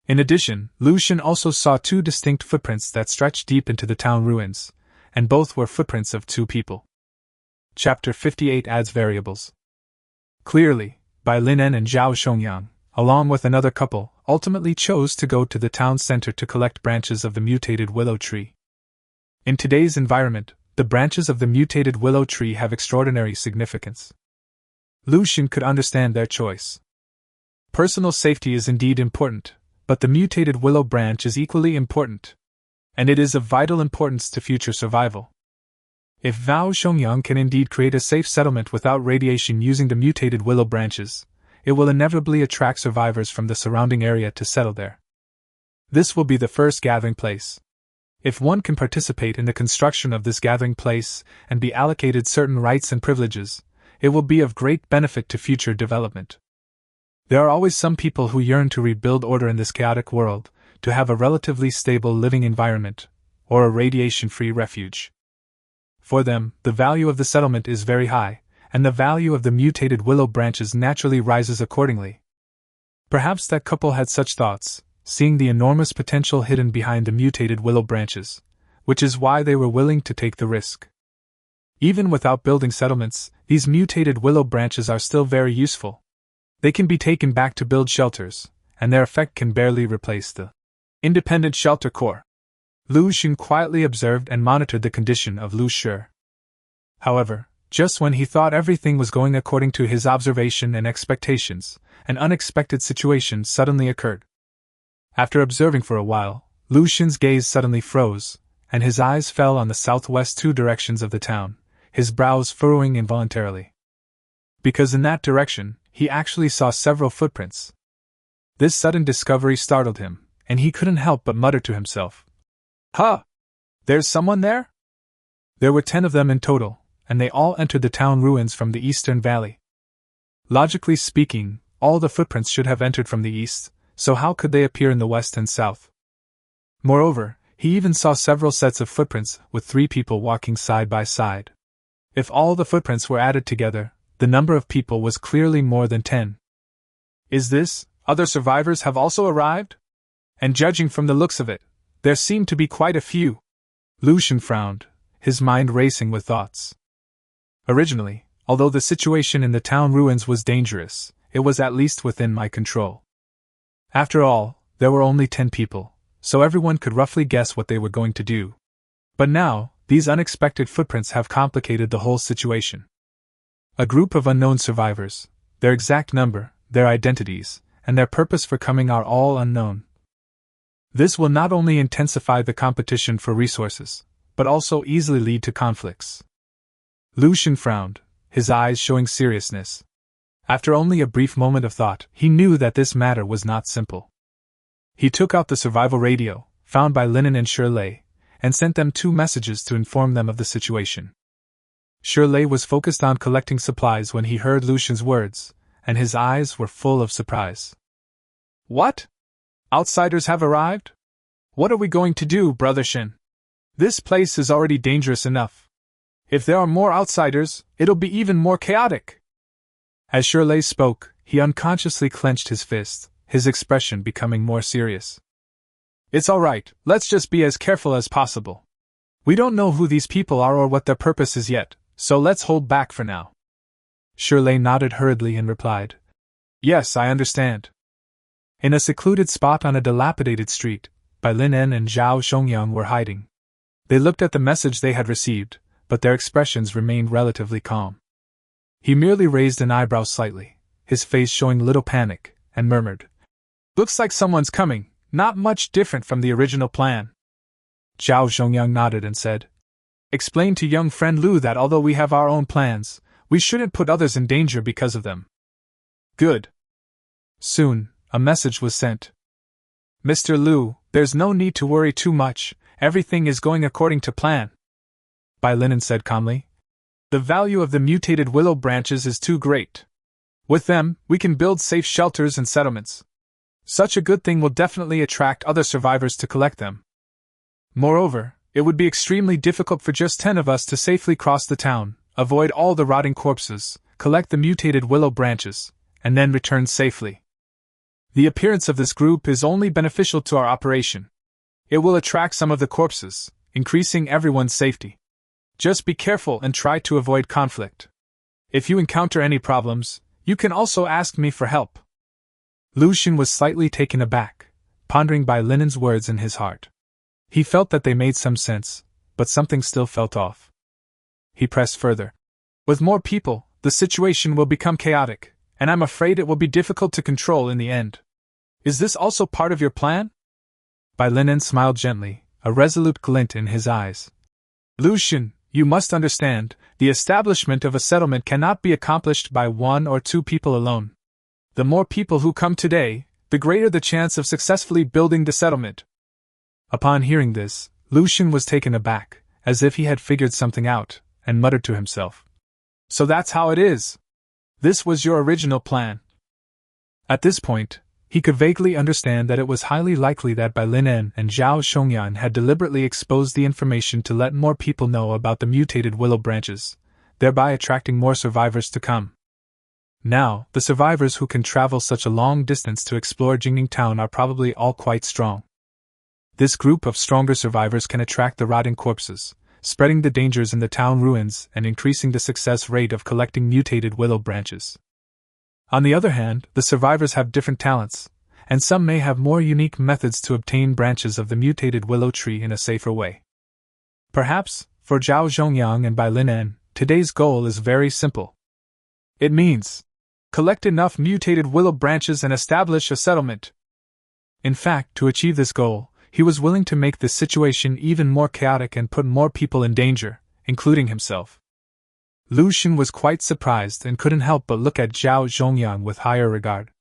In addition, Lu Xun also saw 2 distinct footprints that stretched deep into the town ruins, and both were footprints of 2 people. Chapter 58 adds variables. Clearly, Bai Linen and Zhao Shongyang, along with another couple, ultimately chose to go to the town center to collect branches of the mutated willow tree. In today's environment, the branches of the mutated willow tree have extraordinary significance. Lu Xun could understand their choice. Personal safety is indeed important, but the mutated willow branch is equally important, and it is of vital importance to future survival. If Zhao Shongyang can indeed create a safe settlement without radiation using the mutated willow branches, it will inevitably attract survivors from the surrounding area to settle there. This will be the first gathering place. If one can participate in the construction of this gathering place and be allocated certain rights and privileges, it will be of great benefit to future development. There are always some people who yearn to rebuild order in this chaotic world, to have a relatively stable living environment, or a radiation-free refuge. For them, the value of the settlement is very high, and the value of the mutated willow branches naturally rises accordingly. Perhaps that couple had such thoughts, seeing the enormous potential hidden behind the mutated willow branches, which is why they were willing to take the risk. Even without building settlements, these mutated willow branches are still very useful. They can be taken back to build shelters, and their effect can barely replace the independent shelter core. Lu Xun quietly observed and monitored the condition of Lu Shi. However, just when he thought everything was going according to his observation and expectations, an unexpected situation suddenly occurred. After observing for a while, Lu Xun's gaze suddenly froze, and his eyes fell on the southwest two directions of the town, his brows furrowing involuntarily. Because in that direction, he actually saw several footprints. This sudden discovery startled him, and he couldn't help but mutter to himself, "Huh! There's someone there?" There were 10 of them in total, and they all entered the town ruins from the eastern valley. Logically speaking, all the footprints should have entered from the east, so how could they appear in the west and south? Moreover, he even saw several sets of footprints with 3 people walking side by side. If all the footprints were added together, the number of people was clearly more than 10. Is this, other survivors have also arrived? And judging from the looks of it, there seemed to be quite a few. Lu Xun frowned, his mind racing with thoughts. Originally, although the situation in the town ruins was dangerous, it was at least within my control. After all, there were only 10 people, so everyone could roughly guess what they were going to do. But now, these unexpected footprints have complicated the whole situation. A group of unknown survivors, their exact number, their identities, and their purpose for coming are all unknown. This will not only intensify the competition for resources, but also easily lead to conflicts. Lu Xun frowned, his eyes showing seriousness. After only a brief moment of thought, he knew that this matter was not simple. He took out the survival radio, found by Linen and Shirley, and sent them 2 messages to inform them of the situation. Shirley was focused on collecting supplies when he heard Lu Xun's words, and his eyes were full of surprise. "What? Outsiders have arrived? What are we going to do, Brother Shin? This place is already dangerous enough. If there are more outsiders, it'll be even more chaotic." As Shirley spoke, he unconsciously clenched his fist, his expression becoming more serious. "It's all right, let's just be as careful as possible. We don't know who these people are or what their purpose is yet, so let's hold back for now." Shirley nodded hurriedly and replied, "Yes, I understand." In a secluded spot on a dilapidated street, Bai Linen and Zhao Shongyang were hiding. They looked at the message they had received, but their expressions remained relatively calm. He merely raised an eyebrow slightly, his face showing little panic, and murmured, "Looks like someone's coming, not much different from the original plan." Zhao Shongyang nodded and said, "Explain to young friend Lu that although we have our own plans, we shouldn't put others in danger because of them." "Good." Soon, a message was sent. "Mr. Lu, there's no need to worry too much, everything is going according to plan," Bai Linen said calmly. "The value of the mutated willow branches is too great. With them, we can build safe shelters and settlements. Such a good thing will definitely attract other survivors to collect them. Moreover, it would be extremely difficult for just 10 of us to safely cross the town, avoid all the rotting corpses, collect the mutated willow branches, and then return safely. The appearance of this group is only beneficial to our operation. It will attract some of the corpses, increasing everyone's safety. Just be careful and try to avoid conflict. If you encounter any problems, you can also ask me for help. Lu Xun was slightly taken aback, pondering Bai Linen's words in his heart. He felt that they made some sense, but something still felt off. He pressed further. With more people, the situation will become chaotic, and I'm afraid it will be difficult to control in the end. Is this also part of your plan? Bai Linen smiled gently, a resolute glint in his eyes. Lu Xun, you must understand, the establishment of a settlement cannot be accomplished by 1 or 2 people alone. The more people who come today, the greater the chance of successfully building the settlement. Upon hearing this, Lu Xun was taken aback, as if he had figured something out, and muttered to himself. So that's how it is. This was your original plan. At this point, he could vaguely understand that it was highly likely that Bai Linen and Zhao Shongyan had deliberately exposed the information to let more people know about the mutated willow branches, thereby attracting more survivors to come. Now, the survivors who can travel such a long distance to explore Jingning Town are probably all quite strong. This group of stronger survivors can attract the rotting corpses, spreading the dangers in the town ruins and increasing the success rate of collecting mutated willow branches. On the other hand, the survivors have different talents, and some may have more unique methods to obtain branches of the mutated willow tree in a safer way. Perhaps, for Zhao Zhongyang and Bai Linen, today's goal is very simple. It means collect enough mutated willow branches and establish a settlement. In fact, to achieve this goal, he was willing to make the situation even more chaotic and put more people in danger, including himself. Lu Xun was quite surprised and couldn't help but look at Zhao Zhongyang with higher regard.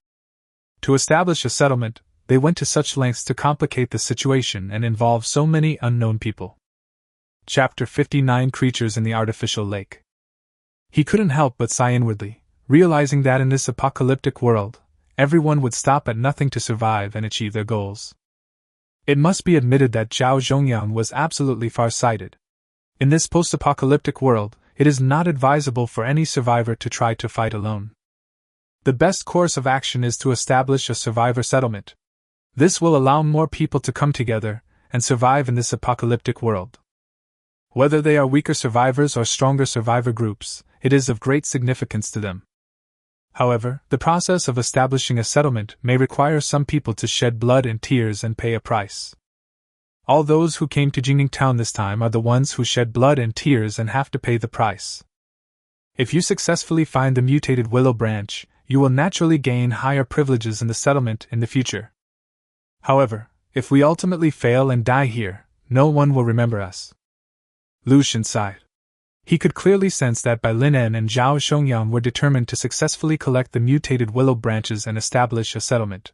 To establish a settlement, they went to such lengths to complicate the situation and involve so many unknown people. Chapter 59 Creatures in the Artificial Lake. He couldn't help but sigh inwardly, realizing that in this apocalyptic world, everyone would stop at nothing to survive and achieve their goals. It must be admitted that Zhao Zhongyang was absolutely far-sighted. In this post-apocalyptic world, it is not advisable for any survivor to try to fight alone. The best course of action is to establish a survivor settlement. This will allow more people to come together and survive in this apocalyptic world. Whether they are weaker survivors or stronger survivor groups, it is of great significance to them. However, the process of establishing a settlement may require some people to shed blood and tears and pay a price. All those who came to Jingning Town this time are the ones who shed blood and tears and have to pay the price. If you successfully find the mutated willow branch, you will naturally gain higher privileges in the settlement in the future. However, if we ultimately fail and die here, no one will remember us. Lu Xun sighed. He could clearly sense that Bai Linen and Zhao Shongyang were determined to successfully collect the mutated willow branches and establish a settlement.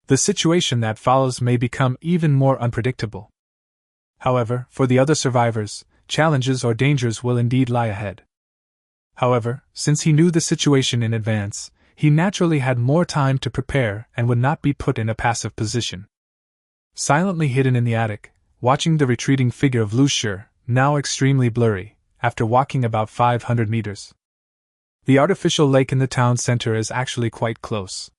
The situation that follows may become even more unpredictable. However, for the other survivors, challenges or dangers will indeed lie ahead. However, since he knew the situation in advance, he naturally had more time to prepare and would not be put in a passive position. Silently hidden in the attic, watching the retreating figure of Lu Xun, now extremely blurry, after walking about 500 meters. The artificial lake in the town center is actually quite close.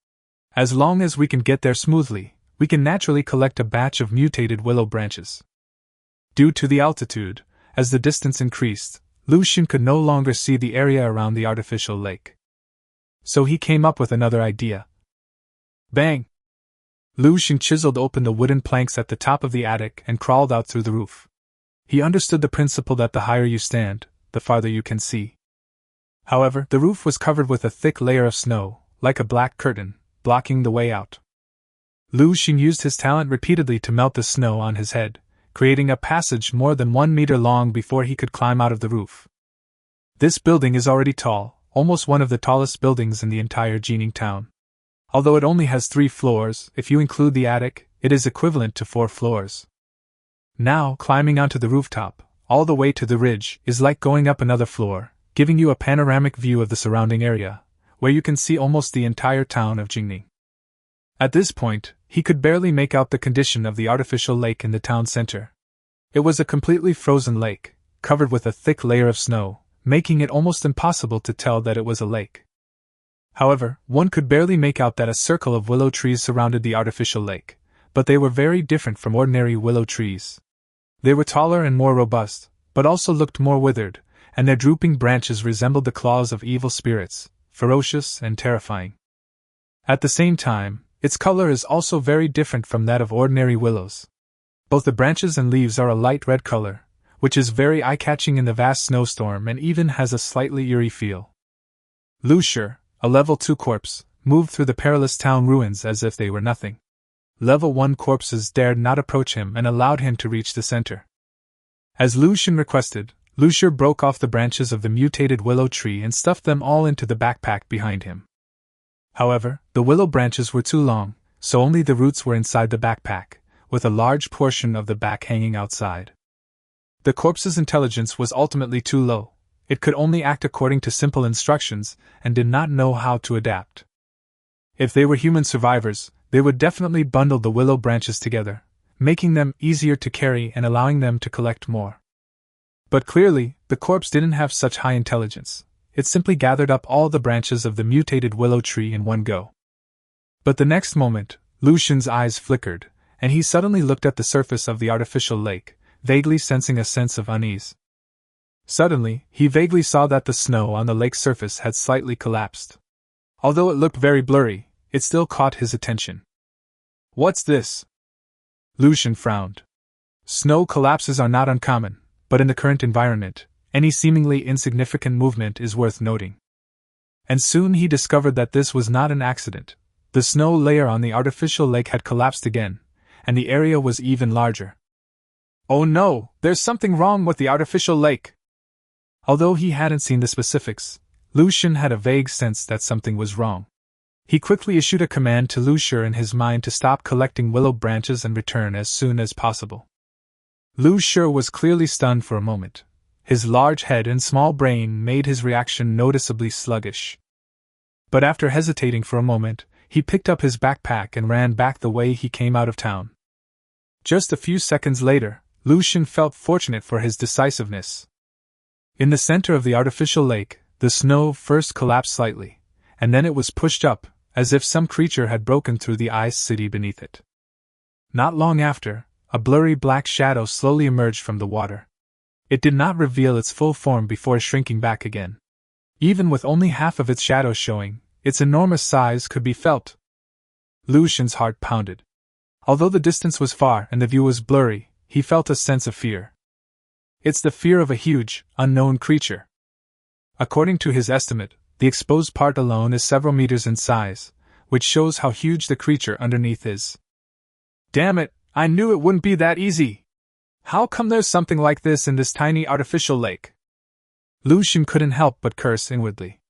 As long as we can get there smoothly, we can naturally collect a batch of mutated willow branches. Due to the altitude, as the distance increased, Lu Xun could no longer see the area around the artificial lake. So he came up with another idea. Bang! Lu Xun chiseled open the wooden planks at the top of the attic and crawled out through the roof. He understood the principle that the higher you stand, the farther you can see. However, the roof was covered with a thick layer of snow, like a black curtain, blocking the way out. Lu Xun used his talent repeatedly to melt the snow on his head, creating a passage more than 1 meter long before he could climb out of the roof. This building is already tall, almost one of the tallest buildings in the entire Jingning Town. Although it only has 3 floors, if you include the attic, it is equivalent to 4 floors. Now, climbing onto the rooftop, all the way to the ridge, is like going up another floor, giving you a panoramic view of the surrounding area, where you can see almost the entire town of Jingning. At this point, he could barely make out the condition of the artificial lake in the town center. It was a completely frozen lake, covered with a thick layer of snow, making it almost impossible to tell that it was a lake. However, one could barely make out that a circle of willow trees surrounded the artificial lake, but they were very different from ordinary willow trees. They were taller and more robust, but also looked more withered, and their drooping branches resembled the claws of evil spirits, ferocious and terrifying. At the same time, its color is also very different from that of ordinary willows. Both the branches and leaves are a light red color, which is very eye-catching in the vast snowstorm and even has a slightly eerie feel. Lu Shi, a level 2 corpse, moved through the perilous town ruins as if they were nothing. Level 1 corpses dared not approach him and allowed him to reach the center. As Lu Shi requested, Lu Shi broke off the branches of the mutated willow tree and stuffed them all into the backpack behind him. However, the willow branches were too long, so only the roots were inside the backpack, with a large portion of the back hanging outside. The corpse's intelligence was ultimately too low. It could only act according to simple instructions and did not know how to adapt. If they were human survivors, they would definitely bundle the willow branches together, making them easier to carry and allowing them to collect more. But clearly, the corpse didn't have such high intelligence. It simply gathered up all the branches of the mutated willow tree in one go. But the next moment, Lu Shi's eyes flickered, and he suddenly looked at the surface of the artificial lake, vaguely sensing a sense of unease. Suddenly, he vaguely saw that the snow on the lake's surface had slightly collapsed. Although it looked very blurry, it still caught his attention. "What's this?" Lu Shi frowned. Snow collapses are not uncommon, but in the current environment, any seemingly insignificant movement is worth noting. And soon he discovered that this was not an accident. The snow layer on the artificial lake had collapsed again, and the area was even larger. "Oh no, there's something wrong with the artificial lake!" Although he hadn't seen the specifics, Lu Shi had a vague sense that something was wrong. He quickly issued a command to Lu Shi in his mind to stop collecting willow branches and return as soon as possible. Lu Shi was clearly stunned for a moment. His large head and small brain made his reaction noticeably sluggish. But after hesitating for a moment, he picked up his backpack and ran back the way he came out of town. Just a few seconds later, Lu Shi felt fortunate for his decisiveness. In the center of the artificial lake, the snow first collapsed slightly, and then it was pushed up, as if some creature had broken through the ice city beneath it. Not long after, a blurry black shadow slowly emerged from the water. It did not reveal its full form before shrinking back again. Even with only half of its shadow showing, its enormous size could be felt. Lu Shi's heart pounded. Although the distance was far and the view was blurry, he felt a sense of fear. It's the fear of a huge, unknown creature. According to his estimate, the exposed part alone is several meters in size, which shows how huge the creature underneath is. Damn it, I knew it wouldn't be that easy! How come there's something like this in this tiny artificial lake? Lu Shi couldn't help but curse inwardly.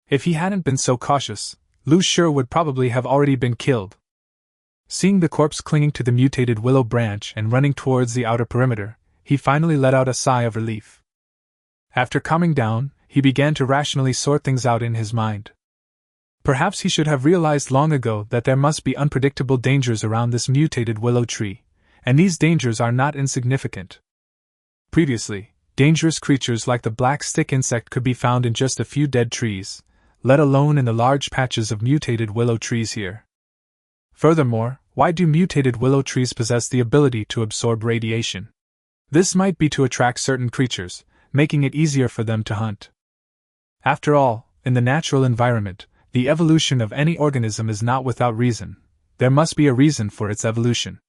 If he hadn't been so cautious, Lu Shi would probably have already been killed. Seeing the corpse clinging to the mutated willow branch and running towards the outer perimeter, he finally let out a sigh of relief. After calming down, he began to rationally sort things out in his mind. Perhaps he should have realized long ago that there must be unpredictable dangers around this mutated willow tree, and these dangers are not insignificant. Previously, dangerous creatures like the black stick insect could be found in just a few dead trees, let alone in the large patches of mutated willow trees here. Furthermore, why do mutated willow trees possess the ability to absorb radiation? This might be to attract certain creatures, making it easier for them to hunt. After all, in the natural environment, the evolution of any organism is not without reason. There must be a reason for its evolution.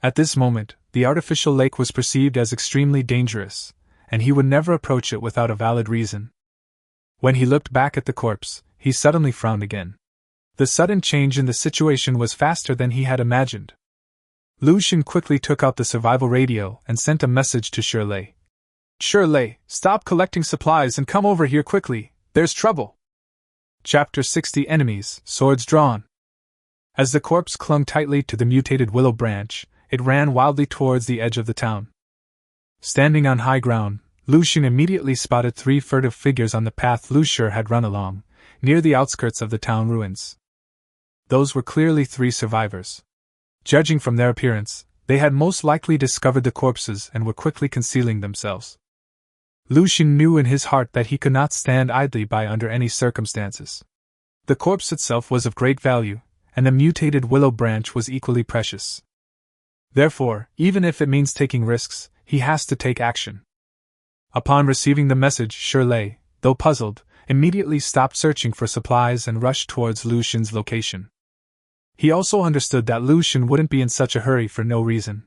At this moment, the artificial lake was perceived as extremely dangerous, and he would never approach it without a valid reason. When he looked back at the corpse, he suddenly frowned again. The sudden change in the situation was faster than he had imagined. Lu Shi quickly took out the survival radio and sent a message to Shirtless. "Shirtless, stop collecting supplies and come over here quickly, there's trouble." Chapter 60 Enemies, Swords Drawn. As the corpse clung tightly to the mutated willow branch, it ran wildly towards the edge of the town. Standing on high ground, Lu Shi immediately spotted 3 furtive figures on the path Lu Shi had run along, near the outskirts of the town ruins. Those were clearly 3 survivors. Judging from their appearance, they had most likely discovered the corpses and were quickly concealing themselves. Lu Shi knew in his heart that he could not stand idly by under any circumstances. The corpse itself was of great value, and the mutated willow branch was equally precious. Therefore, even if it means taking risks, he has to take action. Upon receiving the message, Shirley, though puzzled, immediately stopped searching for supplies and rushed towards Lucian's location. He also understood that Lucian wouldn't be in such a hurry for no reason.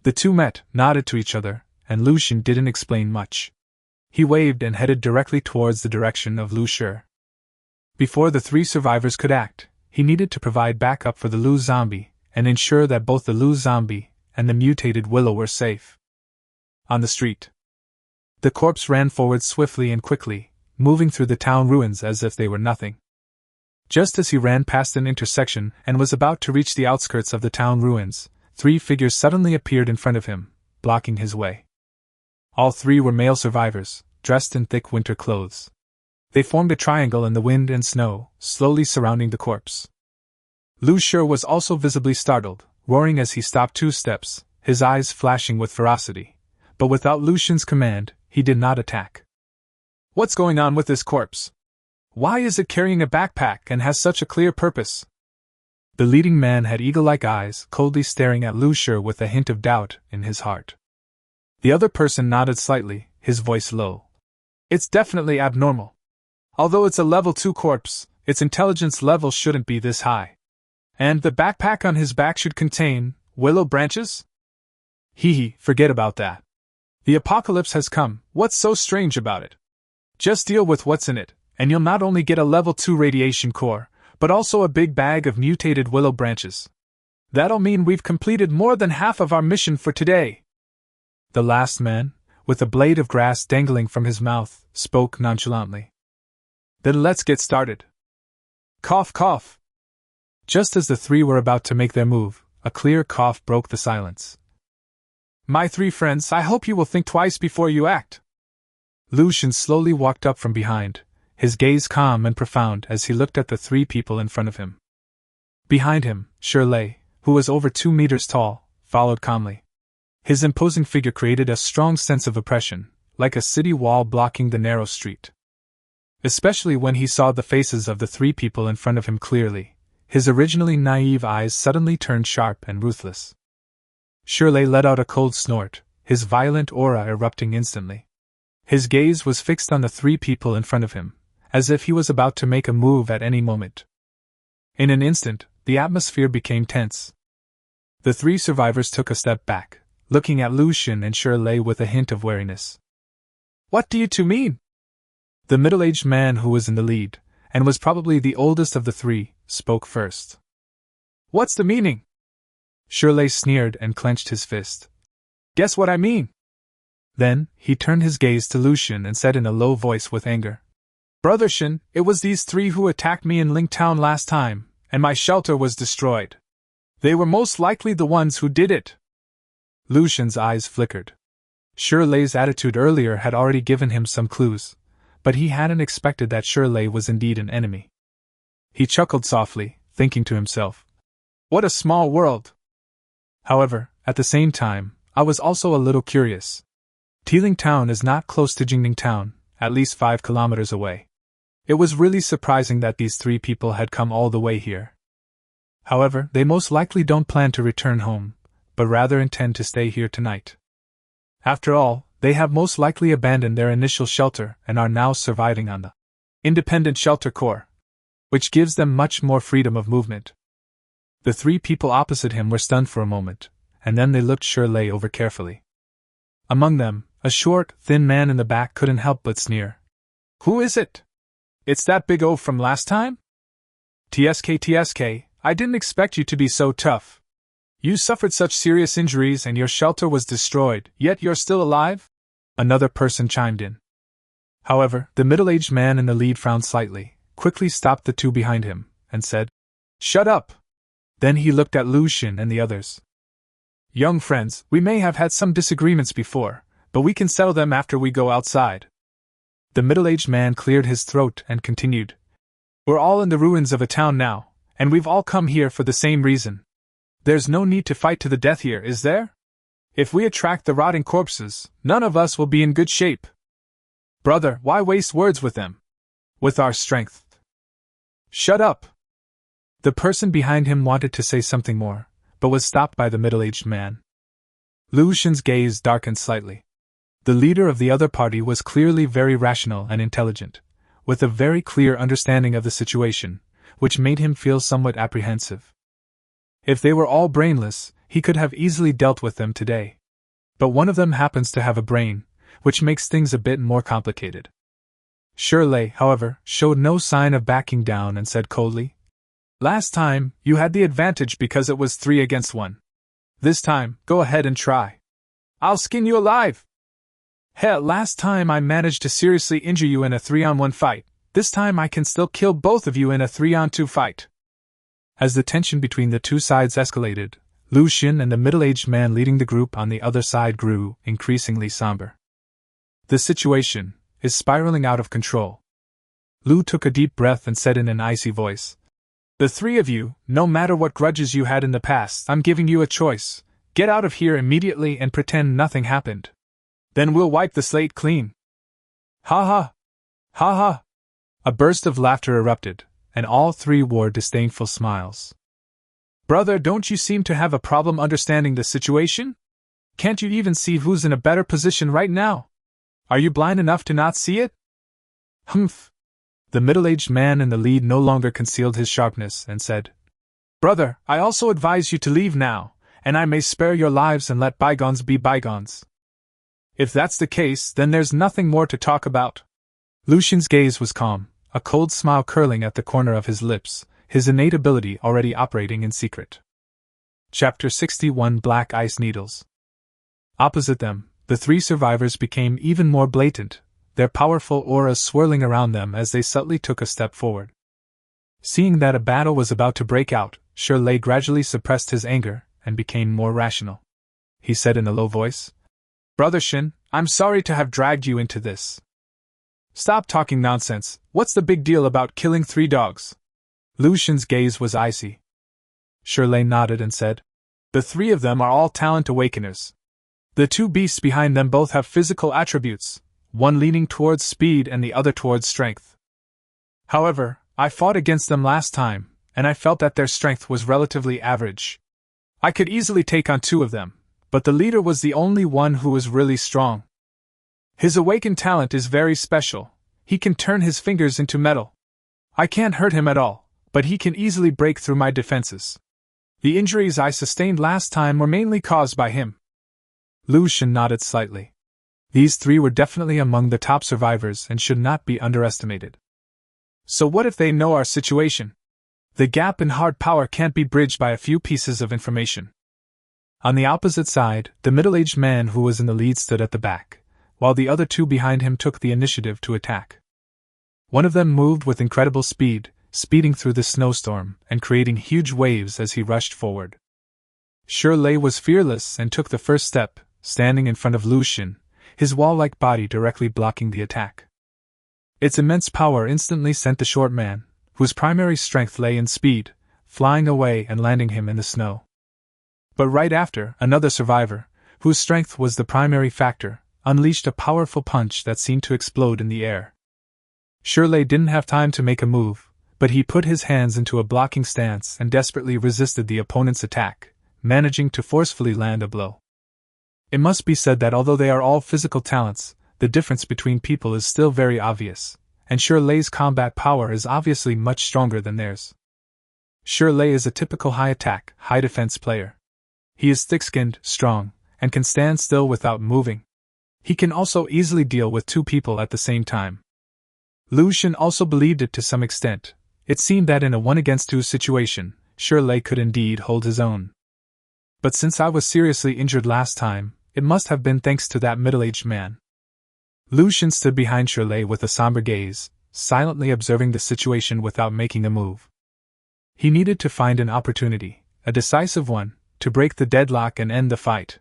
The two met, nodded to each other, and Lucian didn't explain much. He waved and headed directly towards the direction of Lu Shi. Before the three survivors could act, he needed to provide backup for the Lu zombie, and ensure that both the Lu zombie and the mutated Willow were safe. On the street, the corpse ran forward swiftly and quickly, moving through the town ruins as if they were nothing. Just as he ran past an intersection and was about to reach the outskirts of the town ruins, three figures suddenly appeared in front of him, blocking his way. All three were male survivors, dressed in thick winter clothes. They formed a triangle in the wind and snow, slowly surrounding the corpse. Lu Shi was also visibly startled, roaring as he stopped 2 steps, his eyes flashing with ferocity. But without Lucian's command, he did not attack. "What's going on with this corpse? Why is it carrying a backpack and has such a clear purpose?" The leading man had eagle-like eyes, coldly staring at Lu Shi with a hint of doubt in his heart. The other person nodded slightly, his voice low. "It's definitely abnormal. Although it's a level 2 corpse, its intelligence level shouldn't be this high. And the backpack on his back should contain willow branches? Hee, forget about that. The apocalypse has come, what's so strange about it? Just deal with what's in it, and you'll not only get a level 2 radiation core, but also a big bag of mutated willow branches. That'll mean we've completed more than half of our mission for today." The last man, with a blade of grass dangling from his mouth, spoke nonchalantly. "Then let's get started." Cough, cough. Just as the three were about to make their move, a clear cough broke the silence. "My 3 friends, I hope you will think twice before you act." Lucian slowly walked up from behind, his gaze calm and profound as he looked at the 3 people in front of him. Behind him, Shirley, who was over 2 meters tall, followed calmly. His imposing figure created a strong sense of oppression, like a city wall blocking the narrow street. Especially when he saw the faces of the 3 people in front of him clearly, his originally naive eyes suddenly turned sharp and ruthless. Shirley let out a cold snort, his violent aura erupting instantly. His gaze was fixed on the 3 people in front of him, as if he was about to make a move at any moment. In an instant, the atmosphere became tense. The 3 survivors took a step back, looking at Lucian and Shirley with a hint of wariness. "What do you two mean?" The middle-aged man who was in the lead, and was probably the oldest of the 3, spoke first. "What's the meaning?" Shirley sneered and clenched his fist. "Guess what I mean." Then, he turned his gaze to Lucian and said in a low voice with anger. "Brother Shin, it was these 3 who attacked me in Ling Town last time, and my shelter was destroyed. They were most likely the ones who did it." Lucian's eyes flickered. Shirley's attitude earlier had already given him some clues, but he hadn't expected that Shirley was indeed an enemy. He chuckled softly, thinking to himself, "What a small world." However, at the same time, I was also a little curious. Tiling Town is not close to Jingning Town, at least 5 kilometers away. It was really surprising that these 3 people had come all the way here. However, they most likely don't plan to return home, but rather intend to stay here tonight. After all, they have most likely abandoned their initial shelter and are now surviving on the Independent Shelter Corps, which gives them much more freedom of movement. The 3 people opposite him were stunned for a moment, and then they looked Shirley over carefully. Among them, a short, thin man in the back couldn't help but sneer. "Who is it? It's that big O from last time? TSK, I didn't expect you to be so tough. You suffered such serious injuries and your shelter was destroyed, yet you're still alive?" Another person chimed in. However, the middle-aged man in the lead frowned slightly, quickly stopped the 2 behind him, and said, "Shut up!" Then he looked at Lucian and the others. "Young friends, we may have had some disagreements before, but we can settle them after we go outside." The middle-aged man cleared his throat and continued, "We're all in the ruins of a town now, and we've all come here for the same reason. There's no need to fight to the death here, is there? If we attract the rotting corpses, none of us will be in good shape. Brother, why waste words with them? With our strength." "Shut up!" The person behind him wanted to say something more, but was stopped by the middle-aged man. Lucian's gaze darkened slightly. The leader of the other party was clearly very rational and intelligent, with a very clear understanding of the situation, which made him feel somewhat apprehensive. If they were all brainless, he could have easily dealt with them today. But one of them happens to have a brain, which makes things a bit more complicated. Shirley, however, showed no sign of backing down and said coldly, "Last time, you had the advantage because it was 3 against 1. This time, go ahead and try. I'll skin you alive." "Hell, last time I managed to seriously injure you in a 3-on-1 fight. This time I can still kill both of you in a 3-on-2 fight." As the tension between the two sides escalated, Lu Xun and the middle-aged man leading the group on the other side grew increasingly somber. The situation is spiraling out of control. Lu took a deep breath and said in an icy voice, "The 3 of you, no matter what grudges you had in the past, I'm giving you a choice. Get out of here immediately and pretend nothing happened. Then we'll wipe the slate clean." "Ha ha! Ha ha!" A burst of laughter erupted, and all 3 wore disdainful smiles. "Brother, don't you seem to have a problem understanding the situation? Can't you even see who's in a better position right now? Are you blind enough to not see it?" "Humph!" The middle-aged man in the lead no longer concealed his sharpness and said, "Brother, I also advise you to leave now, and I may spare your lives and let bygones be bygones." "If that's the case, then there's nothing more to talk about." Lu Xun's gaze was calm, a cold smile curling at the corner of his lips, his innate ability already operating in secret. Chapter 61 Black Ice Needles. Opposite them, the 3 survivors became even more blatant, their powerful auras swirling around them as they subtly took a step forward. Seeing that a battle was about to break out, Shirley gradually suppressed his anger and became more rational. He said in a low voice, "Brother Shin, I'm sorry to have dragged you into this. Stop talking nonsense. What's the big deal about killing 3 dogs?" Lu Xun's gaze was icy. Shirley nodded and said, "The 3 of them are all talent awakeners. The 2 beasts behind them both have physical attributes, one leaning towards speed and the other towards strength. However, I fought against them last time, and I felt that their strength was relatively average. I could easily take on 2 of them, but the leader was the only one who was really strong. His awakened talent is very special. He can turn his fingers into metal. I can't hurt him at all, but he can easily break through my defenses. The injuries I sustained last time were mainly caused by him." Lu Xun nodded slightly. These 3 were definitely among the top survivors and should not be underestimated. "So what if they know our situation? The gap in hard power can't be bridged by a few pieces of information." On the opposite side, the middle-aged man who was in the lead stood at the back, while the other 2 behind him took the initiative to attack. One of them moved with incredible speed, speeding through the snowstorm and creating huge waves as he rushed forward. Shirley was fearless and took the first step, standing in front of Lu Xun, his wall-like body directly blocking the attack. Its immense power instantly sent the short man, whose primary strength lay in speed, flying away and landing him in the snow. But right after, another survivor, whose strength was the primary factor, unleashed a powerful punch that seemed to explode in the air. Shirley didn't have time to make a move, but he put his hands into a blocking stance and desperately resisted the opponent's attack, managing to forcefully land a blow. It must be said that although they are all physical talents, the difference between people is still very obvious, and Shirley's combat power is obviously much stronger than theirs. Shirley is a typical high-attack, high-defense player. He is thick-skinned, strong, and can stand still without moving. He can also easily deal with 2 people at the same time. Lu Xun also believed it to some extent. It seemed that in a 1-against-2 situation, Shirley could indeed hold his own. But since I was seriously injured last time, it must have been thanks to that middle-aged man. Lu Xun stood behind Shirley with a somber gaze, silently observing the situation without making a move. He needed to find an opportunity, a decisive one, to break the deadlock and end the fight.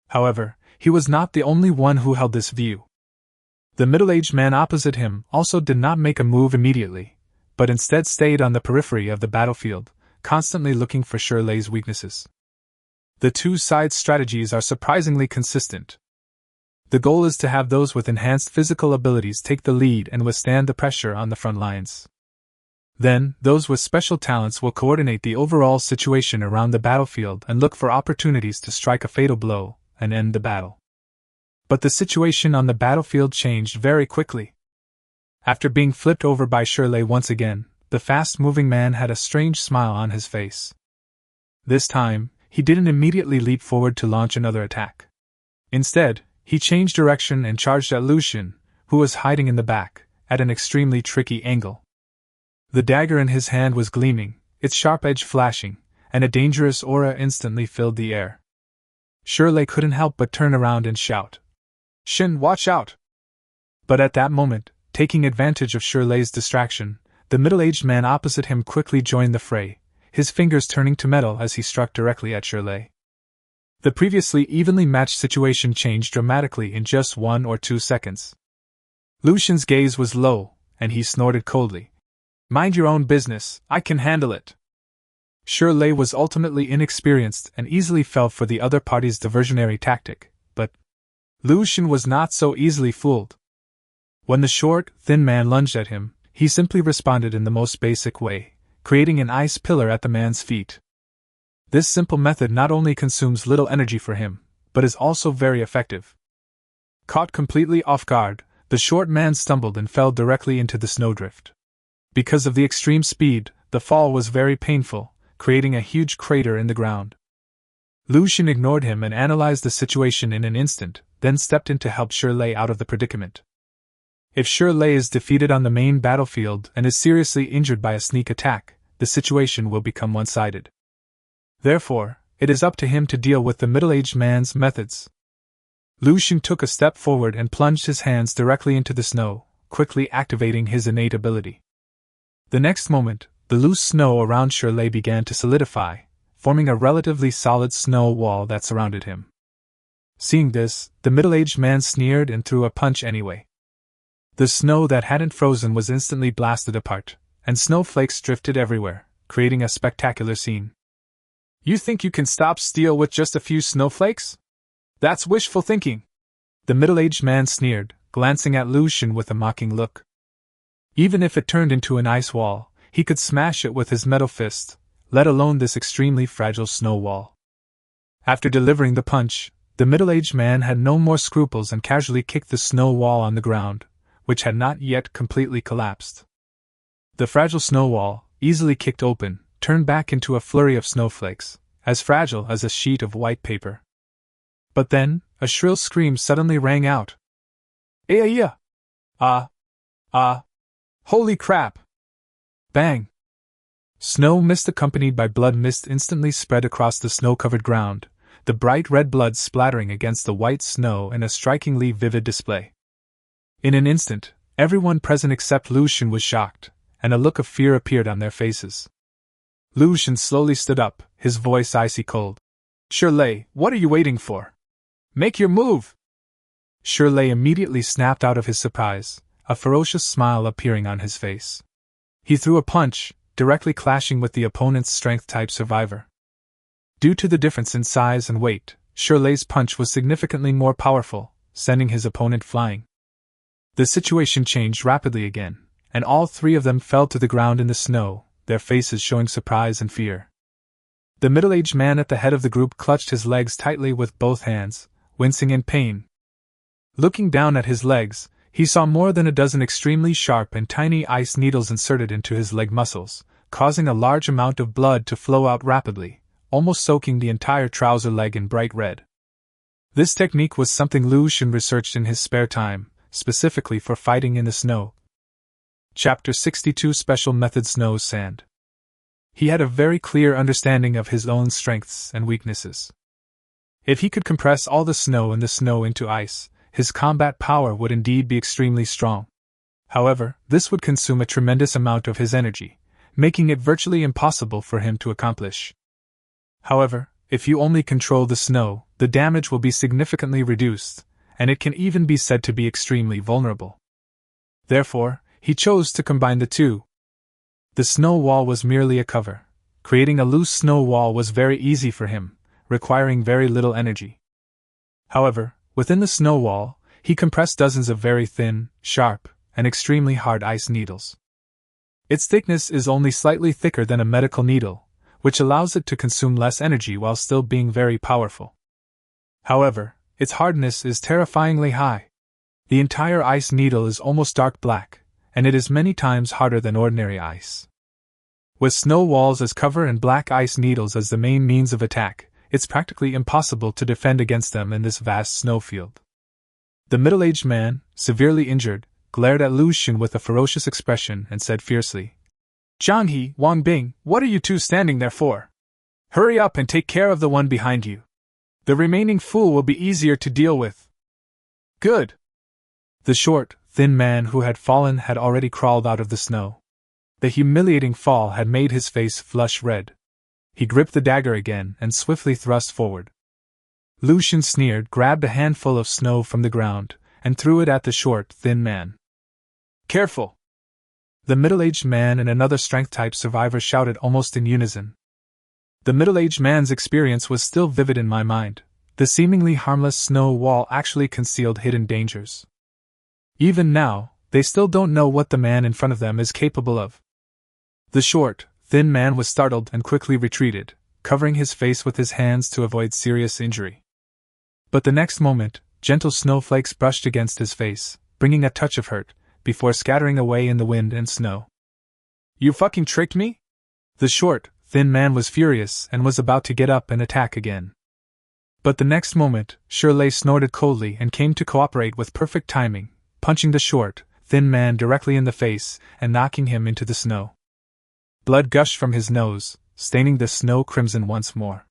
However, he was not the only one who held this view. The middle-aged man opposite him also did not make a move immediately, but instead stayed on the periphery of the battlefield, constantly looking for Shirley's weaknesses. The 2 sides' strategies are surprisingly consistent. The goal is to have those with enhanced physical abilities take the lead and withstand the pressure on the front lines. Then, those with special talents will coordinate the overall situation around the battlefield and look for opportunities to strike a fatal blow and end the battle. But the situation on the battlefield changed very quickly. After being flipped over by Shirley once again, the fast-moving man had a strange smile on his face. This time, he didn't immediately leap forward to launch another attack. Instead, he changed direction and charged at Lucian, who was hiding in the back, at an extremely tricky angle. The dagger in his hand was gleaming, its sharp edge flashing, and a dangerous aura instantly filled the air. Shirley couldn't help but turn around and shout, "Shin, watch out!" But at that moment, taking advantage of Shirley's distraction, the middle-aged man opposite him quickly joined the fray, his fingers turning to metal as he struck directly at Shirley. The previously evenly matched situation changed dramatically in just 1 or 2 seconds. Lucian's gaze was low, and he snorted coldly. "Mind your own business, I can handle it." Shirley was ultimately inexperienced and easily fell for the other party's diversionary tactic, but Lucian was not so easily fooled. When the short, thin man lunged at him, he simply responded in the most basic way, creating an ice pillar at the man's feet. This simple method not only consumes little energy for him, but is also very effective. Caught completely off guard, the short man stumbled and fell directly into the snowdrift. Because of the extreme speed, the fall was very painful, creating a huge crater in the ground. Lucian ignored him and analyzed the situation in an instant, then stepped in to help Shirley out of the predicament. If Shirley is defeated on the main battlefield and is seriously injured by a sneak attack, the situation will become one-sided. Therefore, it is up to him to deal with the middle-aged man's methods. Lucian took a step forward and plunged his hands directly into the snow, quickly activating his innate ability. The next moment, the loose snow around Shirley began to solidify, forming a relatively solid snow wall that surrounded him. Seeing this, the middle-aged man sneered and threw a punch anyway. The snow that hadn't frozen was instantly blasted apart, and snowflakes drifted everywhere, creating a spectacular scene. "You think you can stop steel with just a few snowflakes? That's wishful thinking," the middle-aged man sneered, glancing at Lucian with a mocking look. Even if it turned into an ice wall, he could smash it with his metal fist, let alone this extremely fragile snow wall. After delivering the punch, the middle-aged man had no more scruples and casually kicked the snow wall on the ground, which had not yet completely collapsed. The fragile snow wall, easily kicked open, turned back into a flurry of snowflakes, as fragile as a sheet of white paper. But then, a shrill scream suddenly rang out. "Aya! Holy crap!" Bang! Snow mist accompanied by blood mist instantly spread across the snow-covered ground, the bright red blood splattering against the white snow in a strikingly vivid display. In an instant, everyone present except Lucian was shocked, and a look of fear appeared on their faces. Lucian slowly stood up, his voice icy cold. "Shirley, what are you waiting for? Make your move!" Shirley immediately snapped out of his surprise, a ferocious smile appearing on his face. He threw a punch, directly clashing with the opponent's strength-type survivor. Due to the difference in size and weight, Shirley's punch was significantly more powerful, sending his opponent flying. The situation changed rapidly again, and all three of them fell to the ground in the snow, their faces showing surprise and fear. The middle-aged man at the head of the group clutched his legs tightly with both hands, wincing in pain. Looking down at his legs, he saw more than a dozen extremely sharp and tiny ice needles inserted into his leg muscles, causing a large amount of blood to flow out rapidly, almost soaking the entire trouser leg in bright red. This technique was something Lucian researched in his spare time, specifically for fighting in the snow. Chapter 62 Special Method Snow Sand. He had a very clear understanding of his own strengths and weaknesses. If he could compress all the snow in the snow into ice, his combat power would indeed be extremely strong. However, this would consume a tremendous amount of his energy, making it virtually impossible for him to accomplish. However, if you only control the snow, the damage will be significantly reduced, and it can even be said to be extremely vulnerable. Therefore, he chose to combine the two. The snow wall was merely a cover. Creating a loose snow wall was very easy for him, requiring very little energy. However, within the snow wall, he compressed dozens of very thin, sharp, and extremely hard ice needles. Its thickness is only slightly thicker than a medical needle, which allows it to consume less energy while still being very powerful. However, Its hardness is terrifyingly high. The entire ice needle is almost dark black, and it is many times harder than ordinary ice. With snow walls as cover and black ice needles as the main means of attack, it's practically impossible to defend against them in this vast snowfield. The middle-aged man, severely injured, glared at Lu Xun with a ferocious expression and said fiercely, "Zhang He, Wang Bing, what are you two standing there for? Hurry up and take care of the one behind you. The remaining fool will be easier to deal with." "Good." The short, thin man who had fallen had already crawled out of the snow. The humiliating fall had made his face flush red. He gripped the dagger again and swiftly thrust forward. Lu Xun sneered, grabbed a handful of snow from the ground, and threw it at the short, thin man. "Careful!" The middle-aged man and another strength-type survivor shouted almost in unison. The middle-aged man's experience was still vivid in my mind. The seemingly harmless snow wall actually concealed hidden dangers. Even now, they still don't know what the man in front of them is capable of. The short, thin man was startled and quickly retreated, covering his face with his hands to avoid serious injury. But the next moment, gentle snowflakes brushed against his face, bringing a touch of hurt, before scattering away in the wind and snow. "You fucking tricked me?" The short, thin man was furious and was about to get up and attack again. But the next moment, shirtless snorted coldly and came to cooperate with perfect timing, punching the short, thin man directly in the face and knocking him into the snow. Blood gushed from his nose, staining the snow crimson once more.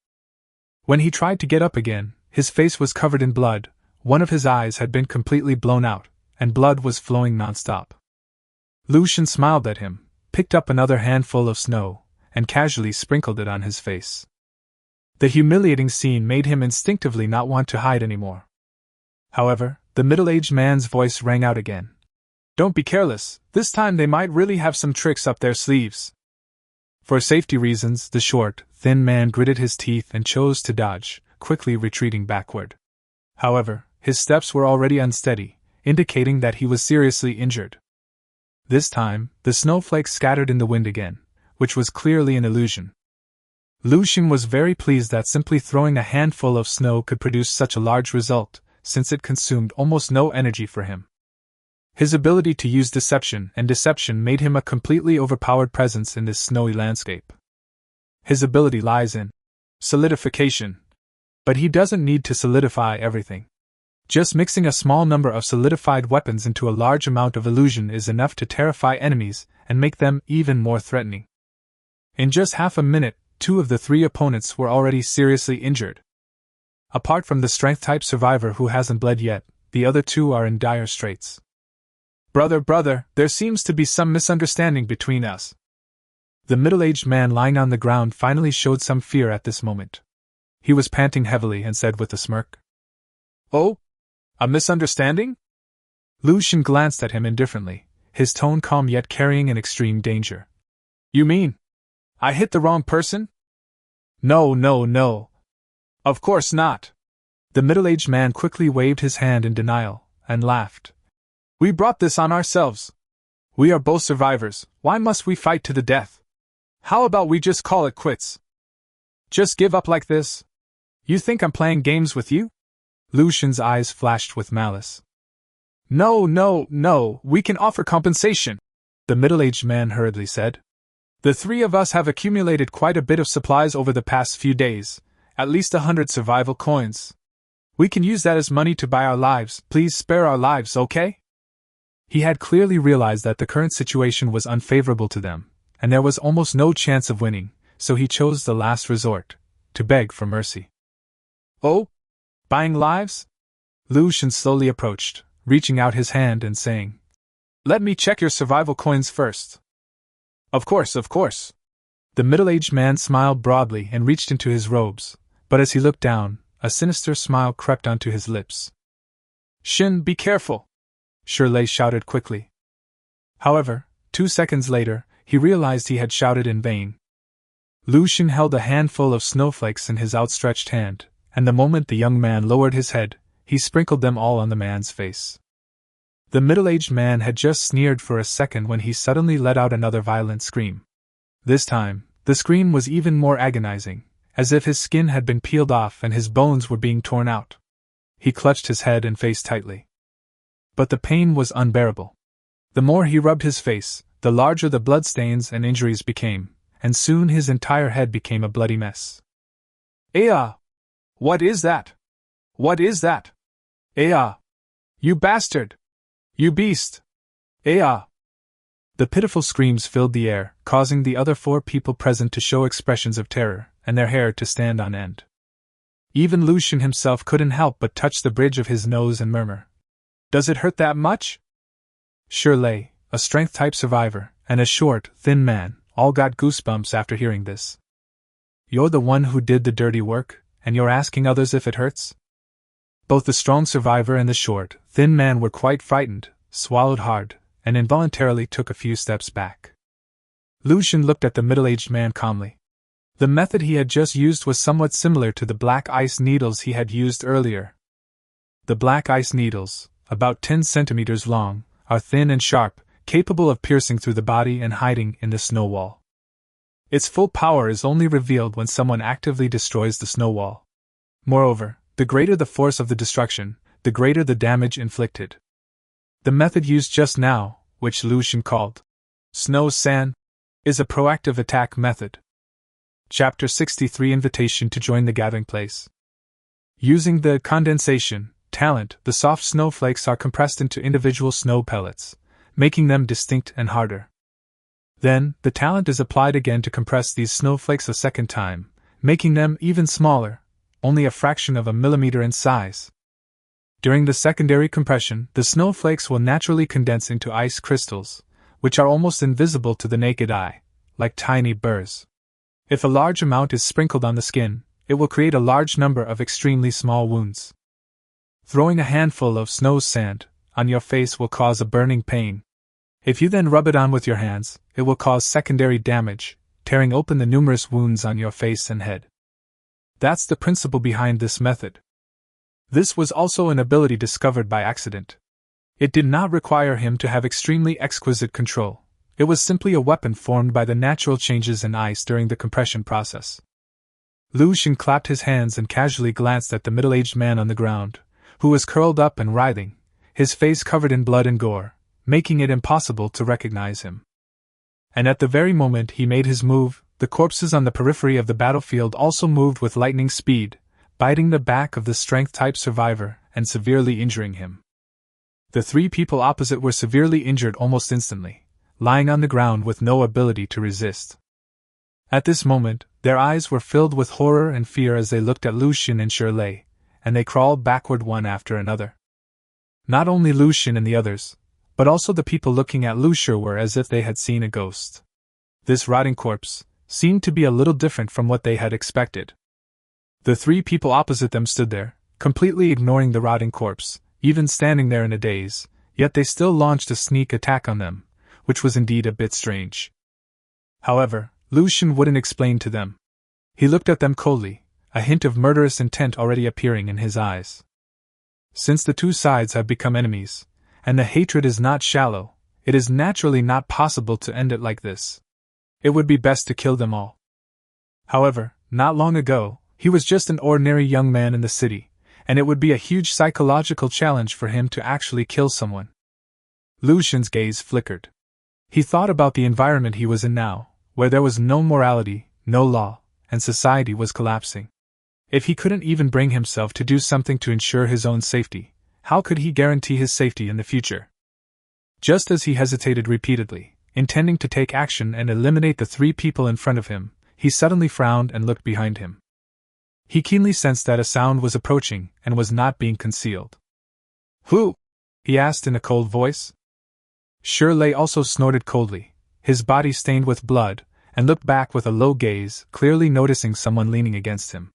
When he tried to get up again, his face was covered in blood, one of his eyes had been completely blown out, and blood was flowing nonstop. Lu Xun smiled at him, picked up another handful of snow, and casually sprinkled it on his face. The humiliating scene made him instinctively not want to hide anymore. However, the middle-aged man's voice rang out again. "Don't be careless, this time they might really have some tricks up their sleeves." For safety reasons, the short, thin man gritted his teeth and chose to dodge, quickly retreating backward. However, his steps were already unsteady, indicating that he was seriously injured. This time, the snowflakes scattered in the wind again, which was clearly an illusion. Lu Xun was very pleased that simply throwing a handful of snow could produce such a large result, since it consumed almost no energy for him. His ability to use deception made him a completely overpowered presence in this snowy landscape. His ability lies in solidification. But he doesn't need to solidify everything. Just mixing a small number of solidified weapons into a large amount of illusion is enough to terrify enemies and make them even more threatening. In just half a minute, 2 of the 3 opponents were already seriously injured. Apart from the strength-type survivor who hasn't bled yet, the other 2 are in dire straits. Brother, there seems to be some misunderstanding between us." The middle-aged man lying on the ground finally showed some fear at this moment. He was panting heavily and said with a smirk, "Oh? A misunderstanding?" Lu Xun glanced at him indifferently, his tone calm yet carrying an extreme danger. "You mean I hit the wrong person?" No. Of course not." The middle-aged man quickly waved his hand in denial, and laughed. "We brought this on ourselves. We are both survivors, why must we fight to the death? How about we just call it quits? Just give up like this? You think I'm playing games with you?" Lu Xun's eyes flashed with malice. No, we can offer compensation," the middle-aged man hurriedly said. "The 3 of us have accumulated quite a bit of supplies over the past few days, at least 100 survival coins. We can use that as money to buy our lives, please spare our lives, okay?" He had clearly realized that the current situation was unfavorable to them, and there was almost no chance of winning, so he chose the last resort, to beg for mercy. "Oh? Buying lives?" Lu Xun slowly approached, reaching out his hand and saying, "Let me check your survival coins first." Of course. The middle-aged man smiled broadly and reached into his robes, but as he looked down, a sinister smile crept onto his lips. "Shin, be careful!" Shirley shouted quickly. However, 2 seconds later, he realized he had shouted in vain. Lu Xun held a handful of snowflakes in his outstretched hand, and the moment the young man lowered his head, he sprinkled them all on the man's face. The middle-aged man had just sneered for a second when he suddenly let out another violent scream. This time, the scream was even more agonizing, as if his skin had been peeled off and his bones were being torn out. He clutched his head and face tightly. But the pain was unbearable. The more he rubbed his face, the larger the bloodstains and injuries became, and soon his entire head became a bloody mess. "Aya! What is that? What is that? Aya! You bastard! You beast! Aya!" The pitiful screams filled the air, causing the other 4 people present to show expressions of terror, and their hair to stand on end. Even Lucian himself couldn't help but touch the bridge of his nose and murmur, "Does it hurt that much?" Shirley, a strength-type survivor, and a short, thin man, all got goosebumps after hearing this. "You're the one who did the dirty work, and you're asking others if it hurts?" Both the strong survivor and the short, thin man were quite frightened, swallowed hard, and involuntarily took a few steps back. Lucian looked at the middle-aged man calmly. The method he had just used was somewhat similar to the black ice needles he had used earlier. The black ice needles, about 10 centimeters long, are thin and sharp, capable of piercing through the body and hiding in the snow wall. Its full power is only revealed when someone actively destroys the snow wall. Moreover, the greater the force of the destruction, the greater the damage inflicted. The method used just now, which Lucian called snow sand, is a proactive attack method. Chapter 63 Invitation to join the gathering place. Using the condensation talent, the soft snowflakes are compressed into individual snow pellets, making them distinct and harder. Then, the talent is applied again to compress these snowflakes a second time, making them even smaller, only a fraction of a millimeter in size. During the secondary compression, the snowflakes will naturally condense into ice crystals, which are almost invisible to the naked eye, like tiny burrs. If a large amount is sprinkled on the skin, it will create a large number of extremely small wounds. Throwing a handful of snow sand on your face will cause a burning pain. If you then rub it on with your hands, it will cause secondary damage, tearing open the numerous wounds on your face and head. That's the principle behind this method. This was also an ability discovered by accident. It did not require him to have extremely exquisite control. It was simply a weapon formed by the natural changes in ice during the compression process. Lucian clapped his hands and casually glanced at the middle-aged man on the ground, who was curled up and writhing, his face covered in blood and gore, making it impossible to recognize him. And at the very moment he made his move, the corpses on the periphery of the battlefield also moved with lightning speed, biting the back of the strength-type survivor and severely injuring him. The 3 people opposite were severely injured almost instantly, lying on the ground with no ability to resist. At this moment, their eyes were filled with horror and fear as they looked at Lucian and Shirley, and they crawled backward one after another. Not only Lucian and the others, but also the people looking at Lucian were as if they had seen a ghost. This rotting corpse seemed to be a little different from what they had expected. The 3 people opposite them stood there, completely ignoring the rotting corpse, even standing there in a daze, yet they still launched a sneak attack on them, which was indeed a bit strange. However, Lucian wouldn't explain to them. He looked at them coldly, a hint of murderous intent already appearing in his eyes. Since the 2 sides have become enemies, and the hatred is not shallow, it is naturally not possible to end it like this. It would be best to kill them all. However, not long ago, he was just an ordinary young man in the city, and it would be a huge psychological challenge for him to actually kill someone. Lucian's gaze flickered. He thought about the environment he was in now, where there was no morality, no law, and society was collapsing. If he couldn't even bring himself to do something to ensure his own safety, how could he guarantee his safety in the future? Just as he hesitated repeatedly, intending to take action and eliminate the 3 people in front of him, he suddenly frowned and looked behind him. He keenly sensed that a sound was approaching and was not being concealed. "Who?" he asked in a cold voice. Shirley also snorted coldly, his body stained with blood, and looked back with a low gaze, clearly noticing someone leaning against him.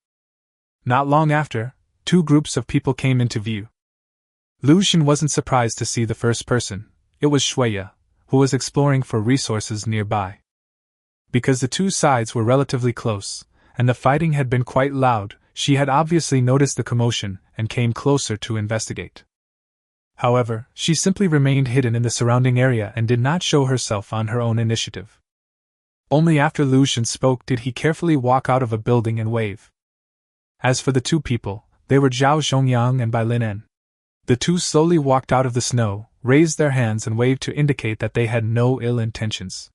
Not long after, 2 groups of people came into view. Lucian wasn't surprised to see the first person. It was Shueya, who was exploring for resources nearby. Because the 2 sides were relatively close, and the fighting had been quite loud, she had obviously noticed the commotion and came closer to investigate. However, she simply remained hidden in the surrounding area and did not show herself on her own initiative. Only after Lucian spoke did he carefully walk out of a building and wave. As for the 2 people, They were Zhao Zhongyang and Bai Linen. The two slowly walked out of the snow, raised their hands and waved to indicate that they had no ill intentions.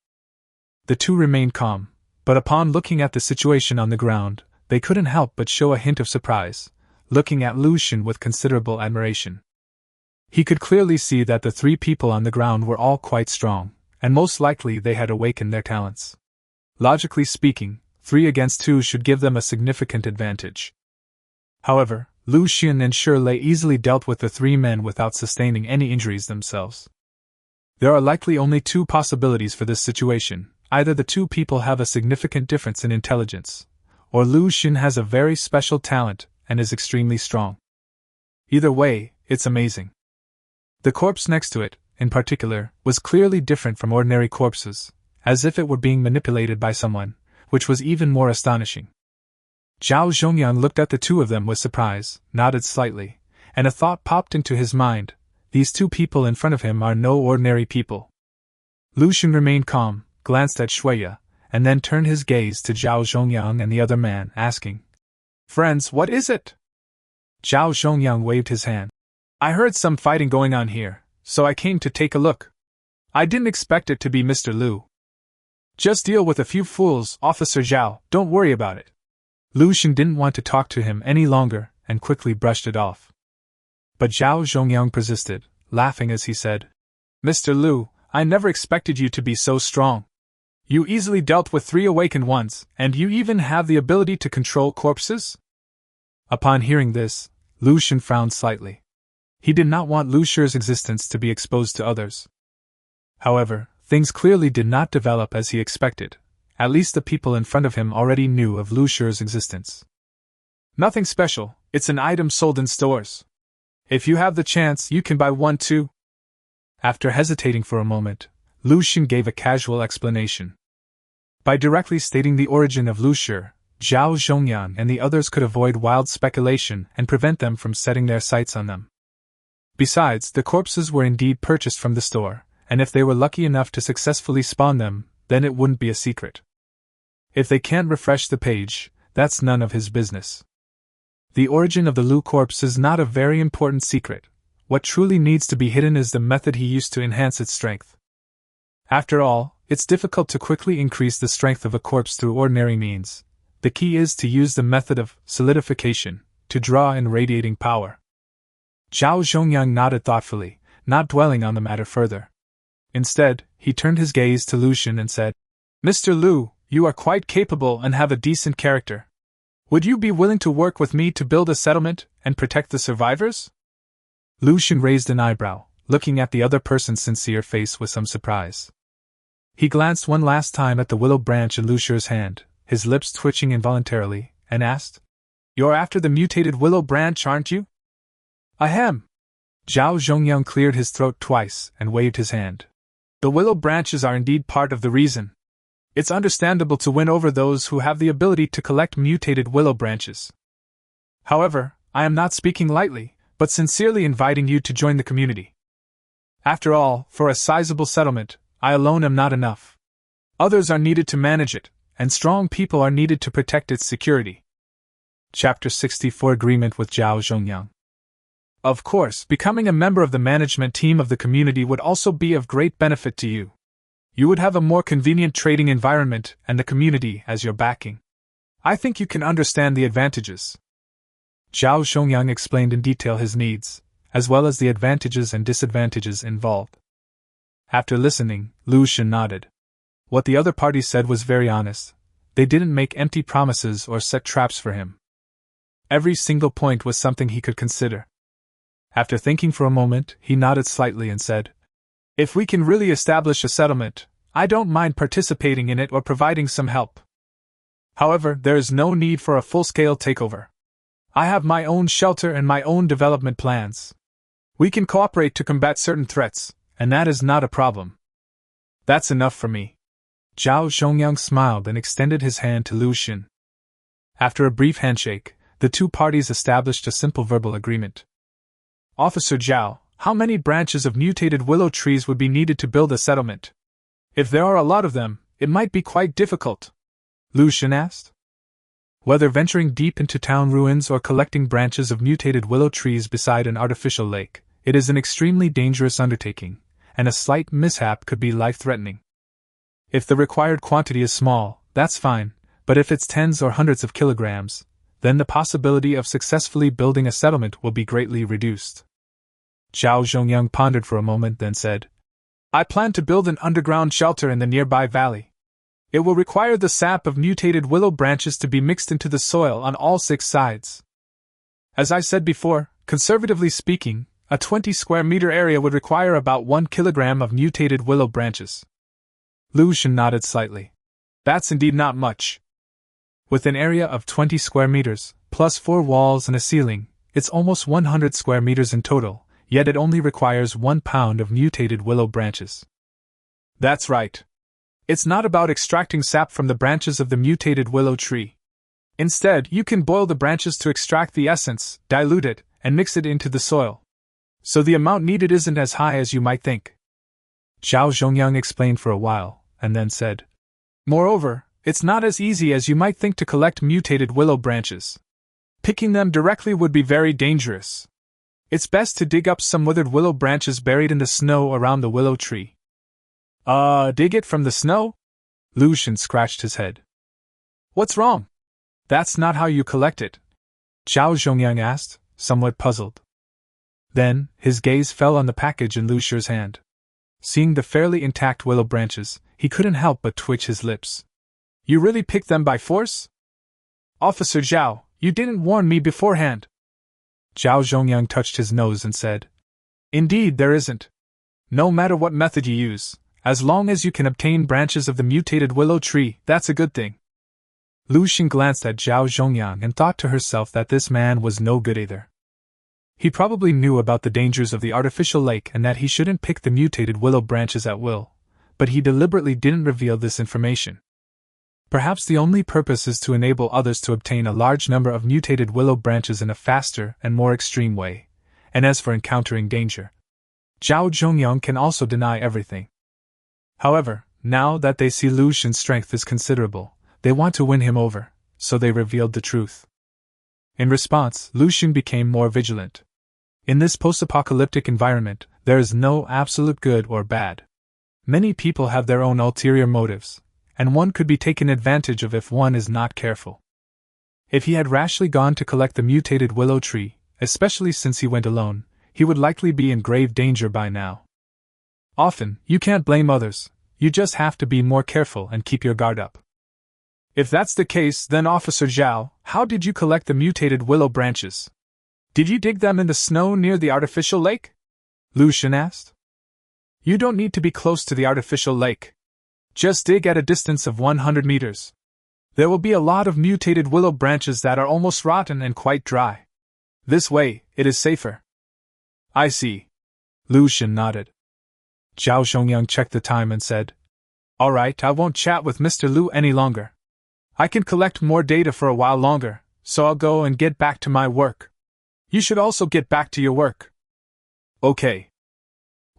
The two remained calm, but upon looking at the situation on the ground, they couldn't help but show a hint of surprise, looking at Lu Xun with considerable admiration. He could clearly see that the three people on the ground were all quite strong, and most likely they had awakened their talents. Logically speaking, 3 against 2 should give them a significant advantage. However, Lu Xun and Shirtless easily dealt with the 3 men without sustaining any injuries themselves. There are likely only 2 possibilities for this situation: either the 2 people have a significant difference in intelligence, or Lu Xun has a very special talent and is extremely strong. Either way, it's amazing. The corpse next to it, in particular, was clearly different from ordinary corpses, as if it were being manipulated by someone, which was even more astonishing. Zhao Zhongyang looked at the 2 of them with surprise, nodded slightly, and a thought popped into his mind: these 2 people in front of him are no ordinary people. Lu Xun remained calm, glanced at Shuya, and then turned his gaze to Zhao Zhongyang and the other man, asking, "Friends, what is it?" Zhao Zhongyang waved his hand. "I heard some fighting going on here, so I came to take a look. I didn't expect it to be Mr. Lu." "Just deal with a few fools, Officer Zhao, don't worry about it." Lu Xun didn't want to talk to him any longer, and quickly brushed it off. But Zhao Zhongyang persisted, laughing as he said, "Mr. Lu, I never expected you to be so strong. You easily dealt with 3 awakened ones, and you even have the ability to control corpses?" Upon hearing this, Lu Xun frowned slightly. He did not want Lu Shi's existence to be exposed to others. However, things clearly did not develop as he expected. At least the people in front of him already knew of Lu Shi's existence. "Nothing special, it's an item sold in stores. If you have the chance, you can buy one too." After hesitating for a moment, Lu Xun gave a casual explanation. By directly stating the origin of Lu Shi, Zhao Zhongyang and the others could avoid wild speculation and prevent them from setting their sights on them. Besides, the corpses were indeed purchased from the store, and if they were lucky enough to successfully spawn them, then it wouldn't be a secret. If they can't refresh the page, that's none of his business. The origin of the Lu corpse is not a very important secret. What truly needs to be hidden is the method he used to enhance its strength. After all, it's difficult to quickly increase the strength of a corpse through ordinary means. The key is to use the method of solidification to draw in radiating power. Zhao Zhongyang nodded thoughtfully, not dwelling on the matter further. Instead, he turned his gaze to Lu Xun and said, "Mr. Lu, you are quite capable and have a decent character. Would you be willing to work with me to build a settlement and protect the survivors?" Lu Xun raised an eyebrow, looking at the other person's sincere face with some surprise. He glanced one last time at the willow branch in Lu Shi's hand, his lips twitching involuntarily, and asked, "You're after the mutated willow branch, aren't you?" "Ahem." Zhao Zhongyang cleared his throat twice and waved his hand. "The willow branches are indeed part of the reason. It's understandable to win over those who have the ability to collect mutated willow branches. However, I am not speaking lightly, but sincerely inviting you to join the community. After all, for a sizable settlement, I alone am not enough. Others are needed to manage it, and strong people are needed to protect its security." Chapter 64 Agreement with Zhao Zhongyang. Of course, becoming a member of the management team of the community would also be of great benefit to you. You would have a more convenient trading environment and the community as your backing. I think you can understand the advantages. Zhao Zhongyang explained in detail his needs, as well as the advantages and disadvantages involved. After listening, Lu Xun nodded. What the other party said was very honest. They didn't make empty promises or set traps for him. Every single point was something he could consider. After thinking for a moment, he nodded slightly and said, "If we can really establish a settlement, I don't mind participating in it or providing some help. However, there is no need for a full-scale takeover. I have my own shelter and my own development plans. We can cooperate to combat certain threats, and that is not a problem. That's enough for me." Zhao Zhongyang smiled and extended his hand to Lu Xun. After a brief handshake, the two parties established a simple verbal agreement. "Officer Zhao, how many branches of mutated willow trees would be needed to build a settlement? If there are a lot of them, it might be quite difficult," Lu Xun asked. Whether venturing deep into town ruins or collecting branches of mutated willow trees beside an artificial lake, it is an extremely dangerous undertaking, and a slight mishap could be life-threatening. If the required quantity is small, that's fine, but if it's tens or hundreds of kilograms, then the possibility of successfully building a settlement will be greatly reduced. Zhao Zhongyang pondered for a moment, then said, I plan to build an underground shelter in the nearby valley. It will require the sap of mutated willow branches to be mixed into the soil on all 6 sides. As I said before, conservatively speaking, a 20 square meter area would require about 1 kilogram of mutated willow branches. Lu Shen nodded slightly. That's indeed not much. With an area of 20 square meters, plus 4 walls and a ceiling, it's almost 100 square meters in total, yet it only requires 1 pound of mutated willow branches. That's right. It's not about extracting sap from the branches of the mutated willow tree. Instead, you can boil the branches to extract the essence, dilute it, and mix it into the soil. So the amount needed isn't as high as you might think. Zhao Zhongyang explained for a while, and then said, Moreover, it's not as easy as you might think to collect mutated willow branches. Picking them directly would be very dangerous. It's best to dig up some withered willow branches buried in the snow around the willow tree. Dig it from the snow? Lu Shen scratched his head. What's wrong? That's not how you collect it, Zhao Zhongyang asked, somewhat puzzled. Then, his gaze fell on the package in Lu Shi's hand. Seeing the fairly intact willow branches, he couldn't help but twitch his lips. You really picked them by force? Officer Zhao, you didn't warn me beforehand. Zhao Zhongyang touched his nose and said, Indeed there isn't. No matter what method you use, as long as you can obtain branches of the mutated willow tree, that's a good thing. Lu Shen glanced at Zhao Zhongyang and thought to herself that this man was no good either. He probably knew about the dangers of the artificial lake and that he shouldn't pick the mutated willow branches at will, but he deliberately didn't reveal this information. Perhaps the only purpose is to enable others to obtain a large number of mutated willow branches in a faster and more extreme way, and as for encountering danger, Zhao Zhongyang can also deny everything. However, now that they see Lu Shen's strength is considerable, they want to win him over, so they revealed the truth. In response, Lu Shen became more vigilant. In this post-apocalyptic environment, there is no absolute good or bad. Many people have their own ulterior motives, and one could be taken advantage of if one is not careful. If he had rashly gone to collect the mutated willow tree, especially since he went alone, he would likely be in grave danger by now. Often, you can't blame others, you just have to be more careful and keep your guard up. If that's the case, then Officer Zhao, how did you collect the mutated willow branches? Did you dig them in the snow near the artificial lake? Lu Shen asked. You don't need to be close to the artificial lake. Just dig at a distance of 100 meters. There will be a lot of mutated willow branches that are almost rotten and quite dry. This way, it is safer. I see. Lu Shen nodded. Zhao Zhongyang checked the time and said, All right, I won't chat with Mr. Lu any longer. I can collect more data for a while longer, so I'll go and get back to my work. You should also get back to your work. Okay.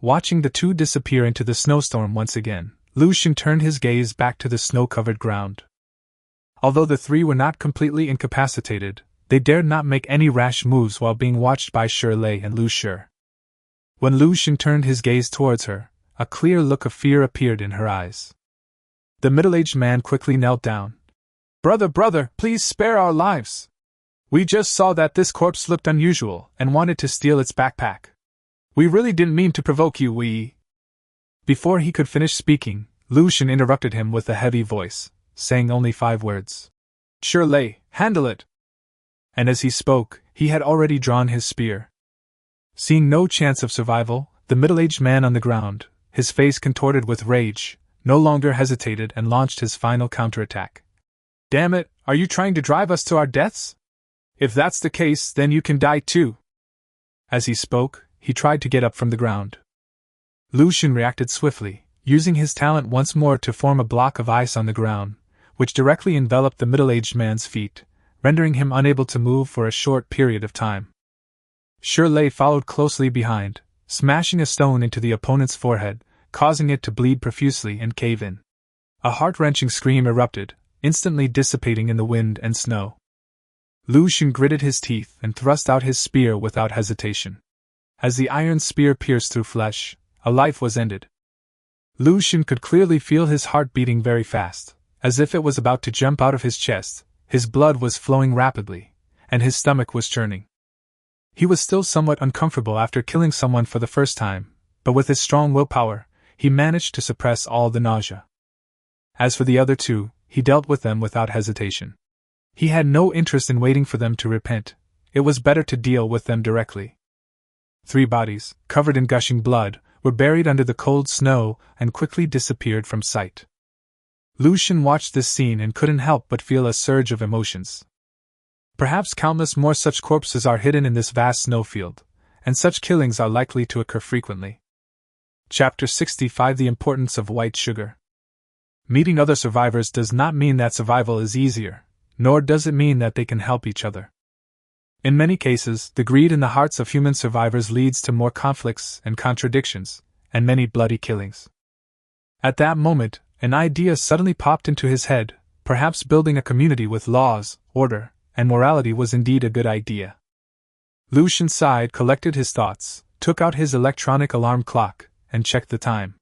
Watching the two disappear into the snowstorm once again, Lu Shen turned his gaze back to the snow-covered ground. Although the three were not completely incapacitated, they dared not make any rash moves while being watched by Shirley and Lu Shi. When Lu Shen turned his gaze towards her, a clear look of fear appeared in her eyes. The middle-aged man quickly knelt down. Brother, please spare our lives. We just saw that this corpse looked unusual and wanted to steal its backpack. We really didn't mean to provoke you, Before he could finish speaking, Lu Shen interrupted him with a heavy voice, saying only 5 words. Shirley, handle it. And as he spoke, he had already drawn his spear. Seeing no chance of survival, the middle-aged man on the ground, his face contorted with rage, no longer hesitated and launched his final counterattack. Damn it, are you trying to drive us to our deaths? If that's the case, then you can die too. As he spoke, he tried to get up from the ground. Lu Shen reacted swiftly, using his talent once more to form a block of ice on the ground, which directly enveloped the middle-aged man's feet, rendering him unable to move for a short period of time. Shirley followed closely behind, smashing a stone into the opponent's forehead, causing it to bleed profusely and cave in. A heart-wrenching scream erupted, instantly dissipating in the wind and snow. Lu Xun gritted his teeth and thrust out his spear without hesitation. As the iron spear pierced through flesh, a life was ended. Lu Xun could clearly feel his heart beating very fast, as if it was about to jump out of his chest. His blood was flowing rapidly, and his stomach was churning. He was still somewhat uncomfortable after killing someone for the first time, but with his strong willpower, he managed to suppress all the nausea. As for the other two, he dealt with them without hesitation. He had no interest in waiting for them to repent. It was better to deal with them directly. 3 bodies, covered in gushing blood, were buried under the cold snow and quickly disappeared from sight. Lu Xun watched this scene and couldn't help but feel a surge of emotions. Perhaps countless more such corpses are hidden in this vast snowfield, and such killings are likely to occur frequently. Chapter 65: The Importance of White Sugar. Meeting other survivors does not mean that survival is easier, nor does it mean that they can help each other. In many cases, the greed in the hearts of human survivors leads to more conflicts and contradictions, and many bloody killings. At that moment, an idea suddenly popped into his head. Perhaps building a community with laws, order, and morality was indeed a good idea. Lu Xun sighed, collected his thoughts, took out his electronic alarm clock, and checked the time.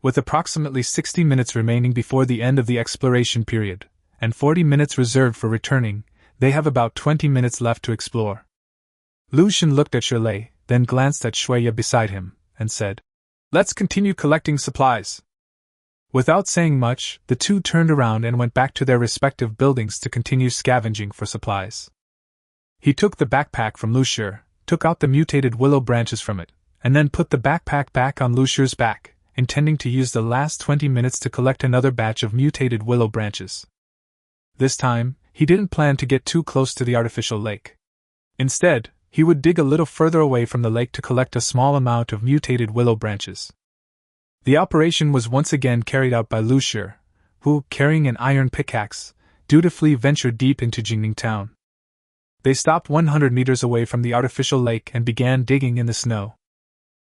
With approximately 60 minutes remaining before the end of the exploration period, and 40 minutes reserved for returning, they have about 20 minutes left to explore. Lu Xun looked at Shirley, then glanced at Shuya beside him, and said, "Let's continue collecting supplies." Without saying much, the two turned around and went back to their respective buildings to continue scavenging for supplies. He took the backpack from Lu Xun, took out the mutated willow branches from it, and then put the backpack back on Lu Xun's back, intending to use the last 20 minutes to collect another batch of mutated willow branches. This time, he didn't plan to get too close to the artificial lake. Instead, he would dig a little further away from the lake to collect a small amount of mutated willow branches. The operation was once again carried out by Lu Xun, who, carrying an iron pickaxe, dutifully ventured deep into Jingning town. They stopped 100 meters away from the artificial lake and began digging in the snow.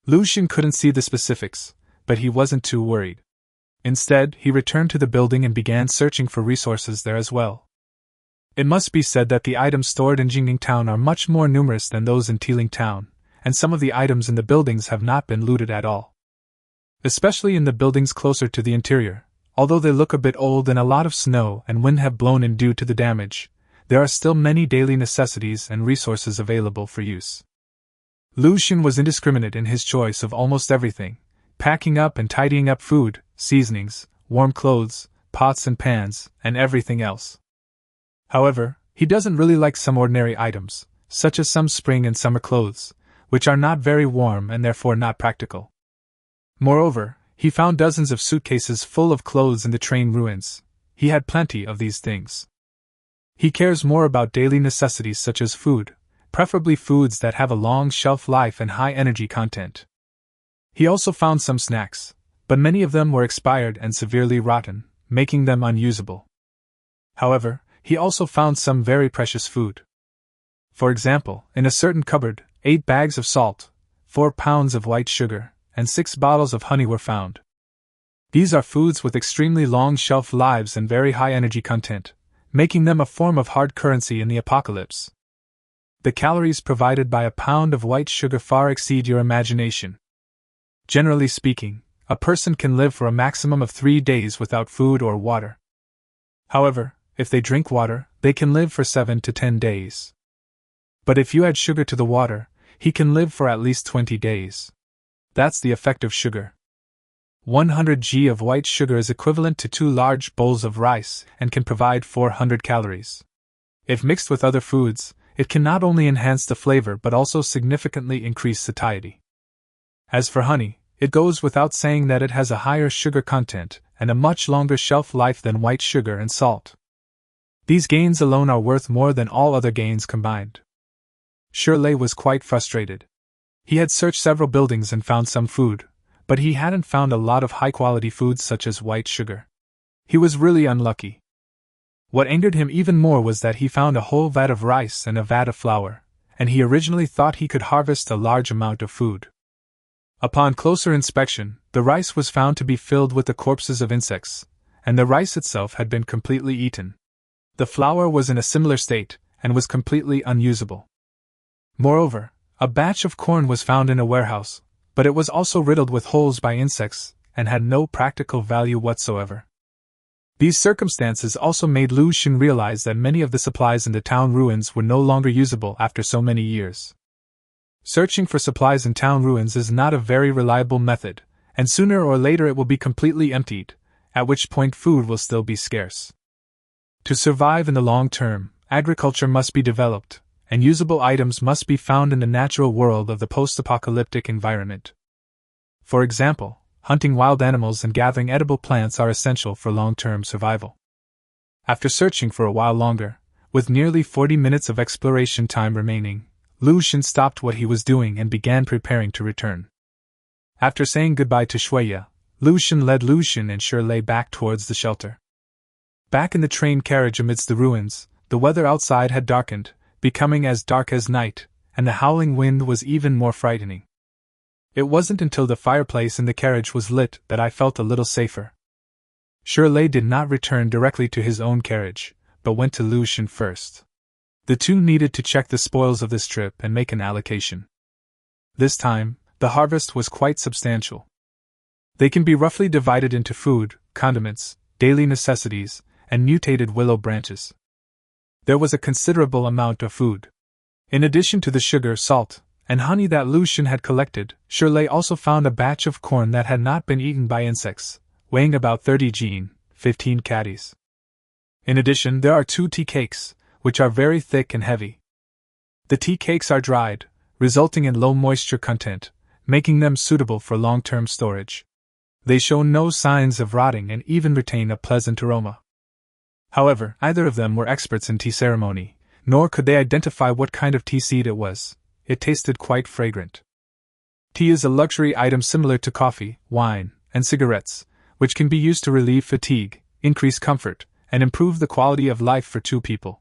Lu Xun couldn't see the specifics, but he wasn't too worried. Instead, he returned to the building and began searching for resources there as well. It must be said that the items stored in Jingning town are much more numerous than those in Tiling town, and some of the items in the buildings have not been looted at all. Especially in the buildings closer to the interior, although they look a bit old and a lot of snow and wind have blown in due to the damage, there are still many daily necessities and resources available for use. Lu Xun was indiscriminate in his choice of almost everything, packing up and tidying up food, seasonings, warm clothes, pots and pans, and everything else. However, he doesn't really like some ordinary items, such as some spring and summer clothes, which are not very warm and therefore not practical. Moreover, he found dozens of suitcases full of clothes in the train ruins. He had plenty of these things. He cares more about daily necessities such as food, preferably foods that have a long shelf life and high energy content. He also found some snacks, but many of them were expired and severely rotten, making them unusable. However, he also found some very precious food. For example, in a certain cupboard, 8 bags of salt, 4 pounds of white sugar, and 6 bottles of honey were found. These are foods with extremely long shelf lives and very high energy content, making them a form of hard currency in the apocalypse. The calories provided by a pound of white sugar far exceed your imagination. Generally speaking, a person can live for a maximum of 3 days without food or water. However, if they drink water, they can live for 7 to 10 days. But if you add sugar to the water, he can live for at least 20 days. That's the effect of sugar. 100 g of white sugar is equivalent to 2 large bowls of rice and can provide 400 calories. If mixed with other foods, it can not only enhance the flavor but also significantly increase satiety. As for honey, it goes without saying that it has a higher sugar content and a much longer shelf life than white sugar and salt. These gains alone are worth more than all other gains combined. Shirley was quite frustrated. He had searched several buildings and found some food, but he hadn't found a lot of high-quality foods such as white sugar. He was really unlucky. What angered him even more was that he found a whole vat of rice and a vat of flour, and he originally thought he could harvest a large amount of food. Upon closer inspection, the rice was found to be filled with the corpses of insects, and the rice itself had been completely eaten. The flour was in a similar state, and was completely unusable. Moreover, a batch of corn was found in a warehouse, but it was also riddled with holes by insects, and had no practical value whatsoever. These circumstances also made Lu Xun realize that many of the supplies in the town ruins were no longer usable after so many years. Searching for supplies in town ruins is not a very reliable method, and sooner or later it will be completely emptied, at which point food will still be scarce. To survive in the long term, agriculture must be developed, and usable items must be found in the natural world of the post-apocalyptic environment. For example, hunting wild animals and gathering edible plants are essential for long-term survival. After searching for a while longer, with nearly 40 minutes of exploration time remaining, Lu Xun stopped what he was doing and began preparing to return. After saying goodbye to Shuya, Lu Xun led Lu Xun and Shirley back towards the shelter. Back in the train carriage amidst the ruins, the weather outside had darkened, becoming as dark as night, and the howling wind was even more frightening. It wasn't until the fireplace in the carriage was lit that I felt a little safer. Shirley did not return directly to his own carriage, but went to Lu Xun first. The two needed to check the spoils of this trip and make an allocation. This time, the harvest was quite substantial. They can be roughly divided into food, condiments, daily necessities, and mutated willow branches. There was a considerable amount of food. In addition to the sugar, salt, and honey that Lu Xun had collected, Shirley also found a batch of corn that had not been eaten by insects, weighing about 30 jin, 15 catties. In addition, there are 2 tea cakes, which are very thick and heavy. The tea cakes are dried, resulting in low moisture content, making them suitable for long-term storage. They show no signs of rotting and even retain a pleasant aroma. However, neither of them were experts in tea ceremony, nor could they identify what kind of tea seed it was. It tasted quite fragrant. Tea is a luxury item similar to coffee, wine, and cigarettes, which can be used to relieve fatigue, increase comfort, and improve the quality of life for 2 people.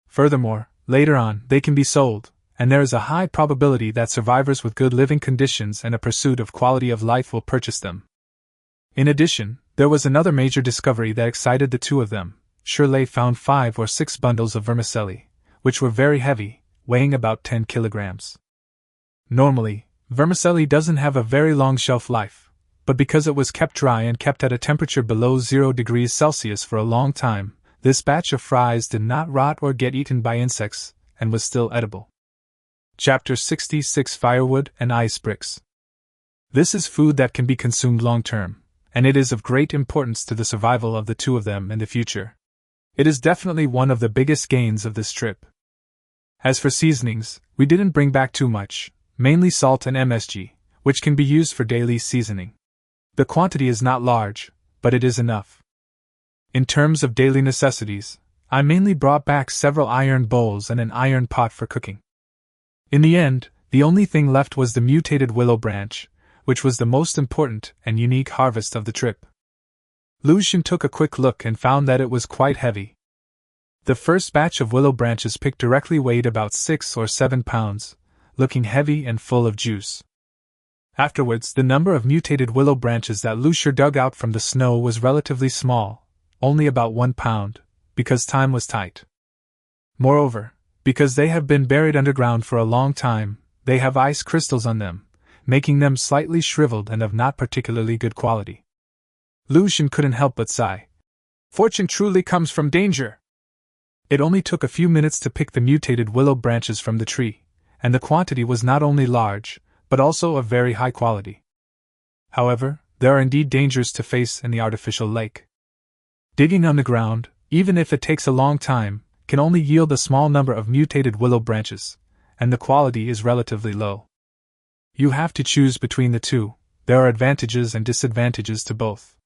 Furthermore, later on, they can be sold, and there is a high probability that survivors with good living conditions and a pursuit of quality of life will purchase them. In addition, there was another major discovery that excited the 2 of them. Shirley found 5 or 6 bundles of vermicelli, which were very heavy, weighing about 10 kilograms. Normally, vermicelli doesn't have a very long shelf life, but because it was kept dry and kept at a temperature below 0 degrees Celsius for a long time, this batch of fries did not rot or get eaten by insects, and was still edible. Chapter 66: Firewood and Ice Bricks. This is food that can be consumed long term, and it is of great importance to the survival of the 2 of them in the future. It is definitely one of the biggest gains of this trip. As for seasonings, we didn't bring back too much, mainly salt and MSG, which can be used for daily seasoning. The quantity is not large, but it is enough. In terms of daily necessities, I mainly brought back several iron bowls and an iron pot for cooking. In the end, the only thing left was the mutated willow branch, which was the most important and unique harvest of the trip. Lu Xun took a quick look and found that it was quite heavy. The first batch of willow branches picked directly weighed about 6 or 7 pounds, looking heavy and full of juice. Afterwards, the number of mutated willow branches that Lu Xun dug out from the snow was relatively small, only about 1 pound, because time was tight. Moreover, because they have been buried underground for a long time, they have ice crystals on them, making them slightly shriveled and of not particularly good quality. Lu Xun couldn't help but sigh. Fortune truly comes from danger. It only took a few minutes to pick the mutated willow branches from the tree, and the quantity was not only large, but also of very high quality. However, there are indeed dangers to face in the artificial lake. Digging underground, even if it takes a long time, can only yield a small number of mutated willow branches, and the quality is relatively low. You have to choose between the 2, there are advantages and disadvantages to both.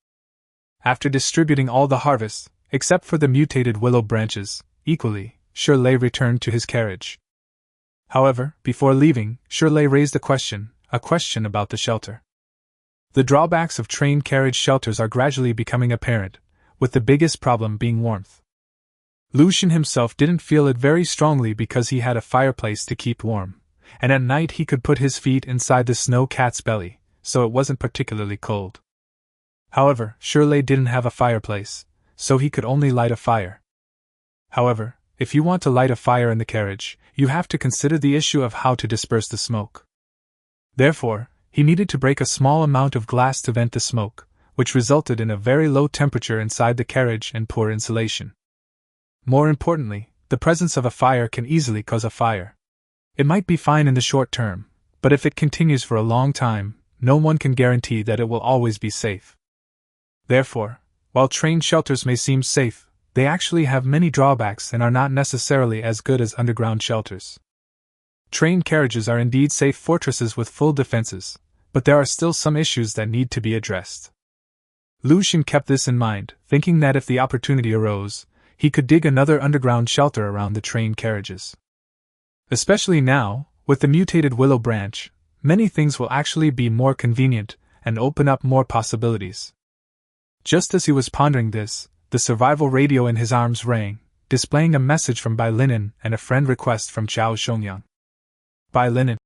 After distributing all the harvest, except for the mutated willow branches, equally, Shirley returned to his carriage. However, before leaving, Shirley raised a question about the shelter. The drawbacks of train carriage shelters are gradually becoming apparent, with the biggest problem being warmth. Lu Xun himself didn't feel it very strongly because he had a fireplace to keep warm, and at night he could put his feet inside the snow cat's belly, so it wasn't particularly cold. However, Shirley didn't have a fireplace, so he could only light a fire. However, if you want to light a fire in the carriage, you have to consider the issue of how to disperse the smoke. Therefore, he needed to break a small amount of glass to vent the smoke, which resulted in a very low temperature inside the carriage and poor insulation. More importantly, the presence of a fire can easily cause a fire. It might be fine in the short term, but if it continues for a long time, no one can guarantee that it will always be safe. Therefore, while train shelters may seem safe, they actually have many drawbacks and are not necessarily as good as underground shelters. Train carriages are indeed safe fortresses with full defenses, but there are still some issues that need to be addressed. Lu Xun kept this in mind, thinking that if the opportunity arose, he could dig another underground shelter around the train carriages. Especially now, with the mutated willow branch, many things will actually be more convenient and open up more possibilities. Just as he was pondering this, the survival radio in his arms rang, displaying a message from Bai Linen and a friend request from Zhao Zhongyang. Bai Linen.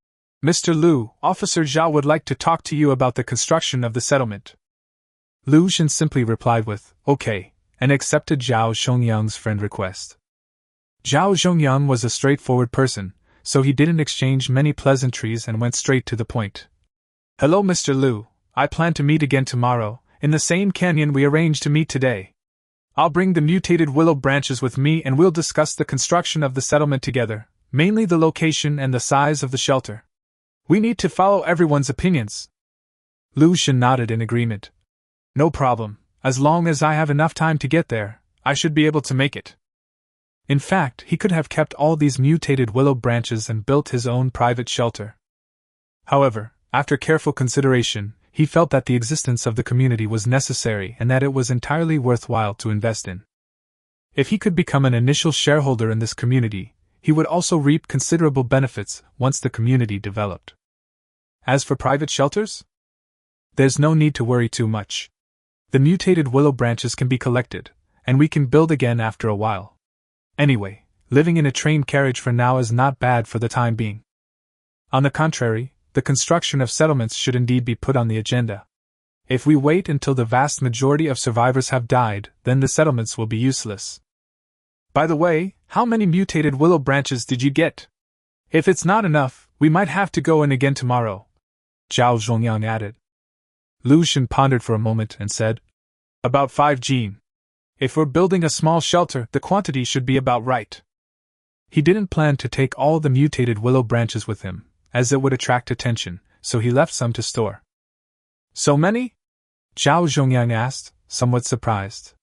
Mr. Lu, Officer Zhao would like to talk to you about the construction of the settlement. Lu Xun simply replied with, okay, and accepted Zhao Zhongyang's friend request. Zhao Zhongyang was a straightforward person, so he didn't exchange many pleasantries and went straight to the point. Hello Mr. Lu, I plan to meet again tomorrow, in the same canyon we arranged to meet today. I'll bring the mutated willow branches with me and we'll discuss the construction of the settlement together, mainly the location and the size of the shelter. We need to follow everyone's opinions. Lu Xun nodded in agreement. No problem, as long as I have enough time to get there, I should be able to make it. In fact, he could have kept all these mutated willow branches and built his own private shelter. However, after careful consideration, he felt that the existence of the community was necessary and that it was entirely worthwhile to invest in. If he could become an initial shareholder in this community, he would also reap considerable benefits once the community developed. As for private shelters? There's no need to worry too much. The mutated willow branches can be collected, and we can build again after a while. Anyway, living in a train carriage for now is not bad for the time being. On the contrary, the construction of settlements should indeed be put on the agenda. If we wait until the vast majority of survivors have died, then the settlements will be useless. By the way, how many mutated willow branches did you get? If it's not enough, we might have to go in again tomorrow, Zhao Zhongyang added. Lu Xun pondered for a moment and said, About 5 Jin. If we're building a small shelter, the quantity should be about right. He didn't plan to take all the mutated willow branches with him, as it would attract attention, so he left some to store. So many? Zhao Zhongyang asked, somewhat surprised.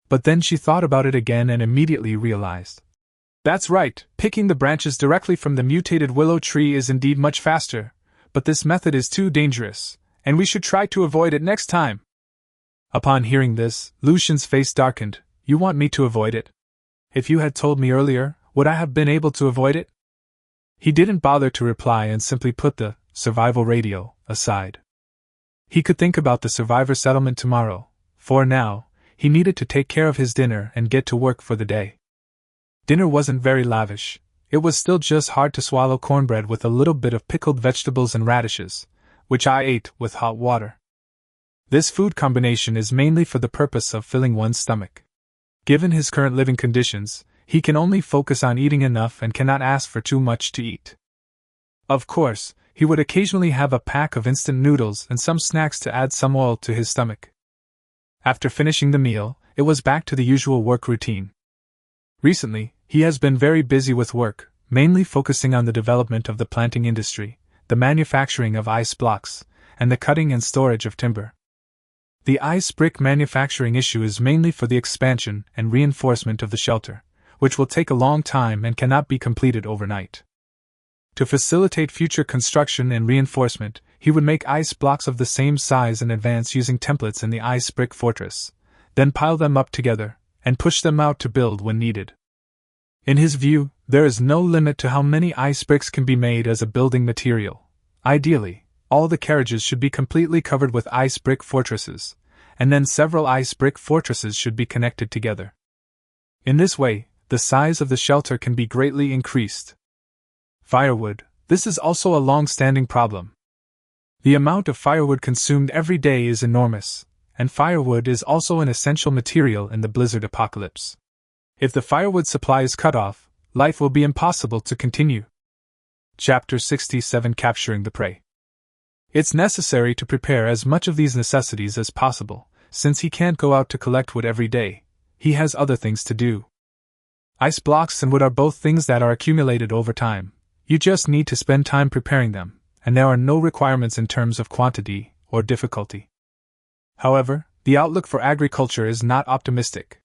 But then she thought about it again and immediately realized. That's right, picking the branches directly from the mutated willow tree is indeed much faster, but this method is too dangerous, and we should try to avoid it next time. Upon hearing this, Lu Xun's face darkened. You want me to avoid it? If you had told me earlier, would I have been able to avoid it? He didn't bother to reply and simply put the survival radio aside. He could think about the survivor settlement tomorrow. For now, he needed to take care of his dinner and get to work for the day. Dinner wasn't very lavish. It was still just hard to swallow cornbread with a little bit of pickled vegetables and radishes, which I ate with hot water. This food combination is mainly for the purpose of filling one's stomach. Given his current living conditions, he can only focus on eating enough and cannot ask for too much to eat. Of course, he would occasionally have a pack of instant noodles and some snacks to add some oil to his stomach. After finishing the meal, it was back to the usual work routine. Recently, he has been very busy with work, mainly focusing on the development of the planting industry, the manufacturing of ice blocks, and the cutting and storage of timber. The ice brick manufacturing issue is mainly for the expansion and reinforcement of the shelter, which will take a long time and cannot be completed overnight. To facilitate future construction and reinforcement, he would make ice blocks of the same size in advance using templates in the ice brick fortress, then pile them up together, and push them out to build when needed. In his view, there is no limit to how many ice bricks can be made as a building material. Ideally, all the carriages should be completely covered with ice brick fortresses, and then several ice brick fortresses should be connected together. In this way, the size of the shelter can be greatly increased. Firewood. This is also a long-standing problem. The amount of firewood consumed every day is enormous, and firewood is also an essential material in the blizzard apocalypse. If the firewood supply is cut off, life will be impossible to continue. Chapter 67 Capturing the Prey. It's necessary to prepare as much of these necessities as possible, since he can't go out to collect wood every day. He has other things to do. Ice blocks and wood are both things that are accumulated over time. You just need to spend time preparing them, and there are no requirements in terms of quantity or difficulty. However, the outlook for agriculture is not optimistic.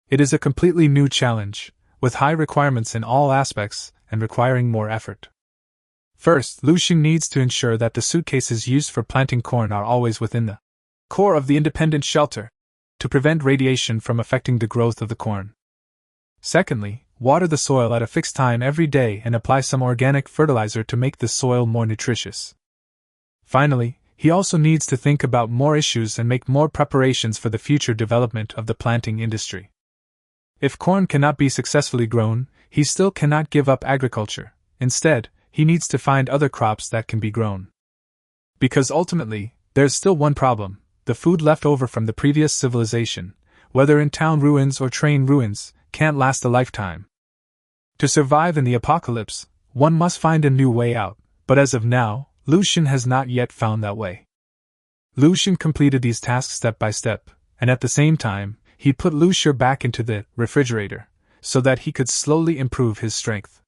It is a completely new challenge, with high requirements in all aspects and requiring more effort. First, Lucian needs to ensure that the suitcases used for planting corn are always within the core of the independent shelter, to prevent radiation from affecting the growth of the corn. Secondly, water the soil at a fixed time every day and apply some organic fertilizer to make the soil more nutritious. Finally, he also needs to think about more issues and make more preparations for the future development of the planting industry. If corn cannot be successfully grown, he still cannot give up agriculture. Instead, he needs to find other crops that can be grown. Because ultimately, there's still one problem: the food left over from the previous civilization, whether in town ruins or train ruins, can't last a lifetime. To survive in the apocalypse, one must find a new way out, but as of now, Lucian has not yet found that way. Lucian completed these tasks step by step, and at the same time, he put Lucier back into the refrigerator, so that he could slowly improve his strength.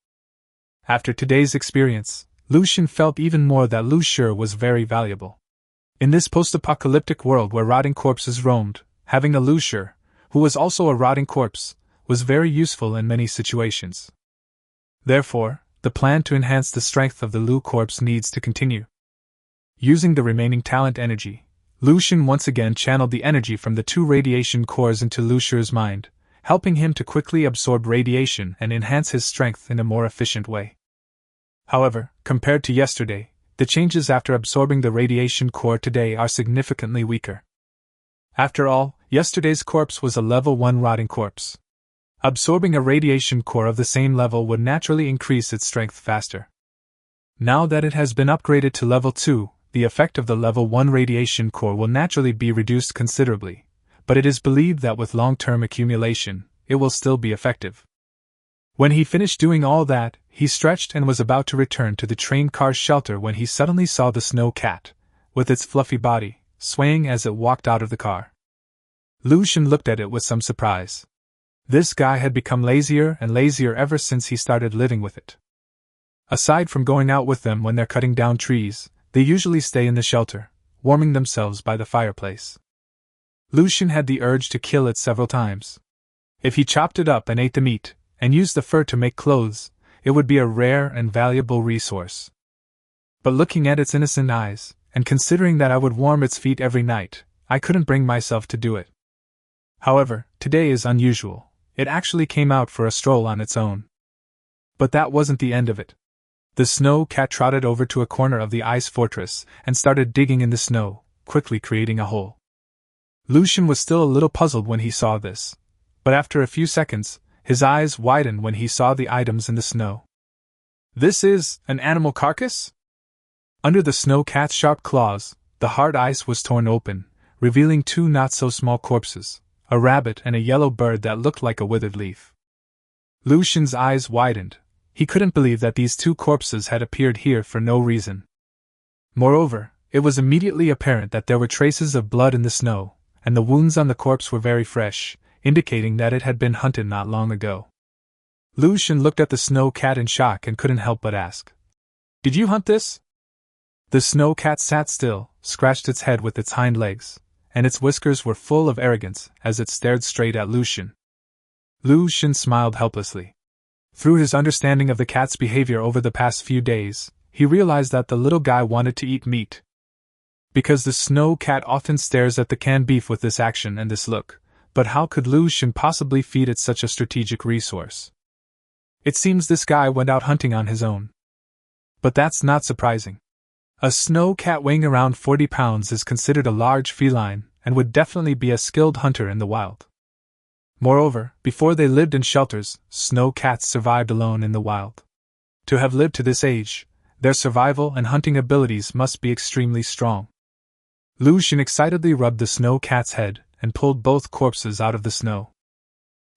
After today's experience, Lucian felt even more that Lucier was very valuable. In this post-apocalyptic world where rotting corpses roamed, having a Lucier, who was also a rotting corpse, was very useful in many situations. Therefore, the plan to enhance the strength of the Lu corpse needs to continue. Using the remaining talent energy, Lucian once again channeled the energy from the 2 radiation cores into Lucier's mind, helping him to quickly absorb radiation and enhance his strength in a more efficient way. However, compared to yesterday, the changes after absorbing the radiation core today are significantly weaker. After all, yesterday's corpse was a level 1 rotting corpse. Absorbing a radiation core of the same level would naturally increase its strength faster. Now that it has been upgraded to level 2, the effect of the level 1 radiation core will naturally be reduced considerably, but it is believed that with long-term accumulation, it will still be effective. When he finished doing all that, he stretched and was about to return to the train car's shelter when he suddenly saw the snow cat, with its fluffy body, swaying as it walked out of the car. Lucian looked at it with some surprise. This guy had become lazier and lazier ever since he started living with it. Aside from going out with them when they're cutting down trees, they usually stay in the shelter, warming themselves by the fireplace. Lucian had the urge to kill it several times. If he chopped it up and ate the meat, and used the fur to make clothes, it would be a rare and valuable resource. But looking at its innocent eyes, and considering that I would warm its feet every night, I couldn't bring myself to do it. However, today is unusual. It actually came out for a stroll on its own. But that wasn't the end of it. The snow cat trotted over to a corner of the ice fortress and started digging in the snow, quickly creating a hole. Lucian was still a little puzzled when he saw this, but after a few seconds, his eyes widened when he saw the items in the snow. This is an animal carcass? Under the snow cat's sharp claws, the hard ice was torn open, revealing 2 not-so-small corpses, a rabbit and a yellow bird that looked like a withered leaf. Lucian's eyes widened. He couldn't believe that these 2 corpses had appeared here for no reason. Moreover, it was immediately apparent that there were traces of blood in the snow, and the wounds on the corpse were very fresh, indicating that it had been hunted not long ago. Lucian looked at the snow cat in shock and couldn't help but ask, "Did you hunt this?" The snow cat sat still, scratched its head with its hind legs, and its whiskers were full of arrogance as it stared straight at Lucian. Lucian smiled helplessly. Through his understanding of the cat's behavior over the past few days, he realized that the little guy wanted to eat meat. Because the snow cat often stares at the canned beef with this action and this look, but how could Lucian possibly feed it such a strategic resource? It seems this guy went out hunting on his own. But that's not surprising. A snow cat weighing around 40 pounds is considered a large feline, and would definitely be a skilled hunter in the wild. Moreover, before they lived in shelters, snow cats survived alone in the wild. To have lived to this age, their survival and hunting abilities must be extremely strong. Lucian excitedly rubbed the snow cat's head, and pulled both corpses out of the snow.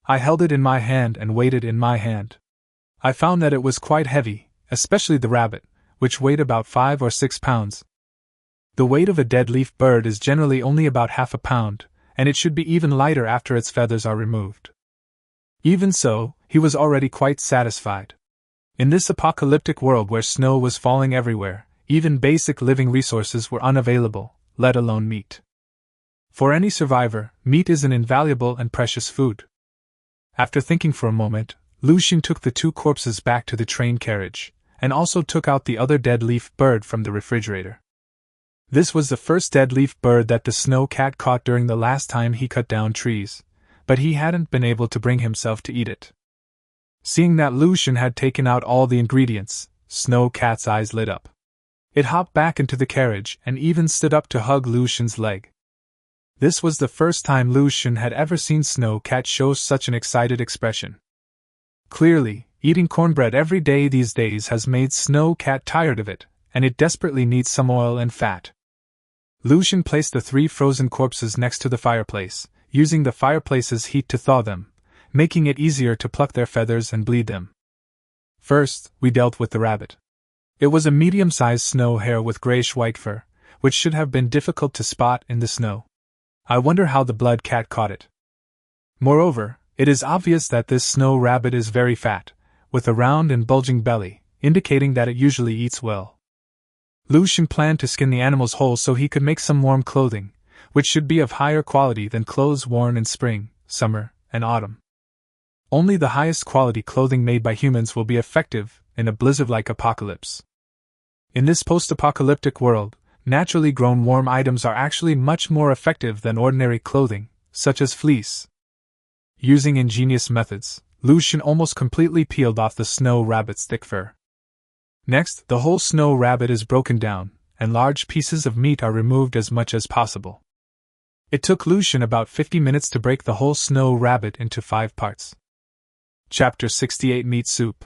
I held it in my hand and weighed it in my hand. I found that it was quite heavy, especially the rabbit, which weighed about 5 or 6 pounds. The weight of a dead leaf bird is generally only about half a pound, and it should be even lighter after its feathers are removed. Even so, he was already quite satisfied. In this apocalyptic world where snow was falling everywhere, even basic living resources were unavailable, let alone meat. For any survivor, meat is an invaluable and precious food. After thinking for a moment, Lucien took the 2 corpses back to the train carriage, and also took out the other dead leaf bird from the refrigerator. This was the first dead leaf bird that the snow cat caught during the last time he cut down trees, but he hadn't been able to bring himself to eat it. Seeing that Lucien had taken out all the ingredients, Snow Cat's eyes lit up. It hopped back into the carriage and even stood up to hug Lucien's leg. This was the first time Lucien had ever seen Snow Cat show such an excited expression. Clearly, eating cornbread every day these days has made Snow Cat tired of it, and it desperately needs some oil and fat. Lucien placed the 3 frozen corpses next to the fireplace, using the fireplace's heat to thaw them, making it easier to pluck their feathers and bleed them. First, we dealt with the rabbit. It was a medium-sized snow hare with grayish-white fur, which should have been difficult to spot in the snow. I wonder how the blood cat caught it. Moreover, it is obvious that this snow rabbit is very fat, with a round and bulging belly, indicating that it usually eats well. Lucien planned to skin the animals whole so he could make some warm clothing, which should be of higher quality than clothes worn in spring, summer, and autumn. Only the highest quality clothing made by humans will be effective in a blizzard-like apocalypse. In this post-apocalyptic world, naturally grown warm items are actually much more effective than ordinary clothing, such as fleece. Using ingenious methods, Lucien almost completely peeled off the snow rabbit's thick fur. Next, the whole snow rabbit is broken down, and large pieces of meat are removed as much as possible. It took Lucien about 50 minutes to break the whole snow rabbit into 5 parts. Chapter 68 Meat Soup.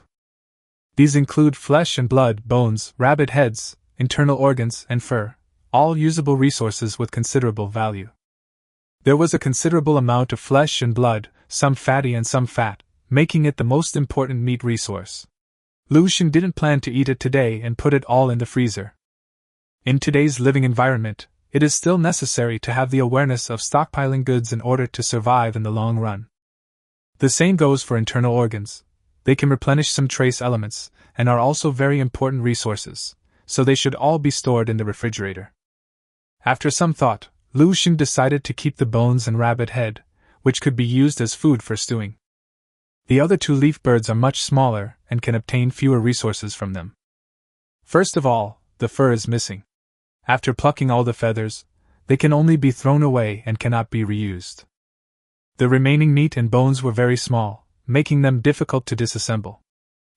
These include flesh and blood, bones, rabbit heads, internal organs, and fur, all usable resources with considerable value. There was a considerable amount of flesh and blood, some fatty and some fat, making it the most important meat resource. Lucien didn't plan to eat it today and put it all in the freezer. In today's living environment, it is still necessary to have the awareness of stockpiling goods in order to survive in the long run. The same goes for internal organs. They can replenish some trace elements, and are also very important resources, so they should all be stored in the refrigerator. After some thought, Lucien decided to keep the bones and rabbit head, which could be used as food for stewing. The other 2 leaf birds are much smaller and can obtain fewer resources from them. First of all, the fur is missing. After plucking all the feathers, they can only be thrown away and cannot be reused. The remaining meat and bones were very small, making them difficult to disassemble.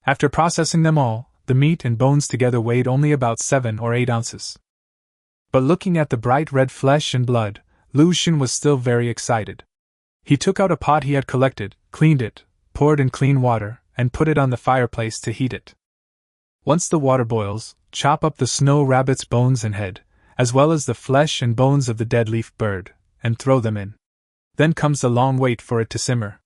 After processing them all, the meat and bones together weighed only about 7 or 8 ounces. But looking at the bright red flesh and blood, Lucien was still very excited. He took out a pot he had collected, cleaned it, poured in clean water, and put it on the fireplace to heat it. Once the water boils, chop up the snow rabbit's bones and head, as well as the flesh and bones of the dead leaf bird, and throw them in. Then comes the long wait for it to simmer.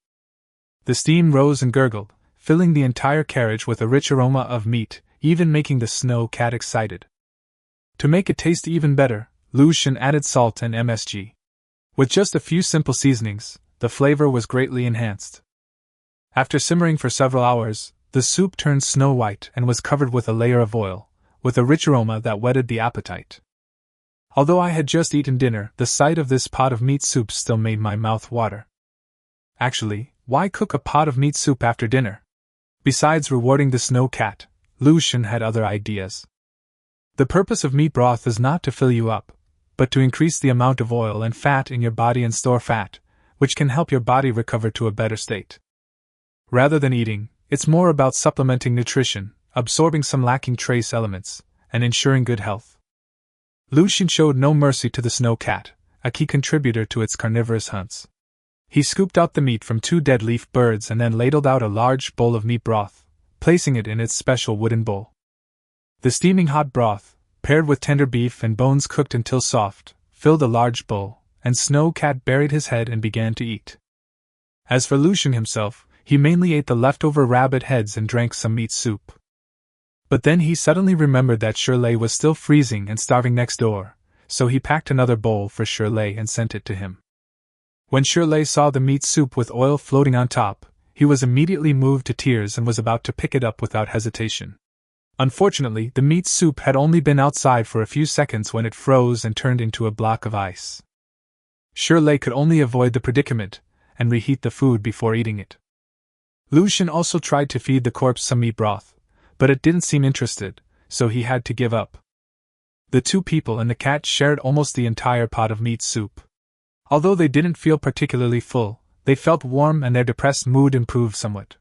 The steam rose and gurgled, filling the entire carriage with a rich aroma of meat, even making the snow cat excited. To make it taste even better, Lucien added salt and MSG. With just a few simple seasonings, the flavor was greatly enhanced. After simmering for several hours, the soup turned snow-white and was covered with a layer of oil, with a rich aroma that whetted the appetite. Although I had just eaten dinner, the sight of this pot of meat soup still made my mouth water. Actually, why cook a pot of meat soup after dinner? Besides rewarding the snow cat, Lucien had other ideas. The purpose of meat broth is not to fill you up, but to increase the amount of oil and fat in your body and store fat, which can help your body recover to a better state. Rather than eating, it's more about supplementing nutrition, absorbing some lacking trace elements, and ensuring good health. Lucien showed no mercy to the snow cat, a key contributor to its carnivorous hunts. He scooped out the meat from 2 dead leaf birds and then ladled out a large bowl of meat broth, placing it in its special wooden bowl. The steaming hot broth, paired with tender beef and bones cooked until soft, filled a large bowl, and Snow Cat buried his head and began to eat. As for Lucian himself, he mainly ate the leftover rabbit heads and drank some meat soup. But then he suddenly remembered that Shirley was still freezing and starving next door, so he packed another bowl for Shirley and sent it to him. When Shirley saw the meat soup with oil floating on top, he was immediately moved to tears and was about to pick it up without hesitation. Unfortunately, the meat soup had only been outside for a few seconds when it froze and turned into a block of ice. Shirley could only avoid the predicament and reheat the food before eating it. Lucian also tried to feed the corpse some meat broth, but it didn't seem interested, so he had to give up. The two people and the cat shared almost the entire pot of meat soup. Although they didn't feel particularly full, they felt warm and their depressed mood improved somewhat.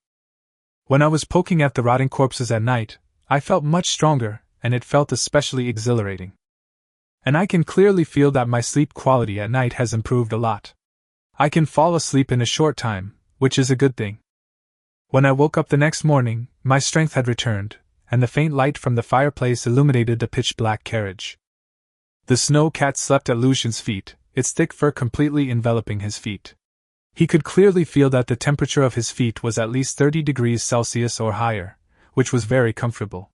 When I was poking at the rotting corpses at night, I felt much stronger, and it felt especially exhilarating. And I can clearly feel that my sleep quality at night has improved a lot. I can fall asleep in a short time, which is a good thing. When I woke up the next morning, my strength had returned, and the faint light from the fireplace illuminated the pitch-black carriage. The snow cat slept at Lucian's feet, its thick fur completely enveloping his feet. He could clearly feel that the temperature of his feet was at least 30 degrees Celsius or higher, which was very comfortable.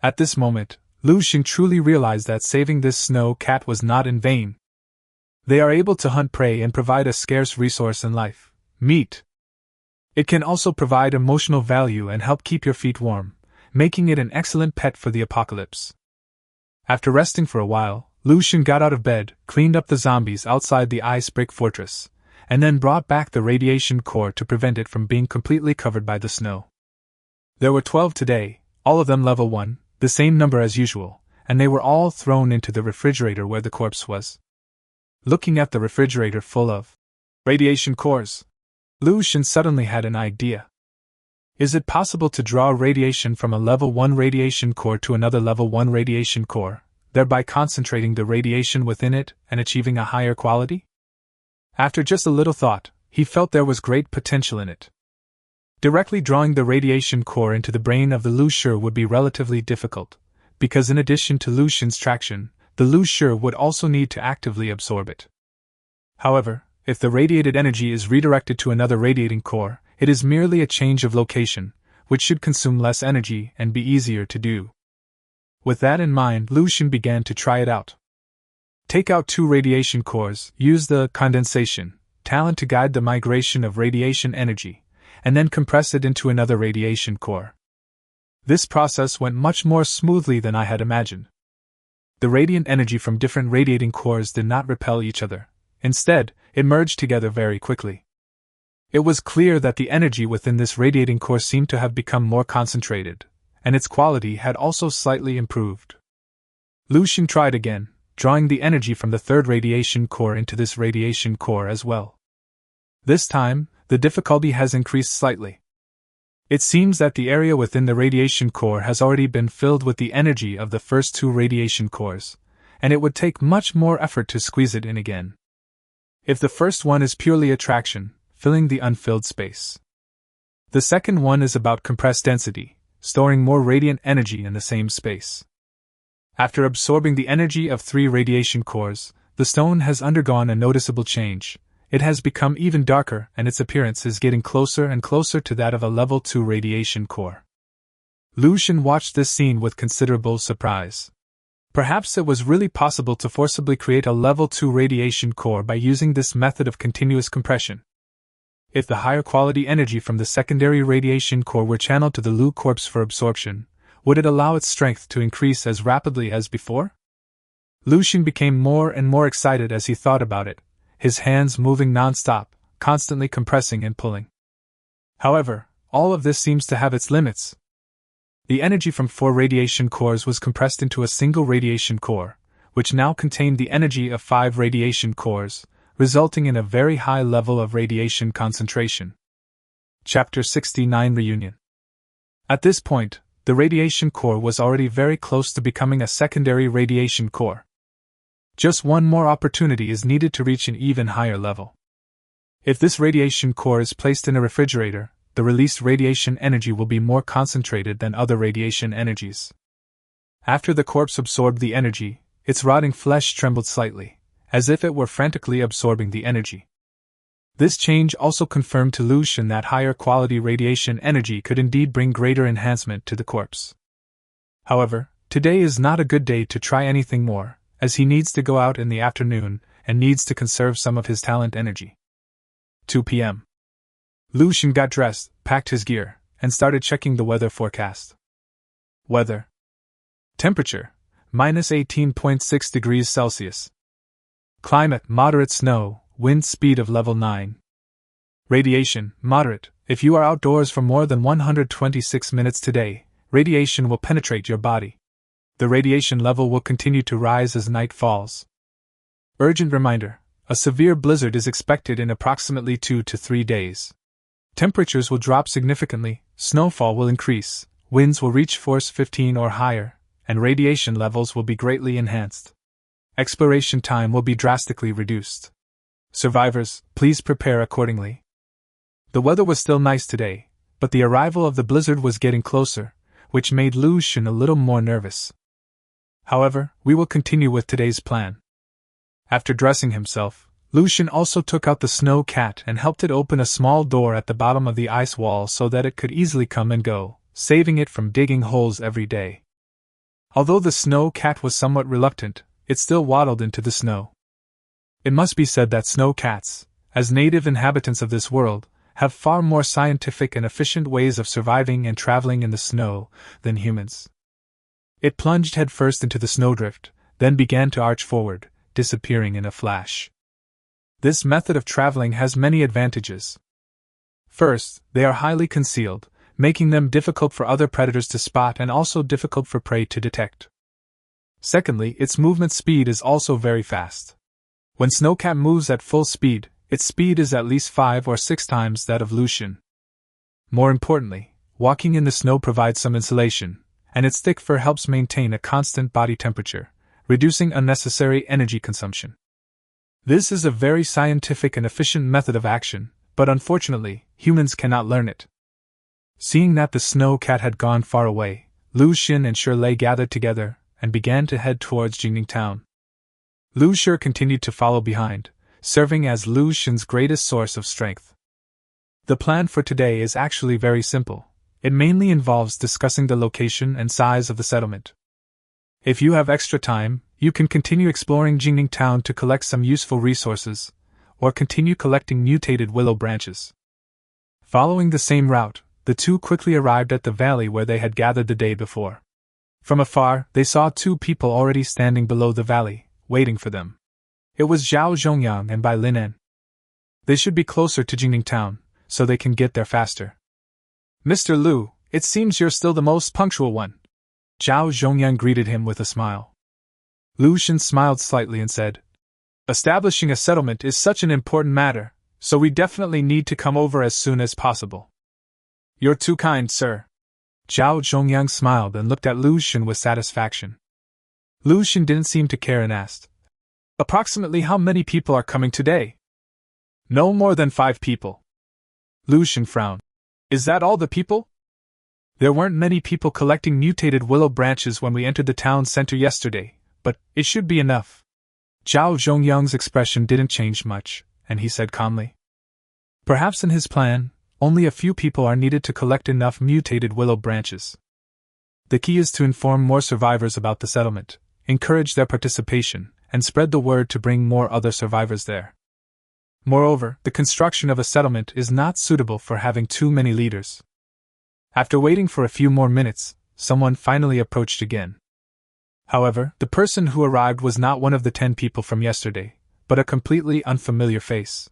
At this moment, Lucian truly realized that saving this snow cat was not in vain. They are able to hunt prey and provide a scarce resource in life, meat. It can also provide emotional value and help keep your feet warm, making it an excellent pet for the apocalypse. After resting for a while, Lucian got out of bed, cleaned up the zombies outside the ice brick fortress, and then brought back the radiation core to prevent it from being completely covered by the snow. There were 12 today, all of them level 1, the same number as usual, and they were all thrown into the refrigerator where the corpse was. Looking at the refrigerator full of radiation cores, Lucian suddenly had an idea. Is it possible to draw radiation from a level 1 radiation core to another level 1 radiation core, thereby concentrating the radiation within it and achieving a higher quality? After just a little thought, he felt there was great potential in it. Directly drawing the radiation core into the brain of the Lucian would be relatively difficult, because in addition to Lucian's traction, the Lucian would also need to actively absorb it. However, if the radiated energy is redirected to another radiating core, it is merely a change of location, which should consume less energy and be easier to do. With that in mind, Lucian began to try it out. Take out 2 radiation cores, use the condensation talent to guide the migration of radiation energy, and then compress it into another radiation core. This process went much more smoothly than I had imagined. The radiant energy from different radiating cores did not repel each other. Instead, it merged together very quickly. It was clear that the energy within this radiating core seemed to have become more concentrated, and its quality had also slightly improved. Lucian tried again, drawing the energy from the 3rd radiation core into this radiation core as well. This time, the difficulty has increased slightly. It seems that the area within the radiation core has already been filled with the energy of the first 2 radiation cores, and it would take much more effort to squeeze it in again. If the first one is purely attraction, filling the unfilled space. The second one is about compressed density, storing more radiant energy in the same space. After absorbing the energy of 3 radiation cores, the stone has undergone a noticeable change. It has become even darker and its appearance is getting closer and closer to that of a level 2 radiation core. Lucian watched this scene with considerable surprise. Perhaps it was really possible to forcibly create a level 2 radiation core by using this method of continuous compression. If the higher quality energy from the secondary radiation core were channeled to the Lu corpse for absorption, would it allow its strength to increase as rapidly as before? Lucian became more and more excited as he thought about it, his hands moving non-stop, constantly compressing and pulling. However, all of this seems to have its limits. The energy from 4 radiation cores was compressed into a single radiation core, which now contained the energy of 5 radiation cores, resulting in a very high level of radiation concentration. Chapter 69 Reunion. At this point, the radiation core was already very close to becoming a secondary radiation core. Just one more opportunity is needed to reach an even higher level. If this radiation core is placed in a refrigerator, the released radiation energy will be more concentrated than other radiation energies. After the corpse absorbed the energy, its rotting flesh trembled slightly, as if it were frantically absorbing the energy. This change also confirmed to Lu Xun that higher quality radiation energy could indeed bring greater enhancement to the corpse. However, today is not a good day to try anything more, as he needs to go out in the afternoon and needs to conserve some of his talent energy. 2 p.m. Lu Xun got dressed, packed his gear, and started checking the weather forecast. Weather. Temperature, minus 18.6 degrees Celsius. Climate, moderate snow, wind speed of level 9. Radiation, moderate. If you are outdoors for more than 126 minutes today, radiation will penetrate your body. The radiation level will continue to rise as night falls. Urgent reminder, a severe blizzard is expected in approximately 2 to 3 days. Temperatures will drop significantly, snowfall will increase, winds will reach force 15 or higher, and radiation levels will be greatly enhanced. Exploration time will be drastically reduced. Survivors, please prepare accordingly. The weather was still nice today, but the arrival of the blizzard was getting closer, which made Lu Xun a little more nervous. However, we will continue with today's plan. After dressing himself, Lu Xun also took out the snow cat and helped it open a small door at the bottom of the ice wall so that it could easily come and go, saving it from digging holes every day. Although the snow cat was somewhat reluctant, it still waddled into the snow. It must be said that snow cats, as native inhabitants of this world, have far more scientific and efficient ways of surviving and traveling in the snow than humans. It plunged headfirst into the snowdrift, then began to arch forward, disappearing in a flash. This method of traveling has many advantages. First, they are highly concealed, making them difficult for other predators to spot and also difficult for prey to detect. Secondly, its movement speed is also very fast. When Snowcat moves at full speed, its speed is at least 5 or 6 times that of Lu Xun. More importantly, walking in the snow provides some insulation, and its thick fur helps maintain a constant body temperature, reducing unnecessary energy consumption. This is a very scientific and efficient method of action, but unfortunately, humans cannot learn it. Seeing that the snow cat had gone far away, Lu Xun and Shirley gathered together and began to head towards Jingning town. Lu Shi continued to follow behind, serving as Lu Xun's greatest source of strength. The plan for today is actually very simple. It mainly involves discussing the location and size of the settlement. If you have extra time, you can continue exploring Jingning town to collect some useful resources, or continue collecting mutated willow branches. Following the same route, the two quickly arrived at the valley where they had gathered the day before. From afar, they saw 2 people already standing below the valley, waiting for them. It was Zhao Zhongyang and Bai Linen. They should be closer to Jingning town, so they can get there faster. Mr. Lu, it seems you're still the most punctual one. Zhao Zhongyang greeted him with a smile. Lu Xun smiled slightly and said, "Establishing a settlement is such an important matter, so we definitely need to come over as soon as possible." "You're too kind, sir." Zhao Zhongyang smiled and looked at Lu Xun with satisfaction. Lu Xun didn't seem to care and asked, "Approximately how many people are coming today?" "No more than 5 people." Lu Xun frowned. "Is that all the people?" "There weren't many people collecting mutated willow branches when we entered the town center yesterday, but it should be enough." Zhao Zhongyang's expression didn't change much, and he said calmly, "Perhaps in his plan, only a few people are needed to collect enough mutated willow branches. The key is to inform more survivors about the settlement, encourage their participation, and spread the word to bring more other survivors there. Moreover, the construction of a settlement is not suitable for having too many leaders." After waiting for a few more minutes, someone finally approached again. However, the person who arrived was not one of the 10 people from yesterday, but a completely unfamiliar face.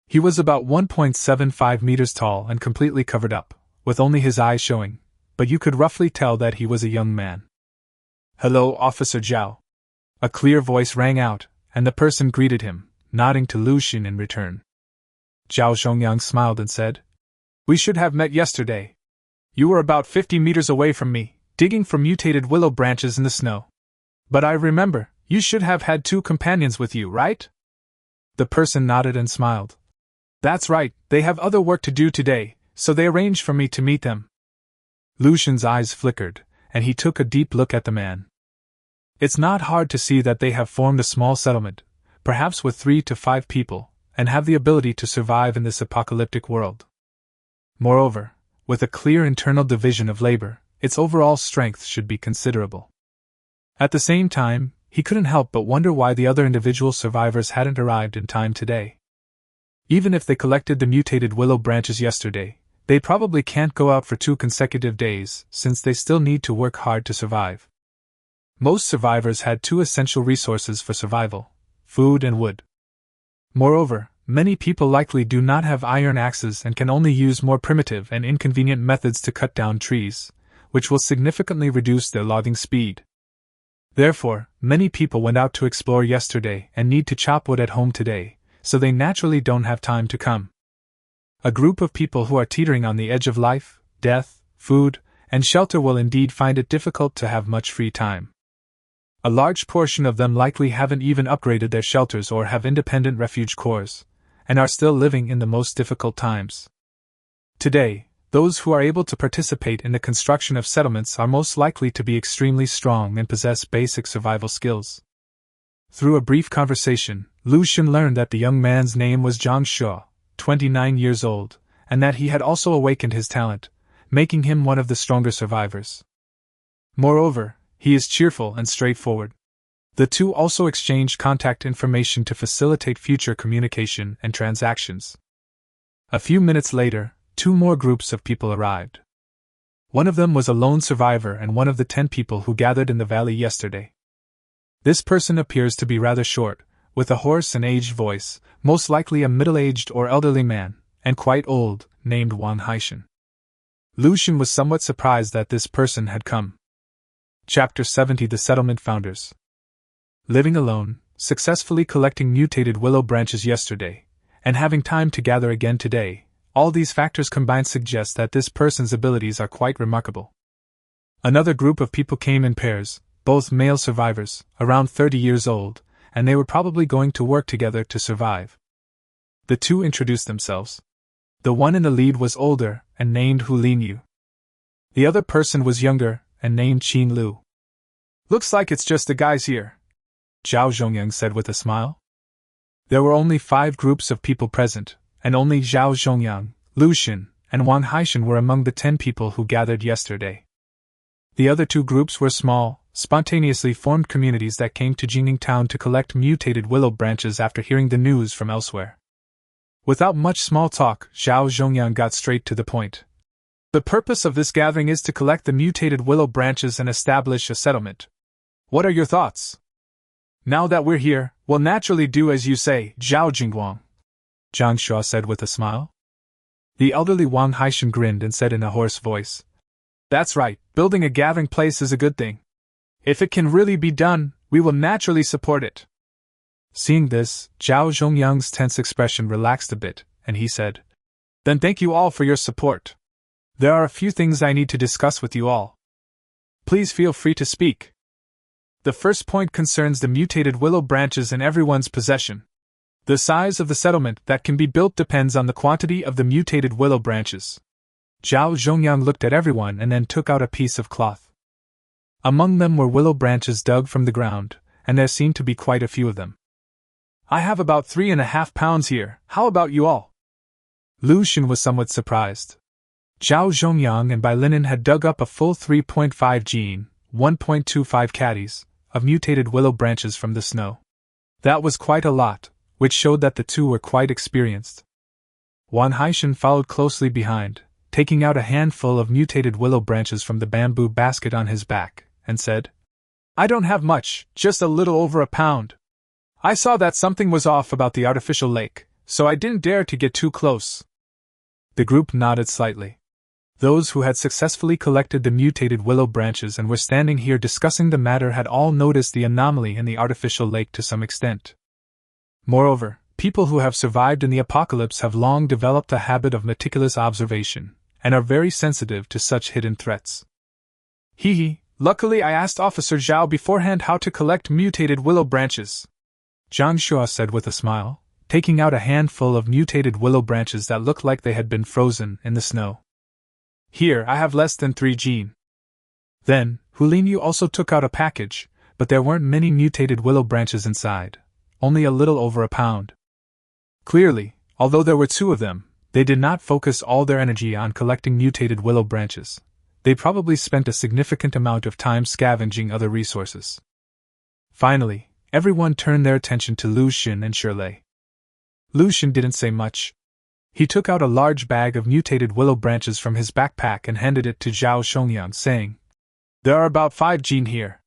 He was about 1.75 meters tall and completely covered up, with only his eyes showing, but you could roughly tell that he was a young man. "Hello, Officer Zhao." A clear voice rang out, and the person greeted him, nodding to Lu Xun in return. Zhao Zhongyang smiled and said, "We should have met yesterday. You were about 50 meters away from me, digging for mutated willow branches in the snow. But I remember, you should have had 2 companions with you, right?" The person nodded and smiled. "That's right, they have other work to do today, so they arranged for me to meet them." Lu Xun's eyes flickered, and he took a deep look at the man. It's not hard to see that they have formed a small settlement, perhaps with 3 to 5 people, and have the ability to survive in this apocalyptic world. Moreover, with a clear internal division of labor, its overall strength should be considerable. At the same time, he couldn't help but wonder why the other individual survivors hadn't arrived in time today. Even if they collected the mutated willow branches yesterday, they probably can't go out for 2 consecutive days, since they still need to work hard to survive. Most survivors had 2 essential resources for survival: food and wood. Moreover, many people likely do not have iron axes and can only use more primitive and inconvenient methods to cut down trees, which will significantly reduce their logging speed. Therefore, many people went out to explore yesterday and need to chop wood at home today, so they naturally don't have time to come. A group of people who are teetering on the edge of life, death, food, and shelter will indeed find it difficult to have much free time. A large portion of them likely haven't even upgraded their shelters or have independent refuge corps, and are still living in the most difficult times. Today, those who are able to participate in the construction of settlements are most likely to be extremely strong and possess basic survival skills. Through a brief conversation, Lu Xun learned that the young man's name was Zhang Shuo, 29 years old, and that he had also awakened his talent, making him one of the stronger survivors. Moreover, he is cheerful and straightforward. The two also exchanged contact information to facilitate future communication and transactions. A few minutes later, 2 more groups of people arrived. One of them was a lone survivor and one of the 10 people who gathered in the valley yesterday. This person appears to be rather short, with a hoarse and aged voice, most likely a middle-aged or elderly man, and quite old, named Wang Haishan. Lu Xun was somewhat surprised that this person had come. Chapter 70: The Settlement Founders. Living alone, successfully collecting mutated willow branches yesterday, and having time to gather again today, all these factors combined suggest that this person's abilities are quite remarkable. Another group of people came in pairs, both male survivors, around 30 years old, and they were probably going to work together to survive. The two introduced themselves. The one in the lead was older, and named Hu Linyu. The other person was younger, and named Qin Lu. "Looks like it's just the guys here," Zhao Zhongyang said with a smile. There were only 5 groups of people present, and only Zhao Zhongyang, Lu Xun, and Wang Haishan were among the 10 people who gathered yesterday. The other 2 groups were small, spontaneously formed communities that came to Jingning Town to collect mutated willow branches after hearing the news from elsewhere. Without much small talk, Zhao Zhongyang got straight to the point. "The purpose of this gathering is to collect the mutated willow branches and establish a settlement. What are your thoughts?" "Now that we're here, we'll naturally do as you say, Zhao Jingguang," Zhang Shuo said with a smile. The elderly Wang Haishan grinned and said in a hoarse voice, "That's right, building a gathering place is a good thing. If it can really be done, we will naturally support it." Seeing this, Zhao Zhongyang's tense expression relaxed a bit, and he said, "Then thank you all for your support. There are a few things I need to discuss with you all. Please feel free to speak. The first point concerns the mutated willow branches in everyone's possession. The size of the settlement that can be built depends on the quantity of the mutated willow branches." Zhao Zhongyang looked at everyone and then took out a piece of cloth. Among them were willow branches dug from the ground, and there seemed to be quite a few of them. "I have about 3.5 pounds here, how about you all?" Lu Xun was somewhat surprised. Zhao Zhongyang and Bai Linen had dug up a full 3.5 jin, 1.25 caddies, of mutated willow branches from the snow. That was quite a lot, which showed that the two were quite experienced. Wang Haishan followed closely behind, taking out a handful of mutated willow branches from the bamboo basket on his back, and said, "I don't have much, just a little over a pound. I saw that something was off about the artificial lake, so I didn't dare to get too close." The group nodded slightly. Those who had successfully collected the mutated willow branches and were standing here discussing the matter had all noticed the anomaly in the artificial lake to some extent. Moreover, people who have survived in the apocalypse have long developed a habit of meticulous observation, and are very sensitive to such hidden threats. Luckily I asked Officer Zhao beforehand how to collect mutated willow branches," Zhang Shuo said with a smile, taking out a handful of mutated willow branches that looked like they had been frozen in the snow. "Here, I have less than 3 jin." Then, Hu Linyu also took out a package, but there weren't many mutated willow branches inside, only a little over a pound. Clearly, although there were two of them, they did not focus all their energy on collecting mutated willow branches. They probably spent a significant amount of time scavenging other resources. Finally, everyone turned their attention to Lu Xun and Shirley. Lu Xun didn't say much. He took out a large bag of mutated willow branches from his backpack and handed it to Zhao Shongyang, saying, "There are about 5 gene here."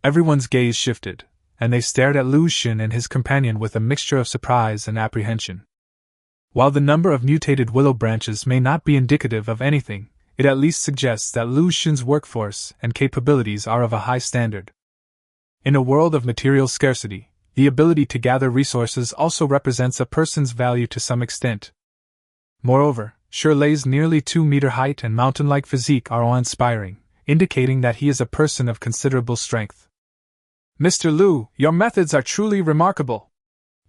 Everyone's gaze shifted, and they stared at Lu Xun and his companion with a mixture of surprise and apprehension. While the number of mutated willow branches may not be indicative of anything, it at least suggests that Lu Xun's workforce and capabilities are of a high standard. In a world of material scarcity, the ability to gather resources also represents a person's value to some extent. Moreover, Shirley's nearly 2-meter height and mountain-like physique are awe-inspiring, indicating that he is a person of considerable strength. "Mr. Lu, your methods are truly remarkable!"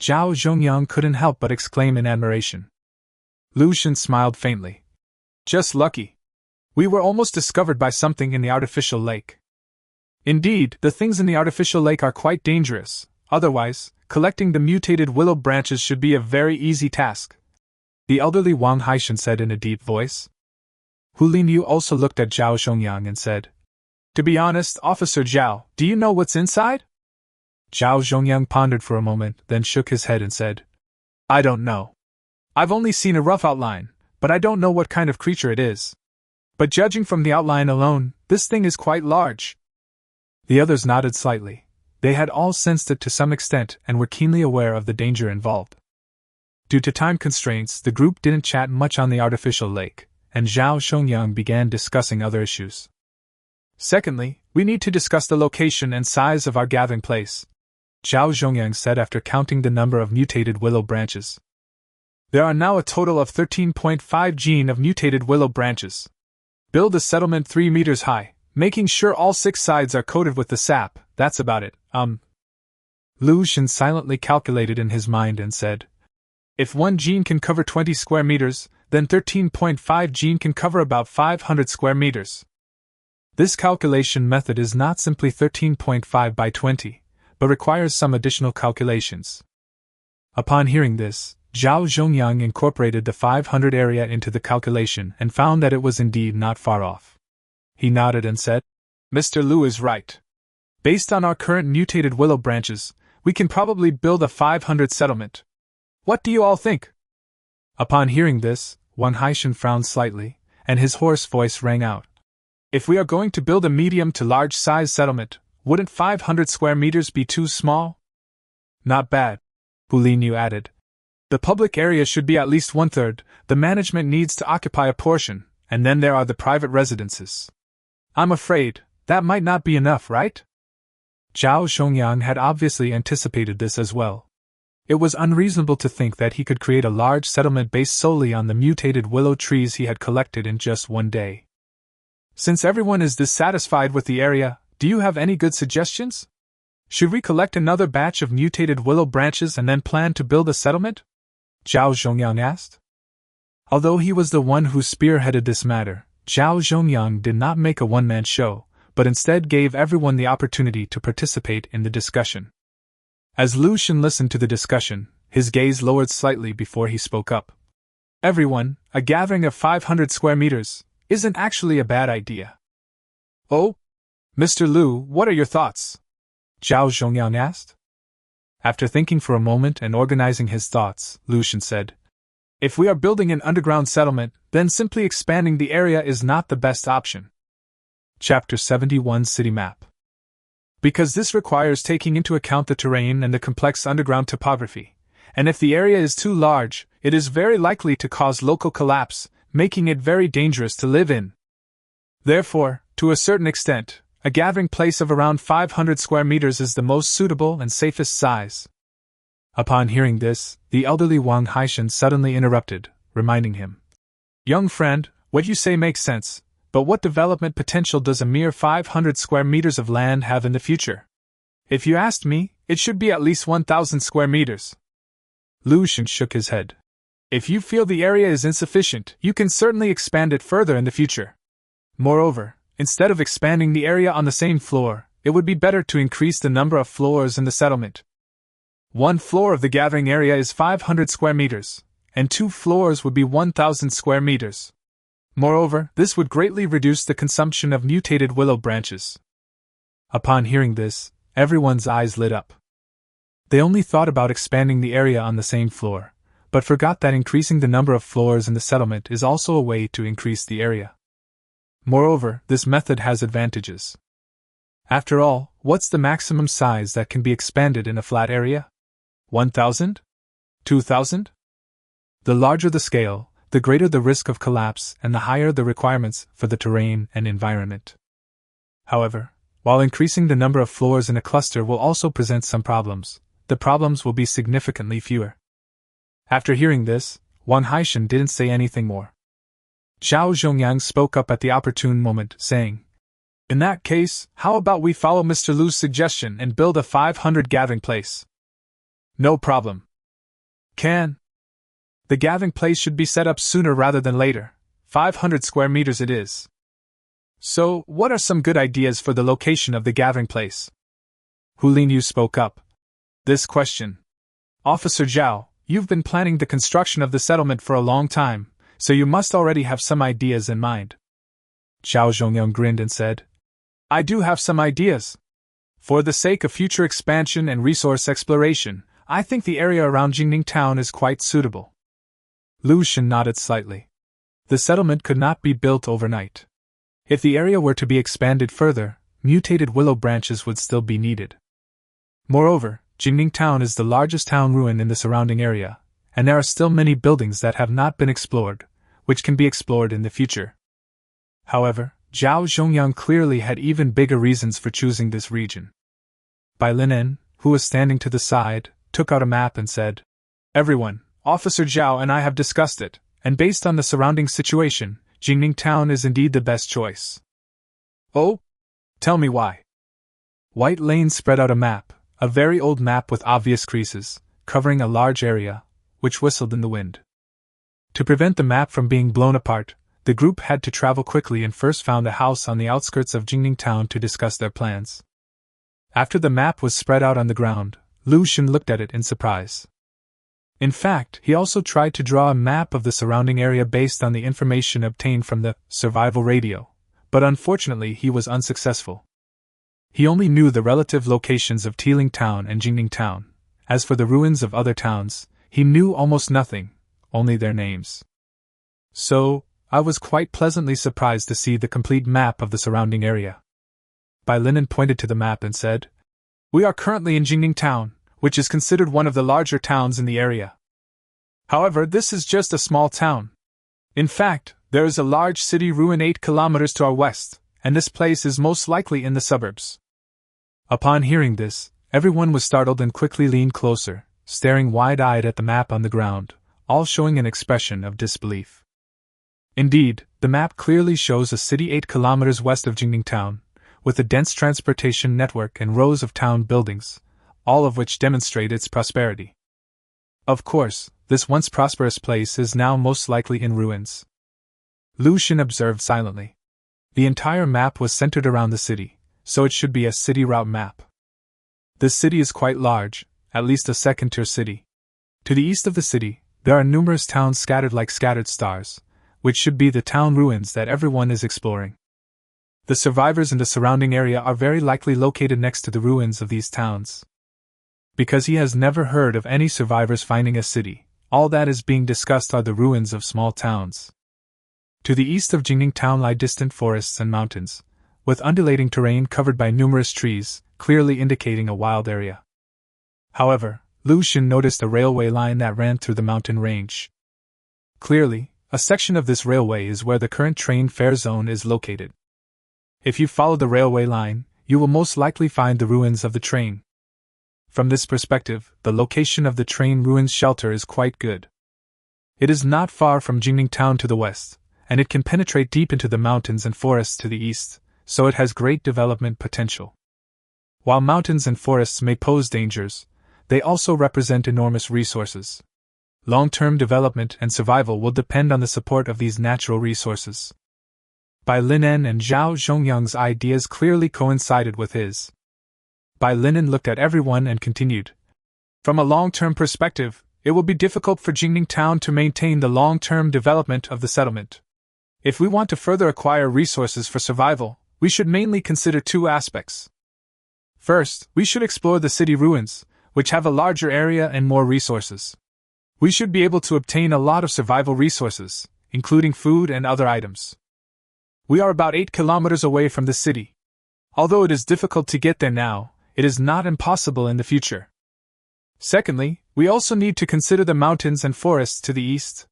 Zhao Zhongyang couldn't help but exclaim in admiration. Lu Xun smiled faintly. "Just lucky. We were almost discovered by something in the artificial lake." "Indeed, the things in the artificial lake are quite dangerous. Otherwise, collecting the mutated willow branches should be a very easy task," the elderly Wang Haishan said in a deep voice. Hu Linyu also looked at Zhao Zhongyang and said, "To be honest, Officer Zhao, do you know what's inside?" Zhao Zhongyang pondered for a moment, then shook his head and said, "I don't know. I've only seen a rough outline, but I don't know what kind of creature it is. But judging from the outline alone, this thing is quite large." The others nodded slightly. They had all sensed it to some extent and were keenly aware of the danger involved. Due to time constraints, the group didn't chat much on the artificial lake, and Zhao Shongyang began discussing other issues. "Secondly, we need to discuss the location and size of our gathering place," Zhao Zhongyang said after counting the number of mutated willow branches. "There are now a total of 13.5 gene of mutated willow branches. Build a settlement 3 meters high, making sure all 6 sides are coated with the sap, that's about it, Lu Xun silently calculated in his mind and said, "If 1 gene can cover 20 square meters, then 13.5 gene can cover about 500 square meters. This calculation method is not simply 13.5 by 20, but requires some additional calculations." Upon hearing this, Zhao Zhongyang incorporated the 500 area into the calculation and found that it was indeed not far off. He nodded and said, "Mr. Lu is right. Based on our current mutated willow branches, we can probably build a 500 settlement. What do you all think?" Upon hearing this, Wang Haishan frowned slightly, and his hoarse voice rang out. "If we are going to build a medium to large size settlement, wouldn't 500 square meters be too small?" "Not bad," Hu Linyu added. "The public area should be at least 1/3, the management needs to occupy a portion, and then there are the private residences. I'm afraid that might not be enough, right?" Zhao Zhongyang had obviously anticipated this as well. It was unreasonable to think that he could create a large settlement based solely on the mutated willow trees he had collected in just 1 day. "Since everyone is dissatisfied with the area, do you have any good suggestions? Should we collect another batch of mutated willow branches and then plan to build a settlement?" Zhao Zhongyang asked. Although he was the one who spearheaded this matter, Zhao Zhongyang did not make a one-man show, but instead gave everyone the opportunity to participate in the discussion. As Lu Xun listened to the discussion, his gaze lowered slightly before he spoke up. "Everyone, a gathering of 500 square meters isn't actually a bad idea." "Oh? Mr. Lu, what are your thoughts?" Zhao Zhongyang asked. After thinking for a moment and organizing his thoughts, Lu Xun said, "If we are building an underground settlement, then simply expanding the area is not the best option." Chapter 71 City Map. Because this requires taking into account the terrain and the complex underground topography, and if the area is too large, it is very likely to cause local collapse, making it very dangerous to live in. Therefore, to a certain extent, a gathering place of around 500 square meters is the most suitable and safest size. Upon hearing this, the elderly Wang Haishan suddenly interrupted, reminding him, "Young friend, what you say makes sense, but what development potential does a mere 500 square meters of land have in the future? If you asked me, it should be at least 1,000 square meters." Lu Xun shook his head. "If you feel the area is insufficient, you can certainly expand it further in the future. Moreover, instead of expanding the area on the same floor, it would be better to increase the number of floors in the settlement." One floor of the gathering area is 500 square meters, and 2 floors would be 1,000 square meters. Moreover, this would greatly reduce the consumption of mutated willow branches. Upon hearing this, everyone's eyes lit up. They only thought about expanding the area on the same floor, but forgot that increasing the number of floors in the settlement is also a way to increase the area. Moreover, this method has advantages. After all, what's the maximum size that can be expanded in a flat area? 1,000? 2,000? The larger the scale, the greater the risk of collapse and the higher the requirements for the terrain and environment. However, while increasing the number of floors in a cluster will also present some problems, the problems will be significantly fewer. After hearing this, Wang Haishan didn't say anything more. Zhao Zhongyang spoke up at the opportune moment, saying, "In that case, how about we follow Mr. Lu's suggestion and build a 500 gathering place?" "No problem. The gathering place should be set up sooner rather than later. 500 square meters it is." "So, what are some good ideas for the location of the gathering place?" Hu Linyu spoke up. "This question. Officer Zhao, you've been planning the construction of the settlement for a long time, so you must already have some ideas in mind." Zhao Zhongyang grinned and said, "I do have some ideas. For the sake of future expansion and resource exploration, I think the area around Jingning Town is quite suitable." Lu Shen nodded slightly. The settlement could not be built overnight. If the area were to be expanded further, mutated willow branches would still be needed. Moreover, Jingning Town is the largest town ruin in the surrounding area, and there are still many buildings that have not been explored, which can be explored in the future. However, Zhao Zhongyang clearly had even bigger reasons for choosing this region. Bai Linen, who was standing to the side, took out a map and said, "Everyone, Officer Zhao and I have discussed it, and based on the surrounding situation, Jingning Town is indeed the best choice." "Oh? Tell me why." White Lane spread out a map, a very old map with obvious creases, covering a large area, which whistled in the wind. To prevent the map from being blown apart, the group had to travel quickly and first found a house on the outskirts of Jingning Town to discuss their plans. After the map was spread out on the ground, Lu Shen looked at it in surprise. In fact, he also tried to draw a map of the surrounding area based on the information obtained from the survival radio, but unfortunately he was unsuccessful. He only knew the relative locations of Tiling Town and Jingning Town. As for the ruins of other towns, he knew almost nothing, only their names. So, I was quite pleasantly surprised to see the complete map of the surrounding area. Bai Linen pointed to the map and said, "We are currently in Jingning Town, which is considered one of the larger towns in the area. However, this is just a small town. In fact, there is a large city ruin 8 kilometers to our west, and this place is most likely in the suburbs." Upon hearing this, everyone was startled and quickly leaned closer, staring wide-eyed at the map on the ground, all showing an expression of disbelief. Indeed, the map clearly shows a city 8 kilometers west of Jingning Town, with a dense transportation network and rows of town buildings, all of which demonstrate its prosperity. Of course, this once prosperous place is now most likely in ruins. Lu Shen observed silently. The entire map was centered around the city, so it should be a city route map. This city is quite large, at least a second-tier city. To the east of the city, there are numerous towns scattered like scattered stars, which should be the town ruins that everyone is exploring. The survivors in the surrounding area are very likely located next to the ruins of these towns. Because he has never heard of any survivors finding a city, all that is being discussed are the ruins of small towns. To the east of Jingning Town lie distant forests and mountains, with undulating terrain covered by numerous trees, clearly indicating a wild area. However, Lu Shen noticed a railway line that ran through the mountain range. Clearly, a section of this railway is where the current train fare zone is located. If you follow the railway line, you will most likely find the ruins of the train. From this perspective, the location of the train ruins shelter is quite good. It is not far from Jingning Town to the west, and it can penetrate deep into the mountains and forests to the east, so it has great development potential. While mountains and forests may pose dangers, they also represent enormous resources. Long-term development and survival will depend on the support of these natural resources. Bai Linen and Zhao Zhongyang's ideas clearly coincided with his. Bai Linen looked at everyone and continued, From a long-term perspective, it will be difficult for Jingning Town to maintain the long-term development of the settlement. If we want to further acquire resources for survival, we should mainly consider two aspects. First, we should explore the city ruins, which have a larger area and more resources. We should be able to obtain a lot of survival resources, including food and other items. We are about 8 kilometers away from the city. Although it is difficult to get there now, it is not impossible in the future. Secondly, we also need to consider the mountains and forests to the east.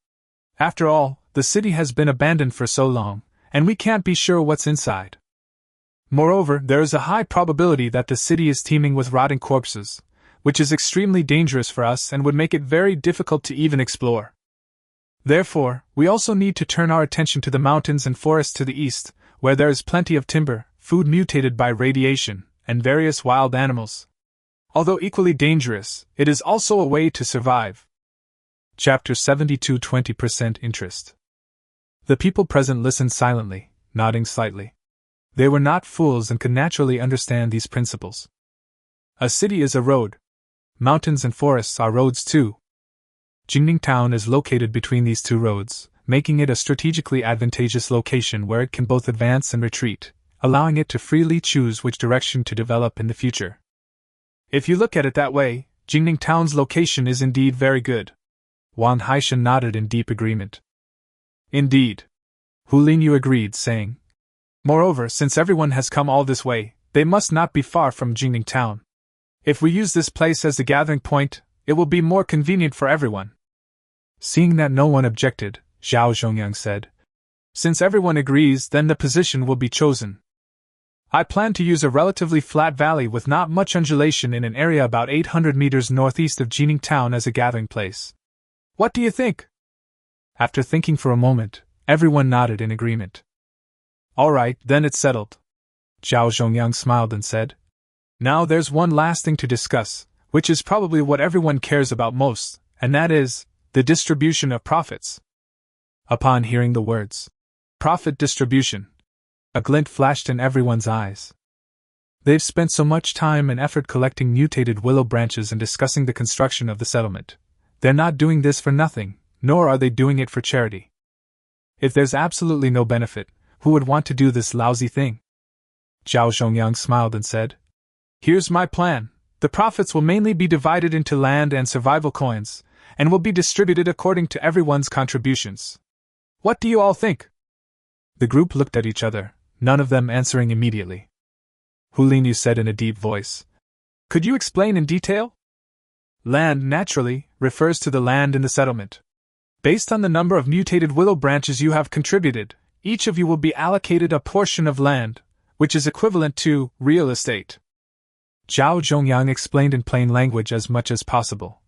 After all, the city has been abandoned for so long, and we can't be sure what's inside. Moreover, there is a high probability that the city is teeming with rotting corpses, which is extremely dangerous for us and would make it very difficult to even explore. Therefore, we also need to turn our attention to the mountains and forests to the east, where there is plenty of timber, food mutated by radiation, and various wild animals. Although equally dangerous, it is also a way to survive. Chapter 72 20% Interest. The people present listened silently, nodding slightly. They were not fools and could naturally understand these principles. A city is a road. Mountains and forests are roads too. Jingning Town is located between these two roads, making it a strategically advantageous location where it can both advance and retreat, allowing it to freely choose which direction to develop in the future. If you look at it that way, Jingning Town's location is indeed very good. Wang Haishan nodded in deep agreement. Indeed. Hu Lingyu agreed, saying, Moreover, since everyone has come all this way, they must not be far from Jingning Town. If we use this place as the gathering point, it will be more convenient for everyone. Seeing that no one objected, Zhao Zhongyang said, Since everyone agrees, then the position will be chosen. I plan to use a relatively flat valley with not much undulation in an area about 800 meters northeast of Jingning Town as a gathering place. What do you think? After thinking for a moment, everyone nodded in agreement. All right, then it's settled. Zhao Zhongyang smiled and said, Now there's one last thing to discuss, which is probably what everyone cares about most, and that is the distribution of profits. Upon hearing the words, profit distribution, a glint flashed in everyone's eyes. They've spent so much time and effort collecting mutated willow branches and discussing the construction of the settlement. They're not doing this for nothing, nor are they doing it for charity. If there's absolutely no benefit, who would want to do this lousy thing? Zhao Zhongyang smiled and said, Here's my plan. The profits will mainly be divided into land and survival coins, and will be distributed according to everyone's contributions. What do you all think? The group looked at each other, none of them answering immediately. Hu Lingyu said in a deep voice, Could you explain in detail? Land, naturally, refers to the land in the settlement. Based on the number of mutated willow branches you have contributed, each of you will be allocated a portion of land, which is equivalent to real estate. Zhao Zhongyang explained in plain language as much as possible.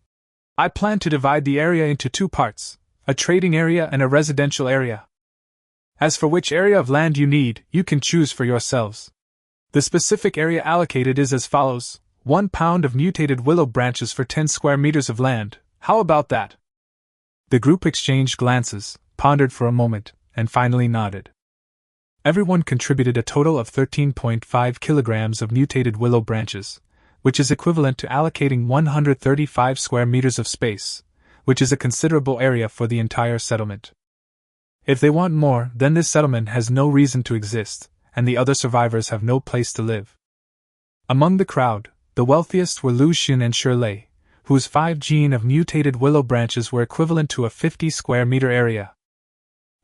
I plan to divide the area into two parts, a trading area and a residential area. As for which area of land you need, you can choose for yourselves. The specific area allocated is as follows: 1 pound of mutated willow branches for 10 square meters of land. How about that? The group exchanged glances, pondered for a moment, and finally nodded. Everyone contributed a total of 13.5 kilograms of mutated willow branches, which is equivalent to allocating 135 square meters of space, which is a considerable area for the entire settlement. If they want more, then this settlement has no reason to exist, and the other survivors have no place to live. Among the crowd, the wealthiest were Lu Xin and Shirtless, whose 5 gene of mutated willow branches were equivalent to a 50 square meter area.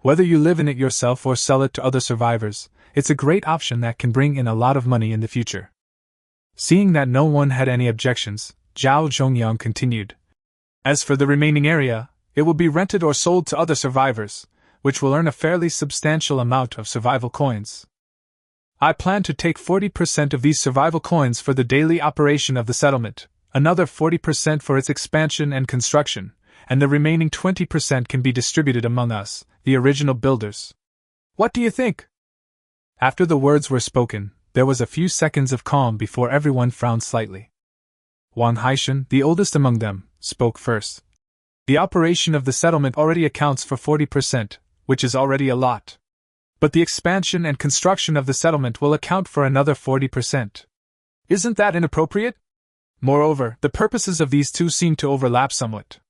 Whether you live in it yourself or sell it to other survivors, it's a great option that can bring in a lot of money in the future. Seeing that no one had any objections, Zhao Zhongyang continued. As for the remaining area, it will be rented or sold to other survivors, which will earn a fairly substantial amount of survival coins. I plan to take 40% of these survival coins for the daily operation of the settlement, another 40% for its expansion and construction, and the remaining 20% can be distributed among us, the original builders. What do you think? After the words were spoken, there was a few seconds of calm before everyone frowned slightly. Wang Haishan, the oldest among them, spoke first. The operation of the settlement already accounts for 40%, which is already a lot. But the expansion and construction of the settlement will account for another 40%. Isn't that inappropriate? Moreover, the purposes of these two seem to overlap somewhat.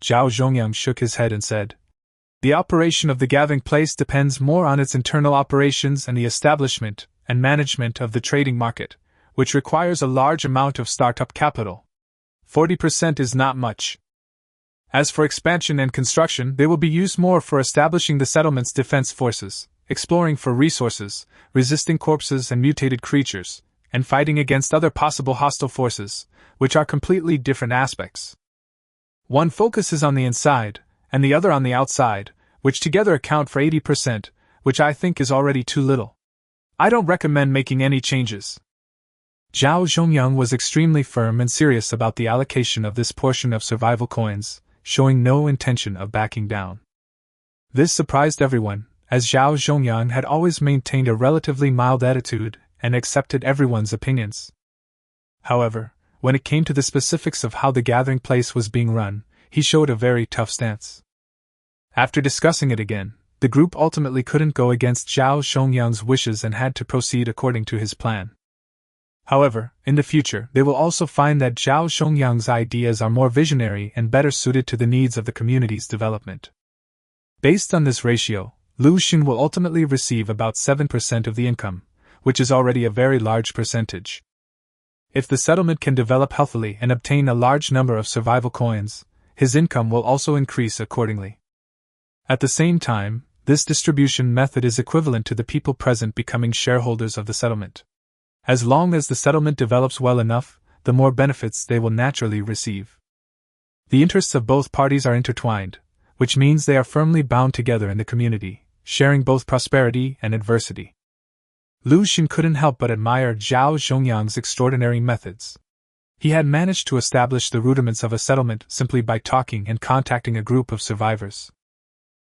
Zhao Zhongyang shook his head and said, "The operation of the gathering place depends more on its internal operations and the establishment and management of the trading market, which requires a large amount of startup capital. 40% is not much. As for expansion and construction, they will be used more for establishing the settlement's defense forces, exploring for resources, resisting corpses and mutated creatures, and fighting against other possible hostile forces, which are completely different aspects. One focuses on the inside, and the other on the outside, which together account for 80%, which I think is already too little. I don't recommend making any changes." Zhao Zhongyang was extremely firm and serious about the allocation of this portion of survival coins, showing no intention of backing down. This surprised everyone, as Zhao Zhongyang had always maintained a relatively mild attitude and accepted everyone's opinions. However, when it came to the specifics of how the gathering place was being run, he showed a very tough stance. After discussing it again, the group ultimately couldn't go against Zhao Zhongyang's wishes and had to proceed according to his plan. However, in the future, they will also find that Zhao Zhongyang's ideas are more visionary and better suited to the needs of the community's development. Based on this ratio, Lu Xun will ultimately receive about 7% of the income, which is already a very large percentage. If the settlement can develop healthily and obtain a large number of survival coins, his income will also increase accordingly. At the same time, this distribution method is equivalent to the people present becoming shareholders of the settlement. As long as the settlement develops well enough, the more benefits they will naturally receive. The interests of both parties are intertwined, which means they are firmly bound together in the community, sharing both prosperity and adversity. Lu Xun couldn't help but admire Zhao Zhongyang's extraordinary methods. He had managed to establish the rudiments of a settlement simply by talking and contacting a group of survivors.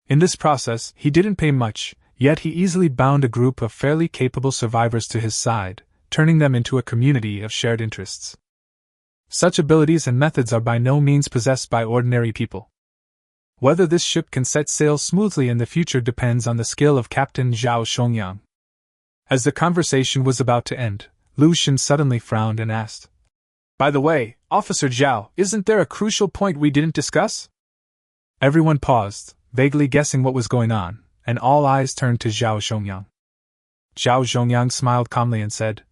In this process, he didn't pay much, yet he easily bound a group of fairly capable survivors to his side, turning them into a community of shared interests. Such abilities and methods are by no means possessed by ordinary people. Whether this ship can set sail smoothly in the future depends on the skill of Captain Zhao Zhongyang. As the conversation was about to end, Lu Xun suddenly frowned and asked, "By the way, Officer Zhao, isn't there a crucial point we didn't discuss?" Everyone paused, vaguely guessing what was going on, and all eyes turned to Zhao Zhongyang. Zhao Zhongyang smiled calmly and said,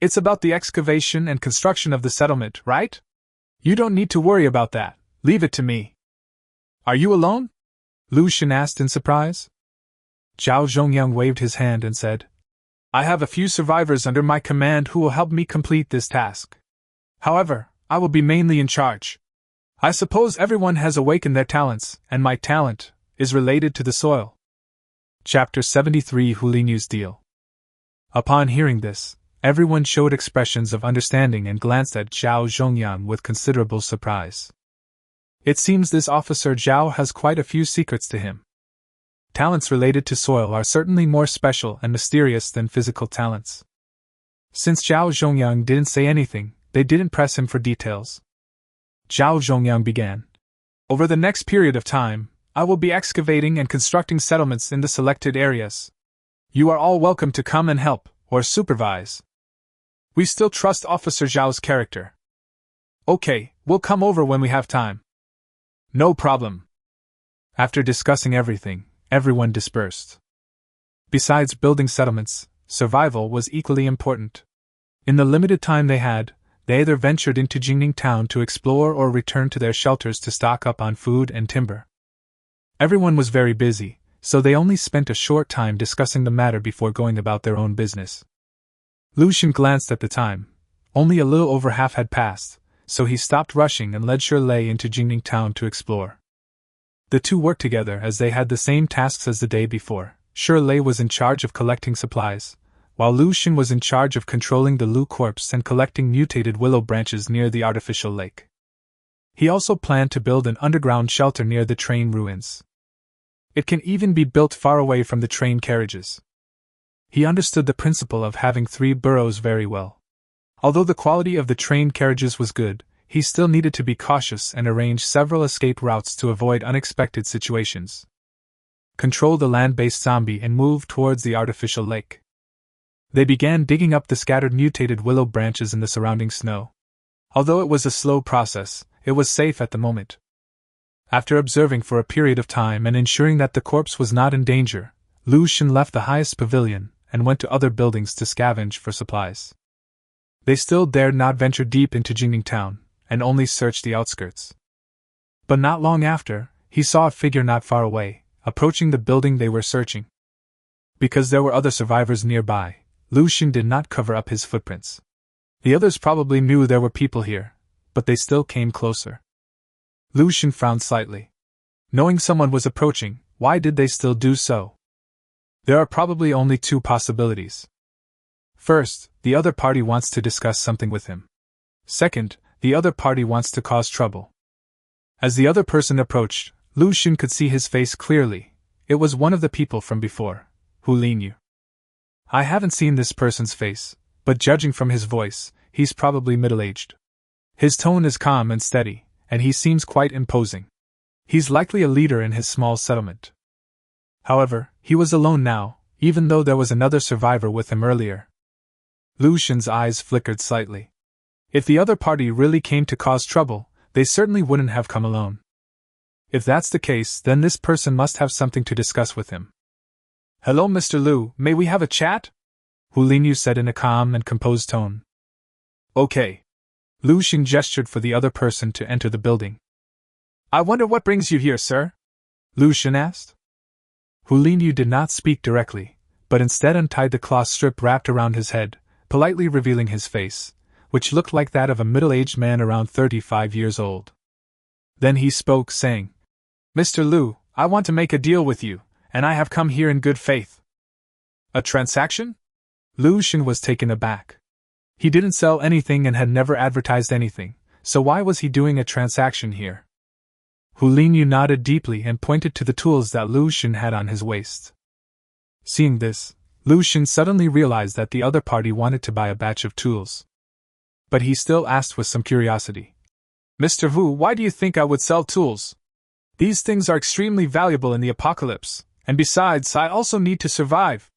"It's about the excavation and construction of the settlement, right? You don't need to worry about that, leave it to me." "Are you alone?" Lu Xun asked in surprise. Zhao Zhongyang waved his hand and said, "I have a few survivors under my command who will help me complete this task. However, I will be mainly in charge. I suppose everyone has awakened their talents, and my talent is related to the soil." Chapter 73 Hulinyu's Deal. Upon hearing this, everyone showed expressions of understanding and glanced at Zhao Zhongyang with considerable surprise. It seems this Officer Zhao has quite a few secrets to him. Talents related to soil are certainly more special and mysterious than physical talents. Since Zhao Zhongyang didn't say anything, they didn't press him for details. Zhao Zhongyang began. "Over the next period of time, I will be excavating and constructing settlements in the selected areas. You are all welcome to come and help, or supervise. We still trust Officer Zhao's character." "Okay, we'll come over when we have time." "No problem." After discussing everything, everyone dispersed. Besides building settlements, survival was equally important. In the limited time they had, they either ventured into Jingning town to explore or returned to their shelters to stock up on food and timber. Everyone was very busy, so they only spent a short time discussing the matter before going about their own business. Lu Xun glanced at the time. Only a little over half had passed, so he stopped rushing and led Shirtless into Jingning town to explore. The two worked together as they had the same tasks as the day before. Shirtless was in charge of collecting supplies, while Lu Xun was in charge of controlling the Lu corpse and collecting mutated willow branches near the artificial lake. He also planned to build an underground shelter near the train ruins. It can even be built far away from the train carriages. He understood the principle of having 3 burrows very well. Although the quality of the train carriages was good, he still needed to be cautious and arrange several escape routes to avoid unexpected situations. Control the land-based zombie and move towards the artificial lake. They began digging up the scattered mutated willow branches in the surrounding snow. Although it was a slow process, it was safe at the moment. After observing for a period of time and ensuring that the corpse was not in danger, Lu Xun left the highest pavilion and went to other buildings to scavenge for supplies. They still dared not venture deep into Jingning town, and only searched the outskirts. But not long after, he saw a figure not far away, approaching the building they were searching. Because there were other survivors nearby, Lu Xun did not cover up his footprints. The others probably knew there were people here, but they still came closer. Lu Xun frowned slightly. Knowing someone was approaching, why did they still do so? There are probably only two possibilities. First, the other party wants to discuss something with him. Second, the other party wants to cause trouble. As the other person approached, Lu Xun could see his face clearly. It was one of the people from before, Hu Linyu. I haven't seen this person's face, but judging from his voice, he's probably middle-aged. His tone is calm and steady, and he seems quite imposing. He's likely a leader in his small settlement. However, he was alone now, even though there was another survivor with him earlier. Lu Xun's eyes flickered slightly. If the other party really came to cause trouble, they certainly wouldn't have come alone. If that's the case, then this person must have something to discuss with him. Hello, Mr. Lu, may we have a chat? Hu Linyu said in a calm and composed tone. Okay. Lu Xun gestured for the other person to enter the building. I wonder what brings you here, sir? Lu Xun asked. Hu Linyu did not speak directly, but instead untied the cloth strip wrapped around his head, politely revealing his face, which looked like that of a middle-aged man around 35 years old. Then he spoke, saying, Mr. Lu, I want to make a deal with you, and I have come here in good faith. A transaction? Lu Xun was taken aback. He didn't sell anything and had never advertised anything, so why was he doing a transaction here? Hu Linyu nodded deeply and pointed to the tools that Lu Xun had on his waist. Seeing this, Lu Xun suddenly realized that the other party wanted to buy a batch of tools. But he still asked with some curiosity. Mr. Wu, why do you think I would sell tools? These things are extremely valuable in the apocalypse, and besides, I also need to survive.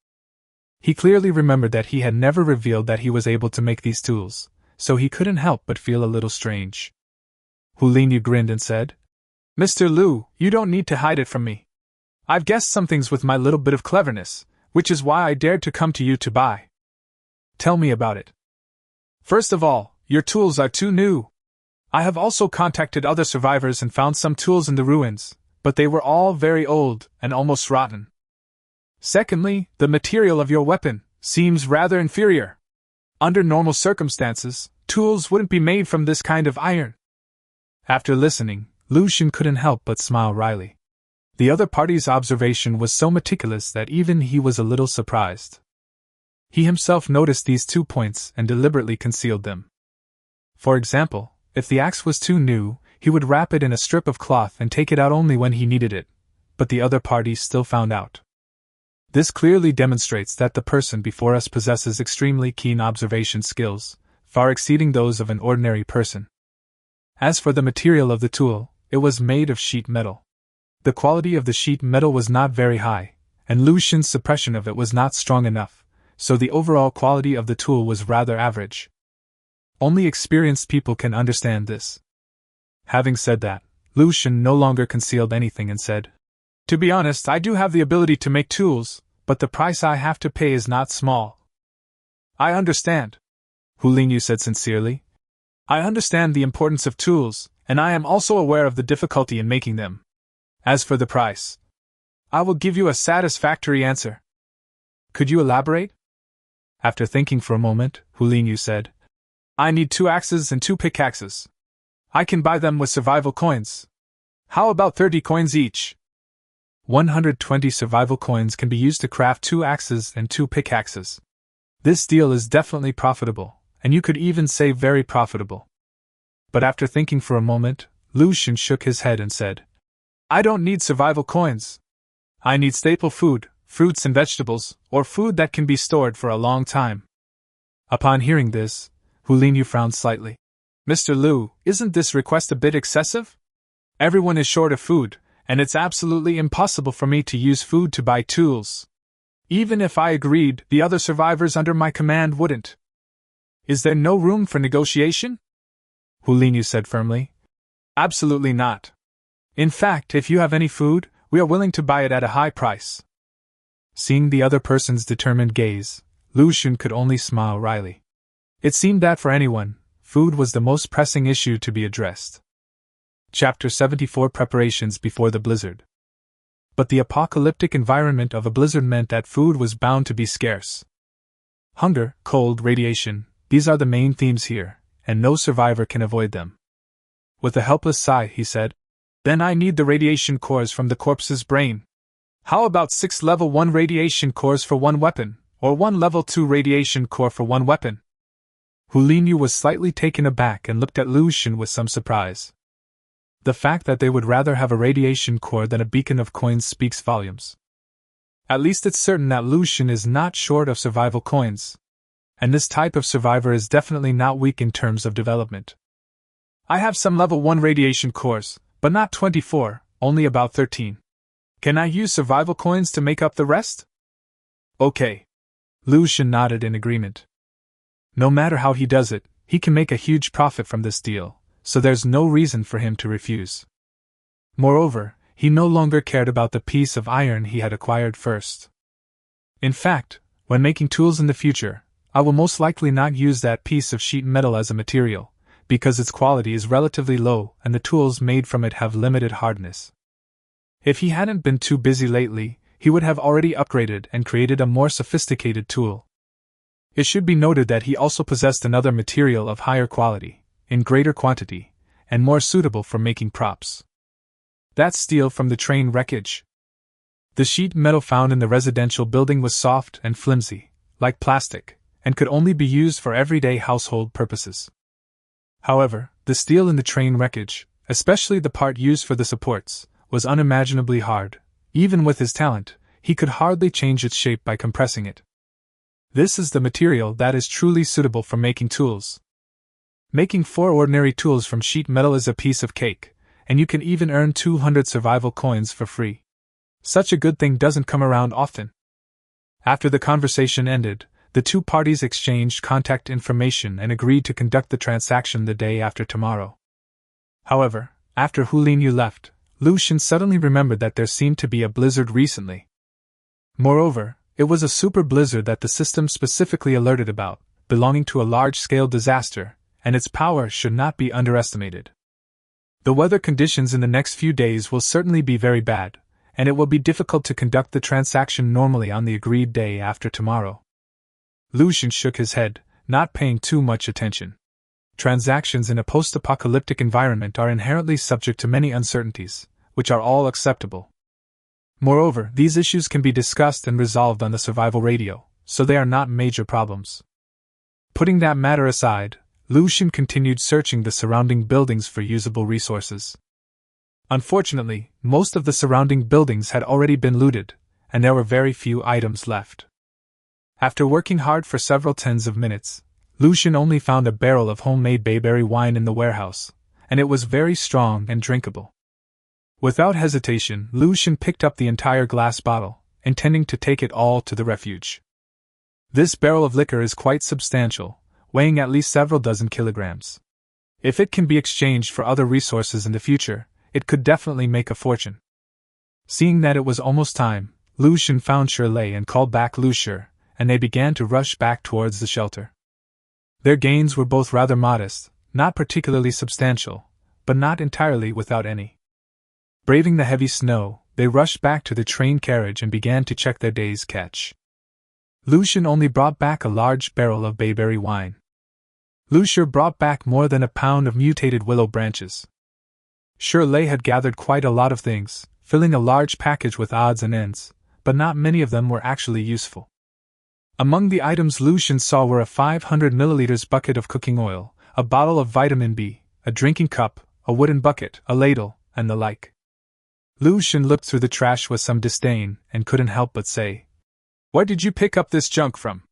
He clearly remembered that he had never revealed that he was able to make these tools, so he couldn't help but feel a little strange. Hu Linyu grinned and said, Mr. Lu, you don't need to hide it from me. I've guessed some things with my little bit of cleverness, which is why I dared to come to you to buy. Tell me about it. First of all, your tools are too new. I have also contacted other survivors and found some tools in the ruins, but they were all very old and almost rotten. Secondly, the material of your weapon seems rather inferior. Under normal circumstances, tools wouldn't be made from this kind of iron. After listening, Lu Xun couldn't help but smile wryly. The other party's observation was so meticulous that even he was a little surprised. He himself noticed these 2 points and deliberately concealed them. For example, if the axe was too new, he would wrap it in a strip of cloth and take it out only when he needed it, but the other party still found out. This clearly demonstrates that the person before us possesses extremely keen observation skills, far exceeding those of an ordinary person. As for the material of the tool, it was made of sheet metal. The quality of the sheet metal was not very high, and Lu Xun's suppression of it was not strong enough, so the overall quality of the tool was rather average. Only experienced people can understand this. Having said that, Lu Xun no longer concealed anything and said, To be honest, I do have the ability to make tools, but the price I have to pay is not small. I understand, Hu Linyu said sincerely. I understand the importance of tools, and I am also aware of the difficulty in making them. As for the price, I will give you a satisfactory answer. Could you elaborate? After thinking for a moment, Hu Linyu said, I need 2 axes and 2 pickaxes. I can buy them with survival coins. How about 30 coins each? 120 survival coins can be used to craft 2 axes and 2 pickaxes. This deal is definitely profitable, and you could even say very profitable. But after thinking for a moment, Lu Xun shook his head and said, I don't need survival coins. I need staple food, fruits and vegetables, or food that can be stored for a long time. Upon hearing this, Hu Linyu frowned slightly. Mr. Lu, isn't this request a bit excessive? Everyone is short of food, and it's absolutely impossible for me to use food to buy tools. Even if I agreed, the other survivors under my command wouldn't. Is there no room for negotiation? Hu Linyu said firmly. Absolutely not. In fact, if you have any food, we are willing to buy it at a high price. Seeing the other person's determined gaze, Lu Xun could only smile wryly. It seemed that for anyone, food was the most pressing issue to be addressed. Chapter 74 Preparations before the blizzard. But the apocalyptic environment of a blizzard meant that food was bound to be scarce. Hunger, cold, radiation, these are the main themes here, and no survivor can avoid them. With a helpless sigh, he said, Then I need the radiation cores from the corpse's brain. How about 6 level 1 radiation cores for one weapon, or 1 level 2 radiation core for one weapon? Hu Linyu was slightly taken aback and looked at Lu Xun with some surprise. The fact that they would rather have a radiation core than a beacon of coins speaks volumes. At least it's certain that Lu Xun is not short of survival coins. And this type of survivor is definitely not weak in terms of development. I have some level 1 radiation cores, but not 24, only about 13. Can I use survival coins to make up the rest? Okay. Lu Xun nodded in agreement. No matter how he does it, he can make a huge profit from this deal, so there's no reason for him to refuse. Moreover, he no longer cared about the piece of iron he had acquired first. In fact, when making tools in the future, I will most likely not use that piece of sheet metal as a material, because its quality is relatively low and the tools made from it have limited hardness. If he hadn't been too busy lately, he would have already upgraded and created a more sophisticated tool. It should be noted that he also possessed another material of higher quality, in greater quantity, and more suitable for making props. That's steel from the train wreckage. The sheet metal found in the residential building was soft and flimsy, like plastic, and could only be used for everyday household purposes. However, the steel in the train wreckage, especially the part used for the supports, was unimaginably hard. Even with his talent, he could hardly change its shape by compressing it. This is the material that is truly suitable for making tools. Making 4 ordinary tools from sheet metal is a piece of cake, and you can even earn 200 survival coins for free. Such a good thing doesn't come around often. After the conversation ended, the two parties exchanged contact information and agreed to conduct the transaction the day after tomorrow. However, after Hu Linyu left, Lu Xun suddenly remembered that there seemed to be a blizzard recently. Moreover, it was a super blizzard that the system specifically alerted about, belonging to a large-scale disaster, and its power should not be underestimated. The weather conditions in the next few days will certainly be very bad, and it will be difficult to conduct the transaction normally on the agreed day after tomorrow. Lu Xun shook his head, not paying too much attention. Transactions in a post-apocalyptic environment are inherently subject to many uncertainties, which are all acceptable. Moreover, these issues can be discussed and resolved on the survival radio, so they are not major problems. Putting that matter aside, Lu Xun continued searching the surrounding buildings for usable resources. Unfortunately, most of the surrounding buildings had already been looted, and there were very few items left. After working hard for several tens of minutes, Lu Xun only found a barrel of homemade bayberry wine in the warehouse, and it was very strong and drinkable. Without hesitation, Lu Xun picked up the entire glass bottle, intending to take it all to the refuge. This barrel of liquor is quite substantial, weighing at least several dozen kilograms. If it can be exchanged for other resources in the future, it could definitely make a fortune. Seeing that it was almost time, Lu Xun found Shirley and called back Lu Shi, and they began to rush back towards the shelter. Their gains were both rather modest, not particularly substantial, but not entirely without any. Braving the heavy snow, they rushed back to the train carriage and began to check their day's catch. Lu Xun only brought back a large barrel of bayberry wine. Lu Shi brought back more than a pound of mutated willow branches. Shirley had gathered quite a lot of things, filling a large package with odds and ends, but not many of them were actually useful. Among the items Lu Xun saw were a 500 milliliters bucket of cooking oil, a bottle of vitamin B, a drinking cup, a wooden bucket, a ladle, and the like. Lu Xun looked through the trash with some disdain and couldn't help but say, "Where did you pick up this junk from?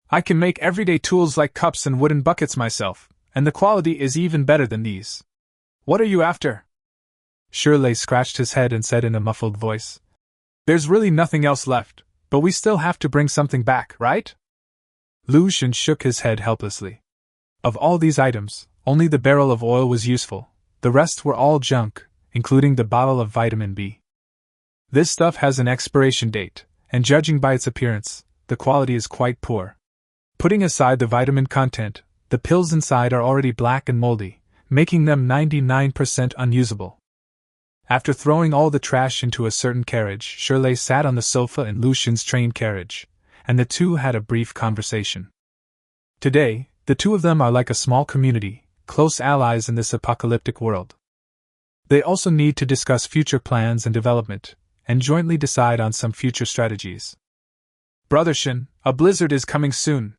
I can make everyday tools like cups and wooden buckets myself, and the quality is even better than these. What are you after?" Shirley scratched his head and said in a muffled voice, "There's really nothing else left, but we still have to bring something back, right?" Lu Xun shook his head helplessly. Of all these items, Only the barrel of oil was useful, the rest were all junk, including the bottle of vitamin B. This stuff has an expiration date, and judging by its appearance, the quality is quite poor. Putting aside the vitamin content, the pills inside are already black and moldy, making them 99% unusable. After throwing all the trash into a certain carriage, Shirley sat on the sofa in Lucian's train carriage, and the two had a brief conversation. Today, the two of them are like a small community, close allies in this apocalyptic world. They also need to discuss future plans and development, and jointly decide on some future strategies. Brother Shin, a blizzard is coming soon.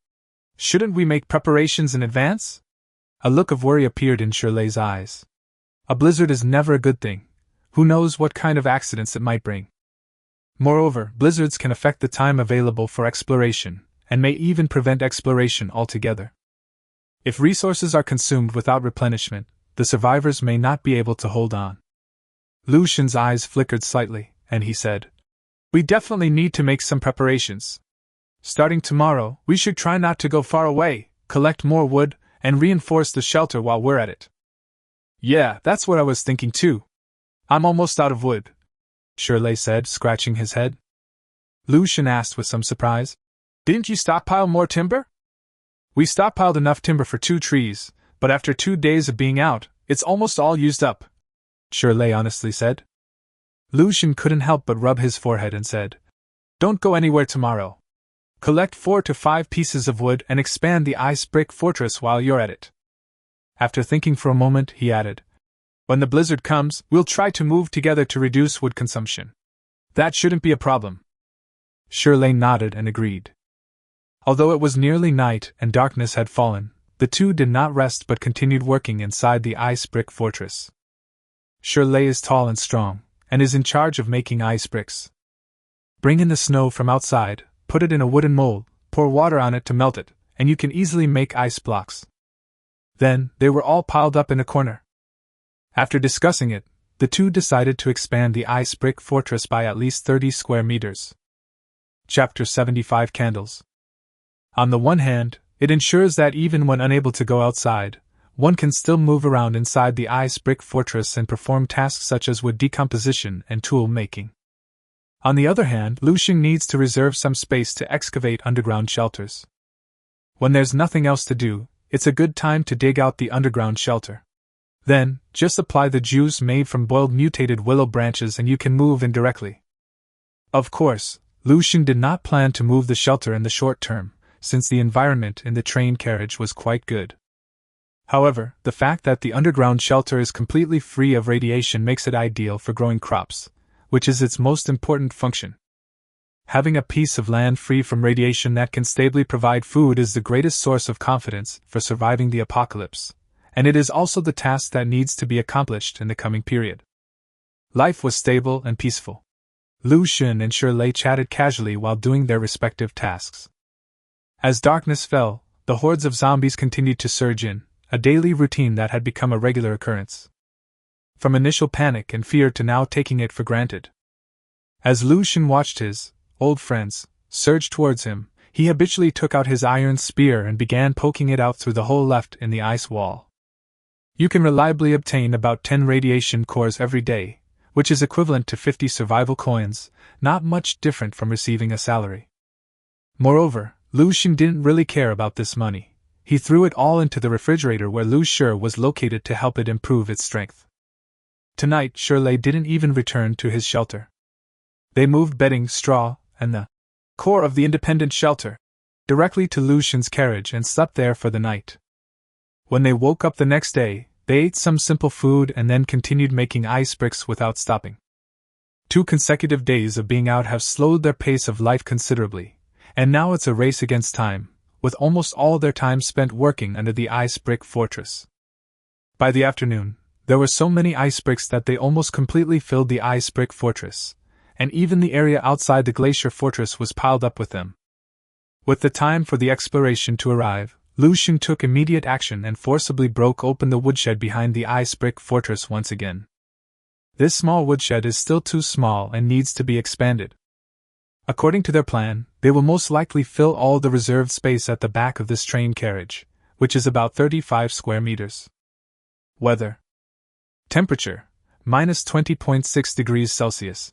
Shouldn't we make preparations in advance? A look of worry appeared in Shirley's eyes. A blizzard is never a good thing. Who knows what kind of accidents it might bring? Moreover, blizzards can affect the time available for exploration, and may even prevent exploration altogether. If resources are consumed without replenishment, the survivors may not be able to hold on. Lucian's eyes flickered slightly, and he said, "We definitely need to make some preparations. Starting tomorrow, we should try not to go far away, collect more wood, and reinforce the shelter while we're at it." "Yeah, that's what I was thinking too. I'm almost out of wood," Shirley said, scratching his head. Lucian asked with some surprise, "Didn't you stockpile more timber?" "We stockpiled enough timber for 2 trees, but after 2 days of being out, it's almost all used up," Shirley honestly said. Lucian couldn't help but rub his forehead and said, "Don't go anywhere tomorrow. Collect 4 to 5 pieces of wood and expand the ice brick fortress while you're at it." After thinking for a moment, he added, "When the blizzard comes, we'll try to move together to reduce wood consumption. That shouldn't be a problem." Shirley nodded and agreed. Although it was nearly night and darkness had fallen, the two did not rest but continued working inside the ice brick fortress. Shirley is tall and strong, and is in charge of making ice bricks. Bring in the snow from outside, put it in a wooden mold, pour water on it to melt it, and you can easily make ice blocks. Then, they were all piled up in a corner. After discussing it, the two decided to expand the ice brick fortress by at least 30 square meters. Chapter 75 Candles. On the one hand, it ensures that even when unable to go outside, one can still move around inside the ice brick fortress and perform tasks such as wood decomposition and tool making. On the other hand, Lucian needs to reserve some space to excavate underground shelters. When there's nothing else to do, it's a good time to dig out the underground shelter. Then, just apply the juice made from boiled mutated willow branches and you can move in directly. Of course, Lucian did not plan to move the shelter in the short term, since the environment in the train carriage was quite good. However, the fact that the underground shelter is completely free of radiation makes it ideal for growing crops, which is its most important function. Having a piece of land free from radiation that can stably provide food is the greatest source of confidence for surviving the apocalypse, and it is also the task that needs to be accomplished in the coming period. Life was stable and peaceful. Lucian and Shirley chatted casually while doing their respective tasks. As darkness fell, the hordes of zombies continued to surge in, a daily routine that had become a regular occurrence. From initial panic and fear to now taking it for granted. As Lucian watched his old friends surge towards him, he habitually took out his iron spear and began poking it out through the hole left in the ice wall. You can reliably obtain about 10 radiation cores every day, which is equivalent to 50 survival coins, not much different from receiving a salary. Moreover, Lucian didn't really care about this money. He threw it all into the refrigerator where Lu Shur was located to help it improve its strength. Tonight, Shirley didn't even return to his shelter. They moved bedding, straw, and the core of the independent shelter directly to Lucian's carriage and slept there for the night. When they woke up the next day, they ate some simple food and then continued making ice bricks without stopping. 2 consecutive days of being out have slowed their pace of life considerably, and now it's a race against time, with almost all their time spent working under the ice brick fortress. By the afternoon, there were so many ice bricks that they almost completely filled the ice brick fortress, and even the area outside the glacier fortress was piled up with them. With the time for the exploration to arrive, Lucian took immediate action and forcibly broke open the woodshed behind the ice brick fortress once again. This small woodshed is still too small and needs to be expanded. According to their plan, they will most likely fill all the reserved space at the back of this train carriage, which is about 35 square meters. Weather. Temperature, minus 20.6 degrees Celsius.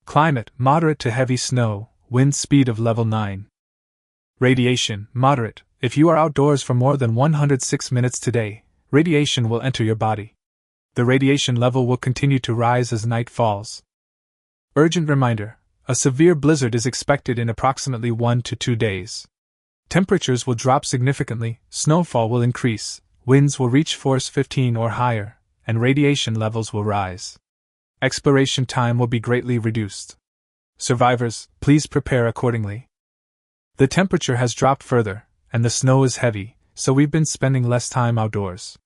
Climate, moderate to heavy snow, wind speed of level 9. Radiation, moderate. If you are outdoors for more than 106 minutes today, radiation will enter your body. The radiation level will continue to rise as night falls. Urgent reminder: a severe blizzard is expected in approximately 1 to 2 days. Temperatures will drop significantly, snowfall will increase, winds will reach force 15 or higher, and radiation levels will rise. Exploration time will be greatly reduced. Survivors, please prepare accordingly. The temperature has dropped further, and the snow is heavy, so we've been spending less time outdoors.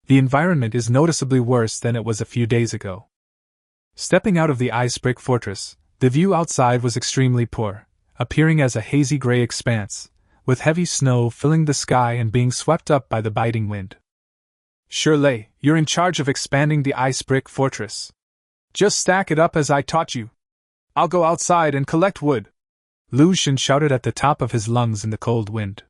The environment is noticeably worse than it was a few days ago. Stepping out of the ice brick fortress, the view outside was extremely poor, appearing as a hazy gray expanse, with heavy snow filling the sky and being swept up by the biting wind. Shirley, you're in charge of expanding the ice brick fortress. Just stack it up as I taught you. I'll go outside and collect wood. Lu Xun shouted at the top of his lungs in the cold wind.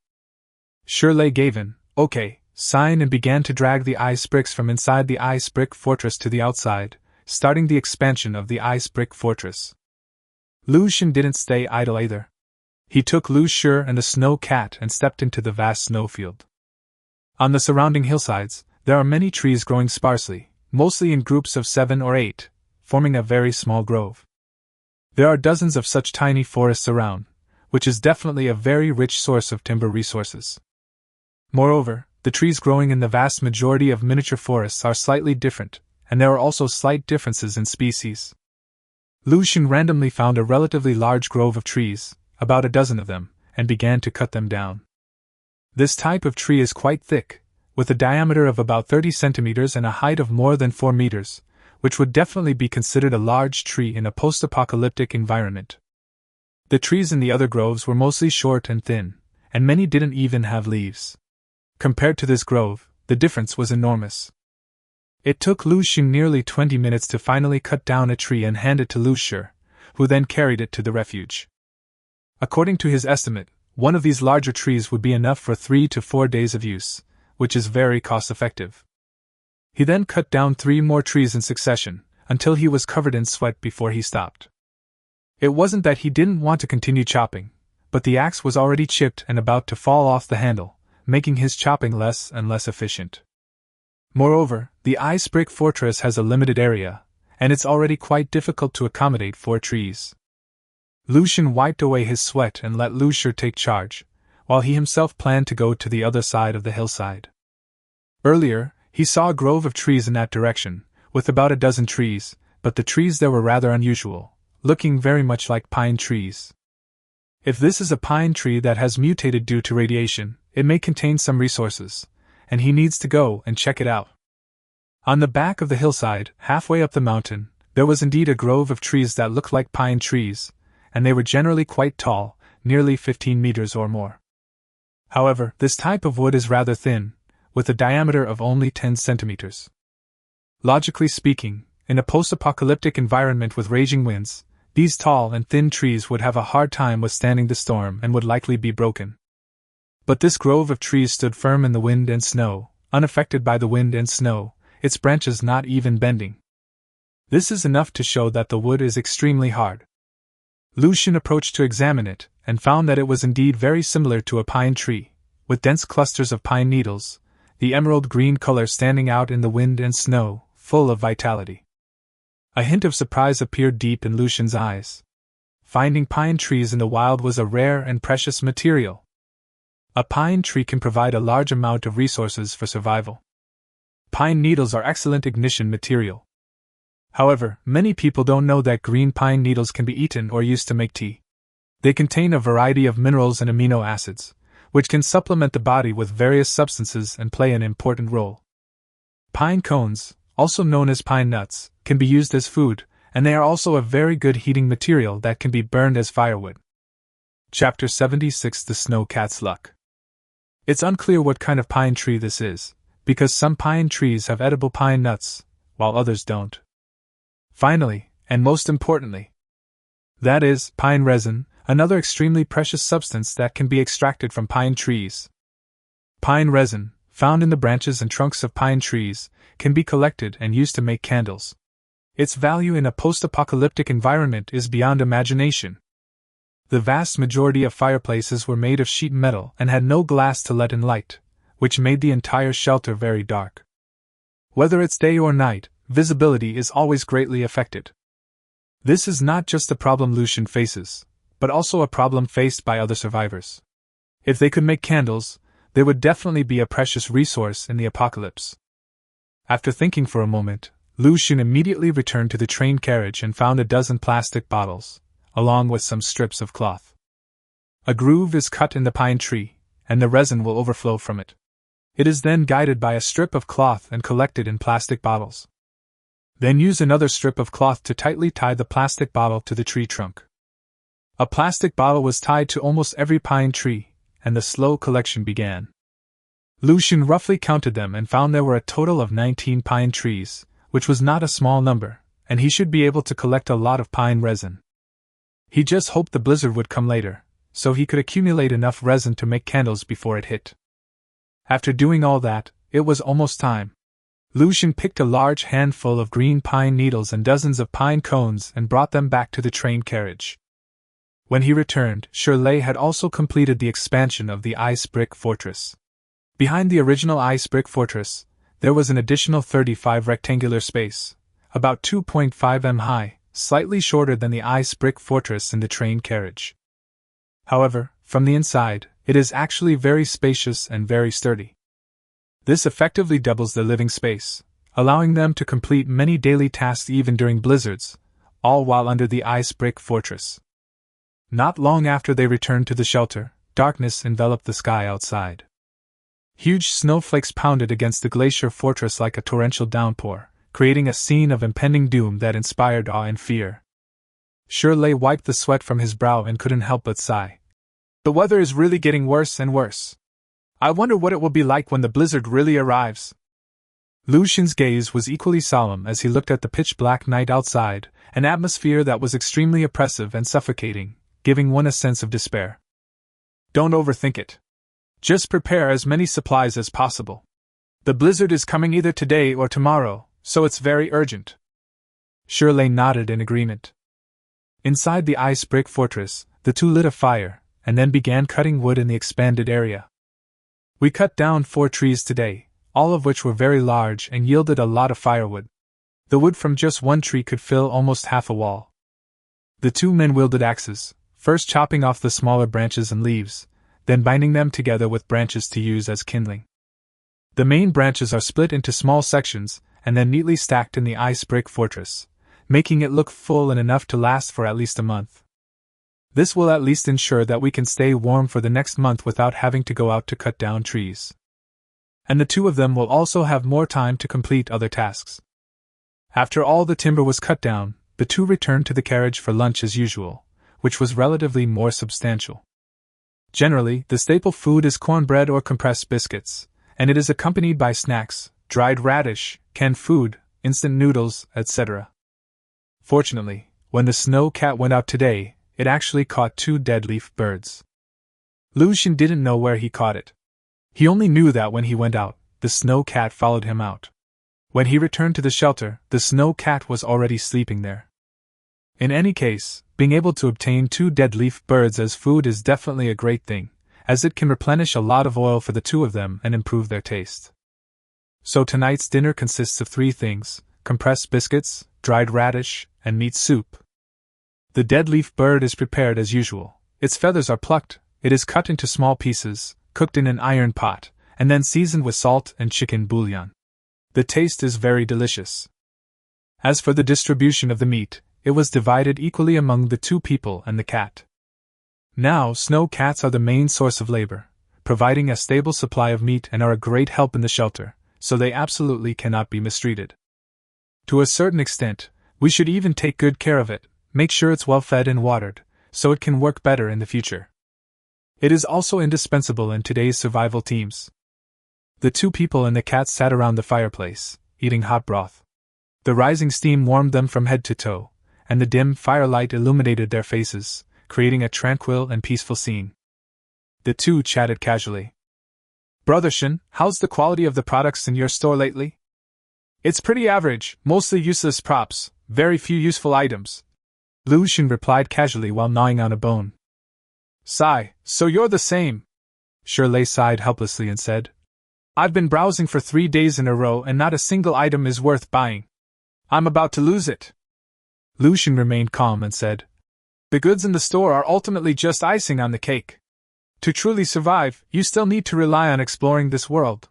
Shirley gave an "okay" sign and began to drag the ice bricks from inside the ice brick fortress to the outside, starting the expansion of the ice brick fortress. Lu Xun didn't stay idle either. He took Lu Shi and the snow cat and stepped into the vast snowfield. On the surrounding hillsides, there are many trees growing sparsely, mostly in groups of 7 or 8, forming a very small grove. There are dozens of such tiny forests around, which is definitely a very rich source of timber resources. Moreover, the trees growing in the vast majority of miniature forests are slightly different, and there are also slight differences in species. Lu Xun randomly found a relatively large grove of trees, about a dozen of them, and began to cut them down. This type of tree is quite thick, with a diameter of about 30 centimeters and a height of more than 4 meters, which would definitely be considered a large tree in a post-apocalyptic environment. The trees in the other groves were mostly short and thin, and many didn't even have leaves. Compared to this grove, the difference was enormous. It took Lu Xun nearly 20 minutes to finally cut down a tree and hand it to Lu Shi, who then carried it to the refuge. According to his estimate, one of these larger trees would be enough for 3 to 4 days of use, which is very cost-effective. He then cut down 3 more trees in succession, until he was covered in sweat before he stopped. It wasn't that he didn't want to continue chopping, but the axe was already chipped and about to fall off the handle, making his chopping less and less efficient. Moreover, the ice brick fortress has a limited area, and it's already quite difficult to accommodate 4 trees. Lu Xun wiped away his sweat and let Lu Shi take charge, while he himself planned to go to the other side of the hillside. Earlier, he saw a grove of trees in that direction, with about a dozen trees, but the trees there were rather unusual, looking very much like pine trees. If this is a pine tree that has mutated due to radiation, it may contain some resources, and he needs to go and check it out. On the back of the hillside, halfway up the mountain, there was indeed a grove of trees that looked like pine trees, and they were generally quite tall, nearly 15 meters or more. However, this type of wood is rather thin, with a diameter of only 10 centimeters. Logically speaking, in a post-apocalyptic environment with raging winds, these tall and thin trees would have a hard time withstanding the storm and would likely be broken. But this grove of trees stood firm in the wind and snow, unaffected by the wind and snow, its branches not even bending. This is enough to show that the wood is extremely hard. Lu Xun approached to examine it, and found that it was indeed very similar to a pine tree, with dense clusters of pine needles, the emerald green color standing out in the wind and snow, full of vitality. A hint of surprise appeared deep in Lu Xun's eyes. Finding pine trees in the wild was a rare and precious material. A pine tree can provide a large amount of resources for survival. Pine needles are excellent ignition material. However, many people don't know that green pine needles can be eaten or used to make tea. They contain a variety of minerals and amino acids, which can supplement the body with various substances and play an important role. Pine cones, also known as pine nuts, can be used as food, and they are also a very good heating material that can be burned as firewood. Chapter 76: The Snow Cat's Luck. It's unclear what kind of pine tree this is, because some pine trees have edible pine nuts, while others don't. Finally, and most importantly, that is, pine resin, another extremely precious substance that can be extracted from pine trees. Pine resin, found in the branches and trunks of pine trees, can be collected and used to make candles. Its value in a post-apocalyptic environment is beyond imagination. The vast majority of fireplaces were made of sheet metal and had no glass to let in light, which made the entire shelter very dark. Whether it's day or night, visibility is always greatly affected. This is not just a problem Lucian faces, but also a problem faced by other survivors. If they could make candles, they would definitely be a precious resource in the apocalypse. After thinking for a moment, Lucian immediately returned to the train carriage and found a dozen plastic bottles, along with some strips of cloth. A groove is cut in the pine tree, and the resin will overflow from it. It is then guided by a strip of cloth and collected in plastic bottles. Then use another strip of cloth to tightly tie the plastic bottle to the tree trunk. A plastic bottle was tied to almost every pine tree, and the slow collection began. Lucian roughly counted them and found there were a total of 19 pine trees, which was not a small number, and he should be able to collect a lot of pine resin. He just hoped the blizzard would come later, so he could accumulate enough resin to make candles before it hit. After doing all that, it was almost time. Lucian picked a large handful of green pine needles and dozens of pine cones and brought them back to the train carriage. When he returned, Shirtless had also completed the expansion of the ice brick fortress. Behind the original ice brick fortress, there was an additional 35 rectangular space, about 2.5 m high, slightly shorter than the ice brick fortress in the train carriage. However, from the inside, it is actually very spacious and very sturdy. This effectively doubles their living space, allowing them to complete many daily tasks even during blizzards, all while under the ice brick fortress. Not long after they returned to the shelter, darkness enveloped the sky outside. Huge snowflakes pounded against the glacier fortress like a torrential downpour, creating a scene of impending doom that inspired awe and fear. Shirley wiped the sweat from his brow and couldn't help but sigh. The weather is really getting worse and worse. I wonder what it will be like when the blizzard really arrives. Lucian's gaze was equally solemn as he looked at the pitch-black night outside, an atmosphere that was extremely oppressive and suffocating, giving one a sense of despair. Don't overthink it. Just prepare as many supplies as possible. The blizzard is coming either today or tomorrow, so it's very urgent. Shirley nodded in agreement. Inside the ice brick fortress, the two lit a fire, and then began cutting wood in the expanded area. We cut down 4 trees today, all of which were very large and yielded a lot of firewood. The wood from just one tree could fill almost half a wall. The two men wielded axes, first chopping off the smaller branches and leaves, then binding them together with branches to use as kindling. The main branches are split into small sections and then neatly stacked in the ice brick fortress, making it look full and enough to last for at least a month. This will at least ensure that we can stay warm for the next month without having to go out to cut down trees. And the two of them will also have more time to complete other tasks. After all the timber was cut down, the two returned to the carriage for lunch as usual, which was relatively more substantial. Generally, the staple food is cornbread or compressed biscuits, and it is accompanied by snacks, dried radish, canned food, instant noodles, etc. Fortunately, when the snow cat went out today, it actually caught 2 dead leaf birds. Lucian didn't know where he caught it. He only knew that when he went out, the snow cat followed him out. When he returned to the shelter, the snow cat was already sleeping there. In any case, being able to obtain 2 dead leaf birds as food is definitely a great thing, as it can replenish a lot of oil for the two of them and improve their taste. So tonight's dinner consists of 3 things: compressed biscuits, dried radish, and meat soup. The dead leaf bird is prepared as usual. Its feathers are plucked, it is cut into small pieces, cooked in an iron pot, and then seasoned with salt and chicken bouillon. The taste is very delicious. As for the distribution of the meat, it was divided equally among the 2 people and the cat. Now, snow cats are the main source of labor, providing a stable supply of meat and are a great help in the shelter, so they absolutely cannot be mistreated. To a certain extent, we should even take good care of it, make sure it's well fed and watered, so it can work better in the future. It is also indispensable in today's survival teams. The 2 people and the cat sat around the fireplace, eating hot broth. The rising steam warmed them from head to toe, and the dim firelight illuminated their faces, creating a tranquil and peaceful scene. The 2 chatted casually. Brother Shin, how's the quality of the products in your store lately? It's pretty average, mostly useless props, very few useful items. Lu Shin replied casually while gnawing on a bone. Sigh, so you're the same. Shirley sighed helplessly and said, I've been browsing for 3 days in a row and not a single item is worth buying. I'm about to lose it. Lu Shin remained calm and said, The goods in the store are ultimately just icing on the cake. To truly survive, you still need to rely on exploring this world.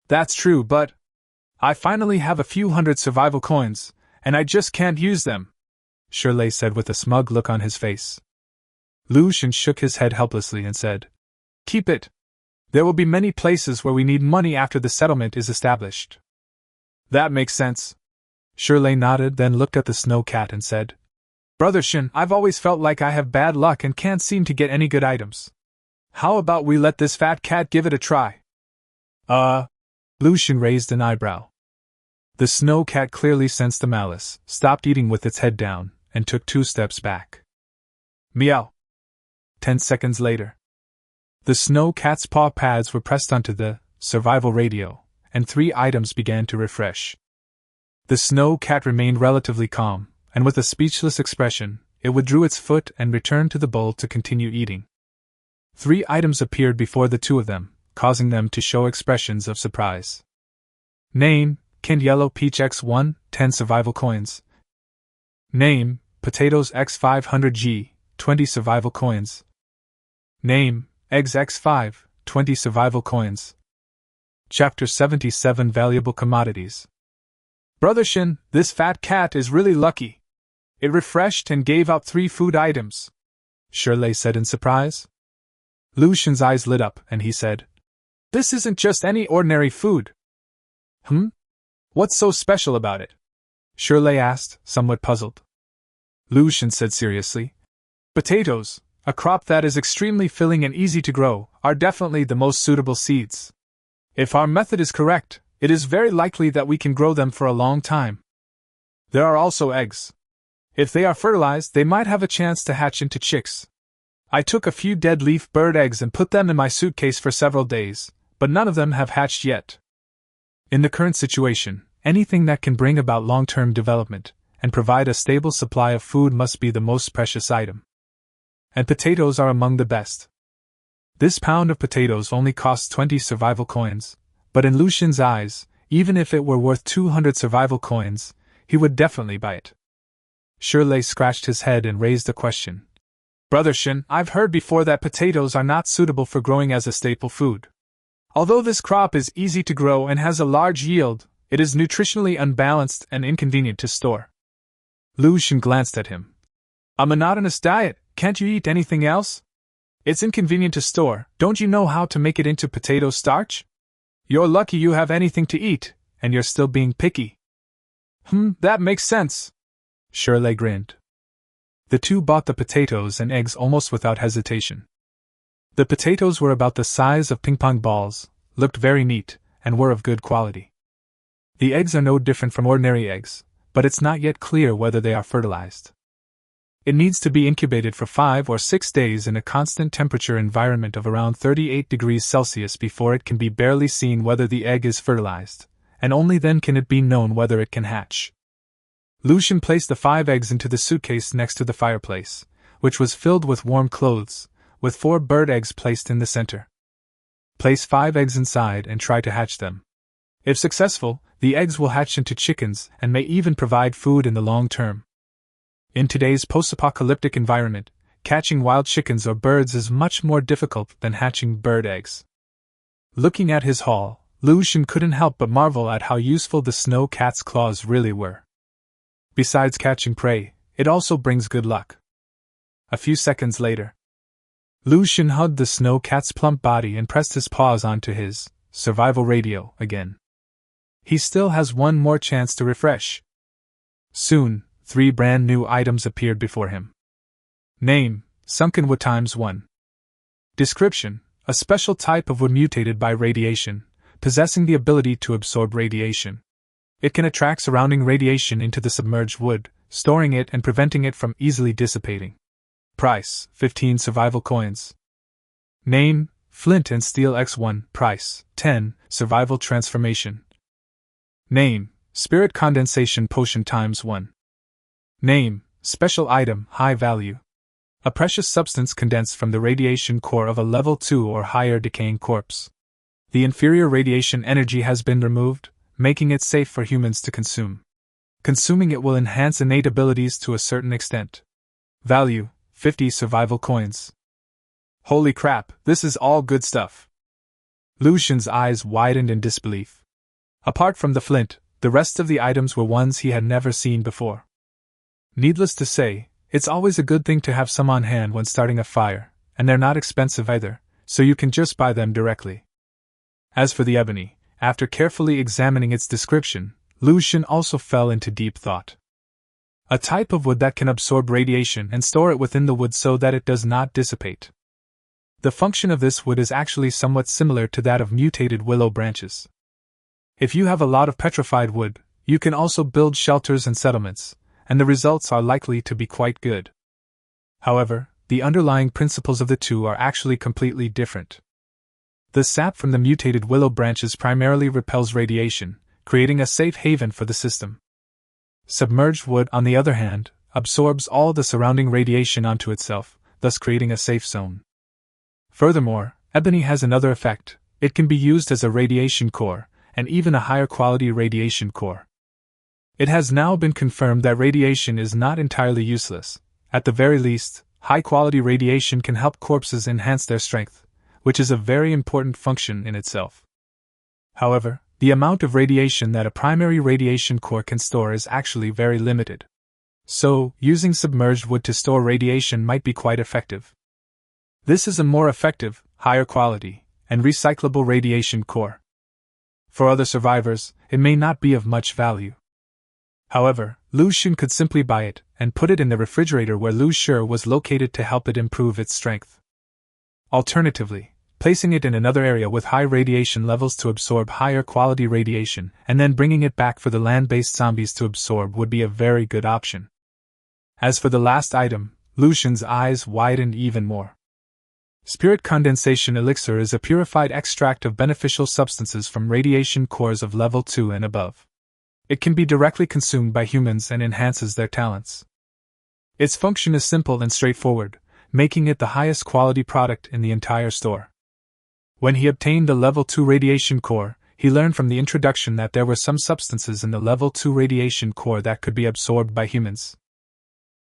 That's true, but I finally have a few hundred survival coins, and I just can't use them, Shirley said with a smug look on his face. Lu Shin shook his head helplessly and said, Keep it. There will be many places where we need money after the settlement is established. That makes sense. Shirley nodded, then looked at the snow cat and said, Brother Shin, I've always felt like I have bad luck and can't seem to get any good items. How about we let this fat cat give it a try? Lu Shin raised an eyebrow. The snow cat clearly sensed the malice, stopped eating with its head down, and took 2 steps back. Meow. 10 seconds later. The snow cat's paw pads were pressed onto the survival radio, and 3 items began to refresh. The snow cat remained relatively calm, and with a speechless expression, it withdrew its foot and returned to the bowl to continue eating. 3 items appeared before the 2 of them, causing them to show expressions of surprise. Name, Canned Yellow Peach X1, 10 survival coins. Name, Potatoes X500G, 20 survival coins. Name, Eggs X5, 20 survival coins. Chapter 77 Valuable Commodities. Brother Shin, this fat cat is really lucky. It refreshed and gave out 3 food items, Shirley said in surprise. Lu Shin's eyes lit up, and he said, This isn't just any ordinary food. What's so special about it? Shirley asked, somewhat puzzled. Lu Shin said seriously, Potatoes, a crop that is extremely filling and easy to grow, are definitely the most suitable seeds. If our method is correct, it is very likely that we can grow them for a long time. There are also eggs. If they are fertilized, they might have a chance to hatch into chicks. I took a few dead leaf bird eggs and put them in my suitcase for several days, but none of them have hatched yet. In the current situation, anything that can bring about long-term development and provide a stable supply of food must be the most precious item. And potatoes are among the best. This pound of potatoes only costs 20 survival coins, but in Lu Shin's eyes, even if it were worth 200 survival coins, he would definitely buy it. Shirley scratched his head and raised a question. Brother Shin, I've heard before that potatoes are not suitable for growing as a staple food. Although this crop is easy to grow and has a large yield, it is nutritionally unbalanced and inconvenient to store. Lu Shin glanced at him. A monotonous diet, can't you eat anything else? It's inconvenient to store, don't you know how to make it into potato starch? You're lucky you have anything to eat, and you're still being picky. That makes sense. Shirley grinned. The 2 bought the potatoes and eggs almost without hesitation. The potatoes were about the size of ping-pong balls, looked very neat, and were of good quality. The eggs are no different from ordinary eggs, but it's not yet clear whether they are fertilized. It needs to be incubated for 5 or 6 days in a constant temperature environment of around 38 degrees Celsius before it can be barely seen whether the egg is fertilized, and only then can it be known whether it can hatch. Lu Shin placed the 5 eggs into the suitcase next to the fireplace, which was filled with warm clothes, with 4 bird eggs placed in the center. Place 5 eggs inside and try to hatch them. If successful, the eggs will hatch into chickens and may even provide food in the long term. In today's post-apocalyptic environment, catching wild chickens or birds is much more difficult than hatching bird eggs. Looking at his haul, Lu Shin couldn't help but marvel at how useful the snow cat's claws really were. Besides catching prey, it also brings good luck. A few seconds later, Lu Shin hugged the snow cat's plump body and pressed his paws onto his survival radio again. He still has one more chance to refresh. Soon, 3 brand new items appeared before him. Name, Sunken Wood ×1. Description, a special type of wood mutated by radiation, possessing the ability to absorb radiation. It can attract surrounding radiation into the submerged wood, storing it and preventing it from easily dissipating. Price, 15 survival coins. Name, Flint and Steel X1, Price, 10, Survival Transformation. Name, Spirit Condensation Potion times 1. Name, Special Item, High Value. A precious substance condensed from the radiation core of a level 2 or higher decaying corpse. The inferior radiation energy has been removed, making it safe for humans to consume. Consuming it will enhance innate abilities to a certain extent. Value, 50 survival coins. Holy crap, this is all good stuff. Lucian's eyes widened in disbelief. Apart from the flint, the rest of the items were ones he had never seen before. Needless to say, it's always a good thing to have some on hand when starting a fire, and they're not expensive either, so you can just buy them directly. As for the ebony, after carefully examining its description, Lucian also fell into deep thought. A type of wood that can absorb radiation and store it within the wood so that it does not dissipate. The function of this wood is actually somewhat similar to that of mutated willow branches. If you have a lot of petrified wood, you can also build shelters and settlements, and the results are likely to be quite good. However, the underlying principles of the two are actually completely different. The sap from the mutated willow branches primarily repels radiation, creating a safe haven for the system. Submerged wood, on the other hand, absorbs all the surrounding radiation onto itself, thus creating a safe zone. Furthermore, ebony has another effect. It can be used as a radiation core, and even a higher quality radiation core. It has now been confirmed that radiation is not entirely useless. At the very least, high-quality radiation can help corpses enhance their strength, which is a very important function in itself. However, the amount of radiation that a primary radiation core can store is actually very limited. So, using submerged wood to store radiation might be quite effective. This is a more effective, higher quality, and recyclable radiation core. For other survivors, it may not be of much value. However, Lucian could simply buy it and put it in the refrigerator where Lucian was located to help it improve its strength. Alternatively, placing it in another area with high radiation levels to absorb higher quality radiation and then bringing it back for the land-based zombies to absorb would be a very good option. As for the last item, Lucian's eyes widened even more. Spirit Condensation Elixir is a purified extract of beneficial substances from radiation cores of level 2 and above. It can be directly consumed by humans and enhances their talents. Its function is simple and straightforward, making it the highest quality product in the entire store. When he obtained the level 2 radiation core, he learned from the introduction that there were some substances in the level 2 radiation core that could be absorbed by humans.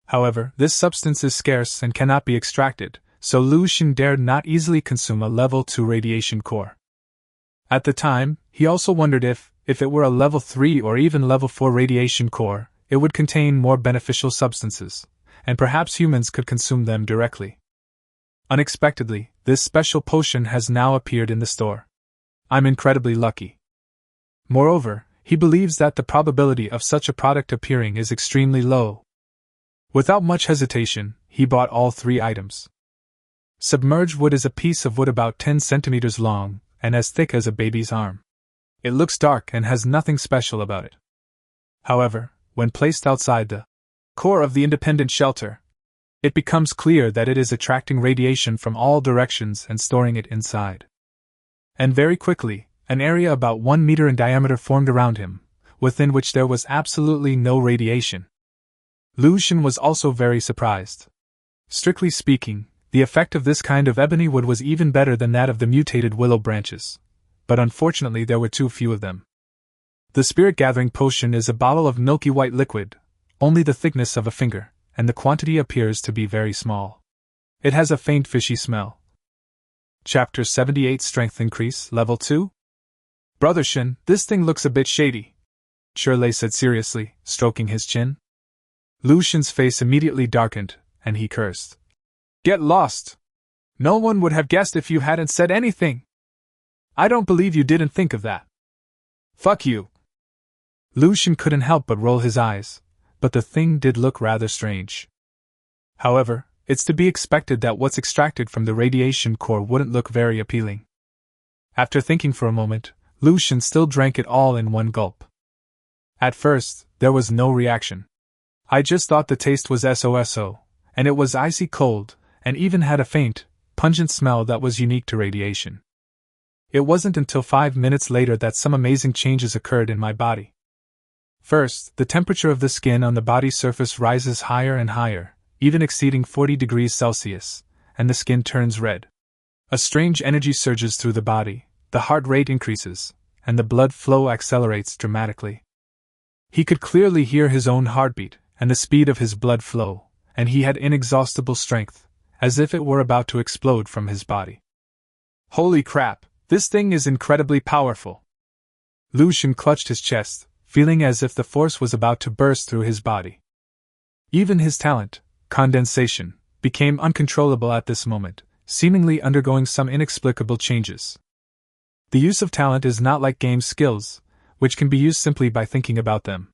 However, this substance is scarce and cannot be extracted, so Lucian dared not easily consume a level 2 radiation core. At the time, he also wondered if it were a level 3 or even level 4 radiation core, it would contain more beneficial substances, and perhaps humans could consume them directly. Unexpectedly, this special potion has now appeared in the store. I'm incredibly lucky. Moreover, he believes that the probability of such a product appearing is extremely low. Without much hesitation, he bought all 3 items. Submerged wood is a piece of wood about 10 centimeters long and as thick as a baby's arm. It looks dark and has nothing special about it. However, when placed outside the core of the independent shelter, it becomes clear that it is attracting radiation from all directions and storing it inside. And very quickly, an area about 1 meter in diameter formed around him, within which there was absolutely no radiation. Lucian was also very surprised. Strictly speaking, the effect of this kind of ebony wood was even better than that of the mutated willow branches, but unfortunately there were too few of them. The spirit-gathering potion is a bottle of milky white liquid, only the thickness of a finger, and the quantity appears to be very small. It has a faint fishy smell. Chapter 78 Strength Increase, Level 2? Brother Shin, this thing looks a bit shady, Shirley said seriously, stroking his chin. Lucian's face immediately darkened, and he cursed. Get lost! No one would have guessed if you hadn't said anything! I don't believe you didn't think of that. Fuck you! Lucian couldn't help but roll his eyes, but the thing did look rather strange. However, it's to be expected that what's extracted from the radiation core wouldn't look very appealing. After thinking for a moment, Lucian still drank it all in one gulp. At first, there was no reaction. I just thought the taste was so, and it was icy cold, and even had a faint, pungent smell that was unique to radiation. It wasn't until 5 minutes later that some amazing changes occurred in my body. First, the temperature of the skin on the body surface rises higher and higher, even exceeding 40 degrees Celsius, and the skin turns red. A strange energy surges through the body, the heart rate increases, and the blood flow accelerates dramatically. He could clearly hear his own heartbeat and the speed of his blood flow, and he had inexhaustible strength, as if it were about to explode from his body. Holy crap, this thing is incredibly powerful. Lu Xun clutched his chest, feeling as if the force was about to burst through his body. Even his talent, condensation, became uncontrollable at this moment, seemingly undergoing some inexplicable changes. The use of talent is not like game skills, which can be used simply by thinking about them.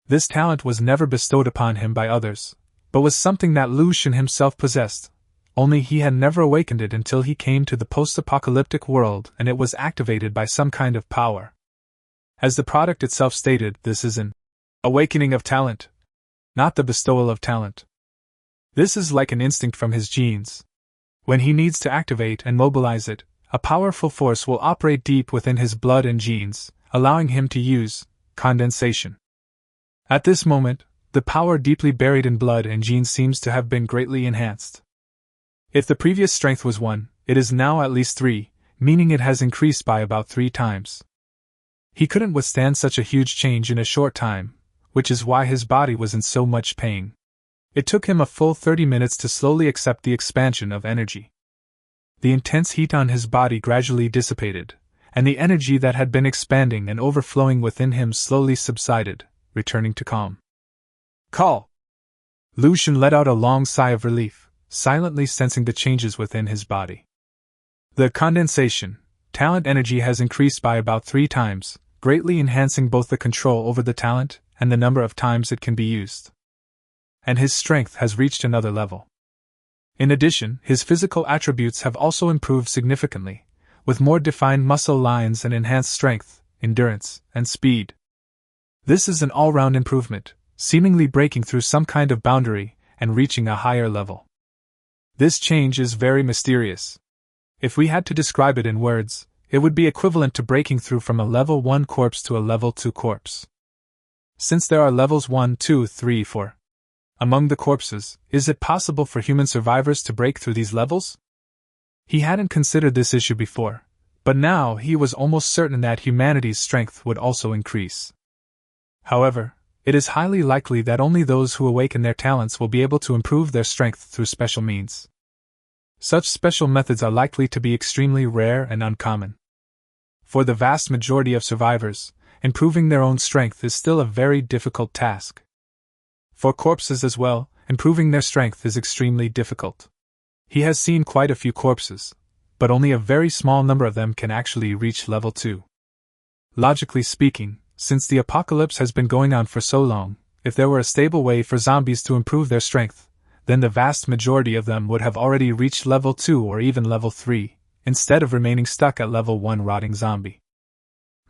This talent was never bestowed upon him by others, but was something that Lu Xun himself possessed, only he had never awakened it until he came to the post-apocalyptic world and it was activated by some kind of power. As the product itself stated, this is an awakening of talent, not the bestowal of talent. This is like an instinct from his genes. When he needs to activate and mobilize it, a powerful force will operate deep within his blood and genes, allowing him to use condensation. At this moment, the power deeply buried in blood and genes seems to have been greatly enhanced. If the previous strength was 1, it is now at least 3, meaning it has increased by about 3 times. He couldn't withstand such a huge change in a short time, which is why his body was in so much pain. It took him a full 30 minutes to slowly accept the expansion of energy. The intense heat on his body gradually dissipated, and the energy that had been expanding and overflowing within him slowly subsided, returning to calm. Call! Lu Xun let out a long sigh of relief, silently sensing the changes within his body. The condensation, talent energy has increased by about 3 times, greatly enhancing both the control over the talent and the number of times it can be used. And his strength has reached another level. In addition, his physical attributes have also improved significantly, with more defined muscle lines and enhanced strength, endurance, and speed. This is an all-round improvement, seemingly breaking through some kind of boundary and reaching a higher level. This change is very mysterious. If we had to describe it in words, it would be equivalent to breaking through from a level 1 corpse to a level 2 corpse. Since there are levels 1, 2, 3, 4. Among the corpses, is it possible for human survivors to break through these levels? He hadn't considered this issue before, but now he was almost certain that humanity's strength would also increase. However, it is highly likely that only those who awaken their talents will be able to improve their strength through special means. Such special methods are likely to be extremely rare and uncommon. For the vast majority of survivors, improving their own strength is still a very difficult task. For corpses as well, improving their strength is extremely difficult. He has seen quite a few corpses, but only a very small number of them can actually reach level 2. Logically speaking, since the apocalypse has been going on for so long, if there were a stable way for zombies to improve their strength, then the vast majority of them would have already reached level 2 or even level 3, instead of remaining stuck at level 1 rotting zombie.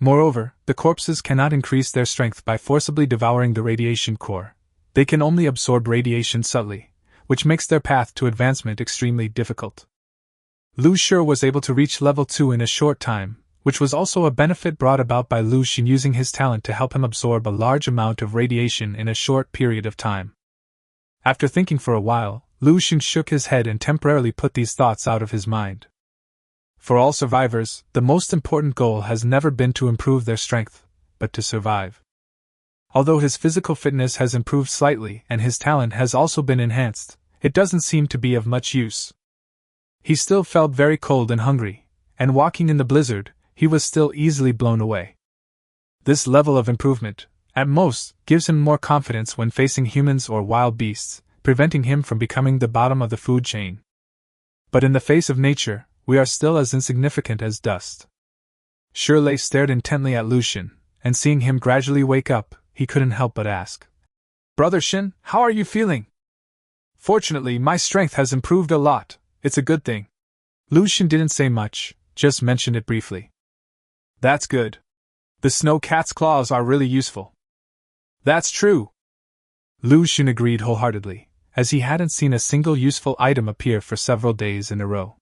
Moreover, the corpses cannot increase their strength by forcibly devouring the radiation core. They can only absorb radiation subtly, which makes their path to advancement extremely difficult. Lu Xun was able to reach level 2 in a short time, which was also a benefit brought about by Lu Xun using his talent to help him absorb a large amount of radiation in a short period of time. After thinking for a while, Lu Xun shook his head and temporarily put these thoughts out of his mind. For all survivors, the most important goal has never been to improve their strength, but to survive. Although his physical fitness has improved slightly and his talent has also been enhanced, it doesn't seem to be of much use. He still felt very cold and hungry, and walking in the blizzard, he was still easily blown away. This level of improvement, at most, gives him more confidence when facing humans or wild beasts, preventing him from becoming the bottom of the food chain. But in the face of nature, we are still as insignificant as dust. Shirtless stared intently at Lu Xun, and seeing him gradually wake up, he couldn't help but ask, "Brother Shin, how are you feeling?" "Fortunately, my strength has improved a lot. It's a good thing." Lu Xun didn't say much, just mentioned it briefly. "That's good. The snow cat's claws are really useful." "That's true." Lu Xun agreed wholeheartedly, as he hadn't seen a single useful item appear for several days in a row.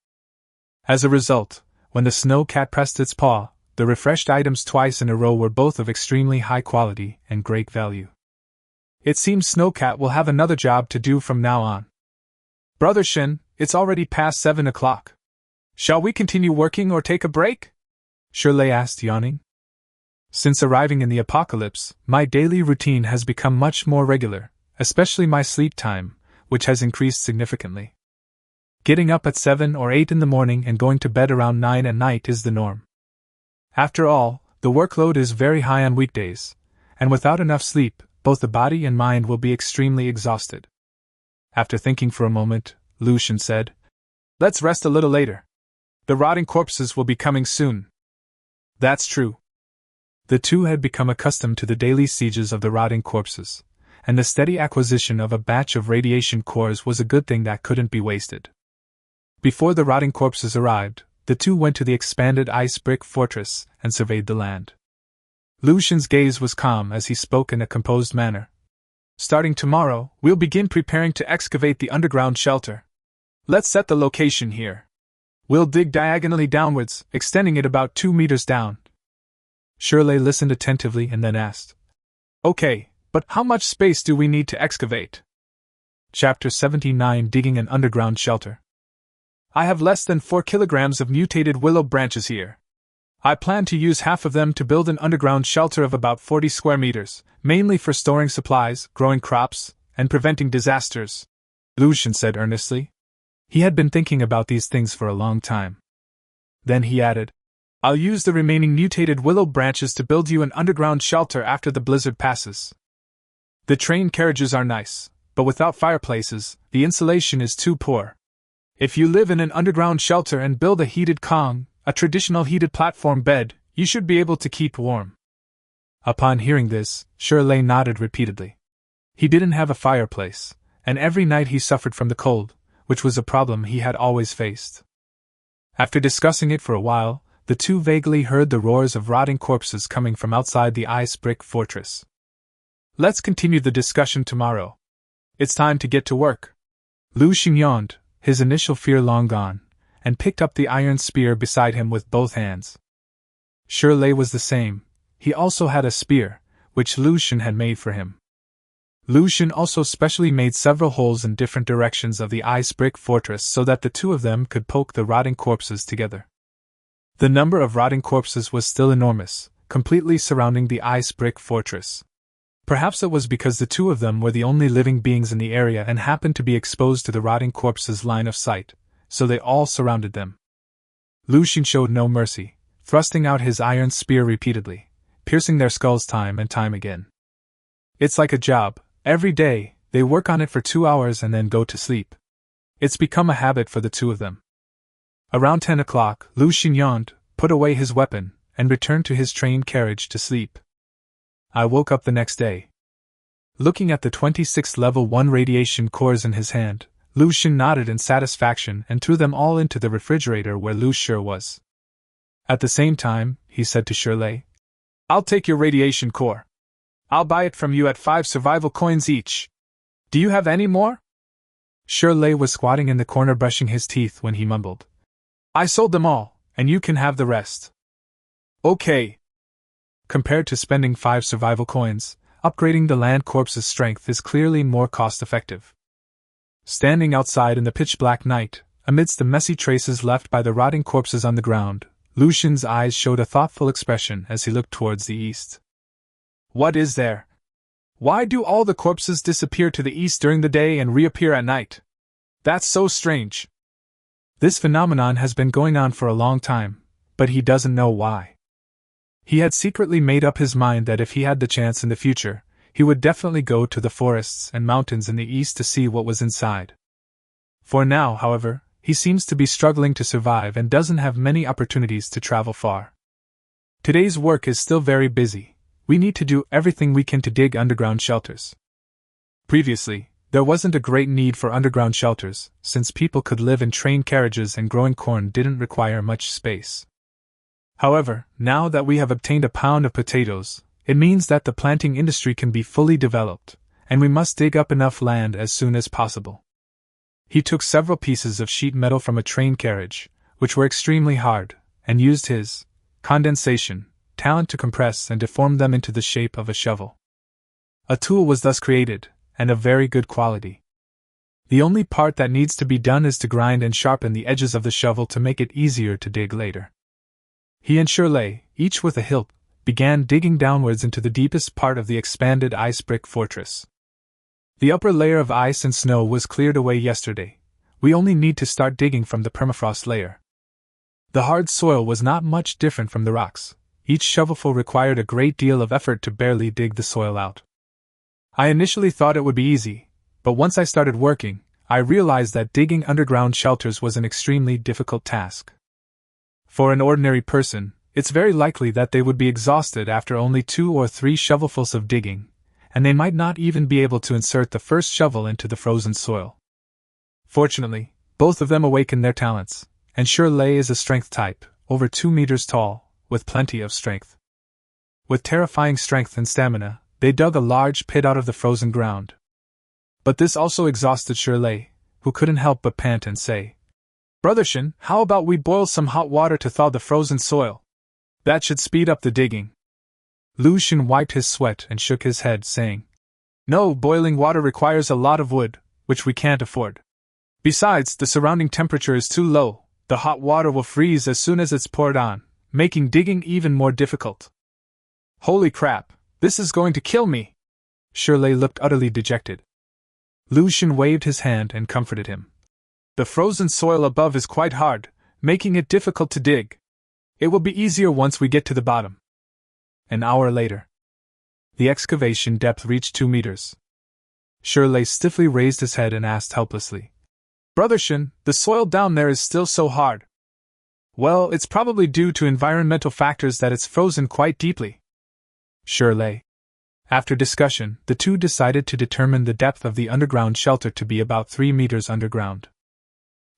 As a result, when the snow cat pressed its paw, the refreshed items twice in a row were both of extremely high quality and great value. It seems Snowcat will have another job to do from now on. Brother Shin, it's already past 7 o'clock. Shall we continue working or take a break? Shirley asked, yawning. Since arriving in the apocalypse, my daily routine has become much more regular, especially my sleep time, which has increased significantly. Getting up at 7 or 8 in the morning and going to bed around 9 at night is the norm. After all, the workload is very high on weekdays, and without enough sleep, both the body and mind will be extremely exhausted. After thinking for a moment, Lucian said, "Let's rest a little later. The rotting corpses will be coming soon." That's true. The two had become accustomed to the daily sieges of the rotting corpses, and the steady acquisition of a batch of radiation cores was a good thing that couldn't be wasted. Before the rotting corpses arrived, the two went to the expanded ice brick fortress and surveyed the land. Lucian's gaze was calm as he spoke in a composed manner. "Starting tomorrow, we'll begin preparing to excavate the underground shelter. Let's set the location here. We'll dig diagonally downwards, extending it about 2 meters down." Shirley listened attentively and then asked, "Okay, but how much space do we need to excavate?" Chapter 79, Digging an Underground Shelter. "I have less than 4 kilograms of mutated willow branches here. I plan to use half of them to build an underground shelter of about 40 square meters, mainly for storing supplies, growing crops, and preventing disasters," Lucian said earnestly. He had been thinking about these things for a long time. Then he added, "I'll use the remaining mutated willow branches to build you an underground shelter after the blizzard passes. The train carriages are nice, but without fireplaces, the insulation is too poor. If you live in an underground shelter and build a heated kong, a traditional heated platform bed, you should be able to keep warm." Upon hearing this, Shirley nodded repeatedly. He didn't have a fireplace, and every night he suffered from the cold, which was a problem he had always faced. After discussing it for a while, the two vaguely heard the roars of rotting corpses coming from outside the ice brick fortress. "Let's continue the discussion tomorrow. It's time to get to work." Lucian yawned, his initial fear long gone, and picked up the iron spear beside him with both hands. Shirley was the same. He also had a spear, which Lucian had made for him. Lucian also specially made several holes in different directions of the ice brick fortress so that the two of them could poke the rotting corpses together. The number of rotting corpses was still enormous, completely surrounding the ice brick fortress. Perhaps it was because the two of them were the only living beings in the area and happened to be exposed to the rotting corpses' line of sight, so they all surrounded them. Lucian showed no mercy, thrusting out his iron spear repeatedly, piercing their skulls time and time again. It's like a job. Every day, they work on it for 2 hours and then go to sleep. It's become a habit for the two of them. Around 10 o'clock, Lucian yawned, put away his weapon, and returned to his train carriage to sleep. I woke up the next day. Looking at the 26th level 1 radiation cores in his hand, Lucian nodded in satisfaction and threw them all into the refrigerator where Lucian was. At the same time, he said to Shirley, "I'll take your radiation core. I'll buy it from you at 5 survival coins each. Do you have any more?" Shirley was squatting in the corner brushing his teeth when he mumbled, "I sold them all, and you can have the rest." "Okay." Compared to spending 5 survival coins, upgrading the land corpse's strength is clearly more cost-effective. Standing outside in the pitch-black night, amidst the messy traces left by the rotting corpses on the ground, Lucian's eyes showed a thoughtful expression as he looked towards the east. "What is there? Why do all the corpses disappear to the east during the day and reappear at night? That's so strange." This phenomenon has been going on for a long time, but he doesn't know why. He had secretly made up his mind that if he had the chance in the future, he would definitely go to the forests and mountains in the east to see what was inside. For now, however, he seems to be struggling to survive and doesn't have many opportunities to travel far. Today's work is still very busy. We need to do everything we can to dig underground shelters. Previously, there wasn't a great need for underground shelters, since people could live in train carriages and growing corn didn't require much space. However, now that we have obtained a pound of potatoes, it means that the planting industry can be fully developed, and we must dig up enough land as soon as possible. He took several pieces of sheet metal from a train carriage, which were extremely hard, and used his condensation talent to compress and deform them into the shape of a shovel. A tool was thus created, and of very good quality. The only part that needs to be done is to grind and sharpen the edges of the shovel to make it easier to dig later. He and Shirley, each with a hilt, began digging downwards into the deepest part of the expanded ice brick fortress. The upper layer of ice and snow was cleared away yesterday. We only need to start digging from the permafrost layer. The hard soil was not much different from the rocks. Each shovelful required a great deal of effort to barely dig the soil out. I initially thought it would be easy, but once I started working, I realized that digging underground shelters was an extremely difficult task. For an ordinary person, it's very likely that they would be exhausted after only 2 or 3 shovelfuls of digging, and they might not even be able to insert the first shovel into the frozen soil. Fortunately, both of them awakened their talents, and Shirley is a strength type, over 2 meters tall, with plenty of strength. With terrifying strength and stamina, they dug a large pit out of the frozen ground. But this also exhausted Shirley, who couldn't help but pant and say, "Brother Shin, how about we boil some hot water to thaw the frozen soil? That should speed up the digging." Lu Shin wiped his sweat and shook his head, saying, "No, boiling water requires a lot of wood, which we can't afford. Besides, the surrounding temperature is too low. The hot water will freeze as soon as it's poured on, making digging even more difficult." "Holy crap, this is going to kill me!" Shirley looked utterly dejected. Lu Shin waved his hand and comforted him. "The frozen soil above is quite hard, making it difficult to dig. It will be easier once we get to the bottom." An hour later, the excavation depth reached 2 meters. Shirley stiffly raised his head and asked helplessly, "Brother Shin, the soil down there is still so hard." "Well, it's probably due to environmental factors that it's frozen quite deeply." Shirley. After discussion, the two decided to determine the depth of the underground shelter to be about 3 meters underground.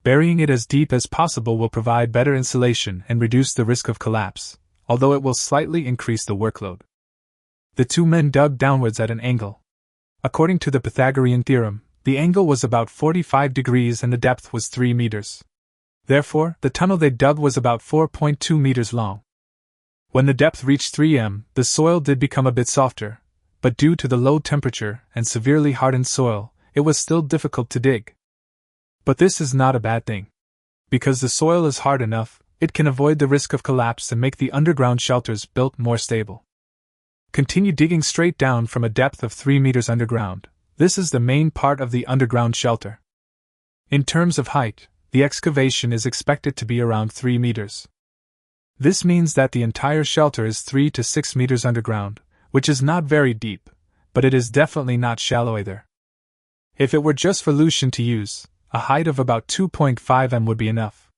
Burying it as deep as possible will provide better insulation and reduce the risk of collapse, although it will slightly increase the workload. The two men dug downwards at an angle. According to the Pythagorean theorem, the angle was about 45 degrees and the depth was 3 meters. Therefore, the tunnel they dug was about 4.2 meters long. When the depth reached 3 m, the soil did become a bit softer, but due to the low temperature and severely hardened soil, it was still difficult to dig. But this is not a bad thing. Because the soil is hard enough, it can avoid the risk of collapse and make the underground shelters built more stable. Continue digging straight down from a depth of 3 meters underground. This is the main part of the underground shelter. In terms of height, the excavation is expected to be around 3 meters. This means that the entire shelter is 3 to 6 meters underground, which is not very deep, but it is definitely not shallow either. If it were just for Lu Shin to use, a height of about 2.5 m would be enough.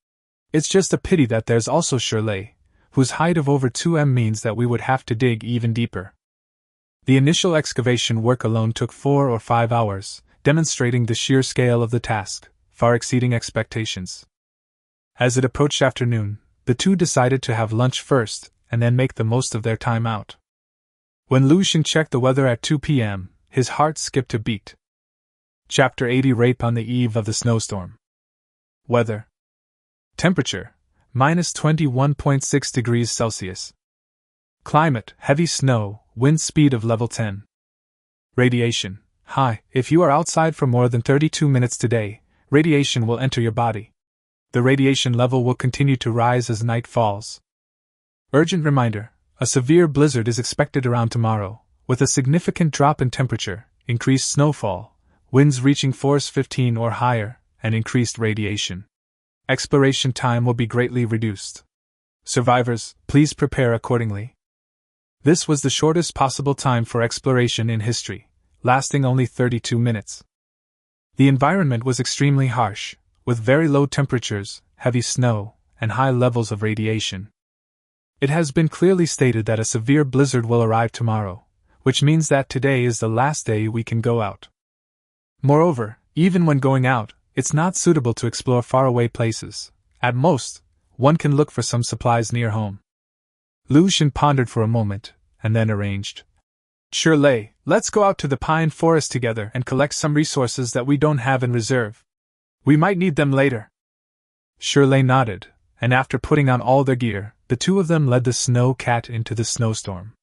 It's just a pity that there's also Shirley, whose height of over 2 m means that we would have to dig even deeper. The initial excavation work alone took 4 or 5 hours, demonstrating the sheer scale of the task, far exceeding expectations. As it approached afternoon, the two decided to have lunch first and then make the most of their time out. When Lu Shin checked the weather at 2 p.m., his heart skipped a beat. Chapter 80 Rape on the eve of the snowstorm. Weather. Temperature, minus 21.6 degrees Celsius. Climate, heavy snow, wind speed of level 10. Radiation, high. If you are outside for more than 32 minutes today, radiation will enter your body. The radiation level will continue to rise as night falls. Urgent reminder, a severe blizzard is expected around tomorrow, with a significant drop in temperature, increased snowfall, winds reaching force 15 or higher, and increased radiation. Exploration time will be greatly reduced. Survivors, please prepare accordingly. This was the shortest possible time for exploration in history, lasting only 32 minutes. The environment was extremely harsh, with very low temperatures, heavy snow, and high levels of radiation. It has been clearly stated that a severe blizzard will arrive tomorrow, which means that today is the last day we can go out. Moreover, even when going out, it's not suitable to explore faraway places. At most, one can look for some supplies near home. Lu Shin pondered for a moment, and then arranged. Shirley, let's go out to the pine forest together and collect some resources that we don't have in reserve. We might need them later. Shirley nodded, and after putting on all their gear, the two of them led the snow cat into the snowstorm.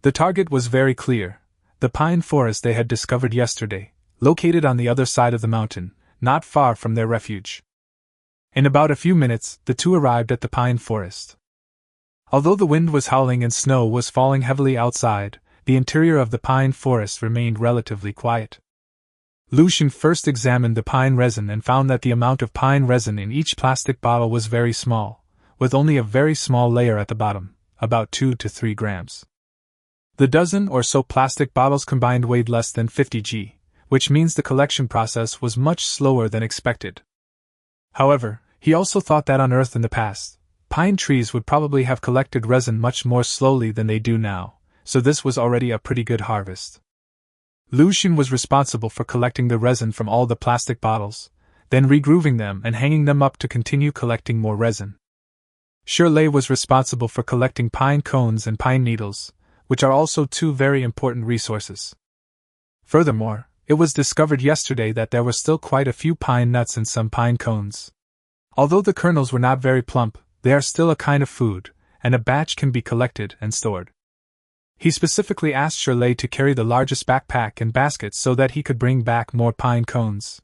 The target was very clear: the pine forest they had discovered yesterday, located on the other side of the mountain, not far from their refuge. In about a few minutes, the two arrived at the pine forest. Although the wind was howling and snow was falling heavily outside, the interior of the pine forest remained relatively quiet. Lucian first examined the pine resin and found that the amount of pine resin in each plastic bottle was very small, with only a very small layer at the bottom, about 2 to 3 grams. The dozen or so plastic bottles combined weighed less than 50 g, which means the collection process was much slower than expected. However, he also thought that on Earth in the past, pine trees would probably have collected resin much more slowly than they do now, so this was already a pretty good harvest. Lucian was responsible for collecting the resin from all the plastic bottles, then regrooving them and hanging them up to continue collecting more resin. Shirley was responsible for collecting pine cones and pine needles, which are also two very important resources. Furthermore, it was discovered yesterday that there were still quite a few pine nuts and some pine cones. Although the kernels were not very plump, they are still a kind of food, and a batch can be collected and stored. He specifically asked Shirley to carry the largest backpack and basket so that he could bring back more pine cones.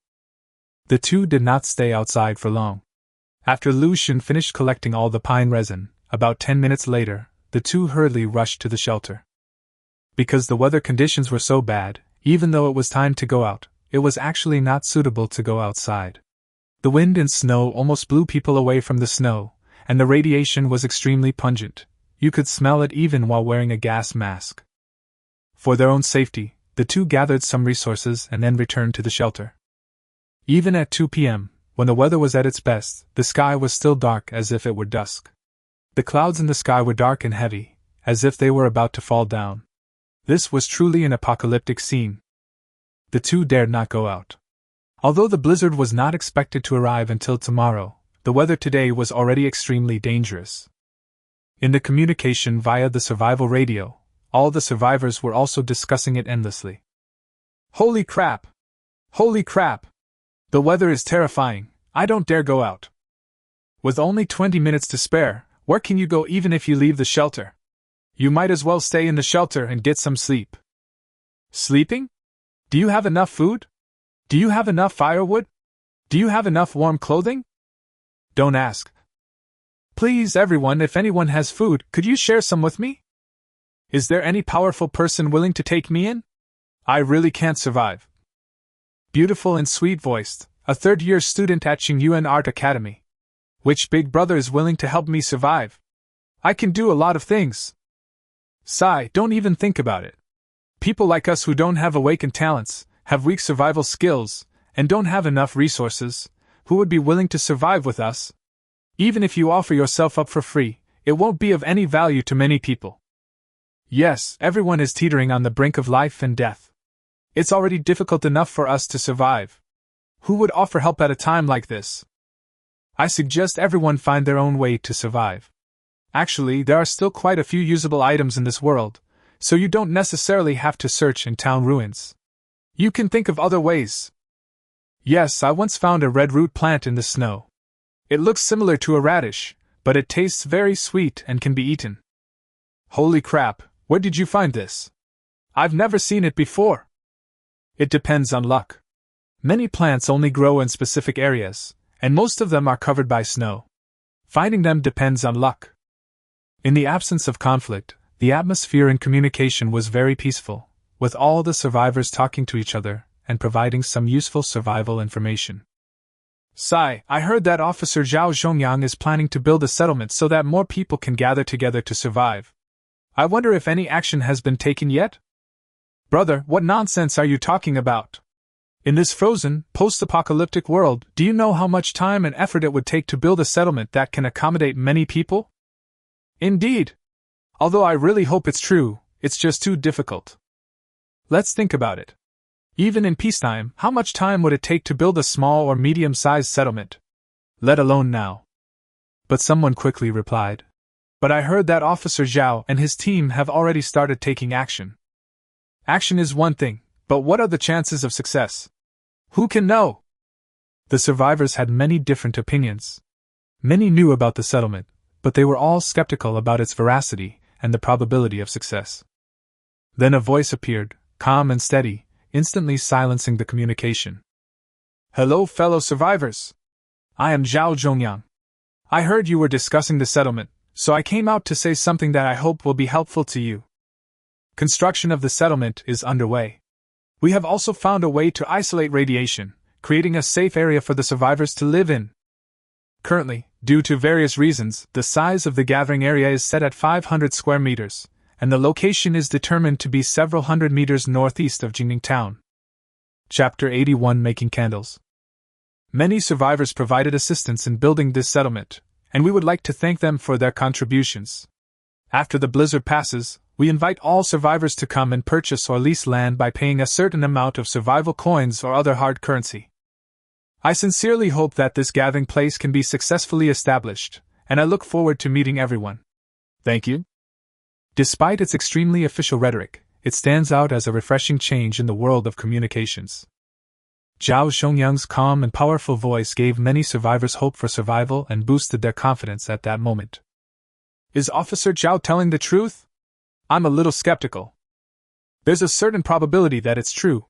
The two did not stay outside for long. After Lucian finished collecting all the pine resin, about 10 minutes later, the two hurriedly rushed to the shelter. Because the weather conditions were so bad, even though it was time to go out, it was actually not suitable to go outside. The wind and snow almost blew people away from the snow, and the radiation was extremely pungent. You could smell it even while wearing a gas mask. For their own safety, the two gathered some resources and then returned to the shelter. Even at 2 p.m., when the weather was at its best, the sky was still dark as if it were dusk. The clouds in the sky were dark and heavy, as if they were about to fall down. This was truly an apocalyptic scene. The two dared not go out. Although the blizzard was not expected to arrive until tomorrow, the weather today was already extremely dangerous. In the communication via the survival radio, all the survivors were also discussing it endlessly. Holy crap! Holy crap! The weather is terrifying, I don't dare go out. With only 20 minutes to spare, where can you go even if you leave the shelter? You might as well stay in the shelter and get some sleep. Sleeping? Do you have enough food? Do you have enough firewood? Do you have enough warm clothing? Don't ask. Please, everyone, if anyone has food, could you share some with me? Is there any powerful person willing to take me in? I really can't survive. Beautiful and sweet-voiced, a third-year student at Tsingyuan Art Academy. Which big brother is willing to help me survive? I can do a lot of things. Sigh, don't even think about it. People like us who don't have awakened talents, have weak survival skills, and don't have enough resources, who would be willing to survive with us? Even if you offer yourself up for free, it won't be of any value to many people. Yes, everyone is teetering on the brink of life and death. It's already difficult enough for us to survive. Who would offer help at a time like this? I suggest everyone find their own way to survive. Actually, there are still quite a few usable items in this world, so you don't necessarily have to search in town ruins. You can think of other ways. Yes, I once found a red root plant in the snow. It looks similar to a radish, but it tastes very sweet and can be eaten. Holy crap, where did you find this? I've never seen it before. It depends on luck. Many plants only grow in specific areas, and most of them are covered by snow. Finding them depends on luck. In the absence of conflict, the atmosphere and communication was very peaceful, with all the survivors talking to each other and providing some useful survival information. Sigh, I heard that Officer Zhao Zhongyang is planning to build a settlement so that more people can gather together to survive. I wonder if any action has been taken yet? Brother, what nonsense are you talking about? In this frozen, post-apocalyptic world, do you know how much time and effort it would take to build a settlement that can accommodate many people? Indeed. Although I really hope it's true, it's just too difficult. Let's think about it. Even in peacetime, how much time would it take to build a small or medium-sized settlement? Let alone now. But someone quickly replied. But I heard that Officer Zhao and his team have already started taking action. Action is one thing, but what are the chances of success? Who can know? The survivors had many different opinions. Many knew about the settlement, but they were all skeptical about its veracity and the probability of success. Then a voice appeared, calm and steady, instantly silencing the communication. Hello, fellow survivors. I am Zhao Zhongyang. I heard you were discussing the settlement, so I came out to say something that I hope will be helpful to you. Construction of the settlement is underway. We have also found a way to isolate radiation, creating a safe area for the survivors to live in. Currently, due to various reasons, the size of the gathering area is set at 500 square meters, and the location is determined to be several hundred meters northeast of Jingning Town. Chapter 81 Making Candles. Many survivors provided assistance in building this settlement, and we would like to thank them for their contributions. After the blizzard passes, we invite all survivors to come and purchase or lease land by paying a certain amount of survival coins or other hard currency. I sincerely hope that this gathering place can be successfully established, and I look forward to meeting everyone. Thank you. Despite its extremely official rhetoric, it stands out as a refreshing change in the world of communications. Zhao Zhongyang's calm and powerful voice gave many survivors hope for survival and boosted their confidence at that moment. Is Officer Zhao telling the truth? I'm a little skeptical. There's a certain probability that it's true.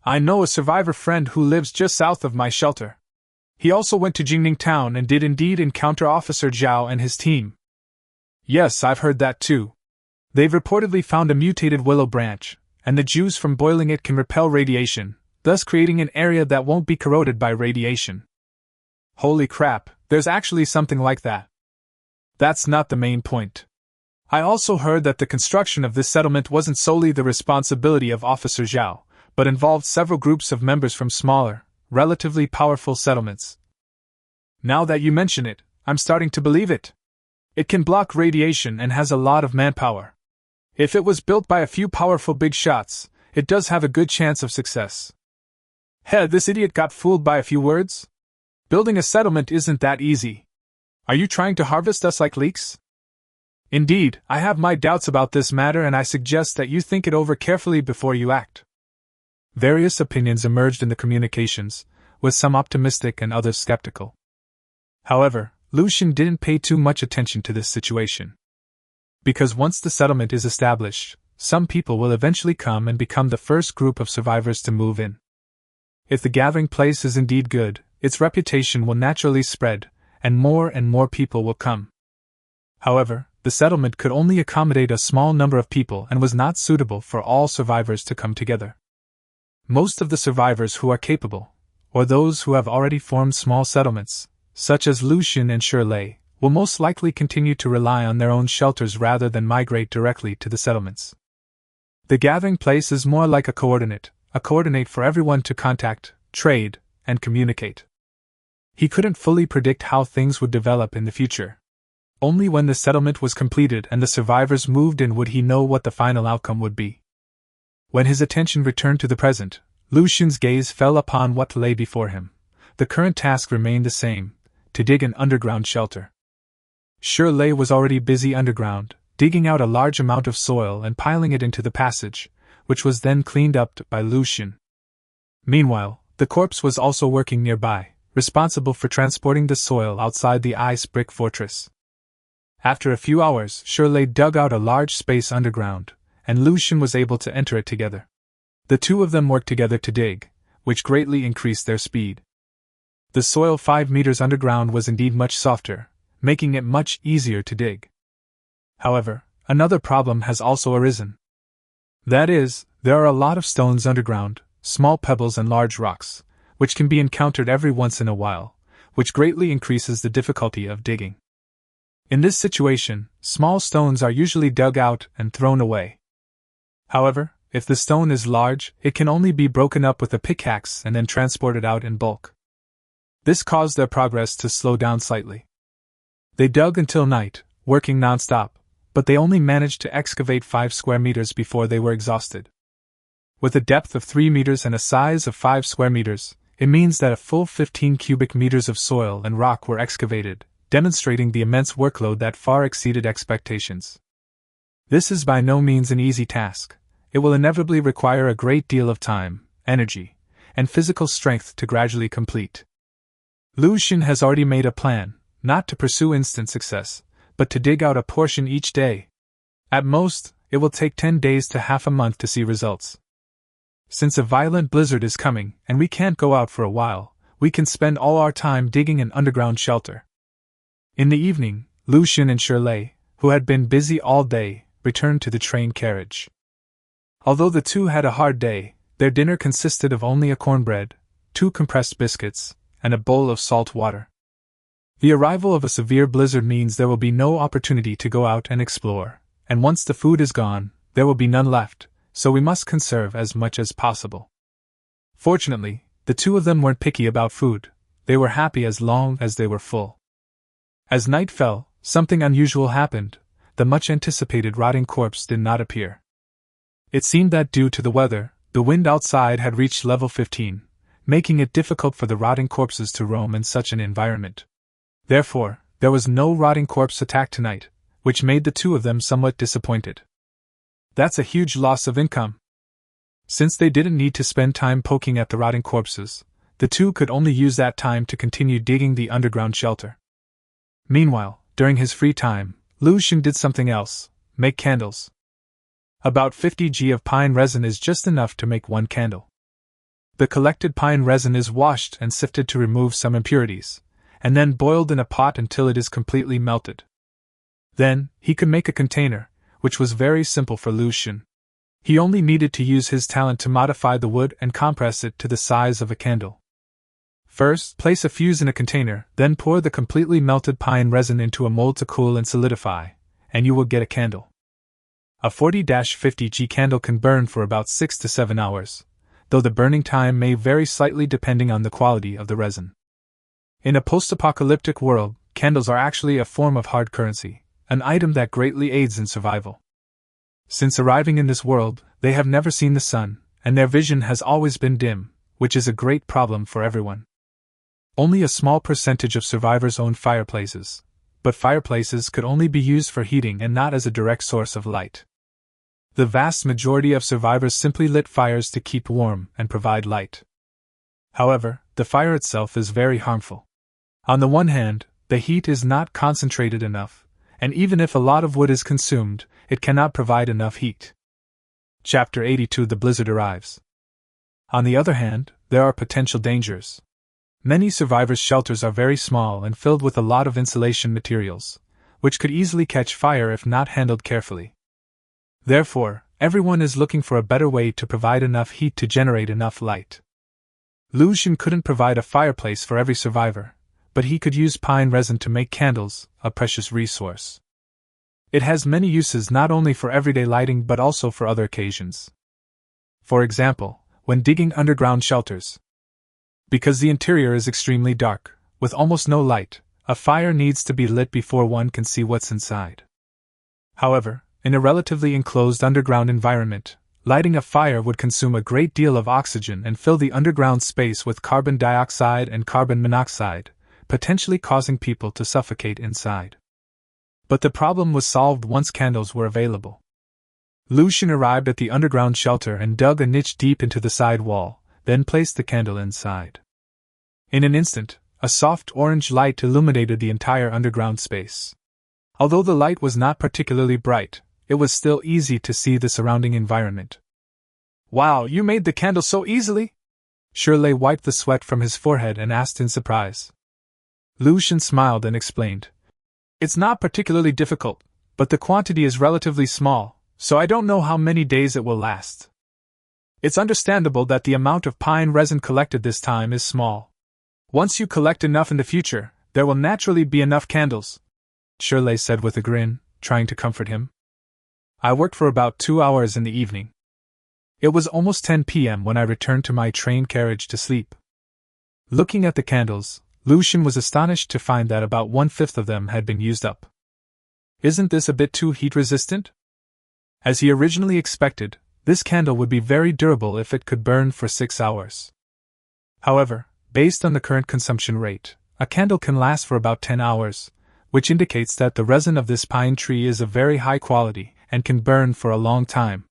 I know a survivor friend who lives just south of my shelter. He also went to Jingning Town and did indeed encounter Officer Zhao and his team. Yes, I've heard that too. They've reportedly found a mutated willow branch, and the juice from boiling it can repel radiation, thus creating an area that won't be corroded by radiation. Holy crap, there's actually something like that. That's not the main point. I also heard that the construction of this settlement wasn't solely the responsibility of Officer Zhao, but involved several groups of members from smaller, relatively powerful settlements. Now that you mention it, I'm starting to believe it. It can block radiation and has a lot of manpower. If it was built by a few powerful big shots, it does have a good chance of success. Hey, this idiot got fooled by a few words? Building a settlement isn't that easy. Are you trying to harvest us like leeks? Indeed, I have my doubts about this matter, and I suggest that you think it over carefully before you act. Various opinions emerged in the communications, with some optimistic and others skeptical. However, Lucian didn't pay too much attention to this situation. Because once the settlement is established, some people will eventually come and become the first group of survivors to move in. If the gathering place is indeed good, its reputation will naturally spread, and more people will come. However, the settlement could only accommodate a small number of people and was not suitable for all survivors to come together. Most of the survivors who are capable, or those who have already formed small settlements, such as Lucian and Shirley, will most likely continue to rely on their own shelters rather than migrate directly to the settlements. The gathering place is more like a coordinate for everyone to contact, trade, and communicate. He couldn't fully predict how things would develop in the future. Only when the settlement was completed and the survivors moved in would he know what the final outcome would be. When his attention returned to the present, Lucian's gaze fell upon what lay before him. The current task remained the same: to dig an underground shelter. Shirley was already busy underground, digging out a large amount of soil and piling it into the passage, which was then cleaned up by Lucian. Meanwhile, the corpse was also working nearby, responsible for transporting the soil outside the ice brick fortress. After a few hours, Shirley dug out a large space underground, and Lucian was able to enter it together. The two of them worked together to dig, which greatly increased their speed. The soil 5 meters underground was indeed much softer, making it much easier to dig. However, another problem has also arisen. That is, there are a lot of stones underground, small pebbles and large rocks, which can be encountered every once in a while, which greatly increases the difficulty of digging. In this situation, small stones are usually dug out and thrown away. However, if the stone is large, it can only be broken up with a pickaxe and then transported out in bulk. This caused their progress to slow down slightly. They dug until night, working non-stop, but they only managed to excavate 5 square meters before they were exhausted. With a depth of 3 meters and a size of 5 square meters, it means that a full 15 cubic meters of soil and rock were excavated, demonstrating the immense workload that far exceeded expectations. This is by no means an easy task, it will inevitably require a great deal of time, energy, and physical strength to gradually complete. Lu Xun has already made a plan, not to pursue instant success, but to dig out a portion each day. At most, it will take 10 days to half a month to see results. Since a violent blizzard is coming and we can't go out for a while, we can spend all our time digging an underground shelter. In the evening, Lu Xun and Shirley, who had been busy all day, returned to the train carriage. Although the two had a hard day, their dinner consisted of only a cornbread, 2 compressed biscuits, and a bowl of salt water. The arrival of a severe blizzard means there will be no opportunity to go out and explore, and once the food is gone, there will be none left, so we must conserve as much as possible. Fortunately, the two of them weren't picky about food. They were happy as long as they were full. As night fell, something unusual happened. The much-anticipated rotting corpse did not appear. It seemed that due to the weather, the wind outside had reached level 15, making it difficult for the rotting corpses to roam in such an environment. Therefore, there was no rotting corpse attack tonight, which made the two of them somewhat disappointed. That's a huge loss of income. Since they didn't need to spend time poking at the rotting corpses, the two could only use that time to continue digging the underground shelter. Meanwhile, during his free time, Lu Xun did something else: make candles. About 50 g of pine resin is just enough to make 1 candle. The collected pine resin is washed and sifted to remove some impurities, and then boiled in a pot until it is completely melted. Then, he could make a container, which was very simple for Lu Xun. He only needed to use his talent to modify the wood and compress it to the size of a candle. First, place a fuse in a container, then pour the completely melted pine resin into a mold to cool and solidify, and you will get a candle. A 40-50 G candle can burn for about 6 to 7 hours, though the burning time may vary slightly depending on the quality of the resin. In a post-apocalyptic world, candles are actually a form of hard currency, an item that greatly aids in survival. Since arriving in this world, they have never seen the sun, and their vision has always been dim, which is a great problem for everyone. Only a small percentage of survivors own fireplaces, but fireplaces could only be used for heating and not as a direct source of light. The vast majority of survivors simply lit fires to keep warm and provide light. However, the fire itself is very harmful. On the one hand, the heat is not concentrated enough, and even if a lot of wood is consumed, it cannot provide enough heat. Chapter 82: The Blizzard Arrives. On the other hand, there are potential dangers. Many survivors' shelters are very small and filled with a lot of insulation materials, which could easily catch fire if not handled carefully. Therefore, everyone is looking for a better way to provide enough heat to generate enough light. Lu Xun couldn't provide a fireplace for every survivor, but he could use pine resin to make candles, a precious resource. It has many uses not only for everyday lighting but also for other occasions. For example, when digging underground shelters. Because the interior is extremely dark, with almost no light, a fire needs to be lit before one can see what's inside. However, in a relatively enclosed underground environment, lighting a fire would consume a great deal of oxygen and fill the underground space with carbon dioxide and carbon monoxide, potentially causing people to suffocate inside. But the problem was solved once candles were available. Lu Xun arrived at the underground shelter and dug a niche deep into the side wall, then placed the candle inside. In an instant, a soft orange light illuminated the entire underground space. Although the light was not particularly bright, it was still easy to see the surrounding environment. "Wow, you made the candle so easily?" Shirley wiped the sweat from his forehead and asked in surprise. Lu Xun smiled and explained, "It's not particularly difficult, but the quantity is relatively small, so I don't know how many days it will last. It's understandable that the amount of pine resin collected this time is small. Once you collect enough in the future, there will naturally be enough candles," Shirley said with a grin, trying to comfort him. "I worked for about 2 hours in the evening. It was almost 10 p.m. when I returned to my train carriage to sleep." Looking at the candles, Lu Xun was astonished to find that about 1/5 of them had been used up. "Isn't this a bit too heat-resistant?" As he originally expected, this candle would be very durable if it could burn for 6 hours. However, based on the current consumption rate, a candle can last for about 10 hours, which indicates that the resin of this pine tree is of very high quality and can burn for a long time.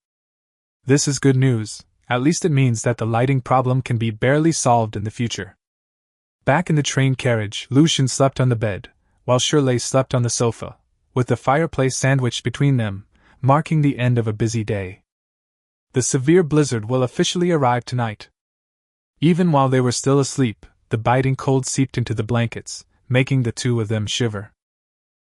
This is good news, at least it means that the lighting problem can be barely solved in the future. Back in the train carriage, Lucian slept on the bed, while Shirley slept on the sofa, with the fireplace sandwiched between them, marking the end of a busy day. The severe blizzard will officially arrive tonight. Even while they were still asleep, the biting cold seeped into the blankets, making the two of them shiver.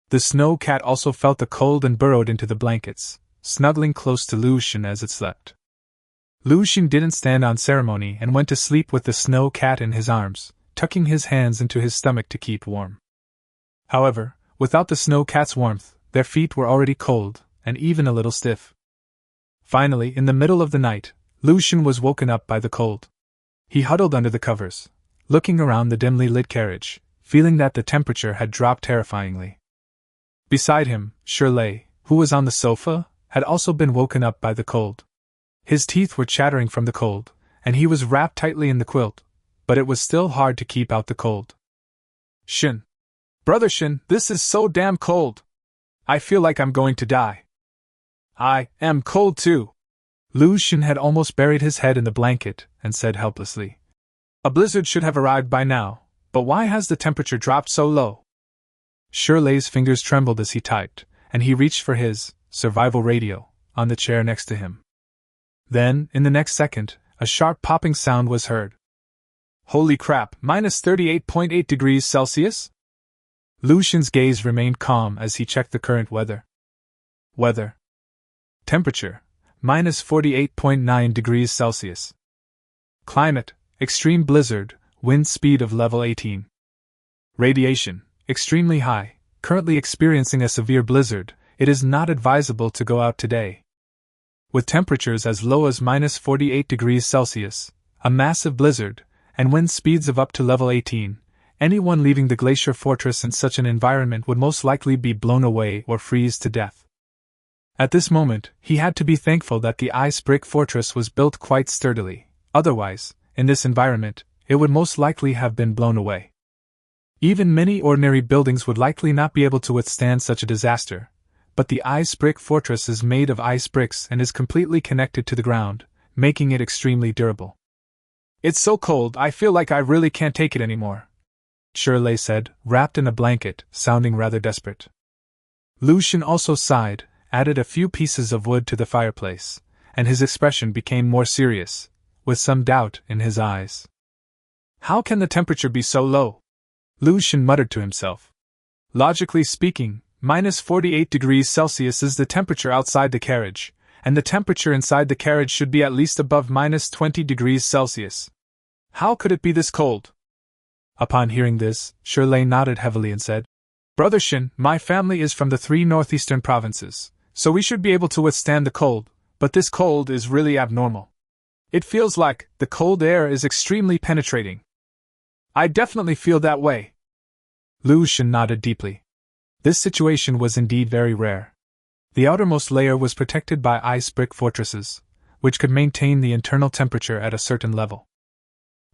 The snow cat also felt the cold and burrowed into the blankets, snuggling close to Lucian as it slept. Lucian didn't stand on ceremony and went to sleep with the snow cat in his arms, tucking his hands into his stomach to keep warm. However, without the snow cat's warmth, their feet were already cold, and even a little stiff. Finally, in the middle of the night, Lucian was woken up by the cold. He huddled under the covers, looking around the dimly lit carriage, feeling that the temperature had dropped terrifyingly. Beside him, Shirley, who was on the sofa, had also been woken up by the cold. His teeth were chattering from the cold, and he was wrapped tightly in the quilt, but it was still hard to keep out the cold. Shin. Brother Shin, this is so damn cold. I feel like I'm going to die. I am cold too. Lucian had almost buried his head in the blanket and said helplessly, "A blizzard should have arrived by now, but why has the temperature dropped so low?" Shirley's fingers trembled as he typed, and he reached for his survival radio on the chair next to him. Then, in the next second, a sharp popping sound was heard. Holy crap, minus 38.8 degrees Celsius? Lucian's gaze remained calm as he checked the current weather. Weather. Temperature, minus 48.9 degrees Celsius. Climate, extreme blizzard, wind speed of level 18. Radiation, extremely high, currently experiencing a severe blizzard, it is not advisable to go out today. With temperatures as low as minus 48 degrees Celsius, a massive blizzard, and wind speeds of up to level 18, anyone leaving the glacier fortress in such an environment would most likely be blown away or freeze to death. At this moment, he had to be thankful that the ice brick fortress was built quite sturdily, otherwise, in this environment, it would most likely have been blown away. Even many ordinary buildings would likely not be able to withstand such a disaster, but the ice brick fortress is made of ice bricks and is completely connected to the ground, making it extremely durable. It's so cold, I feel like I really can't take it anymore, Shirley said, wrapped in a blanket, sounding rather desperate. Lucian also sighed, added a few pieces of wood to the fireplace, and his expression became more serious, with some doubt in his eyes. How can the temperature be so low? Lucian muttered to himself. Logically speaking, minus 48 degrees Celsius is the temperature outside the carriage, and the temperature inside the carriage should be at least above minus 20 degrees Celsius. How could it be this cold? Upon hearing this, Shirley nodded heavily and said, Brother Shin, my family is from the 3 northeastern provinces, so we should be able to withstand the cold, but this cold is really abnormal. It feels like the cold air is extremely penetrating. I definitely feel that way. Lucian nodded deeply. This situation was indeed very rare. The outermost layer was protected by ice brick fortresses, which could maintain the internal temperature at a certain level.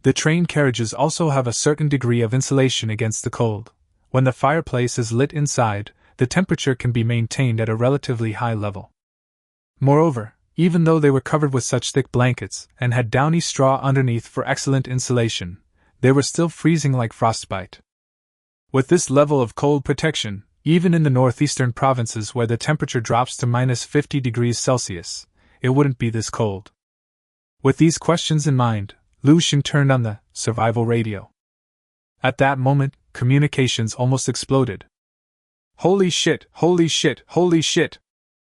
The train carriages also have a certain degree of insulation against the cold. When the fireplace is lit inside, the temperature can be maintained at a relatively high level. Moreover, even though they were covered with such thick blankets and had downy straw underneath for excellent insulation, they were still freezing like frostbite. With this level of cold protection, even in the northeastern provinces where the temperature drops to minus 50 degrees Celsius, it wouldn't be this cold. With these questions in mind, Lucian turned on the survival radio. At that moment, communications almost exploded. Holy shit, holy shit, holy shit!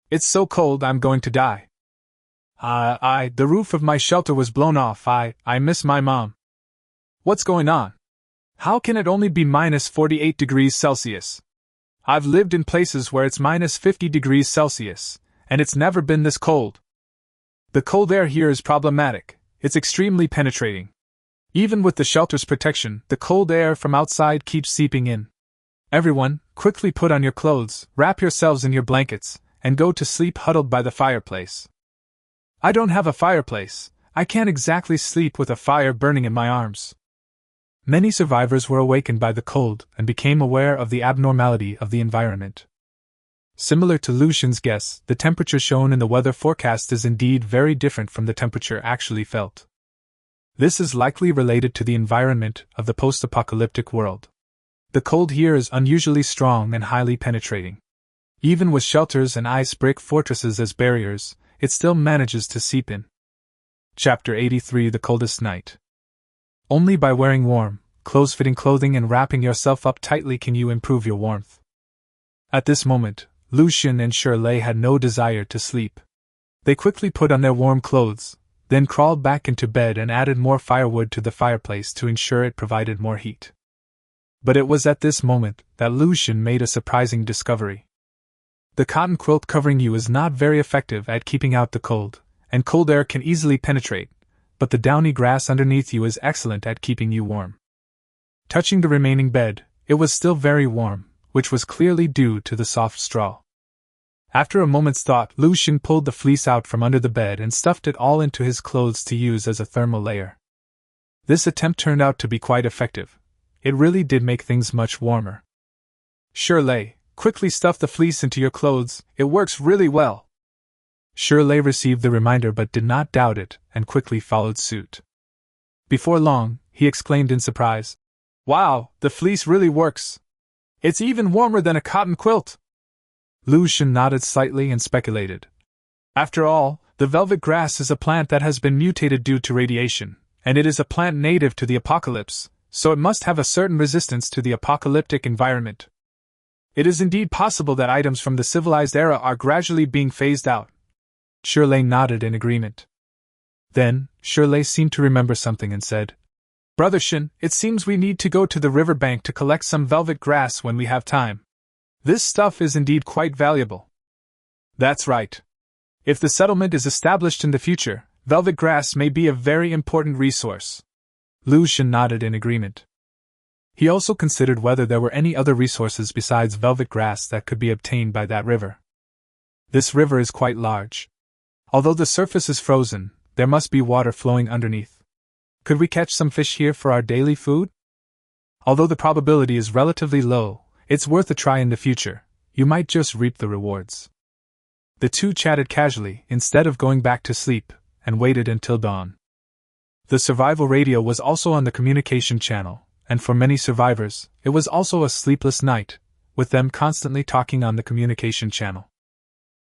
It's so cold I'm going to die. The roof of my shelter was blown off, I miss my mom. What's going on? How can it only be minus 48 degrees Celsius? I've lived in places where it's minus 50 degrees Celsius, and it's never been this cold. The cold air here is problematic, it's extremely penetrating. Even with the shelter's protection, the cold air from outside keeps seeping in. Everyone, quickly put on your clothes, wrap yourselves in your blankets, and go to sleep huddled by the fireplace. I don't have a fireplace, I can't exactly sleep with a fire burning in my arms. Many survivors were awakened by the cold and became aware of the abnormality of the environment. Similar to Lucian's guess, the temperature shown in the weather forecast is indeed very different from the temperature actually felt. This is likely related to the environment of the post-apocalyptic world. The cold here is unusually strong and highly penetrating. Even with shelters and ice brick fortresses as barriers, it still manages to seep in. Chapter 83: The Coldest Night. Only by wearing warm, close-fitting clothing and wrapping yourself up tightly can you improve your warmth. At this moment, Lucian and Shirley had no desire to sleep. They quickly put on their warm clothes, then crawled back into bed and added more firewood to the fireplace to ensure it provided more heat. But it was at this moment that Lucian made a surprising discovery. The cotton quilt covering you is not very effective at keeping out the cold, and cold air can easily penetrate, but the downy grass underneath you is excellent at keeping you warm. Touching the remaining bed, it was still very warm, which was clearly due to the soft straw. After a moment's thought, Lucian pulled the fleece out from under the bed and stuffed it all into his clothes to use as a thermal layer. This attempt turned out to be quite effective. It really did make things much warmer. Shirley, quickly stuff the fleece into your clothes, it works really well. Shirley received the reminder but did not doubt it, and quickly followed suit. Before long, he exclaimed in surprise, "Wow, the fleece really works! It's even warmer than a cotton quilt!" Lucian nodded slightly and speculated. After all, the velvet grass is a plant that has been mutated due to radiation, and it is a plant native to the apocalypse, so it must have a certain resistance to the apocalyptic environment. It is indeed possible that items from the civilized era are gradually being phased out. Shirley nodded in agreement. Then, Shirley seemed to remember something and said, "Brother Shin, it seems we need to go to the river bank to collect some velvet grass when we have time. This stuff is indeed quite valuable." "That's right. If the settlement is established in the future, velvet grass may be a very important resource." Lucian nodded in agreement. He also considered whether there were any other resources besides velvet grass that could be obtained by that river. This river is quite large. Although the surface is frozen, there must be water flowing underneath. Could we catch some fish here for our daily food? Although the probability is relatively low, it's worth a try in the future. You might just reap the rewards. The two chatted casually instead of going back to sleep, and waited until dawn. The survival radio was also on the communication channel, and for many survivors, it was also a sleepless night, with them constantly talking on the communication channel.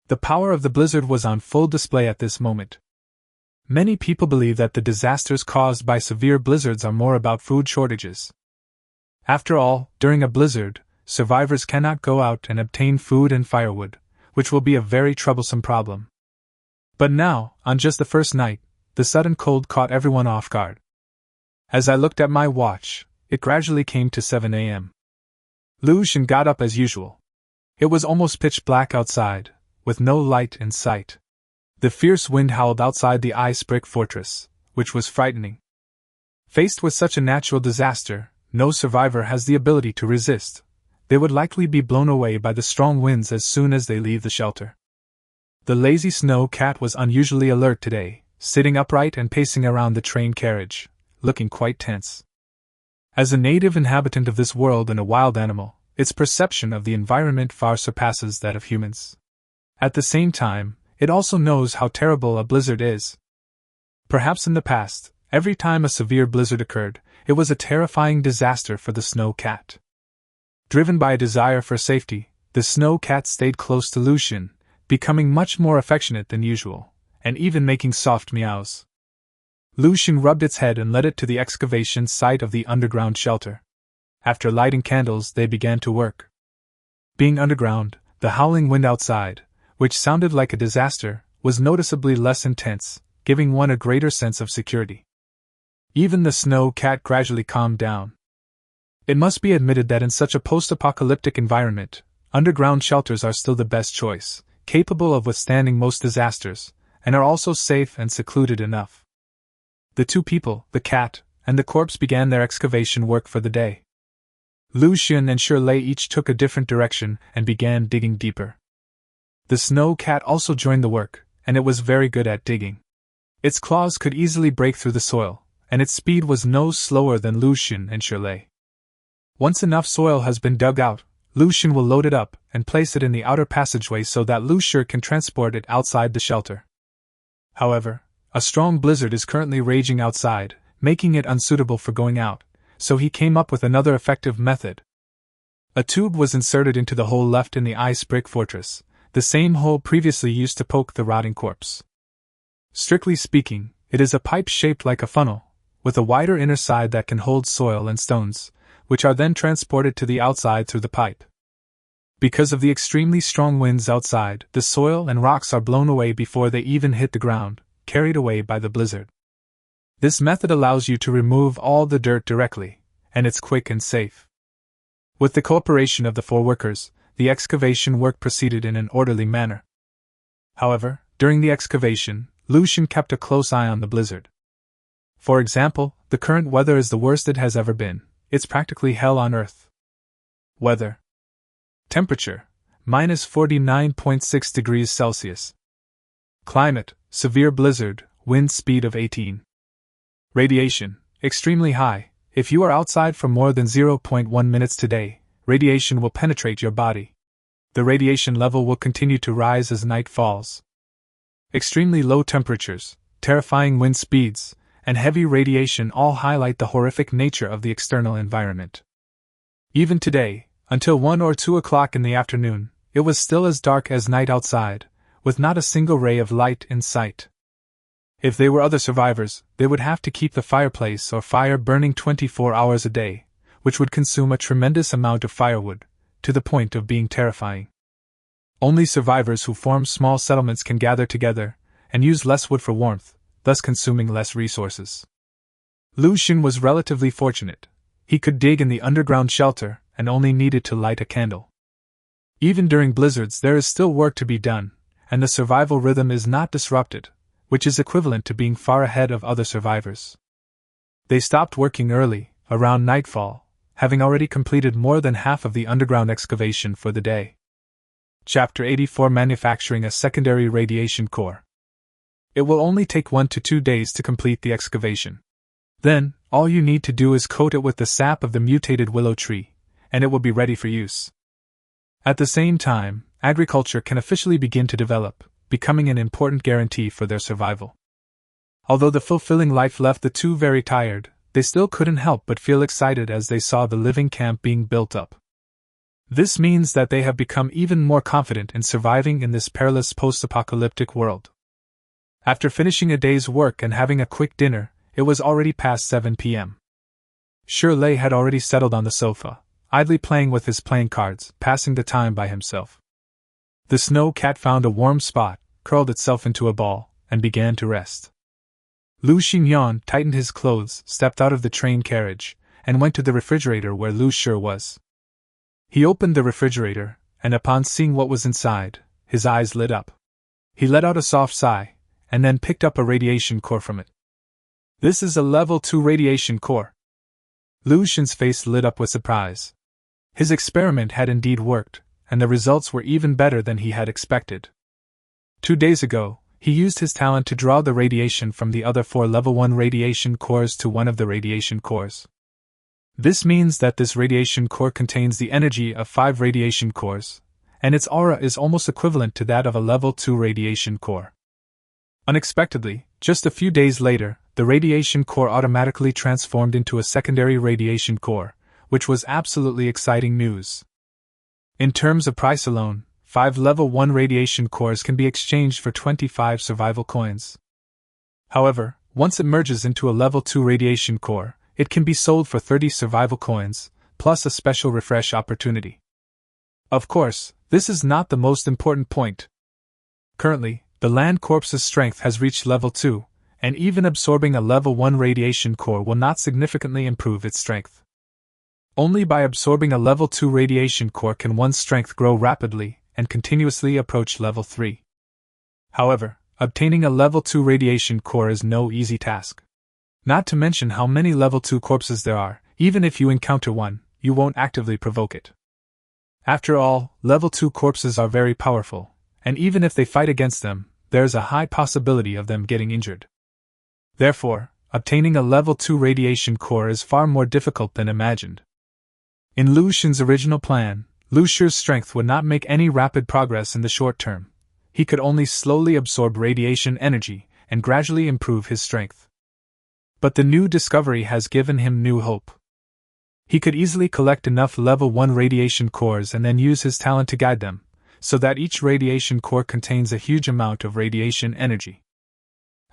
The power of the blizzard was on full display at this moment. Many people believe that the disasters caused by severe blizzards are more about food shortages. After all, during a blizzard, survivors cannot go out and obtain food and firewood, which will be a very troublesome problem. But now, on just the first night, the sudden cold caught everyone off guard. As I looked at my watch, it gradually came to 7 a.m. Lucian got up as usual. It was almost pitch black outside, with no light in sight. The fierce wind howled outside the ice brick fortress, which was frightening. Faced with such a natural disaster, no survivor has the ability to resist. They would likely be blown away by the strong winds as soon as they leave the shelter. The lazy snow cat was unusually alert today, sitting upright and pacing around the train carriage, looking quite tense. As a native inhabitant of this world and a wild animal, its perception of the environment far surpasses that of humans. At the same time, it also knows how terrible a blizzard is. Perhaps in the past, every time a severe blizzard occurred, it was a terrifying disaster for the snow cat. Driven by a desire for safety, the snow cat stayed close to Lucian, becoming much more affectionate than usual, and even making soft meows. Lucian rubbed its head and led it to the excavation site of the underground shelter. After lighting candles, they began to work. Being underground, the howling wind outside, which sounded like a disaster, was noticeably less intense, giving one a greater sense of security. Even the snow cat gradually calmed down. It must be admitted that in such a post-apocalyptic environment, underground shelters are still the best choice, capable of withstanding most disasters, and are also safe and secluded enough. The two people, the cat, and the corpse began their excavation work for the day. Lucian and Shirley each took a different direction and began digging deeper. The snow cat also joined the work, and it was very good at digging. Its claws could easily break through the soil, and its speed was no slower than Lucian and Shirley. Once enough soil has been dug out, Lu Xun will load it up and place it in the outer passageway so that Lu Shi can transport it outside the shelter. However, a strong blizzard is currently raging outside, making it unsuitable for going out, so he came up with another effective method. A tube was inserted into the hole left in the ice brick fortress, the same hole previously used to poke the rotting corpse. Strictly speaking, it is a pipe shaped like a funnel, with a wider inner side that can hold soil and stones, which are then transported to the outside through the pipe. Because of the extremely strong winds outside, the soil and rocks are blown away before they even hit the ground, carried away by the blizzard. This method allows you to remove all the dirt directly, and it's quick and safe. With the cooperation of the 4 workers, the excavation work proceeded in an orderly manner. However, during the excavation, Lu Xun kept a close eye on the blizzard. For example, the current weather is the worst it has ever been. It's practically hell on earth. Weather. Temperature, minus 49.6 degrees Celsius. Climate, severe blizzard, wind speed of 18. Radiation, extremely high. If you are outside for more than 0.1 minutes today, radiation will penetrate your body. The radiation level will continue to rise as night falls. Extremely low temperatures, terrifying wind speeds, and heavy radiation all highlight the horrific nature of the external environment. Even today, until 1 or 2 o'clock in the afternoon, it was still as dark as night outside, with not a single ray of light in sight. If they were other survivors, they would have to keep the fireplace or fire burning 24 hours a day, which would consume a tremendous amount of firewood, to the point of being terrifying. Only survivors who form small settlements can gather together and use less wood for warmth, thus consuming less resources. Lu Xun was relatively fortunate. He could dig in the underground shelter and only needed to light a candle. Even during blizzards there is still work to be done, and the survival rhythm is not disrupted, which is equivalent to being far ahead of other survivors. They stopped working early, around nightfall, having already completed more than half of the underground excavation for the day. Chapter 84: Manufacturing a Secondary Radiation Core. It will only take 1 to 2 days to complete the excavation. Then, all you need to do is coat it with the sap of the mutated willow tree, and it will be ready for use. At the same time, agriculture can officially begin to develop, becoming an important guarantee for their survival. Although the fulfilling life left the two very tired, they still couldn't help but feel excited as they saw the living camp being built up. This means that they have become even more confident in surviving in this perilous post-apocalyptic world. After finishing a day's work and having a quick dinner, it was already past 7 p.m. Shirley had already settled on the sofa, idly playing with his playing cards, passing the time by himself. The snow cat found a warm spot, curled itself into a ball, and began to rest. Lu Xinyan tightened his clothes, stepped out of the train carriage, and went to the refrigerator where Lu Shi was. He opened the refrigerator, and upon seeing what was inside, his eyes lit up. He let out a soft sigh, and then picked up a radiation core from it. This is a level 2 radiation core. Lu Xin's face lit up with surprise. His experiment had indeed worked, and the results were even better than he had expected. 2 days ago, he used his talent to draw the radiation from the other 4 level 1 radiation cores to one of the radiation cores. This means that this radiation core contains the energy of 5 radiation cores, and its aura is almost equivalent to that of a level 2 radiation core. Unexpectedly, just a few days later, the radiation core automatically transformed into a secondary radiation core, which was absolutely exciting news. In terms of price alone, 5 level 1 radiation cores can be exchanged for 25 survival coins. However, once it merges into a level 2 radiation core, it can be sold for 30 survival coins, plus a special refresh opportunity. Of course, this is not the most important point. Currently, the land corpse's strength has reached level 2, and even absorbing a level 1 radiation core will not significantly improve its strength. Only by absorbing a level 2 radiation core can one's strength grow rapidly and continuously approach level 3. However, obtaining a level 2 radiation core is no easy task. Not to mention how many level 2 corpses there are. Even if you encounter one, you won't actively provoke it. After all, level 2 corpses are very powerful, and even if they fight against them, there is a high possibility of them getting injured. Therefore, obtaining a level 2 radiation core is far more difficult than imagined. In Lu Xin's original plan, Lu Shi's strength would not make any rapid progress in the short term. He could only slowly absorb radiation energy and gradually improve his strength. But the new discovery has given him new hope. He could easily collect enough level 1 radiation cores and then use his talent to guide them, so that each radiation core contains a huge amount of radiation energy.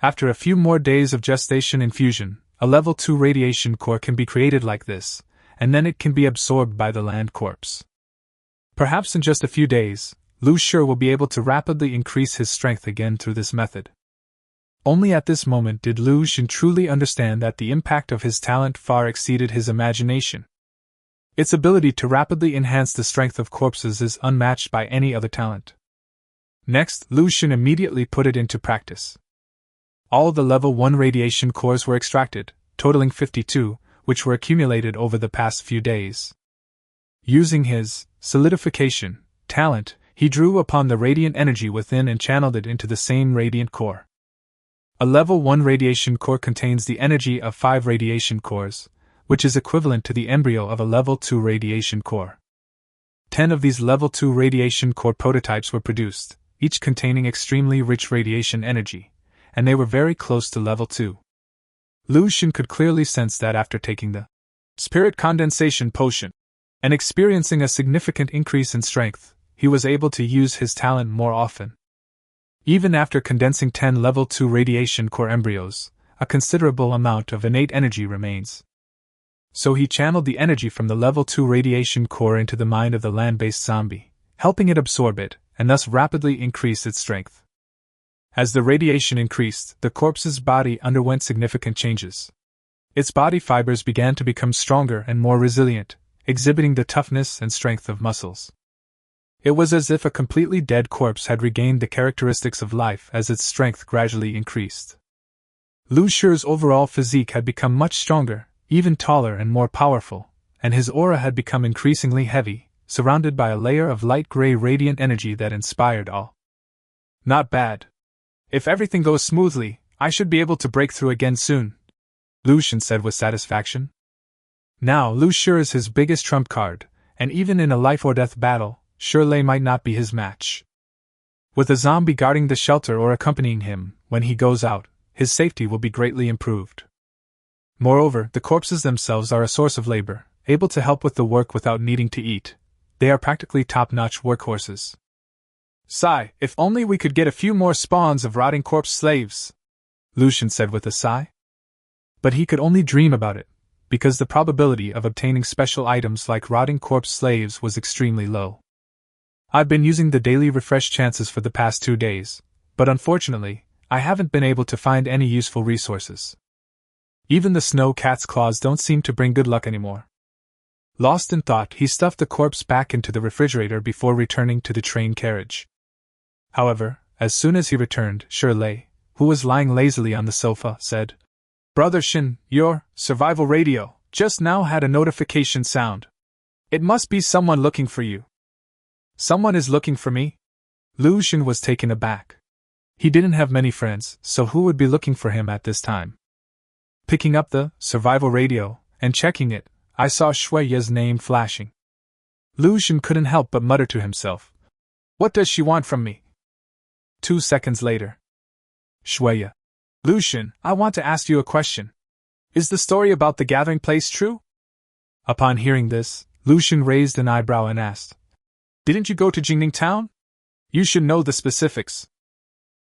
After a few more days of gestation infusion, a level 2 radiation core can be created like this, and then it can be absorbed by the land corpse. Perhaps in just a few days, Lu Shi will be able to rapidly increase his strength again through this method. Only at this moment did Lu Shi truly understand that the impact of his talent far exceeded his imagination. Its ability to rapidly enhance the strength of corpses is unmatched by any other talent. Next, Lu Shi immediately put it into practice. All the level 1 radiation cores were extracted, totaling 52, which were accumulated over the past few days. Using his solidification talent, he drew upon the radiant energy within and channeled it into the same radiant core. A level 1 radiation core contains the energy of 5 radiation cores, which is equivalent to the embryo of a level 2 radiation core. 10 of these level 2 radiation core prototypes were produced, each containing extremely rich radiation energy, and they were very close to level 2. Lu Shi could clearly sense that after taking the spirit condensation potion and experiencing a significant increase in strength, he was able to use his talent more often. Even after condensing 10 level 2 radiation core embryos, a considerable amount of innate energy remains. So he channeled the energy from the level 2 radiation core into the mind of the land-based zombie, helping it absorb it, and thus rapidly increase its strength. As the radiation increased, the corpse's body underwent significant changes. Its body fibers began to become stronger and more resilient, exhibiting the toughness and strength of muscles. It was as if a completely dead corpse had regained the characteristics of life as its strength gradually increased. Lu Shi's overall physique had become much stronger, even taller and more powerful, and his aura had become increasingly heavy, surrounded by a layer of light gray radiant energy that inspired awe. Not bad. If everything goes smoothly, I should be able to break through again soon, Lu Shi said with satisfaction. Now Lu Shi is his biggest trump card, and even in a life-or-death battle, shirtless might not be his match. With a zombie guarding the shelter or accompanying him when he goes out, his safety will be greatly improved. Moreover, the corpses themselves are a source of labor, able to help with the work without needing to eat. They are practically top-notch workhorses. Sigh, if only we could get a few more spawns of rotting corpse slaves, Lu Shi said with a sigh. But he could only dream about it, because the probability of obtaining special items like rotting corpse slaves was extremely low. I've been using the daily refresh chances for the past 2 days, but unfortunately, I haven't been able to find any useful resources. Even the snow cat's claws don't seem to bring good luck anymore. Lost in thought, he stuffed the corpse back into the refrigerator before returning to the train carriage. However, as soon as he returned, Shirley, who was lying lazily on the sofa, said, "Brother Shin, your survival radio just now had a notification sound. It must be someone looking for you." "Someone is looking for me?" Lu Shi was taken aback. He didn't have many friends, so who would be looking for him at this time? Picking up the survival radio and checking it, I saw Shuiya's name flashing. Lu Shi couldn't help but mutter to himself, "What does she want from me?" 2 seconds later. Shuiya. "Lu Shi, I want to ask you a question. Is the story about the gathering place true?" Upon hearing this, Lu Shi raised an eyebrow and asked, "Didn't you go to Jingning Town? You should know the specifics."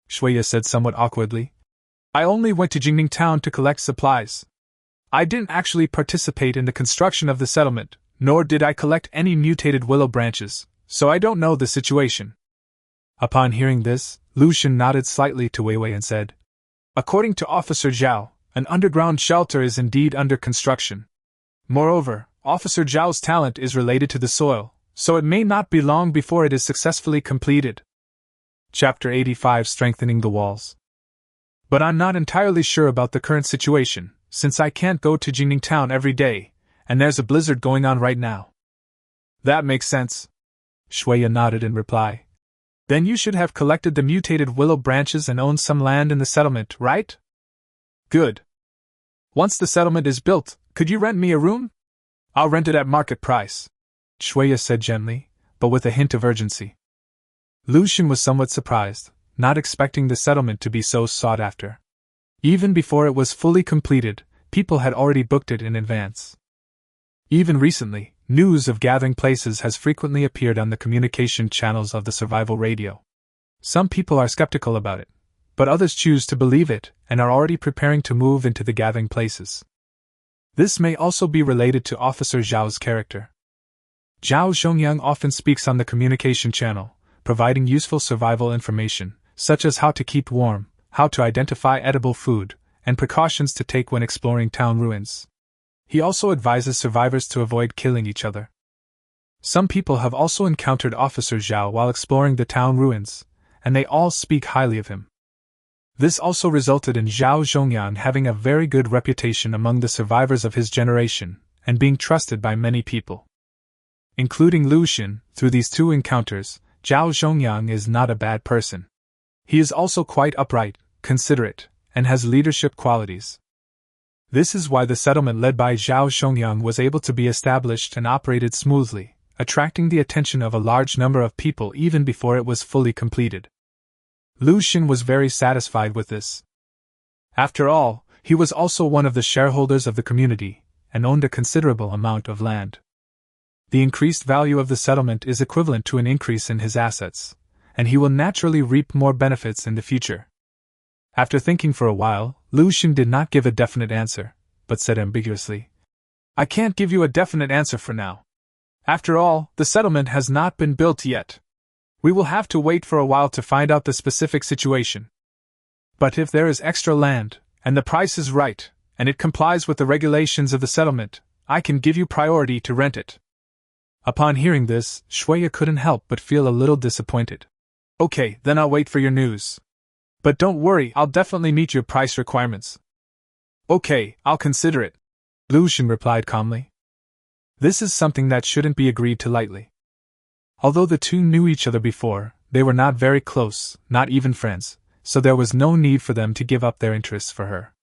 Shuiya said somewhat awkwardly, "I only went to Jingning Town to collect supplies. I didn't actually participate in the construction of the settlement, nor did I collect any mutated willow branches, so I don't know the situation." Upon hearing this, Lu Shi nodded slightly to Wei Wei and said, "According to Officer Zhao, an underground shelter is indeed under construction. Moreover, Officer Zhao's talent is related to the soil, so it may not be long before it is successfully completed." Chapter 85: Strengthening the Walls. But I'm not entirely sure about the current situation, since I can't go to Jingning Town every day, and there's a blizzard going on right now. That makes sense. Shuiya nodded in reply. Then you should have collected the mutated willow branches and owned some land in the settlement, right? Good. Once the settlement is built, could you rent me a room? I'll rent it at market price, Shuiya said gently, but with a hint of urgency. Lucian was somewhat surprised, not expecting the settlement to be so sought after. Even before it was fully completed, people had already booked it in advance. Even recently, news of gathering places has frequently appeared on the communication channels of the survival radio. Some people are skeptical about it, but others choose to believe it and are already preparing to move into the gathering places. This may also be related to Officer Zhao's character. Zhao Zhongyang often speaks on the communication channel, providing useful survival information, such as how to keep warm, how to identify edible food, and precautions to take when exploring town ruins. He also advises survivors to avoid killing each other. Some people have also encountered Officer Zhao while exploring the town ruins, and they all speak highly of him. This also resulted in Zhao Zhongyang having a very good reputation among the survivors of his generation, and being trusted by many people. Including Lucian, through these two encounters, Zhao Zhongyang is not a bad person. He is also quite upright, considerate, and has leadership qualities. This is why the settlement led by Zhao Zhongyang was able to be established and operated smoothly, attracting the attention of a large number of people even before it was fully completed. Lucian was very satisfied with this. After all, he was also one of the shareholders of the community, and owned a considerable amount of land. The increased value of the settlement is equivalent to an increase in his assets, and he will naturally reap more benefits in the future. After thinking for a while, Lucian did not give a definite answer, but said ambiguously, "I can't give you a definite answer for now. After all, the settlement has not been built yet. We will have to wait for a while to find out the specific situation. But if there is extra land, and the price is right, and it complies with the regulations of the settlement, I can give you priority to rent it." Upon hearing this, Shuya couldn't help but feel a little disappointed. "Okay, then I'll wait for your news. But don't worry, I'll definitely meet your price requirements." "Okay, I'll consider it," Lucian replied calmly. This is something that shouldn't be agreed to lightly. Although the two knew each other before, they were not very close, not even friends, so there was no need for them to give up their interests for her.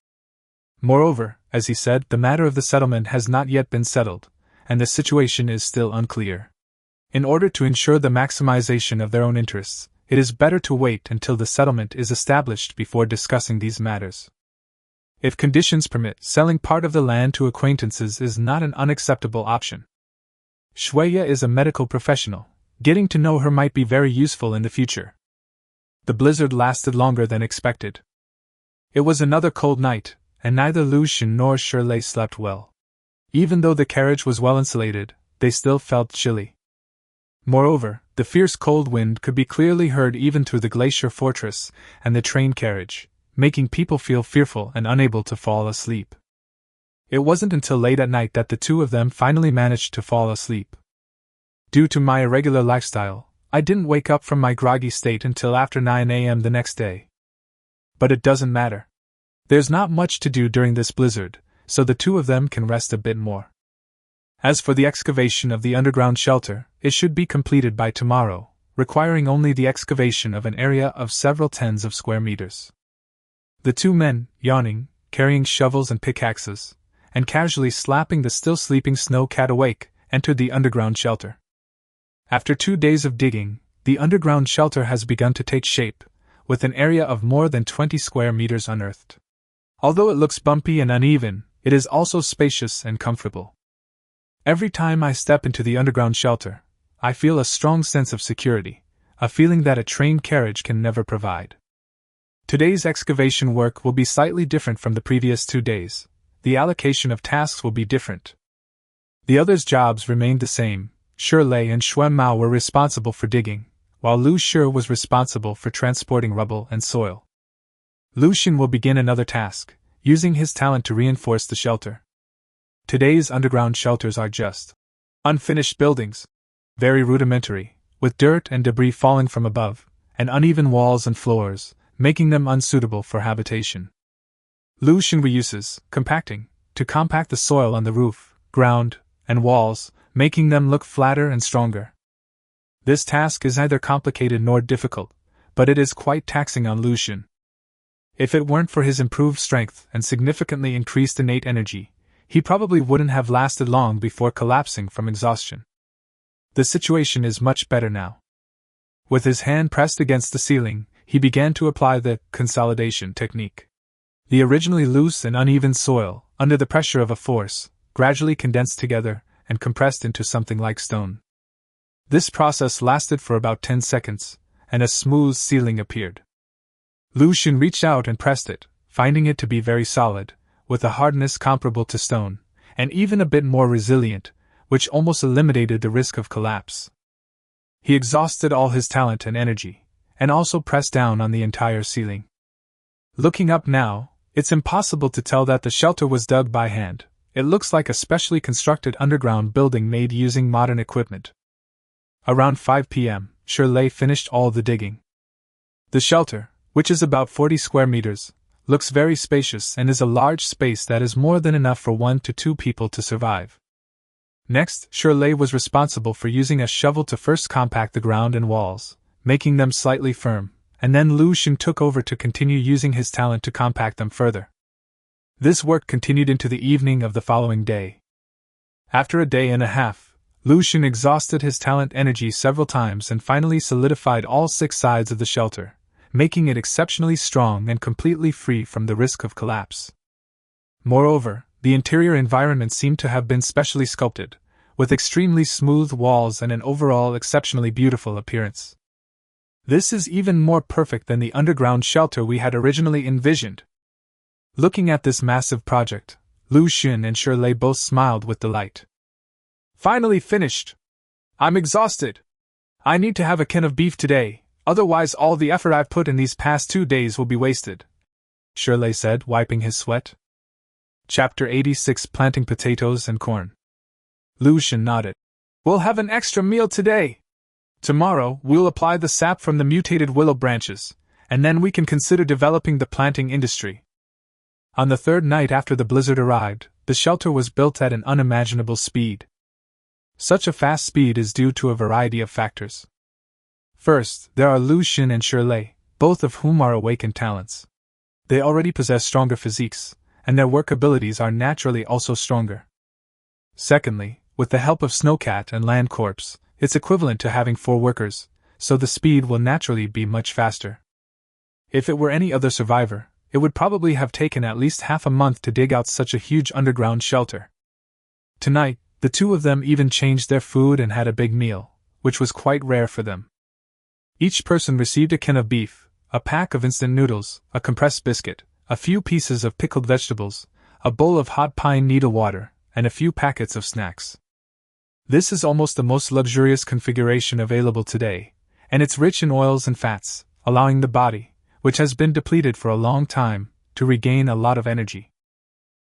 Moreover, as he said, the matter of the settlement has not yet been settled, and the situation is still unclear. In order to ensure the maximization of their own interests, it is better to wait until the settlement is established before discussing these matters. If conditions permit, selling part of the land to acquaintances is not an unacceptable option. Shuya is a medical professional. Getting to know her might be very useful in the future. The blizzard lasted longer than expected. It was another cold night, and neither Lucian nor Shirley slept well. Even though the carriage was well insulated, they still felt chilly. Moreover, the fierce cold wind could be clearly heard even through the glacier fortress and the train carriage, making people feel fearful and unable to fall asleep. It wasn't until late at night that the two of them finally managed to fall asleep. Due to my irregular lifestyle, I didn't wake up from my groggy state until after 9 a.m. the next day. But it doesn't matter. There's not much to do during this blizzard, so the two of them can rest a bit more. As for the excavation of the underground shelter, it should be completed by tomorrow, requiring only the excavation of an area of several tens of square meters. The two men, yawning, carrying shovels and pickaxes, and casually slapping the still sleeping snow cat awake, entered the underground shelter. After 2 days of digging, the underground shelter has begun to take shape, with an area of more than 20 square meters unearthed. Although it looks bumpy and uneven, it is also spacious and comfortable. Every time I step into the underground shelter, I feel a strong sense of security, a feeling that a train carriage can never provide. Today's excavation work will be slightly different from the previous 2 days. The allocation of tasks will be different. The others' jobs remained the same. Shirley and Xuan Mao were responsible for digging, while Lu Shi was responsible for transporting rubble and soil. Lucian will begin another task, using his talent to reinforce the shelter. Today's underground shelters are just unfinished buildings, very rudimentary, with dirt and debris falling from above, and uneven walls and floors, making them unsuitable for habitation. Lucian reuses compacting to compact the soil on the roof, ground, and walls, making them look flatter and stronger. This task is neither complicated nor difficult, but it is quite taxing on Lucian. If it weren't for his improved strength and significantly increased innate energy, he probably wouldn't have lasted long before collapsing from exhaustion. The situation is much better now. With his hand pressed against the ceiling, he began to apply the consolidation technique. The originally loose and uneven soil, under the pressure of a force, gradually condensed together and compressed into something like stone. This process lasted for about 10 seconds, and a smooth ceiling appeared. Lu Xun reached out and pressed it, finding it to be very solid, with a hardness comparable to stone, and even a bit more resilient, which almost eliminated the risk of collapse. He exhausted all his talent and energy, and also pressed down on the entire ceiling. Looking up now, it's impossible to tell that the shelter was dug by hand. It looks like a specially constructed underground building made using modern equipment. Around 5 p.m., Shirley finished all the digging. The shelter, which is about 40 square meters, looks very spacious and is a large space that is more than enough for 1 to 2 people to survive. Next, Shirley was responsible for using a shovel to first compact the ground and walls, making them slightly firm, and then Lu Xun took over to continue using his talent to compact them further. This work continued into the evening of the following day. After a day and a half, Lu Xun exhausted his talent energy several times and finally solidified all 6 sides of the shelter, making it exceptionally strong and completely free from the risk of collapse. Moreover, the interior environment seemed to have been specially sculpted, with extremely smooth walls and an overall exceptionally beautiful appearance. This is even more perfect than the underground shelter we had originally envisioned. Looking at this massive project, Lu Xun and Shirley both smiled with delight. Finally finished! I'm exhausted! I need to have a can of beef today, otherwise all the effort I've put in these past 2 days will be wasted, Shirley said, wiping his sweat. Chapter 86 Planting Potatoes and Corn. Lu Xun nodded. We'll have an extra meal today. Tomorrow, we'll apply the sap from the mutated willow branches, and then we can consider developing the planting industry. On the 3rd night after the blizzard arrived, the shelter was built at an unimaginable speed. Such a fast speed is due to a variety of factors. First, there are Lu Xun and Shirley, both of whom are awakened talents. They already possess stronger physiques, and their work abilities are naturally also stronger. Secondly, with the help of Snowcat and Land Corps, it's equivalent to having 4 workers, so the speed will naturally be much faster. If it were any other survivor, it would probably have taken at least half a month to dig out such a huge underground shelter. Tonight, the 2 of them even changed their food and had a big meal, which was quite rare for them. Each person received a can of beef, a pack of instant noodles, a compressed biscuit, a few pieces of pickled vegetables, a bowl of hot pine needle water, and a few packets of snacks. This is almost the most luxurious configuration available today, and it's rich in oils and fats, allowing the body, which has been depleted for a long time, to regain a lot of energy.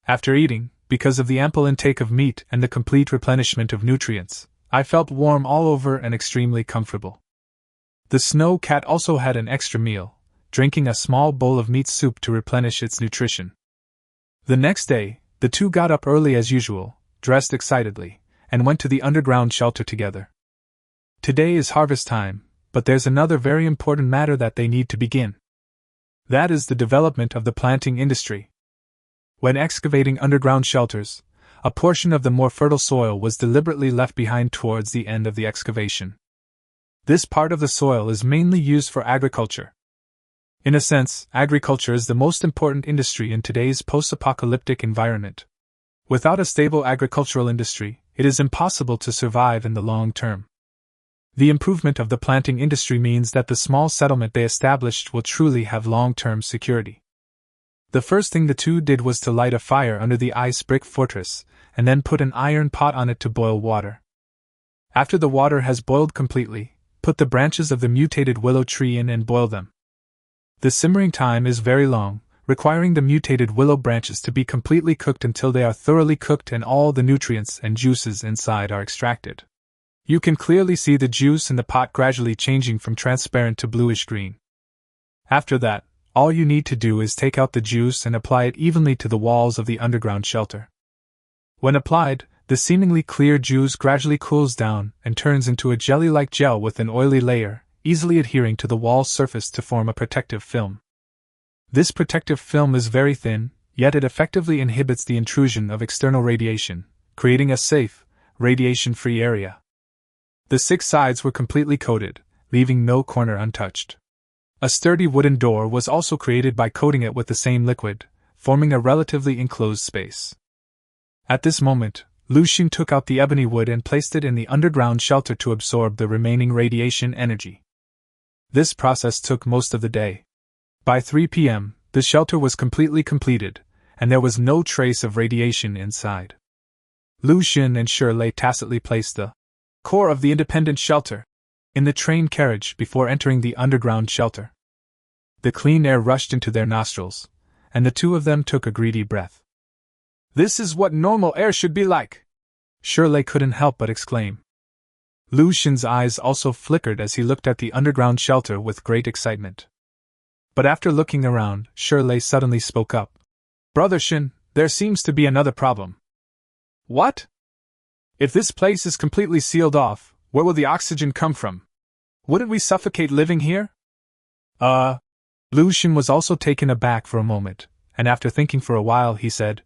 After eating, because of the ample intake of meat and the complete replenishment of nutrients, I felt warm all over and extremely comfortable. The snow cat also had an extra meal, drinking a small bowl of meat soup to replenish its nutrition. The next day, the 2 got up early as usual, dressed excitedly, and went to the underground shelter together. Today is harvest time, but there's another very important matter that they need to begin. That is the development of the planting industry. When excavating underground shelters, a portion of the more fertile soil was deliberately left behind towards the end of the excavation. This part of the soil is mainly used for agriculture. In a sense, agriculture is the most important industry in today's post-apocalyptic environment. Without a stable agricultural industry, it is impossible to survive in the long term. The improvement of the planting industry means that the small settlement they established will truly have long-term security. The first thing the 2 did was to light a fire under the ice brick fortress, and then put an iron pot on it to boil water. After the water has boiled completely, put the branches of the mutated willow tree in and boil them. The simmering time is very long, requiring the mutated willow branches to be completely cooked until they are thoroughly cooked and all the nutrients and juices inside are extracted. You can clearly see the juice in the pot gradually changing from transparent to bluish-green. After that, all you need to do is take out the juice and apply it evenly to the walls of the underground shelter. When applied, the seemingly clear juice gradually cools down and turns into a jelly-like gel with an oily layer, easily adhering to the wall surface to form a protective film. This protective film is very thin, yet it effectively inhibits the intrusion of external radiation, creating a safe, radiation-free area. The 6 sides were completely coated, leaving no corner untouched. A sturdy wooden door was also created by coating it with the same liquid, forming a relatively enclosed space. At this moment, Lu Xun took out the ebony wood and placed it in the underground shelter to absorb the remaining radiation energy. This process took most of the day. By 3 p.m., the shelter was completely completed, and there was no trace of radiation inside. Lu Xun and Shirley tacitly placed the core of the independent shelter in the train carriage before entering the underground shelter. The clean air rushed into their nostrils, and the two of them took a greedy breath. "This is what normal air should be like!" Shirley couldn't help but exclaim. Lu Xun's eyes also flickered as he looked at the underground shelter with great excitement. But after looking around, Shirley suddenly spoke up. "Brother Xun, there seems to be another problem." "What?" "If this place is completely sealed off, where will the oxygen come from? Wouldn't we suffocate living here?" Lu Xun was also taken aback for a moment, and after thinking for a while he said,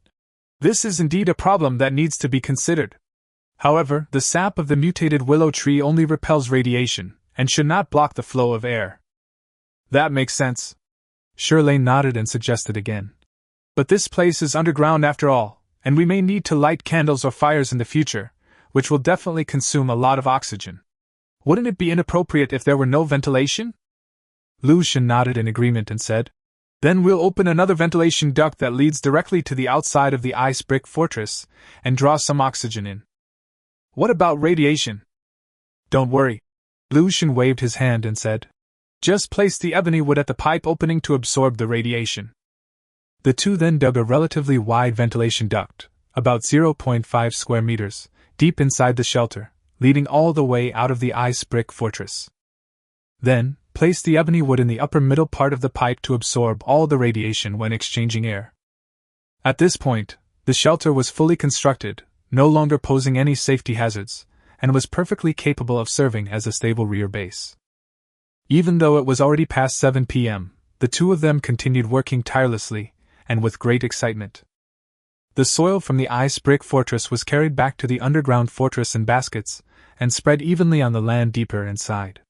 "This is indeed a problem that needs to be considered. However, the sap of the mutated willow tree only repels radiation, and should not block the flow of air." "That makes sense." Shirley nodded and suggested again. "But this place is underground after all, and we may need to light candles or fires in the future, which will definitely consume a lot of oxygen. Wouldn't it be inappropriate if there were no ventilation?" Lu Xun nodded in agreement and said, "Then we'll open another ventilation duct that leads directly to the outside of the ice brick fortress and draw some oxygen in." "What about radiation?" "Don't worry." Lu Xun waved his hand and said, "Just place the ebony wood at the pipe opening to absorb the radiation." The two then dug a relatively wide ventilation duct, about 0.5 square meters, deep inside the shelter, leading all the way out of the ice brick fortress. Then, place the ebony wood in the upper middle part of the pipe to absorb all the radiation when exchanging air. At this point, the shelter was fully constructed, no longer posing any safety hazards, and was perfectly capable of serving as a stable rear base. Even though it was already past 7 p.m., the two of them continued working tirelessly, and with great excitement. The soil from the ice brick fortress was carried back to the underground fortress in baskets, and spread evenly on the land deeper inside.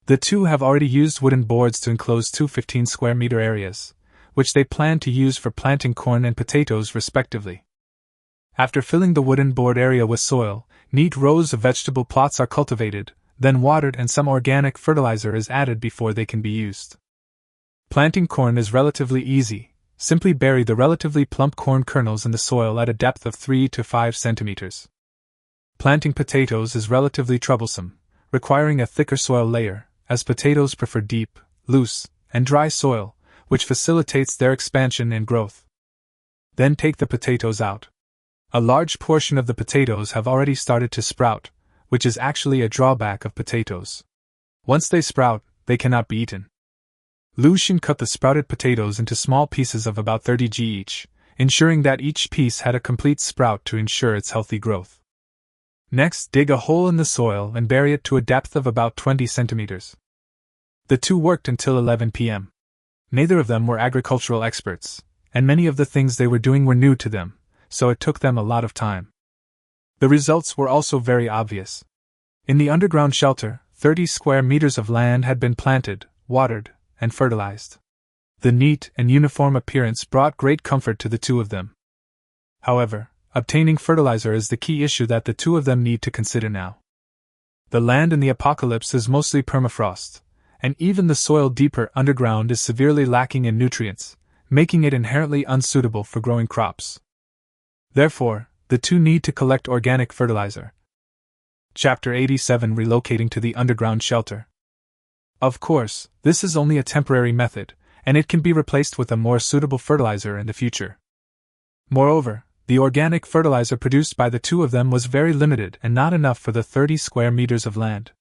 The two have already used wooden boards to enclose two 15-square-meter areas, which they plan to use for planting corn and potatoes respectively. After filling the wooden board area with soil, neat rows of vegetable plots are cultivated, then watered and some organic fertilizer is added before they can be used. Planting corn is relatively easy. Simply bury the relatively plump corn kernels in the soil at a depth of 3 to 5 centimeters. Planting potatoes is relatively troublesome, requiring a thicker soil layer, as potatoes prefer deep, loose, and dry soil, which facilitates their expansion and growth. Then take the potatoes out. A large portion of the potatoes have already started to sprout, which is actually a drawback of potatoes. Once they sprout, they cannot be eaten. Lu Xun cut the sprouted potatoes into small pieces of about 30 g each, ensuring that each piece had a complete sprout to ensure its healthy growth. Next, dig a hole in the soil and bury it to a depth of about 20 centimeters. The two worked until 11 p.m. Neither of them were agricultural experts, and many of the things they were doing were new to them, so it took them a lot of time. The results were also very obvious. In the underground shelter, 30 square meters of land had been planted, watered, and fertilized. The neat and uniform appearance brought great comfort to the two of them. However, obtaining fertilizer is the key issue that the two of them need to consider now. The land in the apocalypse is mostly permafrost, and even the soil deeper underground is severely lacking in nutrients, making it inherently unsuitable for growing crops. Therefore, the two need to collect organic fertilizer. Chapter 87: Relocating to the Underground Shelter. Of course, this is only a temporary method, and it can be replaced with a more suitable fertilizer in the future. Moreover, the organic fertilizer produced by the two of them was very limited and not enough for the 30 square meters of land.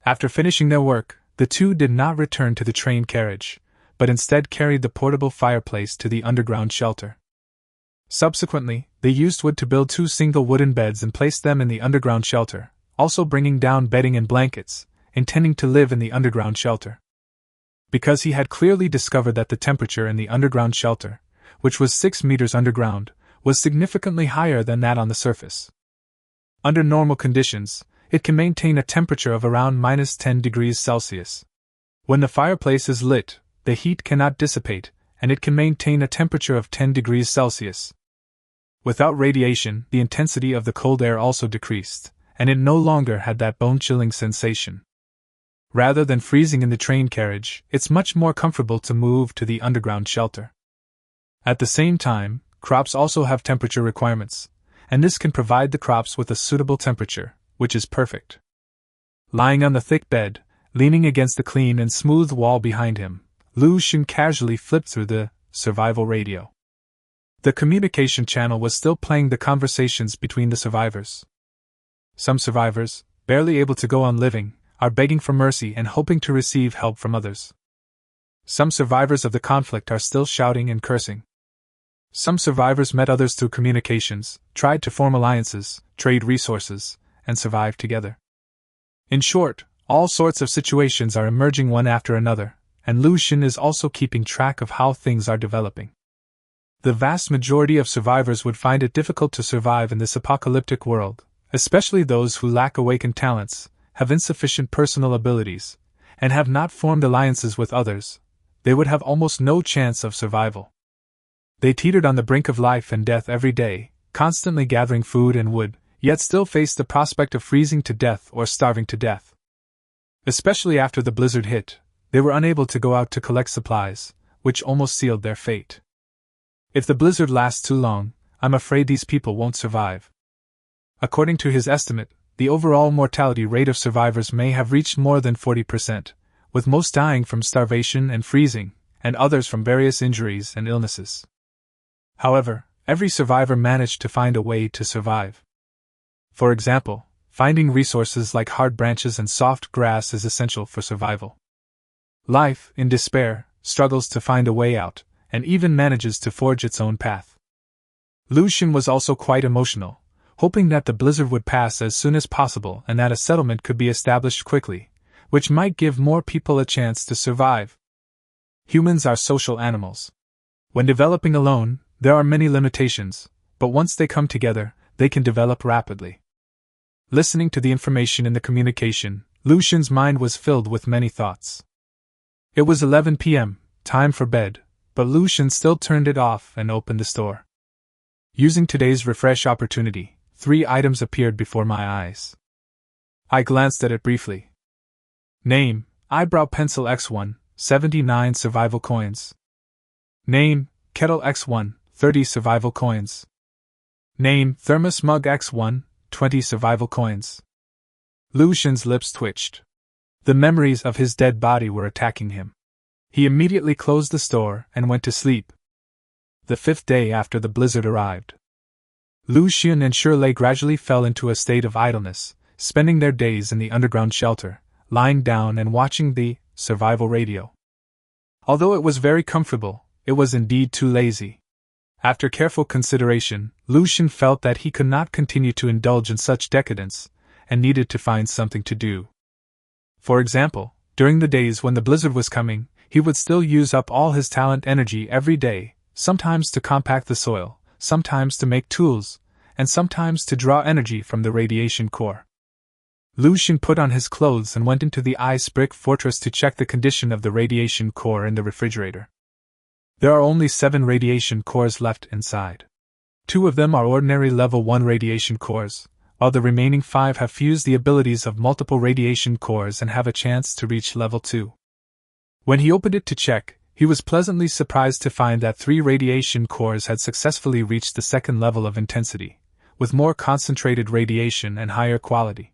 After finishing their work, the two did not return to the train carriage, but instead carried the portable fireplace to the underground shelter. Subsequently, they used wood to build 2 single wooden beds and placed them in the underground shelter, also bringing down bedding and blankets, intending to live in the underground shelter. Because he had clearly discovered that the temperature in the underground shelter, which was 6 meters underground, was significantly higher than that on the surface. Under normal conditions, it can maintain a temperature of around -10 degrees Celsius. When the fireplace is lit, the heat cannot dissipate, and it can maintain a temperature of 10 degrees Celsius. Without radiation, the intensity of the cold air also decreased, and it no longer had that bone-chilling sensation. Rather than freezing in the train carriage, it's much more comfortable to move to the underground shelter. At the same time, crops also have temperature requirements, and this can provide the crops with a suitable temperature, which is perfect. Lying on the thick bed, leaning against the clean and smooth wall behind him, Lu Xun casually flipped through the survival radio. The communication channel was still playing the conversations between the survivors. Some survivors, barely able to go on living, are begging for mercy and hoping to receive help from others. Some survivors of the conflict are still shouting and cursing. Some survivors met others through communications, tried to form alliances, trade resources, and survive together. In short, all sorts of situations are emerging one after another, and Lu Xun is also keeping track of how things are developing. The vast majority of survivors would find it difficult to survive in this apocalyptic world, especially those who lack awakened talents, have insufficient personal abilities, and have not formed alliances with others. They would have almost no chance of survival. They teetered on the brink of life and death every day, constantly gathering food and wood, yet still faced the prospect of freezing to death or starving to death. Especially after the blizzard hit, they were unable to go out to collect supplies, which almost sealed their fate. If the blizzard lasts too long, I'm afraid these people won't survive. According to his estimate, the overall mortality rate of survivors may have reached more than 40%, with most dying from starvation and freezing, and others from various injuries and illnesses. However, every survivor managed to find a way to survive. For example, finding resources like hard branches and soft grass is essential for survival. Life, in despair, struggles to find a way out, and even manages to forge its own path. Lu Xun was also quite emotional, hoping that the blizzard would pass as soon as possible and that a settlement could be established quickly, which might give more people a chance to survive. Humans are social animals. When developing alone, there are many limitations, but once they come together, they can develop rapidly. Listening to the information in the communication, Lu Xun's mind was filled with many thoughts. It was 11 p.m., time for bed, but Lu Xun still turned it off and opened the store. Using today's refresh opportunity, 3 items appeared before my eyes. I glanced at it briefly. Name, eyebrow pencil X1, 79 survival coins. Name, kettle X1, 30 survival coins. Name, thermos mug X1, 20 survival coins. Lu Xun's lips twitched. The memories of his dead body were attacking him. He immediately closed the store and went to sleep. The 5th day after the blizzard arrived. Lu Xun and Shirley gradually fell into a state of idleness, spending their days in the underground shelter, lying down and watching the survival radio. Although it was very comfortable, it was indeed too lazy. After careful consideration, Lu Xun felt that he could not continue to indulge in such decadence, and needed to find something to do. For example, during the days when the blizzard was coming, he would still use up all his talent energy every day, sometimes to compact the soil, sometimes to make tools, and sometimes to draw energy from the radiation core. Lu Xun put on his clothes and went into the ice brick fortress to check the condition of the radiation core in the refrigerator. There are only 7 radiation cores left inside. 2 of them are ordinary level 1 radiation cores, while the remaining 5 have fused the abilities of multiple radiation cores and have a chance to reach level 2. When he opened it to check, he was pleasantly surprised to find that 3 radiation cores had successfully reached the 2nd level of intensity, with more concentrated radiation and higher quality.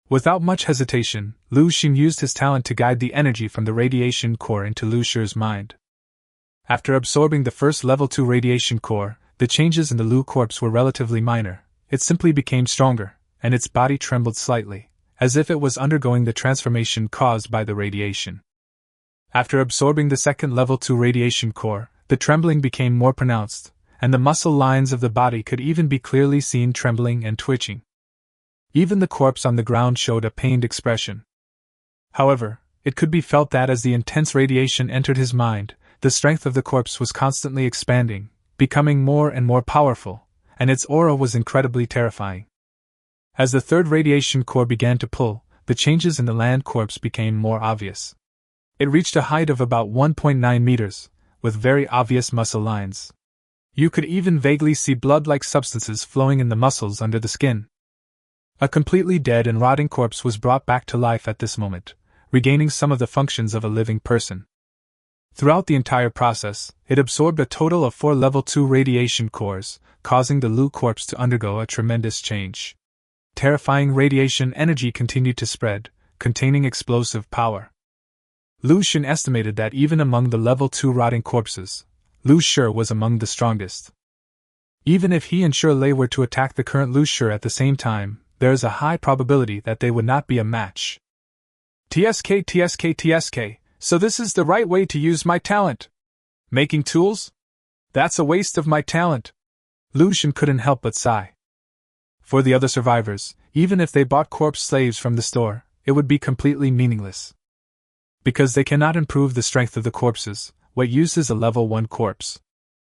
Without much hesitation, Lu Xun used his talent to guide the energy from the radiation core into Lu Shi's mind. After absorbing the first level 2 radiation core, the changes in the Lu corpse were relatively minor. It simply became stronger, and its body trembled slightly, as if it was undergoing the transformation caused by the radiation. After absorbing the 2nd level 2 radiation core, the trembling became more pronounced, and the muscle lines of the body could even be clearly seen trembling and twitching. Even the corpse on the ground showed a pained expression. However, it could be felt that as the intense radiation entered his mind, the strength of the corpse was constantly expanding, becoming more and more powerful, and its aura was incredibly terrifying. As the third radiation core began to pull, the changes in the land corpse became more obvious. It reached a height of about 1.9 meters, with very obvious muscle lines. You could even vaguely see blood-like substances flowing in the muscles under the skin. A completely dead and rotting corpse was brought back to life at this moment, regaining some of the functions of a living person. Throughout the entire process, it absorbed a total of 4 level 2 radiation cores, causing the Lu corpse to undergo a tremendous change. Terrifying radiation energy continued to spread, containing explosive power. Lu Xun estimated that even among the level 2 rotting corpses, Lu Shi was among the strongest. Even if he and Shirley were to attack the current Lu Shi at the same time, there is a high probability that they would not be a match. TSK, so this is the right way to use my talent. Making tools? That's a waste of my talent. Lu Xun couldn't help but sigh. For the other survivors, even if they bought corpse slaves from the store, it would be completely meaningless. Because they cannot improve the strength of the corpses, what use is a level 1 corpse?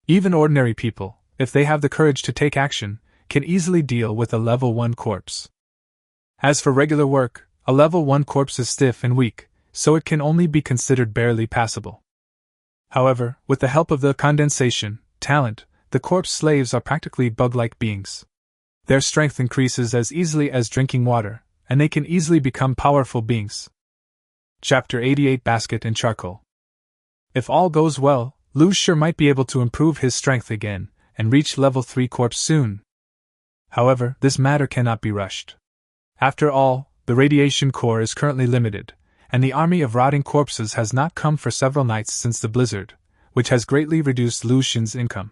Even ordinary people, if they have the courage to take action, can easily deal with a level 1 corpse. As for regular work, a level 1 corpse is stiff and weak, so it can only be considered barely passable. However, with the help of the condensation talent, the corpse slaves are practically bug-like beings. Their strength increases as easily as drinking water, and they can easily become powerful beings. Chapter 88 Basket and Charcoal. If all goes well, Lu Shi might be able to improve his strength again, and reach level 3 corpse soon. However, this matter cannot be rushed. After all, the radiation core is currently limited, and the army of rotting corpses has not come for several nights since the blizzard, which has greatly reduced Lu Xun's income.